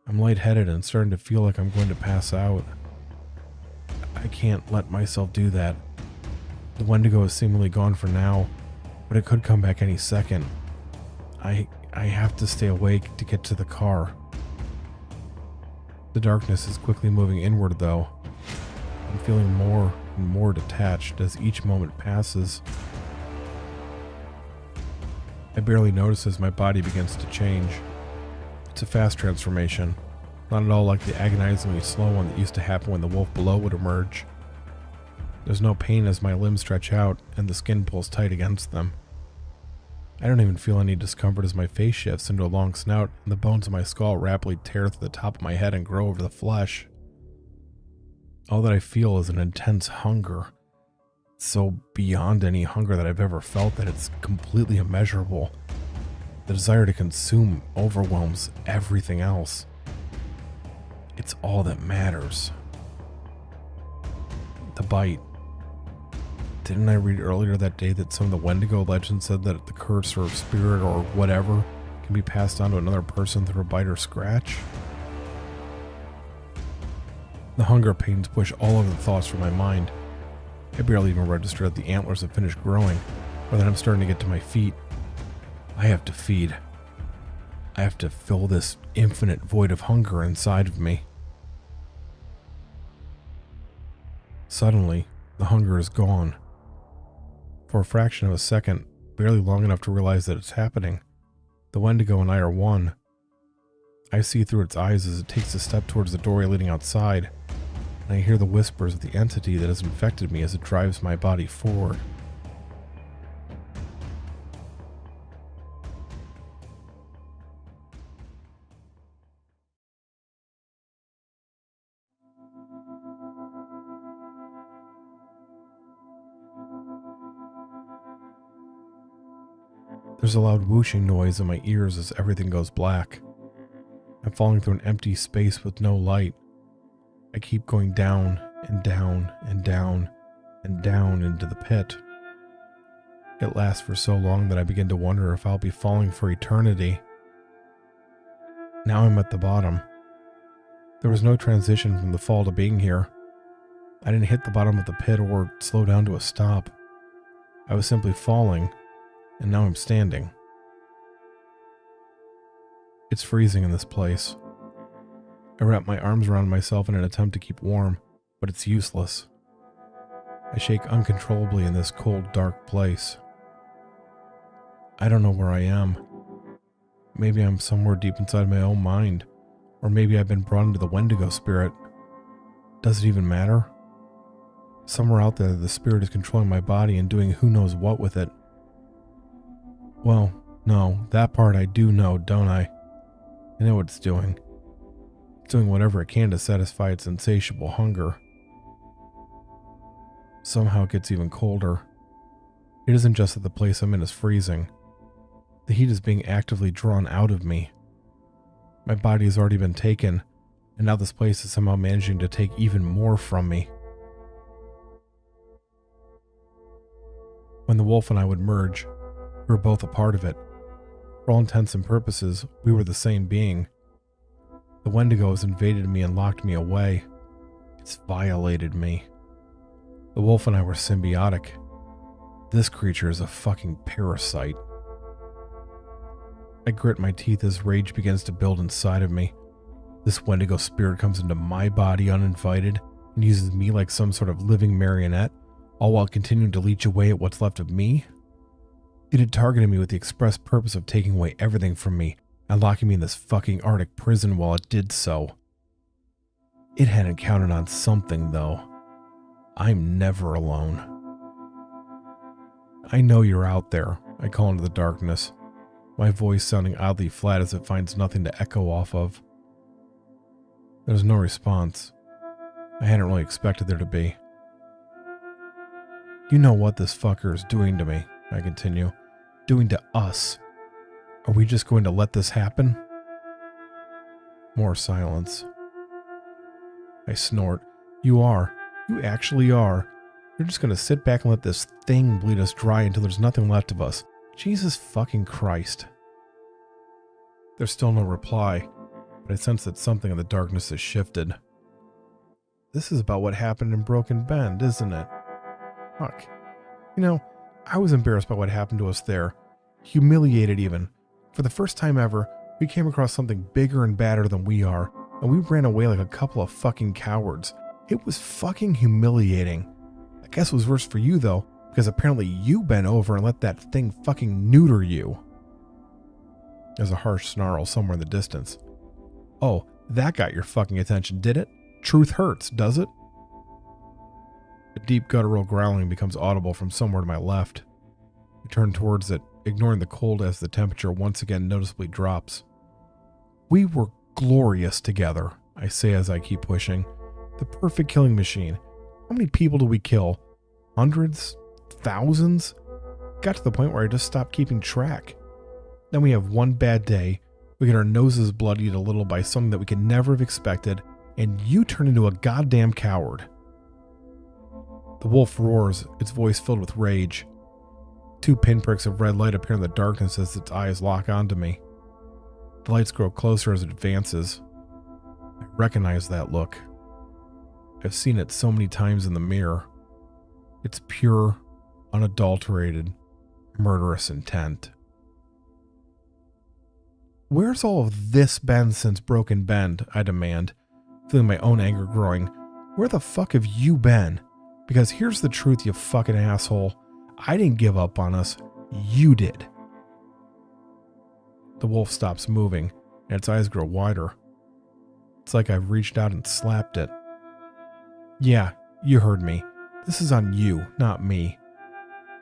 I'm lightheaded and starting to feel like I'm going to pass out. I can't let myself do that. The Wendigo is seemingly gone for now, but it could come back any second. I have to stay awake to get to the car. The darkness is quickly moving inward, though. I'm feeling more and more detached as each moment passes. I barely notice as my body begins to change. It's a fast transformation, not at all like the agonizingly slow one that used to happen when the wolf below would emerge. There's no pain as my limbs stretch out and the skin pulls tight against them. I don't even feel any discomfort as my face shifts into a long snout and the bones of my skull rapidly tear through the top of my head and grow over the flesh. All that I feel is an intense hunger. It's so beyond any hunger that I've ever felt that it's completely immeasurable. The desire to consume overwhelms everything else. It's all that matters. The bite. Didn't I read earlier that day that some of the Wendigo legends said that the curse or spirit or whatever can be passed on to another person through a bite or scratch? The hunger pains push all of the thoughts from my mind. I barely even registered that the antlers have finished growing, or that I'm starting to get to my feet. I have to feed. I have to fill this infinite void of hunger inside of me. Suddenly, the hunger is gone. For a fraction of a second, barely long enough to realize that it's happening, the Wendigo and I are one. I see through its eyes as it takes a step towards the doorway leading outside, and I hear the whispers of the entity that has infected me as it drives my body forward. There's a loud whooshing noise in my ears as everything goes black. I'm falling through an empty space with no light. I keep going down and down and down and down into the pit. It lasts for so long that I begin to wonder if I'll be falling for eternity. Now I'm at the bottom. There was no transition from the fall to being here. I didn't hit the bottom of the pit or slow down to a stop. I was simply falling, and now I'm standing. It's freezing in this place. I wrap my arms around myself in an attempt to keep warm, but it's useless. I shake uncontrollably in this cold, dark place. I don't know where I am. Maybe I'm somewhere deep inside my own mind, or maybe I've been brought into the Wendigo spirit. Does it even matter? Somewhere out there, the spirit is controlling my body and doing who knows what with it. Well, no, that part I do know, don't I? I know what it's doing. It's doing whatever it can to satisfy its insatiable hunger. Somehow it gets even colder. It isn't just that the place I'm in is freezing. The heat is being actively drawn out of me. My body has already been taken, and now this place is somehow managing to take even more from me. When the wolf and I would merge, we were both a part of it. For all intents and purposes, we were the same being. The Wendigo has invaded me and locked me away. It's violated me. The wolf and I were symbiotic. This creature is a fucking parasite. I grit my teeth as rage begins to build inside of me. This Wendigo spirit comes into my body uninvited and uses me like some sort of living marionette, all while continuing to leech away at what's left of me. It had targeted me with the express purpose of taking away everything from me and locking me in this fucking Arctic prison while it did so. It hadn't counted on something, though. I'm never alone. I know you're out there, I call into the darkness, my voice sounding oddly flat as it finds nothing to echo off of. There's no response. I hadn't really expected there to be. You know what this fucker is doing to me, I continue. Doing to us. Are we just going to let this happen? More silence. I snort. You are. You actually are. You're just going to sit back and let this thing bleed us dry until there's nothing left of us. Jesus fucking Christ. There's still no reply, but I sense that something in the darkness has shifted. This is about what happened in Broken Bend, isn't it? Fuck. You know, I was embarrassed by what happened to us there. Humiliated even. For the first time ever, we came across something bigger and badder than we are, and we ran away like a couple of fucking cowards. It was fucking humiliating. I guess it was worse for you though, because apparently you bent over and let that thing fucking neuter you. There's a harsh snarl somewhere in the distance. Oh, that got your fucking attention, did it? Truth hurts, does it? A deep guttural growling becomes audible from somewhere to my left. I turn towards it, ignoring the cold as the temperature once again noticeably drops. We were glorious together, I say as I keep pushing. The perfect killing machine. How many people do we kill? Hundreds? Thousands? Got to the point where I just stopped keeping track. Then we have one bad day, we get our noses bloodied a little by something that we could never have expected, and you turn into a goddamn coward. The wolf roars, its voice filled with rage. 2 pinpricks of red light appear in the darkness as its eyes lock onto me. The lights grow closer as it advances. I recognize that look. I've seen it so many times in the mirror. It's pure, unadulterated, murderous intent. Where's all of this been since Broken Bend? I demand, feeling my own anger growing. Where the fuck have you been? Because here's the truth, you fucking asshole. I didn't give up on us. You did. The wolf stops moving, and its eyes grow wider. It's like I've reached out and slapped it. Yeah, you heard me. This is on you, not me.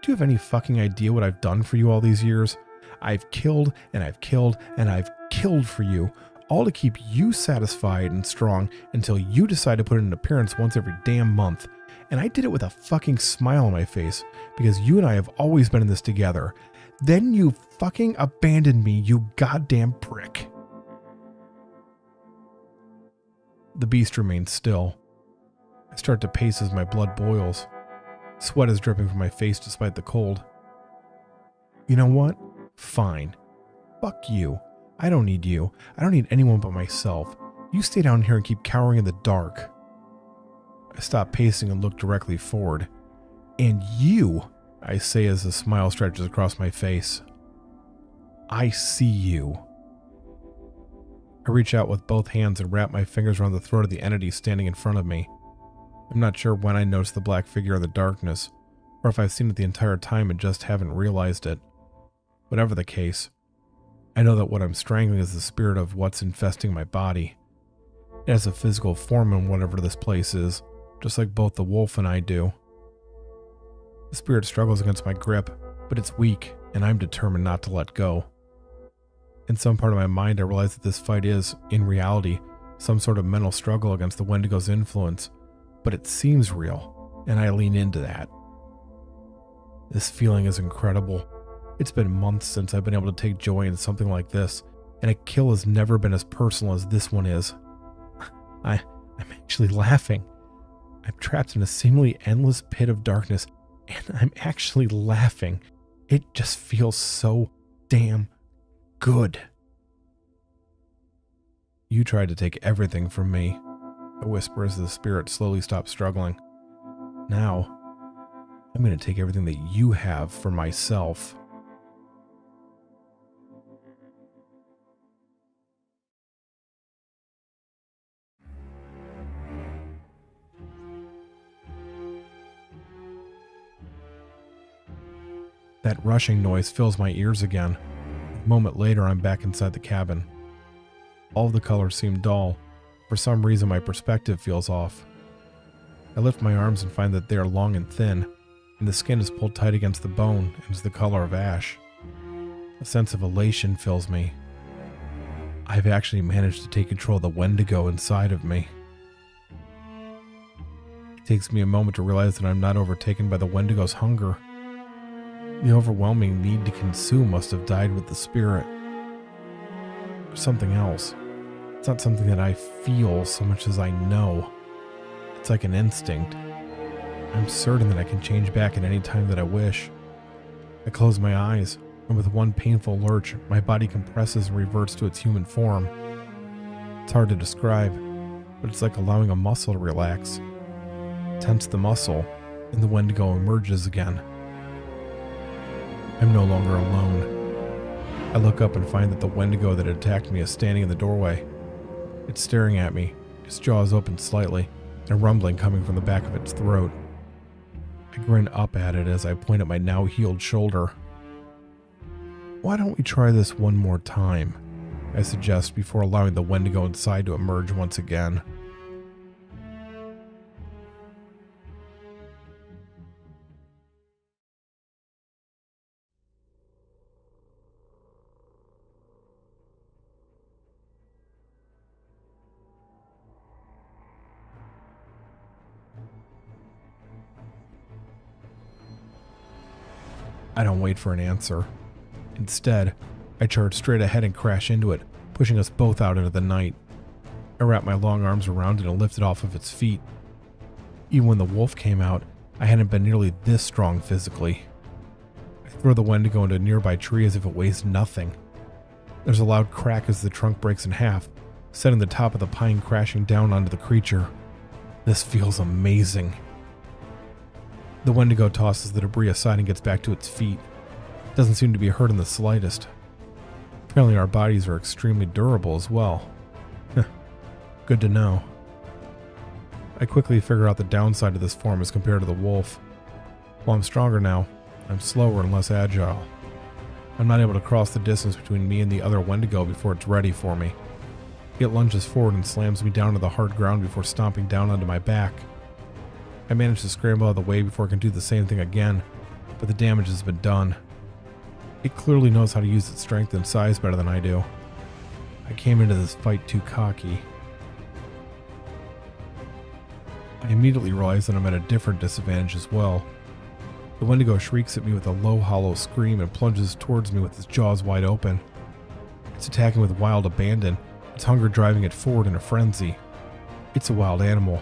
Do you have any fucking idea what I've done for you all these years? I've killed, and I've killed, and I've killed for you, all to keep you satisfied and strong until you decide to put in an appearance once every damn month. And I did it with a fucking smile on my face, because you and I have always been in this together. Then you fucking abandoned me, you goddamn prick. The beast remains still. I start to pace as my blood boils. Sweat is dripping from my face despite the cold. You know what? Fine. Fuck you. I don't need you. I don't need anyone but myself. You stay down here and keep cowering in the dark. I stop pacing and look directly forward. And you, I say as a smile stretches across my face. I see you. I reach out with both hands and wrap my fingers around the throat of the entity standing in front of me. I'm not sure when I noticed the black figure in the darkness, or if I've seen it the entire time and just haven't realized it. Whatever the case, I know that what I'm strangling is the spirit of what's infesting my body. It has a physical form in whatever this place is, just like both the wolf and I do. The spirit struggles against my grip, but it's weak, and I'm determined not to let go. In some part of my mind, I realize that this fight is, in reality, some sort of mental struggle against the Wendigo's influence, but it seems real, and I lean into that. This feeling is incredible. It's been months since I've been able to take joy in something like this, and a kill has never been as personal as this one is. I'm actually laughing. I'm trapped in a seemingly endless pit of darkness, and I'm actually laughing. It just feels so damn good. You tried to take everything from me, I whisper as the spirit slowly stops struggling. Now, I'm going to take everything that you have for myself. That rushing noise fills my ears again. A moment later, I'm back inside the cabin. All of the colors seem dull. For some reason, my perspective feels off. I lift my arms and find that they are long and thin, and the skin is pulled tight against the bone and is the color of ash. A sense of elation fills me. I've actually managed to take control of the Wendigo inside of me. It takes me a moment to realize that I'm not overtaken by the Wendigo's hunger. The overwhelming need to consume must have died with the spirit. There's something else. It's not something that I feel so much as I know. It's like an instinct. I'm certain that I can change back at any time that I wish. I close my eyes, and with one painful lurch, my body compresses and reverts to its human form. It's hard to describe, but it's like allowing a muscle to relax. Tense the muscle, and the Wendigo emerges again. I'm no longer alone. I look up and find that the Wendigo that attacked me is standing in the doorway. It's staring at me, its jaws open slightly, and rumbling coming from the back of its throat. I grin up at it as I point at my now healed shoulder. Why don't we try this one more time? I suggest before allowing the Wendigo inside to emerge once again. I don't wait for an answer. Instead, I charge straight ahead and crash into it, pushing us both out into the night. I wrap my long arms around it and lift it off of its feet. Even when the wolf came out, I hadn't been nearly this strong physically. I throw the Wendigo into a nearby tree as if it weighs nothing. There's a loud crack as the trunk breaks in half, sending the top of the pine crashing down onto the creature. This feels amazing. The Wendigo tosses the debris aside and gets back to its feet. It doesn't seem to be hurt in the slightest. Apparently our bodies are extremely durable as well. Good to know. I quickly figure out the downside of this form as compared to the wolf. While I'm stronger now, I'm slower and less agile. I'm not able to cross the distance between me and the other Wendigo before it's ready for me. It lunges forward and slams me down to the hard ground before stomping down onto my back. I manage to scramble out of the way before it can do the same thing again, but the damage has been done. It clearly knows how to use its strength and size better than I do. I came into this fight too cocky. I immediately realize that I'm at a different disadvantage as well. The Wendigo shrieks at me with a low, hollow scream and plunges towards me with its jaws wide open. It's attacking with wild abandon, its hunger driving it forward in a frenzy. It's a wild animal.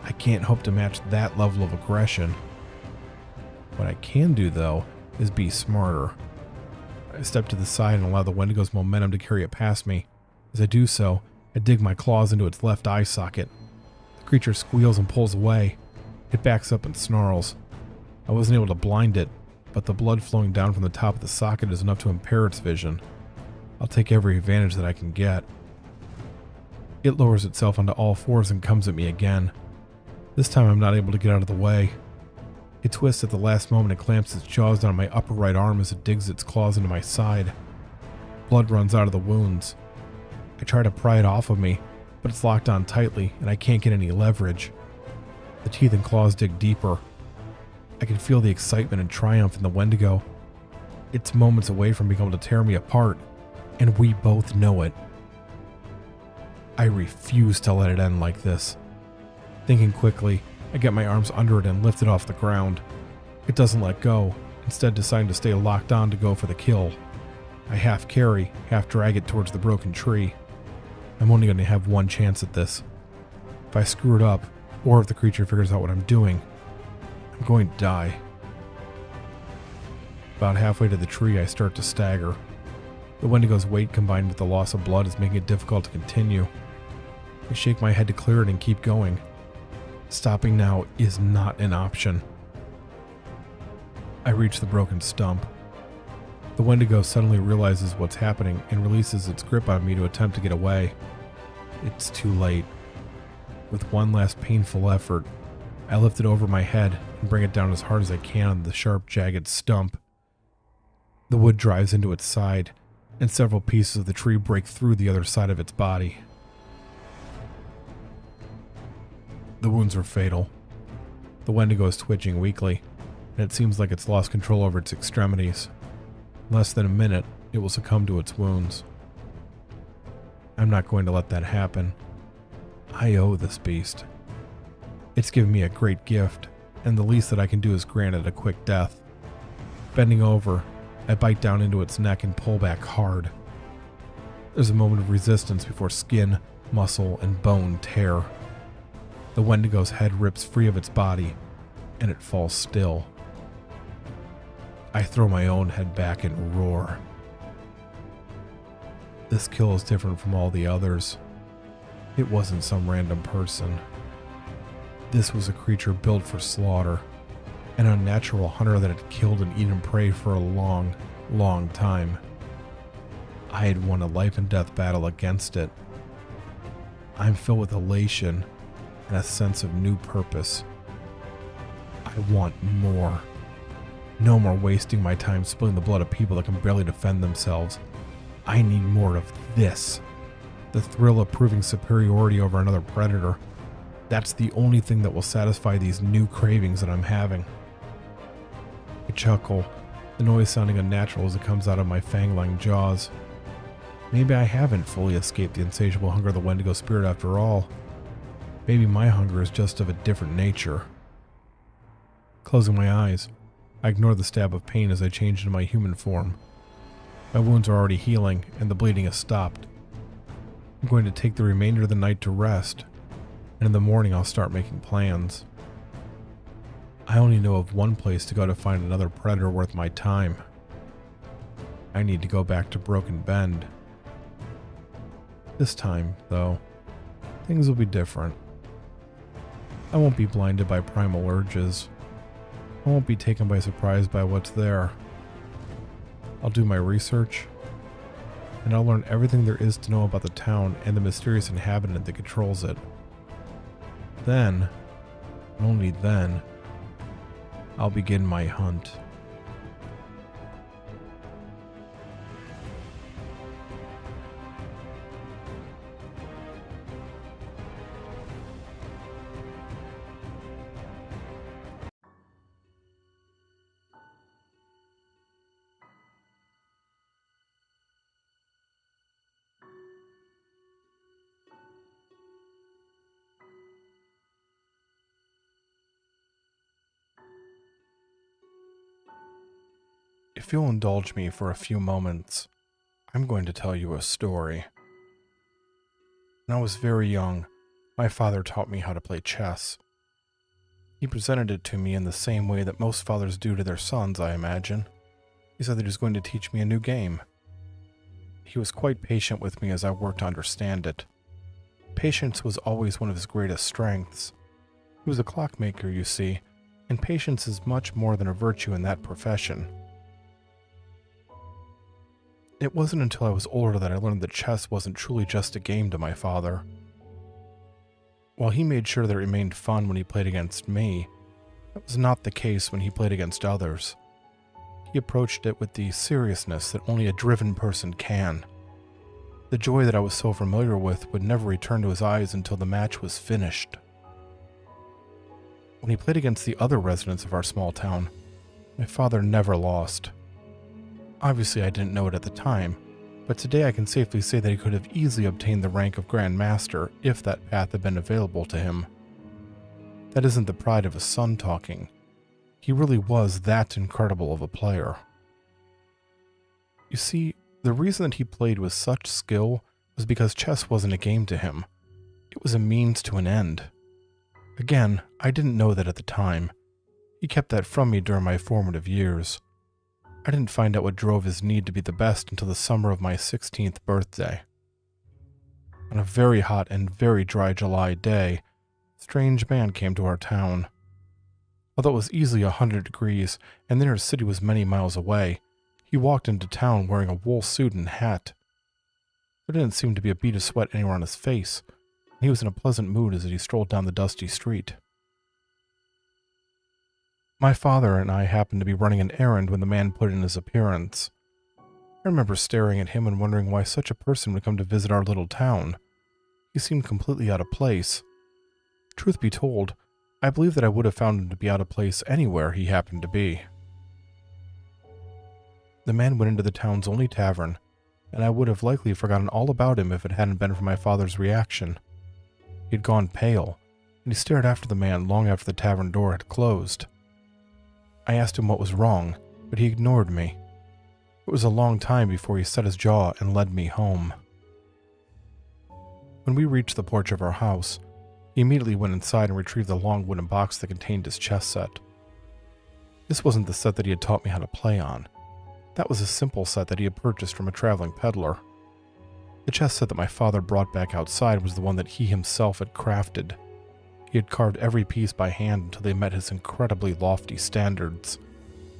I can't hope to match that level of aggression. What I can do, though, is be smarter. I step to the side and allow the Wendigo's momentum to carry it past me. As I do so, I dig my claws into its left eye socket. The creature squeals and pulls away. It backs up and snarls. I wasn't able to blind it, but the blood flowing down from the top of the socket is enough to impair its vision. I'll take every advantage that I can get. It lowers itself onto all fours and comes at me again. This time I'm not able to get out of the way. It twists at the last moment and clamps its jaws down my upper right arm as it digs its claws into my side. Blood runs out of the wounds. I try to pry it off of me, but it's locked on tightly and I can't get any leverage. The teeth and claws dig deeper. I can feel the excitement and triumph in the Wendigo. It's moments away from being able to tear me apart, and we both know it. I refuse to let it end like this. Thinking quickly, I get my arms under it and lift it off the ground. It doesn't let go, instead deciding to stay locked on to go for the kill. I half carry, half drag it towards the broken tree. I'm only going to have one chance at this. If I screw it up, or if the creature figures out what I'm doing, I'm going to die. About halfway to the tree, I start to stagger. The Wendigo's weight combined with the loss of blood is making it difficult to continue. I shake my head to clear it and keep going. Stopping now is not an option. I reach the broken stump. The Wendigo suddenly realizes what's happening and releases its grip on me to attempt to get away. It's too late. With one last painful effort, I lift it over my head and bring it down as hard as I can on the sharp, jagged stump. The wood drives into its side, and several pieces of the tree break through the other side of its body. The wounds are fatal. The Wendigo is twitching weakly, and it seems like it's lost control over its extremities. In less than a minute, it will succumb to its wounds. I'm not going to let that happen. I owe this beast. It's given me a great gift, and the least that I can do is grant it a quick death. Bending over, I bite down into its neck and pull back hard. There's a moment of resistance before skin, muscle, and bone tear. The Wendigo's head rips free of its body, and it falls still. I throw my own head back and roar. This kill is different from all the others. It wasn't some random person. This was a creature built for slaughter, an unnatural hunter that had killed and eaten prey for a long, long time. I had won a life and death battle against it. I'm filled with elation and a sense of new purpose. I want more. No more wasting my time spilling the blood of people that can barely defend themselves. I need more of this. The thrill of proving superiority over another predator. That's the only thing that will satisfy these new cravings that I'm having. I chuckle, the noise sounding unnatural as it comes out of my fang-like jaws. Maybe I haven't fully escaped the insatiable hunger of the Wendigo spirit after all. Maybe my hunger is just of a different nature. Closing my eyes, I ignore the stab of pain as I change into my human form. My wounds are already healing, and the bleeding has stopped. I'm going to take the remainder of the night to rest, and in the morning I'll start making plans. I only know of one place to go to find another predator worth my time. I need to go back to Broken Bend. This time, though, things will be different. I won't be blinded by primal urges. I won't be taken by surprise by what's there. I'll do my research, and I'll learn everything there is to know about the town and the mysterious inhabitant that controls it. Then, and only then, I'll begin my hunt. If you'll indulge me for a few moments, I'm going to tell you a story. When I was very young, my father taught me how to play chess. He presented it to me in the same way that most fathers do to their sons, I imagine. He said that he was going to teach me a new game. He was quite patient with me as I worked to understand it. Patience was always one of his greatest strengths. He was a clockmaker, you see, and patience is much more than a virtue in that profession. It wasn't until I was older that I learned that chess wasn't truly just a game to my father. While he made sure that it remained fun when he played against me, that was not the case when he played against others. He approached it with the seriousness that only a driven person can. The joy that I was so familiar with would never return to his eyes until the match was finished. When he played against the other residents of our small town, my father never lost. Obviously, I didn't know it at the time, but today I can safely say that he could have easily obtained the rank of Grand Master if that path had been available to him. That isn't the pride of a son talking. He really was that incredible of a player. You see, the reason that he played with such skill was because chess wasn't a game to him. It was a means to an end. Again, I didn't know that at the time. He kept that from me during my formative years. I didn't find out what drove his need to be the best until the summer of my 16th birthday. On a very hot and very dry July day, a strange man came to our town. Although it was easily 100 degrees and the nearest city was many miles away, he walked into town wearing a wool suit and hat. There didn't seem to be a bead of sweat anywhere on his face, and he was in a pleasant mood as he strolled down the dusty street. My father and I happened to be running an errand when the man put in his appearance. I remember staring at him and wondering why such a person would come to visit our little town. He seemed completely out of place. Truth be told, I believe that I would have found him to be out of place anywhere he happened to be. The man went into the town's only tavern, and I would have likely forgotten all about him if it hadn't been for my father's reaction. He had gone pale, and he stared after the man long after the tavern door had closed. I asked him what was wrong, but he ignored me. It was a long time before he set his jaw and led me home. When we reached the porch of our house, he immediately went inside and retrieved the long wooden box that contained his chess set. This wasn't the set that he had taught me how to play on. That was a simple set that he had purchased from a traveling peddler. The chess set that my father brought back outside was the one that he himself had crafted. He had carved every piece by hand until they met his incredibly lofty standards,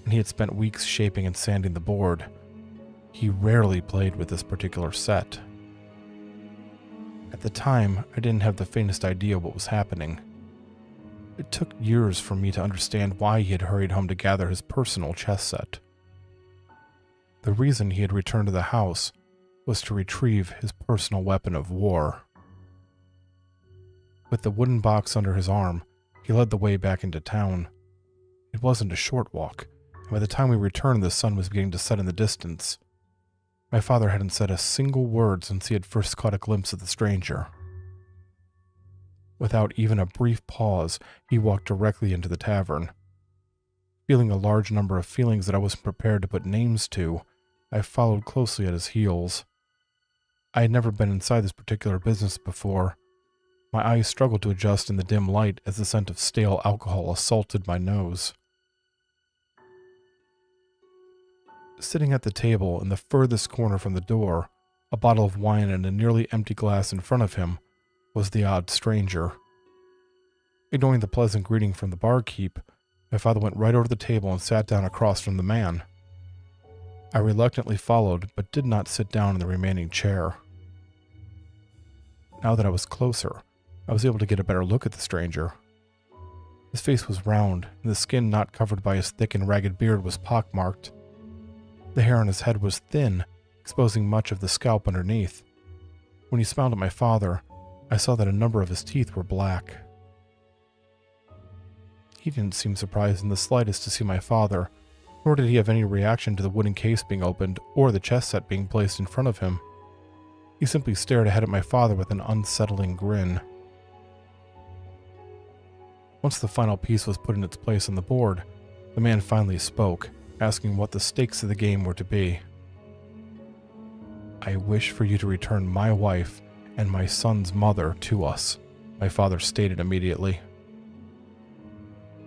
and he had spent weeks shaping and sanding the board. He rarely played with this particular set. At the time, I didn't have the faintest idea what was happening. It took years for me to understand why he had hurried home to gather his personal chess set. The reason he had returned to the house was to retrieve his personal weapon of war. With the wooden box under his arm, he led the way back into town. It wasn't a short walk, and by the time we returned the sun was beginning to set in the distance. My father hadn't said a single word since he had first caught a glimpse of the stranger. Without even a brief pause, he walked directly into the tavern. Feeling a large number of feelings that I wasn't prepared to put names to, I followed closely at his heels. I had never been inside this particular business before. My eyes struggled to adjust in the dim light as the scent of stale alcohol assaulted my nose. Sitting at the table in the furthest corner from the door, a bottle of wine and a nearly empty glass in front of him, was the odd stranger. Ignoring the pleasant greeting from the barkeep, my father went right over to the table and sat down across from the man. I reluctantly followed, but did not sit down in the remaining chair. Now that I was closer, I was able to get a better look at the stranger. His face was round, and the skin not covered by his thick and ragged beard was pockmarked. The hair on his head was thin, exposing much of the scalp underneath. When he smiled at my father, I saw that a number of his teeth were black. He didn't seem surprised in the slightest to see my father, nor did he have any reaction to the wooden case being opened or the chess set being placed in front of him. He simply stared ahead at my father with an unsettling grin. Once the final piece was put in its place on the board, the man finally spoke, asking what the stakes of the game were to be. "I wish for you to return my wife and my son's mother to us," my father stated immediately.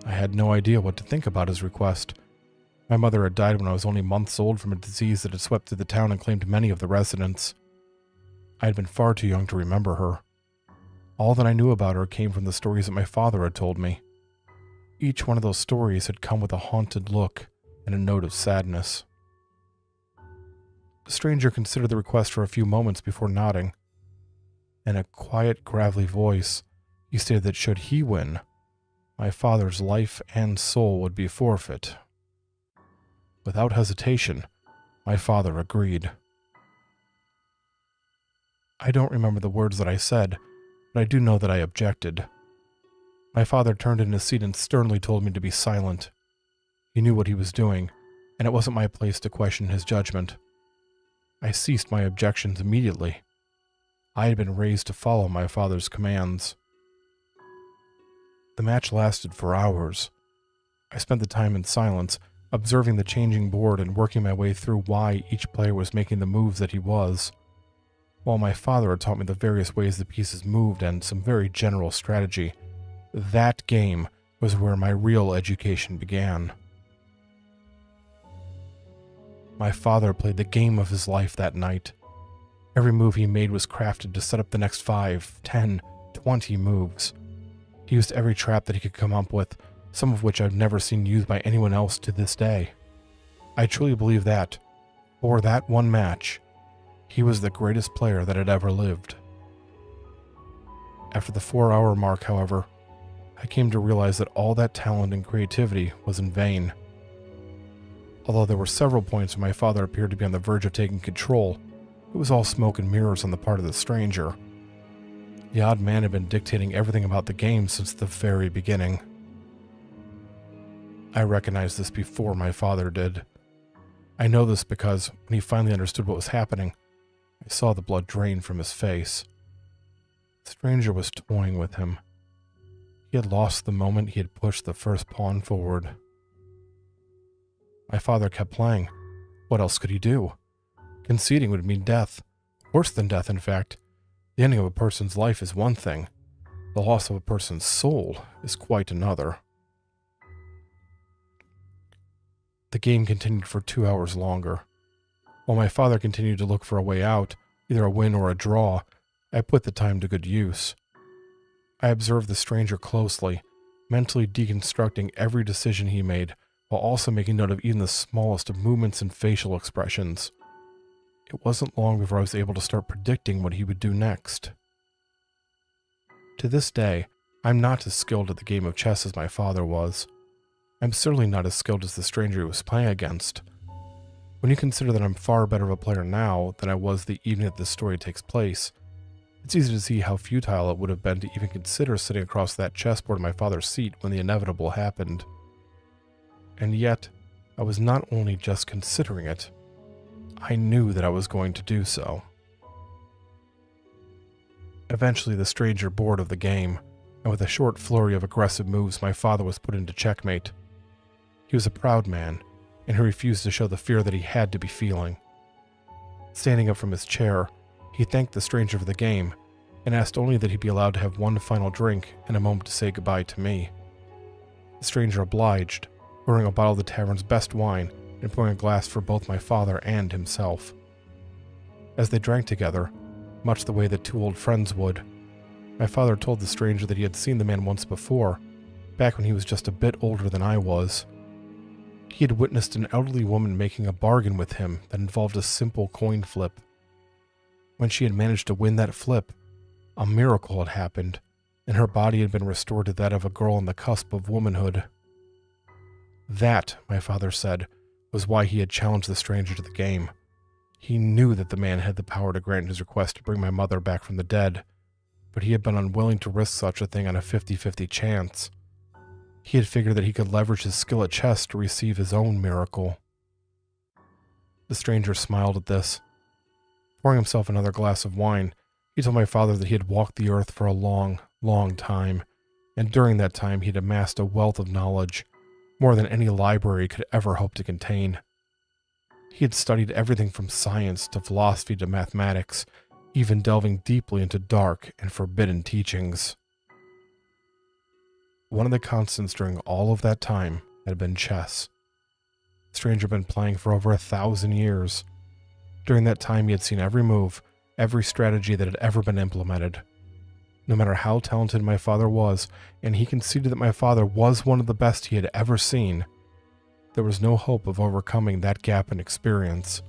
I had no idea what to think about his request. My mother had died when I was only months old from a disease that had swept through the town and claimed many of the residents. I had been far too young to remember her. All that I knew about her came from the stories that my father had told me. Each one of those stories had come with a haunted look and a note of sadness. The stranger considered the request for a few moments before nodding. In a quiet, gravelly voice, he stated that should he win, my father's life and soul would be forfeit. Without hesitation, my father agreed. I don't remember the words that I said, but I do know that I objected. My father turned in his seat and sternly told me to be silent. He knew what he was doing, and it wasn't my place to question his judgment. I ceased my objections immediately. I had been raised to follow my father's commands. The match lasted for hours. I spent the time in silence, observing the changing board and working my way through why each player was making the moves that he was. While my father had taught me the various ways the pieces moved and some very general strategy, that game was where my real education began. My father played the game of his life that night. Every move he made was crafted to set up the next 5, 10, 20 moves. He used every trap that he could come up with, some of which I've never seen used by anyone else to this day. I truly believe that, for that one match, he was the greatest player that had ever lived. After the 4-hour mark, however, I came to realize that all that talent and creativity was in vain. Although there were several points where my father appeared to be on the verge of taking control, it was all smoke and mirrors on the part of the stranger. The odd man had been dictating everything about the game since the very beginning. I recognized this before my father did. I know this because when he finally understood what was happening, I saw the blood drain from his face. The stranger was toying with him. He had lost the moment he had pushed the first pawn forward. My father kept playing. What else could he do? Conceding would mean death. Worse than death, in fact. The ending of a person's life is one thing. The loss of a person's soul is quite another. The game continued for 2 hours longer. While my father continued to look for a way out, either a win or a draw, I put the time to good use. I observed the stranger closely, mentally deconstructing every decision he made, while also making note of even the smallest of movements and facial expressions. It wasn't long before I was able to start predicting what he would do next. To this day, I'm not as skilled at the game of chess as my father was. I'm certainly not as skilled as the stranger he was playing against. When you consider that I'm far better of a player now than I was the evening that this story takes place, it's easy to see how futile it would have been to even consider sitting across that chessboard in my father's seat when the inevitable happened. And yet, I was not only just considering it, I knew that I was going to do so. Eventually, the stranger bored of the game, and with a short flurry of aggressive moves, my father was put into checkmate. He was a proud man, and he refused to show the fear that he had to be feeling. Standing up from his chair, he thanked the stranger for the game, and asked only that he be allowed to have one final drink and a moment to say goodbye to me. The stranger obliged, ordering a bottle of the tavern's best wine and pouring a glass for both my father and himself. As they drank together, much the way that two old friends would, my father told the stranger that he had seen the man once before, back when he was just a bit older than I was. He had witnessed an elderly woman making a bargain with him that involved a simple coin flip. When she had managed to win that flip, a miracle had happened, and her body had been restored to that of a girl on the cusp of womanhood. That, my father said, was why he had challenged the stranger to the game. He knew that the man had the power to grant his request to bring my mother back from the dead, but he had been unwilling to risk such a thing on a 50-50 chance. He had figured that he could leverage his skill at chess to receive his own miracle. The stranger smiled at this. Pouring himself another glass of wine, he told my father that he had walked the earth for a long, long time, and during that time he had amassed a wealth of knowledge, more than any library could ever hope to contain. He had studied everything from science to philosophy to mathematics, even delving deeply into dark and forbidden teachings. One of the constants during all of that time had been chess. The stranger had been playing for over 1,000 years. During that time he had seen every move, every strategy that had ever been implemented. No matter how talented my father was, and he conceded that my father was one of the best he had ever seen, there was no hope of overcoming that gap in experience.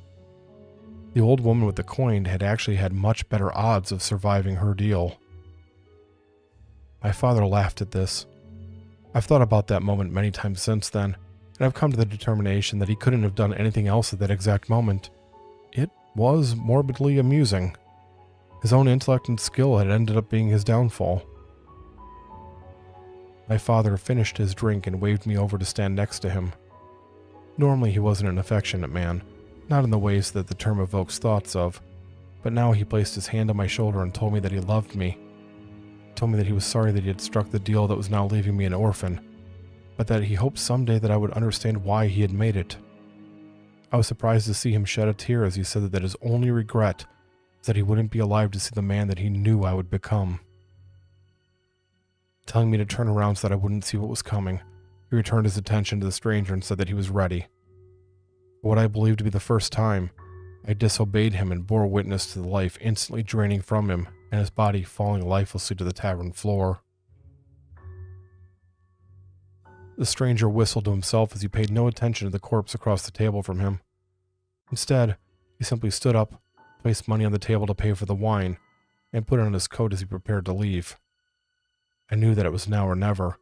The old woman with the coin had actually had much better odds of surviving her deal. My father laughed at this. I've thought about that moment many times since then, and I've come to the determination that he couldn't have done anything else at that exact moment. It was morbidly amusing. His own intellect and skill had ended up being his downfall. My father finished his drink and waved me over to stand next to him. Normally he wasn't an affectionate man, not in the ways that the term evokes thoughts of, but now he placed his hand on my shoulder and told me that he loved me. He told me that he was sorry that he had struck the deal that was now leaving me an orphan, but that he hoped someday that I would understand why he had made it. I was surprised to see him shed a tear as he said that his only regret was that he wouldn't be alive to see the man that he knew I would become. Telling me to turn around so that I wouldn't see what was coming, he returned his attention to the stranger and said that he was ready. For what I believed to be the first time, I disobeyed him and bore witness to the life instantly draining from him and his body falling lifelessly to the tavern floor. The stranger whistled to himself as he paid no attention to the corpse across the table from him. Instead, he simply stood up, placed money on the table to pay for the wine, and put on his coat as he prepared to leave. I knew that it was now or never.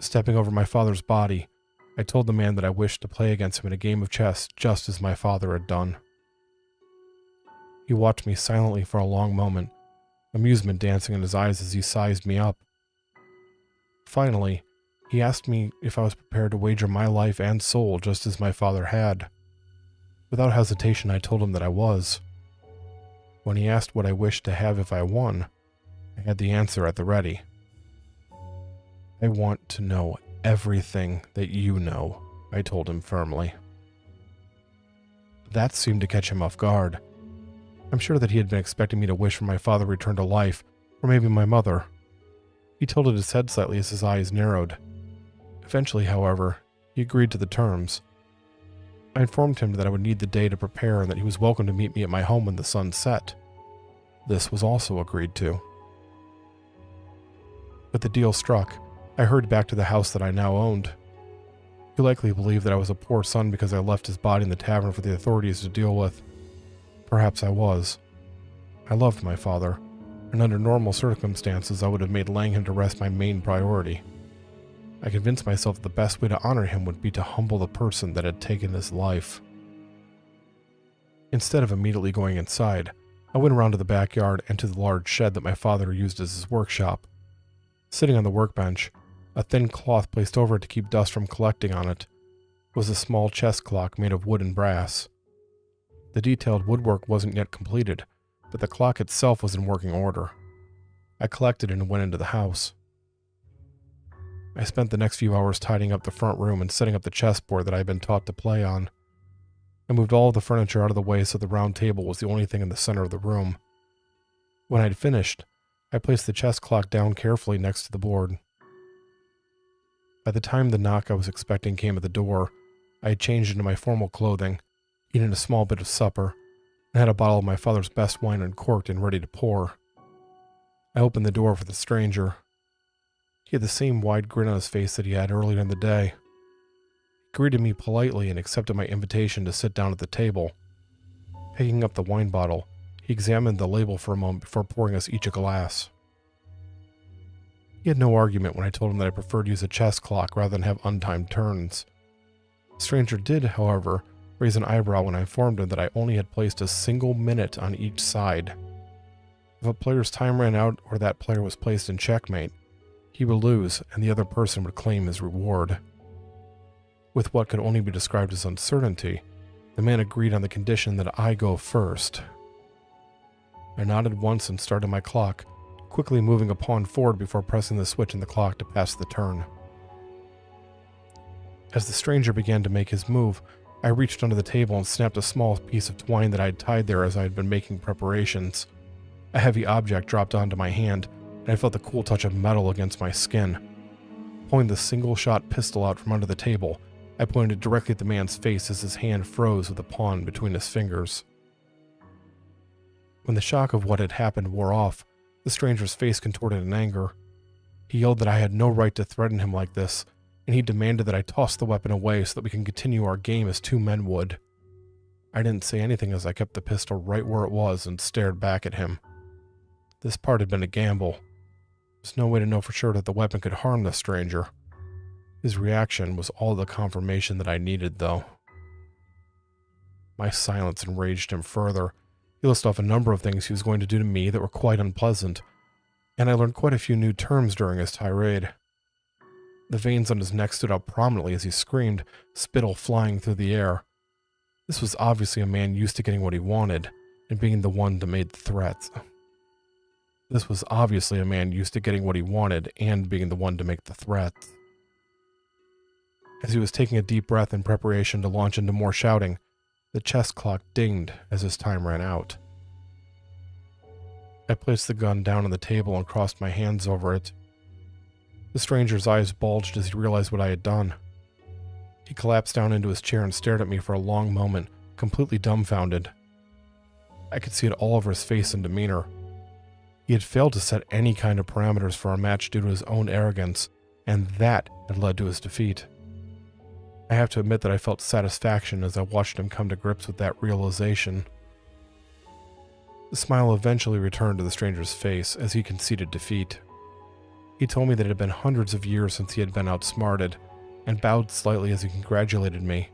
Stepping over my father's body, I told the man that I wished to play against him in a game of chess just as my father had done. He watched me silently for a long moment, amusement dancing in his eyes as he sized me up. Finally, he asked me if I was prepared to wager my life and soul just as my father had. Without hesitation, I told him that I was. When he asked what I wished to have if I won, I had the answer at the ready. I want to know everything that you know, I told him firmly. That seemed to catch him off guard. I'm sure that he had been expecting me to wish for my father returned to life, or maybe my mother. He tilted his head slightly as his eyes narrowed. Eventually, however, he agreed to the terms. I informed him that I would need the day to prepare and that he was welcome to meet me at my home when the sun set. This was also agreed to. With the deal struck, I hurried back to the house that I now owned. He likely believed that I was a poor son because I left his body in the tavern for the authorities to deal with. Perhaps I was. I loved my father, and under normal circumstances I would have made laying him to rest my main priority. I convinced myself that the best way to honor him would be to humble the person that had taken his life. Instead of immediately going inside, I went around to the backyard and to the large shed that my father used as his workshop. Sitting on the workbench, a thin cloth placed over it to keep dust from collecting on it, was a small chess clock made of wood and brass. The detailed woodwork wasn't yet completed, but the clock itself was in working order. I collected it and went into the house. I spent the next few hours tidying up the front room and setting up the chessboard that I had been taught to play on. I moved all of the furniture out of the way so the round table was the only thing in the center of the room. When I had finished, I placed the chess clock down carefully next to the board. By the time the knock I was expecting came at the door, I had changed into my formal clothing, eaten a small bit of supper, and had a bottle of my father's best wine uncorked and ready to pour. I opened the door for the stranger. He had the same wide grin on his face that he had earlier in the day. He greeted me politely and accepted my invitation to sit down at the table. Picking up the wine bottle, he examined the label for a moment before pouring us each a glass. He had no argument when I told him that I preferred to use a chess clock rather than have untimed turns. The stranger did, however, raise an eyebrow when I informed him that I only had placed a single minute on each side. If a player's time ran out or that player was placed in checkmate, he would lose and the other person would claim his reward. With what could only be described as uncertainty, the man agreed on the condition that I go first. I nodded once and started my clock, quickly moving a pawn forward before pressing the switch in the clock to pass the turn. As the stranger began to make his move, I reached under the table and snapped a small piece of twine that I had tied there as I had been making preparations. A heavy object dropped onto my hand, and I felt the cool touch of metal against my skin. Pulling the single-shot pistol out from under the table, I pointed directly at the man's face as his hand froze with the pawn between his fingers. When the shock of what had happened wore off, the stranger's face contorted in anger. He yelled that I had no right to threaten him like this, and he demanded that I toss the weapon away so that we can continue our game as two men would. I didn't say anything as I kept the pistol right where it was and stared back at him. This part had been a gamble. There's no way to know for sure that the weapon could harm the stranger. His reaction was all the confirmation that I needed, though. My silence enraged him further. He listed off a number of things he was going to do to me that were quite unpleasant, and I learned quite a few new terms during his tirade. The veins on his neck stood out prominently as he screamed, spittle flying through the air. This was obviously a man used to getting what he wanted, and being the one that made the threats. As he was taking a deep breath in preparation to launch into more shouting, the chess clock dinged as his time ran out. I placed the gun down on the table and crossed my hands over it. The stranger's eyes bulged as he realized what I had done. He collapsed down into his chair and stared at me for a long moment, completely dumbfounded. I could see it all over his face and demeanor. He had failed to set any kind of parameters for our match due to his own arrogance, and that had led to his defeat. I have to admit that I felt satisfaction as I watched him come to grips with that realization. The smile eventually returned to the stranger's face as he conceded defeat. He told me that it had been hundreds of years since he had been outsmarted, and bowed slightly as he congratulated me.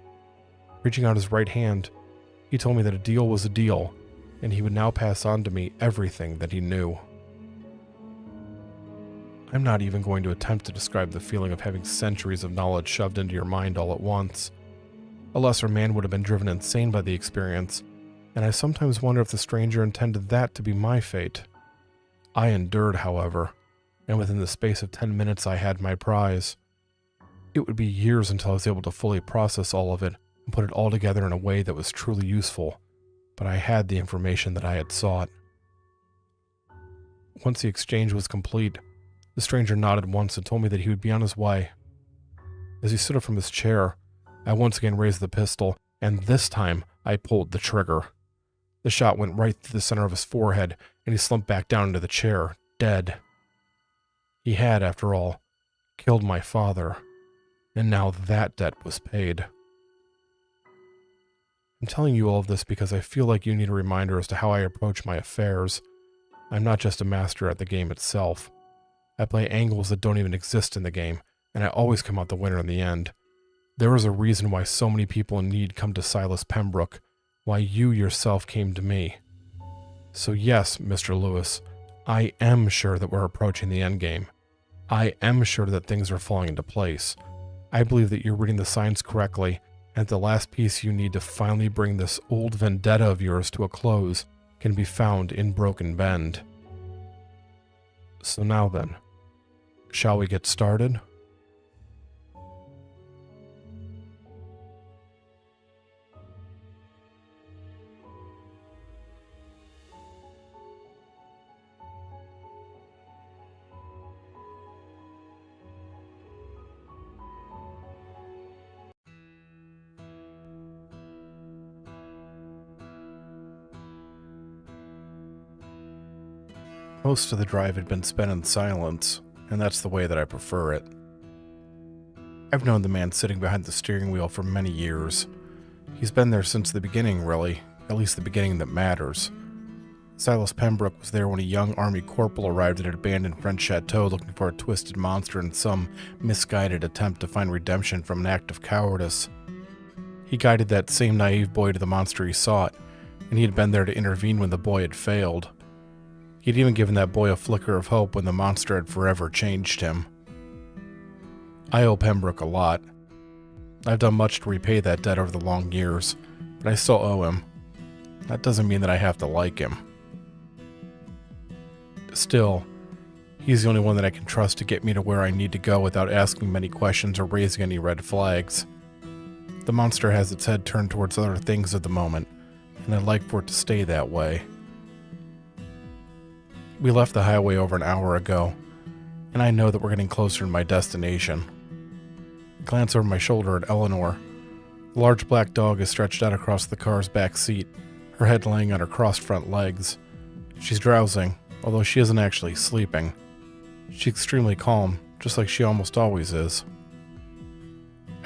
Reaching out his right hand, he told me that a deal was a deal, and he would now pass on to me everything that he knew. I'm not even going to attempt to describe the feeling of having centuries of knowledge shoved into your mind all at once. A lesser man would have been driven insane by the experience, and I sometimes wonder if the stranger intended that to be my fate. I endured, however, and within the space of 10 minutes I had my prize. It would be years until I was able to fully process all of it and put it all together in a way that was truly useful, but I had the information that I had sought. Once the exchange was complete, the stranger nodded once and told me that he would be on his way. As he stood up from his chair, I once again raised the pistol, and this time I pulled the trigger. The shot went right through the center of his forehead, and he slumped back down into the chair, dead. He had, after all, killed my father, and now that debt was paid. I'm telling you all of this because I feel like you need a reminder as to how I approach my affairs. I'm not just a master at the game itself. I play angles that don't even exist in the game, and I always come out the winner in the end. There is a reason why so many people in need come to Silas Pembroke, why you yourself came to me. So yes, Mr. Lewis, I am sure that we're approaching the endgame. I am sure that things are falling into place. I believe that you're reading the signs correctly, and the last piece you need to finally bring this old vendetta of yours to a close can be found in Broken Bend. So now then, shall we get started? Most of the drive had been spent in silence, and that's the way that I prefer it. I've known the man sitting behind the steering wheel for many years. He's been there since the beginning, really, at least the beginning that matters. Silas Pembroke was there when a young army corporal arrived at an abandoned French chateau looking for a twisted monster in some misguided attempt to find redemption from an act of cowardice. He guided that same naive boy to the monster he sought, and he had been there to intervene when the boy had failed. He had even given that boy a flicker of hope when the monster had forever changed him. I owe Pembroke a lot. I've done much to repay that debt over the long years, but I still owe him. That doesn't mean that I have to like him. Still, he's the only one that I can trust to get me to where I need to go without asking many questions or raising any red flags. The monster has its head turned towards other things at the moment, and I'd like for it to stay that way. We left the highway over an hour ago, and I know that we're getting closer to my destination. I glance over my shoulder at Eleanor. The large black dog is stretched out across the car's back seat, her head laying on her crossed front legs. She's drowsing, although she isn't actually sleeping. She's extremely calm, just like she almost always is.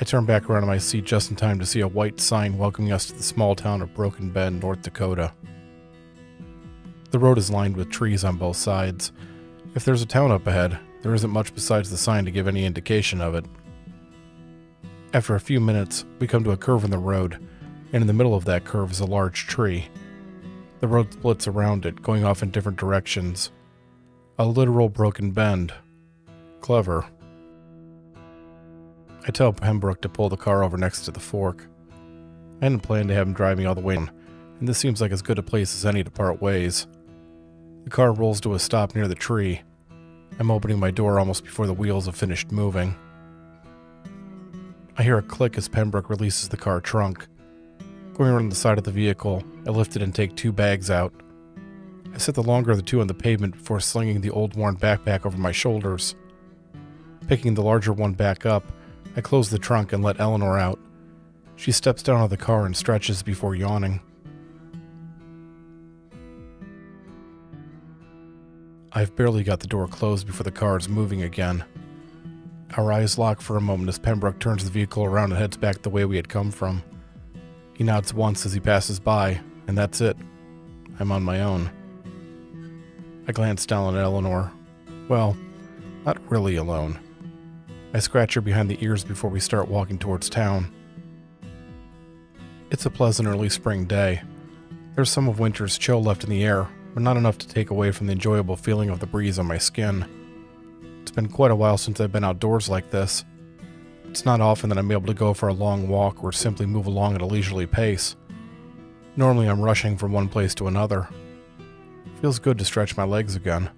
I turn back around in my seat just in time to see a white sign welcoming us to the small town of Broken Bend, North Dakota. The road is lined with trees on both sides. If there's a town up ahead, there isn't much besides the sign to give any indication of it. After a few minutes, we come to a curve in the road, and in the middle of that curve is a large tree. The road splits around it, going off in different directions. A literal broken bend. Clever. I tell Pembroke to pull the car over next to the fork. I hadn't planned to have him drive me all the way in, and this seems like as good a place as any to part ways. The car rolls to a stop near the tree. I'm opening my door almost before the wheels have finished moving. I hear a click as Pembroke releases the car trunk. Going around the side of the vehicle, I lift it and take 2 bags out. I set the longer of the 2 on the pavement before slinging the old worn backpack over my shoulders. Picking the larger one back up, I close the trunk and let Eleanor out. She steps down out of the car and stretches before yawning. I've barely got the door closed before the car is moving again. Our eyes lock for a moment as Pembroke turns the vehicle around and heads back the way we had come from. He nods once as he passes by, and that's it. I'm on my own. I glance down at Eleanor. Well, not really alone. I scratch her behind the ears before we start walking towards town. It's a pleasant early spring day. There's some of winter's chill left in the air, but not enough to take away from the enjoyable feeling of the breeze on my skin. It's been quite a while since I've been outdoors like this. It's not often that I'm able to go for a long walk or simply move along at a leisurely pace. Normally I'm rushing from one place to another. It feels good to stretch my legs again.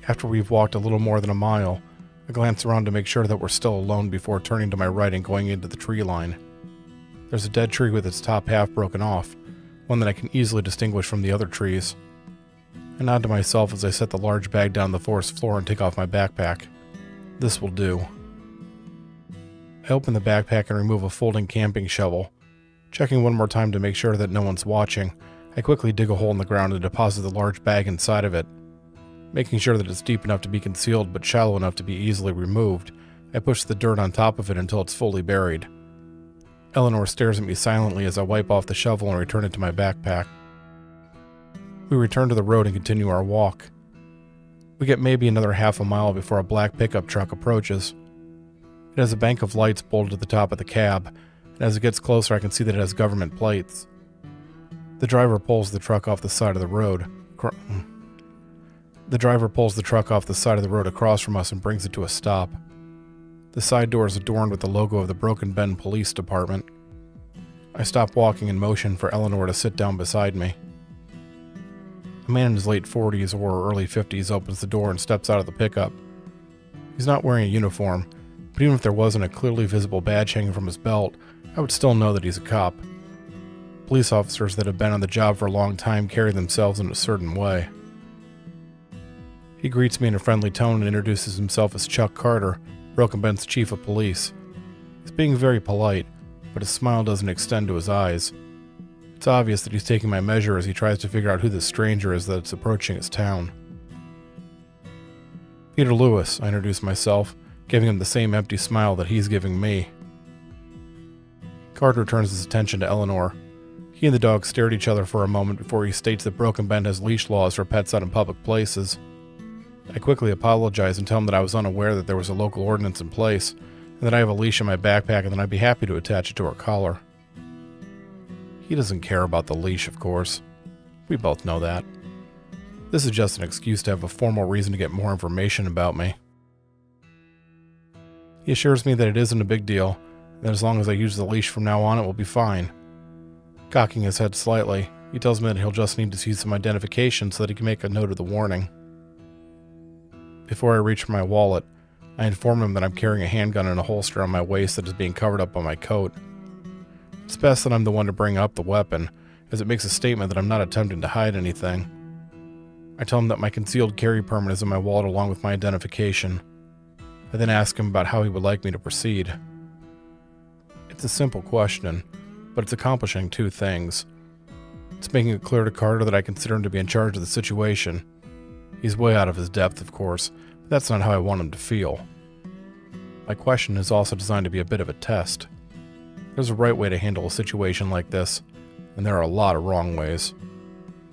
After we've walked a little more than a mile, I glance around to make sure that we're still alone before turning to my right and going into the tree line. There's a dead tree with its top half broken off, one that I can easily distinguish from the other trees. I nod to myself as I set the large bag down the forest floor and take off my backpack. This will do. I open the backpack and remove a folding camping shovel. Checking one more time to make sure that no one's watching, I quickly dig a hole in the ground and deposit the large bag inside of it. Making sure that it's deep enough to be concealed but shallow enough to be easily removed, I push the dirt on top of it until it's fully buried. Eleanor stares at me silently as I wipe off the shovel and return it to my backpack. We return to the road and continue our walk. We get maybe another half a mile before a black pickup truck approaches. It has a bank of lights bolted to the top of the cab, and as it gets closer I can see that it has government plates. The driver pulls the truck off the side of the road. The driver pulls the truck off the side of the road across from us and brings it to a stop. The side door is adorned with the logo of the Broken Bend Police Department. I stop walking and motion for Eleanor to sit down beside me. A man in his late 40s or early 50s opens the door and steps out of the pickup. He's not wearing a uniform, but even if there wasn't a clearly visible badge hanging from his belt, I would still know that he's a cop. Police officers that have been on the job for a long time carry themselves in a certain way. He greets me in a friendly tone and introduces himself as Chuck Carter, Broken Bend's chief of police. He's being very polite, but his smile doesn't extend to his eyes. It's obvious that he's taking my measure as he tries to figure out who this stranger is that's approaching his town. Peter Lewis, I introduce myself, giving him the same empty smile that he's giving me. Carter turns his attention to Eleanor. He and the dog stare at each other for a moment before he states that Broken Bend has leash laws for pets out in public places. I quickly apologize and tell him that I was unaware that there was a local ordinance in place, and that I have a leash in my backpack and that I'd be happy to attach it to her collar. He doesn't care about the leash, of course. We both know that. This is just an excuse to have a formal reason to get more information about me. He assures me that it isn't a big deal, and that as long as I use the leash from now on, it will be fine. Cocking his head slightly, he tells me that he'll just need to see some identification so that he can make a note of the warning. Before I reach for my wallet, I inform him that I'm carrying a handgun in a holster on my waist that is being covered up by my coat. It's best that I'm the one to bring up the weapon, as it makes a statement that I'm not attempting to hide anything. I tell him that my concealed carry permit is in my wallet along with my identification. I then ask him about how he would like me to proceed. It's a simple question, but it's accomplishing two things. It's making it clear to Carter that I consider him to be in charge of the situation. He's way out of his depth, of course, but that's not how I want him to feel. My question is also designed to be a bit of a test. There's a right way to handle a situation like this, and there are a lot of wrong ways.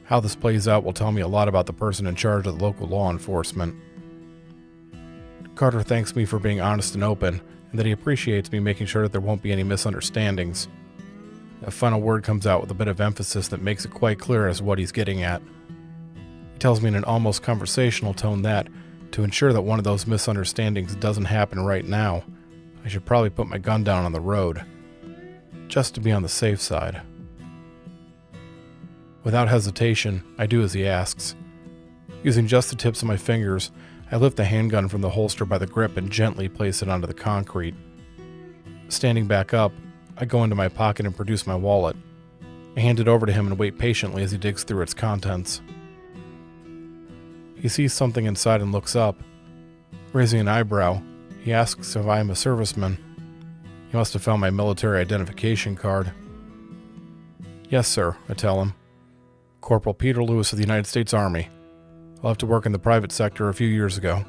How this plays out will tell me a lot about the person in charge of the local law enforcement. Carter thanks me for being honest and open, and that he appreciates me making sure that there won't be any misunderstandings. That final word comes out with a bit of emphasis that makes it quite clear as to what he's getting at. He tells me in an almost conversational tone that, to ensure that one of those misunderstandings doesn't happen right now, I should probably put my gun down on the road, just to be on the safe side. Without hesitation, I do as he asks. Using just the tips of my fingers, I lift the handgun from the holster by the grip and gently place it onto the concrete. Standing back up, I go into my pocket and produce my wallet. I hand it over to him and wait patiently as he digs through its contents. He sees something inside and looks up. Raising an eyebrow, he asks if I am a serviceman. He must have found my military identification card. Yes, sir, I tell him. Corporal Peter Lewis of the United States Army. I left to work in the private sector a few years ago.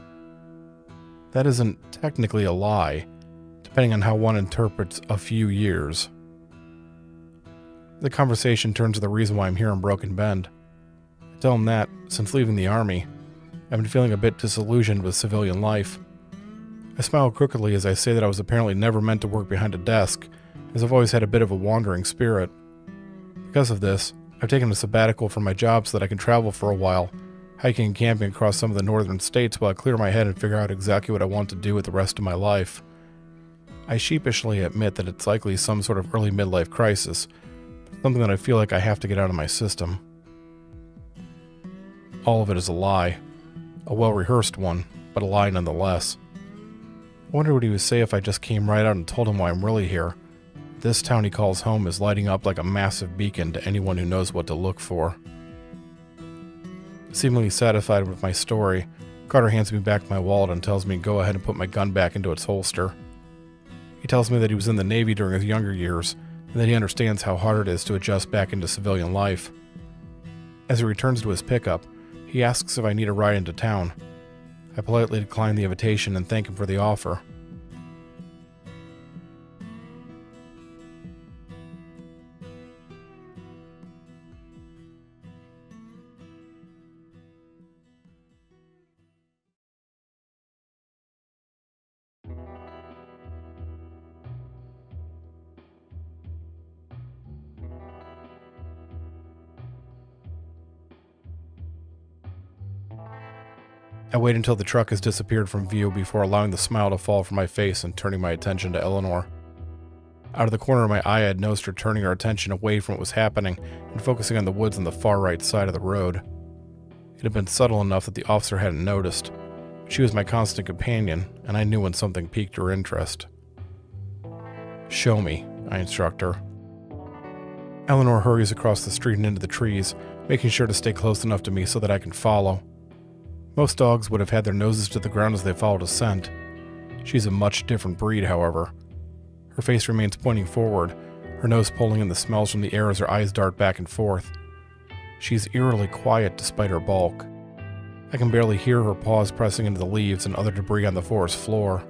That isn't technically a lie, depending on how one interprets a few years. The conversation turns to the reason why I'm here in Broken Bend. I tell him that, since leaving the Army, I've been feeling a bit disillusioned with civilian life. I smile crookedly as I say that I was apparently never meant to work behind a desk, as I've always had a bit of a wandering spirit. Because of this, I've taken a sabbatical from my job so that I can travel for a while, hiking and camping across some of the northern states while I clear my head and figure out exactly what I want to do with the rest of my life. I sheepishly admit that it's likely some sort of early midlife crisis, something that I feel like I have to get out of my system. All of it is a lie. A well-rehearsed one, but a lie nonetheless. I wonder what he would say if I just came right out and told him why I'm really here. This town he calls home is lighting up like a massive beacon to anyone who knows what to look for. Seemingly satisfied with my story, Carter hands me back my wallet and tells me to go ahead and put my gun back into its holster. He tells me that he was in the Navy during his younger years, and that he understands how hard it is to adjust back into civilian life. As he returns to his pickup, he asks if I need a ride into town. I politely decline the invitation and thank him for the offer. I wait until the truck has disappeared from view before allowing the smile to fall from my face and turning my attention to Eleanor. Out of the corner of my eye, I had noticed her turning her attention away from what was happening and focusing on the woods on the far right side of the road. It had been subtle enough that the officer hadn't noticed. She was my constant companion, and I knew when something piqued her interest. "Show me," I instruct her. Eleanor hurries across the street and into the trees, making sure to stay close enough to me so that I can follow. Most dogs would have had their noses to the ground as they followed a scent. She's a much different breed, however. Her face remains pointing forward, her nose pulling in the smells from the air as her eyes dart back and forth. She's eerily quiet despite her bulk. I can barely hear her paws pressing into the leaves and other debris on the forest floor.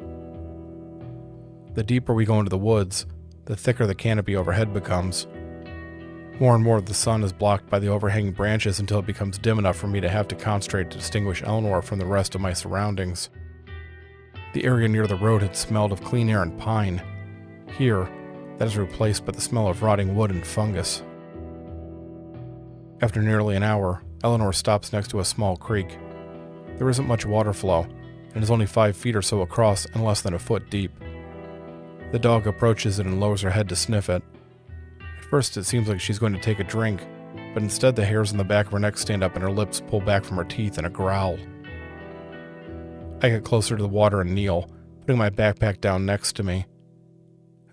The deeper we go into the woods, the thicker the canopy overhead becomes. More and more of the sun is blocked by the overhanging branches until it becomes dim enough for me to have to concentrate to distinguish Eleanor from the rest of my surroundings. The area near the road had smelled of clean air and pine. Here, that is replaced by the smell of rotting wood and fungus. After nearly an hour, Eleanor stops next to a small creek. There isn't much water flow, and is only 5 feet or so across and less than a foot deep. The dog approaches it and lowers her head to sniff it. At first it seems like she's going to take a drink, but instead the hairs on the back of her neck stand up and her lips pull back from her teeth in a growl. I get closer to the water and kneel, putting my backpack down next to me.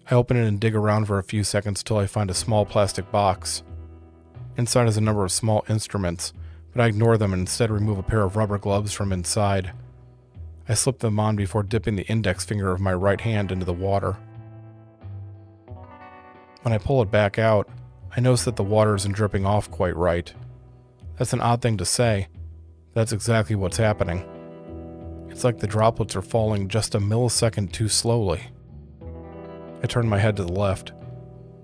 I open it and dig around for a few seconds till I find a small plastic box. Inside is a number of small instruments, but I ignore them and instead remove a pair of rubber gloves from inside. I slip them on before dipping the index finger of my right hand into the water. When I pull it back out, I notice that the water isn't dripping off quite right. That's an odd thing to say. That's exactly what's happening. It's like the droplets are falling just a millisecond too slowly. I turn my head to the left.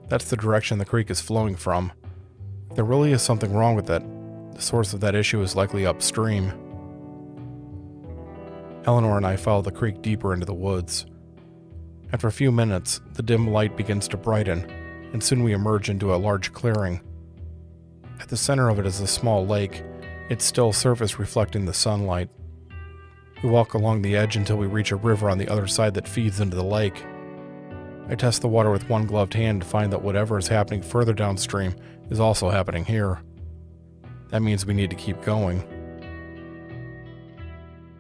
That's the direction the creek is flowing from. If there really is something wrong with it, the source of that issue is likely upstream. Eleanor and I follow the creek deeper into the woods. After a few minutes, the dim light begins to brighten, and soon we emerge into a large clearing. At the center of it is a small lake, its still surface reflecting the sunlight. We walk along the edge until we reach a river on the other side that feeds into the lake. I test the water with one gloved hand to find that whatever is happening further downstream is also happening here. That means we need to keep going.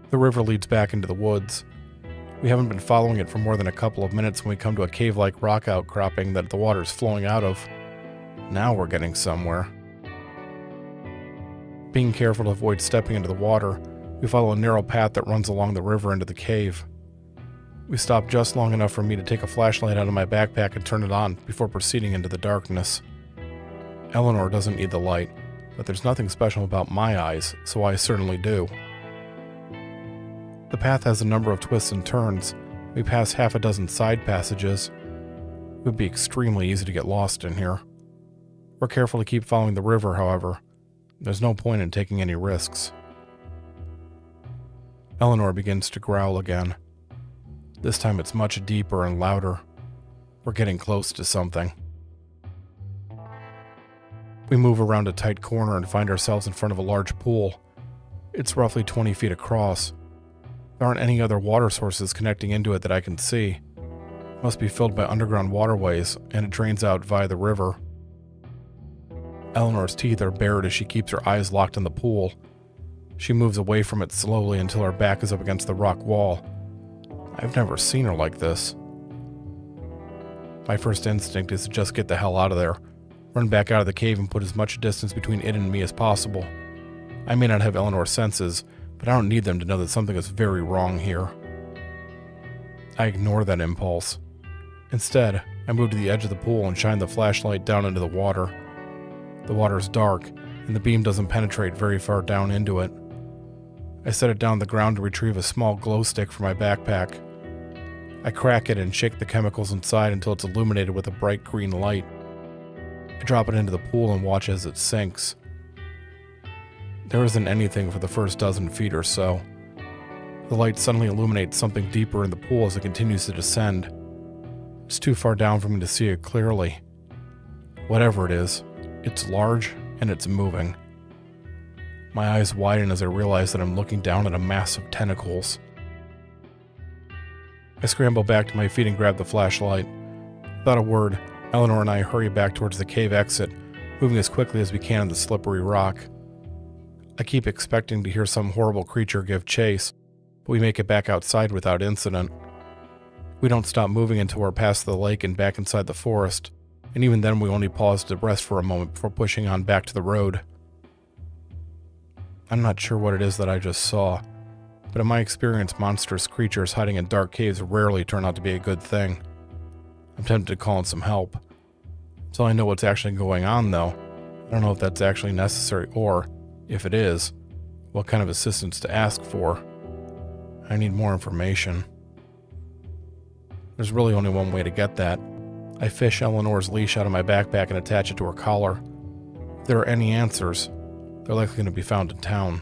The river leads back into the woods. We haven't been following it for more than a couple of minutes when we come to a cave-like rock outcropping that the water is flowing out of. Now we're getting somewhere. Being careful to avoid stepping into the water, we follow a narrow path that runs along the river into the cave. We stop just long enough for me to take a flashlight out of my backpack and turn it on before proceeding into the darkness. Eleanor doesn't need the light, but there's nothing special about my eyes, so I certainly do. The path has a number of twists and turns. We pass half a dozen side passages. It would be extremely easy to get lost in here. We're careful to keep following the river, however. There's no point in taking any risks. Eleanor begins to growl again. This time it's much deeper and louder. We're getting close to something. We move around a tight corner and find ourselves in front of a large pool. It's roughly 20 feet across. There aren't any other water sources connecting into it that I can see. It must be filled by underground waterways, and it drains out via the river. Eleanor's teeth are bared as she keeps her eyes locked on the pool. She moves away from it slowly until her back is up against the rock wall. I've never seen her like this. My first instinct is to just get the hell out of there, run back out of the cave and put as much distance between it and me as possible. I may not have Eleanor's senses, but I don't need them to know that something is very wrong here. I ignore that impulse. Instead, I move to the edge of the pool and shine the flashlight down into the water. The water is dark, and the beam doesn't penetrate very far down into it. I set it down on the ground to retrieve a small glow stick from my backpack. I crack it and shake the chemicals inside until it's illuminated with a bright green light. I drop it into the pool and watch as it sinks. There isn't anything for the first dozen feet or so. The light suddenly illuminates something deeper in the pool as it continues to descend. It's too far down for me to see it clearly. Whatever it is, it's large and it's moving. My eyes widen as I realize that I'm looking down at a mass of tentacles. I scramble back to my feet and grab the flashlight. Without a word, Eleanor and I hurry back towards the cave exit, moving as quickly as we can on the slippery rock. I keep expecting to hear some horrible creature give chase, but we make it back outside without incident. We don't stop moving until we're past the lake and back inside the forest, and even then we only pause to rest for a moment before pushing on back to the road. I'm not sure what it is that I just saw, but in my experience, monstrous creatures hiding in dark caves rarely turn out to be a good thing. I'm tempted to call in some help. Until I know what's actually going on, though, I don't know if that's actually necessary or, if it is, what kind of assistance to ask for. I need more information. There's really only one way to get that. I fish Eleanor's leash out of my backpack and attach it to her collar. If there are any answers, they're likely going to be found in town.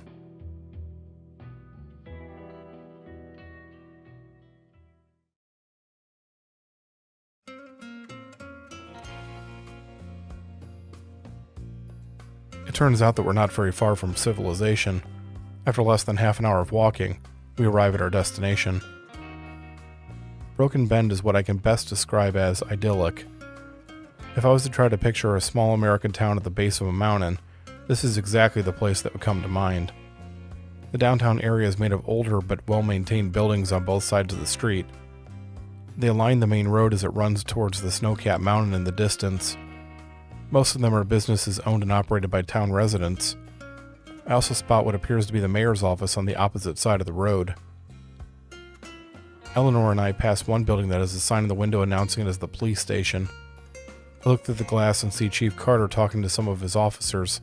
It turns out that we're not very far from civilization. After less than half an hour of walking, we arrive at our destination. Broken Bend is what I can best describe as idyllic. If I was to try to picture a small American town at the base of a mountain, this is exactly the place that would come to mind. The downtown area is made of older but well-maintained buildings on both sides of the street. They line the main road as it runs towards the snow-capped mountain in the distance. Most of them are businesses owned and operated by town residents. I also spot what appears to be the mayor's office on the opposite side of the road. Eleanor and I pass one building that has a sign in the window announcing it as the police station. I look through the glass and see Chief Carter talking to some of his officers.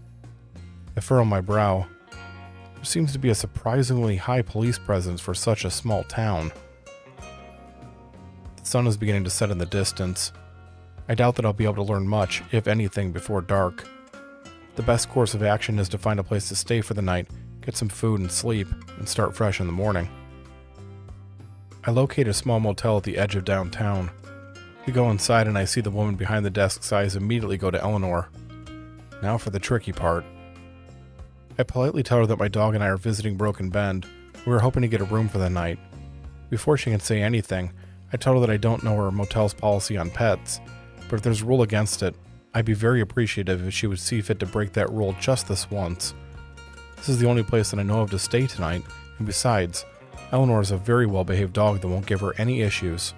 I furrow my brow. There seems to be a surprisingly high police presence for such a small town. The sun is beginning to set in the distance. I doubt that I'll be able to learn much, if anything, before dark. The best course of action is to find a place to stay for the night, get some food and sleep, and start fresh in the morning. I locate a small motel at the edge of downtown. We go inside and I see the woman behind the desk's eyes immediately go to Eleanor. Now for the tricky part. I politely tell her that my dog and I are visiting Broken Bend. We were hoping to get a room for the night. Before she can say anything, I tell her that I don't know her motel's policy on pets, but if there's a rule against it, I'd be very appreciative if she would see fit to break that rule just this once. This is the only place that I know of to stay tonight, and besides, Eleanor is a very well-behaved dog that won't give her any issues.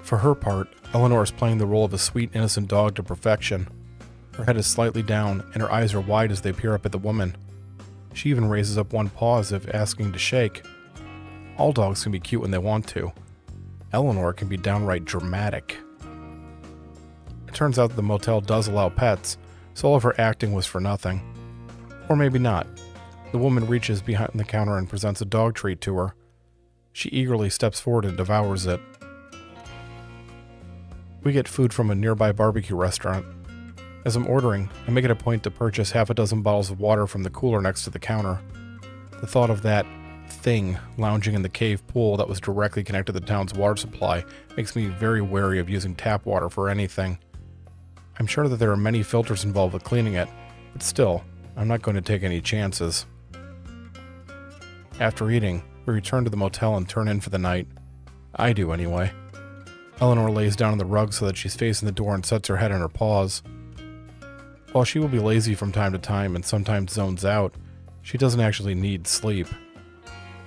For her part, Eleanor is playing the role of a sweet, innocent dog to perfection. Her head is slightly down, and her eyes are wide as they peer up at the woman. She even raises up one paw as if asking to shake. All dogs can be cute when they want to. Eleanor can be downright dramatic. It turns out that the motel does allow pets, so all of her acting was for nothing. Or maybe not. The woman reaches behind the counter and presents a dog treat to her. She eagerly steps forward and devours it. We get food from a nearby barbecue restaurant. As I'm ordering, I make it a point to purchase half a dozen bottles of water from the cooler next to the counter. The thought of that thing lounging in the cave pool that was directly connected to the town's water supply makes me very wary of using tap water for anything. I'm sure that there are many filters involved with cleaning it, but still, I'm not going to take any chances. After eating, we return to the motel and turn in for the night. I do anyway. Eleanor lays down on the rug so that she's facing the door and sets her head on her paws. While she will be lazy from time to time and sometimes zones out, she doesn't actually need sleep.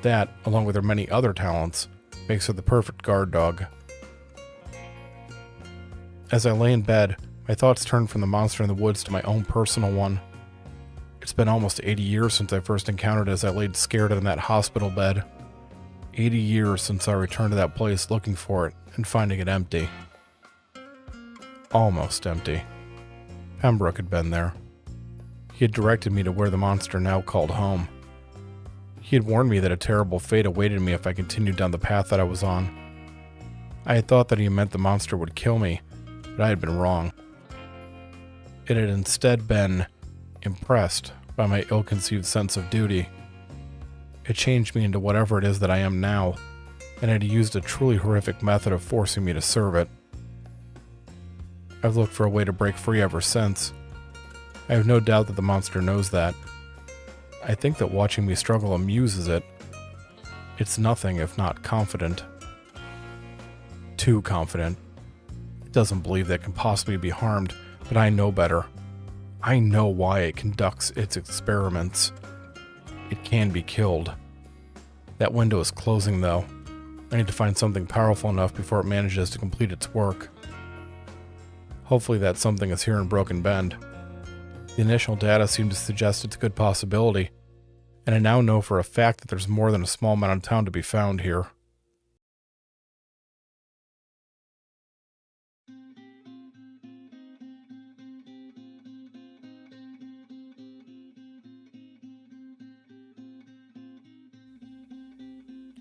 That, along with her many other talents, makes her the perfect guard dog. As I lay in bed, my thoughts turn from the monster in the woods to my own personal one. It's been almost 80 years since I first encountered it as I laid scared in that hospital bed. 80 years since I returned to that place looking for it and finding it empty. Almost empty. Pembroke had been there. He had directed me to where the monster now called home. He had warned me that a terrible fate awaited me if I continued down the path that I was on. I had thought that he meant the monster would kill me, but I had been wrong. It had instead been impressed by my ill-conceived sense of duty. It changed me into whatever it is that I am now, and had used a truly horrific method of forcing me to serve it. I've looked for a way to break free ever since. I have no doubt that the monster knows that. I think that watching me struggle amuses it. It's nothing if not confident. Too confident. It doesn't believe that it can possibly be harmed, but I know better. I know why it conducts its experiments. It can be killed. That window is closing, though. I need to find something powerful enough before it manages to complete its work. Hopefully that something is here in Broken Bend. The initial data seem to suggest it's a good possibility, and I now know for a fact that there's more than a small mountain town to be found here.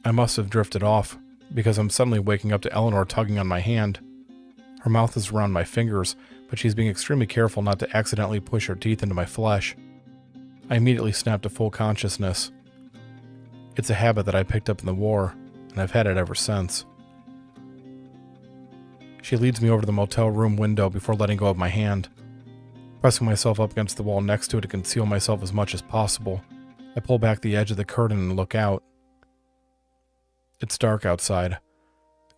I must have drifted off, because I'm suddenly waking up to Eleanor tugging on my hand. Her mouth is around my fingers, but she's being extremely careful not to accidentally push her teeth into my flesh. I immediately snap to full consciousness. It's a habit that I picked up in the war, and I've had it ever since. She leads me over to the motel room window before letting go of my hand. Pressing myself up against the wall next to it to conceal myself as much as possible, I pull back the edge of the curtain and look out. It's dark outside.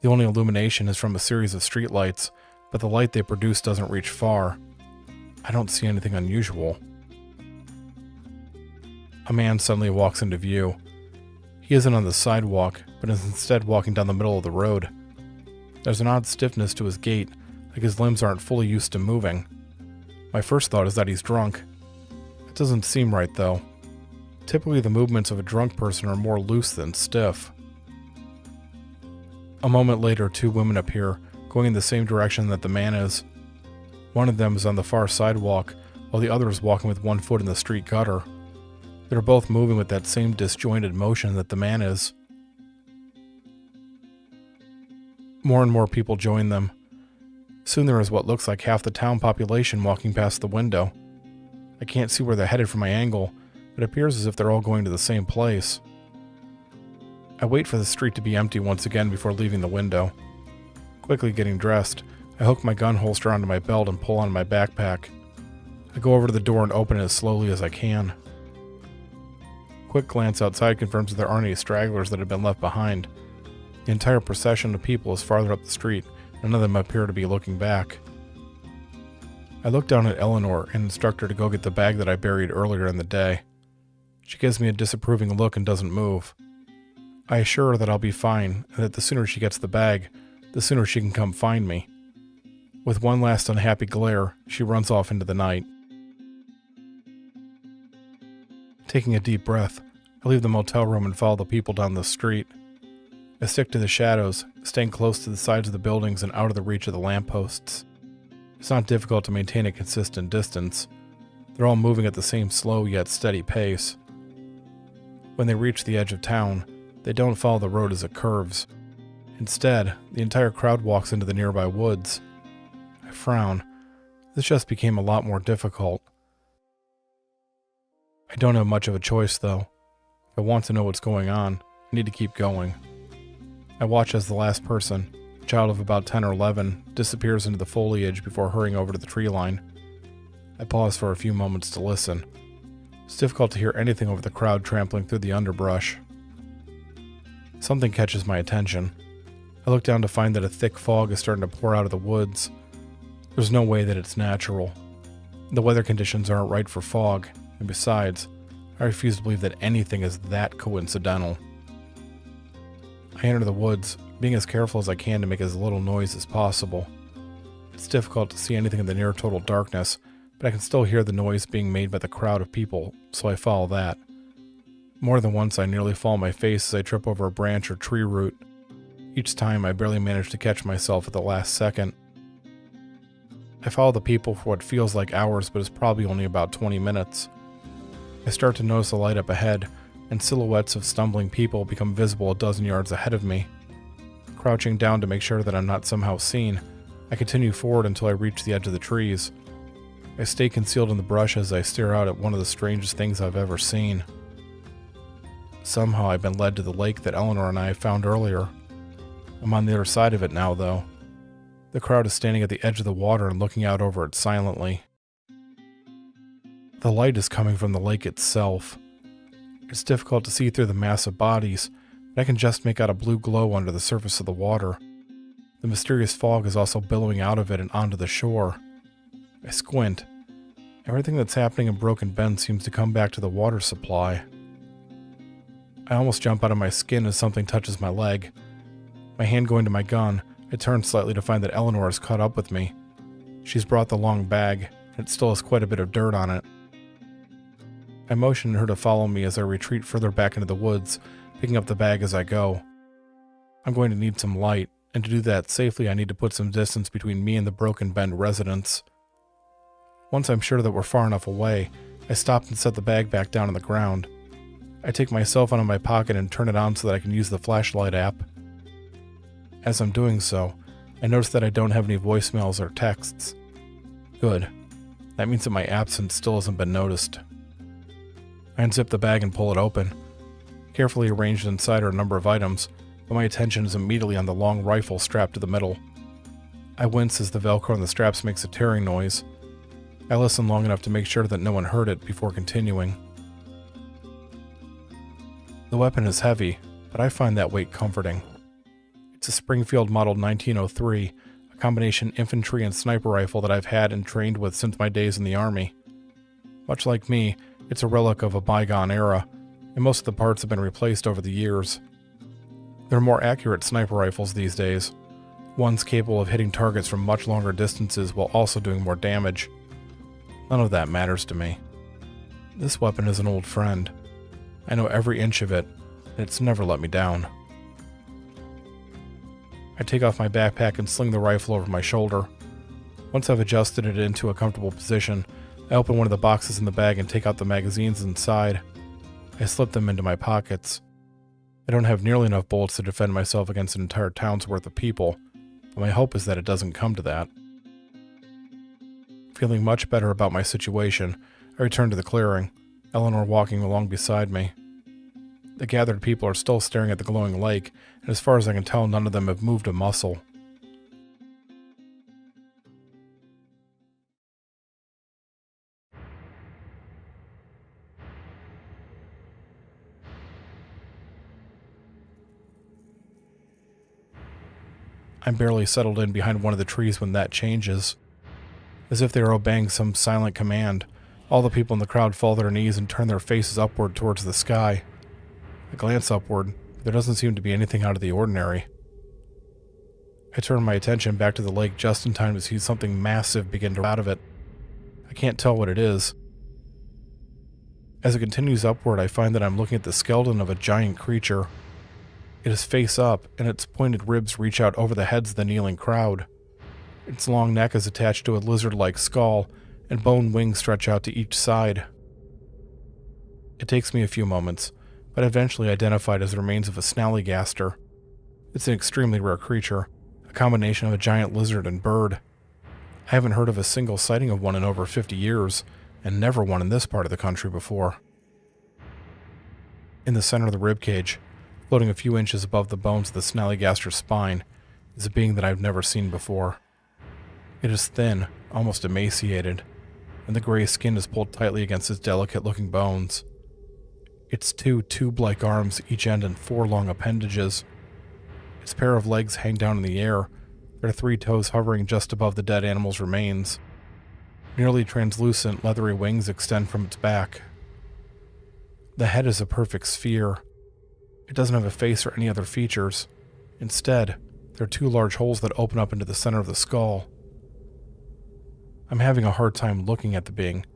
The only illumination is from a series of streetlights, but the light they produce doesn't reach far. I don't see anything unusual. A man suddenly walks into view. He isn't on the sidewalk, but is instead walking down the middle of the road. There's an odd stiffness to his gait, like his limbs aren't fully used to moving. My first thought is that he's drunk. It doesn't seem right, though. Typically, the movements of a drunk person are more loose than stiff. A moment later, two women appear, going in the same direction that the man is. One of them is on the far sidewalk, while the other is walking with one foot in the street gutter. They're both moving with that same disjointed motion that the man is. More and more people join them. Soon there is what looks like half the town population walking past the window. I can't see where they're headed from my angle, but it appears as if they're all going to the same place. I wait for the street to be empty once again before leaving the window. Quickly getting dressed, I hook my gun holster onto my belt and pull on my backpack. I go over to the door and open it as slowly as I can. Quick glance outside confirms that there aren't any stragglers that have been left behind. The entire procession of people is farther up the street, and none of them appear to be looking back. I look down at Eleanor and instruct her to go get the bag that I buried earlier in the day. She gives me a disapproving look and doesn't move. I assure her that I'll be fine, and that the sooner she gets the bag, the sooner she can come find me. With one last unhappy glare, she runs off into the night. Taking a deep breath, I leave the motel room and follow the people down the street. I stick to the shadows, staying close to the sides of the buildings and out of the reach of the lampposts. It's not difficult to maintain a consistent distance. They're all moving at the same slow yet steady pace. When they reach the edge of town, they don't follow the road as it curves. Instead, the entire crowd walks into the nearby woods. I frown. This just became a lot more difficult. I don't have much of a choice, though. If I want to know what's going on, I need to keep going. I watch as the last person, a child of about 10 or 11, disappears into the foliage before hurrying over to the tree line. I pause for a few moments to listen. It's difficult to hear anything over the crowd trampling through the underbrush. Something catches my attention. I look down to find that a thick fog is starting to pour out of the woods. There's no way that it's natural. The weather conditions aren't right for fog, and besides, I refuse to believe that anything is that coincidental. I enter the woods, being as careful as I can to make as little noise as possible. It's difficult to see anything in the near total darkness, but I can still hear the noise being made by the crowd of people, so I follow that. More than once I nearly fall on my face as I trip over a branch or tree root. Each time I barely manage to catch myself at the last second. I follow the people for what feels like hours, but is probably only about 20 minutes. I start to notice a light up ahead, and silhouettes of stumbling people become visible a dozen yards ahead of me. Crouching down to make sure that I'm not somehow seen, I continue forward until I reach the edge of the trees. I stay concealed in the brush as I stare out at one of the strangest things I've ever seen. Somehow I've been led to the lake that Eleanor and I found earlier. I'm on the other side of it now, though. The crowd is standing at the edge of the water and looking out over it silently. The light is coming from the lake itself. It's difficult to see through the mass of bodies, but I can just make out a blue glow under the surface of the water. The mysterious fog is also billowing out of it and onto the shore. I squint. Everything that's happening in Broken Bend seems to come back to the water supply. I almost jump out of my skin as something touches my leg. My hand going to my gun, I turn slightly to find that Eleanor has caught up with me. She's brought the long bag, and it still has quite a bit of dirt on it. I motion her to follow me as I retreat further back into the woods, picking up the bag as I go. I'm going to need some light, and to do that safely I need to put some distance between me and the Broken Bend residents. Once I'm sure that we're far enough away, I stop and set the bag back down on the ground. I take my cell phone out of my pocket and turn it on so that I can use the flashlight app. As I'm doing so, I notice that I don't have any voicemails or texts. Good. That means that my absence still hasn't been noticed. I unzip the bag and pull it open. Carefully arranged inside are a number of items, but my attention is immediately on the long rifle strapped to the middle. I wince as the Velcro on the straps makes a tearing noise. I listen long enough to make sure that no one heard it before continuing. The weapon is heavy, but I find that weight comforting. It's a Springfield Model 1903, a combination infantry and sniper rifle that I've had and trained with since my days in the Army. Much like me, it's a relic of a bygone era, and most of the parts have been replaced over the years. There are more accurate sniper rifles these days, ones capable of hitting targets from much longer distances while also doing more damage. None of that matters to me. This weapon is an old friend. I know every inch of it, and it's never let me down. I take off my backpack and sling the rifle over my shoulder. Once I've adjusted it into a comfortable position, I open one of the boxes in the bag and take out the magazines inside. I slip them into my pockets. I don't have nearly enough bullets to defend myself against an entire town's worth of people, but my hope is that it doesn't come to that. Feeling much better about my situation, I return to the clearing, Eleanor walking along beside me. The gathered people are still staring at the glowing lake, and as far as I can tell, none of them have moved a muscle. I'm barely settled in behind one of the trees when that changes. As if they are obeying some silent command, all the people in the crowd fall to their knees and turn their faces upward towards the sky. I glance upward, but there doesn't seem to be anything out of the ordinary. I turn my attention back to the lake just in time to see something massive begin to come out of it. I can't tell what it is. As it continues upward, I find that I'm looking at the skeleton of a giant creature. It is face up, and its pointed ribs reach out over the heads of the kneeling crowd. Its long neck is attached to a lizard-like skull, and bone wings stretch out to each side. It takes me a few moments, but eventually identified as the remains of a snallygaster. It's an extremely rare creature, a combination of a giant lizard and bird. I haven't heard of a single sighting of one in over 50 years, and never one in this part of the country before. In the center of the ribcage, floating a few inches above the bones of the snallygaster's spine, is a being that I've never seen before. It is thin, almost emaciated, and the gray skin is pulled tightly against its delicate-looking bones. Its two tube-like arms each end in 4 long appendages. Its pair of legs hang down in the air, their 3 toes hovering just above the dead animal's remains. Nearly translucent, leathery wings extend from its back. The head is a perfect sphere. It doesn't have a face or any other features. Instead, there are 2 large holes that open up into the center of the skull. I'm having a hard time looking at the being.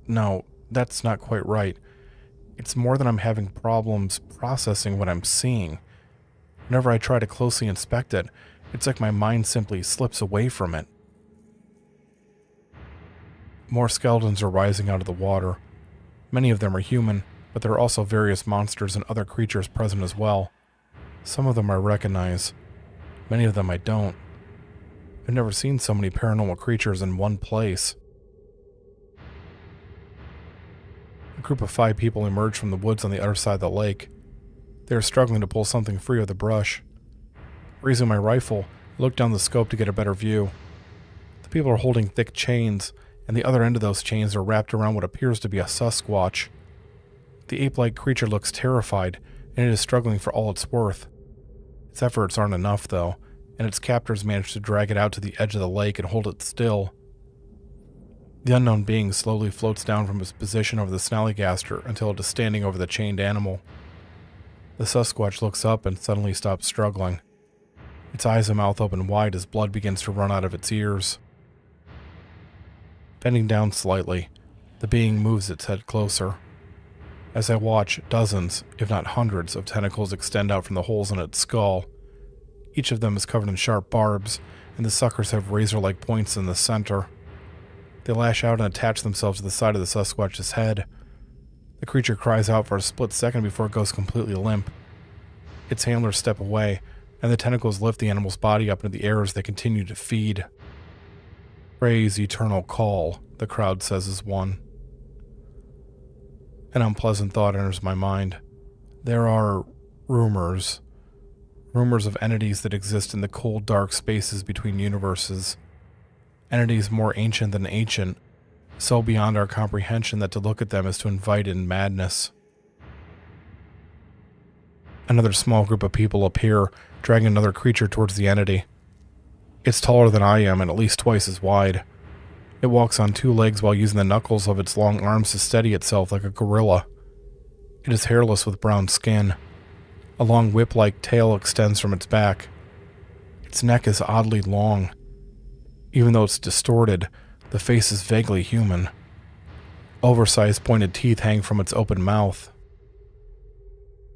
No, that's not quite right. It's more that I'm having problems processing what I'm seeing. Whenever I try to closely inspect it, it's like my mind simply slips away from it. More skeletons are rising out of the water. Many of them are human, but there are also various monsters and other creatures present as well. Some of them I recognize. Many of them I don't. I've never seen so many paranormal creatures in one place. A group of 5 people emerge from the woods on the other side of the lake. They are struggling to pull something free of the brush. Raising my rifle, I look down the scope to get a better view. The people are holding thick chains, and the other end of those chains are wrapped around what appears to be a Sasquatch. The ape-like creature looks terrified, and it is struggling for all it's worth. Its efforts aren't enough, though, and its captors manage to drag it out to the edge of the lake and hold it still. The unknown being slowly floats down from its position over the snallygaster until it is standing over the chained animal. The Sasquatch looks up and suddenly stops struggling. Its eyes and mouth open wide as blood begins to run out of its ears. Bending down slightly, the being moves its head closer. As I watch, dozens, if not hundreds, of tentacles extend out from the holes in its skull. Each of them is covered in sharp barbs, and the suckers have razor-like points in the center. They lash out and attach themselves to the side of the Sasquatch's head. The creature cries out for a split second before it goes completely limp. Its handlers step away, and the tentacles lift the animal's body up into the air as they continue to feed. Praise eternal call, the crowd says as one. An unpleasant thought enters my mind. There are rumors of entities that exist in the cold, dark spaces between universes. Entities more ancient than ancient, so beyond our comprehension that to look at them is to invite in madness. Another small group of people appear, dragging another creature towards the entity. It's taller than I am and at least twice as wide. It walks on two legs while using the knuckles of its long arms to steady itself like a gorilla. It is hairless with brown skin. A long whip-like tail extends from its back. Its neck is oddly long. Even though it's distorted, the face is vaguely human. Oversized pointed teeth hang from its open mouth.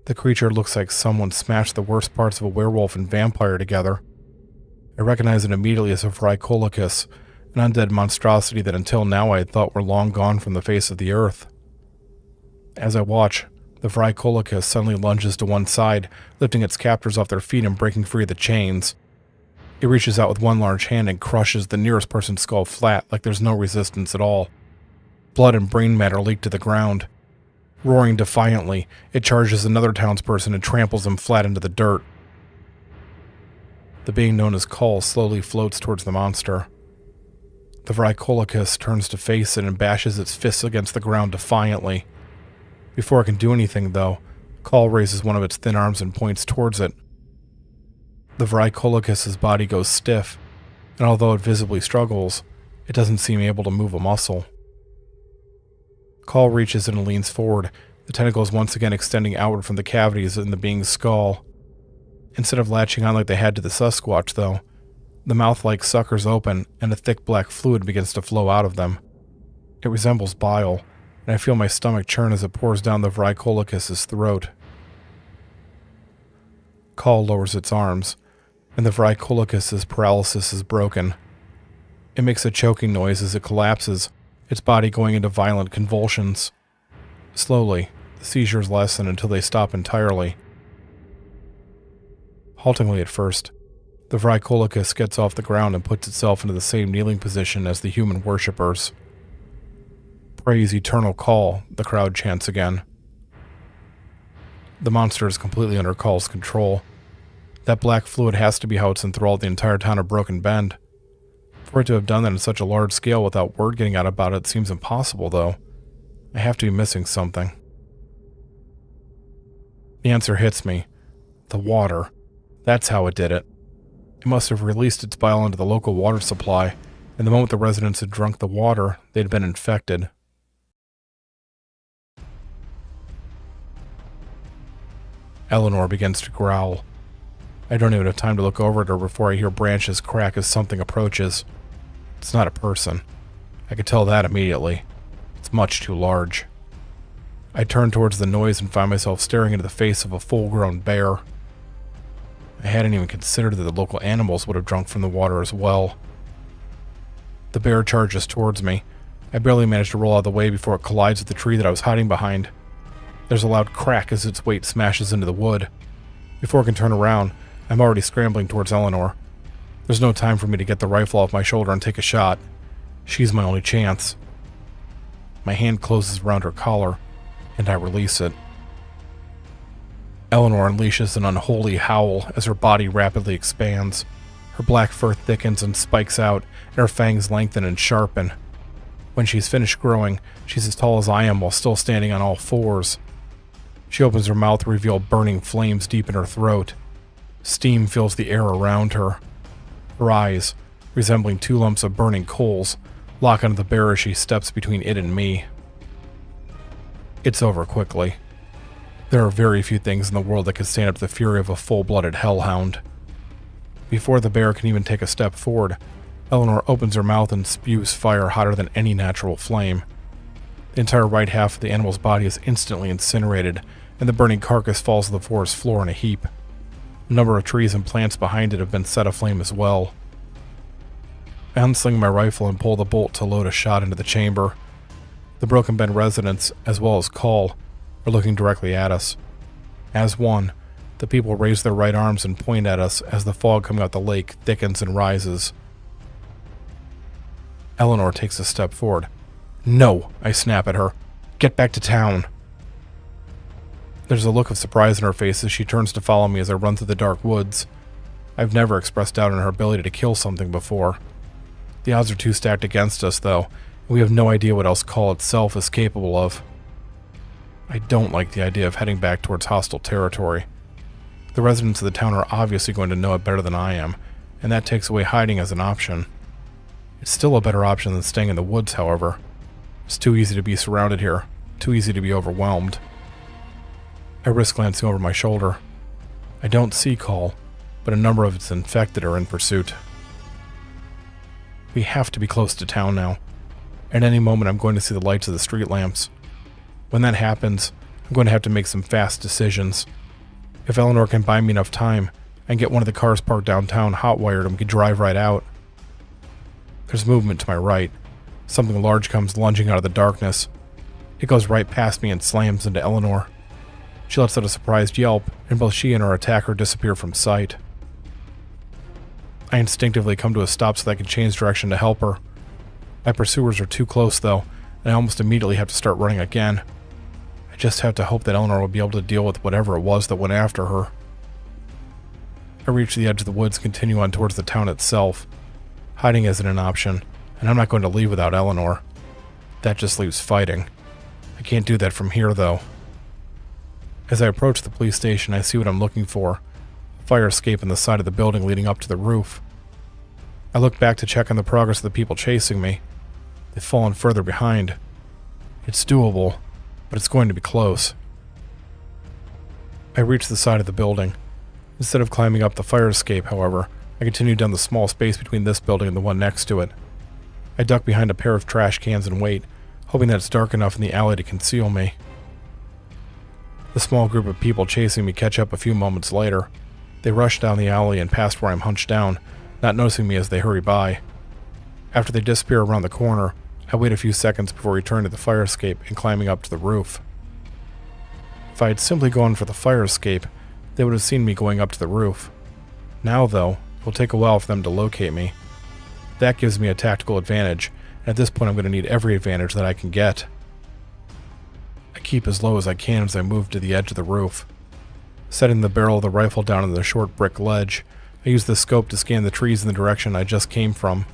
The creature looks like someone smashed the worst parts of a werewolf and vampire together. I recognize it immediately as a Vrykolakus, an undead monstrosity that until now I had thought were long gone from the face of the earth. As I watch, the Vrykolakus suddenly lunges to one side, lifting its captors off their feet and breaking free of the chains. It reaches out with one large hand and crushes the nearest person's skull flat like there's no resistance at all. Blood and brain matter leak to the ground. Roaring defiantly, it charges another townsperson and tramples him flat into the dirt. The being known as Kull slowly floats towards the monster. The Vrykolakus turns to face it and bashes its fists against the ground defiantly. Before it can do anything, though, Kull raises one of its thin arms and points towards it. The Vrykolakus's body goes stiff, and although it visibly struggles, it doesn't seem able to move a muscle. Kull reaches and leans forward, the tentacles once again extending outward from the cavities in the being's skull. Instead of latching on like they had to the Sasquatch, though, the mouth-like suckers open and a thick black fluid begins to flow out of them. It resembles bile, and I feel my stomach churn as it pours down the Vrykolakus's throat. Kull lowers its arms, and the Vrykolakus's paralysis is broken. It makes a choking noise as it collapses, its body going into violent convulsions. Slowly, the seizures lessen until they stop entirely. Haltingly at first, the Vrykolakus gets off the ground and puts itself into the same kneeling position as the human worshippers. Praise eternal call, the crowd chants again. The monster is completely under Kull's control. That black fluid has to be how it's enthralled the entire town of Broken Bend. For it to have done that on such a large scale without word getting out about it seems impossible, though. I have to be missing something. The answer hits me. The water. That's how it did it. It must have released its bile into the local water supply, and the moment the residents had drunk the water, they'd been infected. Eleanor begins to growl. I don't even have time to look over at her before I hear branches crack as something approaches. It's not a person. I could tell that immediately. It's much too large. I turn towards the noise and find myself staring into the face of a full-grown bear. I hadn't even considered that the local animals would have drunk from the water as well. The bear charges towards me. I barely manage to roll out of the way before it collides with the tree that I was hiding behind. There's a loud crack as its weight smashes into the wood. Before I can turn around, I'm already scrambling towards Eleanor. There's no time for me to get the rifle off my shoulder and take a shot. She's my only chance. My hand closes around her collar, and I release it. Eleanor unleashes an unholy howl as her body rapidly expands. Her black fur thickens and spikes out, and her fangs lengthen and sharpen. When she's finished growing, she's as tall as I am while still standing on all fours. She opens her mouth to reveal burning flames deep in her throat. Steam fills the air around her. Her eyes, resembling two lumps of burning coals, lock onto the bear as she steps between it and me. It's over quickly. There are very few things in the world that can stand up to the fury of a full-blooded hellhound. Before the bear can even take a step forward, Eleanor opens her mouth and spews fire hotter than any natural flame. The entire right half of the animal's body is instantly incinerated, and the burning carcass falls to the forest floor in a heap. A number of trees and plants behind it have been set aflame as well. I unsling my rifle and pull the bolt to load a shot into the chamber. The Broken Bend residents, as well as Kull, are looking directly at us. As one, the people raise their right arms and point at us as the fog coming out the lake thickens and rises. Eleanor takes a step forward. "No," I snap at her. "Get back to town." There's a look of surprise in her face as she turns to follow me as I run through the dark woods. I've never expressed doubt in her ability to kill something before. The odds are too stacked against us, though, and we have no idea what else Call itself is capable of. I don't like the idea of heading back towards hostile territory. The residents of the town are obviously going to know it better than I am, and that takes away hiding as an option. It's still a better option than staying in the woods, however. It's too easy to be surrounded here, too easy to be overwhelmed. I risk glancing over my shoulder. I don't see Call, but a number of its infected are in pursuit. We have to be close to town now. At any moment I'm going to see the lights of the street lamps. When that happens, I'm going to have to make some fast decisions. If Eleanor can buy me enough time, I can get one of the cars parked downtown hot-wired and we can drive right out. There's movement to my right. Something large comes lunging out of the darkness. It goes right past me and slams into Eleanor. She lets out a surprised yelp, and both she and her attacker disappear from sight. I instinctively come to a stop so that I can change direction to help her. My pursuers are too close, though, and I almost immediately have to start running again. I just have to hope that Eleanor will be able to deal with whatever it was that went after her. I reach the edge of the woods and continue on towards the town itself. Hiding isn't an option, and I'm not going to leave without Eleanor. That just leaves fighting. I can't do that from here, though. As I approach the police station, I see what I'm looking for. A fire escape in the side of the building leading up to the roof. I look back to check on the progress of the people chasing me. They've fallen further behind. It's doable, but it's going to be close. I reach the side of the building. Instead of climbing up the fire escape, however, I continue down the small space between this building and the one next to it. I duck behind a pair of trash cans and wait, hoping that it's dark enough in the alley to conceal me. The small group of people chasing me catch up a few moments later. They rush down the alley and past where I'm hunched down, not noticing me as they hurry by. After they disappear around the corner, I wait a few seconds before returning to the fire escape and climbing up to the roof. If I had simply gone for the fire escape, they would have seen me going up to the roof. Now, though, it will take a while for them to locate me. That gives me a tactical advantage, and at this point I'm going to need every advantage that I can get. I keep as low as I can as I move to the edge of the roof. Setting the barrel of the rifle down on the short brick ledge, I use the scope to scan the trees in the direction I just came from.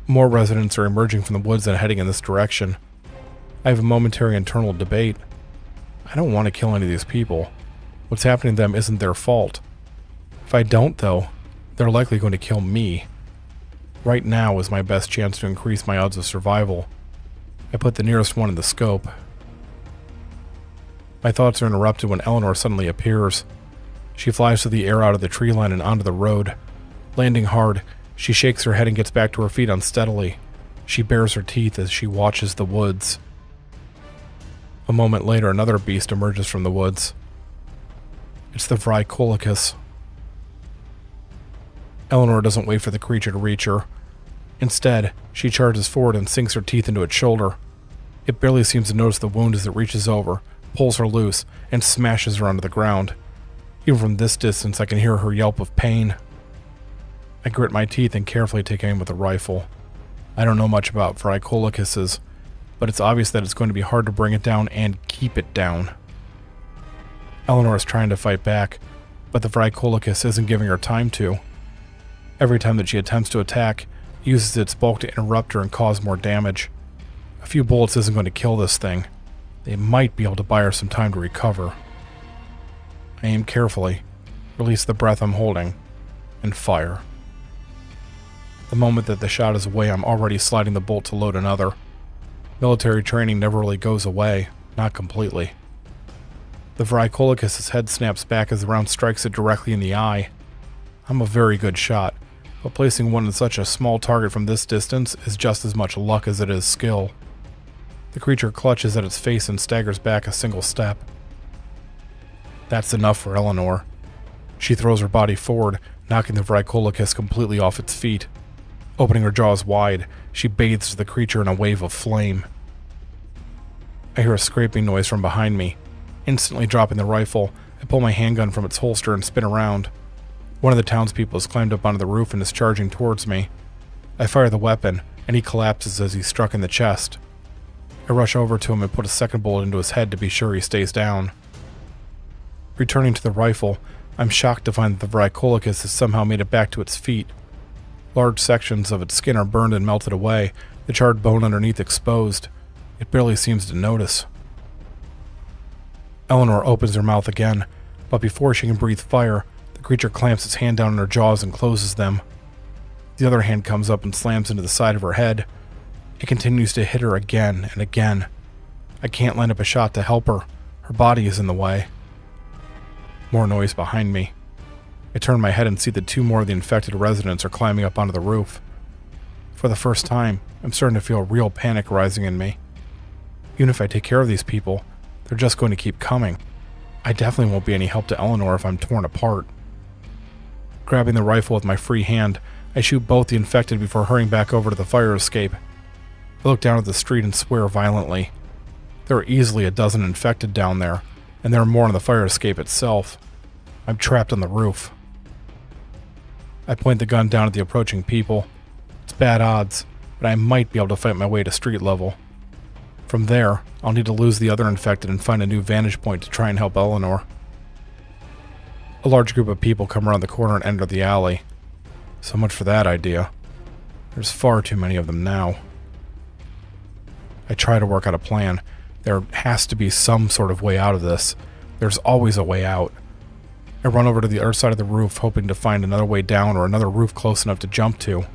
More residents are emerging from the woods and heading in this direction. I have a momentary internal debate. I don't want to kill any of these people. What's happening to them isn't their fault. If I don't, though, they're likely going to kill me. Right now is my best chance to increase my odds of survival. I put the nearest one in the scope. My thoughts are interrupted when Eleanor suddenly appears. She flies through the air out of the tree line and onto the road. Landing hard, she shakes her head and gets back to her feet unsteadily. She bares her teeth as she watches the woods. A moment later, another beast emerges from the woods. It's the Vraicolicus. Eleanor doesn't wait for the creature to reach her. Instead, she charges forward and sinks her teeth into its shoulder. It barely seems to notice the wound as it reaches over, pulls her loose, and smashes her onto the ground. Even from this distance, I can hear her yelp of pain. I grit my teeth and carefully take aim with the rifle. I don't know much about Vraicolicus, but it's obvious that it's going to be hard to bring it down and keep it down. Eleanor is trying to fight back, but the Vraicolicus isn't giving her time to. Every time that she attempts to attack, it uses its bulk to interrupt her and cause more damage. A few bullets isn't going to kill this thing. They might be able to buy her some time to recover. I aim carefully, release the breath I'm holding, and fire. The moment that the shot is away, I'm already sliding the bolt to load another. Military training never really goes away, not completely. The Vraicolicus' head snaps back as the round strikes it directly in the eye. I'm a very good shot, but placing one in such a small target from this distance is just as much luck as it is skill. The creature clutches at its face and staggers back a single step. That's enough for Eleanor. She throws her body forward, knocking the Vraicolicus completely off its feet. Opening her jaws wide, she bathes the creature in a wave of flame. I hear a scraping noise from behind me. Instantly dropping the rifle, I pull my handgun from its holster and spin around. One of the townspeople has climbed up onto the roof and is charging towards me. I fire the weapon, and he collapses as he's struck in the chest. I rush over to him and put a second bullet into his head to be sure he stays down. Returning to the rifle, I'm shocked to find that the Vraicolicus has somehow made it back to its feet. Large sections of its skin are burned and melted away, the charred bone underneath exposed. It barely seems to notice. Eleanor opens her mouth again, but before she can breathe fire, the creature clamps its hand down on her jaws and closes them. The other hand comes up and slams into the side of her head. It continues to hit her again and again. I can't line up a shot to help her. Her body is in the way. More noise behind me. I turn my head and see that 2 more of the infected residents are climbing up onto the roof. For the first time, I'm starting to feel real panic rising in me. Even if I take care of these people, they're just going to keep coming. I definitely won't be any help to Eleanor if I'm torn apart. Grabbing the rifle with my free hand, I shoot both the infected before hurrying back over to the fire escape. I look down at the street and swear violently. There are easily a dozen infected down there, and there are more on the fire escape itself. I'm trapped on the roof. I point the gun down at the approaching people. It's bad odds, but I might be able to fight my way to street level. From there, I'll need to lose the other infected and find a new vantage point to try and help Eleanor. A large group of people come around the corner and enter the alley. So much for that idea. There's far too many of them now. I try to work out a plan. There has to be some sort of way out of this. There's always a way out. I run over to the other side of the roof, hoping to find another way down or another roof close enough to jump to.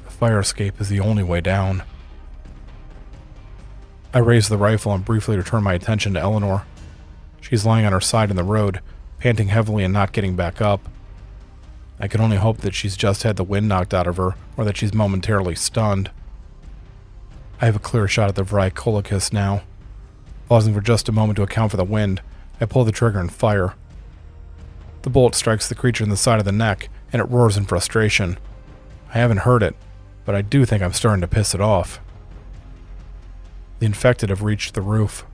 The fire escape is the only way down. I raise the rifle and briefly return my attention to Eleanor. She's lying on her side in the road, panting heavily and not getting back up. I can only hope that she's just had the wind knocked out of her, or that she's momentarily stunned. I have a clear shot at the Vraicolicus now. Pausing for just a moment to account for the wind, I pull the trigger and fire. The bullet strikes the creature in the side of the neck, and it roars in frustration. I haven't heard it, but I do think I'm starting to piss it off. The infected have reached the roof.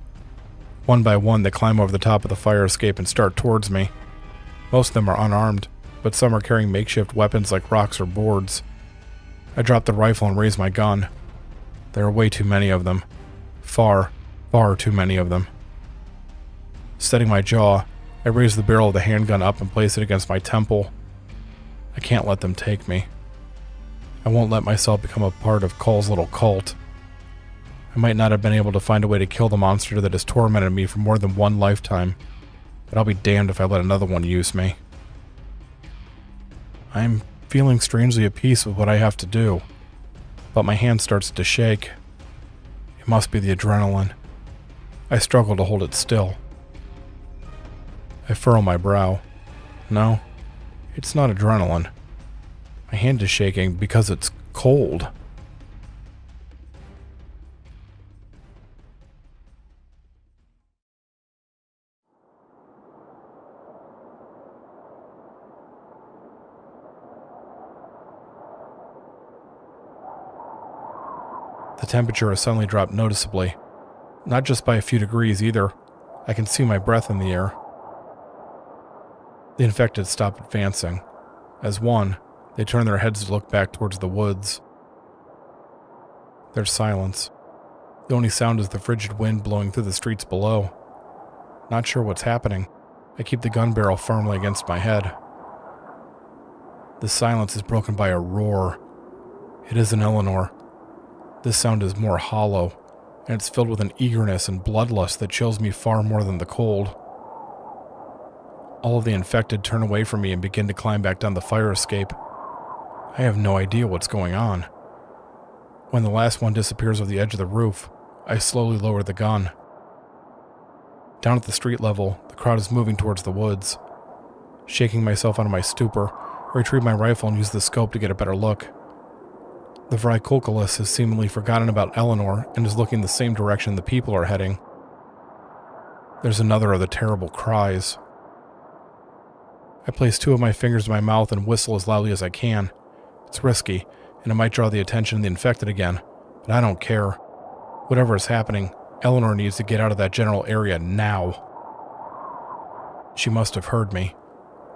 One by one, they climb over the top of the fire escape and start towards me. Most of them are unarmed, but some are carrying makeshift weapons like rocks or boards. I drop the rifle and raise my gun. There are way too many of them. Far, far too many of them. Steadying my jaw, I raise the barrel of the handgun up and place it against my temple. I can't let them take me. I won't let myself become a part of Cole's little cult. I might not have been able to find a way to kill the monster that has tormented me for more than one lifetime, but I'll be damned if I let another one use me. I'm feeling strangely at peace with what I have to do, but my hand starts to shake. It must be the adrenaline. I struggle to hold it still. I furrow my brow. No, it's not adrenaline. My hand is shaking because it's cold. The temperature has suddenly dropped noticeably. Not just by a few degrees either. I can see my breath in the air. The infected stop advancing. As one, they turn their heads to look back towards the woods. There's silence. The only sound is the frigid wind blowing through the streets below. Not sure what's happening. I keep the gun barrel firmly against my head. The silence is broken by a roar. It isn't Eleanor. This sound is more hollow, and it's filled with an eagerness and bloodlust that chills me far more than the cold. All of the infected turn away from me and begin to climb back down the fire escape. I have no idea what's going on. When the last one disappears over the edge of the roof, I slowly lower the gun. Down at the street level, the crowd is moving towards the woods. Shaking myself out of my stupor, I retrieve my rifle and use the scope to get a better look. The Vraicolicus has seemingly forgotten about Eleanor and is looking the same direction the people are heading. There's another of the terrible cries. I place 2 of my fingers in my mouth and whistle as loudly as I can. It's risky, and it might draw the attention of the infected again, but I don't care. Whatever is happening, Eleanor needs to get out of that general area now. She must have heard me.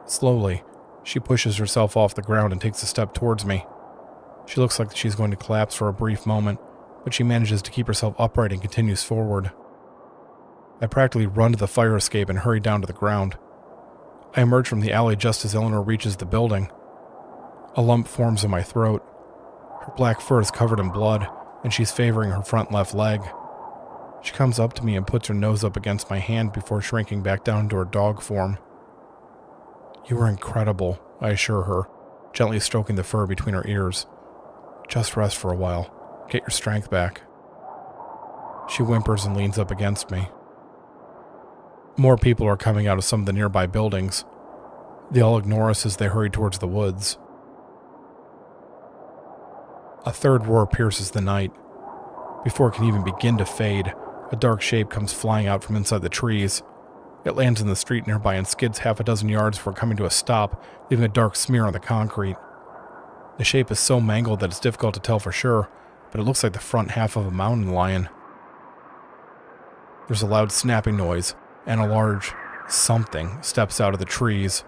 Slowly, she pushes herself off the ground and takes a step towards me. She looks like she's going to collapse for a brief moment, but she manages to keep herself upright and continues forward. I practically run to the fire escape and hurry down to the ground. I emerge from the alley just as Eleanor reaches the building. A lump forms in my throat. Her black fur is covered in blood, and she's favoring her front left leg. She comes up to me and puts her nose up against my hand before shrinking back down to her dog form. "You were incredible," I assure her, gently stroking the fur between her ears. "Just rest for a while. Get your strength back." She whimpers and leans up against me. More people are coming out of some of the nearby buildings. They all ignore us as they hurry towards the woods. A third roar pierces the night. Before it can even begin to fade, a dark shape comes flying out from inside the trees. It lands in the street nearby and skids half a dozen yards before coming to a stop, leaving a dark smear on the concrete. The shape is so mangled that it's difficult to tell for sure, but it looks like the front half of a mountain lion. There's a loud snapping noise, and a large something steps out of the trees.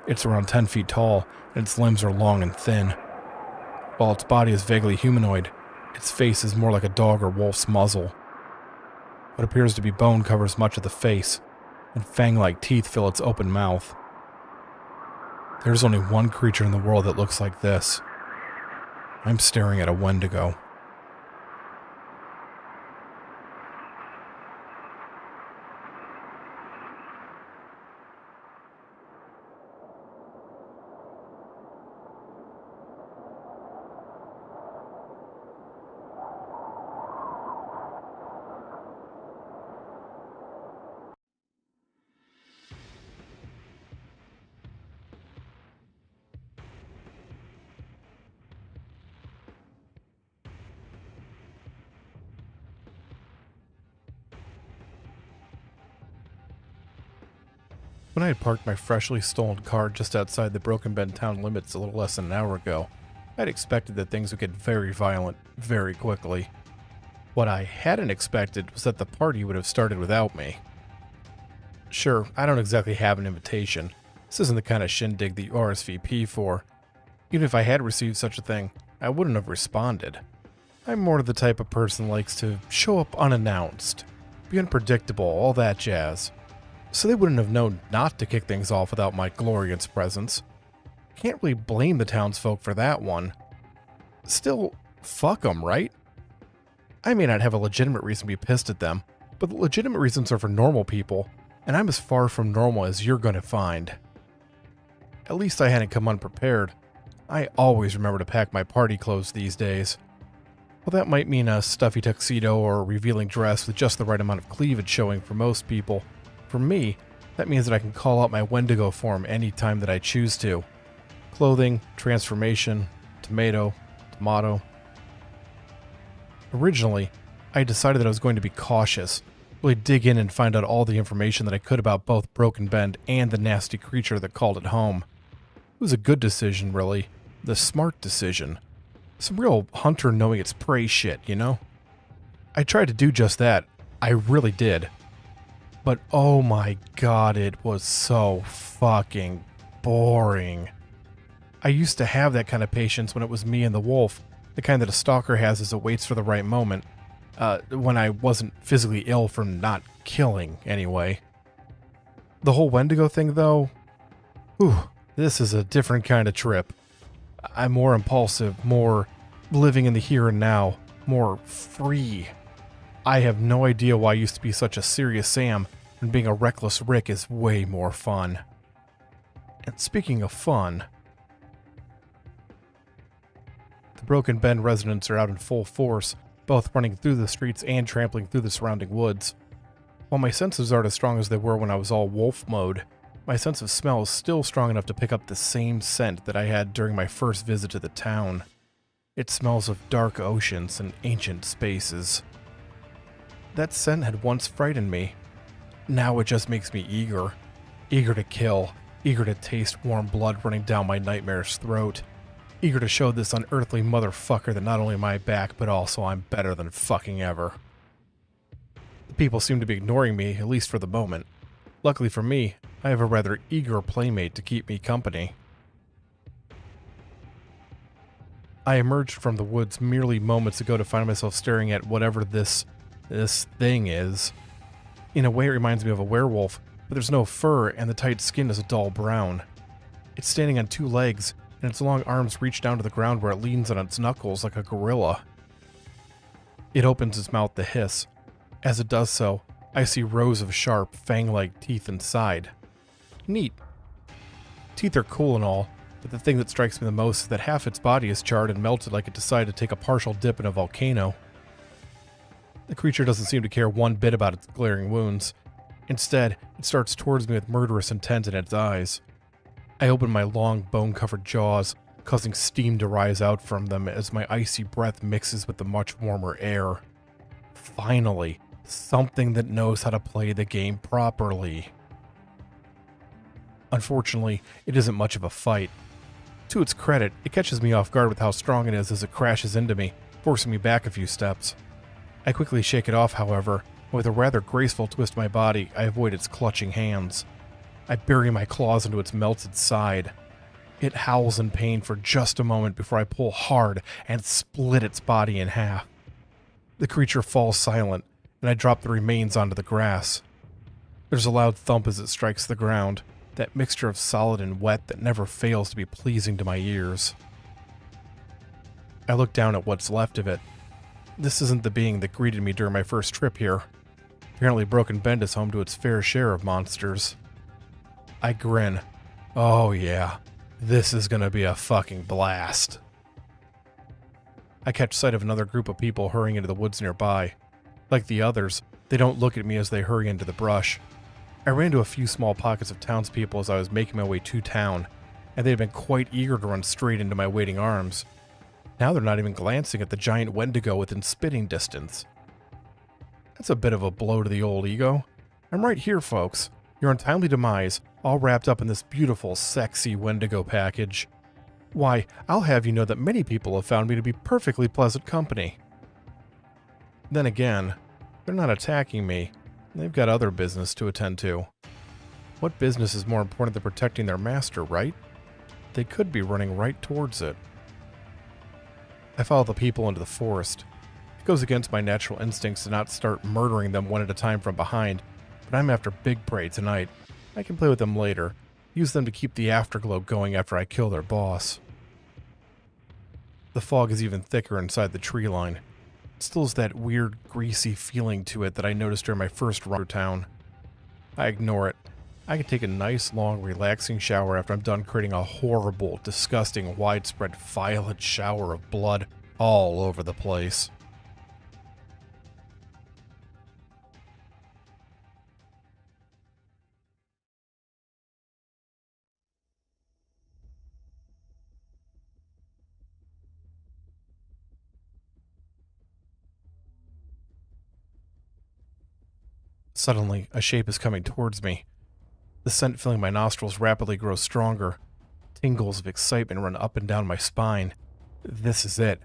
It's around 10 feet tall, and its limbs are long and thin. While its body is vaguely humanoid, its face is more like a dog or wolf's muzzle. What appears to be bone covers much of the face, and fang-like teeth fill its open mouth. There's only one creature in the world that looks like this. I'm staring at a Wendigo. When I had parked my freshly stolen car just outside the Broken Bend town limits a little less than an hour ago, I'd expected that things would get very violent very quickly. What I hadn't expected was that the party would have started without me. Sure, I don't exactly have an invitation. This isn't the kind of shindig that you RSVP for. Even if I had received such a thing, I wouldn't have responded. I'm more the type of person that likes to show up unannounced, be unpredictable, all that jazz. So they wouldn't have known not to kick things off without my glorious presence. Can't really blame the townsfolk for that one. Still, fuck them, right? I may not have a legitimate reason to be pissed at them, but the legitimate reasons are for normal people, and I'm as far from normal as you're gonna find. At least I hadn't come unprepared. I always remember to pack my party clothes these days. Well, that might mean a stuffy tuxedo or a revealing dress with just the right amount of cleavage showing for most people. For me, that means that I can call out my Wendigo form anytime that I choose to. Clothing, transformation, tomato. Originally, I decided that I was going to be cautious, really dig in and find out all the information that I could about both Broken Bend and the nasty creature that called it home. It was a good decision, really. The smart decision. Some real hunter knowing its prey shit, you know? I tried to do just that. I really did. But oh my god, it was so fucking boring. I used to have that kind of patience when it was me and the wolf, the kind that a stalker has as it waits for the right moment, when I wasn't physically ill from not killing, anyway. The whole Wendigo thing, though, this is a different kind of trip. I'm more impulsive, more living in the here and now, more free. I have no idea why I used to be such a serious Sam, and being a reckless Rick is way more fun. And speaking of fun, the Broken Bend residents are out in full force, both running through the streets and trampling through the surrounding woods. While my senses aren't as strong as they were when I was all wolf mode, my sense of smell is still strong enough to pick up the same scent that I had during my first visit to the town. It smells of dark oceans and ancient spaces. That scent had once frightened me. Now it just makes me eager. Eager to kill. Eager to taste warm blood running down my nightmare's throat. Eager to show this unearthly motherfucker that not only am I back, but also I'm better than fucking ever. The people seem to be ignoring me, at least for the moment. Luckily for me, I have a rather eager playmate to keep me company. I emerged from the woods merely moments ago to find myself staring at whatever this thing is. In a way, it reminds me of a werewolf, but there's no fur and the tight skin is a dull brown. It's standing on two legs, and its long arms reach down to the ground where it leans on its knuckles like a gorilla. It opens its mouth to hiss. As it does so, I see rows of sharp, fang-like teeth inside. Neat. Teeth are cool and all, but the thing that strikes me the most is that half its body is charred and melted like it decided to take a partial dip in a volcano. The creature doesn't seem to care one bit about its glaring wounds. Instead, it starts towards me with murderous intent in its eyes. I open my long, bone-covered jaws, causing steam to rise out from them as my icy breath mixes with the much warmer air. Finally, something that knows how to play the game properly. Unfortunately, it isn't much of a fight. To its credit, it catches me off guard with how strong it is as it crashes into me, forcing me back a few steps. I quickly shake it off, however, and with a rather graceful twist of my body, I avoid its clutching hands. I bury my claws into its melted side. It howls in pain for just a moment before I pull hard and split its body in half. The creature falls silent, and I drop the remains onto the grass. There's a loud thump as it strikes the ground, that mixture of solid and wet that never fails to be pleasing to my ears. I look down at what's left of it. This isn't the being that greeted me during my first trip here. Apparently Broken Bend is home to its fair share of monsters. I grin. Oh yeah, this is gonna be a fucking blast. I catch sight of another group of people hurrying into the woods nearby. Like the others, they don't look at me as they hurry into the brush. I ran into a few small pockets of townspeople as I was making my way to town, and they had been quite eager to run straight into my waiting arms. Now they're not even glancing at the giant Wendigo within spitting distance. That's a bit of a blow to the old ego. I'm right here, folks. Your untimely demise, all wrapped up in this beautiful, sexy Wendigo package. Why, I'll have you know that many people have found me to be perfectly pleasant company. Then again, they're not attacking me. They've got other business to attend to. What business is more important than protecting their master, right? They could be running right towards it. I follow the people into the forest. It goes against my natural instincts to not start murdering them one at a time from behind, but I'm after big prey tonight. I can play with them later, use them to keep the afterglow going after I kill their boss. The fog is even thicker inside the tree line. It still has that weird, greasy feeling to it that I noticed during my first run through town. I ignore it. I can take a nice, long, relaxing shower after I'm done creating a horrible, disgusting, widespread, violet shower of blood all over the place. Suddenly, a shape is coming towards me. The scent filling my nostrils rapidly grows stronger. Tingles of excitement run up and down my spine. This is it.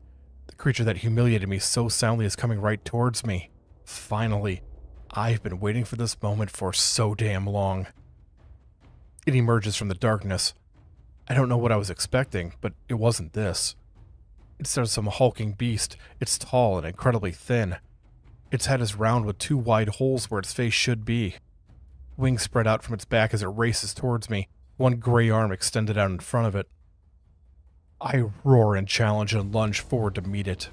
The creature that humiliated me so soundly is coming right towards me. Finally. I've been waiting for this moment for so damn long. It emerges from the darkness. I don't know what I was expecting, but it wasn't this. Instead of some hulking beast, it's tall and incredibly thin. Its head is round with two wide holes where its face should be. Wings spread out from its back as it races towards me, one gray arm extended out in front of it. I roar in challenge and lunge forward to meet it.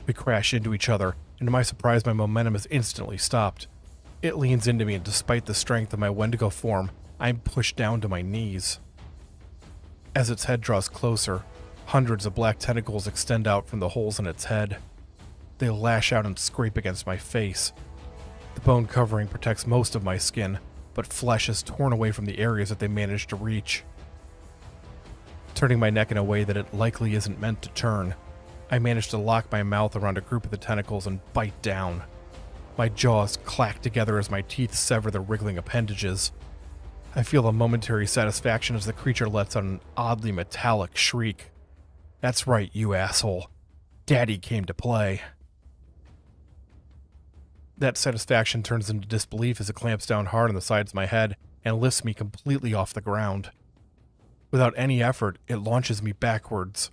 We crash into each other, and to my surprise my momentum is instantly stopped. It leans into me, and despite the strength of my Wendigo form, I'm pushed down to my knees. As its head draws closer, hundreds of black tentacles extend out from the holes in its head. They lash out and scrape against my face. The bone covering protects most of my skin, but flesh is torn away from the areas that they manage to reach. Turning my neck in a way that it likely isn't meant to turn, I manage to lock my mouth around a group of the tentacles and bite down. My jaws clack together as my teeth sever the wriggling appendages. I feel a momentary satisfaction as the creature lets out an oddly metallic shriek. That's right, you asshole. Daddy came to play. That satisfaction turns into disbelief as it clamps down hard on the sides of my head and lifts me completely off the ground. Without any effort, it launches me backwards.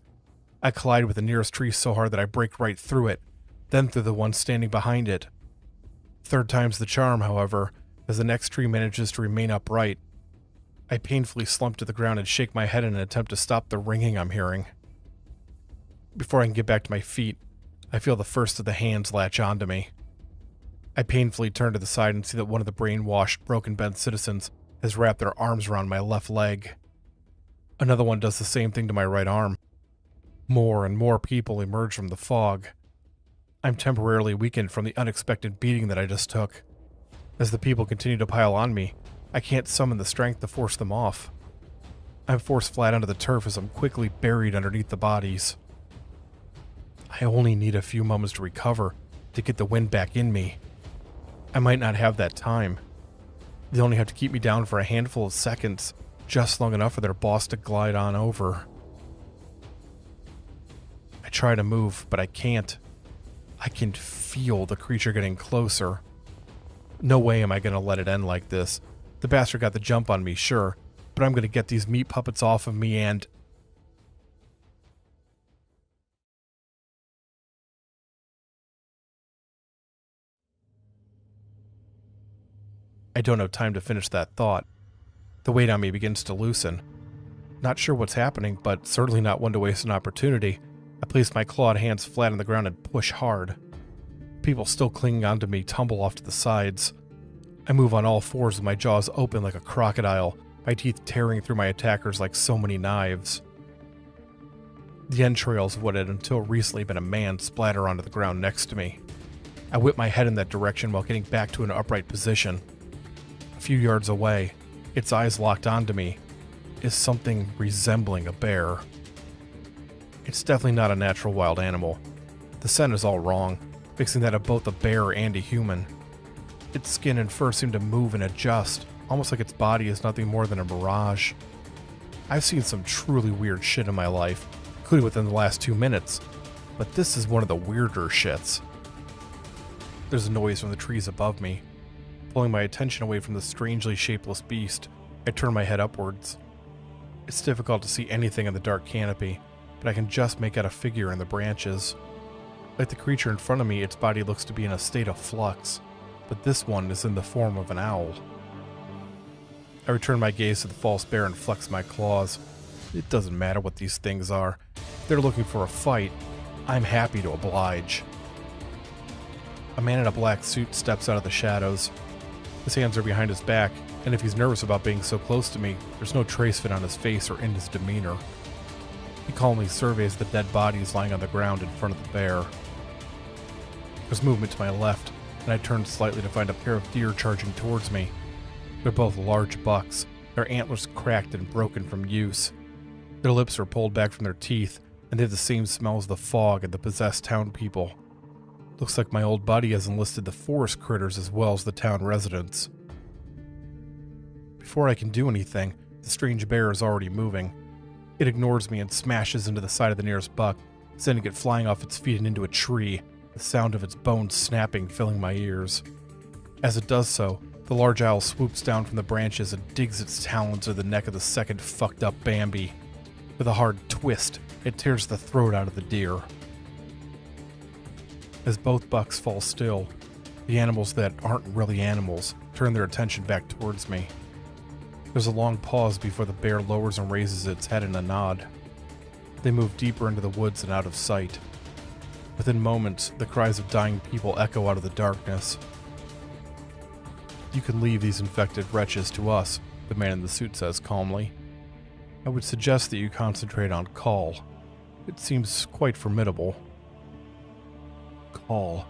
I collide with the nearest tree so hard that I break right through it, then through the one standing behind it. Third time's the charm, however, as the next tree manages to remain upright. I painfully slump to the ground and shake my head in an attempt to stop the ringing I'm hearing. Before I can get back to my feet, I feel the first of the hands latch onto me. I painfully turn to the side and see that one of the brainwashed, broken-bent citizens has wrapped their arms around my left leg. Another one does the same thing to my right arm. More and more people emerge from the fog. I'm temporarily weakened from the unexpected beating that I just took. As the people continue to pile on me, I can't summon the strength to force them off. I'm forced flat onto the turf as I'm quickly buried underneath the bodies. I only need a few moments to recover, to get the wind back in me. I might not have that time. They only have to keep me down for a handful of seconds, just long enough for their boss to glide on over. I try to move, but I can't. I can feel the creature getting closer. No way am I going to let it end like this. The bastard got the jump on me, sure, but I'm going to get these meat puppets off of me and... I don't have time to finish that thought. The weight on me begins to loosen. Not sure what's happening, but certainly not one to waste an opportunity. I place my clawed hands flat on the ground and push hard. People still clinging onto me tumble off to the sides. I move on all fours with my jaws open like a crocodile, my teeth tearing through my attackers like so many knives. The entrails of what had until recently been a man splatter onto the ground next to me. I whip my head in that direction while getting back to an upright position. A few yards away, its eyes locked onto me, is something resembling a bear. It's definitely not a natural wild animal. The scent is all wrong, mixing that of both a bear and a human. Its skin and fur seem to move and adjust, almost like its body is nothing more than a mirage. I've seen some truly weird shit in my life, including within the last 2 minutes, but this is one of the weirder shits. There's a noise from the trees above me. Pulling my attention away from the strangely shapeless beast, I turn my head upwards. It's difficult to see anything in the dark canopy, but I can just make out a figure in the branches. Like the creature in front of me, its body looks to be in a state of flux, but this one is in the form of an owl. I return my gaze to the false bear and flex my claws. It doesn't matter what these things are. If they're looking for a fight, I'm happy to oblige. A man in a black suit steps out of the shadows. His hands are behind his back, and if he's nervous about being so close to me, there's no trace of it on his face or in his demeanor. He calmly surveys the dead bodies lying on the ground in front of the bear. There's movement to my left, and I turn slightly to find a pair of deer charging towards me. They're both large bucks, their antlers cracked and broken from use. Their lips are pulled back from their teeth, and they have the same smell as the fog and the possessed town people. Looks like my old buddy has enlisted the forest critters as well as the town residents. Before I can do anything, the strange bear is already moving. It ignores me and smashes into the side of the nearest buck, sending it flying off its feet and into a tree, the sound of its bones snapping filling my ears. As it does so, the large owl swoops down from the branches and digs its talons into the neck of the second fucked up Bambi. With a hard twist, it tears the throat out of the deer. As both bucks fall still, the animals that aren't really animals turn their attention back towards me. There's a long pause before the bear lowers and raises its head in a nod. They move deeper into the woods and out of sight. Within moments, the cries of dying people echo out of the darkness. "You can leave these infected wretches to us," the man in the suit says calmly. "I would suggest that you concentrate on Call. It seems quite formidable." Call.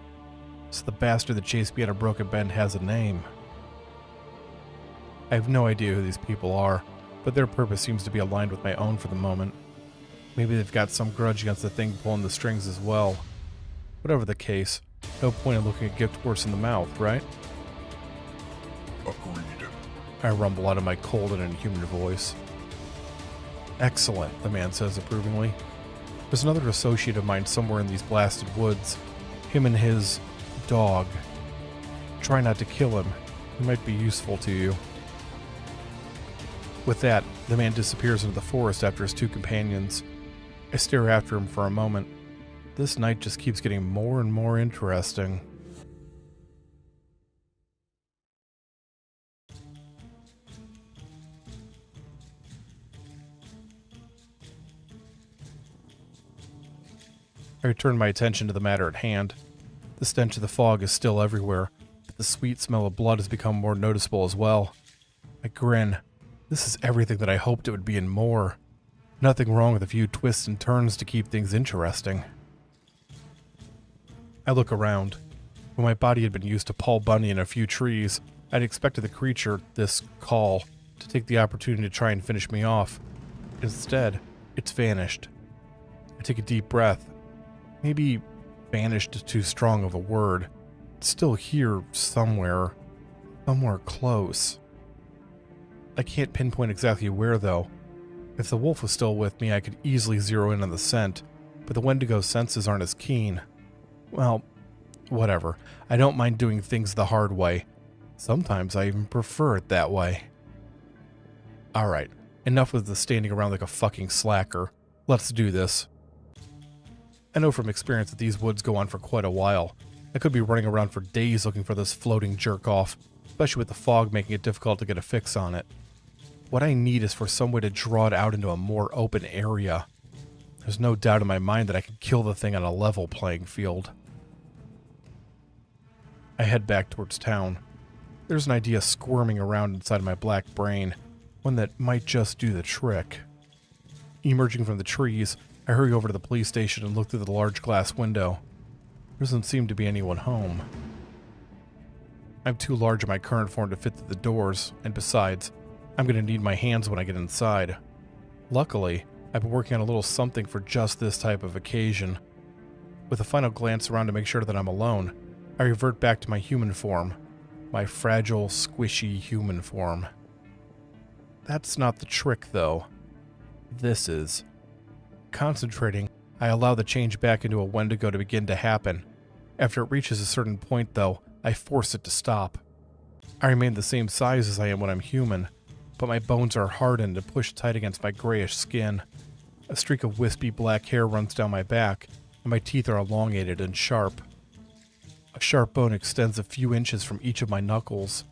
So the bastard that chased me out of Broken Bend has a name. I have no idea who these people are, but their purpose seems to be aligned with my own for the moment. Maybe they've got some grudge against the thing pulling the strings as well. Whatever the case, no point in looking a gift horse in the mouth, right? Agreed. I rumble out of my cold and inhuman voice. "Excellent," the man says approvingly. "There's another associate of mine somewhere in these blasted woods. Him and his dog. Try not to kill him. He might be useful to you." With that, the man disappears into the forest after his two companions. I stare after him for a moment. This night just keeps getting more and more interesting. I return my attention to the matter at hand. The stench of the fog is still everywhere, but the sweet smell of blood has become more noticeable as well. I grin. This is everything that I hoped it would be and more. Nothing wrong with a few twists and turns to keep things interesting. I look around. When my body had been used to Paul Bunyan and a few trees, I'd expected the creature, this call, to take the opportunity to try and finish me off. Instead, it's vanished. I take a deep breath. Maybe vanished is too strong of a word. It's still here somewhere. Somewhere close. I can't pinpoint exactly where, though. If the wolf was still with me, I could easily zero in on the scent, but the Wendigo's senses aren't as keen. Well, whatever. I don't mind doing things the hard way. Sometimes I even prefer it that way. Alright, enough with the standing around like a fucking slacker. Let's do this. I know from experience that these woods go on for quite a while. I could be running around for days looking for this floating jerk-off, especially with the fog making it difficult to get a fix on it. What I need is for some way to draw it out into a more open area. There's no doubt in my mind that I can kill the thing on a level playing field. I head back towards town. There's an idea squirming around inside my black brain, one that might just do the trick. Emerging from the trees, I hurry over to the police station and look through the large glass window. There doesn't seem to be anyone home. I'm too large in my current form to fit through the doors, and besides, I'm going to need my hands when I get inside. Luckily, I've been working on a little something for just this type of occasion. With a final glance around to make sure that I'm alone, I revert back to my human form. My fragile, squishy human form. That's not the trick, though. This is. Concentrating, I allow the change back into a Wendigo to begin to happen. After it reaches a certain point, though, I force it to stop. I remain the same size as I am when I'm human, but my bones are hardened and pushed tight against my grayish skin. A streak of wispy black hair runs down my back, and my teeth are elongated and sharp. A sharp bone extends a few inches from each of my knuckles.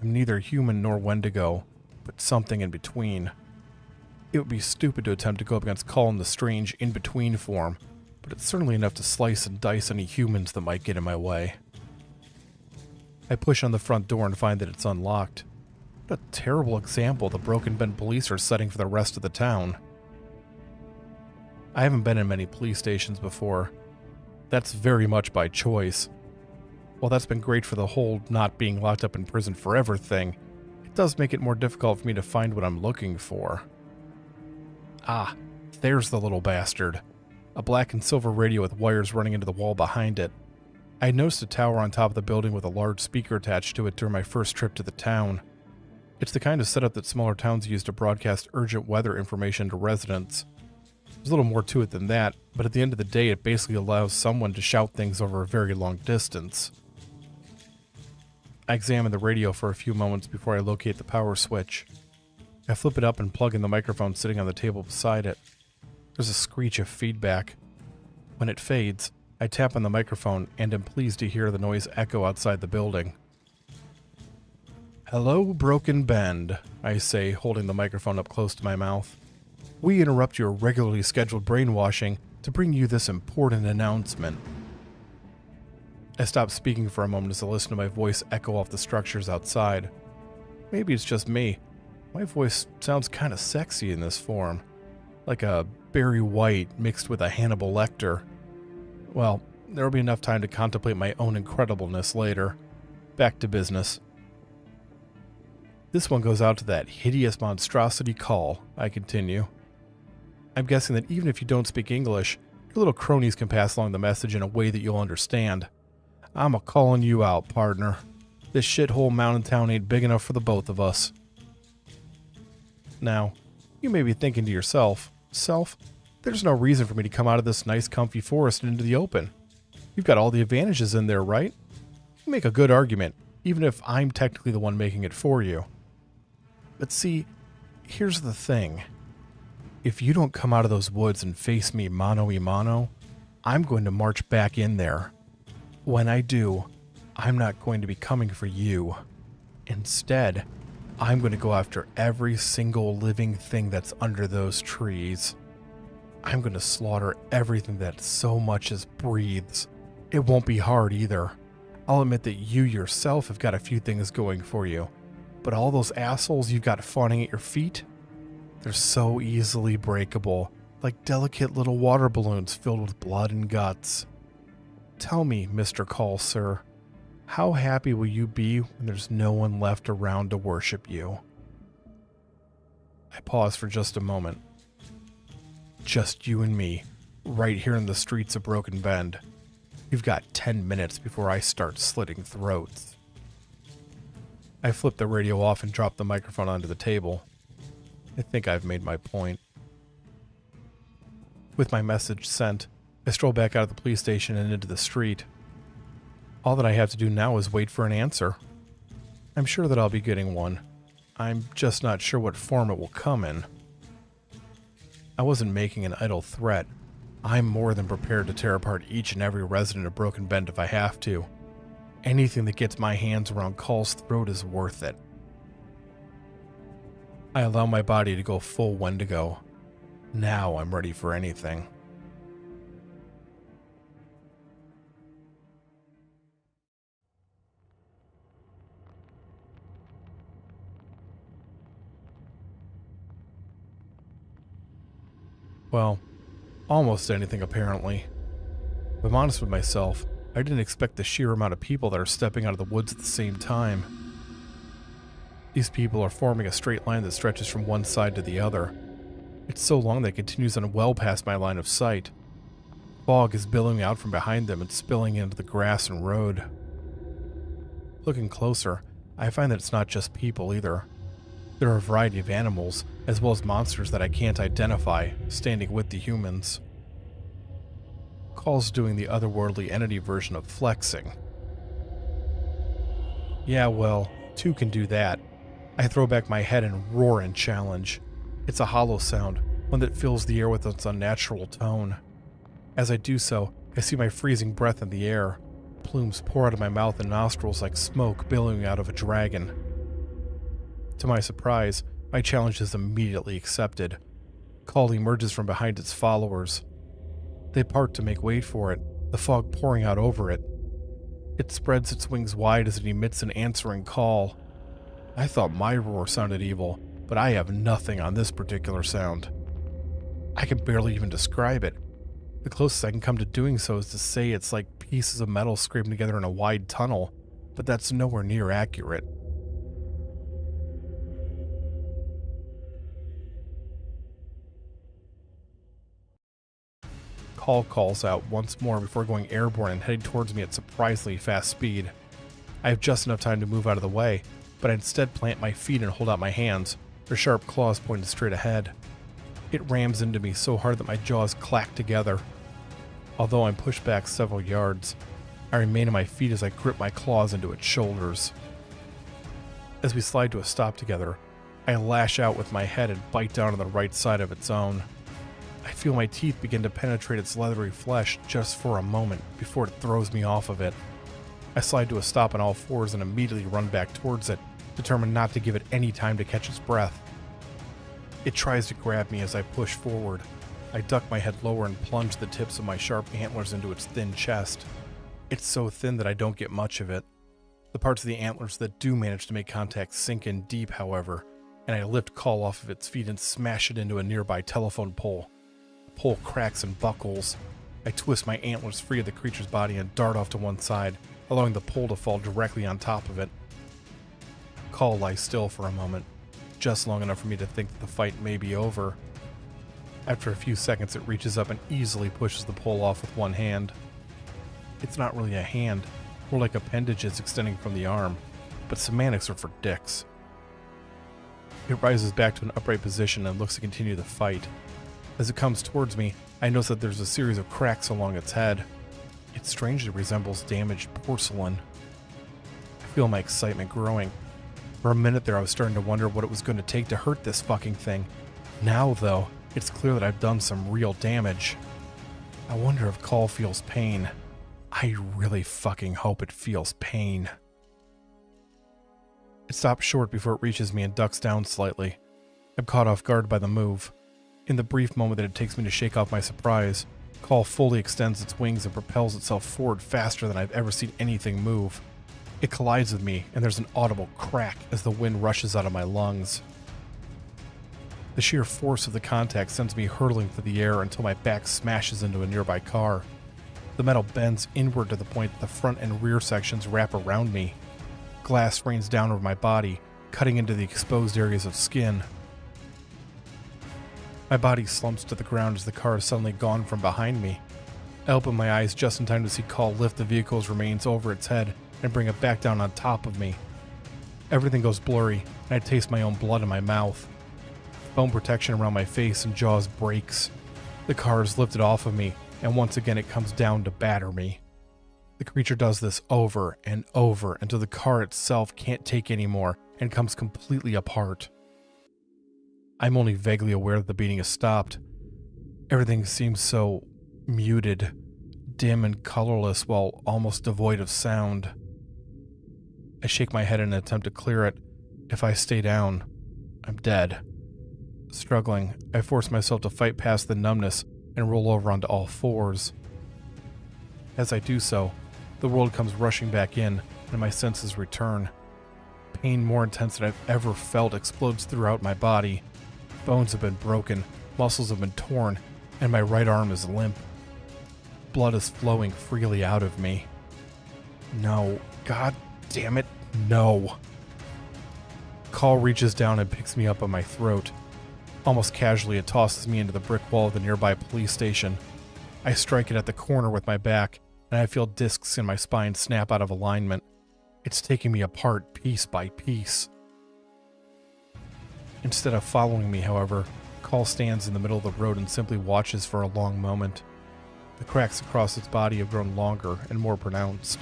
I'm neither human nor Wendigo, but something in between. It would be stupid to attempt to go up against Colin the Strange in-between form, but it's certainly enough to slice and dice any humans that might get in my way. I push on the front door and find that it's unlocked. What a terrible example the Broken Bend police are setting for the rest of the town. I haven't been in many police stations before. That's very much by choice. While that's been great for the whole not being locked up in prison forever thing, it does make it more difficult for me to find what I'm looking for. Ah, there's the little bastard. A black and silver radio with wires running into the wall behind it. I had noticed a tower on top of the building with a large speaker attached to it during my first trip to the town. It's the kind of setup that smaller towns use to broadcast urgent weather information to residents. There's a little more to it than that, but at the end of the day it basically allows someone to shout things over a very long distance. I examine the radio for a few moments before I locate the power switch. I flip it up and plug in the microphone sitting on the table beside it. There's a screech of feedback. When it fades, I tap on the microphone and am pleased to hear the noise echo outside the building. "Hello, Broken Bend," I say, holding the microphone up close to my mouth. "We interrupt your regularly scheduled brainwashing to bring you this important announcement." I stop speaking for a moment as I listen to my voice echo off the structures outside. Maybe it's just me. My voice sounds kind of sexy in this form. Like a Barry White mixed with a Hannibal Lecter. Well, there'll be enough time to contemplate my own incredibleness later. Back to business. This one goes out to that hideous monstrosity call, I continue. I'm guessing that even if you don't speak English, your little cronies can pass along the message in a way that you'll understand. I'm a-calling you out, partner. This shithole mountain town ain't big enough for the both of us. Now, you may be thinking to yourself, there's no reason for me to come out of this nice comfy forest and into the open. You've got all the advantages in there, right? You make a good argument, even if I'm technically the one making it for you. But see, here's the thing. If you don't come out of those woods and face me mano a mano, I'm going to march back in there. When I do, I'm not going to be coming for you. Instead, I'm going to go after every single living thing that's under those trees. I'm going to slaughter everything that so much as breathes. It won't be hard either. I'll admit that you yourself have got a few things going for you, but all those assholes you've got fawning at your feet, they're so easily breakable, like delicate little water balloons filled with blood and guts. Tell me, Mr. Call, sir, how happy will you be when there's no one left around to worship you? I pause for just a moment. Just you and me, right here in the streets of Broken Bend. You've got 10 minutes before I start slitting throats. I flip the radio off and drop the microphone onto the table. I think I've made my point. With my message sent, I stroll back out of the police station and into the street. All that I have to do now is wait for an answer. I'm sure that I'll be getting one. I'm just not sure what form it will come in. I wasn't making an idle threat. I'm more than prepared to tear apart each and every resident of Broken Bend if I have to. Anything that gets my hands around Call's throat is worth it. I allow my body to go full Wendigo. Now I'm ready for anything. Well, almost anything apparently. If I'm honest with myself, I didn't expect the sheer amount of people that are stepping out of the woods at the same time. These people are forming a straight line that stretches from one side to the other. It's so long that it continues on well past my line of sight. Fog is billowing out from behind them and spilling into the grass and road. Looking closer, I find that it's not just people either. There are a variety of animals, as well as monsters that I can't identify, standing with the humans. Call's doing the otherworldly entity version of flexing. Yeah, well, two can do that. I throw back my head and roar in challenge. It's a hollow sound, one that fills the air with its unnatural tone. As I do so, I see my freezing breath in the air. Plumes pour out of my mouth and nostrils like smoke billowing out of a dragon. To my surprise, my challenge is immediately accepted. Call emerges from behind its followers. They part to make way for it, the fog pouring out over it. It spreads its wings wide as it emits an answering call. I thought my roar sounded evil, but I have nothing on this particular sound. I can barely even describe it. The closest I can come to doing so is to say it's like pieces of metal scraped together in a wide tunnel, but that's nowhere near accurate. Call calls out once more before going airborne and heading towards me at surprisingly fast speed. I have just enough time to move out of the way, but I instead plant my feet and hold out my hands, her sharp claws pointed straight ahead. It rams into me so hard that my jaws clack together. Although I'm pushed back several yards, I remain on my feet as I grip my claws into its shoulders. As we slide to a stop together, I lash out with my head and bite down on the right side of its own. I feel my teeth begin to penetrate its leathery flesh just for a moment before it throws me off of it. I slide to a stop on all fours and immediately run back towards it, determined not to give it any time to catch its breath. It tries to grab me as I push forward. I duck my head lower and plunge the tips of my sharp antlers into its thin chest. It's so thin that I don't get much of it. The parts of the antlers that do manage to make contact sink in deep, however, and I lift Call off of its feet and smash it into a nearby telephone pole. The pole cracks and buckles. I twist my antlers free of the creature's body and dart off to one side, allowing the pole to fall directly on top of it. Call lies still for a moment, just long enough for me to think that the fight may be over. After a few seconds, it reaches up and easily pushes the pole off with one hand. It's not really a hand, more like appendages extending from the arm, but semantics are for dicks. It rises back to an upright position and looks to continue the fight. As it comes towards me, I notice that there's a series of cracks along its head. It strangely resembles damaged porcelain. I feel my excitement growing. For a minute there, I was starting to wonder what it was going to take to hurt this fucking thing. Now, though, It's clear that I've done some real damage. I wonder if Call feels pain. I really fucking hope it feels pain. It stops short before it reaches me and ducks down slightly. I'm caught off guard by the move. In the brief moment that it takes me to shake off my surprise, Call fully extends its wings and propels itself forward faster than I've ever seen anything move. It collides with me, and there's an audible crack as the wind rushes out of my lungs. The sheer force of the contact sends me hurtling through the air until my back smashes into a nearby car. The metal bends inward to the point that the front and rear sections wrap around me. Glass rains down over my body, cutting into the exposed areas of skin. My body slumps to the ground as the car is suddenly gone from behind me. I open my eyes just in time to see Call lift the vehicle's remains over its head and bring it back down on top of me. Everything goes blurry, and I taste my own blood in my mouth. Bone protection around my face and jaws breaks. The car is lifted off of me, and once again it comes down to batter me. The creature does this over and over until the car itself can't take anymore and comes completely apart. I'm only vaguely aware that the beating has stopped. Everything seems so muted, dim and colorless while almost devoid of sound. I shake my head in an attempt to clear it. If I stay down, I'm dead. Struggling, I force myself to fight past the numbness and roll over onto all fours. As I do so, the world comes rushing back in, and my senses return. Pain more intense than I've ever felt explodes throughout my body. Bones have been broken, muscles have been torn, and my right arm is limp. Blood is flowing freely out of me. No, god damn it, no. Call reaches down and picks me up on my throat. Almost casually, it tosses me into the brick wall of the nearby police station. I strike it at the corner with my back, and I feel discs in my spine snap out of alignment. It's taking me apart piece by piece. Instead of following me, however, Call stands in the middle of the road and simply watches for a long moment. The cracks across its body have grown longer and more pronounced.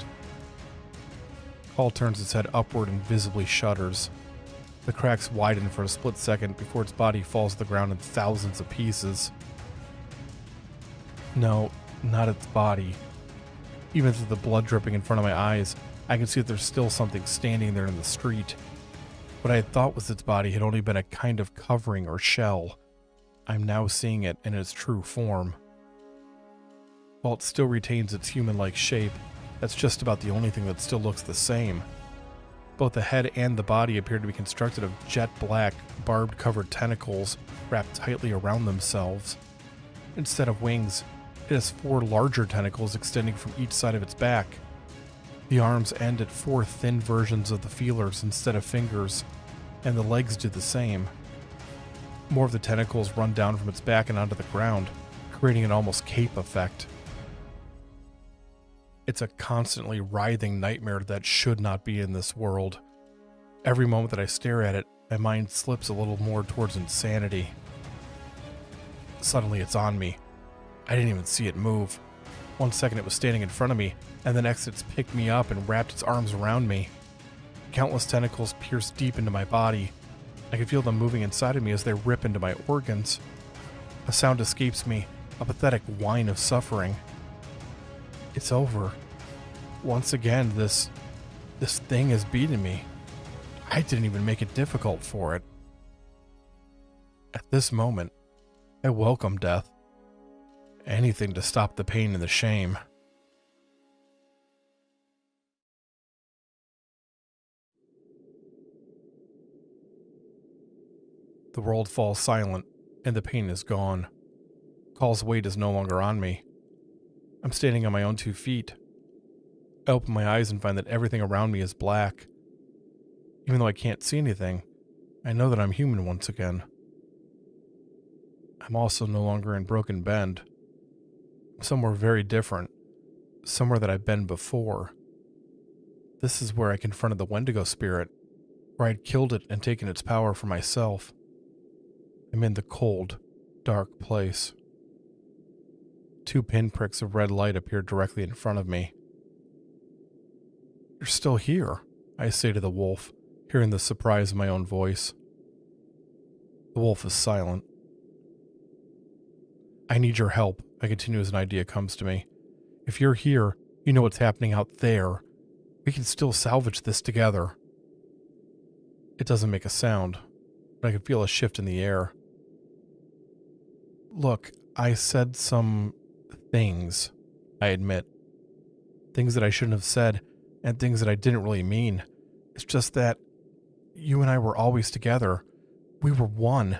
Call turns its head upward and visibly shudders. The cracks widen for a split second before its body falls to the ground in thousands of pieces. No, not its body. Even through the blood dripping in front of my eyes, I can see that there's still something standing there in the street. What I had thought was its body had only been a kind of covering or shell. I'm now seeing it in its true form. While it still retains its human-like shape, that's just about the only thing that still looks the same. Both the head and the body appear to be constructed of jet black, barbed-covered tentacles wrapped tightly around themselves. Instead of wings, it has 4 larger tentacles extending from each side of its back. The arms end at 4 thin versions of the feelers instead of fingers, and the legs do the same. More of the tentacles run down from its back and onto the ground, creating an almost cape effect. It's a constantly writhing nightmare that should not be in this world. Every moment that I stare at it, my mind slips a little more towards insanity. Suddenly it's on me. I didn't even see it move. 1 second it was standing in front of me, and the next it's picked me up and wrapped its arms around me. Countless tentacles pierce deep into my body. I can feel them moving inside of me as they rip into my organs. A sound escapes me, a pathetic whine of suffering. It's over. Once again, this thing has beaten me. I didn't even make it difficult for it. At this moment, I welcome death. Anything to stop the pain and the shame. The world falls silent, and the pain is gone. Call's weight is no longer on me. I'm standing on my own 2 feet. I open my eyes and find that everything around me is black. Even though I can't see anything, I know that I'm human once again. I'm also no longer in Broken Bend. I'm somewhere very different. Somewhere that I've been before. This is where I confronted the Wendigo spirit, where I'd killed it and taken its power for myself. I'm in the cold, dark place. 2 pinpricks of red light appear directly in front of me. "You're still here," I say to the wolf, hearing the surprise in my own voice. The wolf is silent. I need your help, I continue as an idea comes to me. If you're here, you know what's happening out there. We can still salvage this together. It doesn't make a sound, but I can feel a shift in the air. Look, I said some things, I admit. Things that I shouldn't have said, and things that I didn't really mean. It's just that you and I were always together. We were one.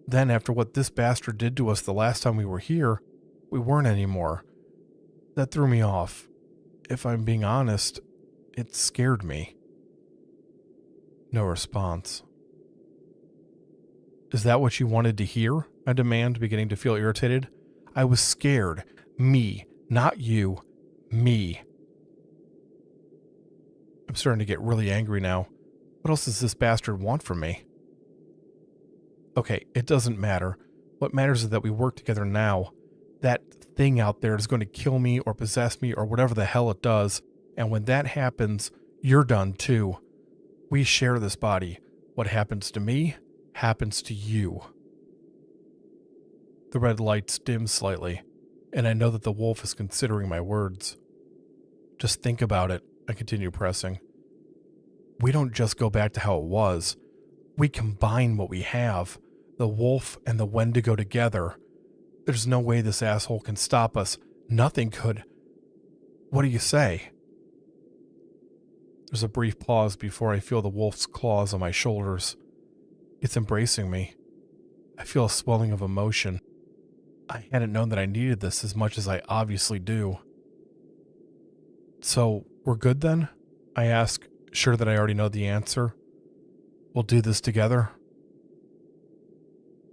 Then, after what this bastard did to us the last time we were here, we weren't anymore. That threw me off. If I'm being honest, it scared me. No response. Is that what you wanted to hear? I demand, beginning to feel irritated. I was scared. Me. Not you. Me. I'm starting to get really angry now. What else does this bastard want from me? Okay, it doesn't matter. What matters is that we work together now. That thing out there is going to kill me or possess me or whatever the hell it does. And when that happens, you're done too. We share this body. What happens to me, happens to you. The red lights dim slightly, and I know that the wolf is considering my words. Just think about it, I continue pressing. We don't just go back to how it was. We combine what we have, the wolf and the Wendigo together. There's no way this asshole can stop us. Nothing could. What do you say? There's a brief pause before I feel the wolf's claws on my shoulders. It's embracing me. I feel a swelling of emotion. I hadn't known that I needed this as much as I obviously do. So, we're good then? I ask, sure that I already know the answer. We'll do this together?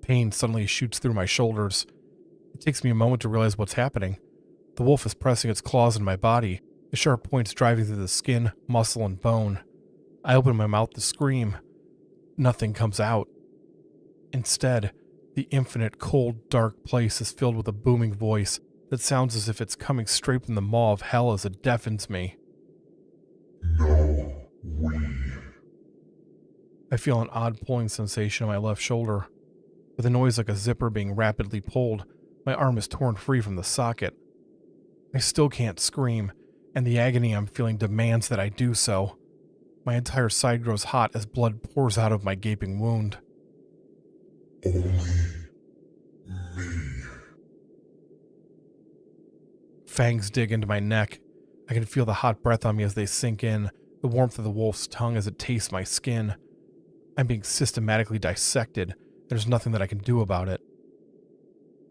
Pain suddenly shoots through my shoulders. It takes me a moment to realize what's happening. The wolf is pressing its claws in my body, the sharp points driving through the skin, muscle, and bone. I open my mouth to scream. Nothing comes out. Instead, the infinite, cold, dark place is filled with a booming voice that sounds as if it's coming straight from the maw of hell as it deafens me. No, we. I feel an odd pulling sensation on my left shoulder. With a noise like a zipper being rapidly pulled, my arm is torn free from the socket. I still can't scream, and the agony I'm feeling demands that I do so. My entire side grows hot as blood pours out of my gaping wound. Only me. Fangs dig into my neck. I can feel the hot breath on me as they sink in, the warmth of the wolf's tongue as it tastes my skin. I'm being systematically dissected. There's nothing that I can do about it.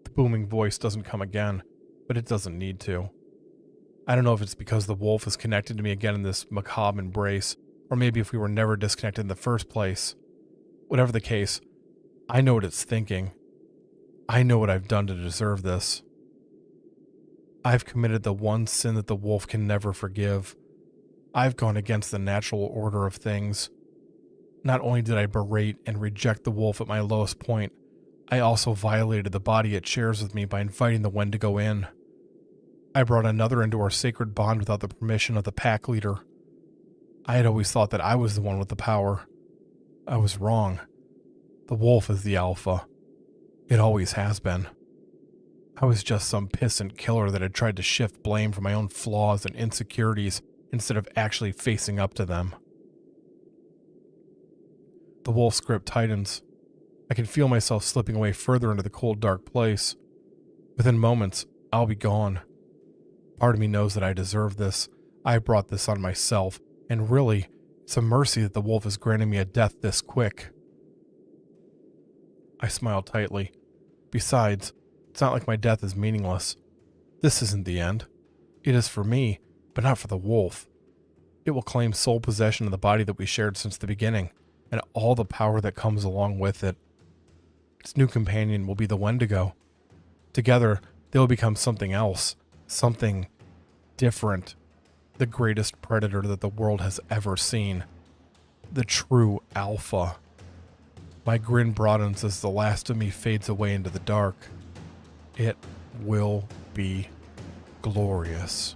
The booming voice doesn't come again, but it doesn't need to. I don't know if it's because the wolf is connected to me again in this macabre embrace, or maybe if we were never disconnected in the first place. Whatever the case, I know what it's thinking. I know what I've done to deserve this. I've committed the one sin that the wolf can never forgive. I've gone against the natural order of things. Not only did I berate and reject the wolf at my lowest point, I also violated the body it shares with me by inviting the Wendigo in. I brought another into our sacred bond without the permission of the pack leader. I had always thought that I was the one with the power. I was wrong. The wolf is the alpha. It always has been. I was just some pissant killer that had tried to shift blame for my own flaws and insecurities instead of actually facing up to them. The wolf's grip tightens. I can feel myself slipping away further into the cold, dark place. Within moments, I'll be gone. Part of me knows that I deserve this. I brought this on myself, and really, it's a mercy that the wolf is granting me a death this quick. I smile tightly. Besides, it's not like my death is meaningless. This isn't the end. It is for me, but not for the wolf. It will claim sole possession of the body that we shared since the beginning, and all the power that comes along with it. Its new companion will be the Wendigo. Together, they will become something else, something different, the greatest predator that the world has ever seen, the true alpha. My grin broadens as the last of me fades away into the dark. It will be glorious.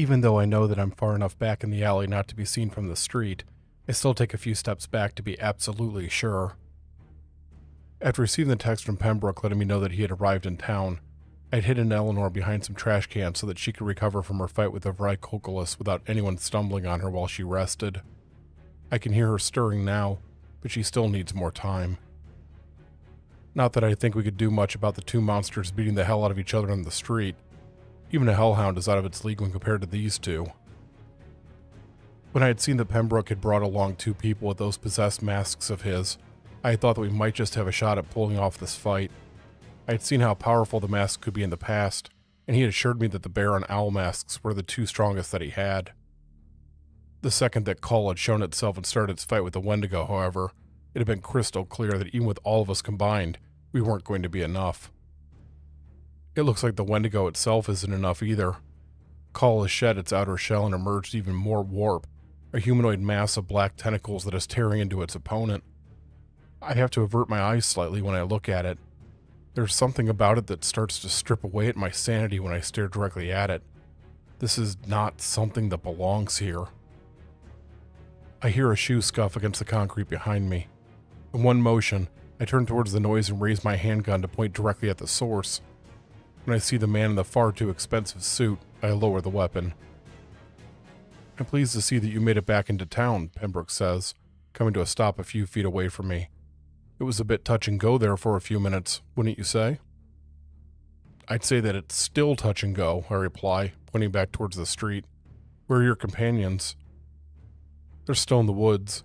Even though I know that I'm far enough back in the alley not to be seen from the street, I still take a few steps back to be absolutely sure. After receiving the text from Pembroke letting me know that he had arrived in town, I'd hidden Eleanor behind some trash cans so that she could recover from her fight with the Vrykokolus without anyone stumbling on her while she rested. I can hear her stirring now, but she still needs more time. Not that I think we could do much about the two monsters beating the hell out of each other in the street. Even a hellhound is out of its league when compared to these two. When I had seen that Pembroke had brought along two people with those possessed masks of his, I had thought that we might just have a shot at pulling off this fight. I had seen how powerful the masks could be in the past, and he had assured me that the bear and owl masks were the two strongest that he had. The second that Cull had shown itself and started its fight with the Wendigo, however, it had been crystal clear that even with all of us combined, we weren't going to be enough. It looks like the Wendigo itself isn't enough either. Cull has shed its outer shell and emerged even more warp, a humanoid mass of black tentacles that is tearing into its opponent. I have to avert my eyes slightly when I look at it. There's something about it that starts to strip away at my sanity when I stare directly at it. This is not something that belongs here. I hear a shoe scuff against the concrete behind me. In one motion, I turn towards the noise and raise my handgun to point directly at the source. When I see the man in the far too expensive suit, I lower the weapon. "I'm pleased to see that you made it back into town," Pembroke says, coming to a stop a few feet away from me. "It was a bit touch and go there for a few minutes, wouldn't you say?" "I'd say that it's still touch and go," I reply, pointing back towards the street. "Where are your companions?" "They're still in the woods.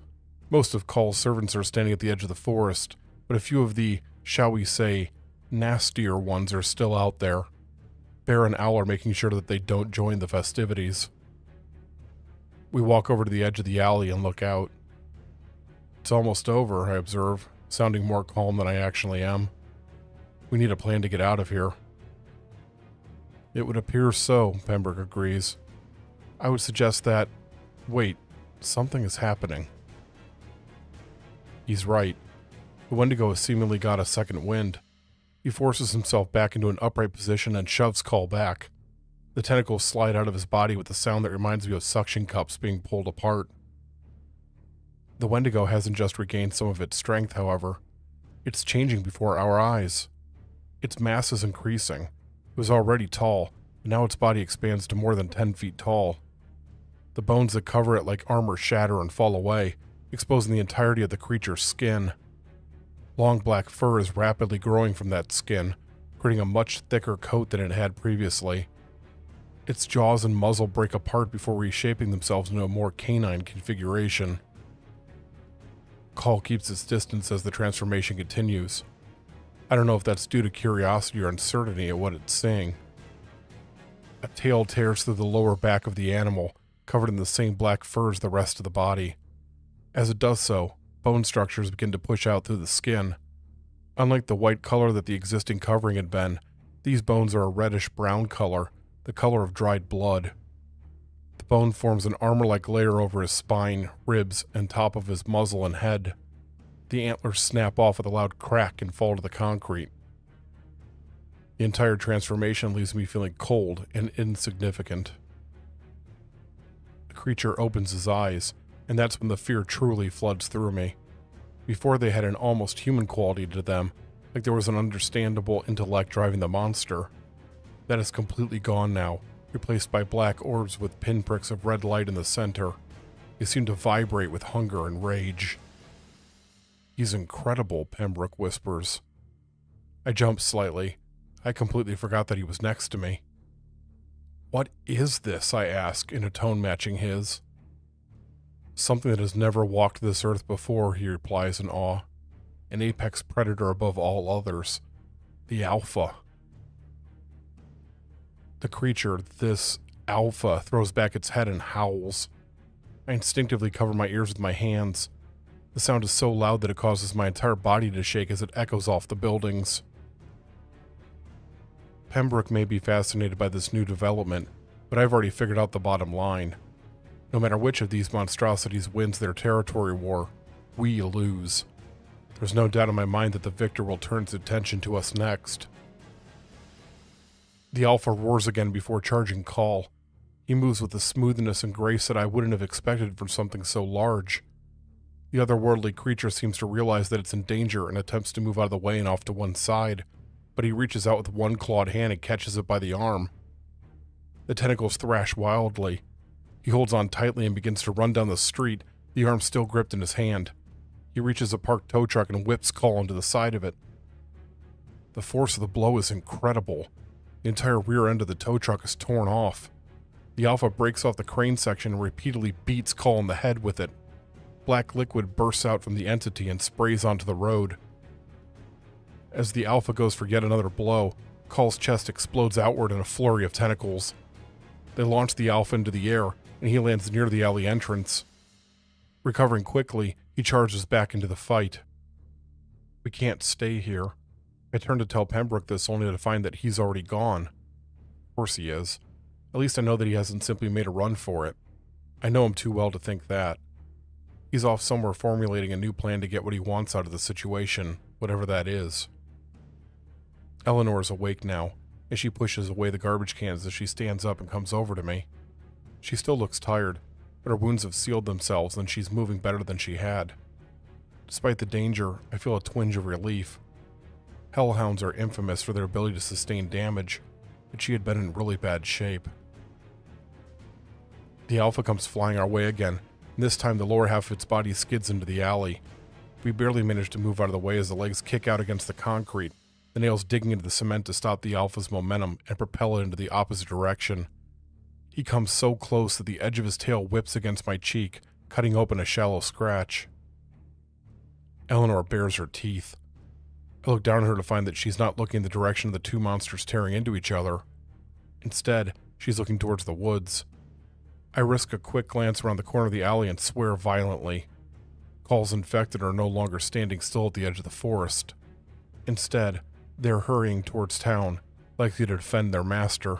Most of Cull's servants are standing at the edge of the forest, but a few of the, shall we say, nastier ones are still out there. Bear and Owl are making sure that they don't join the festivities." We walk over to the edge of the alley and look out. "It's almost over," I observe, sounding more calm than I actually am. "We need a plan to get out of here." "It would appear so," Pembroke agrees. "I would suggest that... Wait, something is happening." He's right. The Wendigo has seemingly got a second wind. He forces himself back into an upright position and shoves Cull back. The tentacles slide out of his body with a sound that reminds me of suction cups being pulled apart. The Wendigo hasn't just regained some of its strength, however. It's changing before our eyes. Its mass is increasing. It was already tall, and now its body expands to more than 10 feet tall. The bones that cover it like armor shatter and fall away, exposing the entirety of the creature's skin. Long black fur is rapidly growing from that skin, creating a much thicker coat than it had previously. Its jaws and muzzle break apart before reshaping themselves into a more canine configuration. Cull keeps its distance as the transformation continues. I don't know if that's due to curiosity or uncertainty at what it's seeing. A tail tears through the lower back of the animal, covered in the same black fur as the rest of the body. As it does so, bone structures begin to push out through the skin. Unlike the white color that the existing covering had been, these bones are a reddish-brown color, the color of dried blood. The bone forms an armor-like layer over his spine, ribs, and top of his muzzle and head. The antlers snap off with a loud crack and fall to the concrete. The entire transformation leaves me feeling cold and insignificant. The creature opens his eyes, and that's when the fear truly floods through me. Before they had an almost human quality to them, like there was an understandable intellect driving the monster. That is completely gone now, replaced by black orbs with pinpricks of red light in the center. They seem to vibrate with hunger and rage. "He's incredible," Pembroke whispers. I jump slightly. I completely forgot that he was next to me. "What is this?" I ask, in a tone matching his. "Something that has never walked this earth before," he replies in awe. "An apex predator above all others. The Alpha." The creature, this Alpha, throws back its head and howls. I instinctively cover my ears with my hands. The sound is so loud that it causes my entire body to shake as it echoes off the buildings. Pembroke may be fascinated by this new development, but I've already figured out the bottom line. No matter which of these monstrosities wins their territory war, we lose. There's no doubt in my mind that the victor will turn its attention to us next. The Alpha roars again before charging Cull. He moves with a smoothness and grace that I wouldn't have expected from something so large. The otherworldly creature seems to realize that it's in danger and attempts to move out of the way and off to one side, but he reaches out with one clawed hand and catches it by the arm. The tentacles thrash wildly. He holds on tightly and begins to run down the street, the arm still gripped in his hand. He reaches a parked tow truck and whips Call onto the side of it. The force of the blow is incredible. The entire rear end of the tow truck is torn off. The Alpha breaks off the crane section and repeatedly beats Call in the head with it. Black liquid bursts out from the entity and sprays onto the road. As the Alpha goes for yet another blow, Call's chest explodes outward in a flurry of tentacles. They launch the Alpha into the air, and he lands near the alley entrance. Recovering quickly, he charges back into the fight. We can't stay here. I turn to tell Pembroke this only to find that he's already gone. Of course he is. At least I know that he hasn't simply made a run for it. I know him too well to think that. He's off somewhere formulating a new plan to get what he wants out of the situation, whatever that is. Eleanor is awake now, as she pushes away the garbage cans as she stands up and comes over to me. She still looks tired, but her wounds have sealed themselves and she's moving better than she had. Despite the danger, I feel a twinge of relief. Hellhounds are infamous for their ability to sustain damage, but she had been in really bad shape. The Alpha comes flying our way again, and this time the lower half of its body skids into the alley. We barely manage to move out of the way as the legs kick out against the concrete, the nails digging into the cement to stop the Alpha's momentum and propel it into the opposite direction. He comes so close that the edge of his tail whips against my cheek, cutting open a shallow scratch. Eleanor bares her teeth. I look down at her to find that she's not looking in the direction of the two monsters tearing into each other. Instead, she's looking towards the woods. I risk a quick glance around the corner of the alley and swear violently. Call's infected are no longer standing still at the edge of the forest. Instead, they're hurrying towards town, likely to defend their master.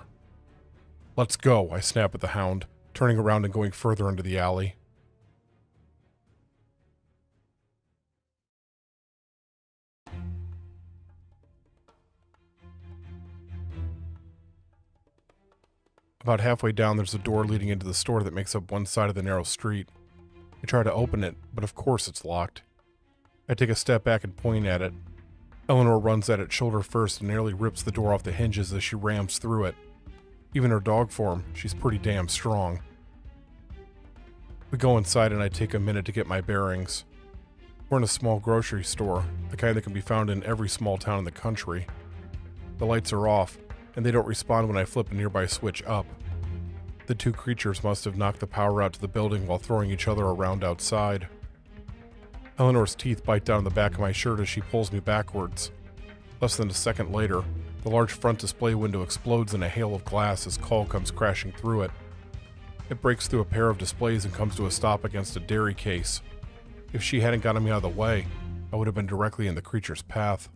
Let's go, I snap at the hound, turning around and going further into the alley. About halfway down, there's a door leading into the store that makes up one side of the narrow street. I try to open it, but of course it's locked. I take a step back and point at it. Eleanor runs at it shoulder first and nearly rips the door off the hinges as she rams through it. Even her dog form, she's pretty damn strong. We go inside and I take a minute to get my bearings. We're in a small grocery store, the kind that can be found in every small town in the country. The lights are off, and they don't respond when I flip a nearby switch up. The two creatures must have knocked the power out to the building while throwing each other around outside. Eleanor's teeth bite down the back of my shirt as she pulls me backwards. Less than a second later, the large front display window explodes in a hail of glass as Call comes crashing through it. It breaks through a pair of displays and comes to a stop against a dairy case. If she hadn't gotten me out of the way, I would have been directly in the creature's path.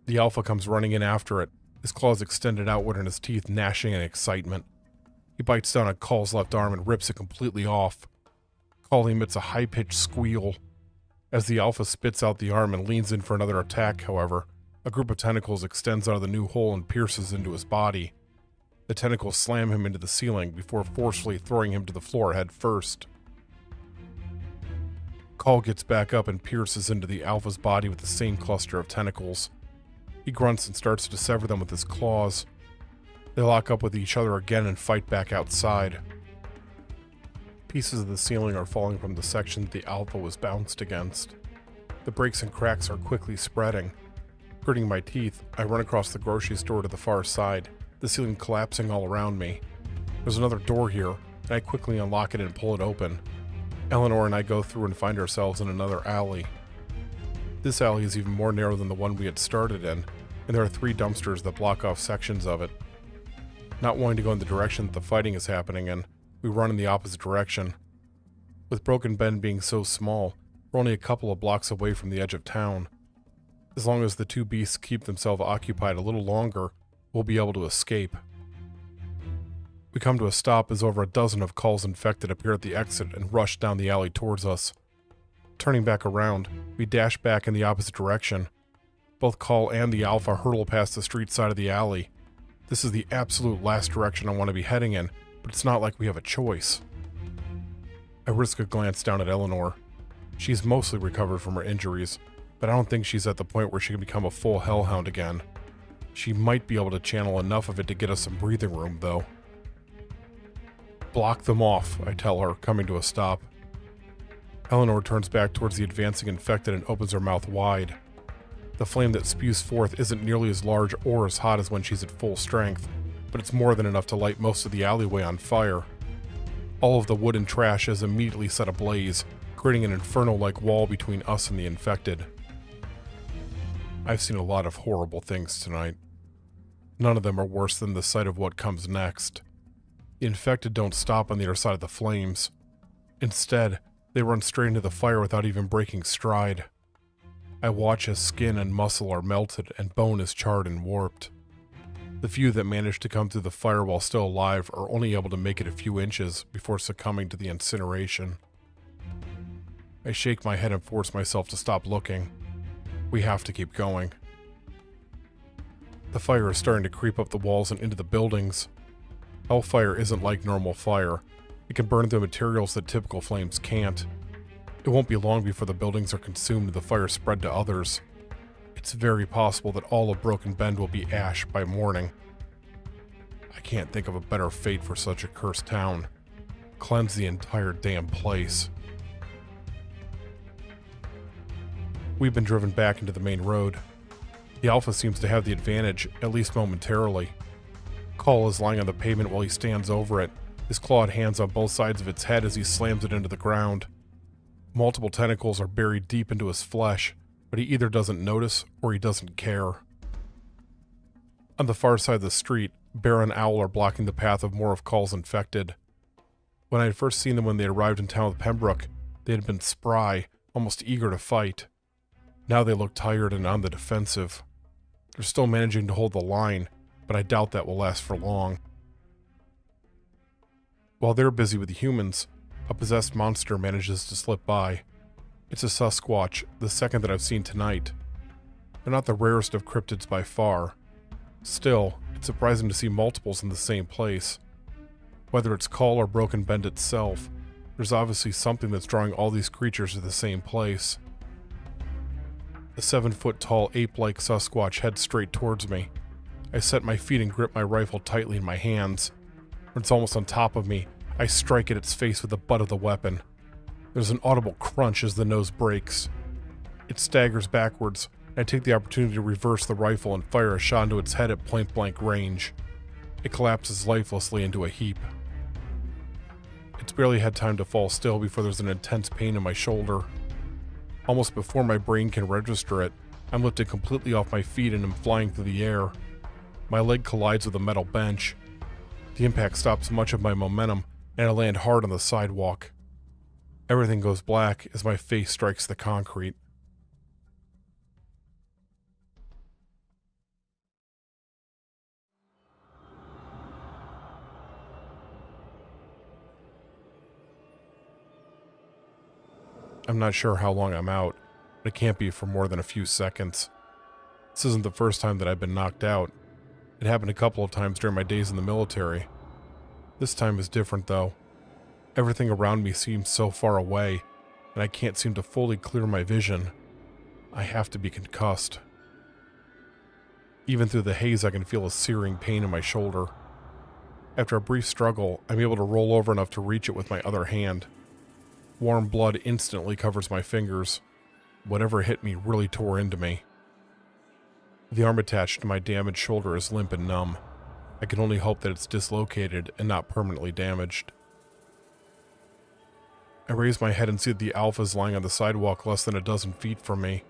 The Alpha comes running in after it, his claws extended outward and his teeth gnashing in excitement. He bites down on Call's left arm and rips it completely off. Call emits a high-pitched squeal. As the Alpha spits out the arm and leans in for another attack, however, a group of tentacles extends out of the new hole and pierces into his body. The tentacles slam him into the ceiling before forcefully throwing him to the floor head first. Call gets back up and pierces into the Alpha's body with the same cluster of tentacles. He grunts and starts to sever them with his claws. They lock up with each other again and fight back outside. Pieces of the ceiling are falling from the section that the Alpha was bounced against. The breaks and cracks are quickly spreading. Gritting my teeth, I run across the grocery store to the far side, the ceiling collapsing all around me. There's another door here, and I quickly unlock it and pull it open. Eleanor and I go through and find ourselves in another alley. This alley is even more narrow than the one we had started in, and there are 3 dumpsters that block off sections of it. Not wanting to go in the direction that the fighting is happening in, we run in the opposite direction. With Broken Bend being so small, we're only a couple of blocks away from the edge of town. As long as the 2 beasts keep themselves occupied a little longer, we'll be able to escape. We come to a stop as over a dozen of Call's infected appear at the exit and rush down the alley towards us. Turning back around, we dash back in the opposite direction. Both Call and the Alpha hurtle past the street side of the alley. This is the absolute last direction I want to be heading in, but it's not like we have a choice. I risk a glance down at Eleanor. She's mostly recovered from her injuries, but I don't think she's at the point where she can become a full hellhound again. She might be able to channel enough of it to get us some breathing room, though. Block them off, I tell her, coming to a stop. Eleanor turns back towards the advancing infected and opens her mouth wide. The flame that spews forth isn't nearly as large or as hot as when she's at full strength, but it's more than enough to light most of the alleyway on fire. All of the wood and trash is immediately set ablaze, creating an inferno-like wall between us and the infected. I've seen a lot of horrible things tonight. None of them are worse than the sight of what comes next. The infected don't stop on the other side of the flames. Instead, they run straight into the fire without even breaking stride. I watch as skin and muscle are melted and bone is charred and warped. The few that manage to come through the fire while still alive are only able to make it a few inches before succumbing to the incineration. I shake my head and force myself to stop looking. We have to keep going. The fire is starting to creep up the walls and into the buildings. Hellfire isn't like normal fire. It can burn through materials that typical flames can't. It won't be long before the buildings are consumed and the fire spread to others. It's very possible that all of Broken Bend will be ash by morning. I can't think of a better fate for such a cursed town. Cleanse the entire damn place. We've been driven back into the main road. The Alpha seems to have the advantage, at least momentarily. Call is lying on the pavement while he stands over it, his clawed hands on both sides of its head as he slams it into the ground. Multiple tentacles are buried deep into his flesh, but he either doesn't notice or he doesn't care. On the far side of the street, Bear and Owl are blocking the path of more of Call's infected. When I had first seen them when they arrived in town with Pembroke, they had been spry, almost eager to fight. Now they look tired and on the defensive. They're still managing to hold the line, but I doubt that will last for long. While they're busy with the humans, a possessed monster manages to slip by. It's a Sasquatch, the second that I've seen tonight. They're not the rarest of cryptids by far. Still, it's surprising to see multiples in the same place. Whether it's Call or Broken Bend itself, there's obviously something that's drawing all these creatures to the same place. The 7-foot-tall ape-like Sasquatch heads straight towards me. I set my feet and grip my rifle tightly in my hands. When it's almost on top of me, I strike at its face with the butt of the weapon. There's an audible crunch as the nose breaks. It staggers backwards, and I take the opportunity to reverse the rifle and fire a shot into its head at point-blank range. It collapses lifelessly into a heap. It's barely had time to fall still before there's an intense pain in my shoulder. Almost before my brain can register it, I'm lifted completely off my feet and am flying through the air. My leg collides with a metal bench. The impact stops much of my momentum, and I land hard on the sidewalk. Everything goes black as my face strikes the concrete. I'm not sure how long I'm out, but it can't be for more than a few seconds. This isn't the first time that I've been knocked out. It happened a couple of times during my days in the military. This time is different, though. Everything around me seems so far away, and I can't seem to fully clear my vision. I have to be concussed. Even through the haze, I can feel a searing pain in my shoulder. After a brief struggle, I'm able to roll over enough to reach it with my other hand. Warm blood instantly covers my fingers. Whatever hit me really tore into me. The arm attached to my damaged shoulder is limp and numb. I can only hope that it's dislocated and not permanently damaged. I raise my head and see that the Alpha is lying on the sidewalk less than a dozen feet from me.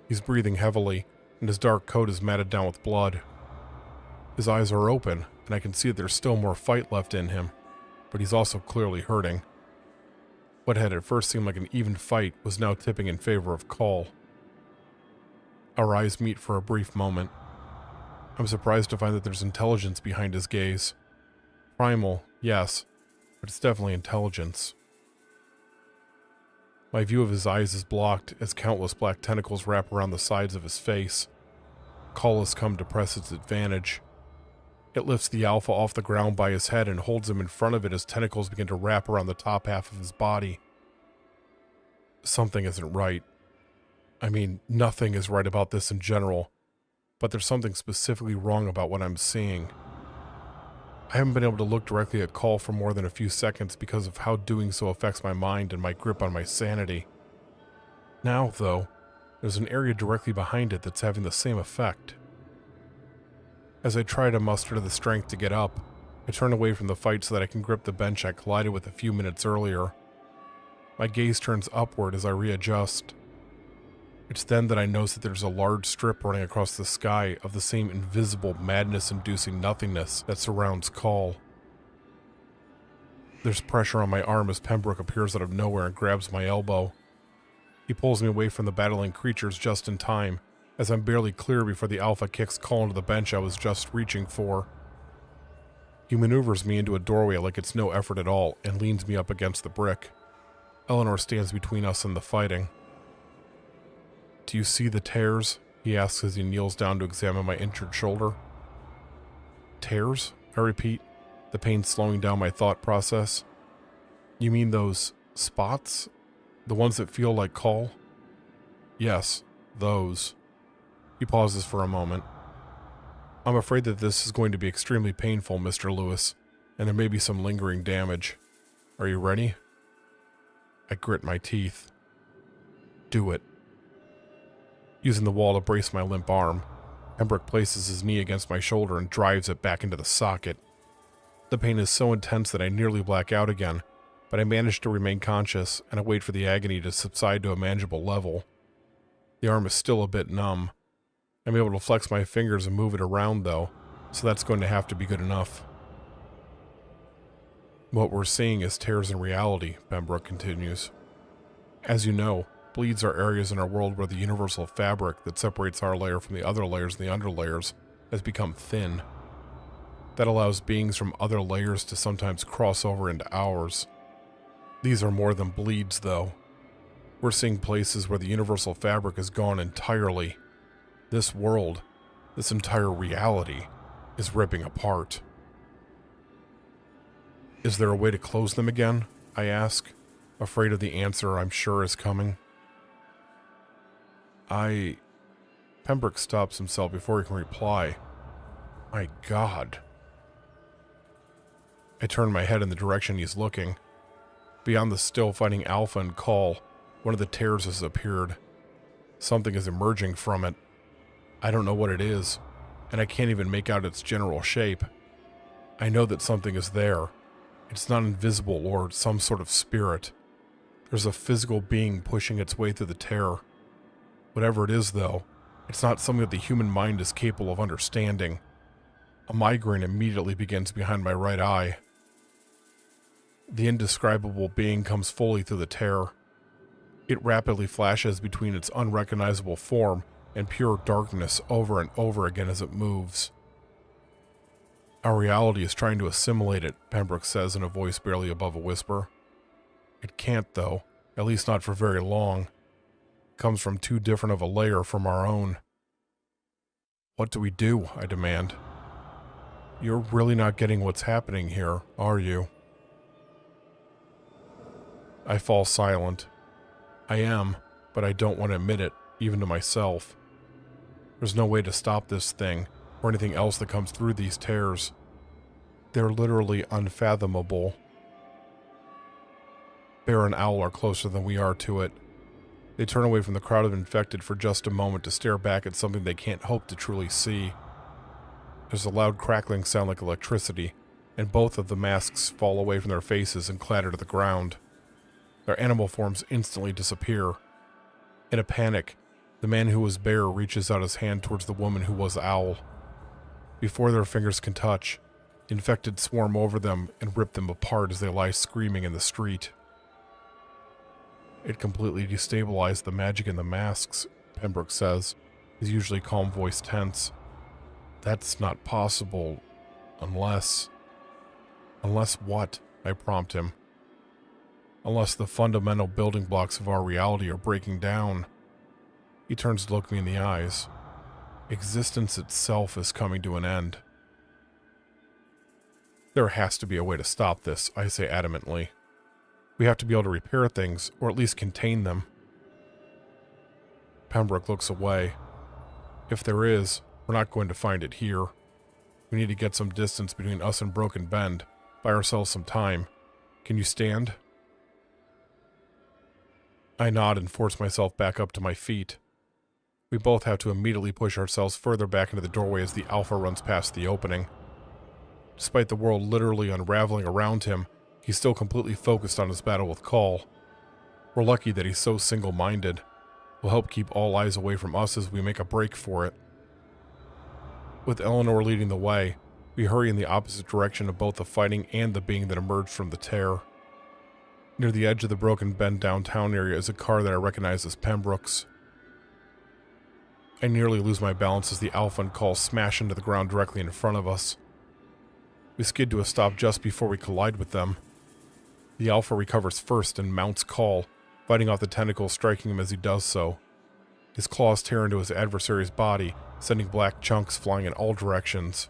He's breathing heavily, and his dark coat is matted down with blood. His eyes are open, and I can see that there's still more fight left in him, but he's also clearly hurting. What had at first seemed like an even fight was now tipping in favor of Call. Our eyes meet for a brief moment. I'm surprised to find that there's intelligence behind his gaze. Primal, yes, but it's definitely intelligence. My view of his eyes is blocked as countless black tentacles wrap around the sides of his face. Call has come to press its advantage. It lifts the Alpha off the ground by his head and holds him in front of it as tentacles begin to wrap around the top half of his body. Something isn't right. I mean, nothing is right about this in general, but there's something specifically wrong about what I'm seeing. I haven't been able to look directly at Call for more than a few seconds because of how doing so affects my mind and my grip on my sanity. Now, though, there's an area directly behind it that's having the same effect. As I try to muster the strength to get up, I turn away from the fight so that I can grip the bench I collided with a few minutes earlier. My gaze turns upward as I readjust. It's then that I notice that there's a large strip running across the sky of the same invisible, madness-inducing nothingness that surrounds Call. There's pressure on my arm as Pembroke appears out of nowhere and grabs my elbow. He pulls me away from the battling creatures just in time, as I'm barely clear before the Alpha kicks Call into the bench I was just reaching for. He maneuvers me into a doorway like it's no effort at all and leans me up against the brick. Eleanor stands between us and the fighting. "Do you see the tears?" he asks as he kneels down to examine my injured shoulder. "Tears?" I repeat, the pain slowing down my thought process. "You mean those spots? The ones that feel like Call?" "Yes, those." He pauses for a moment. "I'm afraid that this is going to be extremely painful, Mr. Lewis, and there may be some lingering damage. Are you ready?" I grit my teeth. "Do it." Using the wall to brace my limp arm, Pembroke places his knee against my shoulder and drives it back into the socket. The pain is so intense that I nearly black out again, but I manage to remain conscious and I wait for the agony to subside to a manageable level. The arm is still a bit numb. I'm able to flex my fingers and move it around though, so that's going to have to be good enough. "What we're seeing is tears in reality," Pembroke continues. "As you know, bleeds are areas in our world where the universal fabric that separates our layer from the other layers and the underlayers has become thin. That allows beings from other layers to sometimes cross over into ours. These are more than bleeds, though. We're seeing places where the universal fabric is gone entirely. This world, this entire reality, is ripping apart." "Is there a way to close them again?" I ask, afraid of the answer I'm sure is coming. Pembroke stops himself before he can reply. My God. I turn my head in the direction he's looking. Beyond the still fighting Alpha and Call, one of the tears has appeared. Something is emerging from it. I don't know what it is, and I can't even make out its general shape. I know that something is there. It's not invisible or some sort of spirit. There's a physical being pushing its way through the tear. Whatever it is, though, it's not something that the human mind is capable of understanding. A migraine immediately begins behind my right eye. The indescribable being comes fully through the tear. It rapidly flashes between its unrecognizable form and pure darkness over and over again as it moves. Our reality is trying to assimilate it, Pembroke says in a voice barely above a whisper. It can't, though, at least not for very long. It comes from too different of a layer from our own. What do we do? I demand. You're really not getting what's happening here, are you? I fall silent. I am, but I don't want to admit it, even to myself. There's no way to stop this thing, or anything else that comes through these tears. They're literally unfathomable. Bear and Owl are closer than we are to it. They turn away from the crowd of infected for just a moment to stare back at something they can't hope to truly see. There's a loud crackling sound like electricity, and both of the masks fall away from their faces and clatter to the ground. Their animal forms instantly disappear. In a panic, the man who was Bear reaches out his hand towards the woman who was Owl. Before their fingers can touch, the infected swarm over them and rip them apart as they lie screaming in the street. It completely destabilized the magic in the masks, Pembroke says, his usually calm voice tense. That's not possible, unless... Unless what? I prompt him. Unless the fundamental building blocks of our reality are breaking down. He turns to look me in the eyes. Existence itself is coming to an end. There has to be a way to stop this, I say adamantly. We have to be able to repair things, or at least contain them. Pembroke looks away. If there is, we're not going to find it here. We need to get some distance between us and Broken Bend, buy ourselves some time. Can you stand? I nod and force myself back up to my feet. We both have to immediately push ourselves further back into the doorway as the Alpha runs past the opening. Despite the world literally unraveling around him, he's still completely focused on his battle with Call. We're lucky that he's so single-minded. We'll help keep all eyes away from us as we make a break for it. With Eleanor leading the way, we hurry in the opposite direction of both the fighting and the being that emerged from the tear. Near the edge of the Broken Bend downtown area is a car that I recognize as Pembroke's. I nearly lose my balance as the Alpha and Call smash into the ground directly in front of us. We skid to a stop just before we collide with them. The Alpha recovers first and mounts Call, fighting off the tentacles striking him as he does so. His claws tear into his adversary's body, sending black chunks flying in all directions.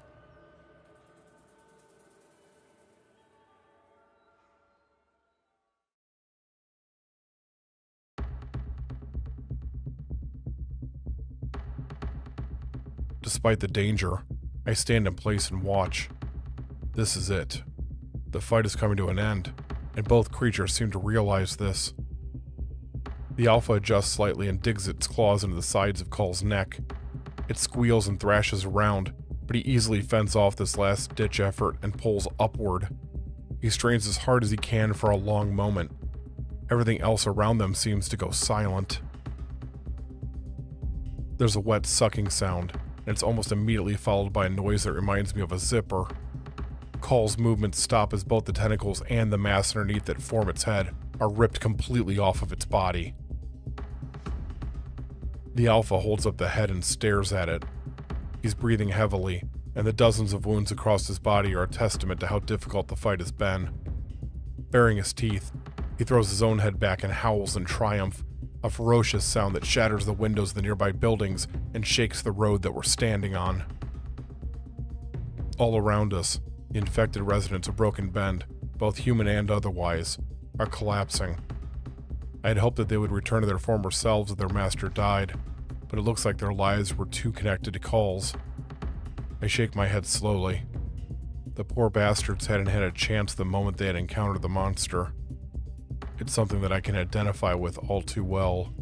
Despite the danger, I stand in place and watch. This is it. The fight is coming to an end, and both creatures seem to realize this. The Alpha adjusts slightly and digs its claws into the sides of Call's neck. It squeals and thrashes around, but he easily fends off this last-ditch effort and pulls upward. He strains as hard as he can for a long moment. Everything else around them seems to go silent. There's a wet sucking sound, and it's almost immediately followed by a noise that reminds me of a zipper. Call's movements stop as both the tentacles and the mass underneath that form its head are ripped completely off of its body. The Alpha holds up the head and stares at it. He's breathing heavily, and the dozens of wounds across his body are a testament to how difficult the fight has been. Baring his teeth, he throws his own head back and howls in triumph, a ferocious sound that shatters the windows of the nearby buildings and shakes the road that we're standing on. All around us, the infected residents of Broken Bend, both human and otherwise, are collapsing. I had hoped that they would return to their former selves if their master died, but it looks like their lives were too connected to Call's. I shake my head slowly. The poor bastards hadn't had a chance the moment they had encountered the monster. It's something that I can identify with all too well.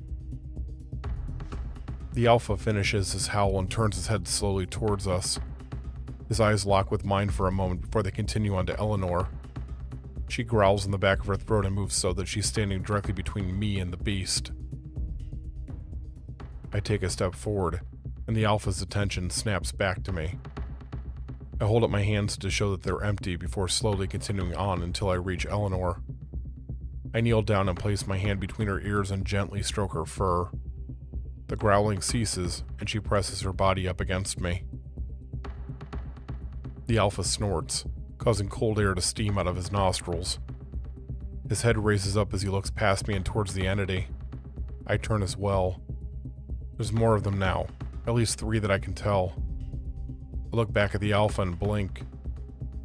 The Alpha finishes his howl and turns his head slowly towards us. His eyes lock with mine for a moment before they continue on to Eleanor. She growls in the back of her throat and moves so that she's standing directly between me and the beast. I take a step forward, and the Alpha's attention snaps back to me. I hold up my hands to show that they're empty before slowly continuing on until I reach Eleanor. I kneel down and place my hand between her ears and gently stroke her fur. The growling ceases, and she presses her body up against me. The Alpha snorts, causing cold air to steam out of his nostrils. His head raises up as he looks past me and towards the entity. I turn as well. There's more of them now, at least 3 that I can tell. I look back at the Alpha and blink.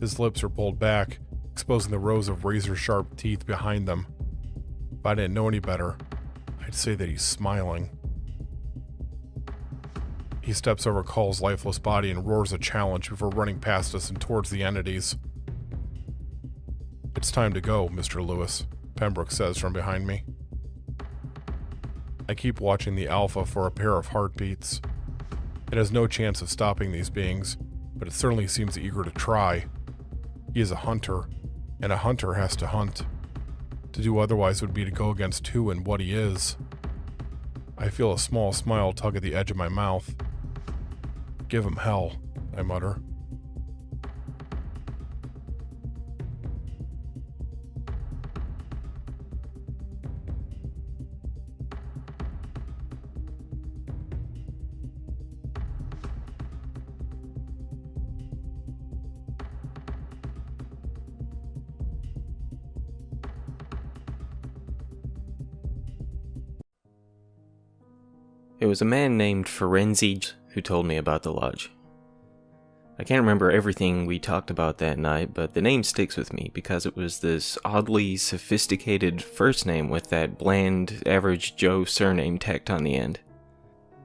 His lips are pulled back, exposing the rows of razor-sharp teeth behind them. If I didn't know any better, I'd say that he's smiling. He steps over Call's lifeless body and roars a challenge before running past us and towards the entities. "It's time to go, Mr. Lewis," Pembroke says from behind me. I keep watching the Alpha for a pair of heartbeats. It has no chance of stopping these beings, but it certainly seems eager to try. He is a hunter, and a hunter has to hunt. To do otherwise would be to go against who and what he is. I feel a small smile tug at the edge of my mouth. "Give him hell," I mutter. It was a man named Ferenzi who told me about the lodge. I can't remember everything we talked about that night, but the name sticks with me because it was this oddly sophisticated first name with that bland, average Joe surname tacked on the end.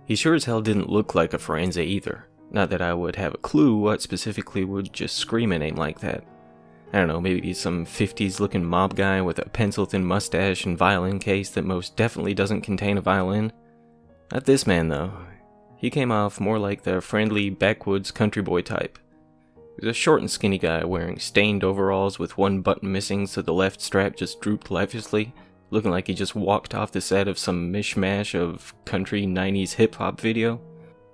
He sure as hell didn't look like a Firenze either. Not that I would have a clue what specifically would just scream a name like that. I don't know, maybe some 50s looking mob guy with a pencil-thin mustache and violin case that most definitely doesn't contain a violin. Not this man though. He came off more like the friendly backwoods country boy type. He was a short and skinny guy wearing stained overalls with one button missing so the left strap just drooped lifelessly, looking like he just walked off the set of some mishmash of country 90s hip-hop video.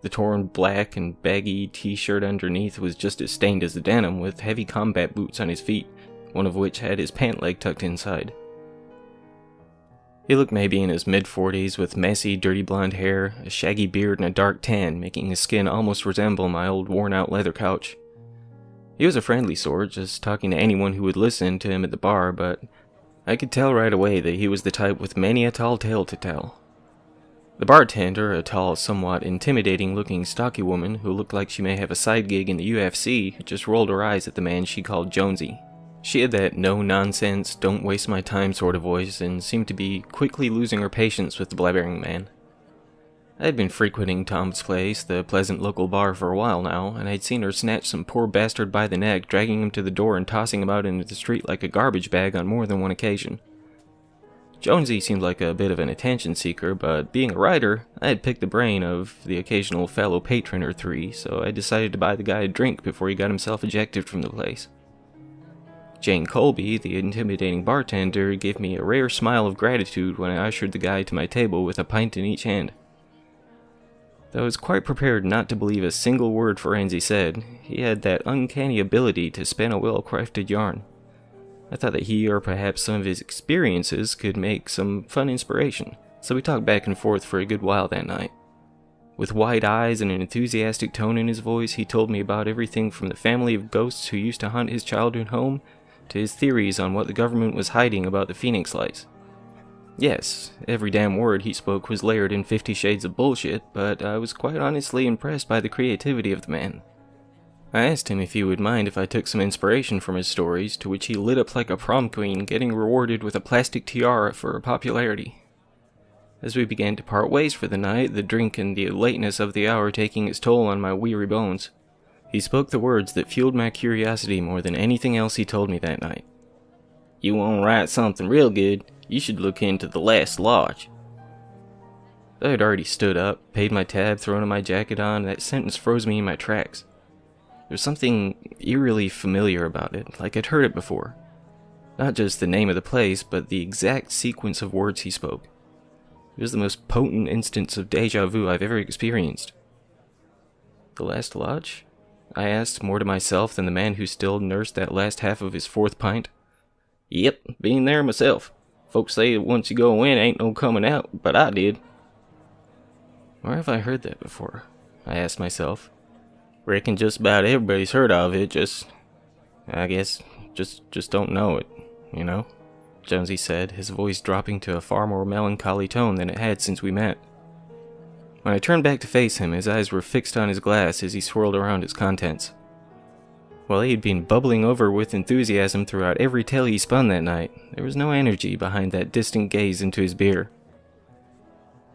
The torn black and baggy t-shirt underneath was just as stained as the denim, with heavy combat boots on his feet, one of which had his pant leg tucked inside. He looked maybe in his mid-40s with messy, dirty blonde hair, a shaggy beard, and a dark tan, making his skin almost resemble my old worn-out leather couch. He was a friendly sort, just talking to anyone who would listen to him at the bar, but I could tell right away that he was the type with many a tall tale to tell. The bartender, a tall, somewhat intimidating-looking stocky woman who looked like she may have a side gig in the UFC, just rolled her eyes at the man she called Jonesy. She had that no-nonsense, don't-waste-my-time sort of voice and seemed to be quickly losing her patience with the blabbering man. I had been frequenting Tom's place, the pleasant local bar, for a while now, and I'd seen her snatch some poor bastard by the neck, dragging him to the door and tossing him out into the street like a garbage bag on more than one occasion. Jonesy seemed like a bit of an attention seeker, but being a writer, I had picked the brain of the occasional fellow patron or three, so I decided to buy the guy a drink before he got himself ejected from the place. Jane Colby, the intimidating bartender, gave me a rare smile of gratitude when I ushered the guy to my table with a pint in each hand. Though I was quite prepared not to believe a single word Firenze said, he had that uncanny ability to spin a well-crafted yarn. I thought that he, or perhaps some of his experiences, could make some fun inspiration, so we talked back and forth for a good while that night. With wide eyes and an enthusiastic tone in his voice, he told me about everything from the family of ghosts who used to haunt his childhood home, to his theories on what the government was hiding about the Phoenix Lights. Yes, every damn word he spoke was layered in 50 shades of bullshit, but I was quite honestly impressed by the creativity of the man. I asked him if he would mind if I took some inspiration from his stories, to which he lit up like a prom queen, getting rewarded with a plastic tiara for popularity. As we began to part ways for the night, the drink and the lateness of the hour taking its toll on my weary bones, he spoke the words that fueled my curiosity more than anything else he told me that night. "You want to write something real good, you should look into The Last Lodge." I had already stood up, paid my tab, thrown my jacket on, and that sentence froze me in my tracks. There was something eerily familiar about it, like I'd heard it before. Not just the name of the place, but the exact sequence of words he spoke. It was the most potent instance of deja vu I've ever experienced. The Last Lodge? I asked, more to myself than the man who still nursed that last half of his fourth pint. "Yep, been there myself. Folks say that once you go in, ain't no coming out, but I did." Where have I heard that before? I asked myself. Reckon just about everybody's heard of it, I guess, just don't know it, you know? Jonesy said, his voice dropping to a far more melancholy tone than it had since we met. When I turned back to face him, his eyes were fixed on his glass as he swirled around its contents. While he had been bubbling over with enthusiasm throughout every tale he spun that night, there was no energy behind that distant gaze into his beer.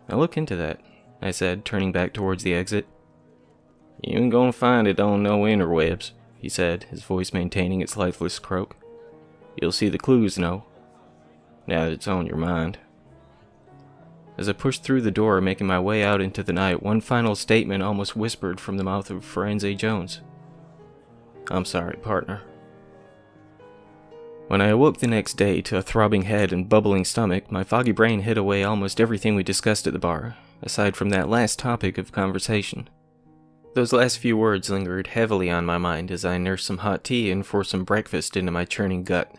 "I'll look into that," I said, turning back towards the exit. "You ain't gonna find it on no interwebs," he said, his voice maintaining its lifeless croak. "You'll see the clues, though, now that it's on your mind." As I pushed through the door, making my way out into the night, one final statement almost whispered from the mouth of Firenze Jones. "I'm sorry, partner." When I awoke the next day to a throbbing head and bubbling stomach, my foggy brain hid away almost everything we discussed at the bar, aside from that last topic of conversation. Those last few words lingered heavily on my mind as I nursed some hot tea and forced some breakfast into my churning gut.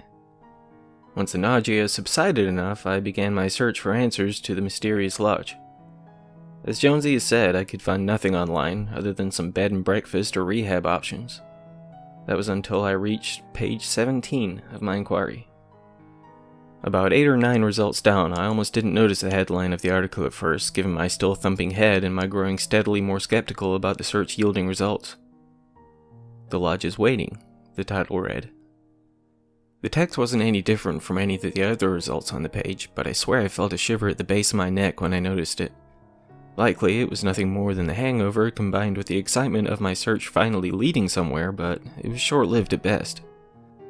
Once the nausea subsided enough, I began my search for answers to the mysterious lodge. As Jonesy has said, I could find nothing online other than some bed and breakfast or rehab options. That was until I reached page 17 of my inquiry. About 8 or 9 results down, I almost didn't notice the headline of the article at first, given my still thumping head and my growing steadily more skeptical about the search yielding results. The Lodge is Waiting, the title read. The text wasn't any different from any of the other results on the page, but I swear I felt a shiver at the base of my neck when I noticed it. Likely, it was nothing more than the hangover combined with the excitement of my search finally leading somewhere, but it was short-lived at best.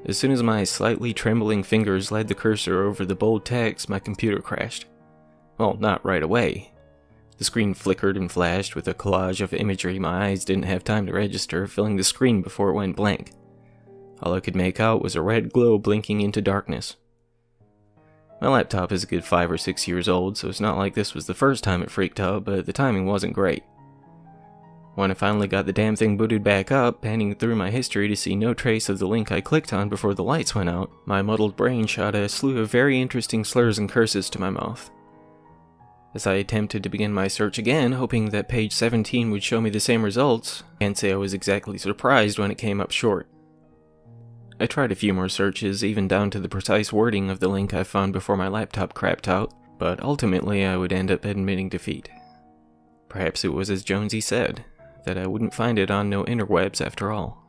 As soon as my slightly trembling fingers led the cursor over the bold text, my computer crashed. Well, not right away. The screen flickered and flashed with a collage of imagery my eyes didn't have time to register, filling the screen before it went blank. All I could make out was a red glow blinking into darkness. My laptop is a good 5 or 6 years old, so it's not like this was the first time it freaked out, but the timing wasn't great. When I finally got the damn thing booted back up, panning through my history to see no trace of the link I clicked on before the lights went out, my muddled brain shot a slew of very interesting slurs and curses to my mouth. As I attempted to begin my search again, hoping that page 17 would show me the same results, I can't say I was exactly surprised when it came up short. I tried a few more searches, even down to the precise wording of the link I found before my laptop crapped out, but ultimately I would end up admitting defeat. Perhaps it was as Jonesy said, that I wouldn't find it on no interwebs after all.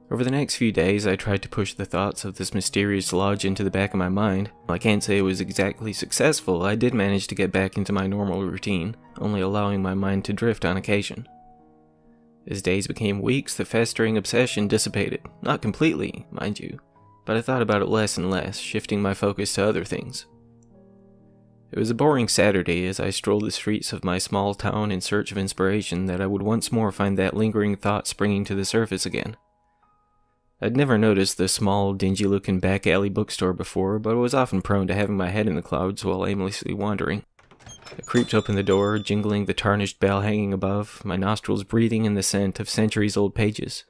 Over the next few days, I tried to push the thoughts of this mysterious lodge into the back of my mind. While I can't say it was exactly successful, I did manage to get back into my normal routine, only allowing my mind to drift on occasion. As days became weeks, the festering obsession dissipated. Not completely, mind you, but I thought about it less and less, shifting my focus to other things. It was a boring Saturday as I strolled the streets of my small town in search of inspiration that I would once more find that lingering thought springing to the surface again. I'd never noticed the small, dingy-looking back-alley bookstore before, but I was often prone to having my head in the clouds while aimlessly wandering. I creeped open the door, jingling the tarnished bell hanging above, my nostrils breathing in the scent of centuries-old pages.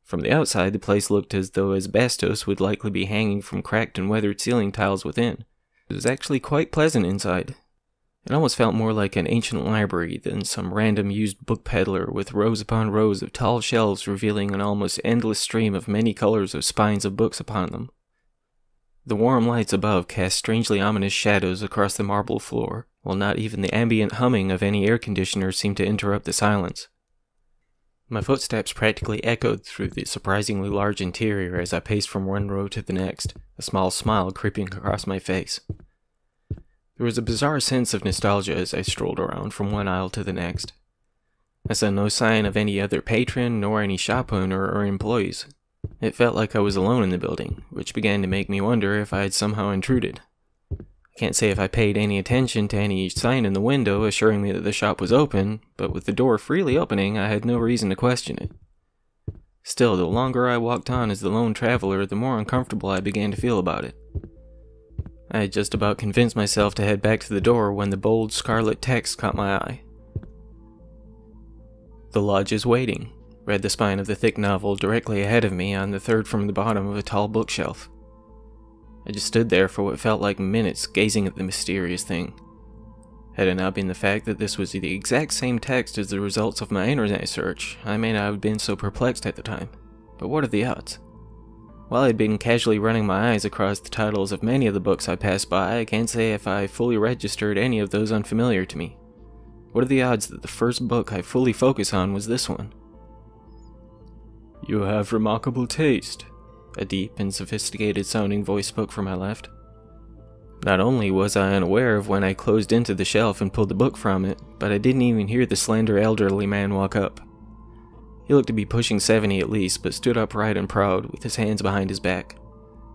From the outside, the place looked as though asbestos would likely be hanging from cracked and weathered ceiling tiles within. It was actually quite pleasant inside. It almost felt more like an ancient library than some random used book peddler with rows upon rows of tall shelves revealing an almost endless stream of many colors of spines of books upon them. The warm lights above cast strangely ominous shadows across the marble floor, while not even the ambient humming of any air conditioner seemed to interrupt the silence. My footsteps practically echoed through the surprisingly large interior as I paced from one row to the next, a small smile creeping across my face. There was a bizarre sense of nostalgia as I strolled around from one aisle to the next. I saw no sign of any other patron, nor any shop owner or employees. It felt like I was alone in the building, which began to make me wonder if I had somehow intruded. I can't say if I paid any attention to any sign in the window assuring me that the shop was open, but with the door freely opening, I had no reason to question it. Still, the longer I walked on as the lone traveler, the more uncomfortable I began to feel about it. I had just about convinced myself to head back to the door when the bold scarlet text caught my eye. "The Lodge is Waiting," read the spine of the thick novel directly ahead of me on the third from the bottom of a tall bookshelf. I just stood there for what felt like minutes gazing at the mysterious thing. Had it not been the fact that this was the exact same text as the results of my internet search, I may not have been so perplexed at the time. But what are the odds? While I'd been casually running my eyes across the titles of many of the books I passed by, I can't say if I fully registered any of those unfamiliar to me. What are the odds that the first book I fully focus on was this one? "You have remarkable taste," a deep and sophisticated-sounding voice spoke from my left. Not only was I unaware of when I closed into the shelf and pulled the book from it, but I didn't even hear the slender elderly man walk up. He looked to be pushing 70 at least, but stood upright and proud, with his hands behind his back.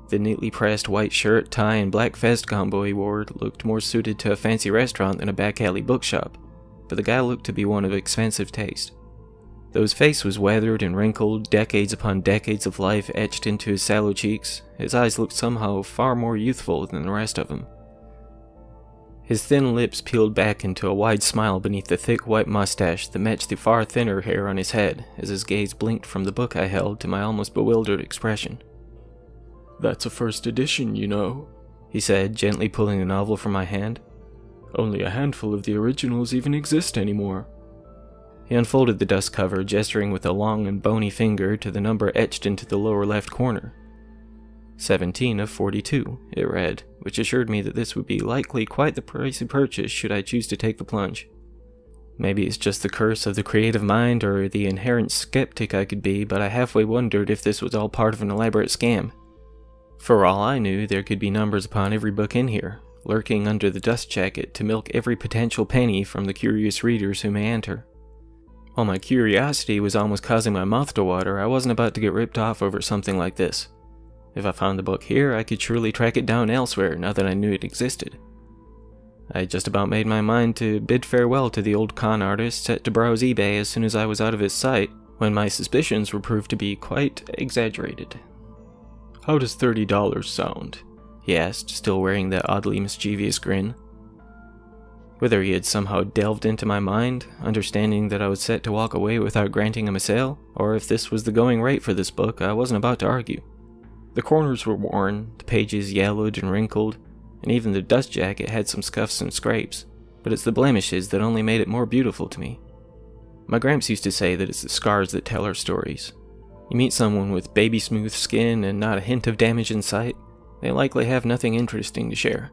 The neatly pressed white shirt, tie, and black vest combo he wore looked more suited to a fancy restaurant than a back-alley bookshop, but the guy looked to be one of expensive taste. Though his face was weathered and wrinkled, decades upon decades of life etched into his sallow cheeks, his eyes looked somehow far more youthful than the rest of him. His thin lips peeled back into a wide smile beneath the thick white mustache that matched the far thinner hair on his head as his gaze blinked from the book I held to my almost bewildered expression. "That's a first edition, you know," he said, gently pulling the novel from my hand. "Only a handful of the originals even exist anymore." He unfolded the dust cover, gesturing with a long and bony finger to the number etched into the lower left corner. 17 of 42, it read, which assured me that this would be likely quite the pricey purchase should I choose to take the plunge. Maybe it's just the curse of the creative mind or the inherent skeptic I could be, but I halfway wondered if this was all part of an elaborate scam. For all I knew, there could be numbers upon every book in here, lurking under the dust jacket to milk every potential penny from the curious readers who may enter. While my curiosity was almost causing my mouth to water, I wasn't about to get ripped off over something like this. If I found the book here, I could surely track it down elsewhere now that I knew it existed. I just about made my mind to bid farewell to the old con artist set to browse eBay as soon as I was out of his sight, when my suspicions were proved to be quite exaggerated. "How does $30 sound?" he asked, still wearing that oddly mischievous grin. Whether he had somehow delved into my mind, understanding that I was set to walk away without granting him a sale, or if this was the going rate for this book, I wasn't about to argue. The corners were worn, the pages yellowed and wrinkled, and even the dust jacket had some scuffs and scrapes, but it's the blemishes that only made it more beautiful to me. My gramps used to say that it's the scars that tell our stories. You meet someone with baby-smooth skin and not a hint of damage in sight, they likely have nothing interesting to share.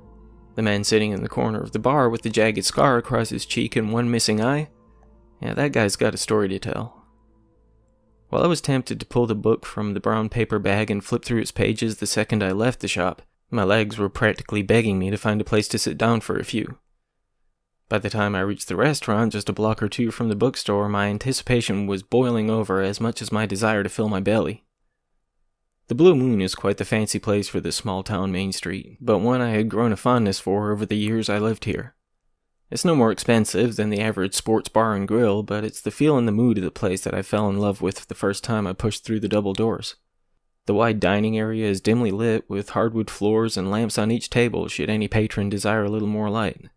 The man sitting in the corner of the bar with the jagged scar across his cheek and one missing eye, yeah, that guy's got a story to tell. While I was tempted to pull the book from the brown paper bag and flip through its pages the second I left the shop, my legs were practically begging me to find a place to sit down for a few. By the time I reached the restaurant just a block or two from the bookstore, my anticipation was boiling over as much as my desire to fill my belly. The Blue Moon is quite the fancy place for this small-town main street, but one I had grown a fondness for over the years I lived here. It's no more expensive than the average sports bar and grill, but it's the feel and the mood of the place that I fell in love with the first time I pushed through the double doors. The wide dining area is dimly lit with hardwood floors and lamps on each table should any patron desire a little more light.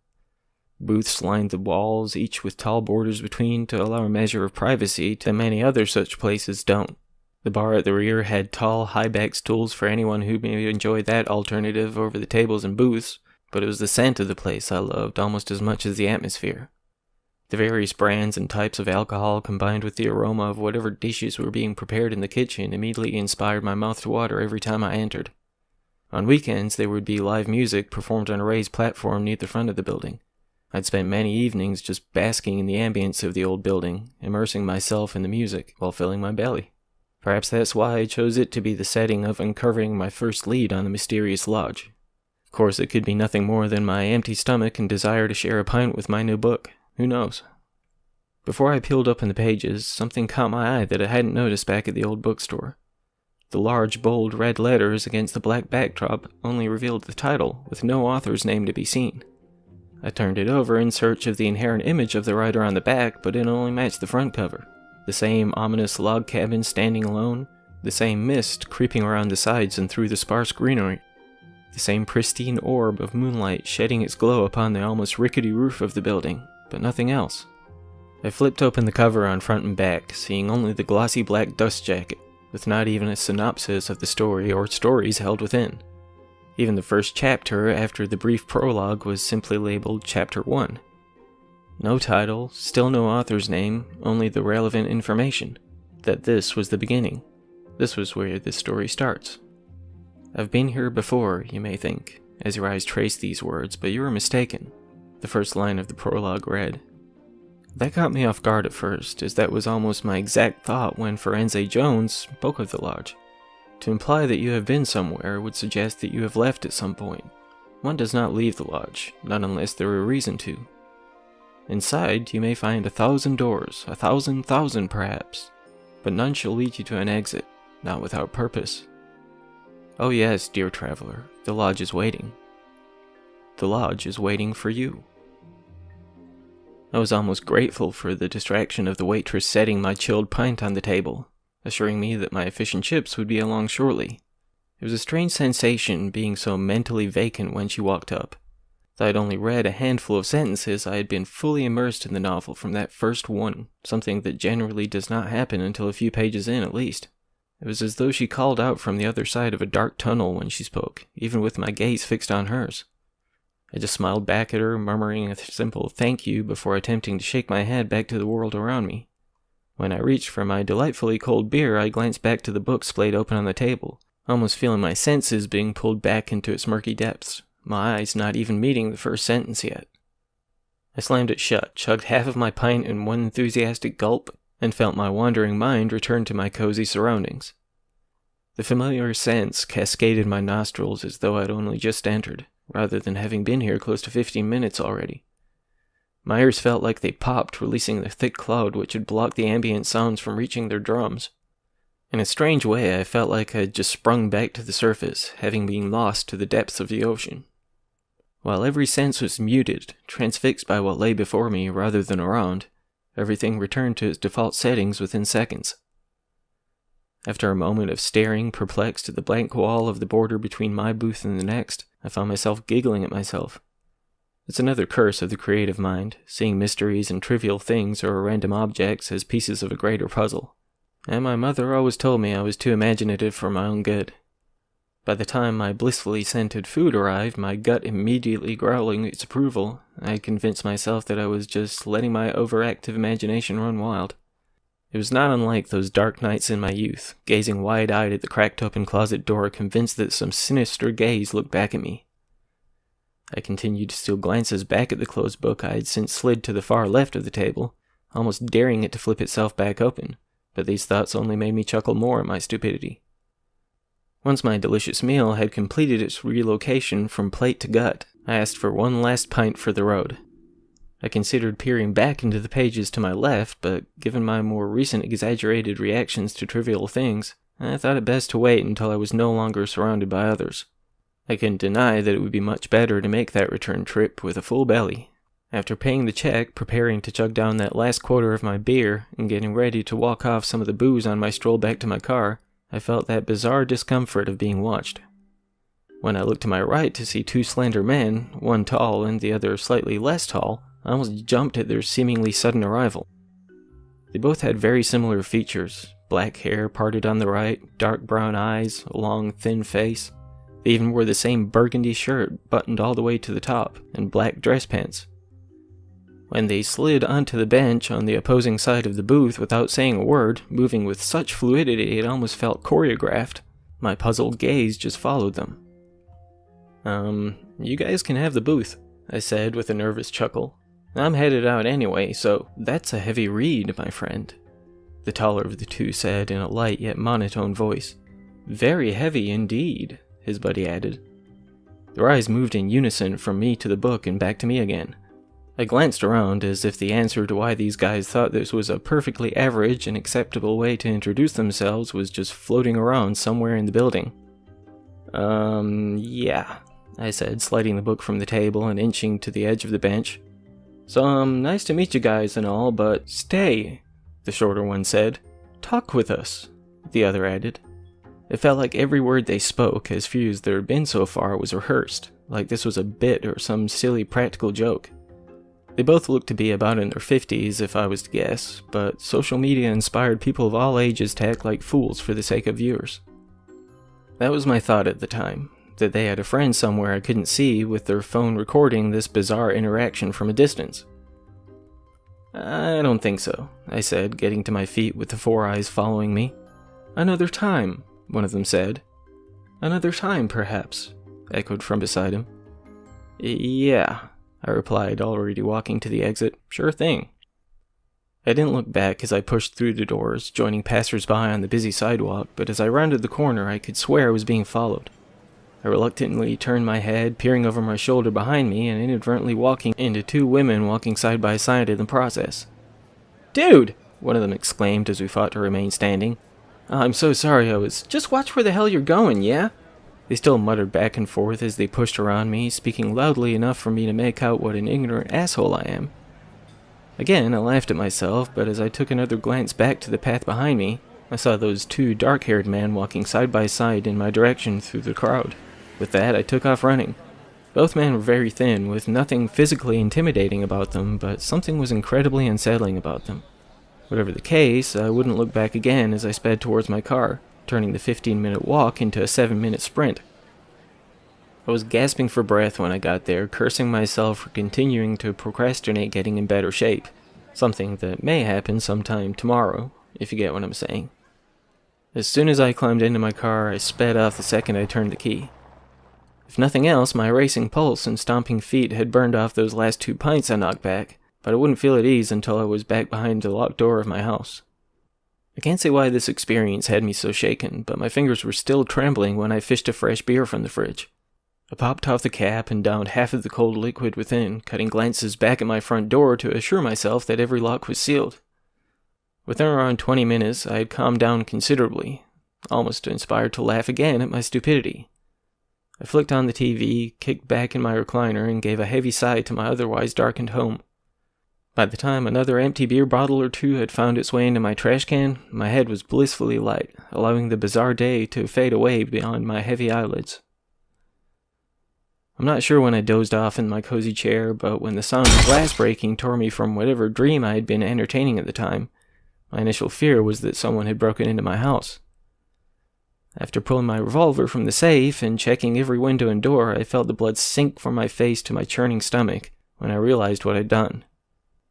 Booths lined the walls, each with tall borders between to allow a measure of privacy that many other such places don't. The bar at the rear had tall, high-back stools for anyone who may enjoy that alternative over the tables and booths, but it was the scent of the place I loved almost as much as the atmosphere. The various brands and types of alcohol combined with the aroma of whatever dishes were being prepared in the kitchen immediately inspired my mouth to water every time I entered. On weekends, there would be live music performed on a raised platform near the front of the building. I'd spent many evenings just basking in the ambience of the old building, immersing myself in the music while filling my belly. Perhaps that's why I chose it to be the setting of uncovering my first lead on the mysterious lodge. Of course, it could be nothing more than my empty stomach and desire to share a pint with my new book. Who knows? Before I peeled open the pages, something caught my eye that I hadn't noticed back at the old bookstore. The large, bold red letters against the black backdrop only revealed the title, with no author's name to be seen. I turned it over in search of the inherent image of the writer on the back, but it only matched the front cover. The same ominous log cabin standing alone, the same mist creeping around the sides and through the sparse greenery, the same pristine orb of moonlight shedding its glow upon the almost rickety roof of the building, but nothing else. I flipped open the cover on front and back, seeing only the glossy black dust jacket, with not even a synopsis of the story or stories held within. Even the first chapter after the brief prologue was simply labeled Chapter 1. No title, still no author's name, only the relevant information, that this was the beginning. This was where this story starts. I've been here before, you may think, as your eyes trace these words, but you were mistaken. The first line of the prologue read. That caught me off guard at first, as that was almost my exact thought when Forense Jones spoke of the lodge. To imply that you have been somewhere would suggest that you have left at some point. One does not leave the lodge, not unless there were a reason to. Inside, you may find 1,000 doors, 1,000 perhaps, but none shall lead you to an exit, not without purpose. Oh yes, dear traveler, the lodge is waiting. The lodge is waiting for you. I was almost grateful for the distraction of the waitress setting my chilled pint on the table, assuring me that my fish and chips would be along shortly. It was a strange sensation being so mentally vacant when she walked up. Though I'd only read a handful of sentences, I had been fully immersed in the novel from that first one, something that generally does not happen until a few pages in at least. It was as though she called out from the other side of a dark tunnel when she spoke, even with my gaze fixed on hers. I just smiled back at her, murmuring a simple thank you before attempting to shake my head back to the world around me. When I reached for my delightfully cold beer, I glanced back to the book splayed open on the table, almost feeling my senses being pulled back into its murky depths, my eyes not even meeting the first sentence yet. I slammed it shut, chugged half of my pint in one enthusiastic gulp, and felt my wandering mind return to my cozy surroundings. The familiar scents cascaded my nostrils as though I'd only just entered, rather than having been here close to 15 minutes already. My ears felt like they popped, releasing the thick cloud which had blocked the ambient sounds from reaching their drums. In a strange way, I felt like I had just sprung back to the surface, having been lost to the depths of the ocean. While every sense was muted, transfixed by what lay before me rather than around, everything returned to its default settings within seconds. After a moment of staring, perplexed at the blank wall of the border between my booth and the next, I found myself giggling at myself. It's another curse of the creative mind, seeing mysteries and trivial things or random objects as pieces of a greater puzzle. And my mother always told me I was too imaginative for my own good. By the time my blissfully scented food arrived, my gut immediately growling its approval, I convinced myself that I was just letting my overactive imagination run wild. It was not unlike those dark nights in my youth, gazing wide-eyed at the cracked-open closet door, convinced that some sinister gaze looked back at me. I continued to steal glances back at the closed book I had since slid to the far left of the table, almost daring it to flip itself back open, but these thoughts only made me chuckle more at my stupidity. Once my delicious meal had completed its relocation from plate to gut, I asked for one last pint for the road. I considered peering back into the pages to my left, but given my more recent exaggerated reactions to trivial things, I thought it best to wait until I was no longer surrounded by others. I couldn't deny that it would be much better to make that return trip with a full belly. After paying the check, preparing to chug down that last quarter of my beer, and getting ready to walk off some of the booze on my stroll back to my car, I felt that bizarre discomfort of being watched. When I looked to my right to see two slender men, one tall and the other slightly less tall, I almost jumped at their seemingly sudden arrival. They both had very similar features: black hair parted on the right, dark brown eyes, a long, thin face. They even wore the same burgundy shirt, buttoned all the way to the top, and black dress pants. When they slid onto the bench on the opposing side of the booth without saying a word, moving with such fluidity it almost felt choreographed, my puzzled gaze just followed them. You guys can have the booth," I said with a nervous chuckle. "I'm headed out anyway, so..." "That's a heavy read, my friend," the taller of the two said in a light yet monotone voice. "Very heavy indeed," his buddy added. Their eyes moved in unison from me to the book and back to me again. I glanced around as if the answer to why these guys thought this was a perfectly average and acceptable way to introduce themselves was just floating around somewhere in the building. Yeah, I said, sliding the book from the table and inching to the edge of the bench. "So, nice to meet you guys and all, but stay," the shorter one said. "Talk with us," the other added. It felt like every word they spoke, as few as there had been so far, was rehearsed, like this was a bit or some silly practical joke. They both looked to be about in their 50s, if I was to guess, but social media inspired people of all ages to act like fools for the sake of viewers. That was my thought at the time, that they had a friend somewhere I couldn't see with their phone recording this bizarre interaction from a distance. "I don't think so," I said, getting to my feet with the four eyes following me. "Another time," one of them said. "Another time, perhaps," echoed from beside him. "Yeah," I replied, already walking to the exit. "Sure thing." I didn't look back as I pushed through the doors, joining passers-by on the busy sidewalk, but as I rounded the corner, I could swear I was being followed. I reluctantly turned my head, peering over my shoulder behind me, and inadvertently walking into two women walking side by side in the process. "Dude!" one of them exclaimed as we fought to remain standing. "I'm so sorry, just watch where the hell you're going, yeah?" They still muttered back and forth as they pushed around me, speaking loudly enough for me to make out what an ignorant asshole I am. Again, I laughed at myself, but as I took another glance back to the path behind me, I saw those two dark-haired men walking side by side in my direction through the crowd. With that, I took off running. Both men were very thin, with nothing physically intimidating about them, but something was incredibly unsettling about them. Whatever the case, I wouldn't look back again as I sped towards my car, turning the 15-minute walk into a 7-minute sprint. I was gasping for breath when I got there, cursing myself for continuing to procrastinate getting in better shape. Something that may happen sometime tomorrow, if you get what I'm saying. As soon as I climbed into my car, I sped off the second I turned the key. If nothing else, my racing pulse and stomping feet had burned off those last 2 pints I knocked back, but I wouldn't feel at ease until I was back behind the locked door of my house. I can't say why this experience had me so shaken, but my fingers were still trembling when I fished a fresh beer from the fridge. I popped off the cap and downed half of the cold liquid within, cutting glances back at my front door to assure myself that every lock was sealed. Within around 20 minutes, I had calmed down considerably, almost inspired to laugh again at my stupidity. I flicked on the TV, kicked back in my recliner, and gave a heavy sigh to my otherwise darkened home. By the time another empty beer bottle or two had found its way into my trash can, my head was blissfully light, allowing the bizarre day to fade away beyond my heavy eyelids. I'm not sure when I dozed off in my cozy chair, but when the sound of glass breaking tore me from whatever dream I had been entertaining at the time, my initial fear was that someone had broken into my house. After pulling my revolver from the safe and checking every window and door, I felt the blood sink from my face to my churning stomach when I realized what I'd done.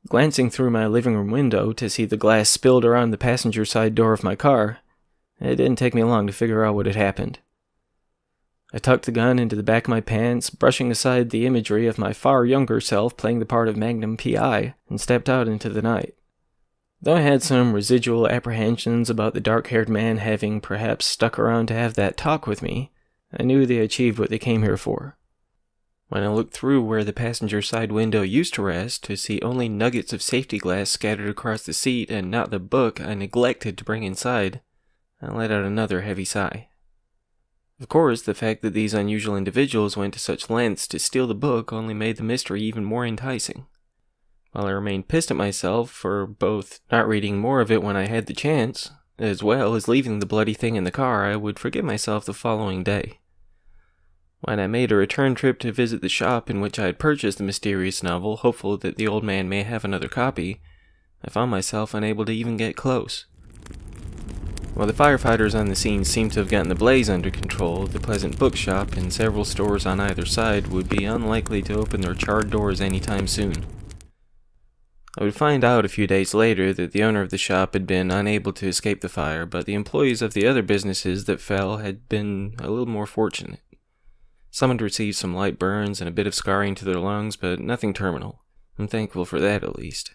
Glancing through my living room window to see the glass spilled around the passenger side door of my car, it didn't take me long to figure out what had happened. I tucked the gun into the back of my pants, brushing aside the imagery of my far younger self playing the part of Magnum P.I., and stepped out into the night. Though I had some residual apprehensions about the dark-haired man having perhaps stuck around to have that talk with me, I knew they achieved what they came here for. When I looked through where the passenger side window used to rest to see only nuggets of safety glass scattered across the seat and not the book I neglected to bring inside, I let out another heavy sigh. Of course, the fact that these unusual individuals went to such lengths to steal the book only made the mystery even more enticing. While I remained pissed at myself for both not reading more of it when I had the chance, as well as leaving the bloody thing in the car, I would forgive myself the following day. When I made a return trip to visit the shop in which I had purchased the mysterious novel, hopeful that the old man may have another copy, I found myself unable to even get close. While the firefighters on the scene seemed to have gotten the blaze under control, the Pleasant Bookshop and several stores on either side would be unlikely to open their charred doors anytime soon. I would find out a few days later that the owner of the shop had been unable to escape the fire, but the employees of the other businesses that fell had been a little more fortunate. Some had received some light burns and a bit of scarring to their lungs, but nothing terminal. I'm thankful for that, at least.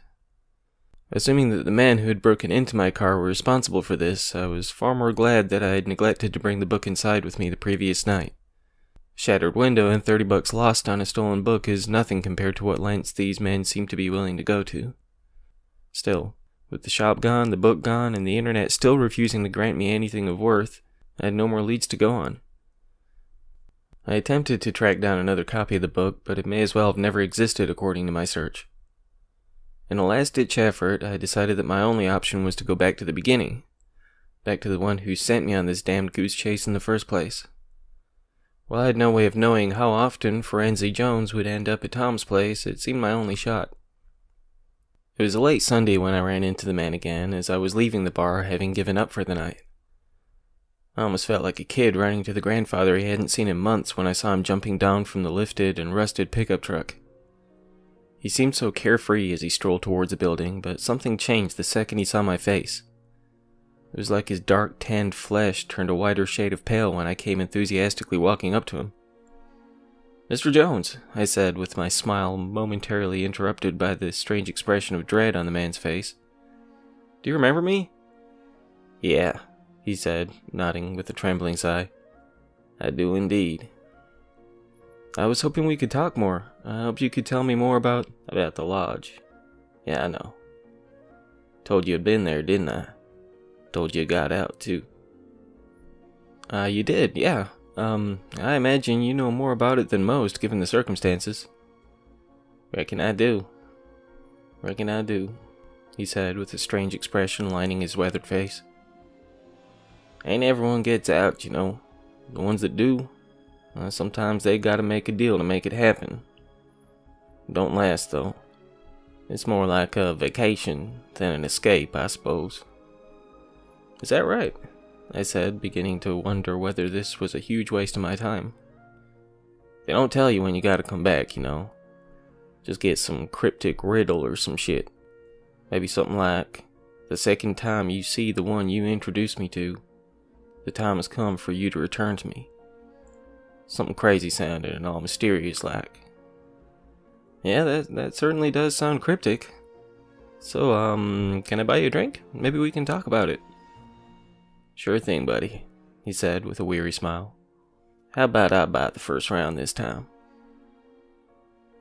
Assuming that the men who had broken into my car were responsible for this, I was far more glad that I had neglected to bring the book inside with me the previous night. Shattered window and $30 lost on a stolen book is nothing compared to what lengths these men seem to be willing to go to. Still, with the shop gone, the book gone, and the internet still refusing to grant me anything of worth, I had no more leads to go on. I attempted to track down another copy of the book, but it may as well have never existed according to my search. In a last-ditch effort, I decided that my only option was to go back to the beginning. Back to the one who sent me on this damned goose chase in the first place. While I had no way of knowing how often Forenzy Jones would end up at Tom's place, it seemed my only shot. It was a late Sunday when I ran into the man again, as I was leaving the bar, having given up for the night. I almost felt like a kid running to the grandfather he hadn't seen in months when I saw him jumping down from the lifted and rusted pickup truck. He seemed so carefree as he strolled towards the building, but something changed the second he saw my face. It was like his dark, tanned flesh turned a whiter shade of pale when I came enthusiastically walking up to him. "Mr. Jones," I said, with my smile momentarily interrupted by the strange expression of dread on the man's face. "Do you remember me?" "Yeah," he said, nodding with a trembling sigh. "I do indeed." "I was hoping we could talk more. I hope you could tell me more about the lodge." "Yeah, I know. Told you I'd been there, didn't I? Told you I got out, too." You did, yeah. I imagine you know more about it than most, given the circumstances." Reckon I do, he said with a strange expression lining his weathered face. "Ain't everyone gets out, you know. The ones that do, sometimes they gotta make a deal to make it happen. Don't last, though. It's more like a vacation than an escape, I suppose." "Is that right?" I said, beginning to wonder whether this was a huge waste of my time. "They don't tell you when you gotta come back, you know. Just get some cryptic riddle or some shit. Maybe something like, the second time you see the one you introduced me to, the time has come for you to return to me. Something crazy sounding and all mysterious like. Yeah, that certainly does sound cryptic. So, can I buy you a drink? Maybe we can talk about it. Sure thing, buddy, he said with a weary smile. How about I buy the first round this time?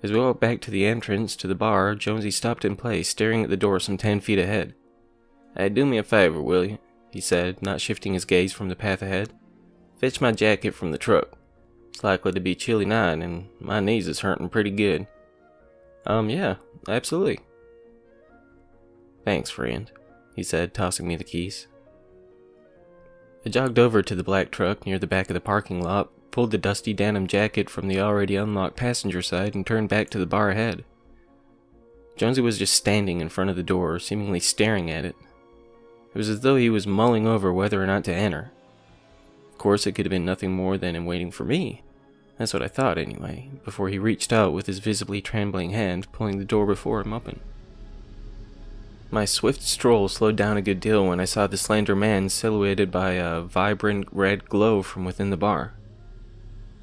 As we walked back to the entrance to the bar, Jonesy stopped in place, staring at the door some 10 feet ahead. Hey, do me a favor, will you? He said, not shifting his gaze from the path ahead. Fetch my jacket from the truck. It's likely to be a chilly night, and my knees is hurting pretty good. Yeah, absolutely. Thanks, friend, he said, tossing me the keys. I jogged over to the black truck near the back of the parking lot, pulled the dusty denim jacket from the already unlocked passenger side, and turned back to the bar ahead. Jonesy was just standing in front of the door, seemingly staring at it. It was as though he was mulling over whether or not to enter. Of course, it could have been nothing more than him waiting for me. That's what I thought, anyway, before he reached out with his visibly trembling hand, pulling the door before him open. My swift stroll slowed down a good deal when I saw the slender man silhouetted by a vibrant red glow from within the bar.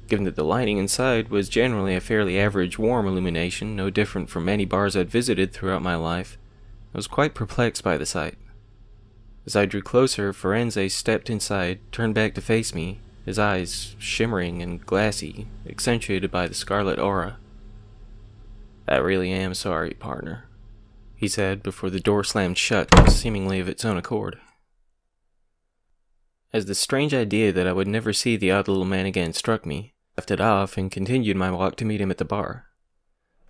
Given that the lighting inside was generally a fairly average warm illumination, no different from many bars I'd visited throughout my life, I was quite perplexed by the sight. As I drew closer, Firenze stepped inside, turned back to face me, his eyes shimmering and glassy, accentuated by the scarlet aura. I really am sorry, partner, he said before the door slammed shut, seemingly of its own accord. As the strange idea that I would never see the odd little man again struck me, I left it off and continued my walk to meet him at the bar.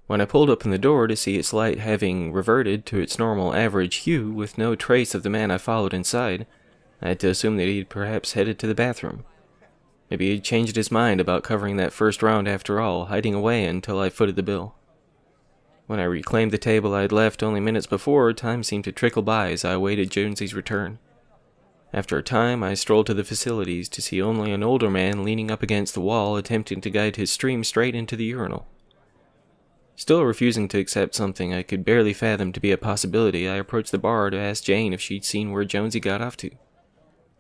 When I pulled open the door to see its light having reverted to its normal average hue with no trace of the man I followed inside, I had to assume that he'd perhaps headed to the bathroom. Maybe he'd changed his mind about covering that first round after all, hiding away until I footed the bill. When I reclaimed the table I had left only minutes before, time seemed to trickle by as I awaited Jonesy's return. After a time, I strolled to the facilities to see only an older man leaning up against the wall attempting to guide his stream straight into the urinal. Still refusing to accept something I could barely fathom to be a possibility, I approached the bar to ask Jane if she'd seen where Jonesy got off to.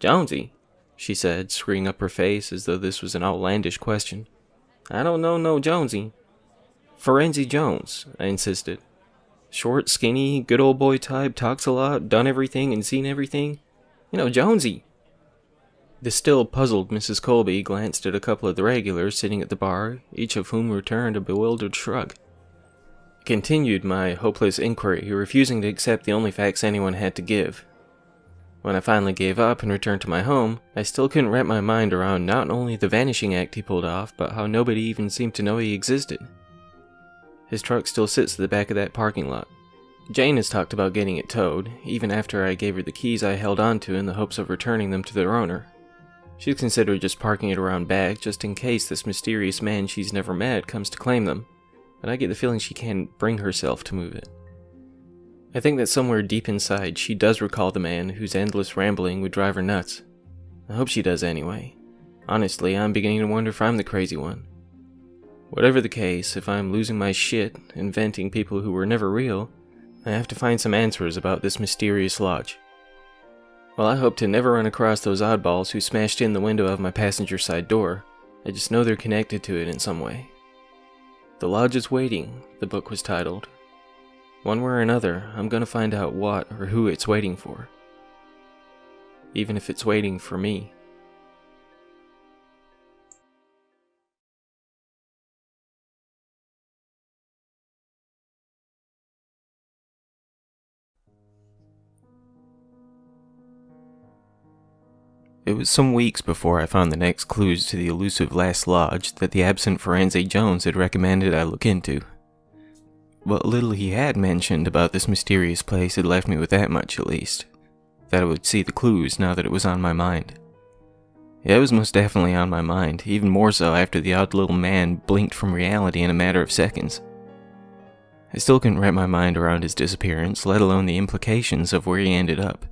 Jonesy? She said, screwing up her face as though this was an outlandish question. I don't know no Jonesy. Firenze Jones, I insisted. Short, skinny, good old boy type, talks a lot, done everything and seen everything. You know, Jonesy. The still puzzled Mrs. Colby glanced at a couple of the regulars sitting at the bar, each of whom returned a bewildered shrug. I continued my hopeless inquiry, refusing to accept the only facts anyone had to give. When I finally gave up and returned to my home, I still couldn't wrap my mind around not only the vanishing act he pulled off, but how nobody even seemed to know he existed. His truck still sits at the back of that parking lot. Jane has talked about getting it towed, even after I gave her the keys I held onto in the hopes of returning them to their owner. She's considered just parking it around back just in case this mysterious man she's never met comes to claim them, but I get the feeling she can't bring herself to move it. I think that somewhere deep inside she does recall the man whose endless rambling would drive her nuts. I hope she does anyway. Honestly, I'm beginning to wonder if I'm the crazy one. Whatever the case, if I'm losing my shit, inventing people who were never real, I have to find some answers about this mysterious lodge. While I hope to never run across those oddballs who smashed in the window of my passenger side door, I just know they're connected to it in some way. The Lodge is Waiting, the book was titled. One way or another, I'm gonna find out what or who it's waiting for. Even if it's waiting for me. It was some weeks before I found the next clues to the elusive last lodge that the absent Firenze Jones had recommended I look into. What little he had mentioned about this mysterious place had left me with that much at least, that I would see the clues now that it was on my mind. Yeah, it was most definitely on my mind, even more so after the odd little man blinked from reality in a matter of seconds. I still couldn't wrap my mind around his disappearance, let alone the implications of where he ended up.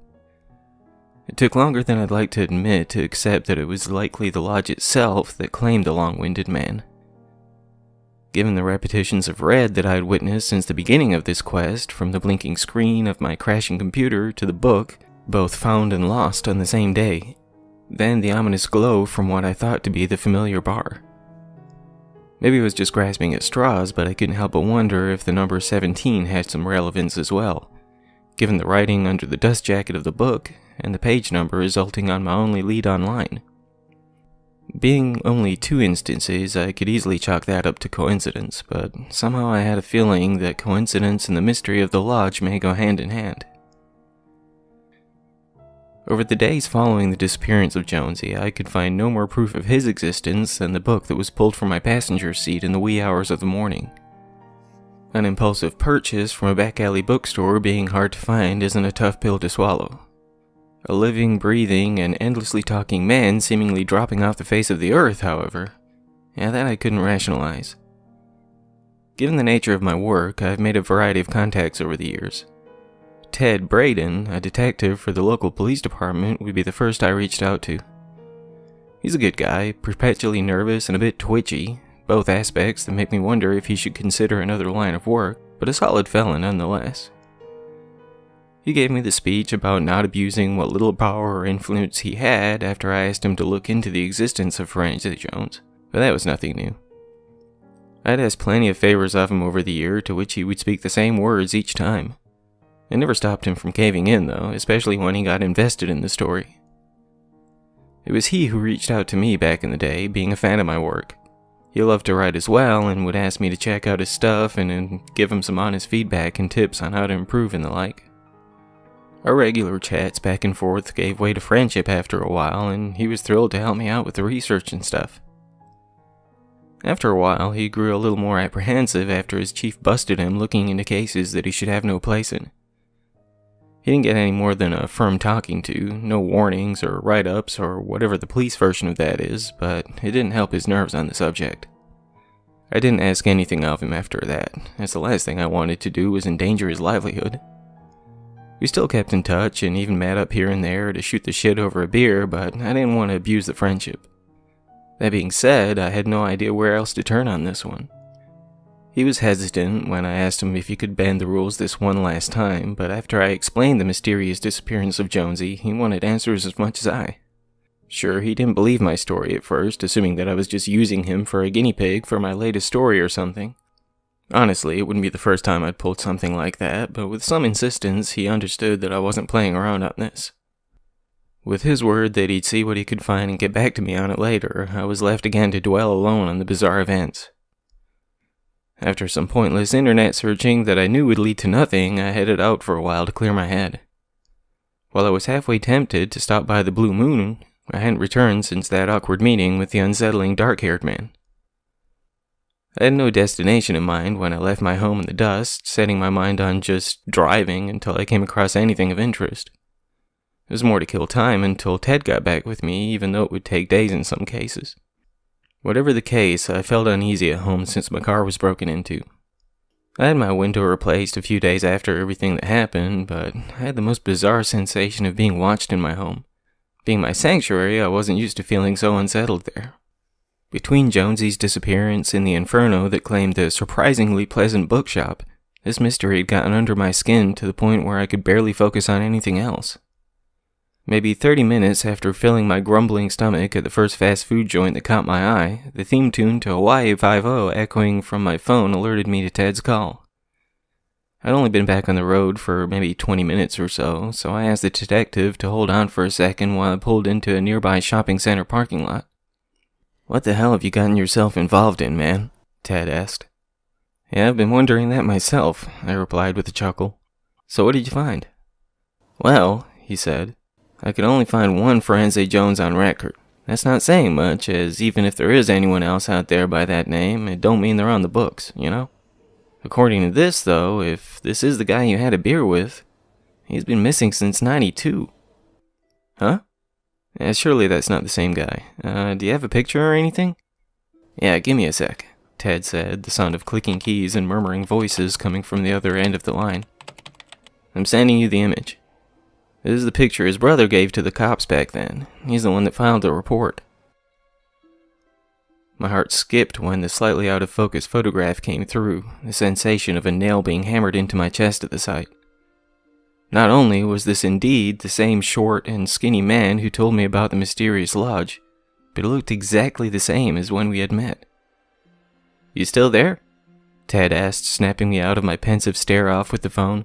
It took longer than I'd like to admit to accept that it was likely the lodge itself that claimed the long-winded man. Given the repetitions of red that I had witnessed since the beginning of this quest, from the blinking screen of my crashing computer to the book, both found and lost on the same day, then the ominous glow from what I thought to be the familiar bar. Maybe I was just grasping at straws, but I couldn't help but wonder if the number 17 had some relevance as well, given the writing under the dust jacket of the book and the page number resulting on my only lead online. Being only 2 instances, I could easily chalk that up to coincidence, but somehow I had a feeling that coincidence and the mystery of the lodge may go hand in hand. Over the days following the disappearance of Jonesy, I could find no more proof of his existence than the book that was pulled from my passenger seat in the wee hours of the morning. An impulsive purchase from a back alley bookstore being hard to find isn't a tough pill to swallow. A living, breathing, and endlessly talking man seemingly dropping off the face of the earth, however, that I couldn't rationalize. Given the nature of my work, I've made a variety of contacts over the years. Ted Braden, a detective for the local police department, would be the first I reached out to. He's a good guy, perpetually nervous and a bit twitchy, both aspects that make me wonder if he should consider another line of work, but a solid fella nonetheless. He gave me the speech about not abusing what little power or influence he had after I asked him to look into the existence of Forensic Jones, but that was nothing new. I'd asked plenty of favors of him over the year, to which he would speak the same words each time. It never stopped him from caving in, though, especially when he got invested in the story. It was he who reached out to me back in the day, being a fan of my work. He loved to write as well, and would ask me to check out his stuff and give him some honest feedback and tips on how to improve and the like. Our regular chats back and forth gave way to friendship after a while, and he was thrilled to help me out with the research and stuff. After a while, he grew a little more apprehensive after his chief busted him looking into cases that he should have no place in. He didn't get any more than a firm talking to, no warnings or write-ups or whatever the police version of that is, but it didn't help his nerves on the subject. I didn't ask anything of him after that, as the last thing I wanted to do was endanger his livelihood. We still kept in touch and even met up here and there to shoot the shit over a beer, but I didn't want to abuse the friendship. That being said, I had no idea where else to turn on this one. He was hesitant when I asked him if he could bend the rules this one last time, but after I explained the mysterious disappearance of Jonesy, he wanted answers as much as I. Sure, he didn't believe my story at first, assuming that I was just using him for a guinea pig for my latest story or something. Honestly, it wouldn't be the first time I'd pulled something like that, but with some insistence, he understood that I wasn't playing around on this. With his word that he'd see what he could find and get back to me on it later, I was left again to dwell alone on the bizarre events. After some pointless internet searching that I knew would lead to nothing, I headed out for a while to clear my head. While I was halfway tempted to stop by the Blue Moon, I hadn't returned since that awkward meeting with the unsettling dark-haired man. I had no destination in mind when I left my home in the dust, setting my mind on just driving until I came across anything of interest. It was more to kill time until Ted got back with me, even though it would take days in some cases. Whatever the case, I felt uneasy at home since my car was broken into. I had my window replaced a few days after everything that happened, but I had the most bizarre sensation of being watched in my home. Being my sanctuary, I wasn't used to feeling so unsettled there. Between Jonesy's disappearance and the inferno that claimed a surprisingly pleasant bookshop, this mystery had gotten under my skin to the point where I could barely focus on anything else. Maybe 30 minutes after filling my grumbling stomach at the first fast food joint that caught my eye, the theme tune to Hawaii 5-0 echoing from my phone alerted me to Ted's call. I'd only been back on the road for maybe 20 minutes or so I asked the detective to hold on for a second while I pulled into a nearby shopping center parking lot. "What the hell have you gotten yourself involved in, man?" Ted asked. "Yeah, I've been wondering that myself," I replied with a chuckle. "So what did you find?" "Well," he said, "I could only find one Forensic Jones on record. That's not saying much, as even if there is anyone else out there by that name, it don't mean they're on the books, you know? According to this, though, if this is the guy you had a beer with, he's been missing since '92. "Huh? Yeah, surely that's not the same guy. Do you have a picture or anything?" "Yeah, give me a sec," Ted said, the sound of clicking keys and murmuring voices coming from the other end of the line. "I'm sending you the image. This is the picture his brother gave to the cops back then. He's the one that filed the report." My heart skipped when the slightly out-of-focus photograph came through, the sensation of a nail being hammered into my chest at the sight. Not only was this indeed the same short and skinny man who told me about the mysterious lodge, but it looked exactly the same as when we had met. You still there? Ted asked, snapping me out of my pensive stare-off with the phone.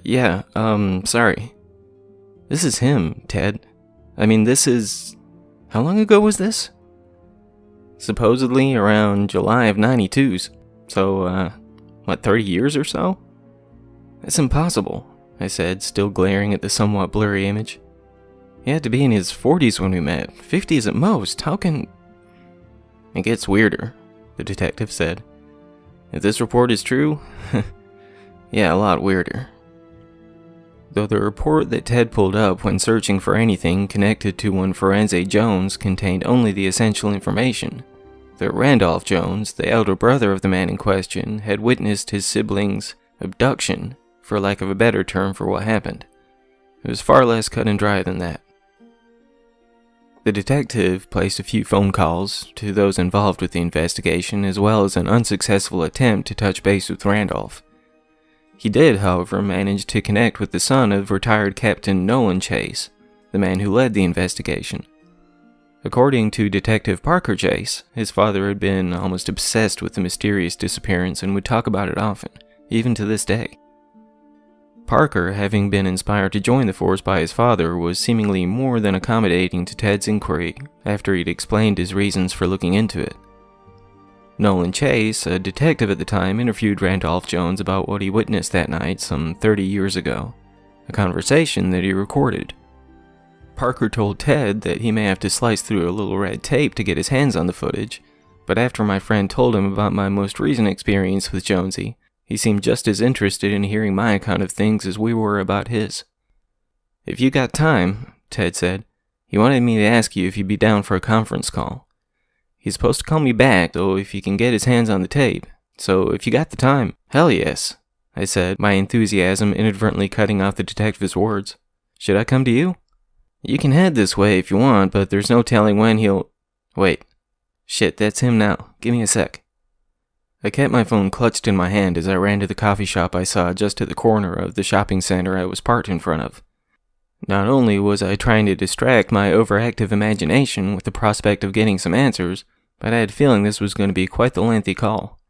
Yeah, sorry. This is him, Ted. I mean, this is... How long ago was this? Supposedly around July of 92's. So, 30 years or so? That's impossible, I said, still glaring at the somewhat blurry image. He had to be in his 40s when we met, 50s at most. How can... It gets weirder, the detective said. If this report is true, yeah, a lot weirder. Though the report that Ted pulled up when searching for anything connected to one Forense Jones contained only the essential information, that Randolph Jones, the elder brother of the man in question, had witnessed his sibling's abduction, for lack of a better term for what happened. It was far less cut and dry than that. The detective placed a few phone calls to those involved with the investigation, as well as an unsuccessful attempt to touch base with Randolph. He did, however, manage to connect with the son of retired Captain Nolan Chase, the man who led the investigation. According to Detective Parker Chase, his father had been almost obsessed with the mysterious disappearance and would talk about it often, even to this day. Parker, having been inspired to join the force by his father, was seemingly more than accommodating to Ted's inquiry after he'd explained his reasons for looking into it. Nolan Chase, a detective at the time, interviewed Randolph Jones about what he witnessed that night some 30 years ago, a conversation that he recorded. Parker told Ted that he may have to slice through a little red tape to get his hands on the footage, but after my friend told him about my most recent experience with Jonesy, he seemed just as interested in hearing my account of things as we were about his. If you got time, Ted said, he wanted me to ask you if you'd be down for a conference call. He's supposed to call me back, though, if he can get his hands on the tape. So if you got the time, hell yes, I said, my enthusiasm inadvertently cutting off the detective's words. Should I come to you? You can head this way if you want, but there's no telling when he'll... Wait. Shit, that's him now. Give me a sec. I kept my phone clutched in my hand as I ran to the coffee shop I saw just at the corner of the shopping center I was parked in front of. Not only was I trying to distract my overactive imagination with the prospect of getting some answers, but I had a feeling this was going to be quite the lengthy call.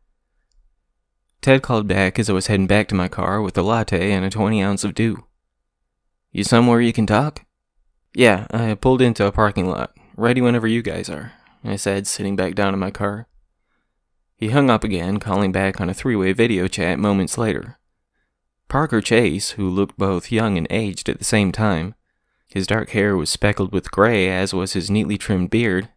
Ted called back as I was heading back to my car with a latte and a 20-ounce of dew. You somewhere you can talk? Yeah, I pulled into a parking lot. Ready whenever you guys are, I said, sitting back down in my car. He hung up again, calling back on a three-way video chat moments later. Parker Chase, who looked both young and aged at the same time. His dark hair was speckled with gray, as was his neatly trimmed beard.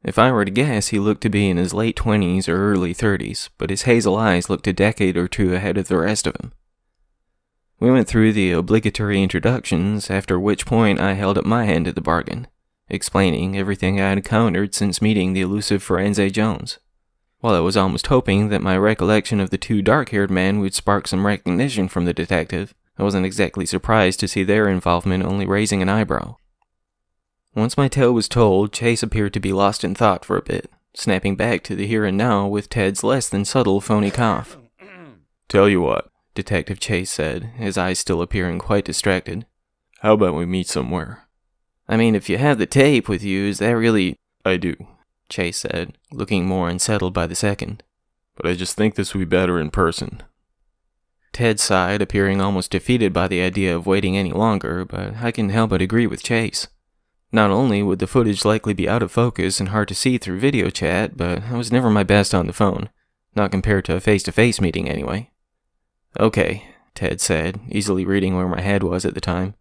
If I were to guess, he looked to be in his late 20s or early 30s, but his hazel eyes looked a decade or two ahead of the rest of him. We went through the obligatory introductions, after which point I held up my end of the bargain, explaining everything I had encountered since meeting the elusive Forense Jones. While I was almost hoping that my recollection of the two dark-haired men would spark some recognition from the detective, I wasn't exactly surprised to see their involvement only raising an eyebrow. Once my tale was told, Chase appeared to be lost in thought for a bit, snapping back to the here and now with Ted's less than subtle phony cough. Tell you what, Detective Chase said, his eyes still appearing quite distracted. How about we meet somewhere? I mean, if you have the tape with you, is that really... I do, Chase said, looking more unsettled by the second. But I just think this would be better in person. Ted sighed, appearing almost defeated by the idea of waiting any longer, but I couldn't help but agree with Chase. Not only would the footage likely be out of focus and hard to see through video chat, but I was never my best on the phone, not compared to a face-to-face meeting anyway. Okay, Ted said, easily reading where my head was at the time.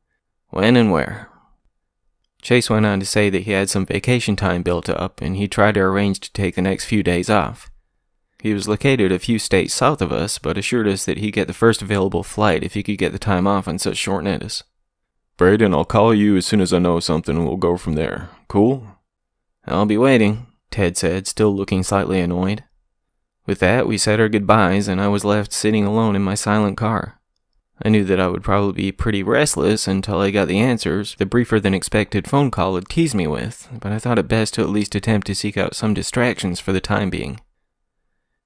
When and where? Chase went on to say that he had some vacation time built up, and he tried to arrange to take the next few days off. He was located a few states south of us, but assured us that he'd get the first available flight if he could get the time off on such short notice. Braden, I'll call you as soon as I know something and we'll go from there. Cool? I'll be waiting, Ted said, still looking slightly annoyed. With that, we said our goodbyes, and I was left sitting alone in my silent car. I knew that I would probably be pretty restless until I got the answers the briefer-than-expected phone call had teased me with, but I thought it best to at least attempt to seek out some distractions for the time being.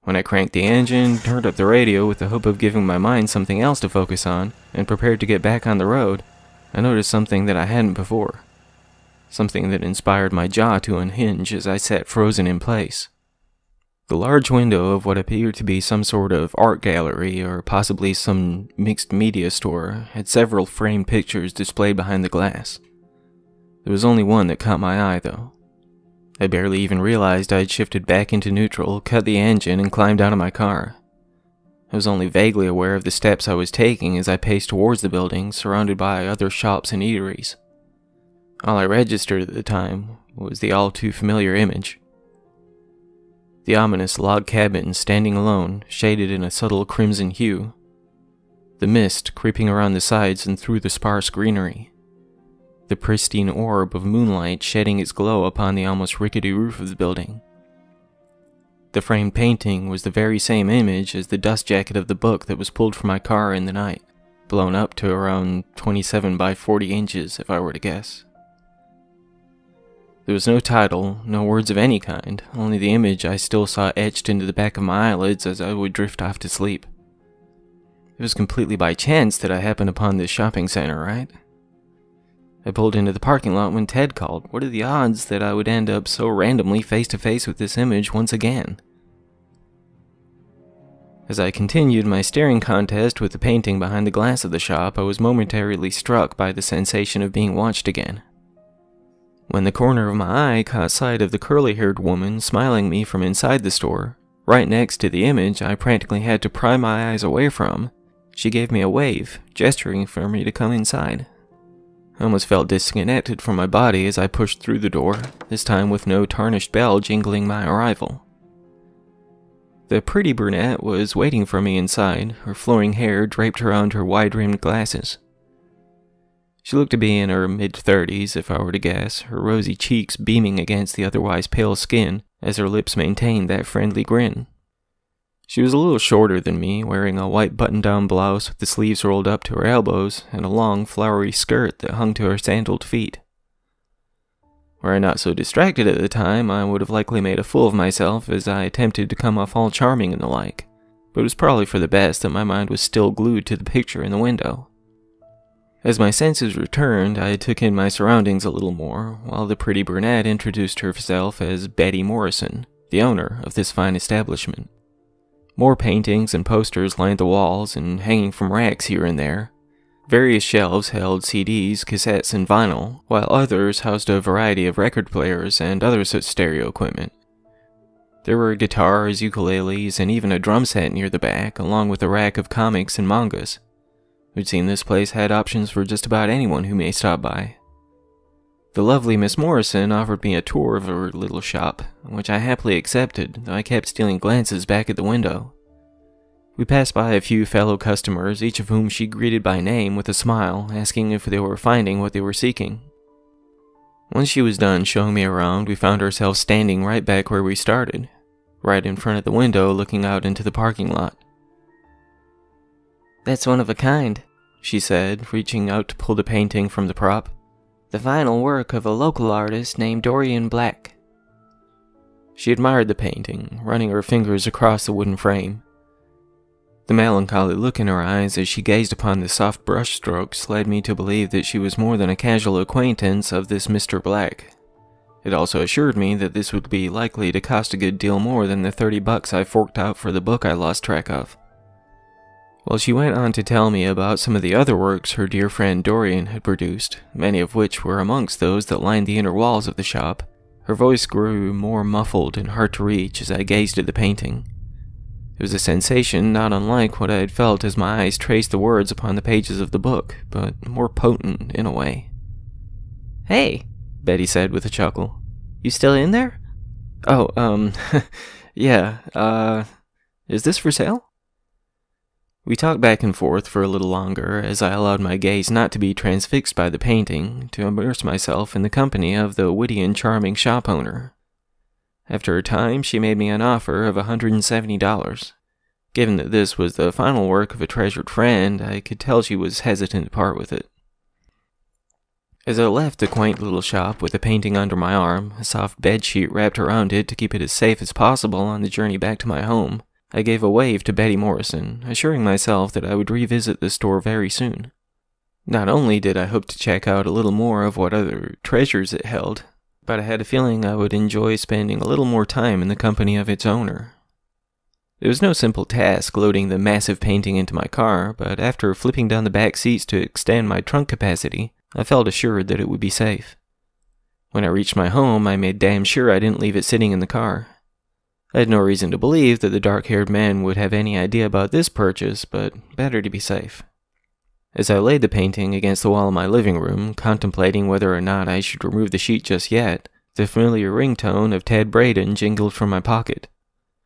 When I cranked the engine, turned up the radio with the hope of giving my mind something else to focus on, and prepared to get back on the road, I noticed something that I hadn't before. Something that inspired my jaw to unhinge as I sat frozen in place. The large window of what appeared to be some sort of art gallery or possibly some mixed media store had several framed pictures displayed behind the glass. There was only one that caught my eye, though. I barely even realized I'd shifted back into neutral, cut the engine, and climbed out of my car. I was only vaguely aware of the steps I was taking as I paced towards the building, surrounded by other shops and eateries. All I registered at the time was the all-too-familiar image. The ominous log cabin standing alone, shaded in a subtle crimson hue. The mist creeping around the sides and through the sparse greenery. The pristine orb of moonlight shedding its glow upon the almost rickety roof of the building. The framed painting was the very same image as the dust jacket of the book that was pulled from my car in the night, blown up to around 27 by 40 inches if I were to guess. There was no title, no words of any kind, only the image I still saw etched into the back of my eyelids as I would drift off to sleep. It was completely by chance that I happened upon this shopping center, right? I pulled into the parking lot when Ted called. What are the odds that I would end up so randomly face to face with this image once again? As I continued my staring contest with the painting behind the glass of the shop, I was momentarily struck by the sensation of being watched again. When the corner of my eye caught sight of the curly-haired woman smiling me from inside the store, right next to the image I practically had to pry my eyes away from, she gave me a wave, gesturing for me to come inside. I almost felt disconnected from my body as I pushed through the door, this time with no tarnished bell jingling my arrival. The pretty brunette was waiting for me inside, her flowing hair draped around her wide-rimmed glasses. She looked to be in her mid-30s, if I were to guess, her rosy cheeks beaming against the otherwise pale skin as her lips maintained that friendly grin. She was a little shorter than me, wearing a white button-down blouse with the sleeves rolled up to her elbows and a long, flowery skirt that hung to her sandaled feet. Were I not so distracted at the time, I would have likely made a fool of myself as I attempted to come off all charming and the like, but it was probably for the best that my mind was still glued to the picture in the window. As my senses returned, I took in my surroundings a little more, while the pretty brunette introduced herself as Betty Morrison, the owner of this fine establishment. More paintings and posters lined the walls and hanging from racks here and there. Various shelves held CDs, cassettes, and vinyl, while others housed a variety of record players and other such stereo equipment. There were guitars, ukuleles, and even a drum set near the back, along with a rack of comics and mangas. It would seem this place had options for just about anyone who may stop by. The lovely Miss Morrison offered me a tour of her little shop, which I happily accepted, though I kept stealing glances back at the window. We passed by a few fellow customers, each of whom she greeted by name with a smile, asking if they were finding what they were seeking. Once she was done showing me around, we found ourselves standing right back where we started, right in front of the window looking out into the parking lot. "That's one of a kind," she said, reaching out to pull the painting from the prop. "The final work of a local artist named Dorian Black." She admired the painting, running her fingers across the wooden frame. The melancholy look in her eyes as she gazed upon the soft brush strokes led me to believe that she was more than a casual acquaintance of this Mr. Black. It also assured me that this would be likely to cost a good deal more than the $30 I forked out for the book I lost track of. Well, she went on to tell me about some of the other works her dear friend Dorian had produced, many of which were amongst those that lined the inner walls of the shop. Her voice grew more muffled and hard to reach as I gazed at the painting. It was a sensation not unlike what I had felt as my eyes traced the words upon the pages of the book, but more potent in a way. "Hey," Betty said with a chuckle. "You still in there?" "Oh, yeah, is this for sale?" We talked back and forth for a little longer as I allowed my gaze not to be transfixed by the painting, to immerse myself in the company of the witty and charming shop owner. After a time, she made me an offer of $170. Given that this was the final work of a treasured friend, I could tell she was hesitant to part with it. As I left the quaint little shop with the painting under my arm, a soft bedsheet wrapped around it to keep it as safe as possible on the journey back to my home, I gave a wave to Betty Morrison, assuring myself that I would revisit the store very soon. Not only did I hope to check out a little more of what other treasures it held, but I had a feeling I would enjoy spending a little more time in the company of its owner. It was no simple task loading the massive painting into my car, but after flipping down the back seats to extend my trunk capacity, I felt assured that it would be safe. When I reached my home, I made damn sure I didn't leave it sitting in the car. I had no reason to believe that the dark-haired man would have any idea about this purchase, but better to be safe. As I laid the painting against the wall of my living room, contemplating whether or not I should remove the sheet just yet, the familiar ringtone of Ted Braden jingled from my pocket.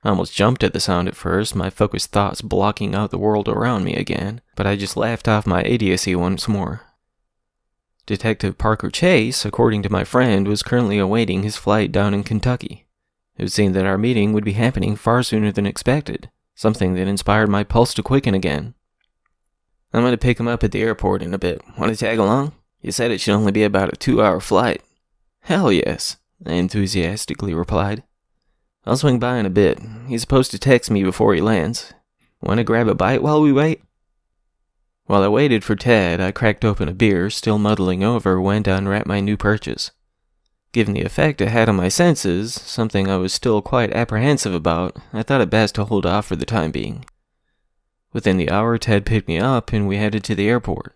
I almost jumped at the sound at first, my focused thoughts blocking out the world around me again, but I just laughed off my idiocy once more. Detective Parker Chase, according to my friend, was currently awaiting his flight down in Kentucky. It would seem that our meeting would be happening far sooner than expected, something that inspired my pulse to quicken again. I'm going to pick him up at the airport in a bit. Want to tag along? You said it should only be about a 2-hour flight. Hell yes, I enthusiastically replied. I'll swing by in a bit. He's supposed to text me before he lands. Want to grab a bite while we wait? While I waited for Ted, I cracked open a beer, still muddling over when to unwrap my new purchase. Given the effect it had on my senses, something I was still quite apprehensive about, I thought it best to hold off for the time being. Within the hour, Ted picked me up and we headed to the airport.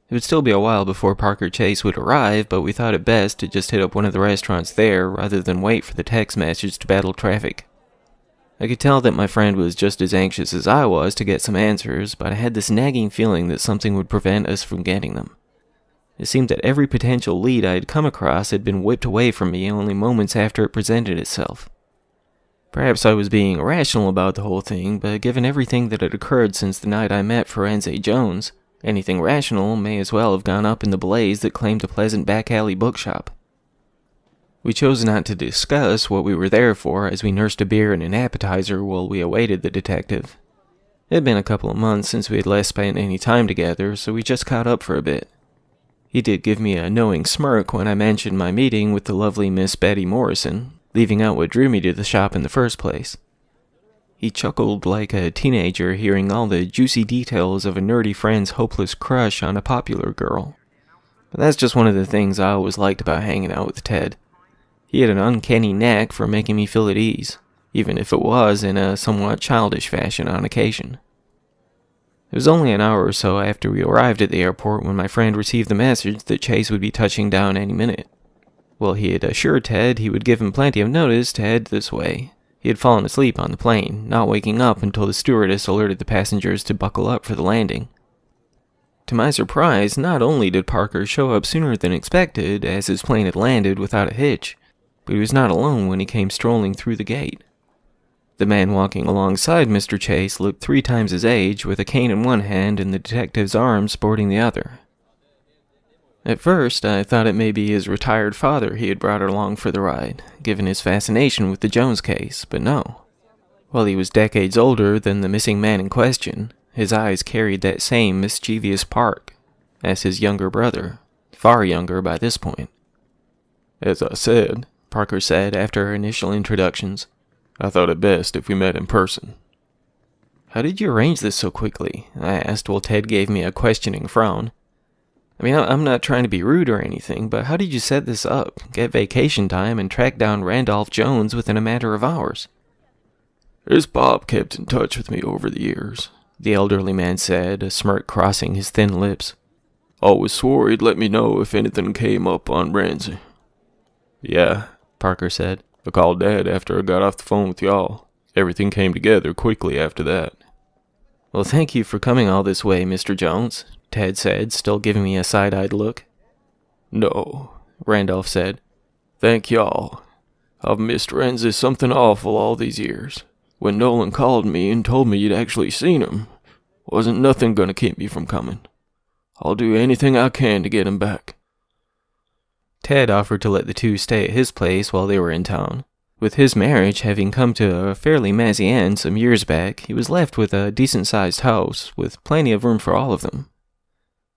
It would still be a while before Parker Chase would arrive, but we thought it best to just hit up one of the restaurants there rather than wait for the text message to battle traffic. I could tell that my friend was just as anxious as I was to get some answers, but I had this nagging feeling that something would prevent us from getting them. It seemed that every potential lead I had come across had been whipped away from me only moments after it presented itself. Perhaps I was being irrational about the whole thing, but given everything that had occurred since the night I met Forense Jones, anything rational may as well have gone up in the blaze that claimed a pleasant back-alley bookshop. We chose not to discuss what we were there for as we nursed a beer and an appetizer while we awaited the detective. It had been a couple of months since we had last spent any time together, so we just caught up for a bit. He did give me a knowing smirk when I mentioned my meeting with the lovely Miss Betty Morrison, leaving out what drew me to the shop in the first place. He chuckled like a teenager hearing all the juicy details of a nerdy friend's hopeless crush on a popular girl. But that's just one of the things I always liked about hanging out with Ted. He had an uncanny knack for making me feel at ease, even if it was in a somewhat childish fashion on occasion. It was only an hour or so after we arrived at the airport when my friend received the message that Chase would be touching down any minute. While he had assured Ted he would give him plenty of notice to head this way, he had fallen asleep on the plane, not waking up until the stewardess alerted the passengers to buckle up for the landing. To my surprise, not only did Parker show up sooner than expected, as his plane had landed without a hitch, but he was not alone when he came strolling through the gate. The man walking alongside Mr. Chase looked 3 times his age, with a cane in one hand and the detective's arm sporting the other. At first, I thought it may be his retired father he had brought along for the ride, given his fascination with the Jones case, but no. While he was decades older than the missing man in question, his eyes carried that same mischievous spark as his younger brother, far younger by this point. As I said, Parker said after our initial introductions, I thought it best if we met in person. How did you arrange this so quickly? I asked while Ted gave me a questioning frown. I mean, I'm not trying to be rude or anything, but how did you set this up, get vacation time, and track down Randolph Jones within a matter of hours? His pop kept in touch with me over the years, the elderly man said, a smirk crossing his thin lips. Always swore he'd let me know if anything came up on Ramsey. Yeah, Parker said. I called Dad after I got off the phone with y'all. Everything came together quickly after that. Well, thank you for coming all this way, Mr. Jones, Ted said, still giving me a side-eyed look. No, Randolph said. Thank y'all. I've missed Ramsey something awful all these years. When Nolan called me and told me you'd actually seen him, wasn't nothing gonna keep me from coming. I'll do anything I can to get him back. Ted offered to let the two stay at his place while they were in town. With his marriage having come to a fairly messy end some years back, he was left with a decent-sized house with plenty of room for all of them.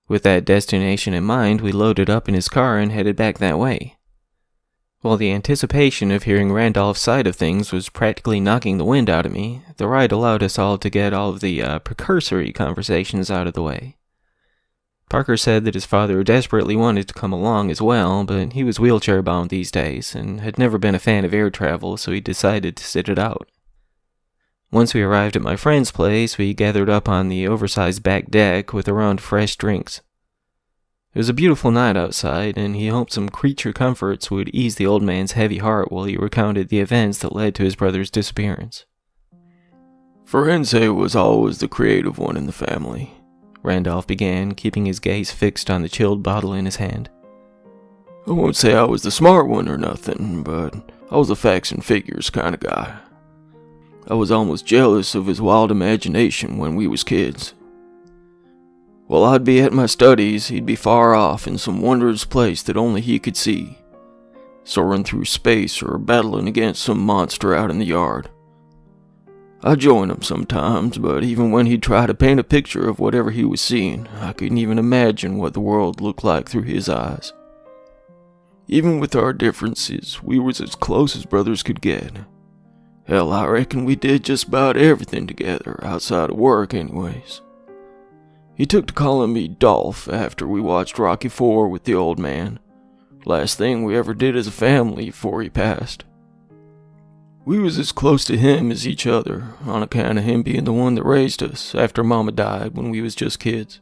With that destination in mind, we loaded up in his car and headed back that way. While the anticipation of hearing Randolph's side of things was practically knocking the wind out of me, the ride allowed us all to get all of the precursory conversations out of the way. Parker said that his father desperately wanted to come along as well, but he was wheelchair-bound these days and had never been a fan of air travel, so he decided to sit it out. Once we arrived at my friend's place, we gathered up on the oversized back deck with a round of fresh drinks. It was a beautiful night outside, and he hoped some creature comforts would ease the old man's heavy heart while he recounted the events that led to his brother's disappearance. Forense was always the creative one in the family, Randolph began, keeping his gaze fixed on the chilled bottle in his hand. I won't say I was the smart one or nothing, but I was a facts and figures kind of guy. I was almost jealous of his wild imagination when we was kids. While I'd be at my studies, he'd be far off in some wondrous place that only he could see, soaring through space or battling against some monster out in the yard. I'd join him sometimes, but even when he'd try to paint a picture of whatever he was seeing, I couldn't even imagine what the world looked like through his eyes. Even with our differences, we was as close as brothers could get. Hell, I reckon we did just about everything together, outside of work anyways. He took to calling me Dolph after we watched Rocky IV with the old man. Last thing we ever did as a family before he passed. We was as close to him as each other, on account of him being the one that raised us after Mama died when we was just kids.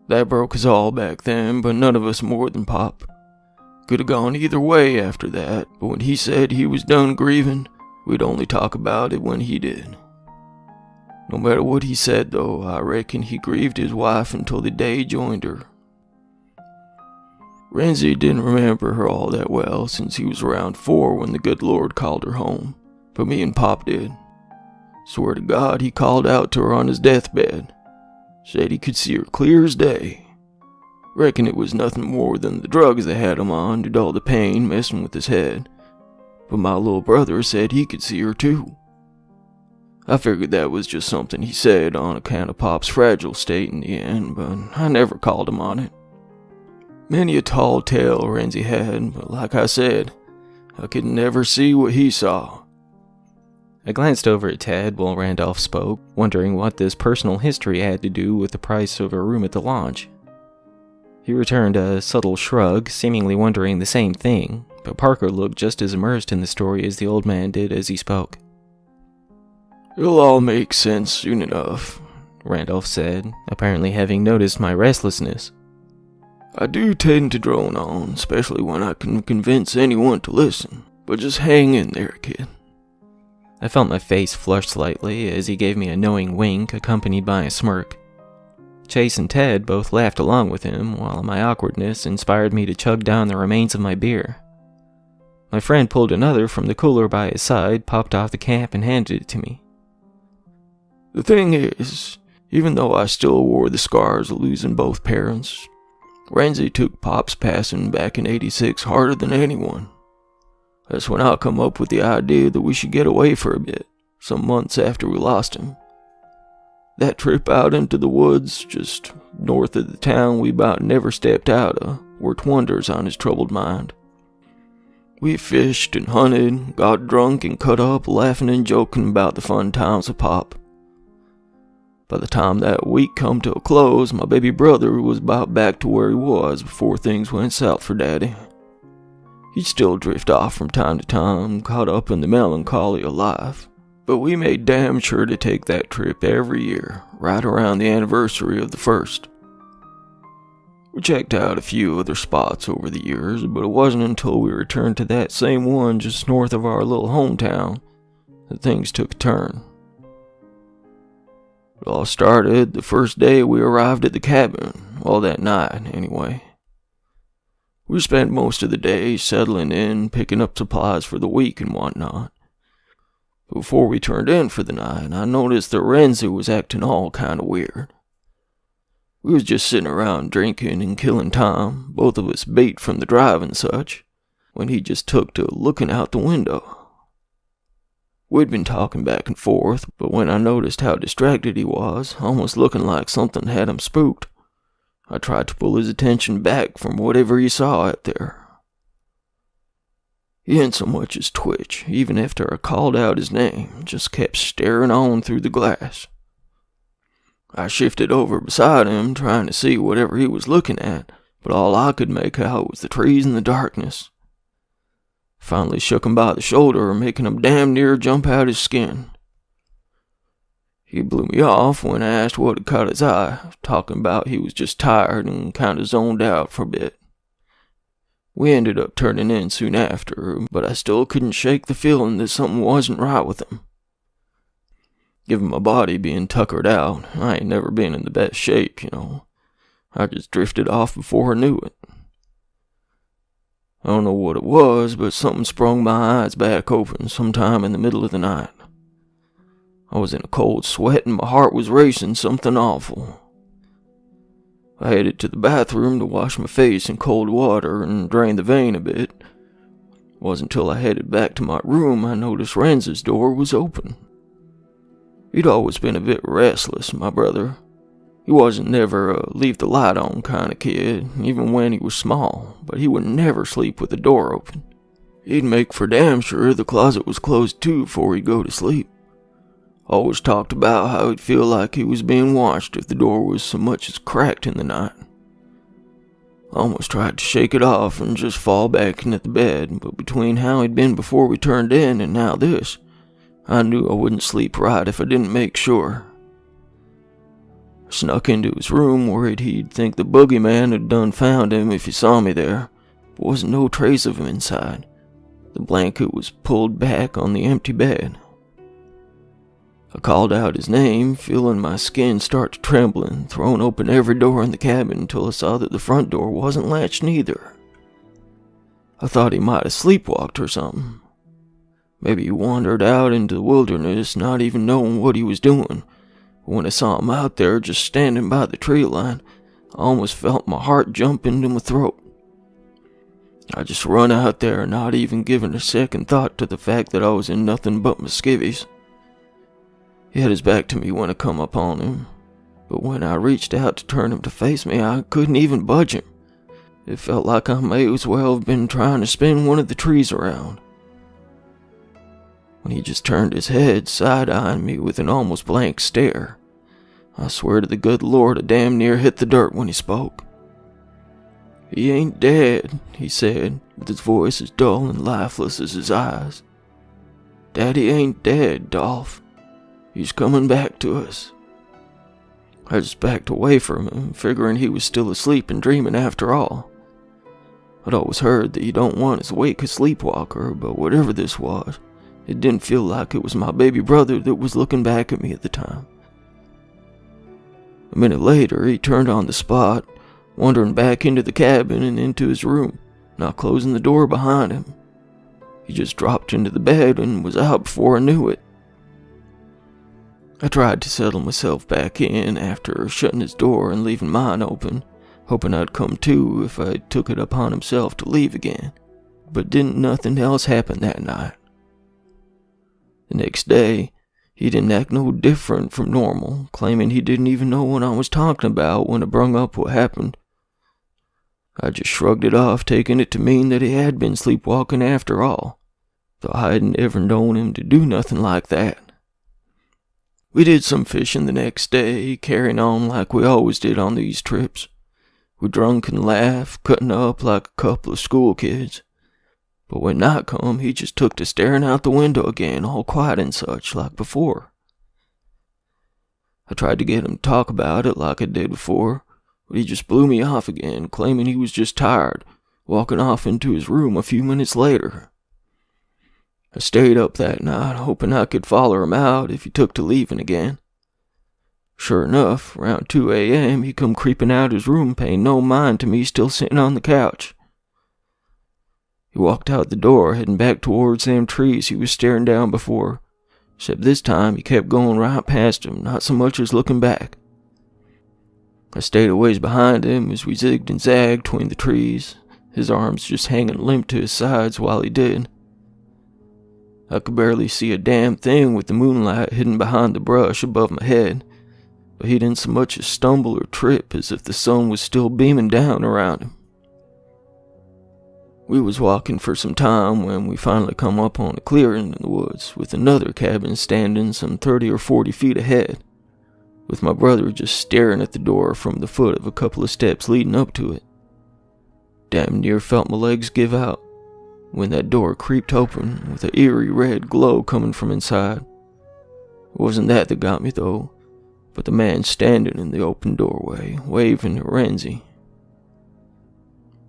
That broke us all back then, but none of us more than Pop. Could have gone either way after that, but when he said he was done grieving, we'd only talk about it when he did. No matter what he said though, I reckon he grieved his wife until the day he joined her. Renzi didn't remember her all that well since he was around 4 when the good Lord called her home, but me and Pop did. Swear to God he called out to her on his deathbed. Said he could see her clear as day. Reckon it was nothing more than the drugs they had him on to dull the pain messing with his head. But my little brother said he could see her too. I figured that was just something he said on account of Pop's fragile state in the end, but I never called him on it. Many a tall tale Renzi had, but like I said, I could never see what he saw. I glanced over at Ted while Randolph spoke, wondering what this personal history had to do with the price of a room at the lodge. He returned a subtle shrug, seemingly wondering the same thing, but Parker looked just as immersed in the story as the old man did as he spoke. It'll all make sense soon enough, Randolph said, apparently having noticed my restlessness. I do tend to drone on, especially when I can convince anyone to listen, but just hang in there, kid. I felt my face flush slightly as he gave me a knowing wink accompanied by a smirk. Chase and Ted both laughed along with him, while my awkwardness inspired me to chug down the remains of my beer. My friend pulled another from the cooler by his side, popped off the cap, and handed it to me. The thing is, even though I still wore the scars of losing both parents, Renzi took Pop's passing back in '86 harder than anyone. That's when I come up with the idea that we should get away for a bit, some months after we lost him. That trip out into the woods, just north of the town we about never stepped out of, worked wonders on his troubled mind. We fished and hunted, got drunk and cut up, laughing and joking about the fun times of Pop. By the time that week come to a close, my baby brother was about back to where he was before things went south for Daddy. He'd still drift off from time to time, caught up in the melancholy of life, but we made damn sure to take that trip every year, right around the anniversary of the first. We checked out a few other spots over the years, but it wasn't until we returned to that same one just north of our little hometown that things took a turn. It all started the first day we arrived at the cabin, well, that night anyway. We spent most of the day settling in, picking up supplies for the week and whatnot. Before we turned in for the night, I noticed that Renzi was acting all kind of weird. We was just sitting around drinking and killing time, both of us bait from the drive and such, when he just took to looking out the window. We'd been talking back and forth, but when I noticed how distracted he was, almost looking like something had him spooked, I tried to pull his attention back from whatever he saw out there. He didn't so much as twitch, even after I called out his name, just kept staring on through the glass. I shifted over beside him, trying to see whatever he was looking at, but all I could make out was the trees and the darkness. Finally shook him by the shoulder, making him damn near jump out his skin. He blew me off when I asked what had caught his eye, talking about he was just tired and kinda zoned out for a bit. We ended up turning in soon after, but I still couldn't shake the feeling that something wasn't right with him. Given my body being tuckered out, I ain't never been in the best shape, I just drifted off before I knew it. I don't know what it was, but something sprung my eyes back open sometime in the middle of the night. I was in a cold sweat and my heart was racing something awful. I headed to the bathroom to wash my face in cold water and drain the vein a bit. It wasn't until I headed back to my room I noticed Renz's door was open. He'd always been a bit restless, my brother. He wasn't never a leave the light on kind of kid, even when he was small, but he would never sleep with the door open. He'd make for damn sure the closet was closed too before he'd go to sleep. Always talked about how he'd feel like he was being watched if the door was so much as cracked in the night. I almost tried to shake it off and just fall back into the bed, but between how he'd been before we turned in and now this, I knew I wouldn't sleep right if I didn't make sure. I snuck into his room worried he'd think the boogeyman had done found him if he saw me there, but wasn't no trace of him inside. The blanket was pulled back on the empty bed. I called out his name, feeling my skin start to tremble and throwing open every door in the cabin until I saw that the front door wasn't latched neither. I thought he might have sleepwalked or something. Maybe he wandered out into the wilderness, not even knowing what he was doing. But when I saw him out there just standing by the tree line, I almost felt my heart jump into my throat. I just run out there, not even giving a second thought to the fact that I was in nothing but my skivvies. He had his back to me when I come upon him, but when I reached out to turn him to face me, I couldn't even budge him. It felt like I may as well have been trying to spin one of the trees around. When he just turned his head, side-eyeing me with an almost blank stare, I swear to the good Lord I damn near hit the dirt when he spoke. "He ain't dead," he said, with his voice as dull and lifeless as his eyes. "Daddy ain't dead, Dolph. He's coming back to us." I just backed away from him, figuring he was still asleep and dreaming after all. I'd always heard that you don't want as wake a sleepwalker, but whatever this was, it didn't feel like it was my baby brother that was looking back at me at the time. A minute later, he turned on the spot, wandering back into the cabin and into his room, not closing the door behind him. He just dropped into the bed and was out before I knew it. I tried to settle myself back in after shutting his door and leaving mine open, hoping I'd come to if I took it upon himself to leave again, but didn't nothing else happen that night. The next day, he didn't act no different from normal, claiming he didn't even know what I was talking about when I brung up what happened. I just shrugged it off, taking it to mean that he had been sleepwalking after all, though I hadn't ever known him to do nothing like that. We did some fishing the next day, carrying on like we always did on these trips. We drunk and laughed, cutting up like a couple of school kids. But when night come, he just took to staring out the window again, all quiet and such, like before. I tried to get him to talk about it like I did before, but he just blew me off again, claiming he was just tired, walking off into his room a few minutes later. I stayed up that night, hoping I could follow him out if he took to leaving again. Sure enough, around 2 a.m., he come creeping out his room, paying no mind to me still sitting on the couch. He walked out the door, heading back towards them trees he was staring down before, except this time he kept going right past him, not so much as looking back. I stayed a ways behind him as we zigged and zagged between the trees, his arms just hanging limp to his sides while he did. I could barely see a damn thing with the moonlight hidden behind the brush above my head, but he didn't so much as stumble or trip as if the sun was still beaming down around him. We was walking for some time when we finally come up on a clearing in the woods with another cabin standing some 30 or 40 feet ahead. with my brother just staring at the door from the foot of a couple of steps leading up to it. Damn near felt my legs give out when that door creaked open with an eerie red glow coming from inside. It wasn't that got me though, but the man standing in the open doorway, waving to Renzi.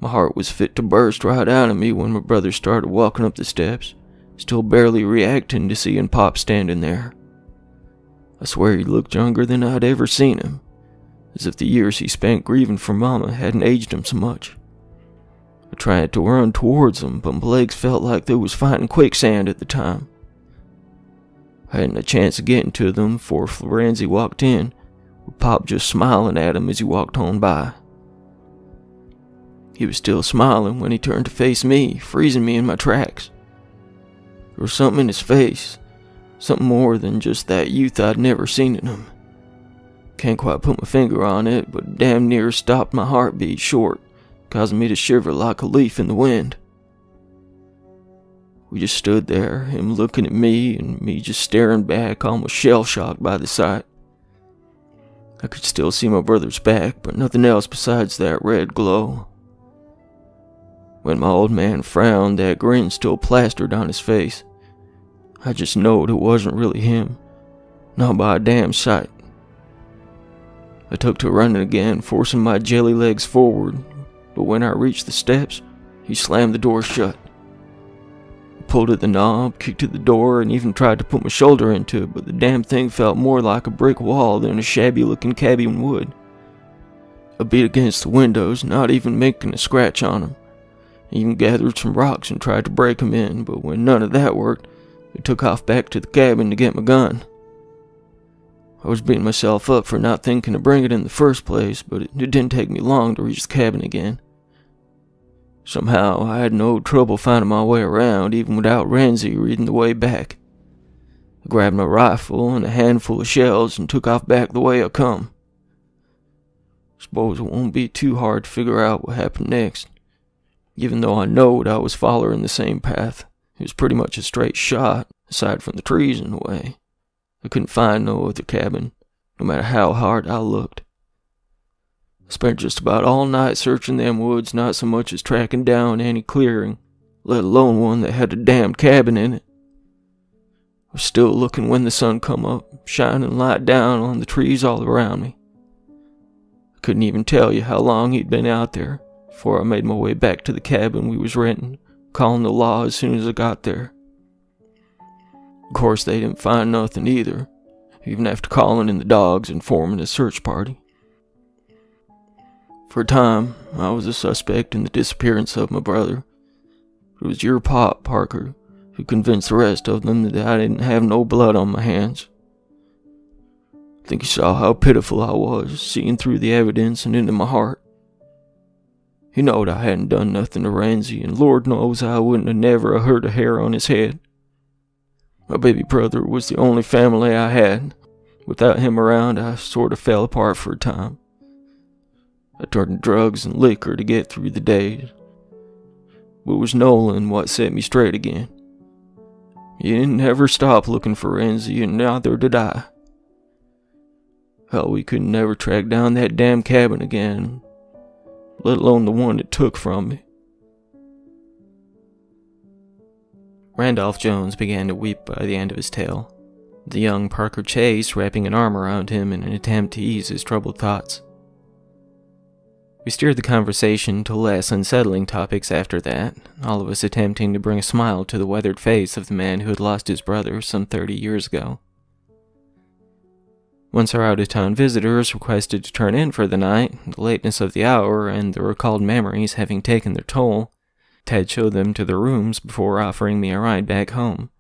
My heart was fit to burst right out of me when my brother started walking up the steps, still barely reacting to seeing Pop standing there. I swear he looked younger than I'd ever seen him, as if the years he spent grieving for Mama hadn't aged him so much. I tried to run towards him, but my legs felt like they was fighting quicksand at the time. I hadn't a chance of getting to them before Florenzi walked in, with Pop just smiling at him as he walked on by. He was still smiling when he turned to face me, freezing me in my tracks. There was something in his face, something more than just that youth I'd never seen in him. Can't quite put my finger on it, but damn near stopped my heartbeat short, causing me to shiver like a leaf in the wind. We just stood there, him looking at me and me just staring back, almost shell-shocked by the sight. I could still see my brother's back, but nothing else besides that red glow. When my old man frowned, that grin still plastered on his face. I just knowed it wasn't really him, not by a damn sight. I took to running again, forcing my jelly legs forward, but when I reached the steps, he slammed the door shut. I pulled at the knob, kicked at the door, and even tried to put my shoulder into it, but the damn thing felt more like a brick wall than a shabby-looking cabin would. I beat against the windows, not even making a scratch on them. I even gathered some rocks and tried to break them in, but when none of that worked, I took off back to the cabin to get my gun. I was beating myself up for not thinking to bring it in the first place, but it didn't take me long to reach the cabin again. Somehow, I had no trouble finding my way around, even without Renzi leading the way back. I grabbed my rifle and a handful of shells and took off back the way I come. Suppose it won't be too hard to figure out what happened next. Even though I knowed I was following the same path, it was pretty much a straight shot, aside from the trees in the way. I couldn't find no other cabin, no matter how hard I looked. I spent just about all night searching them woods, not so much as tracking down any clearing, let alone one that had a damned cabin in it. I was still looking when the sun come up, shining light down on the trees all around me. I couldn't even tell you how long he'd been out there before I made my way back to the cabin we was renting, calling the law as soon as I got there. Of course, they didn't find nothing either, even after calling in the dogs and forming a search party. For a time, I was a suspect in the disappearance of my brother. It was your pop, Parker, who convinced the rest of them that I didn't have no blood on my hands. I think he saw how pitiful I was, seeing through the evidence and into my heart. He knowed I hadn't done nothing to Renzi, and Lord knows I wouldn't have never hurt a hair on his head. My baby brother was the only family I had. Without him around, I sort of fell apart for a time. I turned to drugs and liquor to get through the days. But it was Nolan what set me straight again. He didn't ever stop looking for Renzi, and neither did I. Hell, we could never track down that damn cabin again, let alone the one it took from me. Randolph Jones began to weep by the end of his tale, the young Parker Chase wrapping an arm around him in an attempt to ease his troubled thoughts. We steered the conversation to less unsettling topics after that, all of us attempting to bring a smile to the weathered face of the man who had lost his brother some 30 years ago. Once our out-of-town visitors requested to turn in for the night, the lateness of the hour and the recalled memories having taken their toll, Ted showed them to their rooms before offering me a ride back home.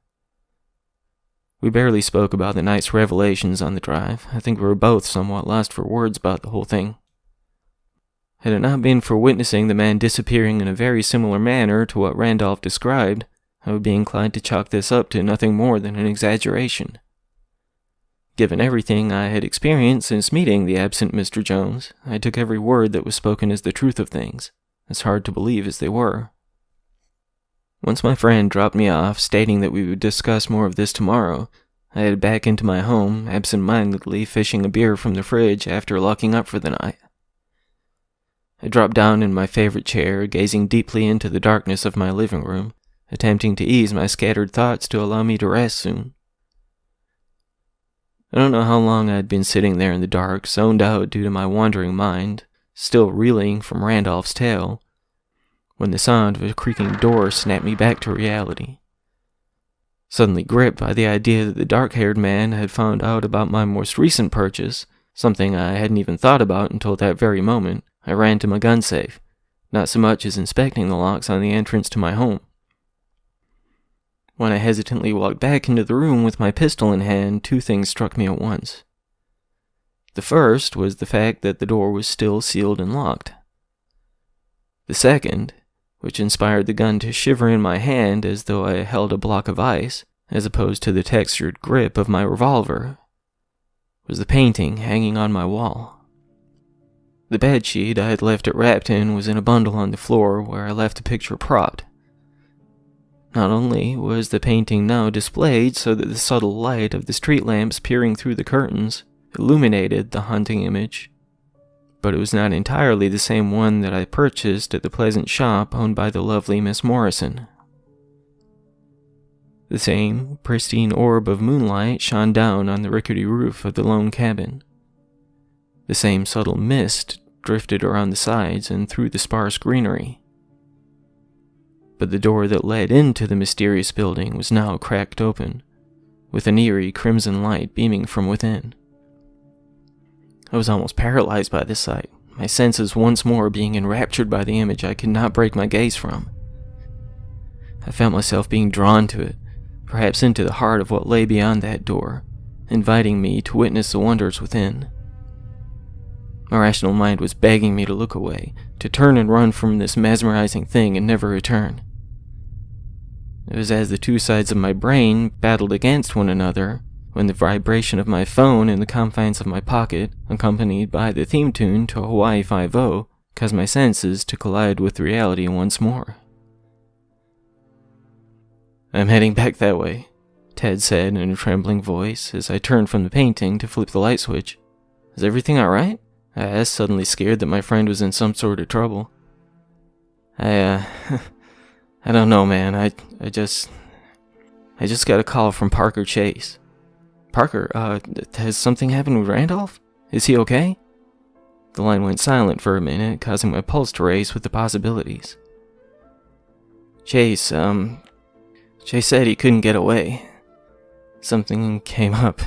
We barely spoke about the night's revelations on the drive. I think we were both somewhat lost for words about the whole thing. Had it not been for witnessing the man disappearing in a very similar manner to what Randolph described, I would be inclined to chalk this up to nothing more than an exaggeration. Given everything I had experienced since meeting the absent Mr. Jones, I took every word that was spoken as the truth of things, as hard to believe as they were. Once my friend dropped me off, stating that we would discuss more of this tomorrow, I headed back into my home, absent-mindedly fishing a beer from the fridge after locking up for the night. I dropped down in my favorite chair, gazing deeply into the darkness of my living room, attempting to ease my scattered thoughts to allow me to rest soon. I don't know how long I'd been sitting there in the dark, zoned out due to my wandering mind, still reeling from Randolph's tale, when the sound of a creaking door snapped me back to reality. Suddenly gripped by the idea that the dark-haired man had found out about my most recent purchase, something I hadn't even thought about until that very moment, I ran to my gun safe, not so much as inspecting the locks on the entrance to my home. When I hesitantly walked back into the room with my pistol in hand, two things struck me at once. The first was the fact that the door was still sealed and locked. The second, which inspired the gun to shiver in my hand as though I held a block of ice, as opposed to the textured grip of my revolver, was the painting hanging on my wall. The bedsheet I had left it wrapped in was in a bundle on the floor where I left the picture propped. Not only was the painting now displayed so that the subtle light of the street lamps peering through the curtains illuminated the haunting image, but it was not entirely the same one that I purchased at the pleasant shop owned by the lovely Miss Morrison. The same pristine orb of moonlight shone down on the rickety roof of the lone cabin. The same subtle mist drifted around the sides and through the sparse greenery. But the door that led into the mysterious building was now cracked open, with an eerie crimson light beaming from within. I was almost paralyzed by this sight, my senses once more being enraptured by the image I could not break my gaze from. I felt myself being drawn to it, perhaps into the heart of what lay beyond that door, inviting me to witness the wonders within. My rational mind was begging me to look away, to turn and run from this mesmerizing thing and never return. It was as the two sides of my brain battled against one another, when the vibration of my phone in the confines of my pocket, accompanied by the theme tune to Hawaii 5-0, caused my senses to collide with reality once more. "I'm heading back that way," Ted said in a trembling voice as I turned from the painting to flip the light switch. "Is everything alright?" I asked, suddenly scared that my friend was in some sort of trouble. I don't know, man. I just got a call from Parker Chase. "Parker, has something happened with Randolph? Is he okay?" The line went silent for a minute, causing my pulse to race with the possibilities. Chase said he couldn't get away. Something came up.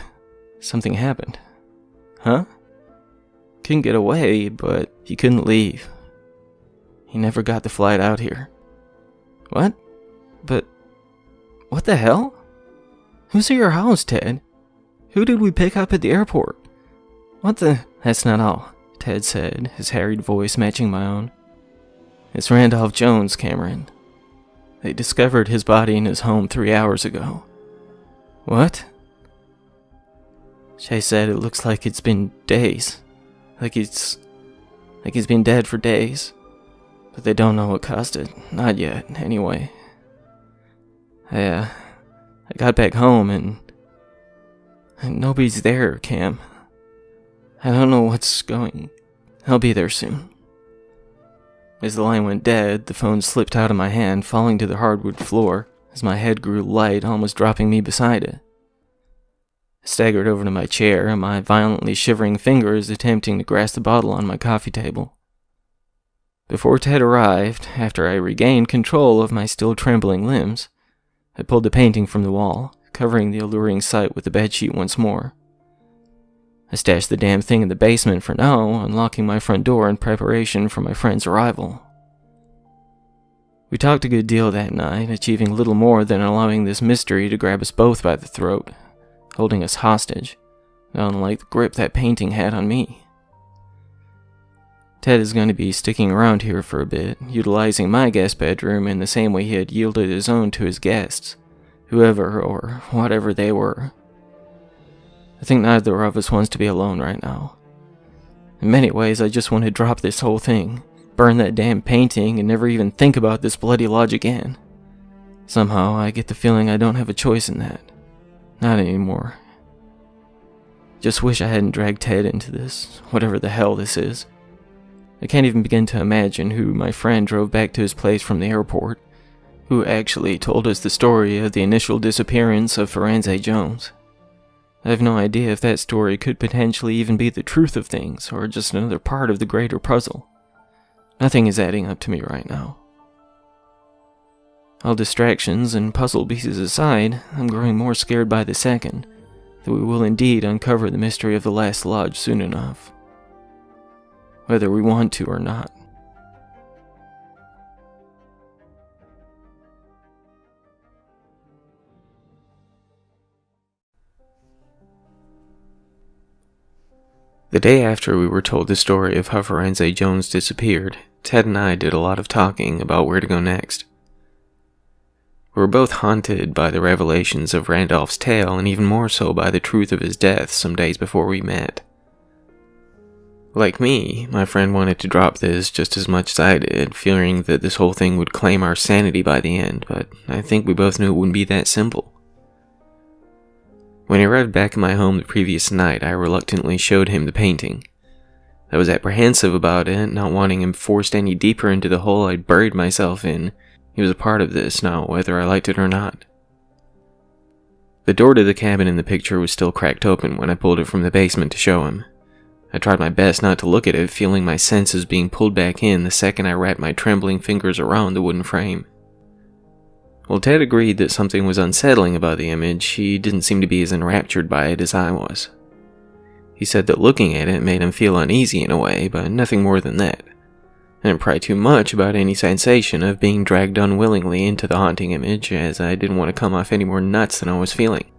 Something happened." "Huh?" "Couldn't get away, but he couldn't leave. He never got the flight out here." "What? But what the hell? Who's at your house, Ted? Who did we pick up at the airport? What the—" "That's not all," Ted said, his harried voice matching my own. "It's Randolph Jones, Cameron. They discovered his body in his home 3 hours ago." "What?" Shay said it looks like it's been days. Like he's been dead for days. But they don't know what caused it. Not yet, anyway. I got back home and nobody's there, Cam. I don't know what's going. I'll be there soon." As the line went dead, the phone slipped out of my hand, falling to the hardwood floor, as my head grew light, almost dropping me beside it. I staggered over to my chair, my violently shivering fingers attempting to grasp the bottle on my coffee table. Before Ted arrived, after I regained control of my still trembling limbs, I pulled the painting from the wall, covering the alluring sight with the bedsheet once more. I stashed the damn thing in the basement for now, unlocking my front door in preparation for my friend's arrival. We talked a good deal that night, achieving little more than allowing this mystery to grab us both by the throat, holding us hostage, not unlike the grip that painting had on me. Ted is going to be sticking around here for a bit, utilizing my guest bedroom in the same way he had yielded his own to his guests, whoever or whatever they were. I think neither of us wants to be alone right now. In many ways, I just want to drop this whole thing, burn that damn painting, and never even think about this bloody lodge again. Somehow, I get the feeling I don't have a choice in that. Not anymore. Just wish I hadn't dragged Ted into this, whatever the hell this is. I can't even begin to imagine who my friend drove back to his place from the airport, who actually told us the story of the initial disappearance of Firenze Jones. I have no idea if that story could potentially even be the truth of things, or just another part of the greater puzzle. Nothing is adding up to me right now. All distractions and puzzle pieces aside, I'm growing more scared by the second that we will indeed uncover the mystery of the last lodge soon enough. Whether we want to or not. The day after we were told the story of how Firenze Jones disappeared, Ted and I did a lot of talking about where to go next. We were both haunted by the revelations of Randolph's tale, and even more so by the truth of his death some days before we met. Like me, my friend wanted to drop this just as much as I did, fearing that this whole thing would claim our sanity by the end, but I think we both knew it wouldn't be that simple. When he arrived back in my home the previous night, I reluctantly showed him the painting. I was apprehensive about it, not wanting him forced any deeper into the hole I'd buried myself in. He was a part of this now, whether I liked it or not. The door to the cabin in the picture was still cracked open when I pulled it from the basement to show him. I tried my best not to look at it, feeling my senses being pulled back in the second I wrapped my trembling fingers around the wooden frame. While Ted agreed that something was unsettling about the image, he didn't seem to be as enraptured by it as I was. He said that looking at it made him feel uneasy in a way, but nothing more than that. I didn't pry too much about any sensation of being dragged unwillingly into the haunting image, as I didn't want to come off any more nuts than I was feeling.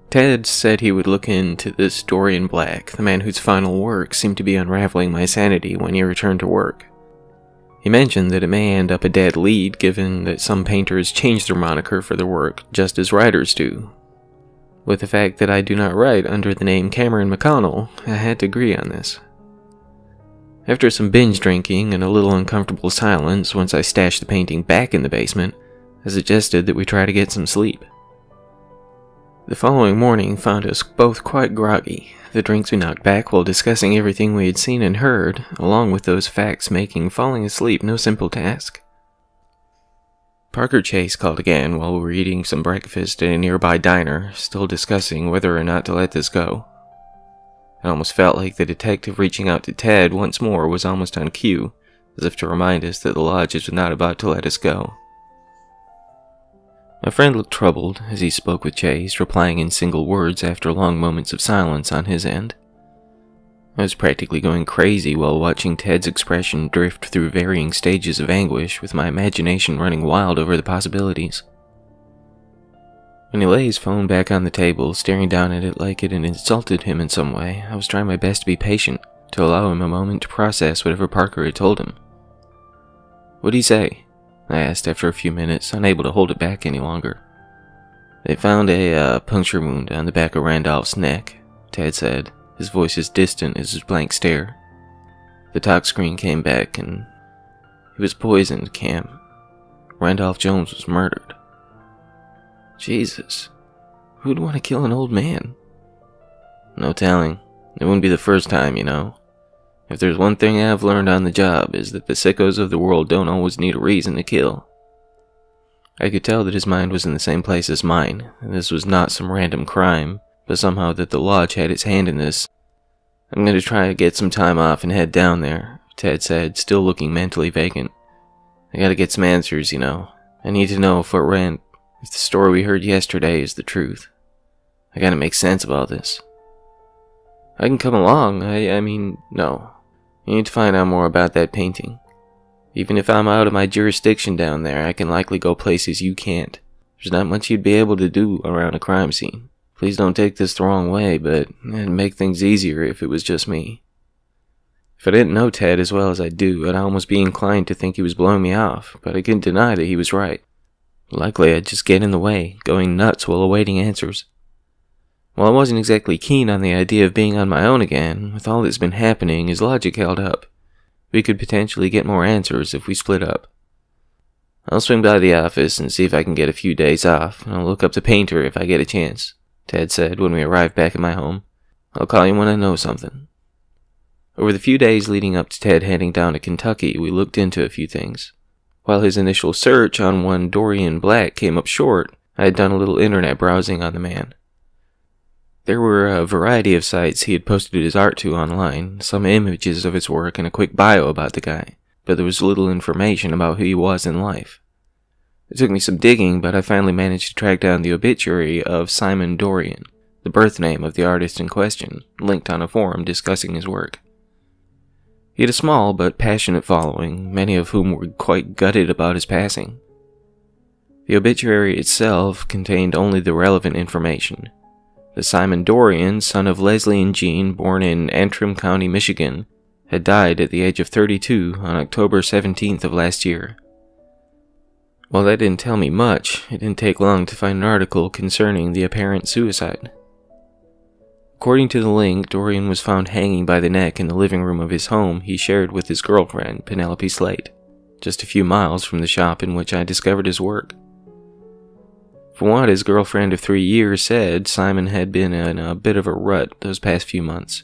Ted said he would look into this Dorian Black, the man whose final work seemed to be unraveling my sanity when he returned to work. He mentioned that it may end up a dead lead, given that some painters change their moniker for their work, just as writers do. With the fact that I do not write under the name Cameron McConnell, I had to agree on this. After some binge drinking and a little uncomfortable silence once I stashed the painting back in the basement, I suggested that we try to get some sleep. The following morning found us both quite groggy, the drinks we knocked back while discussing everything we had seen and heard, along with those facts making falling asleep no simple task. Parker Chase called again while we were eating some breakfast at a nearby diner, still discussing whether or not to let this go. I almost felt like the detective reaching out to Ted once more was almost on cue, as if to remind us that the lodge was not about to let us go. My friend looked troubled as he spoke with Chase, replying in single words after long moments of silence on his end. I was practically going crazy while watching Ted's expression drift through varying stages of anguish, with my imagination running wild over the possibilities. When he lay his phone back on the table, staring down at it like it had insulted him in some way, I was trying my best to be patient, to allow him a moment to process whatever Parker had told him. "What'd he say?" I asked after a few minutes, unable to hold it back any longer. "They found a puncture wound on the back of Randolph's neck," Ted said, his voice as distant as his blank stare. "The talk screen came back and he was poisoned, Cam. Randolph Jones was murdered." Jesus, who'd want to kill an old man? No telling. It wouldn't be the first time, you know. If there's one thing I've learned on the job, is that the sickos of the world don't always need a reason to kill. I could tell that his mind was in the same place as mine, and this was not some random crime, but somehow that the lodge had its hand in this. "I'm going to try to get some time off and head down there," Ted said, still looking mentally vacant. "I gotta get some answers, you know. I need to know if the story we heard yesterday is the truth. I gotta make sense of all this." "I can come along. I mean, no. You need to find out more about that painting. Even if I'm out of my jurisdiction down there, I can likely go places you can't. There's not much you'd be able to do around a crime scene. Please don't take this the wrong way, but it'd make things easier if it was just me." If I didn't know Ted as well as I do, I'd almost be inclined to think he was blowing me off, but I couldn't deny that he was right. Likely I'd just get in the way, going nuts while awaiting answers. While I wasn't exactly keen on the idea of being on my own again, with all that's been happening, his logic held up. We could potentially get more answers if we split up. I'll swing by the office and see if I can get a few days off, and I'll look up the painter if I get a chance, Ted said when we arrived back at my home. I'll call you when I know something. Over the few days leading up to Ted heading down to Kentucky, we looked into a few things. While his initial search on one Dorian Black came up short, I had done a little internet browsing on the man. There were a variety of sites he had posted his art to online, some images of his work and a quick bio about the guy, but there was little information about who he was in life. It took me some digging, but I finally managed to track down the obituary of Simon Dorian, the birth name of the artist in question, linked on a forum discussing his work. He had a small but passionate following, many of whom were quite gutted about his passing. The obituary itself contained only the relevant information. The Simon Dorian, son of Leslie and Jean, born in Antrim County, Michigan, had died at the age of 32 on October 17th of last year. While that didn't tell me much, it didn't take long to find an article concerning the apparent suicide. According to the link, Dorian was found hanging by the neck in the living room of his home he shared with his girlfriend, Penelope Slate, just a few miles from the shop in which I discovered his work. From what his girlfriend of 3 years said, Simon had been in a bit of a rut those past few months.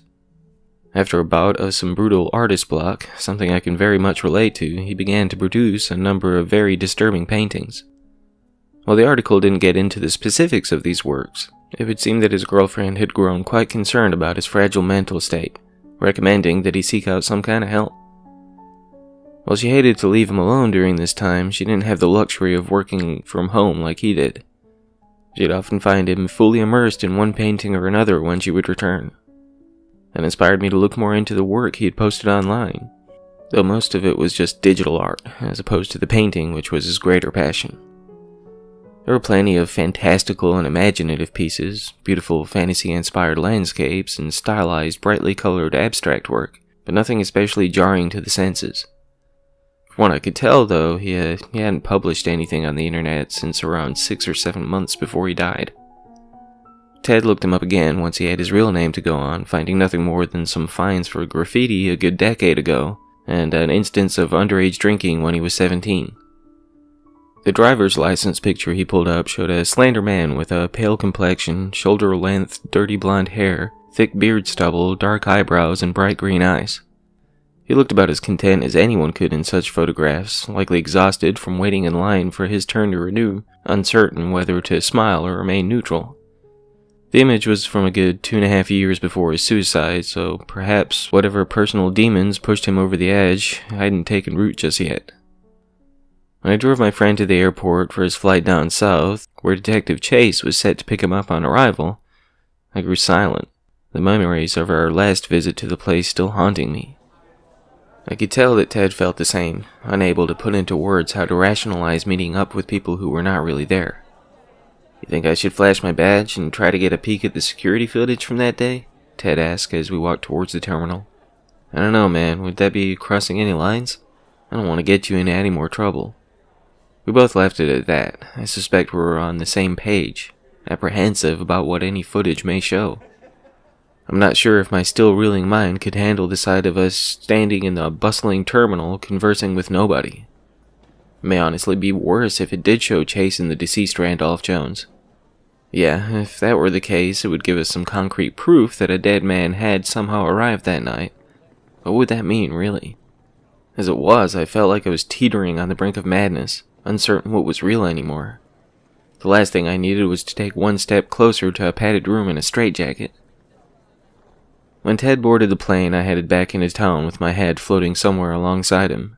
After a bout of some brutal artist block, something I can very much relate to, he began to produce a number of very disturbing paintings. While the article didn't get into the specifics of these works, it would seem that his girlfriend had grown quite concerned about his fragile mental state, recommending that he seek out some kind of help. While she hated to leave him alone during this time, she didn't have the luxury of working from home like he did. She'd often find him fully immersed in one painting or another when she would return. That inspired me to look more into the work he had posted online, though most of it was just digital art, as opposed to the painting, which was his greater passion. There were plenty of fantastical and imaginative pieces, beautiful fantasy-inspired landscapes, and stylized, brightly colored abstract work, but nothing especially jarring to the senses. From what I could tell, though, he hadn't published anything on the internet since around 6 or 7 months before he died. Ted looked him up again once he had his real name to go on, finding nothing more than some fines for graffiti a good decade ago, and an instance of underage drinking when he was 17. The driver's license picture he pulled up showed a slender man with a pale complexion, shoulder-length, dirty blonde hair, thick beard stubble, dark eyebrows, and bright green eyes. He looked about as content as anyone could in such photographs, likely exhausted from waiting in line for his turn to renew, uncertain whether to smile or remain neutral. The image was from a good 2.5 years before his suicide, so perhaps whatever personal demons pushed him over the edge hadn't taken root just yet. When I drove my friend to the airport for his flight down south, where Detective Chase was set to pick him up on arrival, I grew silent, the memories of our last visit to the place still haunting me. I could tell that Ted felt the same, unable to put into words how to rationalize meeting up with people who were not really there. "You think I should flash my badge and try to get a peek at the security footage from that day?" Ted asked as we walked towards the terminal. "I don't know, man. Would that be crossing any lines? I don't want to get you into any more trouble." We both left it at that. I suspect we were on the same page, apprehensive about what any footage may show. I'm not sure if my still reeling mind could handle the sight of us standing in the bustling terminal conversing with nobody. It may honestly be worse if it did show Chase and the deceased Randolph Jones. Yeah, if that were the case, it would give us some concrete proof that a dead man had somehow arrived that night. What would that mean, really? As it was, I felt like I was teetering on the brink of madness, uncertain what was real anymore. The last thing I needed was to take one step closer to a padded room in a straitjacket. When Ted boarded the plane, I headed back into town with my head floating somewhere alongside him.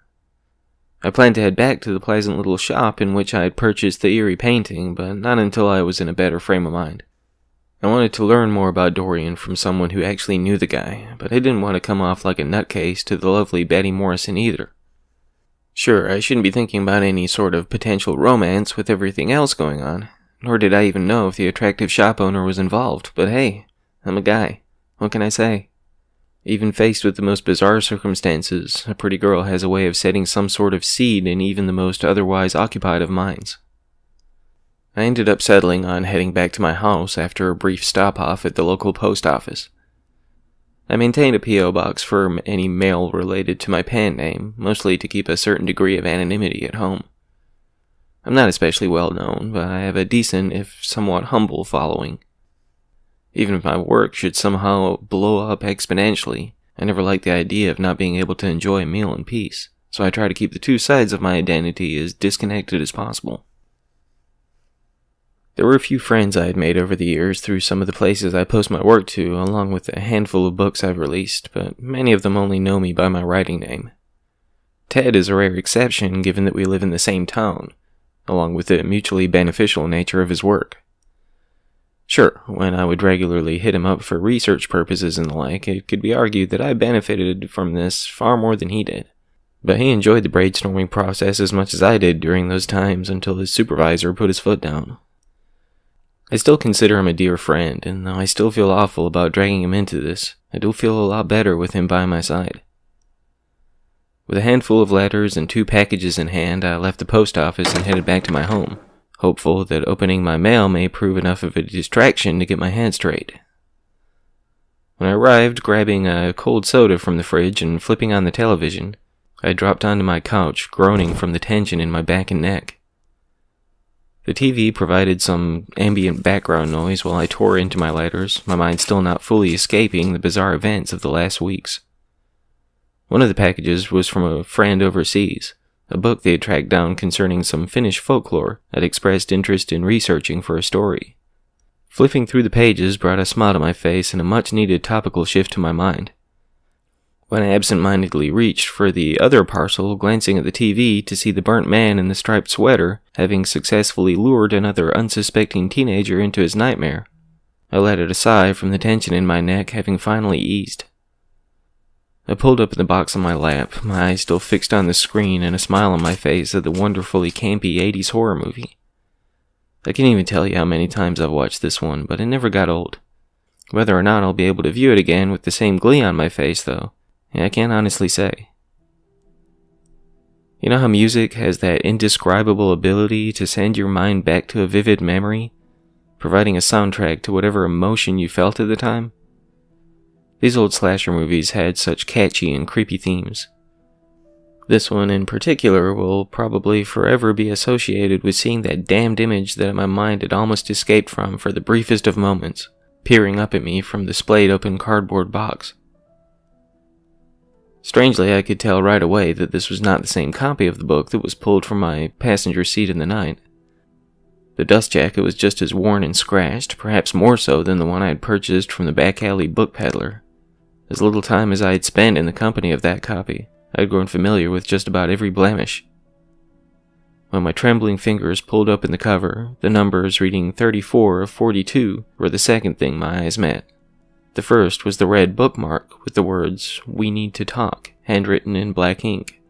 I planned to head back to the pleasant little shop in which I had purchased the eerie painting, but not until I was in a better frame of mind. I wanted to learn more about Dorian from someone who actually knew the guy, but I didn't want to come off like a nutcase to the lovely Betty Morrison either. Sure, I shouldn't be thinking about any sort of potential romance with everything else going on, nor did I even know if the attractive shop owner was involved, but hey, I'm a guy. What can I say? Even faced with the most bizarre circumstances, a pretty girl has a way of setting some sort of seed in even the most otherwise occupied of minds. I ended up settling on heading back to my house after a brief stop-off at the local post office. I maintained a P.O. box for any mail related to my pen name, mostly to keep a certain degree of anonymity at home. I'm not especially well known, but I have a decent, if somewhat humble, following. Even if my work should somehow blow up exponentially, I never liked the idea of not being able to enjoy a meal in peace, so I try to keep the two sides of my identity as disconnected as possible. There were a few friends I had made over the years through some of the places I post my work to, along with a handful of books I've released, but many of them only know me by my writing name. Ted is a rare exception given that we live in the same town, along with the mutually beneficial nature of his work. Sure, when I would regularly hit him up for research purposes and the like, it could be argued that I benefited from this far more than he did. But he enjoyed the brainstorming process as much as I did during those times until his supervisor put his foot down. I still consider him a dear friend, and though I still feel awful about dragging him into this, I do feel a lot better with him by my side. With a handful of letters and 2 packages in hand, I left the post office and headed back to my home, hopeful that opening my mail may prove enough of a distraction to get my head straight. When I arrived, grabbing a cold soda from the fridge and flipping on the television, I dropped onto my couch, groaning from the tension in my back and neck. The TV provided some ambient background noise while I tore into my letters, my mind still not fully escaping the bizarre events of the last weeks. One of the packages was from a friend overseas, a book they had tracked down concerning some Finnish folklore I'd expressed interest in researching for a story. Flipping through the pages brought a smile to my face and a much-needed topical shift to my mind. When I absent-mindedly reached for the other parcel, glancing at the TV to see the burnt man in the striped sweater having successfully lured another unsuspecting teenager into his nightmare, I let out a sigh from the tension in my neck having finally eased. I pulled up the box on my lap, my eyes still fixed on the screen and a smile on my face at the wonderfully campy 80s horror movie. I can't even tell you how many times I've watched this one, but it never got old. Whether or not I'll be able to view it again with the same glee on my face, though, I can't honestly say. You know how music has that indescribable ability to send your mind back to a vivid memory, providing a soundtrack to whatever emotion you felt at the time? These old slasher movies had such catchy and creepy themes. This one in particular will probably forever be associated with seeing that damned image that my mind had almost escaped from for the briefest of moments, peering up at me from the splayed open cardboard box. Strangely, I could tell right away that this was not the same copy of the book that was pulled from my passenger seat in the night. The dust jacket was just as worn and scratched, perhaps more so than the one I had purchased from the back alley book peddler. As little time as I had spent in the company of that copy, I had grown familiar with just about every blemish. When my trembling fingers pulled open the cover, the numbers reading 34 of 42 were the second thing my eyes met. The first was the red bookmark with the words, "We need to talk," handwritten in black ink.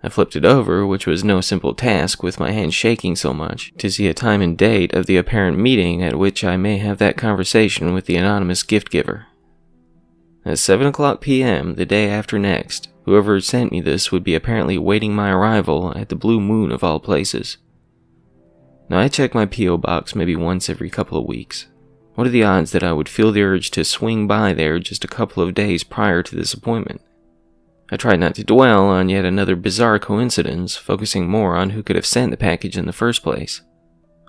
I flipped it over, which was no simple task with my hands shaking so much, to see a time and date of the apparent meeting at which I may have that conversation with the anonymous gift giver. At 7:00 p.m. the day after next, whoever had sent me this would be apparently awaiting my arrival at the Blue Moon of all places. Now I check my P.O. box maybe once every couple of weeks. What are the odds that I would feel the urge to swing by there just a couple of days prior to this appointment? I tried not to dwell on yet another bizarre coincidence, focusing more on who could have sent the package in the first place.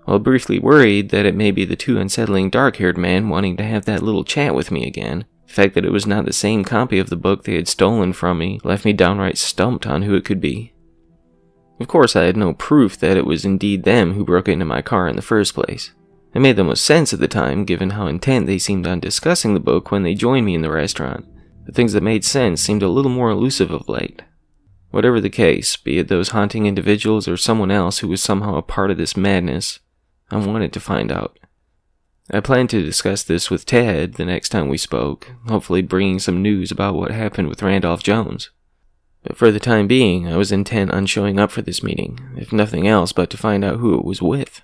While briefly worried that it may be the too unsettling dark-haired man wanting to have that little chat with me again, the fact that it was not the same copy of the book they had stolen from me left me downright stumped on who it could be. Of course, I had no proof that it was indeed them who broke into my car in the first place. It made the most sense at the time, given how intent they seemed on discussing the book when they joined me in the restaurant. The things that made sense seemed a little more elusive of late. Whatever the case, be it those haunting individuals or someone else who was somehow a part of this madness, I wanted to find out. I planned to discuss this with Ted the next time we spoke, hopefully bringing some news about what happened with Randolph Jones. But for the time being, I was intent on showing up for this meeting, if nothing else but to find out who it was with.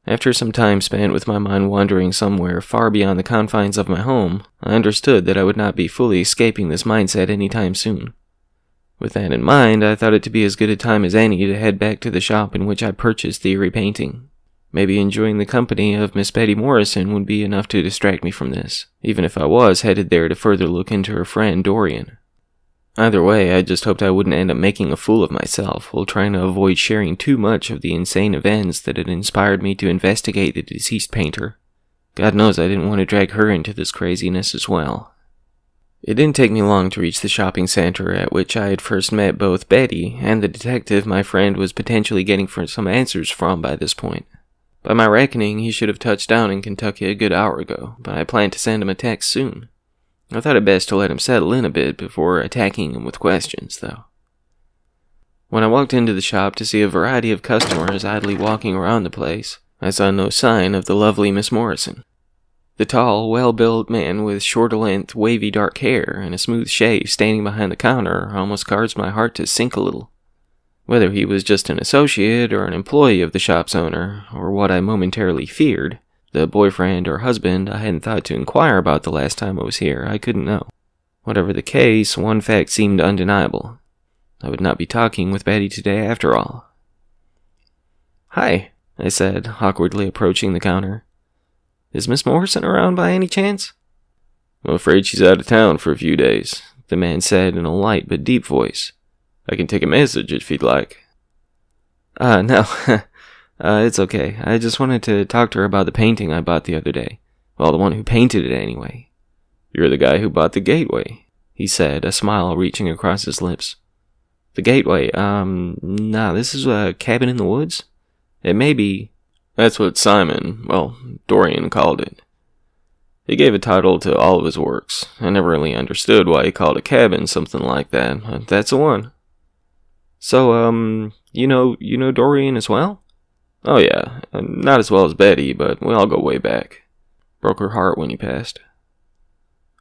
After some time spent with my mind wandering somewhere far beyond the confines of my home, I understood that I would not be fully escaping this mindset anytime soon. With that in mind, I thought it to be as good a time as any to head back to the shop in which I purchased the eerie painting. Maybe enjoying the company of Miss Betty Morrison would be enough to distract me from this, even if I was headed there to further look into her friend Dorian. Either way, I just hoped I wouldn't end up making a fool of myself while trying to avoid sharing too much of the insane events that had inspired me to investigate the deceased painter. God knows I didn't want to drag her into this craziness as well. It didn't take me long to reach the shopping center at which I had first met both Betty and the detective my friend was potentially getting for some answers from by this point. By my reckoning, he should have touched down in Kentucky a good hour ago, but I planned to send him a text soon. I thought it best to let him settle in a bit before attacking him with questions, though. When I walked into the shop to see a variety of customers idly walking around the place, I saw no sign of the lovely Miss Morrison. The tall, well-built man with short-length, wavy dark hair and a smooth shave standing behind the counter almost caused my heart to sink a little. Whether he was just an associate or an employee of the shop's owner, or what I momentarily feared, the boyfriend or husband I hadn't thought to inquire about the last time I was here, I couldn't know. Whatever the case, one fact seemed undeniable. I would not be talking with Betty today after all. "Hi," I said, awkwardly approaching the counter. "Is Miss Morrison around by any chance?" "I'm afraid she's out of town for a few days," the man said in a light but deep voice. "I can take a message if you'd like." No. It's okay. I just wanted to talk to her about the painting I bought the other day. Well, the one who painted it anyway." "You're the guy who bought the gateway," he said, a smile reaching across his lips. "The gateway? Nah, this is a cabin in the woods? It may be..." "That's what Dorian called it. He gave a title to all of his works. I never really understood why he called a cabin something like that, but that's the one." "So, you know Dorian as well?" "Oh yeah, not as well as Betty, but we all go way back. Broke her heart when he passed."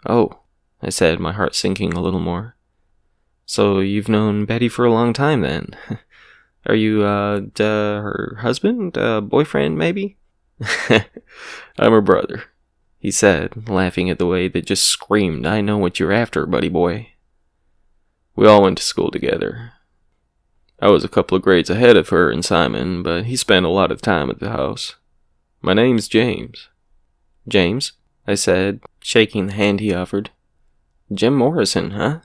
"Oh," I said, my heart sinking a little more. "So you've known Betty for a long time then? Are you, her husband? Boyfriend, maybe?" "I'm her brother," he said, laughing at the way that just screamed, "I know what you're after, buddy boy." "We all went to school together. I was a couple of grades ahead of her and Simon, but he spent a lot of time at the house. My name's James." "James?" I said, shaking the hand he offered. "Jim Morrison, huh?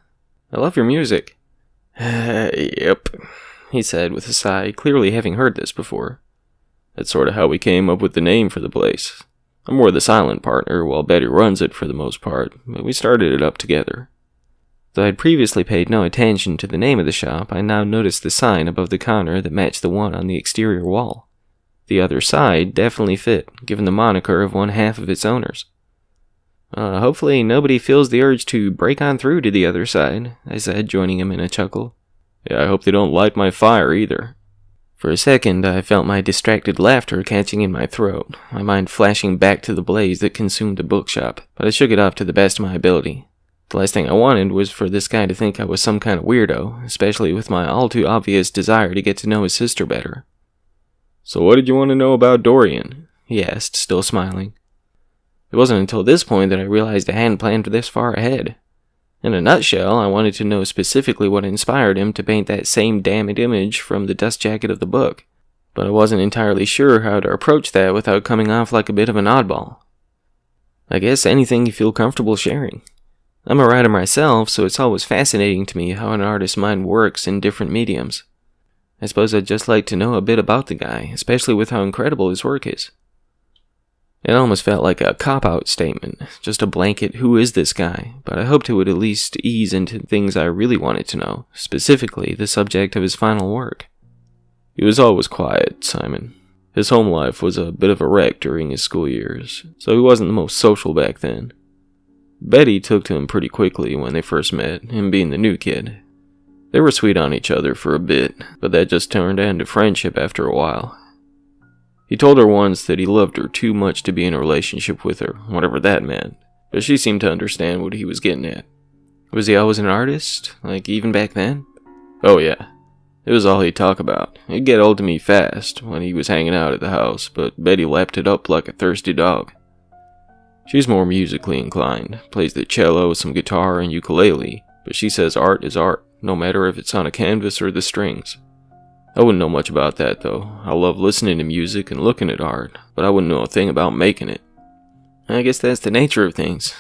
I love your music." Yep, he said with a sigh, clearly having heard this before. "That's sort of how we came up with the name for the place. I'm more the silent partner, while Betty runs it for the most part, but we started it up together." Though I'd previously paid no attention to the name of the shop, I now noticed the sign above the counter that matched the one on the exterior wall. The other side definitely fit, given the moniker of one half of its owners. Hopefully nobody feels the urge to break on through to the other side," I said, joining him in a chuckle. "Yeah, I hope they don't light my fire either." For a second, I felt my distracted laughter catching in my throat, my mind flashing back to the blaze that consumed the bookshop, but I shook it off to the best of my ability. The last thing I wanted was for this guy to think I was some kind of weirdo, especially with my all-too-obvious desire to get to know his sister better. "So what did you want to know about Dorian?" he asked, still smiling. It wasn't until this point that I realized I hadn't planned this far ahead. In a nutshell, I wanted to know specifically what inspired him to paint that same damned image from the dust jacket of the book, but I wasn't entirely sure how to approach that without coming off like a bit of an oddball. "I guess anything you feel comfortable sharing. I'm a writer myself, so it's always fascinating to me how an artist's mind works in different mediums. I suppose I'd just like to know a bit about the guy, especially with how incredible his work is." It almost felt like a cop-out statement, just a blanket "who is this guy?" but I hoped it would at least ease into things I really wanted to know, specifically the subject of his final work. "He was always quiet, Simon. His home life was a bit of a wreck during his school years, so he wasn't the most social back then. Betty took to him pretty quickly when they first met, him being the new kid. They were sweet on each other for a bit, but that just turned into friendship after a while. He told her once that he loved her too much to be in a relationship with her, whatever that meant, but she seemed to understand what he was getting at." "Was he always an artist, like even back then?" "Oh yeah. It was all he'd talk about. It'd get old to me fast when he was hanging out at the house, but Betty lapped it up like a thirsty dog. She's more musically inclined, plays the cello, some guitar, and ukulele, but she says art is art, no matter if it's on a canvas or the strings. I wouldn't know much about that, though. I love listening to music and looking at art, but I wouldn't know a thing about making it." "I guess that's the nature of things.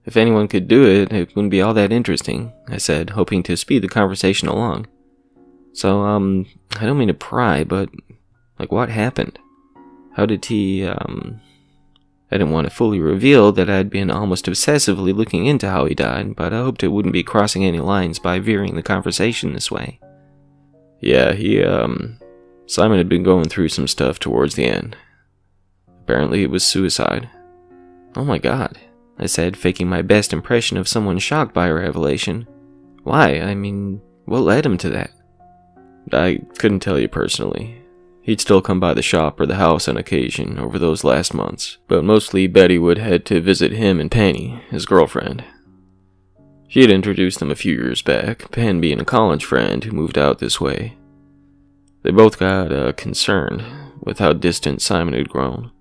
If anyone could do it, it wouldn't be all that interesting, I said, hoping to speed the conversation along. So, I don't mean to pry, but, what happened? How did he, I didn't want to fully reveal that I'd been almost obsessively looking into how he died, but I hoped it wouldn't be crossing any lines by veering the conversation this way. Yeah, Simon had been going through some stuff towards the end. Apparently it was suicide. Oh my god, I said, faking my best impression of someone shocked by a revelation. Why? I mean, what led him to that? I couldn't tell you personally. He'd still come by the shop or the house on occasion over those last months, but mostly Betty would head to visit him and Penny, his girlfriend. She had introduced them a few years back, Penn being a college friend who moved out this way. They both got concerned with how distant Simon had grown,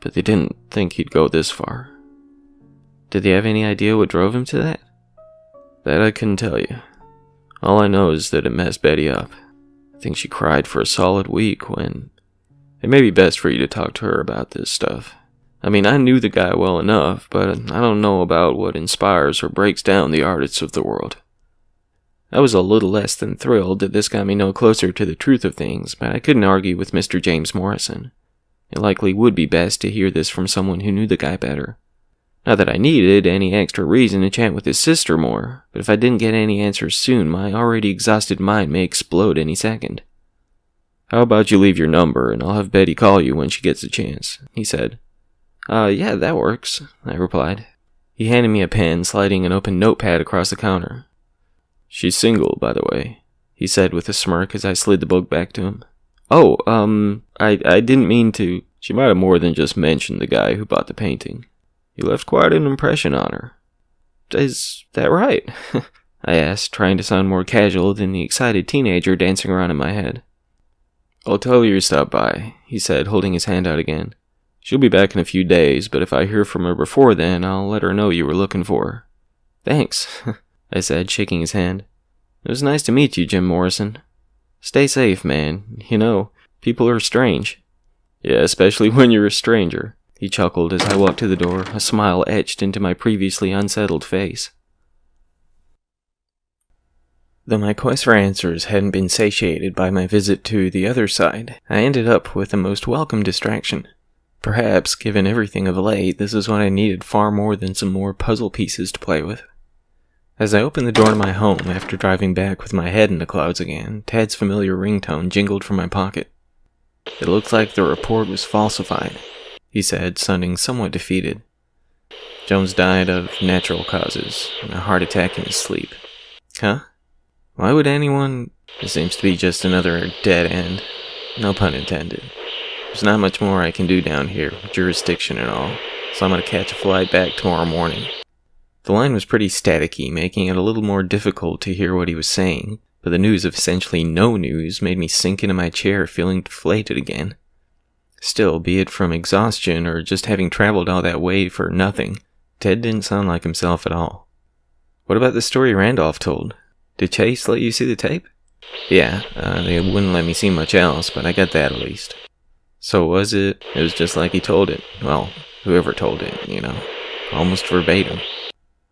but they didn't think he'd go this far. Did they have any idea what drove him to that? That I couldn't tell you. All I know is that it messed Betty up. I think she cried for a solid week when... It may be best for you to talk to her about this stuff. I mean, I knew the guy well enough, but I don't know about what inspires or breaks down the artists of the world. I was a little less than thrilled that this got me no closer to the truth of things, but I couldn't argue with Mr. James Morrison. It likely would be best to hear this from someone who knew the guy better. Not that I needed any extra reason to chat with his sister more, but if I didn't get any answers soon, my already exhausted mind may explode any second. How about you leave your number and I'll have Betty call you when she gets a chance, he said. Yeah, that works, I replied. He handed me a pen, sliding an open notepad across the counter. She's single, by the way, he said with a smirk as I slid the book back to him. Oh, I didn't mean to. She might have more than just mentioned the guy who bought the painting. You left quite an impression on her. Is that right? I asked, trying to sound more casual than the excited teenager dancing around in my head. I'll tell her you stopped by, he said, holding his hand out again. She'll be back in a few days, but if I hear from her before then, I'll let her know you were looking for her. Thanks, I said, shaking his hand. It was nice to meet you, Jim Morrison. Stay safe, man. You know, people are strange. Yeah, especially when you're a stranger. He chuckled as I walked to the door, a smile etched into my previously unsettled face. Though my quest for answers hadn't been satiated by my visit to the other side, I ended up with a most welcome distraction. Perhaps, given everything of late, this is what I needed far more than some more puzzle pieces to play with. As I opened the door to my home after driving back with my head in the clouds again, Ted's familiar ringtone jingled from my pocket. It looked like the report was falsified, he said, sounding somewhat defeated. Jones died of natural causes, a heart attack in his sleep. Huh? Why would anyone... This seems to be just another dead end. No pun intended. There's not much more I can do down here, jurisdiction and all, so I'm gonna catch a flight back tomorrow morning. The line was pretty staticky, making it a little more difficult to hear what he was saying, but the news of essentially no news made me sink into my chair feeling deflated again. Still, be it from exhaustion or just having traveled all that way for nothing, Ted didn't sound like himself at all. What about the story Randolph told? Did Chase let you see the tape? Yeah, they wouldn't let me see much else, but I got that at least. So was it? It was just like he told it. Well, whoever told it, you know. Almost verbatim.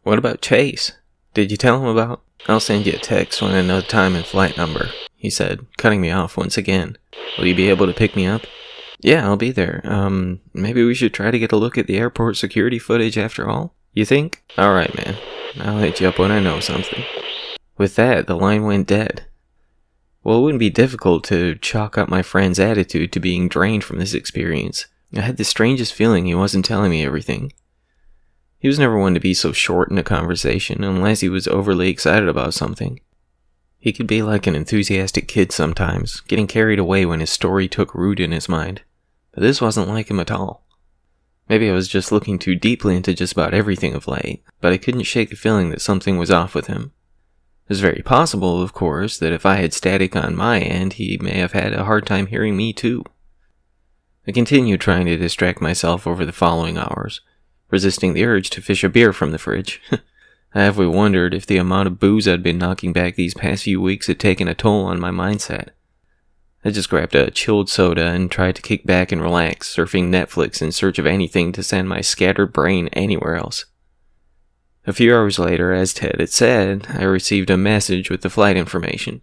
What about Chase? Did you tell him about? I'll send you a text when I know time and flight number, he said, cutting me off once again. Will you be able to pick me up? Yeah, I'll be there. Maybe we should try to get a look at the airport security footage after all? You think? Alright, man. I'll hit you up when I know something. With that, the line went dead. Well, it wouldn't be difficult to chalk up my friend's attitude to being drained from this experience. I had the strangest feeling he wasn't telling me everything. He was never one to be so short in a conversation unless he was overly excited about something. He could be like an enthusiastic kid sometimes, getting carried away when his story took root in his mind. But this wasn't like him at all. Maybe I was just looking too deeply into just about everything of late, but I couldn't shake the feeling that something was off with him. It was very possible, of course, that if I had static on my end, he may have had a hard time hearing me too. I continued trying to distract myself over the following hours, resisting the urge to fish a beer from the fridge. I halfway wondered if the amount of booze I'd been knocking back these past few weeks had taken a toll on my mindset. I just grabbed a chilled soda and tried to kick back and relax, surfing Netflix in search of anything to send my scattered brain anywhere else. A few hours later, as Ted had said, I received a message with the flight information.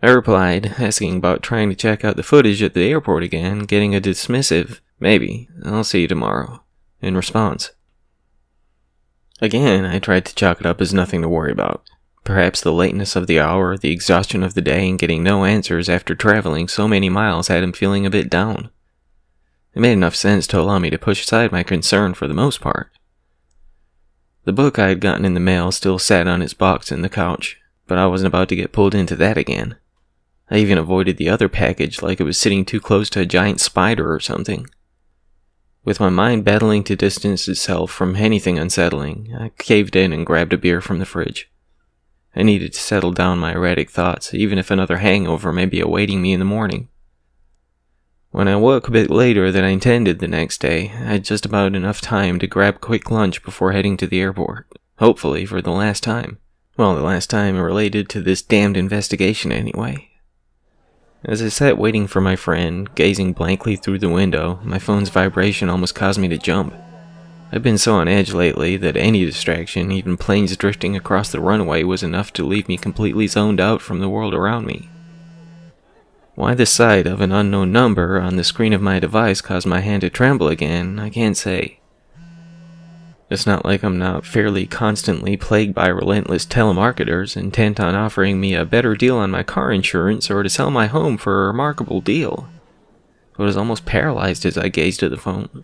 I replied, asking about trying to check out the footage at the airport again, getting a dismissive, "Maybe, I'll see you tomorrow," in response. Again, I tried to chalk it up as nothing to worry about. Perhaps the lateness of the hour, the exhaustion of the day, and getting no answers after traveling so many miles had him feeling a bit down. It made enough sense to allow me to push aside my concern for the most part. The book I had gotten in the mail still sat on its box in the couch, but I wasn't about to get pulled into that again. I even avoided the other package like it was sitting too close to a giant spider or something. With my mind battling to distance itself from anything unsettling, I caved in and grabbed a beer from the fridge. I needed to settle down my erratic thoughts, even if another hangover may be awaiting me in the morning. When I woke a bit later than I intended the next day, I had just about enough time to grab a quick lunch before heading to the airport, hopefully for the last time. Well, the last time related to this damned investigation anyway. As I sat waiting for my friend, gazing blankly through the window, my phone's vibration almost caused me to jump. I've been so on edge lately that any distraction, even planes drifting across the runway, was enough to leave me completely zoned out from the world around me. Why the sight of an unknown number on the screen of my device caused my hand to tremble again, I can't say. It's not like I'm not fairly constantly plagued by relentless telemarketers intent on offering me a better deal on my car insurance or to sell my home for a remarkable deal. I was almost paralyzed as I gazed at the phone.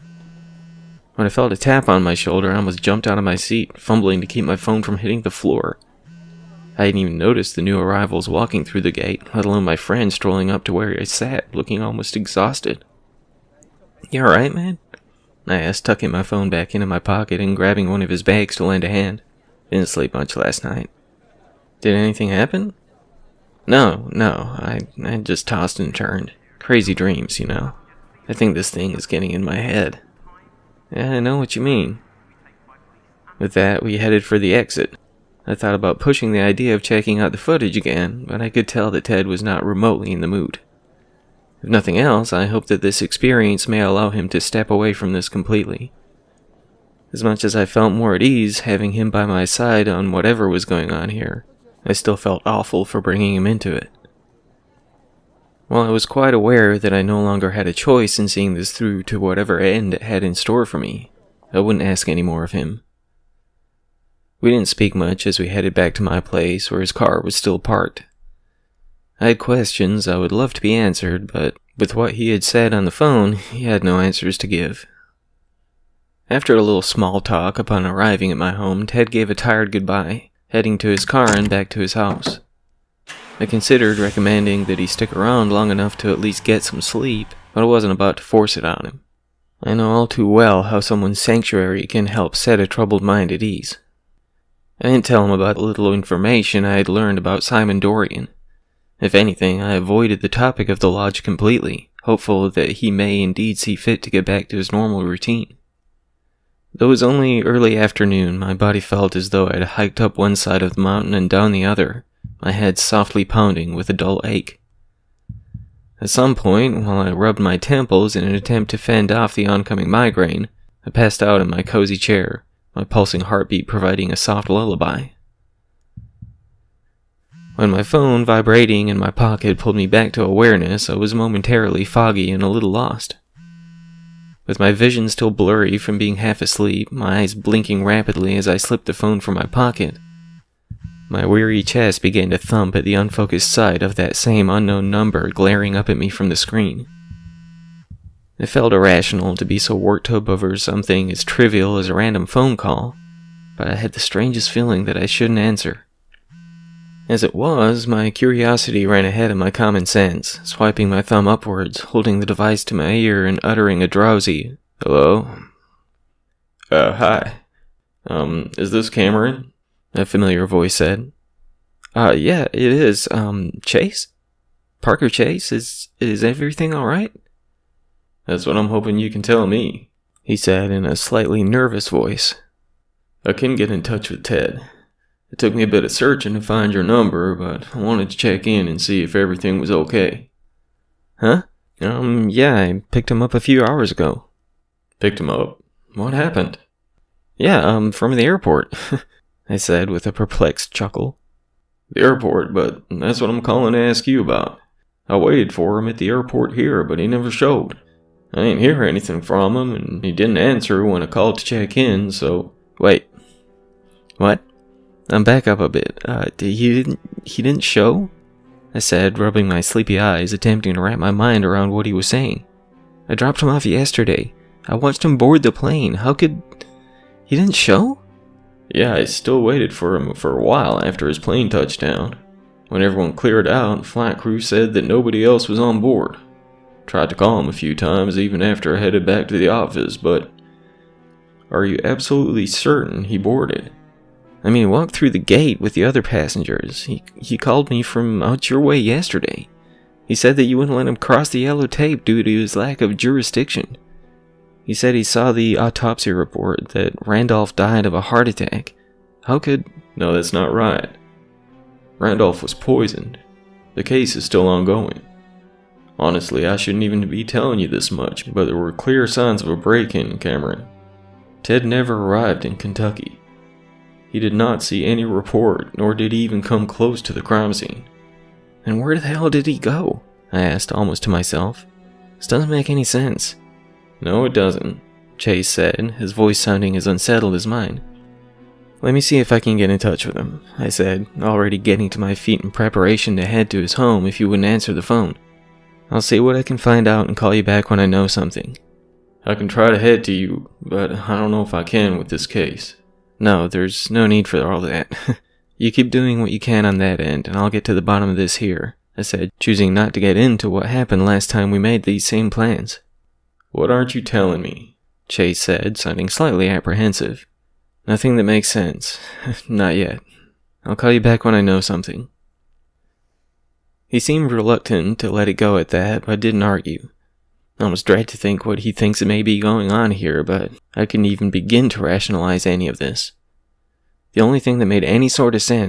When I felt a tap on my shoulder, I almost jumped out of my seat, fumbling to keep my phone from hitting the floor. I hadn't even noticed the new arrivals walking through the gate, let alone my friend strolling up to where I sat, looking almost exhausted. "You alright, man?" I asked, tucking my phone back into my pocket and grabbing one of his bags to lend a hand. Didn't sleep much last night. "Did anything happen?" No, I just tossed and turned. Crazy dreams, you know. I think this thing is getting in my head." "Yeah, I know what you mean." With that, we headed for the exit. I thought about pushing the idea of checking out the footage again, but I could tell that Ted was not remotely in the mood. If nothing else, I hope that this experience may allow him to step away from this completely. As much as I felt more at ease having him by my side on whatever was going on here, I still felt awful for bringing him into it. While I was quite aware that I no longer had a choice in seeing this through to whatever end it had in store for me, I wouldn't ask any more of him. We didn't speak much as we headed back to my place where his car was still parked. I had questions I would love to be answered, but with what he had said on the phone, he had no answers to give. After a little small talk upon arriving at my home, Ted gave a tired goodbye, heading to his car and back to his house. I considered recommending that he stick around long enough to at least get some sleep, but I wasn't about to force it on him. I know all too well how someone's sanctuary can help set a troubled mind at ease. I didn't tell him about the little information I had learned about Simon Dorian. If anything, I avoided the topic of the lodge completely, hopeful that he may indeed see fit to get back to his normal routine. Though it was only early afternoon, my body felt as though I had hiked up one side of the mountain and down the other, my head softly pounding with a dull ache. At some point, while I rubbed my temples in an attempt to fend off the oncoming migraine, I passed out in my cozy chair, my pulsing heartbeat providing a soft lullaby. When my phone, vibrating in my pocket, pulled me back to awareness, I was momentarily foggy and a little lost. With my vision still blurry from being half asleep, my eyes blinking rapidly as I slipped the phone from my pocket, my weary chest began to thump at the unfocused sight of that same unknown number glaring up at me from the screen. It felt irrational to be so worked up over something as trivial as a random phone call, but I had the strangest feeling that I shouldn't answer. As it was, my curiosity ran ahead of my common sense, swiping my thumb upwards, holding the device to my ear and uttering a drowsy, "Hello?" Hi. Is this Cameron?" a familiar voice said. Yeah, it is. Chase? Parker Chase? Is everything alright?" "That's what I'm hoping you can tell me," he said in a slightly nervous voice. "I couldn't get in touch with Ted. It took me a bit of searching to find your number, but I wanted to check in and see if everything was okay." "Huh? Yeah, I picked him up a few hours ago." "Picked him up? What happened?" Yeah, from the airport, I said with a perplexed chuckle. The airport, but that's what I'm calling to ask you about. I waited for him at the airport here, but he never showed. I didn't hear anything from him, and he didn't answer when I called to check in, so... Wait. What? I'm back up a bit. He didn't show? I said, rubbing my sleepy eyes, attempting to wrap my mind around what he was saying. I dropped him off yesterday. I watched him board the plane. How could... He didn't show? Yeah, I still waited for him for a while after his plane touched down. When everyone cleared out, flight crew said that nobody else was on board. Tried to call him a few times even after I headed back to the office, but... Are you absolutely certain he boarded? I mean, he walked through the gate with the other passengers. He called me from out your way yesterday. He said that you wouldn't let him cross the yellow tape due to his lack of jurisdiction. He said he saw the autopsy report that Randolph died of a heart attack. How could... No, that's not right. Randolph was poisoned. The case is still ongoing. Honestly, I shouldn't even be telling you this much, but there were clear signs of a break-in, Cameron. Ted never arrived in Kentucky. He did not see any report, nor did he even come close to the crime scene. And where the hell did he go? I asked, almost to myself. This doesn't make any sense. No, it doesn't, Chase said, his voice sounding as unsettled as mine. Let me see if I can get in touch with him, I said, already getting to my feet in preparation to head to his home if he wouldn't answer the phone. I'll see what I can find out and call you back when I know something. I can try to head to you, but I don't know if I can with this case. No, there's no need for all that. You keep doing what you can on that end, and I'll get to the bottom of this here, I said, choosing not to get into what happened last time we made these same plans. What aren't you telling me? Chase said, sounding slightly apprehensive. Nothing that makes sense. Not yet. I'll call you back when I know something. He seemed reluctant to let it go at that, but didn't argue. I almost dread to think what he thinks may be going on here, but I couldn't even begin to rationalize any of this. The only thing that made any sort of sense